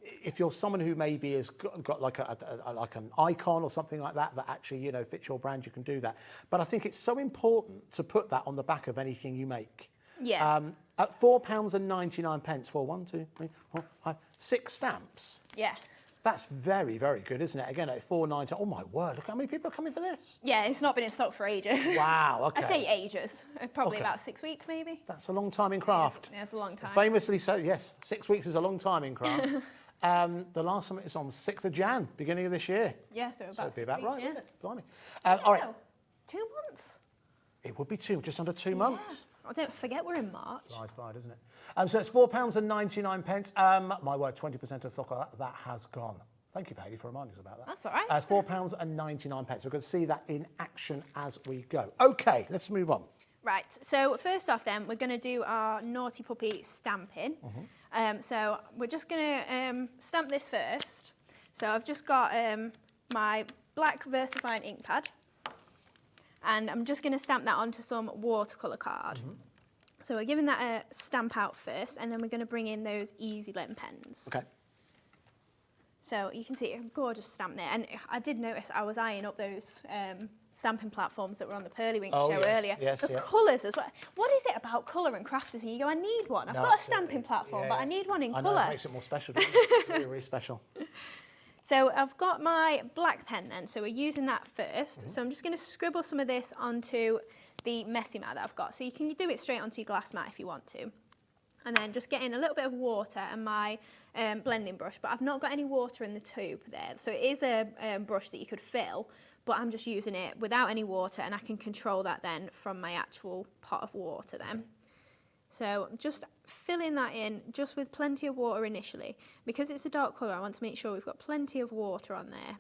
[SPEAKER 3] if you're someone who maybe has got like an icon or something like that actually fits your brand, you can do that. But I think it's so important to put that on the back of anything you make.
[SPEAKER 13] Yeah.
[SPEAKER 3] At £4.99 for 1, 2, 3, 4, 5, 6 stamps.
[SPEAKER 13] Yeah.
[SPEAKER 3] That's very, very good, isn't it? Again, at £4.99. Oh my word! Look how many people are coming for this.
[SPEAKER 13] Yeah, it's not been in stock for ages.
[SPEAKER 3] Wow. Okay.
[SPEAKER 13] I say ages. Probably about 6 weeks, maybe.
[SPEAKER 3] That's a long time in craft.
[SPEAKER 13] Yeah, it's a long time.
[SPEAKER 3] Famously so. Yes, 6 weeks is a long time in craft. The last one is on 6th of Jan, beginning of this year.
[SPEAKER 13] Yeah, so about 6
[SPEAKER 3] it'd be about
[SPEAKER 13] weeks,
[SPEAKER 3] right,
[SPEAKER 13] yeah.
[SPEAKER 3] wouldn't it? Blimey. All right.
[SPEAKER 13] 2 months.
[SPEAKER 3] It would be just under 2 months.
[SPEAKER 13] I don't forget we're in March.
[SPEAKER 3] Flies by, doesn't it? So it's £4.99. My word, 20% of stock that has gone. Thank you, Hayley, for reminding us about that.
[SPEAKER 13] That's all right.
[SPEAKER 3] It's £4.99. We're going to see that in action as we go. Okay, let's move on.
[SPEAKER 13] Right, so first off then, we're going to do our Naughty Puppy stamping. So we're just going to stamp this first. So I've just got my black VersaFine ink pad. And I'm just going to stamp that onto some watercolour card. So we're giving that a stamp out first, and then we're going to bring in those Easy Blend pens.
[SPEAKER 3] Okay.
[SPEAKER 13] So you can see a gorgeous stamp there. And I did notice I was eyeing up those stamping platforms that were on the Pearlywinks show earlier. The colours as well. What is it about colour and crafters? And you go, I need one. I've got a stamping platform, but I need one in colour.
[SPEAKER 3] I know, it makes it more special, doesn't it? Really, really special.
[SPEAKER 13] So I've got my black pen then, so we're using that first. So I'm just going to scribble some of this onto the messy mat that I've got. So you can do it straight onto your glass mat if you want to. And then just get in a little bit of water and my blending brush, but I've not got any water in the tube there. So it is a brush that you could fill, but I'm just using it without any water, and I can control that then from my actual pot of water then. So just filling that in just with plenty of water initially. Because it's a dark colour, I want to make sure we've got plenty of water on there.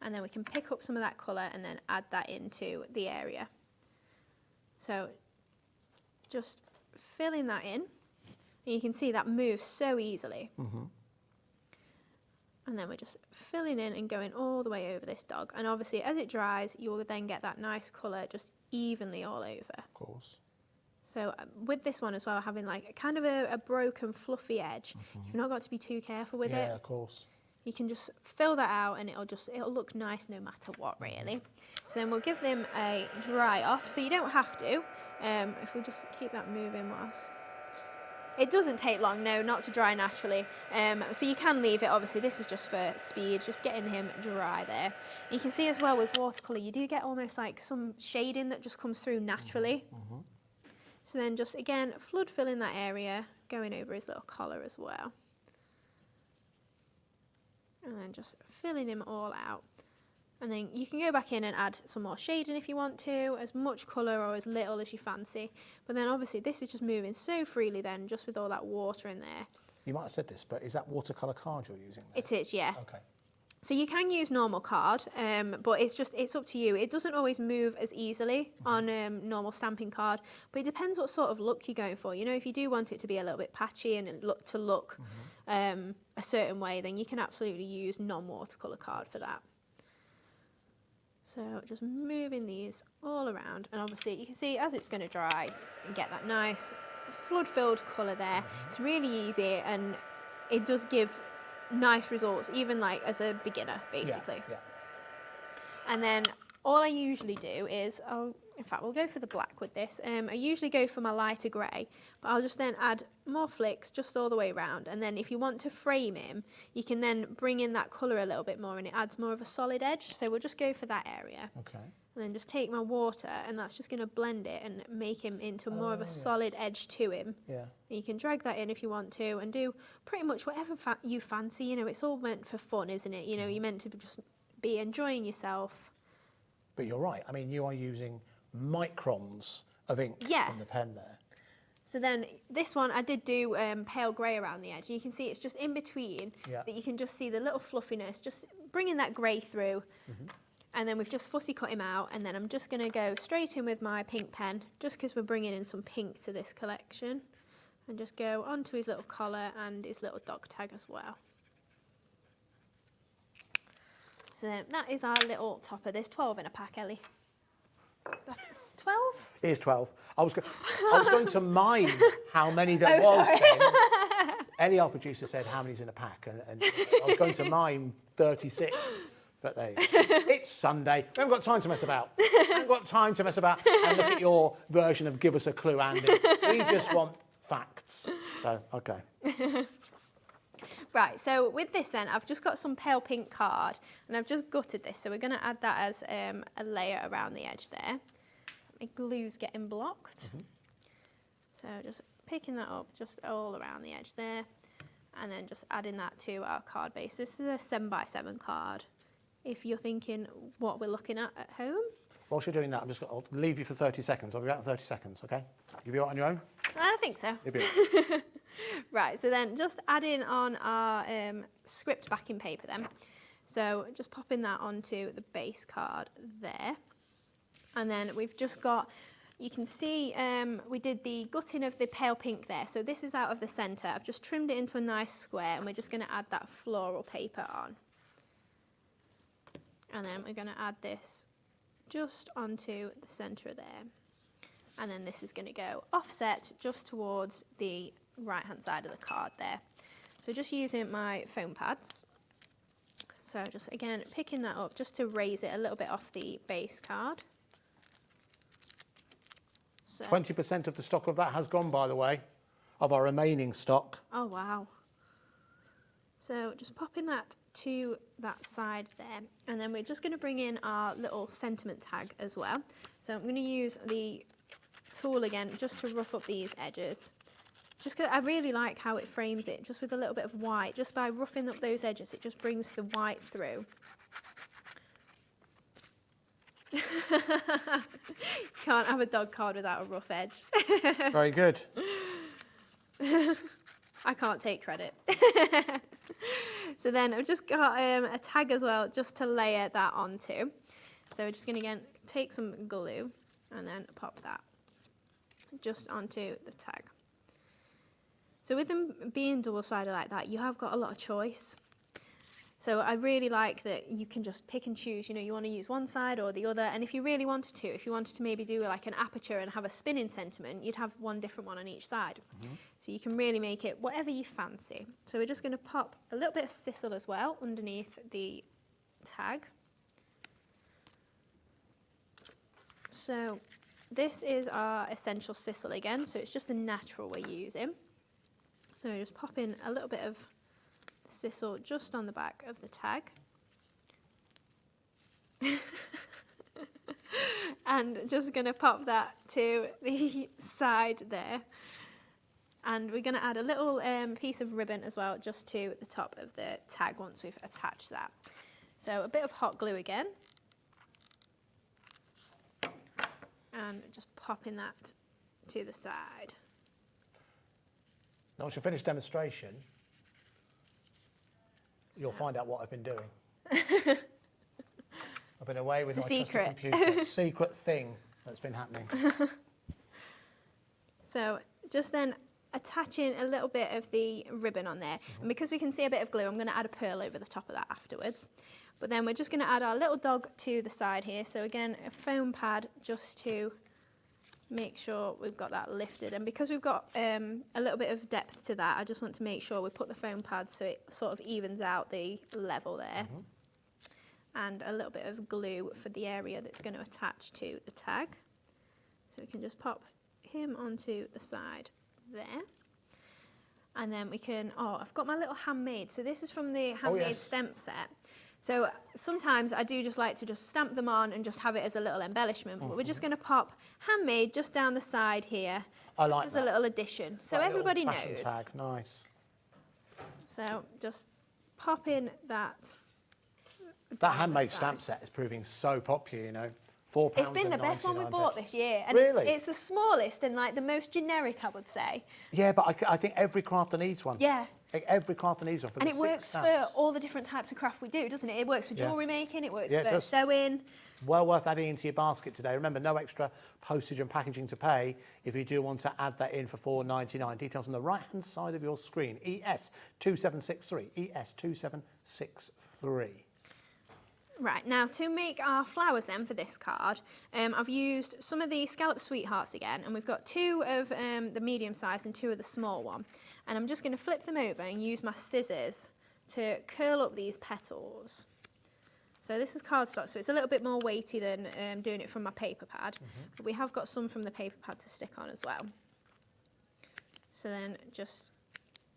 [SPEAKER 13] And then we can pick up some of that colour and then add that into the area. So just filling that in. And you can see that moves so easily. And then we're just filling in and going all the way over this dog. And obviously as it dries, you will then get that nice colour just evenly all over.
[SPEAKER 3] Of course.
[SPEAKER 13] So with this one as well, having like kind of a broken fluffy edge, you've not got to be too careful with it.
[SPEAKER 3] Yeah, of course.
[SPEAKER 13] You can just fill that out and it'll look nice no matter what really. So then we'll give them a dry off. So you don't have to, if we just keep that moving whilst. It doesn't take long, no, not to dry naturally. So you can leave it, obviously, this is just for speed, just getting him dry there. And you can see as well with watercolour, you do get almost like some shading that just comes through naturally. So then just, again, flood filling that area, going over his little collar as well. And then just filling him all out. And then you can go back in and add some more shading if you want to, as much colour or as little as you fancy. But then obviously this is just moving so freely then, just with all that water in there.
[SPEAKER 3] You might have said this, but is that watercolour card you're using there?
[SPEAKER 13] It is, yeah.
[SPEAKER 3] Okay.
[SPEAKER 13] So you can use normal card, but it's up to you. It doesn't always move as easily on normal stamping card, but it depends what sort of look you're going for. You know, if you do want it to be a little bit patchy and look a certain way, then you can absolutely use non-watercolour card for that. So just moving these all around, and obviously you can see as it's going to dry and get that nice flood-filled colour there. It's really easy and it does give nice results, even like as a beginner, basically.
[SPEAKER 3] Yeah.
[SPEAKER 13] And then all I usually do is, in fact, we'll go for the black with this. I usually go for my lighter grey, but I'll just then add more flicks just all the way around. And then if you want to frame him, you can then bring in that colour a little bit more and it adds more of a solid edge. So we'll just go for that area.
[SPEAKER 3] Okay.
[SPEAKER 13] And then just take my water and that's just going to blend it and make him into more of a solid edge to him.
[SPEAKER 3] Yeah.
[SPEAKER 13] And you can drag that in if you want to and do pretty much whatever you fancy. You know, it's all meant for fun, isn't it? You know, you're meant to just be enjoying yourself.
[SPEAKER 3] But you're right. I mean, you are using microns of ink in the pen there.
[SPEAKER 13] So then this one I did do pale grey around the edge. And you can see it's just in between that you can just see the little fluffiness, just bringing that grey through. And then we've just fussy cut him out, and then I'm just going to go straight in with my pink pen, just because we're bringing in some pink to this collection, and just go onto his little collar and his little dog tag as well. So then that is our little topper. There's 12 in a pack, Ellie. 12?
[SPEAKER 3] It is 12. I was going to mime how many there was then. Ellie, our producer, said how many's in a pack, and I was going to mime 36. But there you go. It's Sunday. We haven't got time to mess about. And look at your version of Give Us a Clue, Andy. We just want facts. So, okay.
[SPEAKER 13] Right, so with this then, I've just got some pale pink card, and I've just gutted this, so we're going to add that as a layer around the edge there. My glue's getting blocked. So just picking that up just all around the edge there, and then just adding that to our card base. This is a 7x7 card. If you're thinking what we're looking at home.
[SPEAKER 3] Whilst you're doing that, I'll leave you for 30 seconds. I'll be back in 30 seconds, okay? You'll be all right on your own?
[SPEAKER 13] I think so.
[SPEAKER 3] You'll be all right.
[SPEAKER 13] Right, so then just adding on our script backing paper then. So just popping that onto the base card there. And then we've just got, you can see we did the gutting of the pale pink there. So this is out of the centre. I've just trimmed it into a nice square, and we're just going to add that floral paper on. And then we're going to add this just onto the centre there. And then this is going to go offset just towards the right hand side of the card there. So just using my foam pads. So just again picking that up just to raise it a little bit off the base card. So
[SPEAKER 3] 20% of the stock of that has gone, by the way, of our remaining stock.
[SPEAKER 13] Oh wow. So just popping that to that side there, and then we're just going to bring in our little sentiment tag as well. So I'm going to use the tool again just to rough up these edges. Just because I really like how it frames it, just with a little bit of white. Just by roughing up those edges, it just brings the white through. Can't have a dog card without a rough edge.
[SPEAKER 3] Very good.
[SPEAKER 13] I can't take credit. So then I've just got a tag as well, just to layer that onto. So we're just going to again take some glue and then pop that just onto the tag. So with them being double-sided like that, you have got a lot of choice. So I really like that you can just pick and choose, you know, you want to use one side or the other. And if you really wanted to, if you wanted to maybe do like an aperture and have a spinning sentiment, you'd have one different one on each side. So you can really make it whatever you fancy. So we're just going to pop a little bit of sisal as well underneath the tag. So this is our essential sisal again, so it's just the natural we're using. So we're just popping a little bit of sisal just on the back of the tag. And just going to pop that to the side there. And we're going to add a little piece of ribbon as well just to the top of the tag once we've attached that. So a bit of hot glue again. And just popping that to the side.
[SPEAKER 3] Now, once you finish demonstration, you'll find out what I've been doing. I've been away with my custom computer. Secret thing that's been happening.
[SPEAKER 13] So just then attaching a little bit of the ribbon on there. And because we can see a bit of glue, I'm going to add a pearl over the top of that afterwards. But then we're just going to add our little dog to the side here. So again, a foam pad just to make sure we've got that lifted. And because we've got a little bit of depth to that, I just want to make sure we put the foam pad so it sort of evens out the level there. And a little bit of glue for the area that's going to attach to the tag. So we can just pop him onto the side there. And then we can, I've got my little handmade. So this is from the handmade stamp set. So sometimes I do just like to just stamp them on and just have it as a little embellishment. But we're just going to pop handmade just down the side here.
[SPEAKER 3] I like
[SPEAKER 13] just as a little addition. So everybody knows.
[SPEAKER 3] Tag. Nice.
[SPEAKER 13] So just pop in that.
[SPEAKER 3] That handmade stamp set is proving so popular, you know. £4.
[SPEAKER 13] It's been the best one we bought this year. And
[SPEAKER 3] really?
[SPEAKER 13] It's the smallest and like the most generic, I would say.
[SPEAKER 3] Yeah, but I think every crafter needs one.
[SPEAKER 13] Yeah.
[SPEAKER 3] Every crafter needs one.
[SPEAKER 13] And it works for all the different types of craft we do, doesn't it? It works for jewellery making, it works for sewing.
[SPEAKER 3] Well worth adding into your basket today. Remember, no extra postage and packaging to pay if you do want to add that in for £4.99. Details on the right-hand side of your screen. ES2763. ES2763.
[SPEAKER 13] Right, now to make our flowers then for this card, I've used some of the Scallop Sweethearts again, and we've got two of the medium size and two of the small one. And I'm just going to flip them over and use my scissors to curl up these petals. So this is cardstock, so it's a little bit more weighty than doing it from my paper pad. But we have got some from the paper pad to stick on as well. So then just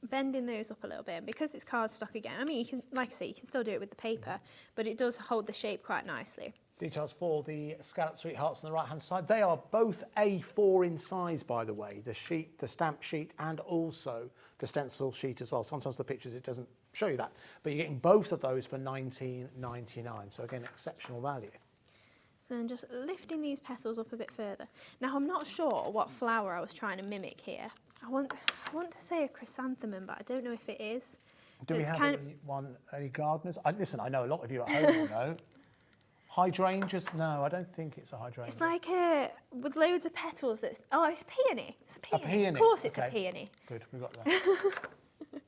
[SPEAKER 13] bending those up a little bit, and because it's cardstock again, I mean, you can, like I say, you can still do it with the paper, but it does hold the shape quite nicely.
[SPEAKER 3] Details for the Scallop Sweethearts on the right-hand side. They are both A4 in size, by the way, the sheet, the stamp sheet, and also the stencil sheet as well. Sometimes the pictures, it doesn't show you that, but you're getting both of those for £19.99. So again, exceptional value.
[SPEAKER 13] So then just lifting these petals up a bit further. Now, I'm not sure what flower I was trying to mimic here. I want to say a chrysanthemum, but I don't know if it is.
[SPEAKER 3] Do we have any gardeners? Listen, I know a lot of you at home will know. Hydrangeas? No, I don't think it's a hydrangea.
[SPEAKER 13] It's like with loads of petals. It's a peony. It's a peony.
[SPEAKER 3] A peony.
[SPEAKER 13] Of course, it's a peony.
[SPEAKER 3] Good, we got that.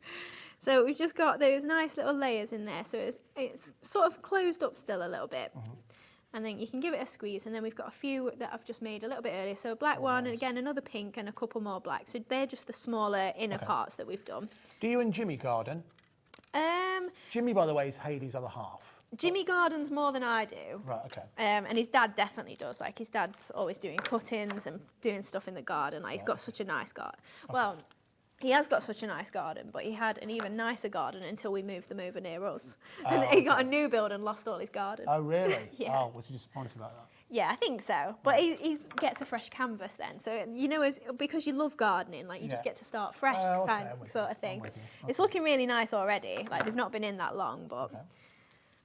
[SPEAKER 13] So we've just got those nice little layers in there. So it's sort of closed up still a little bit. And then you can give it a squeeze, and then we've got a few that I've just made a little bit earlier. So a black one, and again another pink, and a couple more black. So they're just the smaller inner parts that we've done.
[SPEAKER 3] Do you and Jimmy garden? Jimmy, by the way, is Hayley's other half.
[SPEAKER 13] Jimmy gardens more than I do.
[SPEAKER 3] Right, okay.
[SPEAKER 13] And his dad definitely does. Like, his dad's always doing cuttings and doing stuff in the garden. Like, he's got such a nice garden. Well, he has got such a nice garden, but he had an even nicer garden until we moved them over near us. And he got a new build and lost all his garden.
[SPEAKER 3] Oh, really?
[SPEAKER 13] Yeah.
[SPEAKER 3] Oh, was he disappointed about that?
[SPEAKER 13] Yeah, I think so. But he gets a fresh canvas then. So, you know, because you love gardening, like, you just get to start fresh sort of thing. It's looking really nice already. Like, they've not been in that long, but...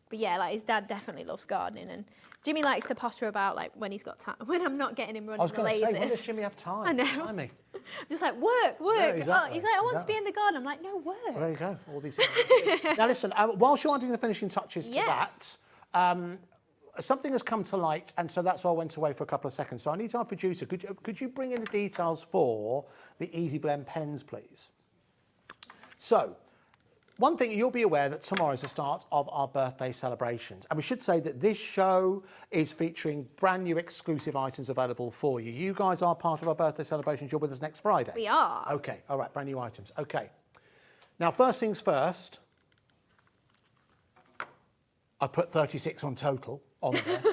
[SPEAKER 13] But yeah, like, his dad definitely loves gardening, and Jimmy likes to potter about like when he's got time, when I'm not getting him running
[SPEAKER 3] I was
[SPEAKER 13] the
[SPEAKER 3] going to
[SPEAKER 13] lasers.
[SPEAKER 3] say, when does Jimmy have time?
[SPEAKER 13] I know.
[SPEAKER 3] Blimey.
[SPEAKER 13] I'm just like, work.
[SPEAKER 3] Yeah, exactly,
[SPEAKER 13] He's like, I want to
[SPEAKER 3] exactly.
[SPEAKER 13] be in the garden. I'm like, no, work.
[SPEAKER 3] Well, there you go. All these things. Now, listen, whilst you're doing the finishing touches to that, something has come to light, and so that's why I went away for a couple of seconds. So I need our producer. Could you bring in the details for the Easy Blend pens, please? So, one thing, you'll be aware that tomorrow is the start of our birthday celebrations. And we should say that this show is featuring brand new exclusive items available for you. You guys are part of our birthday celebrations. You're with us next Friday.
[SPEAKER 13] We are.
[SPEAKER 3] Okay, all right, brand new items. Okay. Now, first things first, I put 36 on total on there.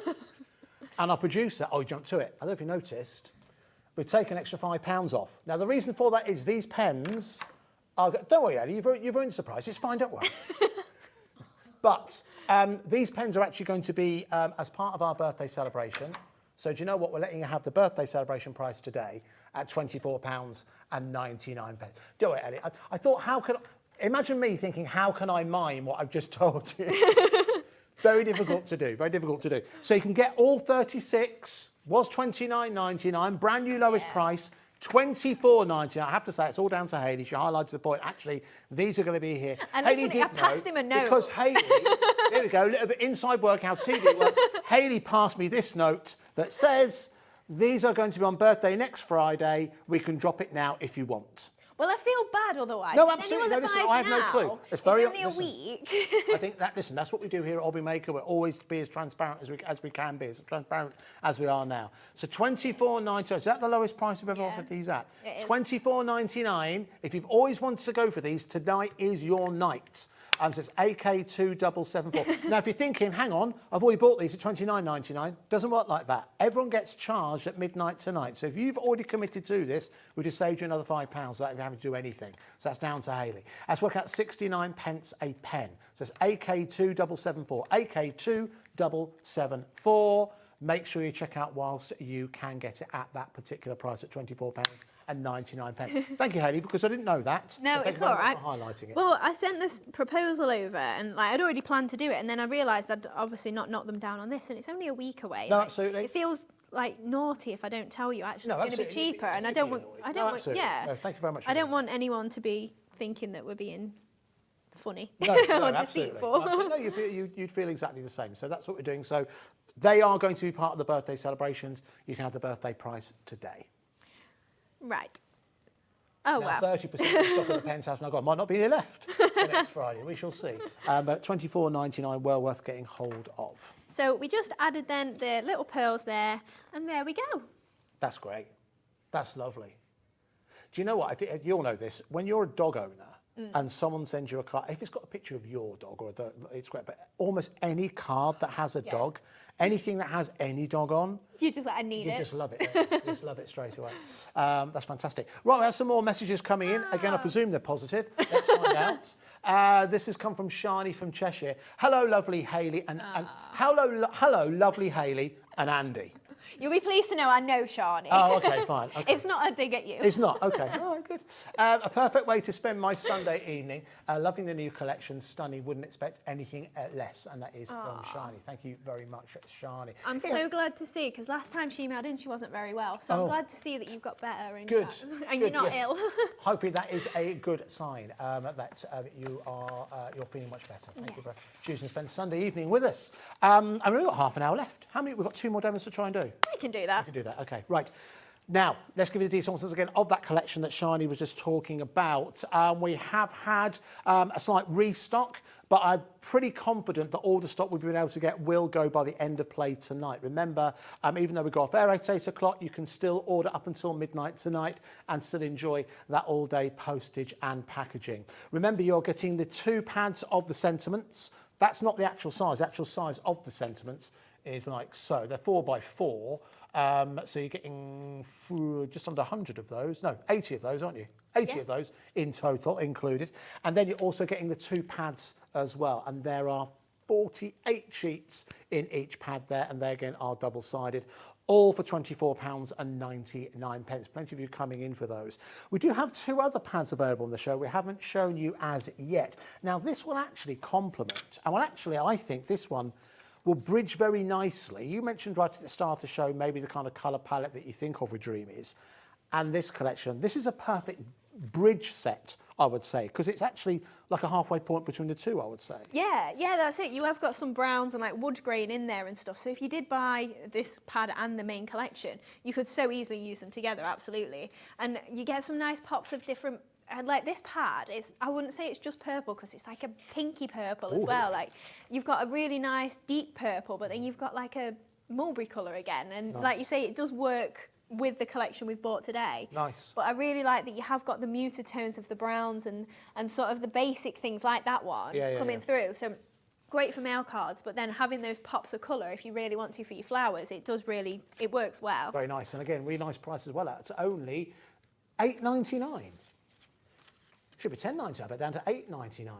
[SPEAKER 3] And our producer, oh, he jumped to it. I don't know if you noticed, we've taken an extra £5 off. Now, the reason for that is these pens are, don't worry, Ellie, you've ruined the surprise. It's fine, don't worry. But these pens are actually going to be as part of our birthday celebration. So do you know what? We're letting you have the birthday celebration price today at £24.99. Don't worry, Ellie. I thought, imagine me thinking, how can I mime what I've just told you? Very difficult to do, very difficult to do. So you can get all 36, was £29.99, brand new lowest price, £24.99. I have to say, it's all down to Hayley. She highlighted the point. Actually, these are going to be here.
[SPEAKER 13] And
[SPEAKER 3] Hayley
[SPEAKER 13] literally, I
[SPEAKER 3] did
[SPEAKER 13] passed
[SPEAKER 3] know,
[SPEAKER 13] him a note.
[SPEAKER 3] because Hayley, there we go, a little bit inside work, how TV works. Hayley passed me this note that says, these are going to be on birthday next Friday. We can drop it now if you want.
[SPEAKER 13] Well, I feel bad otherwise.
[SPEAKER 3] No,
[SPEAKER 13] Because
[SPEAKER 3] absolutely.
[SPEAKER 13] anyone
[SPEAKER 3] No,
[SPEAKER 13] that
[SPEAKER 3] listen,
[SPEAKER 13] buys
[SPEAKER 3] I have no
[SPEAKER 13] now,
[SPEAKER 3] clue.
[SPEAKER 13] It's only a week.
[SPEAKER 3] I think that, listen, that's what we do here at HobbyMaker. We'll always be as transparent as we can be, as transparent as we are now. So £24.99, is that the lowest price we've ever offered these at?
[SPEAKER 13] It is.
[SPEAKER 3] £24.99. If you've always wanted to go for these, tonight is your night. So it's AK2774. Now, if you're thinking, hang on, I've already bought these at £29.99, doesn't work like that. Everyone gets charged at midnight tonight. So if you've already committed to this, we just saved you another £5 without even having to do anything. So that's down to Hayley. That's working out 69p a pen. So it's AK2774. AK2774. Make sure you check out whilst you can get it at that particular price at £24.99. Thank you, Hayley, because I didn't know that.
[SPEAKER 13] No,
[SPEAKER 3] so
[SPEAKER 13] it's all right.
[SPEAKER 3] For highlighting it.
[SPEAKER 13] Well, I sent this proposal over, and like I'd already planned to do it, and then I realised I'd obviously not knocked them down on this, and it's only a week away.
[SPEAKER 3] No,
[SPEAKER 13] like,
[SPEAKER 3] absolutely.
[SPEAKER 13] It feels like naughty if I don't tell you. Actually,
[SPEAKER 3] No,
[SPEAKER 13] it's going to be
[SPEAKER 3] absolutely.
[SPEAKER 13] cheaper, and I don't want.
[SPEAKER 3] Absolutely.
[SPEAKER 13] Yeah.
[SPEAKER 3] No, thank you very much.
[SPEAKER 13] I don't want anyone to be thinking that we're being funny
[SPEAKER 3] No,
[SPEAKER 13] or
[SPEAKER 3] absolutely.
[SPEAKER 13] deceitful.
[SPEAKER 3] Absolutely. No, you'd feel exactly the same. So that's what we're doing. So they are going to be part of the birthday celebrations. You can have the birthday price today.
[SPEAKER 13] Right. Oh,
[SPEAKER 3] now,
[SPEAKER 13] wow.
[SPEAKER 3] 30% of the stock of the pens house now gone. Might not be any left for next Friday. We shall see. But £24.99, well worth getting hold of.
[SPEAKER 13] So we just added then the little pearls there, and there we go.
[SPEAKER 3] That's great. That's lovely. Do you know what? I think you'll know this. When you're a dog owner, and someone sends you a card, if it's got a picture of your dog, it's great, but almost any card that has a dog, anything that has any dog on,
[SPEAKER 13] You just like, I need
[SPEAKER 3] you
[SPEAKER 13] it.
[SPEAKER 3] just love it. Yeah. You just love it straight away. That's fantastic. Right, we have some more messages coming in. Again, I presume they're positive. Let's find out. This has come from Shani from Cheshire. Hello, lovely Hayley, and hello, lovely Hayley and Andy.
[SPEAKER 13] You'll be pleased to know I know Shani.
[SPEAKER 3] Oh, okay, fine. Okay.
[SPEAKER 13] It's not a dig at you.
[SPEAKER 3] It's not? Okay. All right, good. A perfect way to spend my Sunday evening. Loving the new collection. Stunning. Wouldn't expect anything less. And that is from Shani. Thank you very much, Shani.
[SPEAKER 13] I'm so glad to see, because last time she emailed in, she wasn't very well. So I'm glad to see that you've got better and,
[SPEAKER 3] Good.
[SPEAKER 13] and you're not ill.
[SPEAKER 3] Hopefully that is a good sign that you're feeling much better. Thank you for choosing to spend Sunday evening with us. And we've got half an hour left. How many? We've got 2 more demos to try and do.
[SPEAKER 13] We can do that.
[SPEAKER 3] We can do that. Okay, right. Now, let's give you the details once again of that collection that Shani was just talking about. We have had a slight restock, but I'm pretty confident that all the stock we've been able to get will go by the end of play tonight. Remember, even though we go off air at 8 o'clock, you can still order up until midnight tonight and still enjoy that all-day postage and packaging. Remember, you're getting the 2 pads of the sentiments. That's not the actual size. The actual size of the sentiments is like so. They're 4x4. So you're getting just under 100 of those. No, 80 of those, aren't you? 80 of those in total included. And then you're also getting the 2 pads as well. And there are 48 sheets in each pad there. And they, again, are double-sided. All for £24.99. Plenty of you coming in for those. We do have 2 other pads available on the show we haven't shown you as yet. Now, this will actually complement. And well, actually, I think this one will bridge very nicely. You mentioned right at the start of the show maybe the kind of colour palette that you think of with Dreamees. And this collection, this is a perfect bridge set, I would say, because it's actually like a halfway point between the two, I would say.
[SPEAKER 13] Yeah, that's it. You have got some browns and like wood grain in there and stuff. So if you did buy this pad and the main collection, you could so easily use them together, absolutely. And you get some nice pops of different, like this pad, I wouldn't say it's just purple because it's like a pinky purple as well. Like you've got a really nice deep purple, but then you've got like a mulberry colour again. And like you say, it does work with the collection we've bought today.
[SPEAKER 3] Nice.
[SPEAKER 13] But I really like that you have got the muted tones of the browns and sort of the basic things like that one coming through. So great for mail cards, but then having those pops of colour, if you really want to for your flowers, it works well.
[SPEAKER 3] Very nice. And again, really nice price as well. It's only $8.99. Should be $10.99, but down to $8.99.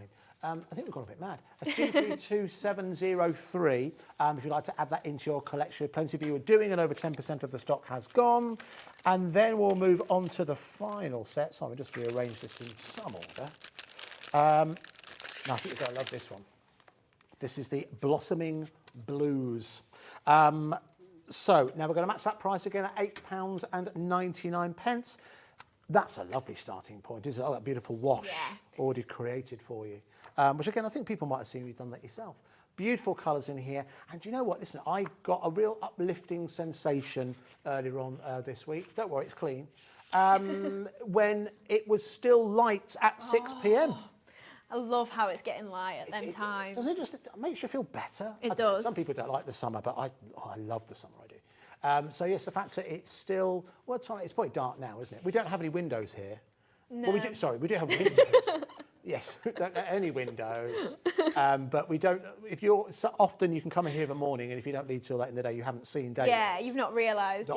[SPEAKER 3] I think we've gone a bit mad. A 232703, if you'd like to add that into your collection. Plenty of you are doing, and over 10% of the stock has gone. And then we'll move on to the final set. So I'll just rearrange this in some order. Now, I think you're going to love this one. This is the Blossoming Blues. So now we're going to match that price again at £8.99. That's a lovely starting point, isn't it? Oh, that beautiful wash already created for you. Which again, I think people might have seen you've done that yourself. Beautiful colours in here. And do you know what? Listen, I got a real uplifting sensation earlier on this week. Don't worry, it's clean. When it was still light at 6 p.m.
[SPEAKER 13] I love how it's getting light at them times.
[SPEAKER 3] Doesn't it just makes you feel better?
[SPEAKER 13] It does.
[SPEAKER 3] Some people don't like the summer, but I love the summer, I do. So yes, the fact that it's still, what time? It's probably dark now, isn't it? We don't have any windows here.
[SPEAKER 13] No.
[SPEAKER 3] Well, we do have windows. Yes, we don't have any windows. But we don't, so often you can come in here in the morning, and if you don't leave till late in the day, you haven't seen daylight.
[SPEAKER 13] Yeah, you've not realised,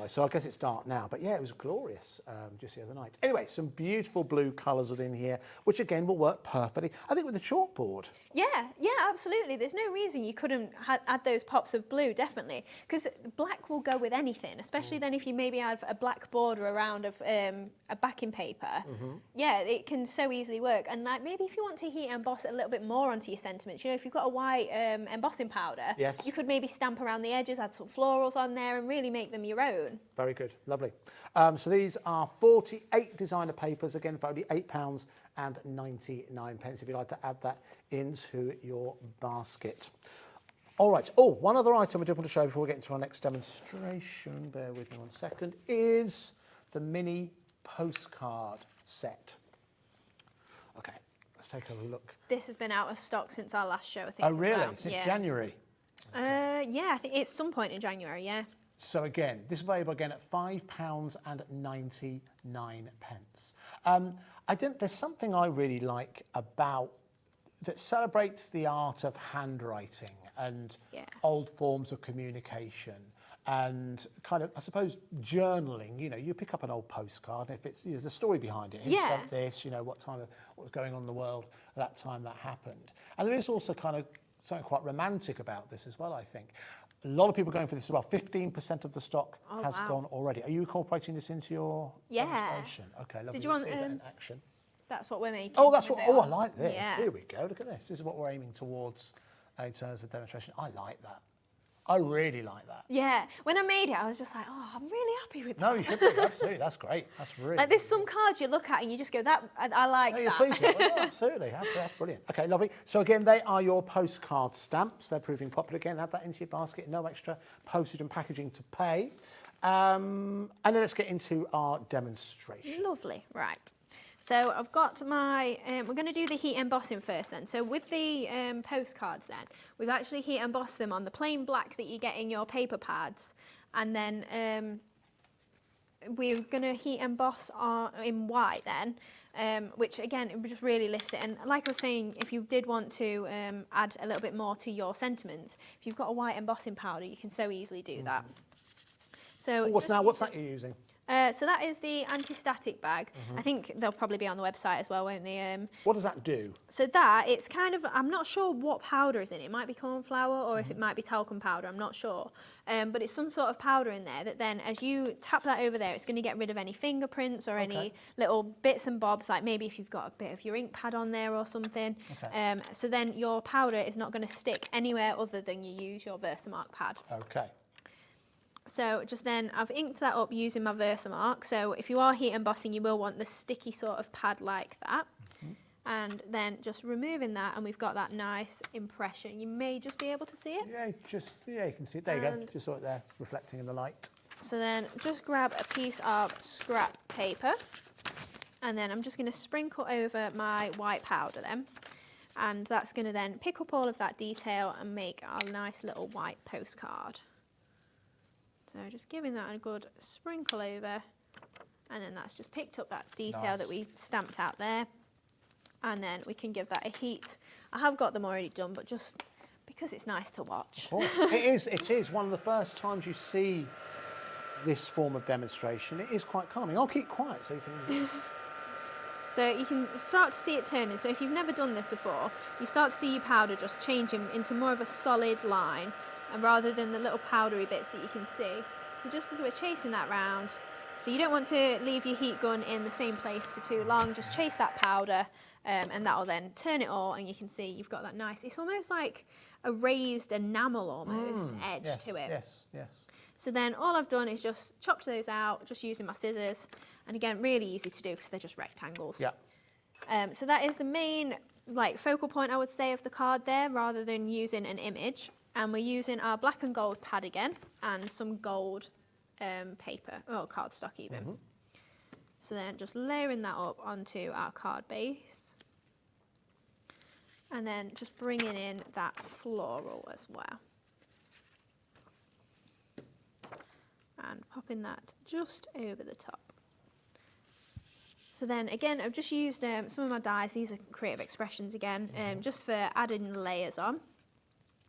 [SPEAKER 3] So I guess it's dark now. But yeah, it was glorious just the other night. Anyway, some beautiful blue colours within here, which again will work perfectly, I think, with the chalkboard.
[SPEAKER 13] Yeah, absolutely. There's no reason you couldn't add those pops of blue, definitely. Because black will go with anything, especially then if you maybe have a black border around of a backing paper. Yeah, it can so easily work. And like maybe if you want to heat emboss it a little bit more onto your sentiments, if you've got a white embossing powder, you could maybe stamp around the edges, add some florals on there and really make them your own.
[SPEAKER 3] Very good, lovely. So these are 48 designer papers, again for only £8.99 if you'd like to add that into your basket. All right, one other item I do want to show before we get into our next demonstration, bear with me 1 second, is the mini postcard set. Okay, let's take a look.
[SPEAKER 13] This has been out of stock since our last show, I think.
[SPEAKER 3] Oh, really? Since January?
[SPEAKER 13] Yeah, I think it's some point in January, yeah.
[SPEAKER 3] So again, this is available again at £5.99. There's something I really like about that celebrates the art of handwriting and old forms of communication and kind of, I suppose, journaling. You pick up an old postcard, and if there's a story behind it. Who sent this? What was going on in the world at that time that happened. And there is also kind of something quite romantic about this as well, I think. A lot of people are going for this as well. 15% of the stock has gone already. Are you incorporating this into your demonstration? Okay, lovely.
[SPEAKER 13] Did you want
[SPEAKER 3] to see that in action?
[SPEAKER 13] That's what we're making.
[SPEAKER 3] Oh, that's what. I like this. Yeah. Here we go. Look at this. This is what we're aiming towards in terms of demonstration. I like that. I really like that.
[SPEAKER 13] Yeah. When I made it, I was just like, oh, I'm really happy with that.
[SPEAKER 3] No, you should be. Absolutely. That's great. That's really
[SPEAKER 13] like there's some cards you look at and you just go, I like that.
[SPEAKER 3] You're pleased with it. Well, absolutely. That's brilliant. Okay, lovely. So again, they are your postcard stamps. They're proving popular. Again, add that into your basket. No extra postage and packaging to pay. And then let's get into our demonstration.
[SPEAKER 13] Lovely. Right. So I've got my, we're going to do the heat embossing first then. So with the postcards then, we've actually heat embossed them on the plain black that you get in your paper pads. And then we're going to heat emboss in white then, which again, it just really lifts it. And like I was saying, if you did want to add a little bit more to your sentiments, if you've got a white embossing powder, you can so easily do that. So
[SPEAKER 3] what's that you're using?
[SPEAKER 13] So that is the anti-static bag. I think they'll probably be on the website as well, won't they?
[SPEAKER 3] What does that do?
[SPEAKER 13] So that, it's kind of, I'm not sure what powder is in it. It might be corn flour or if it might be talcum powder, I'm not sure. But it's some sort of powder in there that then as you tap that over there, it's going to get rid of any fingerprints or any little bits and bobs, like maybe if you've got a bit of your ink pad on there or something. So then your powder is not going to stick anywhere other than you use your Versamark pad.
[SPEAKER 3] Okay.
[SPEAKER 13] So just then I've inked that up using my Versamark. So if you are heat embossing, you will want the sticky sort of pad like that. And then just removing that, and we've got that nice impression. You may just be able to see it.
[SPEAKER 3] Yeah, you can see it. There you go. Just saw it there, reflecting in the light.
[SPEAKER 13] So then just grab a piece of scrap paper, and then I'm just going to sprinkle over my white powder then. And that's going to then pick up all of that detail and make our nice little white postcard. So just giving that a good sprinkle over, and then that's just picked up that detail that we stamped out there. And then we can give that a heat. I have got them already done, but just because it's nice to watch.
[SPEAKER 3] It is one of the first times you see this form of demonstration. It is quite calming. I'll keep quiet so you can...
[SPEAKER 13] So you can start to see it turning. So if you've never done this before, you start to see your powder just changing into more of a solid line, and rather than the little powdery bits that you can see. So just as we're chasing that round, so you don't want to leave your heat gun in the same place for too long, just chase that powder, and that'll then turn it all, and you can see you've got that nice, it's almost like a raised enamel almost edge to it.
[SPEAKER 3] Yes.
[SPEAKER 13] So then all I've done is just chopped those out, just using my scissors, and again, really easy to do because they're just rectangles.
[SPEAKER 3] Yeah.
[SPEAKER 13] So that is the main focal point, I would say, of the card there, rather than using an image. And we're using our black and gold pad again, and some gold paper, or cardstock even. So then just layering that up onto our card base. And then just bringing in that floral as well. And popping that just over the top. So then again, I've just used some of my dies. These are Creative Expressions again, just for adding layers on.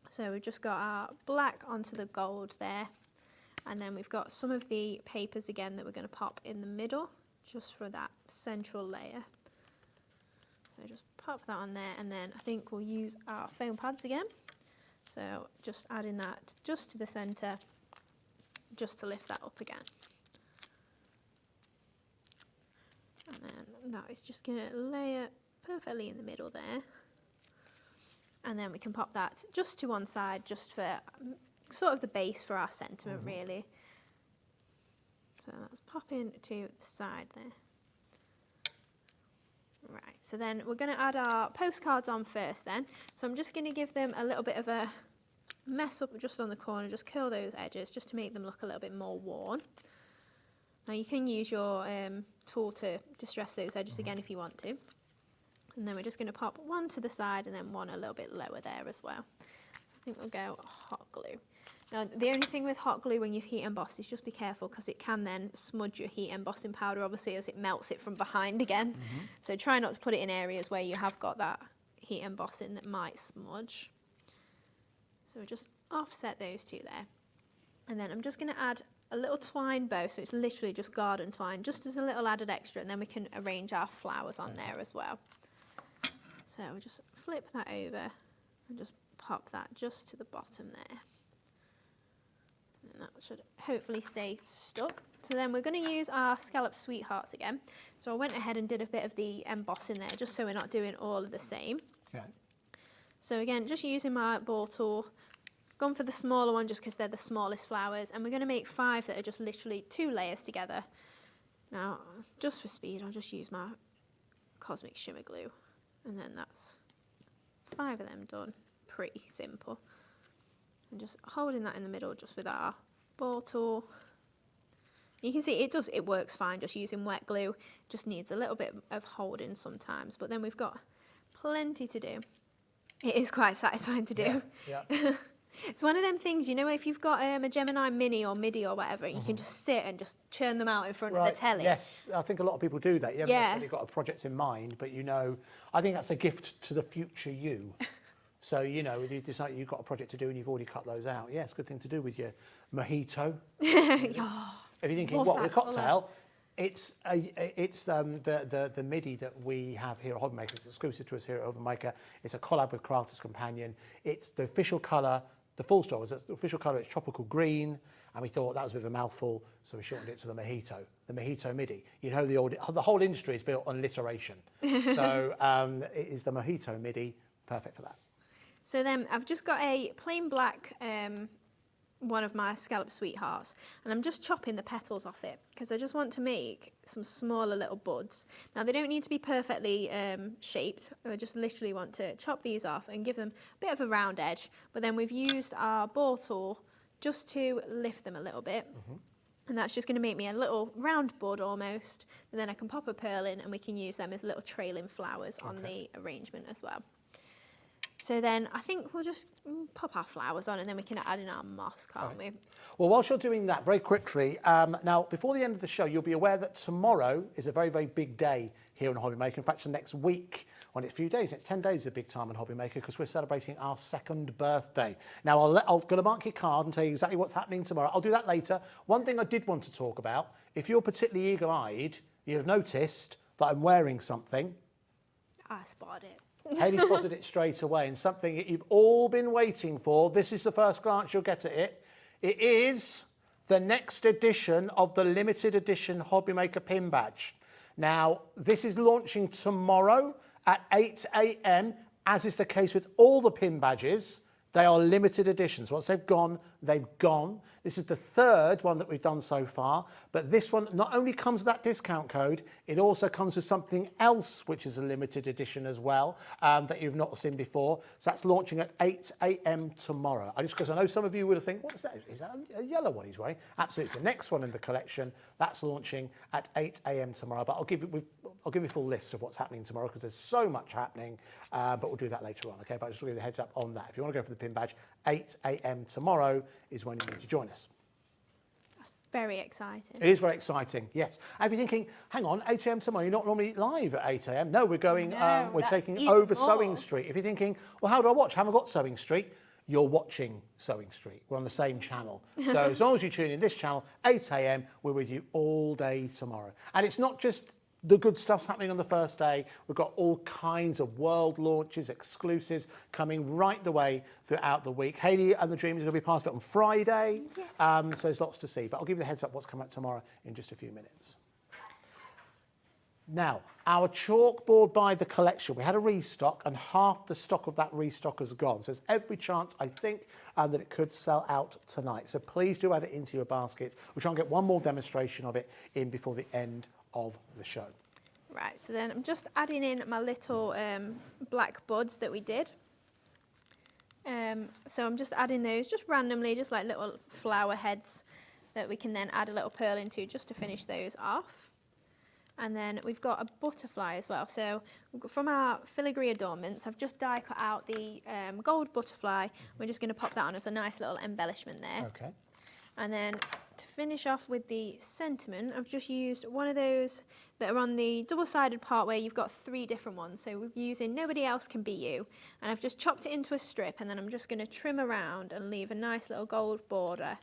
[SPEAKER 13] So we've just got our black onto the gold there. And then we've got some of the papers again that we're going to pop in the middle, just for that central layer. So just pop that on there, and then I think we'll use our foam pads again. So just adding that just to the centre, just to lift that up again. And then that is just going to layer perfectly in the middle there. And then we can pop that just to one side, just for sort of the base for our sentiment, really. So that's popping to the side there. Right, so then we're going to add our postcards on first then. So I'm just going to give them a little bit of a mess up just on the corner, just curl those edges just to make them look a little bit more worn. Now you can use your tool to distress those edges again if you want to. And then we're just going to pop one to the side and then one a little bit lower there as well. I think we'll go hot glue. Now, the only thing with hot glue when you've heat embossed is just be careful, because it can then smudge your heat embossing powder, obviously, as it melts it from behind again. So try not to put it in areas where you have got that heat embossing that might smudge. So we'll just offset those two there. And then I'm just going to add a little twine bow, so it's literally just garden twine, just as a little added extra, and then we can arrange our flowers on there as well. So we'll just flip that over and just pop that just to the bottom there. And that should hopefully stay stuck. So then we're going to use our scallop sweethearts again. So I went ahead and did a bit of the embossing there, just so we're not doing all of the same.
[SPEAKER 3] Okay.
[SPEAKER 13] So again, just using my ball tool, gone for the smaller one just because they're the smallest flowers, and we're going to make 5 that are just literally 2 layers together. Now, just for speed, I'll just use my Cosmic Shimmer Glue, and then that's 5 of them done. Pretty simple. And just holding that in the middle just with our ball tool. You can see it works fine just using wet glue. Just needs a little bit of holding sometimes, but then we've got plenty to do. It is quite satisfying to do.
[SPEAKER 3] Yeah.
[SPEAKER 13] It's one of them things, you know, if you've got a Gemini Mini or MIDI or whatever, you can just sit and just churn them out in front of the telly.
[SPEAKER 3] Yes, I think a lot of people do that. You haven't necessarily got a project in mind, but you know, I think that's a gift to the future you. So, you know, you decide you've got a project to do and you've already cut those out. Yeah, it's a good thing to do with your mojito. If you're thinking,
[SPEAKER 4] Love
[SPEAKER 3] what, with a
[SPEAKER 4] that colour.
[SPEAKER 3] cocktail, it's the MIDI that we have here at HobbyMaker. It's exclusive to us here at HobbyMaker. It's a collab with Crafter's Companion. It's the official colour, the full straw, the official colour is tropical green, and we thought that was a bit of a mouthful, so we shortened it to the Mojito MIDI. You know, the whole industry is built on alliteration. So it is the Mojito MIDI, perfect for that.
[SPEAKER 13] So then I've just got a plain black one of my scallop sweethearts, and I'm just chopping the petals off it because I just want to make some smaller little buds. Now they don't need to be perfectly shaped. I just literally want to chop these off and give them a bit of a round edge, but then we've used our bore tool just to lift them a little bit. And that's just going to make me a little round bud almost, and then I can pop a pearl in and we can use them as little trailing flowers on the arrangement as well. So then I think we'll just pop our flowers on and then we can add in our moss, can't we?
[SPEAKER 3] Well, whilst you're doing that, very quickly, now, before the end of the show, you'll be aware that tomorrow is a very, very big day here on HobbyMaker. In fact, the next week, on it's a few days, it's 10 days is a big time on HobbyMaker because we're celebrating our 2nd birthday. Now, I'm going to mark your card and tell you exactly what's happening tomorrow. I'll do that later. One thing I did want to talk about, if you're particularly eagle-eyed, you'll have noticed that I'm wearing something.
[SPEAKER 13] I spotted it.
[SPEAKER 3] Hayley spotted it straight away, and something that you've all been waiting for. This is the first glance you'll get at it. It is the next edition of the limited edition HobbyMaker pin badge. Now, this is launching tomorrow at 8 a.m, as is the case with all the pin badges. They are limited editions. Once they've gone, they've gone. This is the 3rd one that we've done so far, but this one not only comes with that discount code, it also comes with something else, which is a limited edition as well, that you've not seen before. So that's launching at 8 a.m. tomorrow. Because I know some of you would have think, what's that? Is that a yellow one he's wearing? Absolutely. It's the next one in the collection. That's launching at 8 a.m. tomorrow. But I'll give you a full list of what's happening tomorrow because there's so much happening, but we'll do that later on, okay? But I just want to give you the heads up on that. If you want to go for the pin badge, 8 a.m. tomorrow is when you need to join us.
[SPEAKER 13] Very exciting.
[SPEAKER 3] It is very exciting, yes. And if you're thinking, hang on, 8 a.m. tomorrow, you're not normally live at 8 a.m. No, we're going, we're taking over Sewing Street. If you're thinking, well, how do I watch? Haven't got Sewing Street. You're watching Sewing Street. We're on the same channel. So as long as you tune in this channel, 8 a.m, we're with you all day tomorrow. And it's not just the good stuff's happening on the first day. We've got all kinds of world launches, exclusives coming right the way throughout the week. Hayley and the Dreamees are going to be part of it on Friday. Yes. So there's lots to see. But I'll give you the heads up what's coming up tomorrow in just a few minutes. Now, our chalkboard by the collection, we had a restock and half the stock of that restock has gone. So there's every chance, I think, that it could sell out tonight. So please do add it into your baskets. We'll try and get one more demonstration of it in before the end of the show.
[SPEAKER 13] Right, so then I'm just adding in my little black buds that we did. So I'm just adding those just randomly, just like little flower heads that we can then add a little pearl into just to finish those off. And then we've got a butterfly as well. So from our filigree adornments, I've just die cut out the gold butterfly. We're just going to pop that on as a nice little embellishment there.
[SPEAKER 3] Okay.
[SPEAKER 13] And then to finish off with the sentiment, I've just used one of those that are on the double-sided part where you've got 3 different ones. So we're using Nobody Else Can Be You. And I've just chopped it into a strip and then I'm just going to trim around and leave a nice little gold border.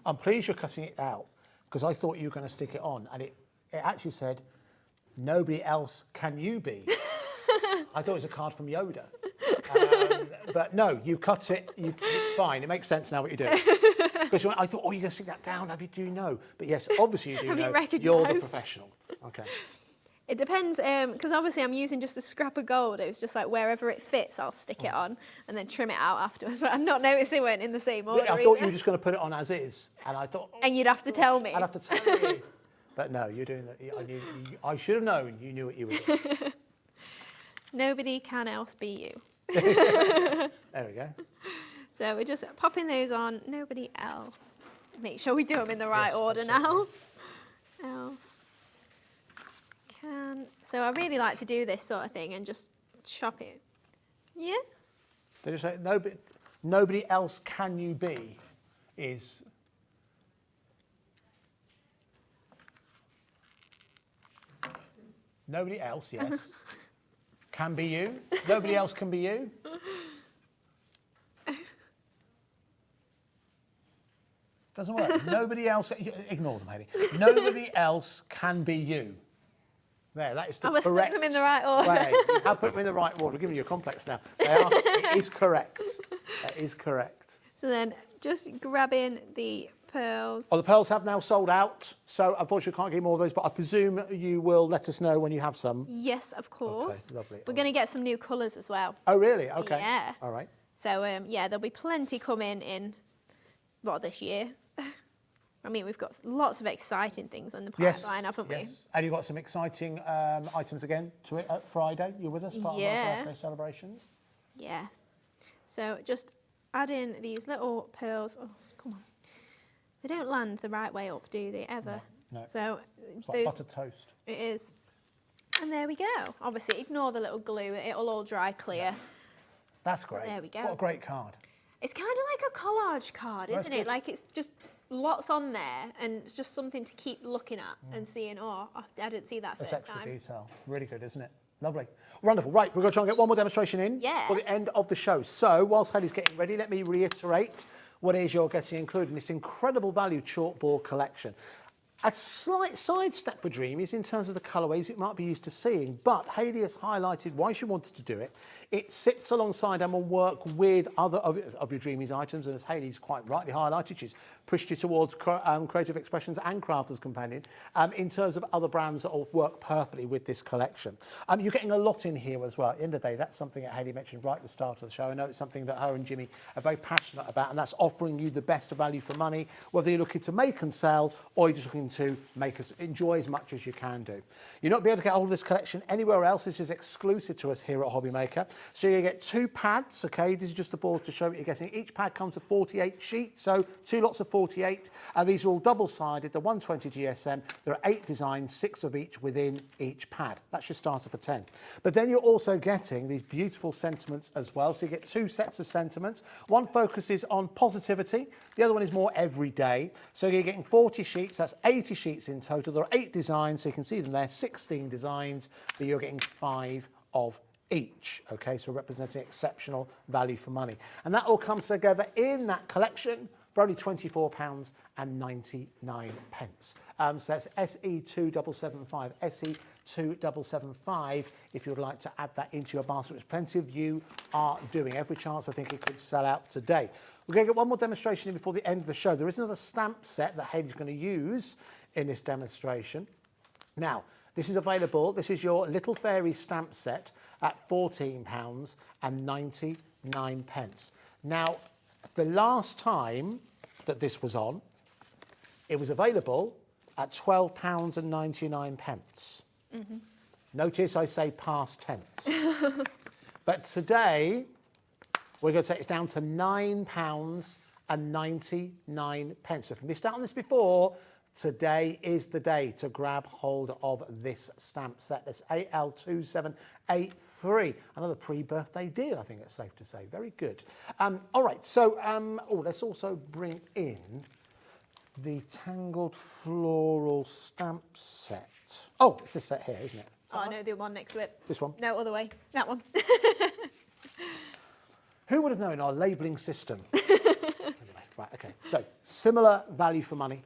[SPEAKER 3] I'm pleased you're cutting it out because I thought you were going to stick it on and it actually said, nobody else can you be. I thought it was a card from Yoda. But no, you cut it, fine, it makes sense now what you're doing. Because I thought, oh, you're going to stick that down, do you know? But yes, obviously you do
[SPEAKER 13] Have
[SPEAKER 3] know.
[SPEAKER 13] you recognised?
[SPEAKER 3] You're the professional. Okay.
[SPEAKER 13] It depends, because obviously I'm using just a scrap of gold. It was just like wherever it fits, I'll stick it on and then trim it out afterwards. But I'm not noticed they weren't in the same order.
[SPEAKER 3] I thought you were just going to put it on as is. And I thought...
[SPEAKER 13] And you'd have to tell me.
[SPEAKER 3] I'd have to tell you. But no, you're doing that. I should have known you knew what you were doing.
[SPEAKER 13] Nobody can else be you.
[SPEAKER 3] There we go.
[SPEAKER 13] So we're just popping those on. Nobody else. Make sure we do them in the right order now. Else can. So I really like to do this sort of thing and just chop it. Yeah?
[SPEAKER 3] They just say, nobody else can you be is... Nobody else, yes. Can be you. Nobody else can be you. Doesn't work. Nobody else, ignore them, Hayley. Nobody else can be you. There, that is the correct
[SPEAKER 13] stick them in the right order.
[SPEAKER 3] way. I'll put them in the right order. We're giving you a complex now. It is correct. That is correct.
[SPEAKER 13] So then just grabbing the pearls.
[SPEAKER 3] Oh, the pearls have now sold out, so unfortunately I can't get more of those, but I presume you will let us know when you have some.
[SPEAKER 13] Yes, of course.
[SPEAKER 3] Okay, lovely.
[SPEAKER 13] We're going to get some new colours as well.
[SPEAKER 3] Oh, really? Okay.
[SPEAKER 13] Yeah.
[SPEAKER 3] All right.
[SPEAKER 13] So, yeah, there'll be plenty coming in, this year. I mean, we've got lots of exciting things on the pipeline, haven't we?
[SPEAKER 3] Yes. And you've got some exciting items again to it at Friday. You're with us, part of our birthday celebrations?
[SPEAKER 13] Yeah. So just add in these little pearls. Oh, come on. They don't land the right way up, do they, ever?
[SPEAKER 3] No.
[SPEAKER 13] So
[SPEAKER 3] it's like buttered toast.
[SPEAKER 13] It is. And there we go. Obviously, ignore the little glue. It'll all dry clear.
[SPEAKER 3] That's great.
[SPEAKER 13] There we go.
[SPEAKER 3] What a great card.
[SPEAKER 13] It's kind of like a collage card, isn't it? Like it's just lots on there and it's just something to keep looking at and seeing, oh, I didn't see that first time.
[SPEAKER 3] That's extra detail. Really good, isn't it? Lovely. Wonderful. Right, we're going to try and get one more demonstration in for the end of the show. So whilst Hayley's getting ready, let me reiterate what it is you're getting included in this incredible value chalkboard collection. A slight sidestep for Dreamees in terms of the colourways it might be used to seeing, but Hayley has highlighted why she wanted to do it. It sits alongside and will work with other of your Dreamees items, and as Hayley's quite rightly highlighted, she's pushed you towards Creative Expressions and Crafters Companion in terms of other brands that will work perfectly with this collection. You're getting a lot in here as well. At the end of the day, that's something that Hayley mentioned right at the start of the show. I know it's something that her and Jimmy are very passionate about, and that's offering you the best value for money, whether you're looking to make and sell or you're just looking to make us enjoy as much as you can do. You're not be able to get hold of this collection anywhere else. This is exclusive to us here at HobbyMaker. So you get 2 pads, okay? This is just a board to show what you're getting. Each pad comes with 48 sheets, so 2 lots of 48. These are all double-sided. They're 120 GSM. There are 8 designs, 6 of each within each pad. That's your starter for 10. But then you're also getting these beautiful sentiments as well. So you get 2 sets of sentiments. One focuses on positivity. The other one is more everyday. So you're getting 40 sheets. That's 80 sheets in total. There are 8 designs, so you can see them there, 16 designs, but you're getting 5 of each, okay, so representing exceptional value for money. And that all comes together in that collection for only £24.99. So that's SE2775, SE2775, if you would like to add that into your basket, which plenty of you are doing. Every chance I think it could sell out today. We're going to get one more demonstration in before the end of the show. There is another stamp set that Hayley's going to use in this demonstration. Now, this is available. This is your Little Fairy stamp set at £14.99. Now, the last time that this was on, it was available at £12.99. Mm-hmm. Notice I say past tense. But today, we're going to take it down to £9.99. So if you missed out on this before, today is the day to grab hold of this stamp set. That's AL2783. Another pre-birthday deal, I think it's safe to say. Very good. All right, so let's also bring in the Tangled Floral Stamp Set. Oh, it's this set here, isn't it?
[SPEAKER 13] Oh, no, the one next to it.
[SPEAKER 3] This one?
[SPEAKER 13] No, other way. That one.
[SPEAKER 3] Who would have known our labelling system? Anyway, right, okay. So, similar value for money.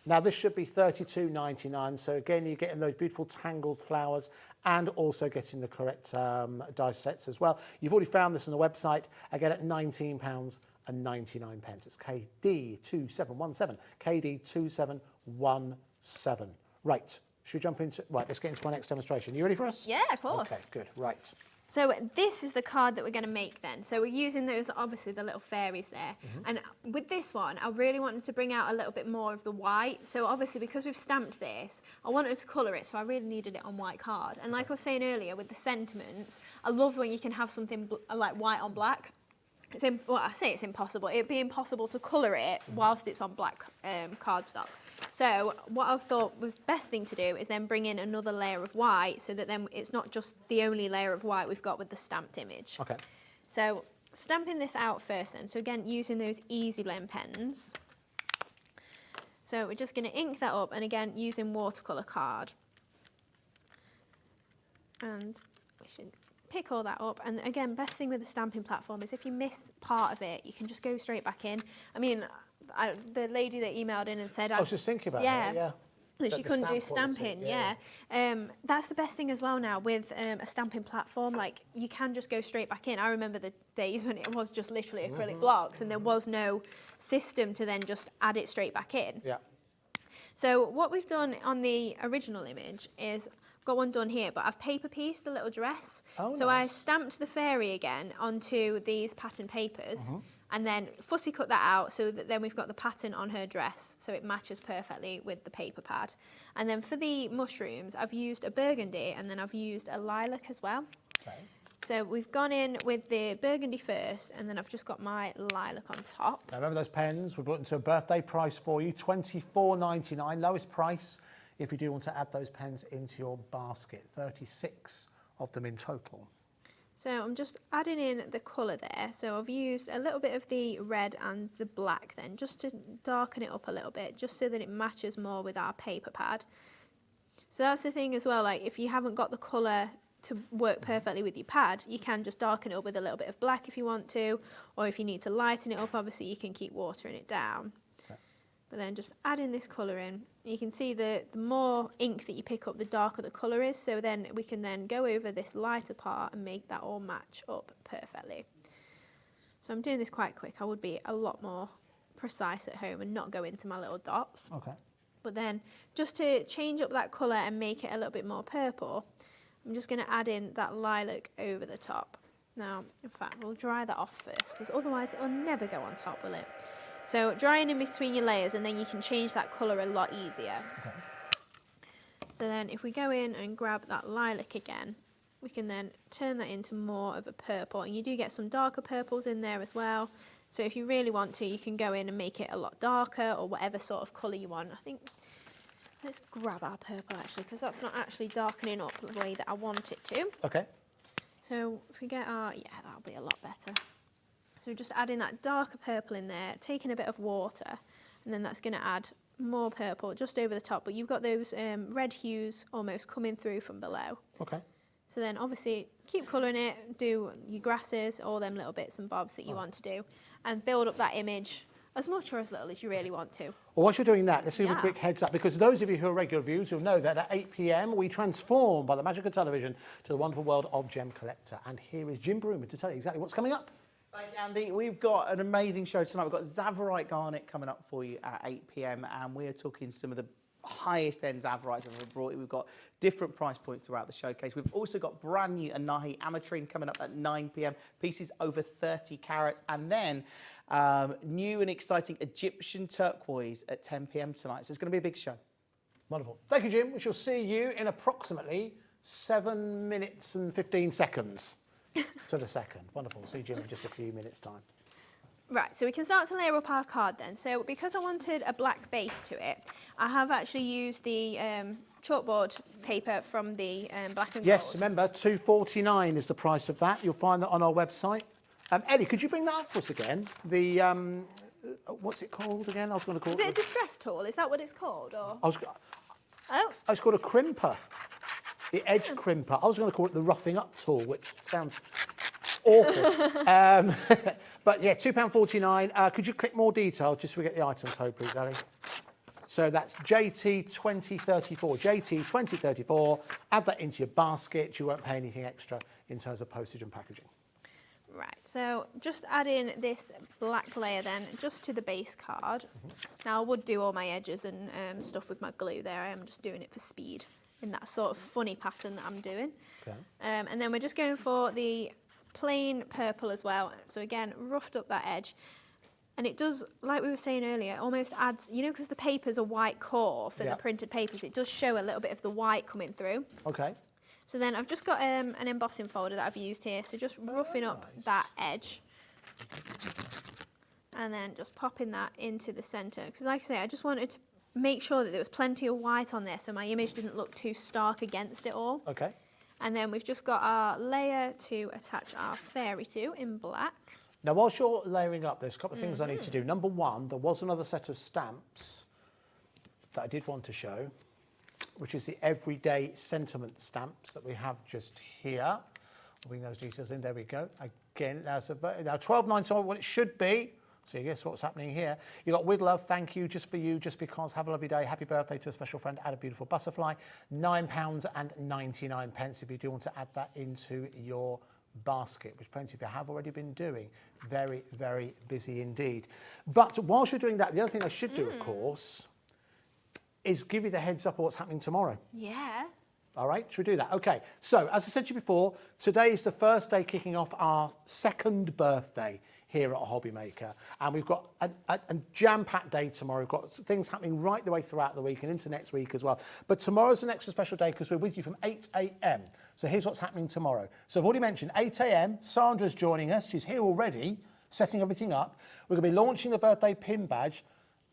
[SPEAKER 3] Now, this should be £32.99. So, again, you're getting those beautiful tangled flowers and also getting the correct die sets as well. You've already found this on the website, again, at £19.99. It's KD2717. KD2717. Right. Should we jump into... Right, let's get into my next demonstration. You ready for us?
[SPEAKER 13] Yeah, of course.
[SPEAKER 3] Okay, good. Right.
[SPEAKER 13] So this is the card that we're going to make then. So we're using those, obviously, the little fairies there. Mm-hmm. And with this one, I really wanted to bring out a little bit more of the white. So obviously, because we've stamped this, I wanted to colour it, so I really needed it on white card. And like I was saying earlier, with the sentiments, I love when you can have something like white on black. Well, I say it's impossible. It'd be impossible to colour it whilst it's on black cardstock. So what I thought was the best thing to do is then bring in another layer of white so that then it's not just the only layer of white we've got with the stamped image.
[SPEAKER 3] Okay.
[SPEAKER 13] So stamping this out first then. So again, using those Easy Blend pens. So we're just going to ink that up, and again, using watercolour card. And we should pick all that up. And again, best thing with the stamping platform is if you miss part of it, you can just go straight back in. I mean, the lady that emailed in and said...
[SPEAKER 3] I was just thinking about that, yeah.
[SPEAKER 13] That she couldn't do stamping, that's the best thing as well now with a stamping platform. Like, you can just go straight back in. I remember the days when it was just literally acrylic blocks and there was no system to then just add it straight back in.
[SPEAKER 3] Yeah.
[SPEAKER 13] So what we've done on the original image is, I've got one done here, but I've paper pieced the little dress.
[SPEAKER 3] Oh,
[SPEAKER 13] so
[SPEAKER 3] nice.
[SPEAKER 13] I stamped the fairy again onto these pattern papers. And then fussy cut that out so that then we've got the pattern on her dress, so it matches perfectly with the paper pad. And then for the mushrooms, I've used a burgundy and then I've used a lilac as well.
[SPEAKER 3] Okay.
[SPEAKER 13] So we've gone in with the burgundy first, and then I've just got my lilac on top.
[SPEAKER 3] Now remember those pens, we brought them to a birthday price for you, $24.99, lowest price if you do want to add those pens into your basket, 36 of them in total.
[SPEAKER 13] So I'm just adding in the colour there. So I've used a little bit of the red and the black then, just to darken it up a little bit, just so that it matches more with our paper pad. So that's the thing as well, like if you haven't got the colour to work perfectly with your pad, you can just darken it up with a little bit of black if you want to, or if you need to lighten it up, obviously you can keep watering it down. But then just adding this colour in, you can see the more ink that you pick up, the darker the colour is, so then we can then go over this lighter part and make that all match up perfectly. So I'm doing this quite quick. I would be a lot more precise at home and not go into my little dots.
[SPEAKER 3] Okay.
[SPEAKER 13] But then just to change up that colour and make it a little bit more purple, I'm just going to add in that lilac over the top. Now, in fact, we'll dry that off first, because otherwise it will never go on top, will it? So drying in between your layers, and then you can change that colour a lot easier.
[SPEAKER 3] Okay.
[SPEAKER 13] So then if we go in and grab that lilac again, we can then turn that into more of a purple, and you do get some darker purples in there as well. So if you really want to, you can go in and make it a lot darker, or whatever sort of colour you want. I think, let's grab our purple actually, because that's not actually darkening up the way that I want it to.
[SPEAKER 3] Okay.
[SPEAKER 13] So if we get our, yeah, that'll be a lot better. So just adding that darker purple in there, taking a bit of water, and then that's going to add more purple just over the top. But you've got those red hues almost coming through from below.
[SPEAKER 3] Okay.
[SPEAKER 13] So then obviously keep colouring it, do your grasses, all them little bits and bobs that you want to do, and build up that image as much or as little as you really want to.
[SPEAKER 3] Well, whilst you're doing that, let's give a quick heads up, because those of you who are regular viewers will know that at 8 p.m. we transform by the magic of television to the wonderful world of Gem Collector. And here is Jim Broomer to tell you exactly what's coming up.
[SPEAKER 6] Thank you, Andy. We've got an amazing show tonight. We've got Zavarite Garnet coming up for you at 8 p.m. and we're talking some of the highest end Zavarites I've ever brought you. We've got different price points throughout the showcase. We've also got brand new Anahi Ametrine coming up at 9 p.m. Pieces over 30 carats. And then new and exciting Egyptian turquoise at 10 p.m. tonight. So it's going to be a big show.
[SPEAKER 3] Wonderful. Thank you, Jim. We shall see you in approximately 7 minutes and 15 seconds to the second. Wonderful. See Jim in just a few minutes' time.
[SPEAKER 13] Right, so we can start to layer up our card then. So because I wanted a black base to it, I have actually used the chalkboard paper from the black and gold.
[SPEAKER 3] Yes, remember, $2.49 is the price of that. You'll find that on our website. Ellie, could you bring that up for us again? The, what's it called again? I was going to call it...
[SPEAKER 13] Is it a distress tool? Is that what it's called? Or?
[SPEAKER 3] It's called a crimper. The edge crimper. I was going to call it the roughing up tool, which sounds awful. But yeah, £2.49. Could you click more detail just so we get the item code, please, Ali? So that's JT2034. JT2034. Add that into your basket. You won't pay anything extra in terms of postage and packaging.
[SPEAKER 13] Right, so just add in this black layer then, just to the base card. Now I would do all my edges and stuff with my glue there. I am just doing it for speed in that sort of funny pattern that I'm doing.
[SPEAKER 3] Okay.
[SPEAKER 13] And then we're just going for the plain purple as well. So again, roughed up that edge. And it does, like we were saying earlier, almost adds, you know, because the paper's a white core for the printed papers, it does show a little bit of the white coming through.
[SPEAKER 3] Okay.
[SPEAKER 13] So then I've just got an embossing folder that I've used here, so just roughing up that edge. And then just popping that into the centre. Because like I say, I just wanted to make sure that there was plenty of white on there so my image didn't look too stark against it all.
[SPEAKER 3] Okay.
[SPEAKER 13] And then we've just got our layer to attach our fairy to in black.
[SPEAKER 3] Now, whilst you're layering up, there's a couple of things I need to do. Number one, there was another set of stamps that I did want to show, which is the everyday sentiment stamps that we have just here. I'll bring those details in. There we go. Again, now $12.99, what it should be So you guess what's happening here. You got with love, thank you, just for you, just because, have a lovely day, happy birthday to a special friend, add a beautiful butterfly, £9.99 if you do want to add that into your basket, which plenty of you have already been doing. Very, very busy indeed. But whilst you're doing that, the other thing I should do, of course, is give you the heads up of what's happening tomorrow.
[SPEAKER 13] Yeah.
[SPEAKER 3] All right, should we do that? Okay, so as I said to you before, today is the first day kicking off our second birthday here at HobbyMaker, and we've got a jam-packed day tomorrow. We've got things happening right the way throughout the week and into next week as well. But tomorrow's an extra special day because we're with you from 8 a.m. So here's what's happening tomorrow. So I've already mentioned 8 a.m. Sandra's joining us. She's here already, setting everything up. We're going to be launching the birthday pin badge,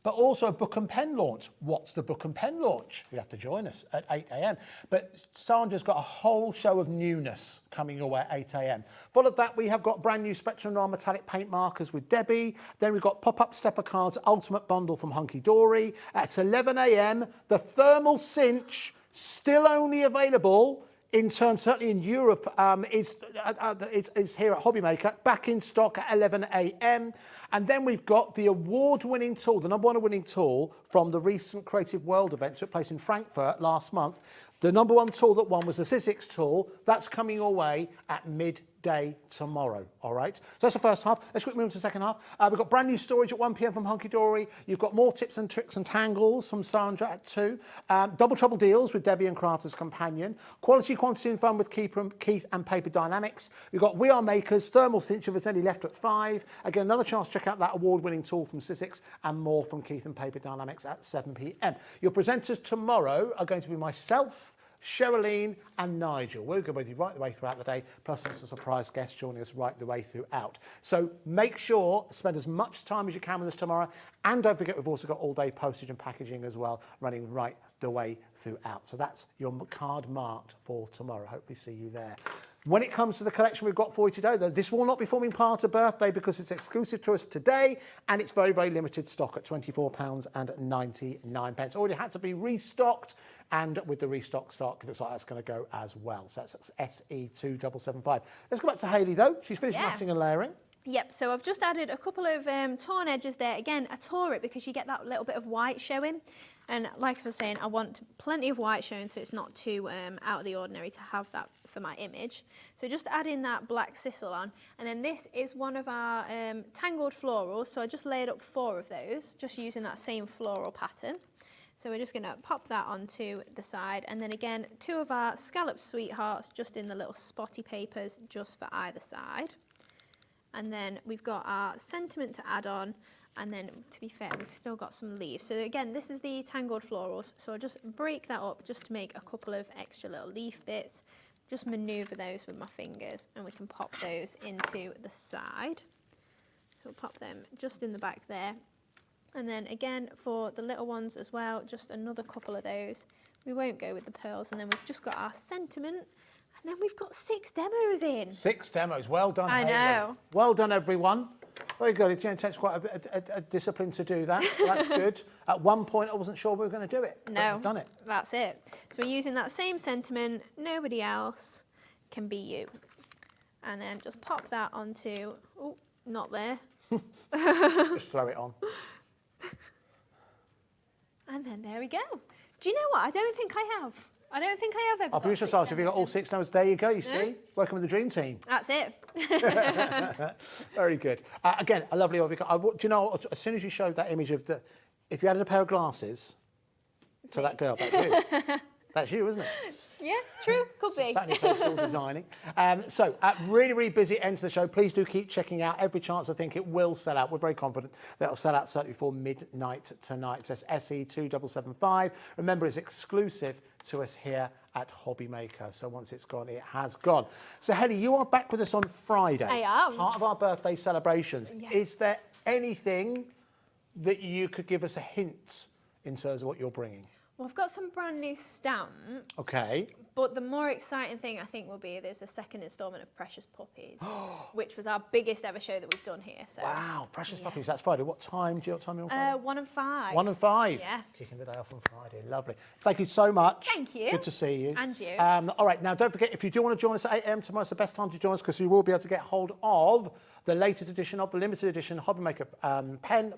[SPEAKER 3] but also a book and pen launch. What's the book and pen launch? You have to join us at 8 a.m. But Sandra's got a whole show of newness coming your way at 8 a.m. Followed that, we have got brand new Spectrum Noir metallic paint markers with Debbie. Then we've got pop-up stepper cards, ultimate bundle from Hunky Dory. At 11 a.m, the thermal cinch, still only available in terms, certainly in Europe, is here at HobbyMaker, back in stock at 11 a.m. And then we've got the award-winning tool, the number one winning tool from the recent Creative World event, took place in Frankfurt last month. The number one tool that won was the Sizzix tool. That's coming your way at midday tomorrow, all right? So that's the first half. Let's quickly move on to the second half. We've got brand new storage at 1 p.m. from Hunky Dory. You've got more tips and tricks and tangles from Sandra at 2. Double Trouble deals with Debbie and Crafter's Companion. Quality, quantity and fun with Keith and Paper Dynamics. We've got We Are Makers, Thermal Cinch if it's any left at 5. Again, another chance to check out that award-winning tool from Sizzix and more from Keith and Paper Dynamics at 7 p.m. Your presenters tomorrow are going to be myself, Sherilyn and Nigel. We're going to be right the way throughout the day, plus some surprise guests joining us right the way throughout. So make sure, spend as much time as you can with us tomorrow, and don't forget we've also got all day postage and packaging as well, running right the way throughout. So that's your card marked for tomorrow. Hopefully see you there. When it comes to the collection we've got for you today, though, this will not be forming part of birthday because it's exclusive to us today and it's very, very limited stock at £24.99. Already had to be restocked, and with the restock stock, it looks like that's going to go as well. So that's SE2775. Let's go back to Hayley, though. She's finished matting and layering.
[SPEAKER 13] Yep, so I've just added a couple of torn edges there. Again, I tore it because you get that little bit of white showing. And like I was saying, I want plenty of white showing so it's not too out of the ordinary to have that for my image. So just adding that black sisal on. And then this is one of our tangled florals. So I just laid up 4 of those, just using that same floral pattern. So we're just going to pop that onto the side. And then again, 2 of our scalloped sweethearts just in the little spotty papers just for either side. And then we've got our sentiment to add on, and then to be fair, we've still got some leaves. So again, this is the tangled florals, so I'll just break that up just to make a couple of extra little leaf bits, just maneuver those with my fingers, and we can pop those into the side. So we'll pop them just in the back there. And then again, for the little ones as well, just another couple of those. We won't go with the pearls, and then we've just got our sentiment. And then we've got 6 demos in.
[SPEAKER 3] 6 demos. Well done,
[SPEAKER 13] I
[SPEAKER 3] Hayley.
[SPEAKER 13] know.
[SPEAKER 3] Well done, everyone. Very good. It takes quite a discipline to do that. That's good. At one point, I wasn't sure we were going to do it.
[SPEAKER 13] No,
[SPEAKER 3] we've done it.
[SPEAKER 13] That's it. So we're using that same sentiment. Nobody else can be you. And then just pop that onto, oh, not there.
[SPEAKER 3] Just throw it on.
[SPEAKER 13] And then there we go. Do you know what? I don't think I have. I don't think I have ever.
[SPEAKER 3] Our producer started. If you got all 6 demos, there you go. You see, working with the dream team.
[SPEAKER 13] That's it.
[SPEAKER 3] Very good. Again, a lovely. Do you know? As soon as you showed that image of the, if you added a pair of glasses to that girl, that's you. That's you, isn't it?
[SPEAKER 13] Yeah, true. Could be.
[SPEAKER 3] Certainly still designing. So, really, really busy end to the show. Please do keep checking out. Every chance I think it will sell out. We're very confident that it'll sell out certainly before midnight tonight. So that's SE2775. Remember, it's exclusive to us here at HobbyMaker. So once it's gone, it has gone. So, Hayley, you are back with us on Friday.
[SPEAKER 13] I am.
[SPEAKER 3] Part of our birthday celebrations.
[SPEAKER 13] Yeah.
[SPEAKER 3] Is there anything that you could give us a hint in terms of what you're bringing?
[SPEAKER 13] Well, I've got some brand new stamps.
[SPEAKER 3] Okay.
[SPEAKER 13] But the more exciting thing I think will be there's a second instalment of Precious Puppies, which was our biggest ever show that we've done here. So.
[SPEAKER 3] Wow, Precious Puppies, that's Friday. What time? Do you know what time you're on Friday?
[SPEAKER 13] 1 and 5.
[SPEAKER 3] 1 and 5?
[SPEAKER 13] Yeah.
[SPEAKER 3] Kicking the day off on Friday, lovely. Thank you so much.
[SPEAKER 13] Thank you.
[SPEAKER 3] Good to see you.
[SPEAKER 13] And you.
[SPEAKER 3] All right, now don't forget, if you do want to join us at 8 a.m. tomorrow, it's the best time to join us because you will be able to get hold of the latest edition of the limited edition HobbyMaker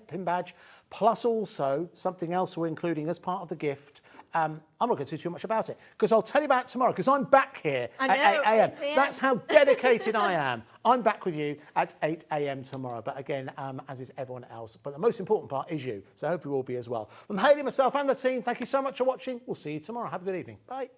[SPEAKER 3] pin badge, plus also something else we're including as part of the gift. I'm not going to say too much about it because I'll tell you about it tomorrow because I'm back here at 8 a.m. That's how dedicated I am. I'm back with you at 8 a.m. tomorrow. But again, as is everyone else. But the most important part is you. So I hope you will be as well. From Hayley, myself and the team, thank you so much for watching. We'll see you tomorrow. Have a good evening. Bye.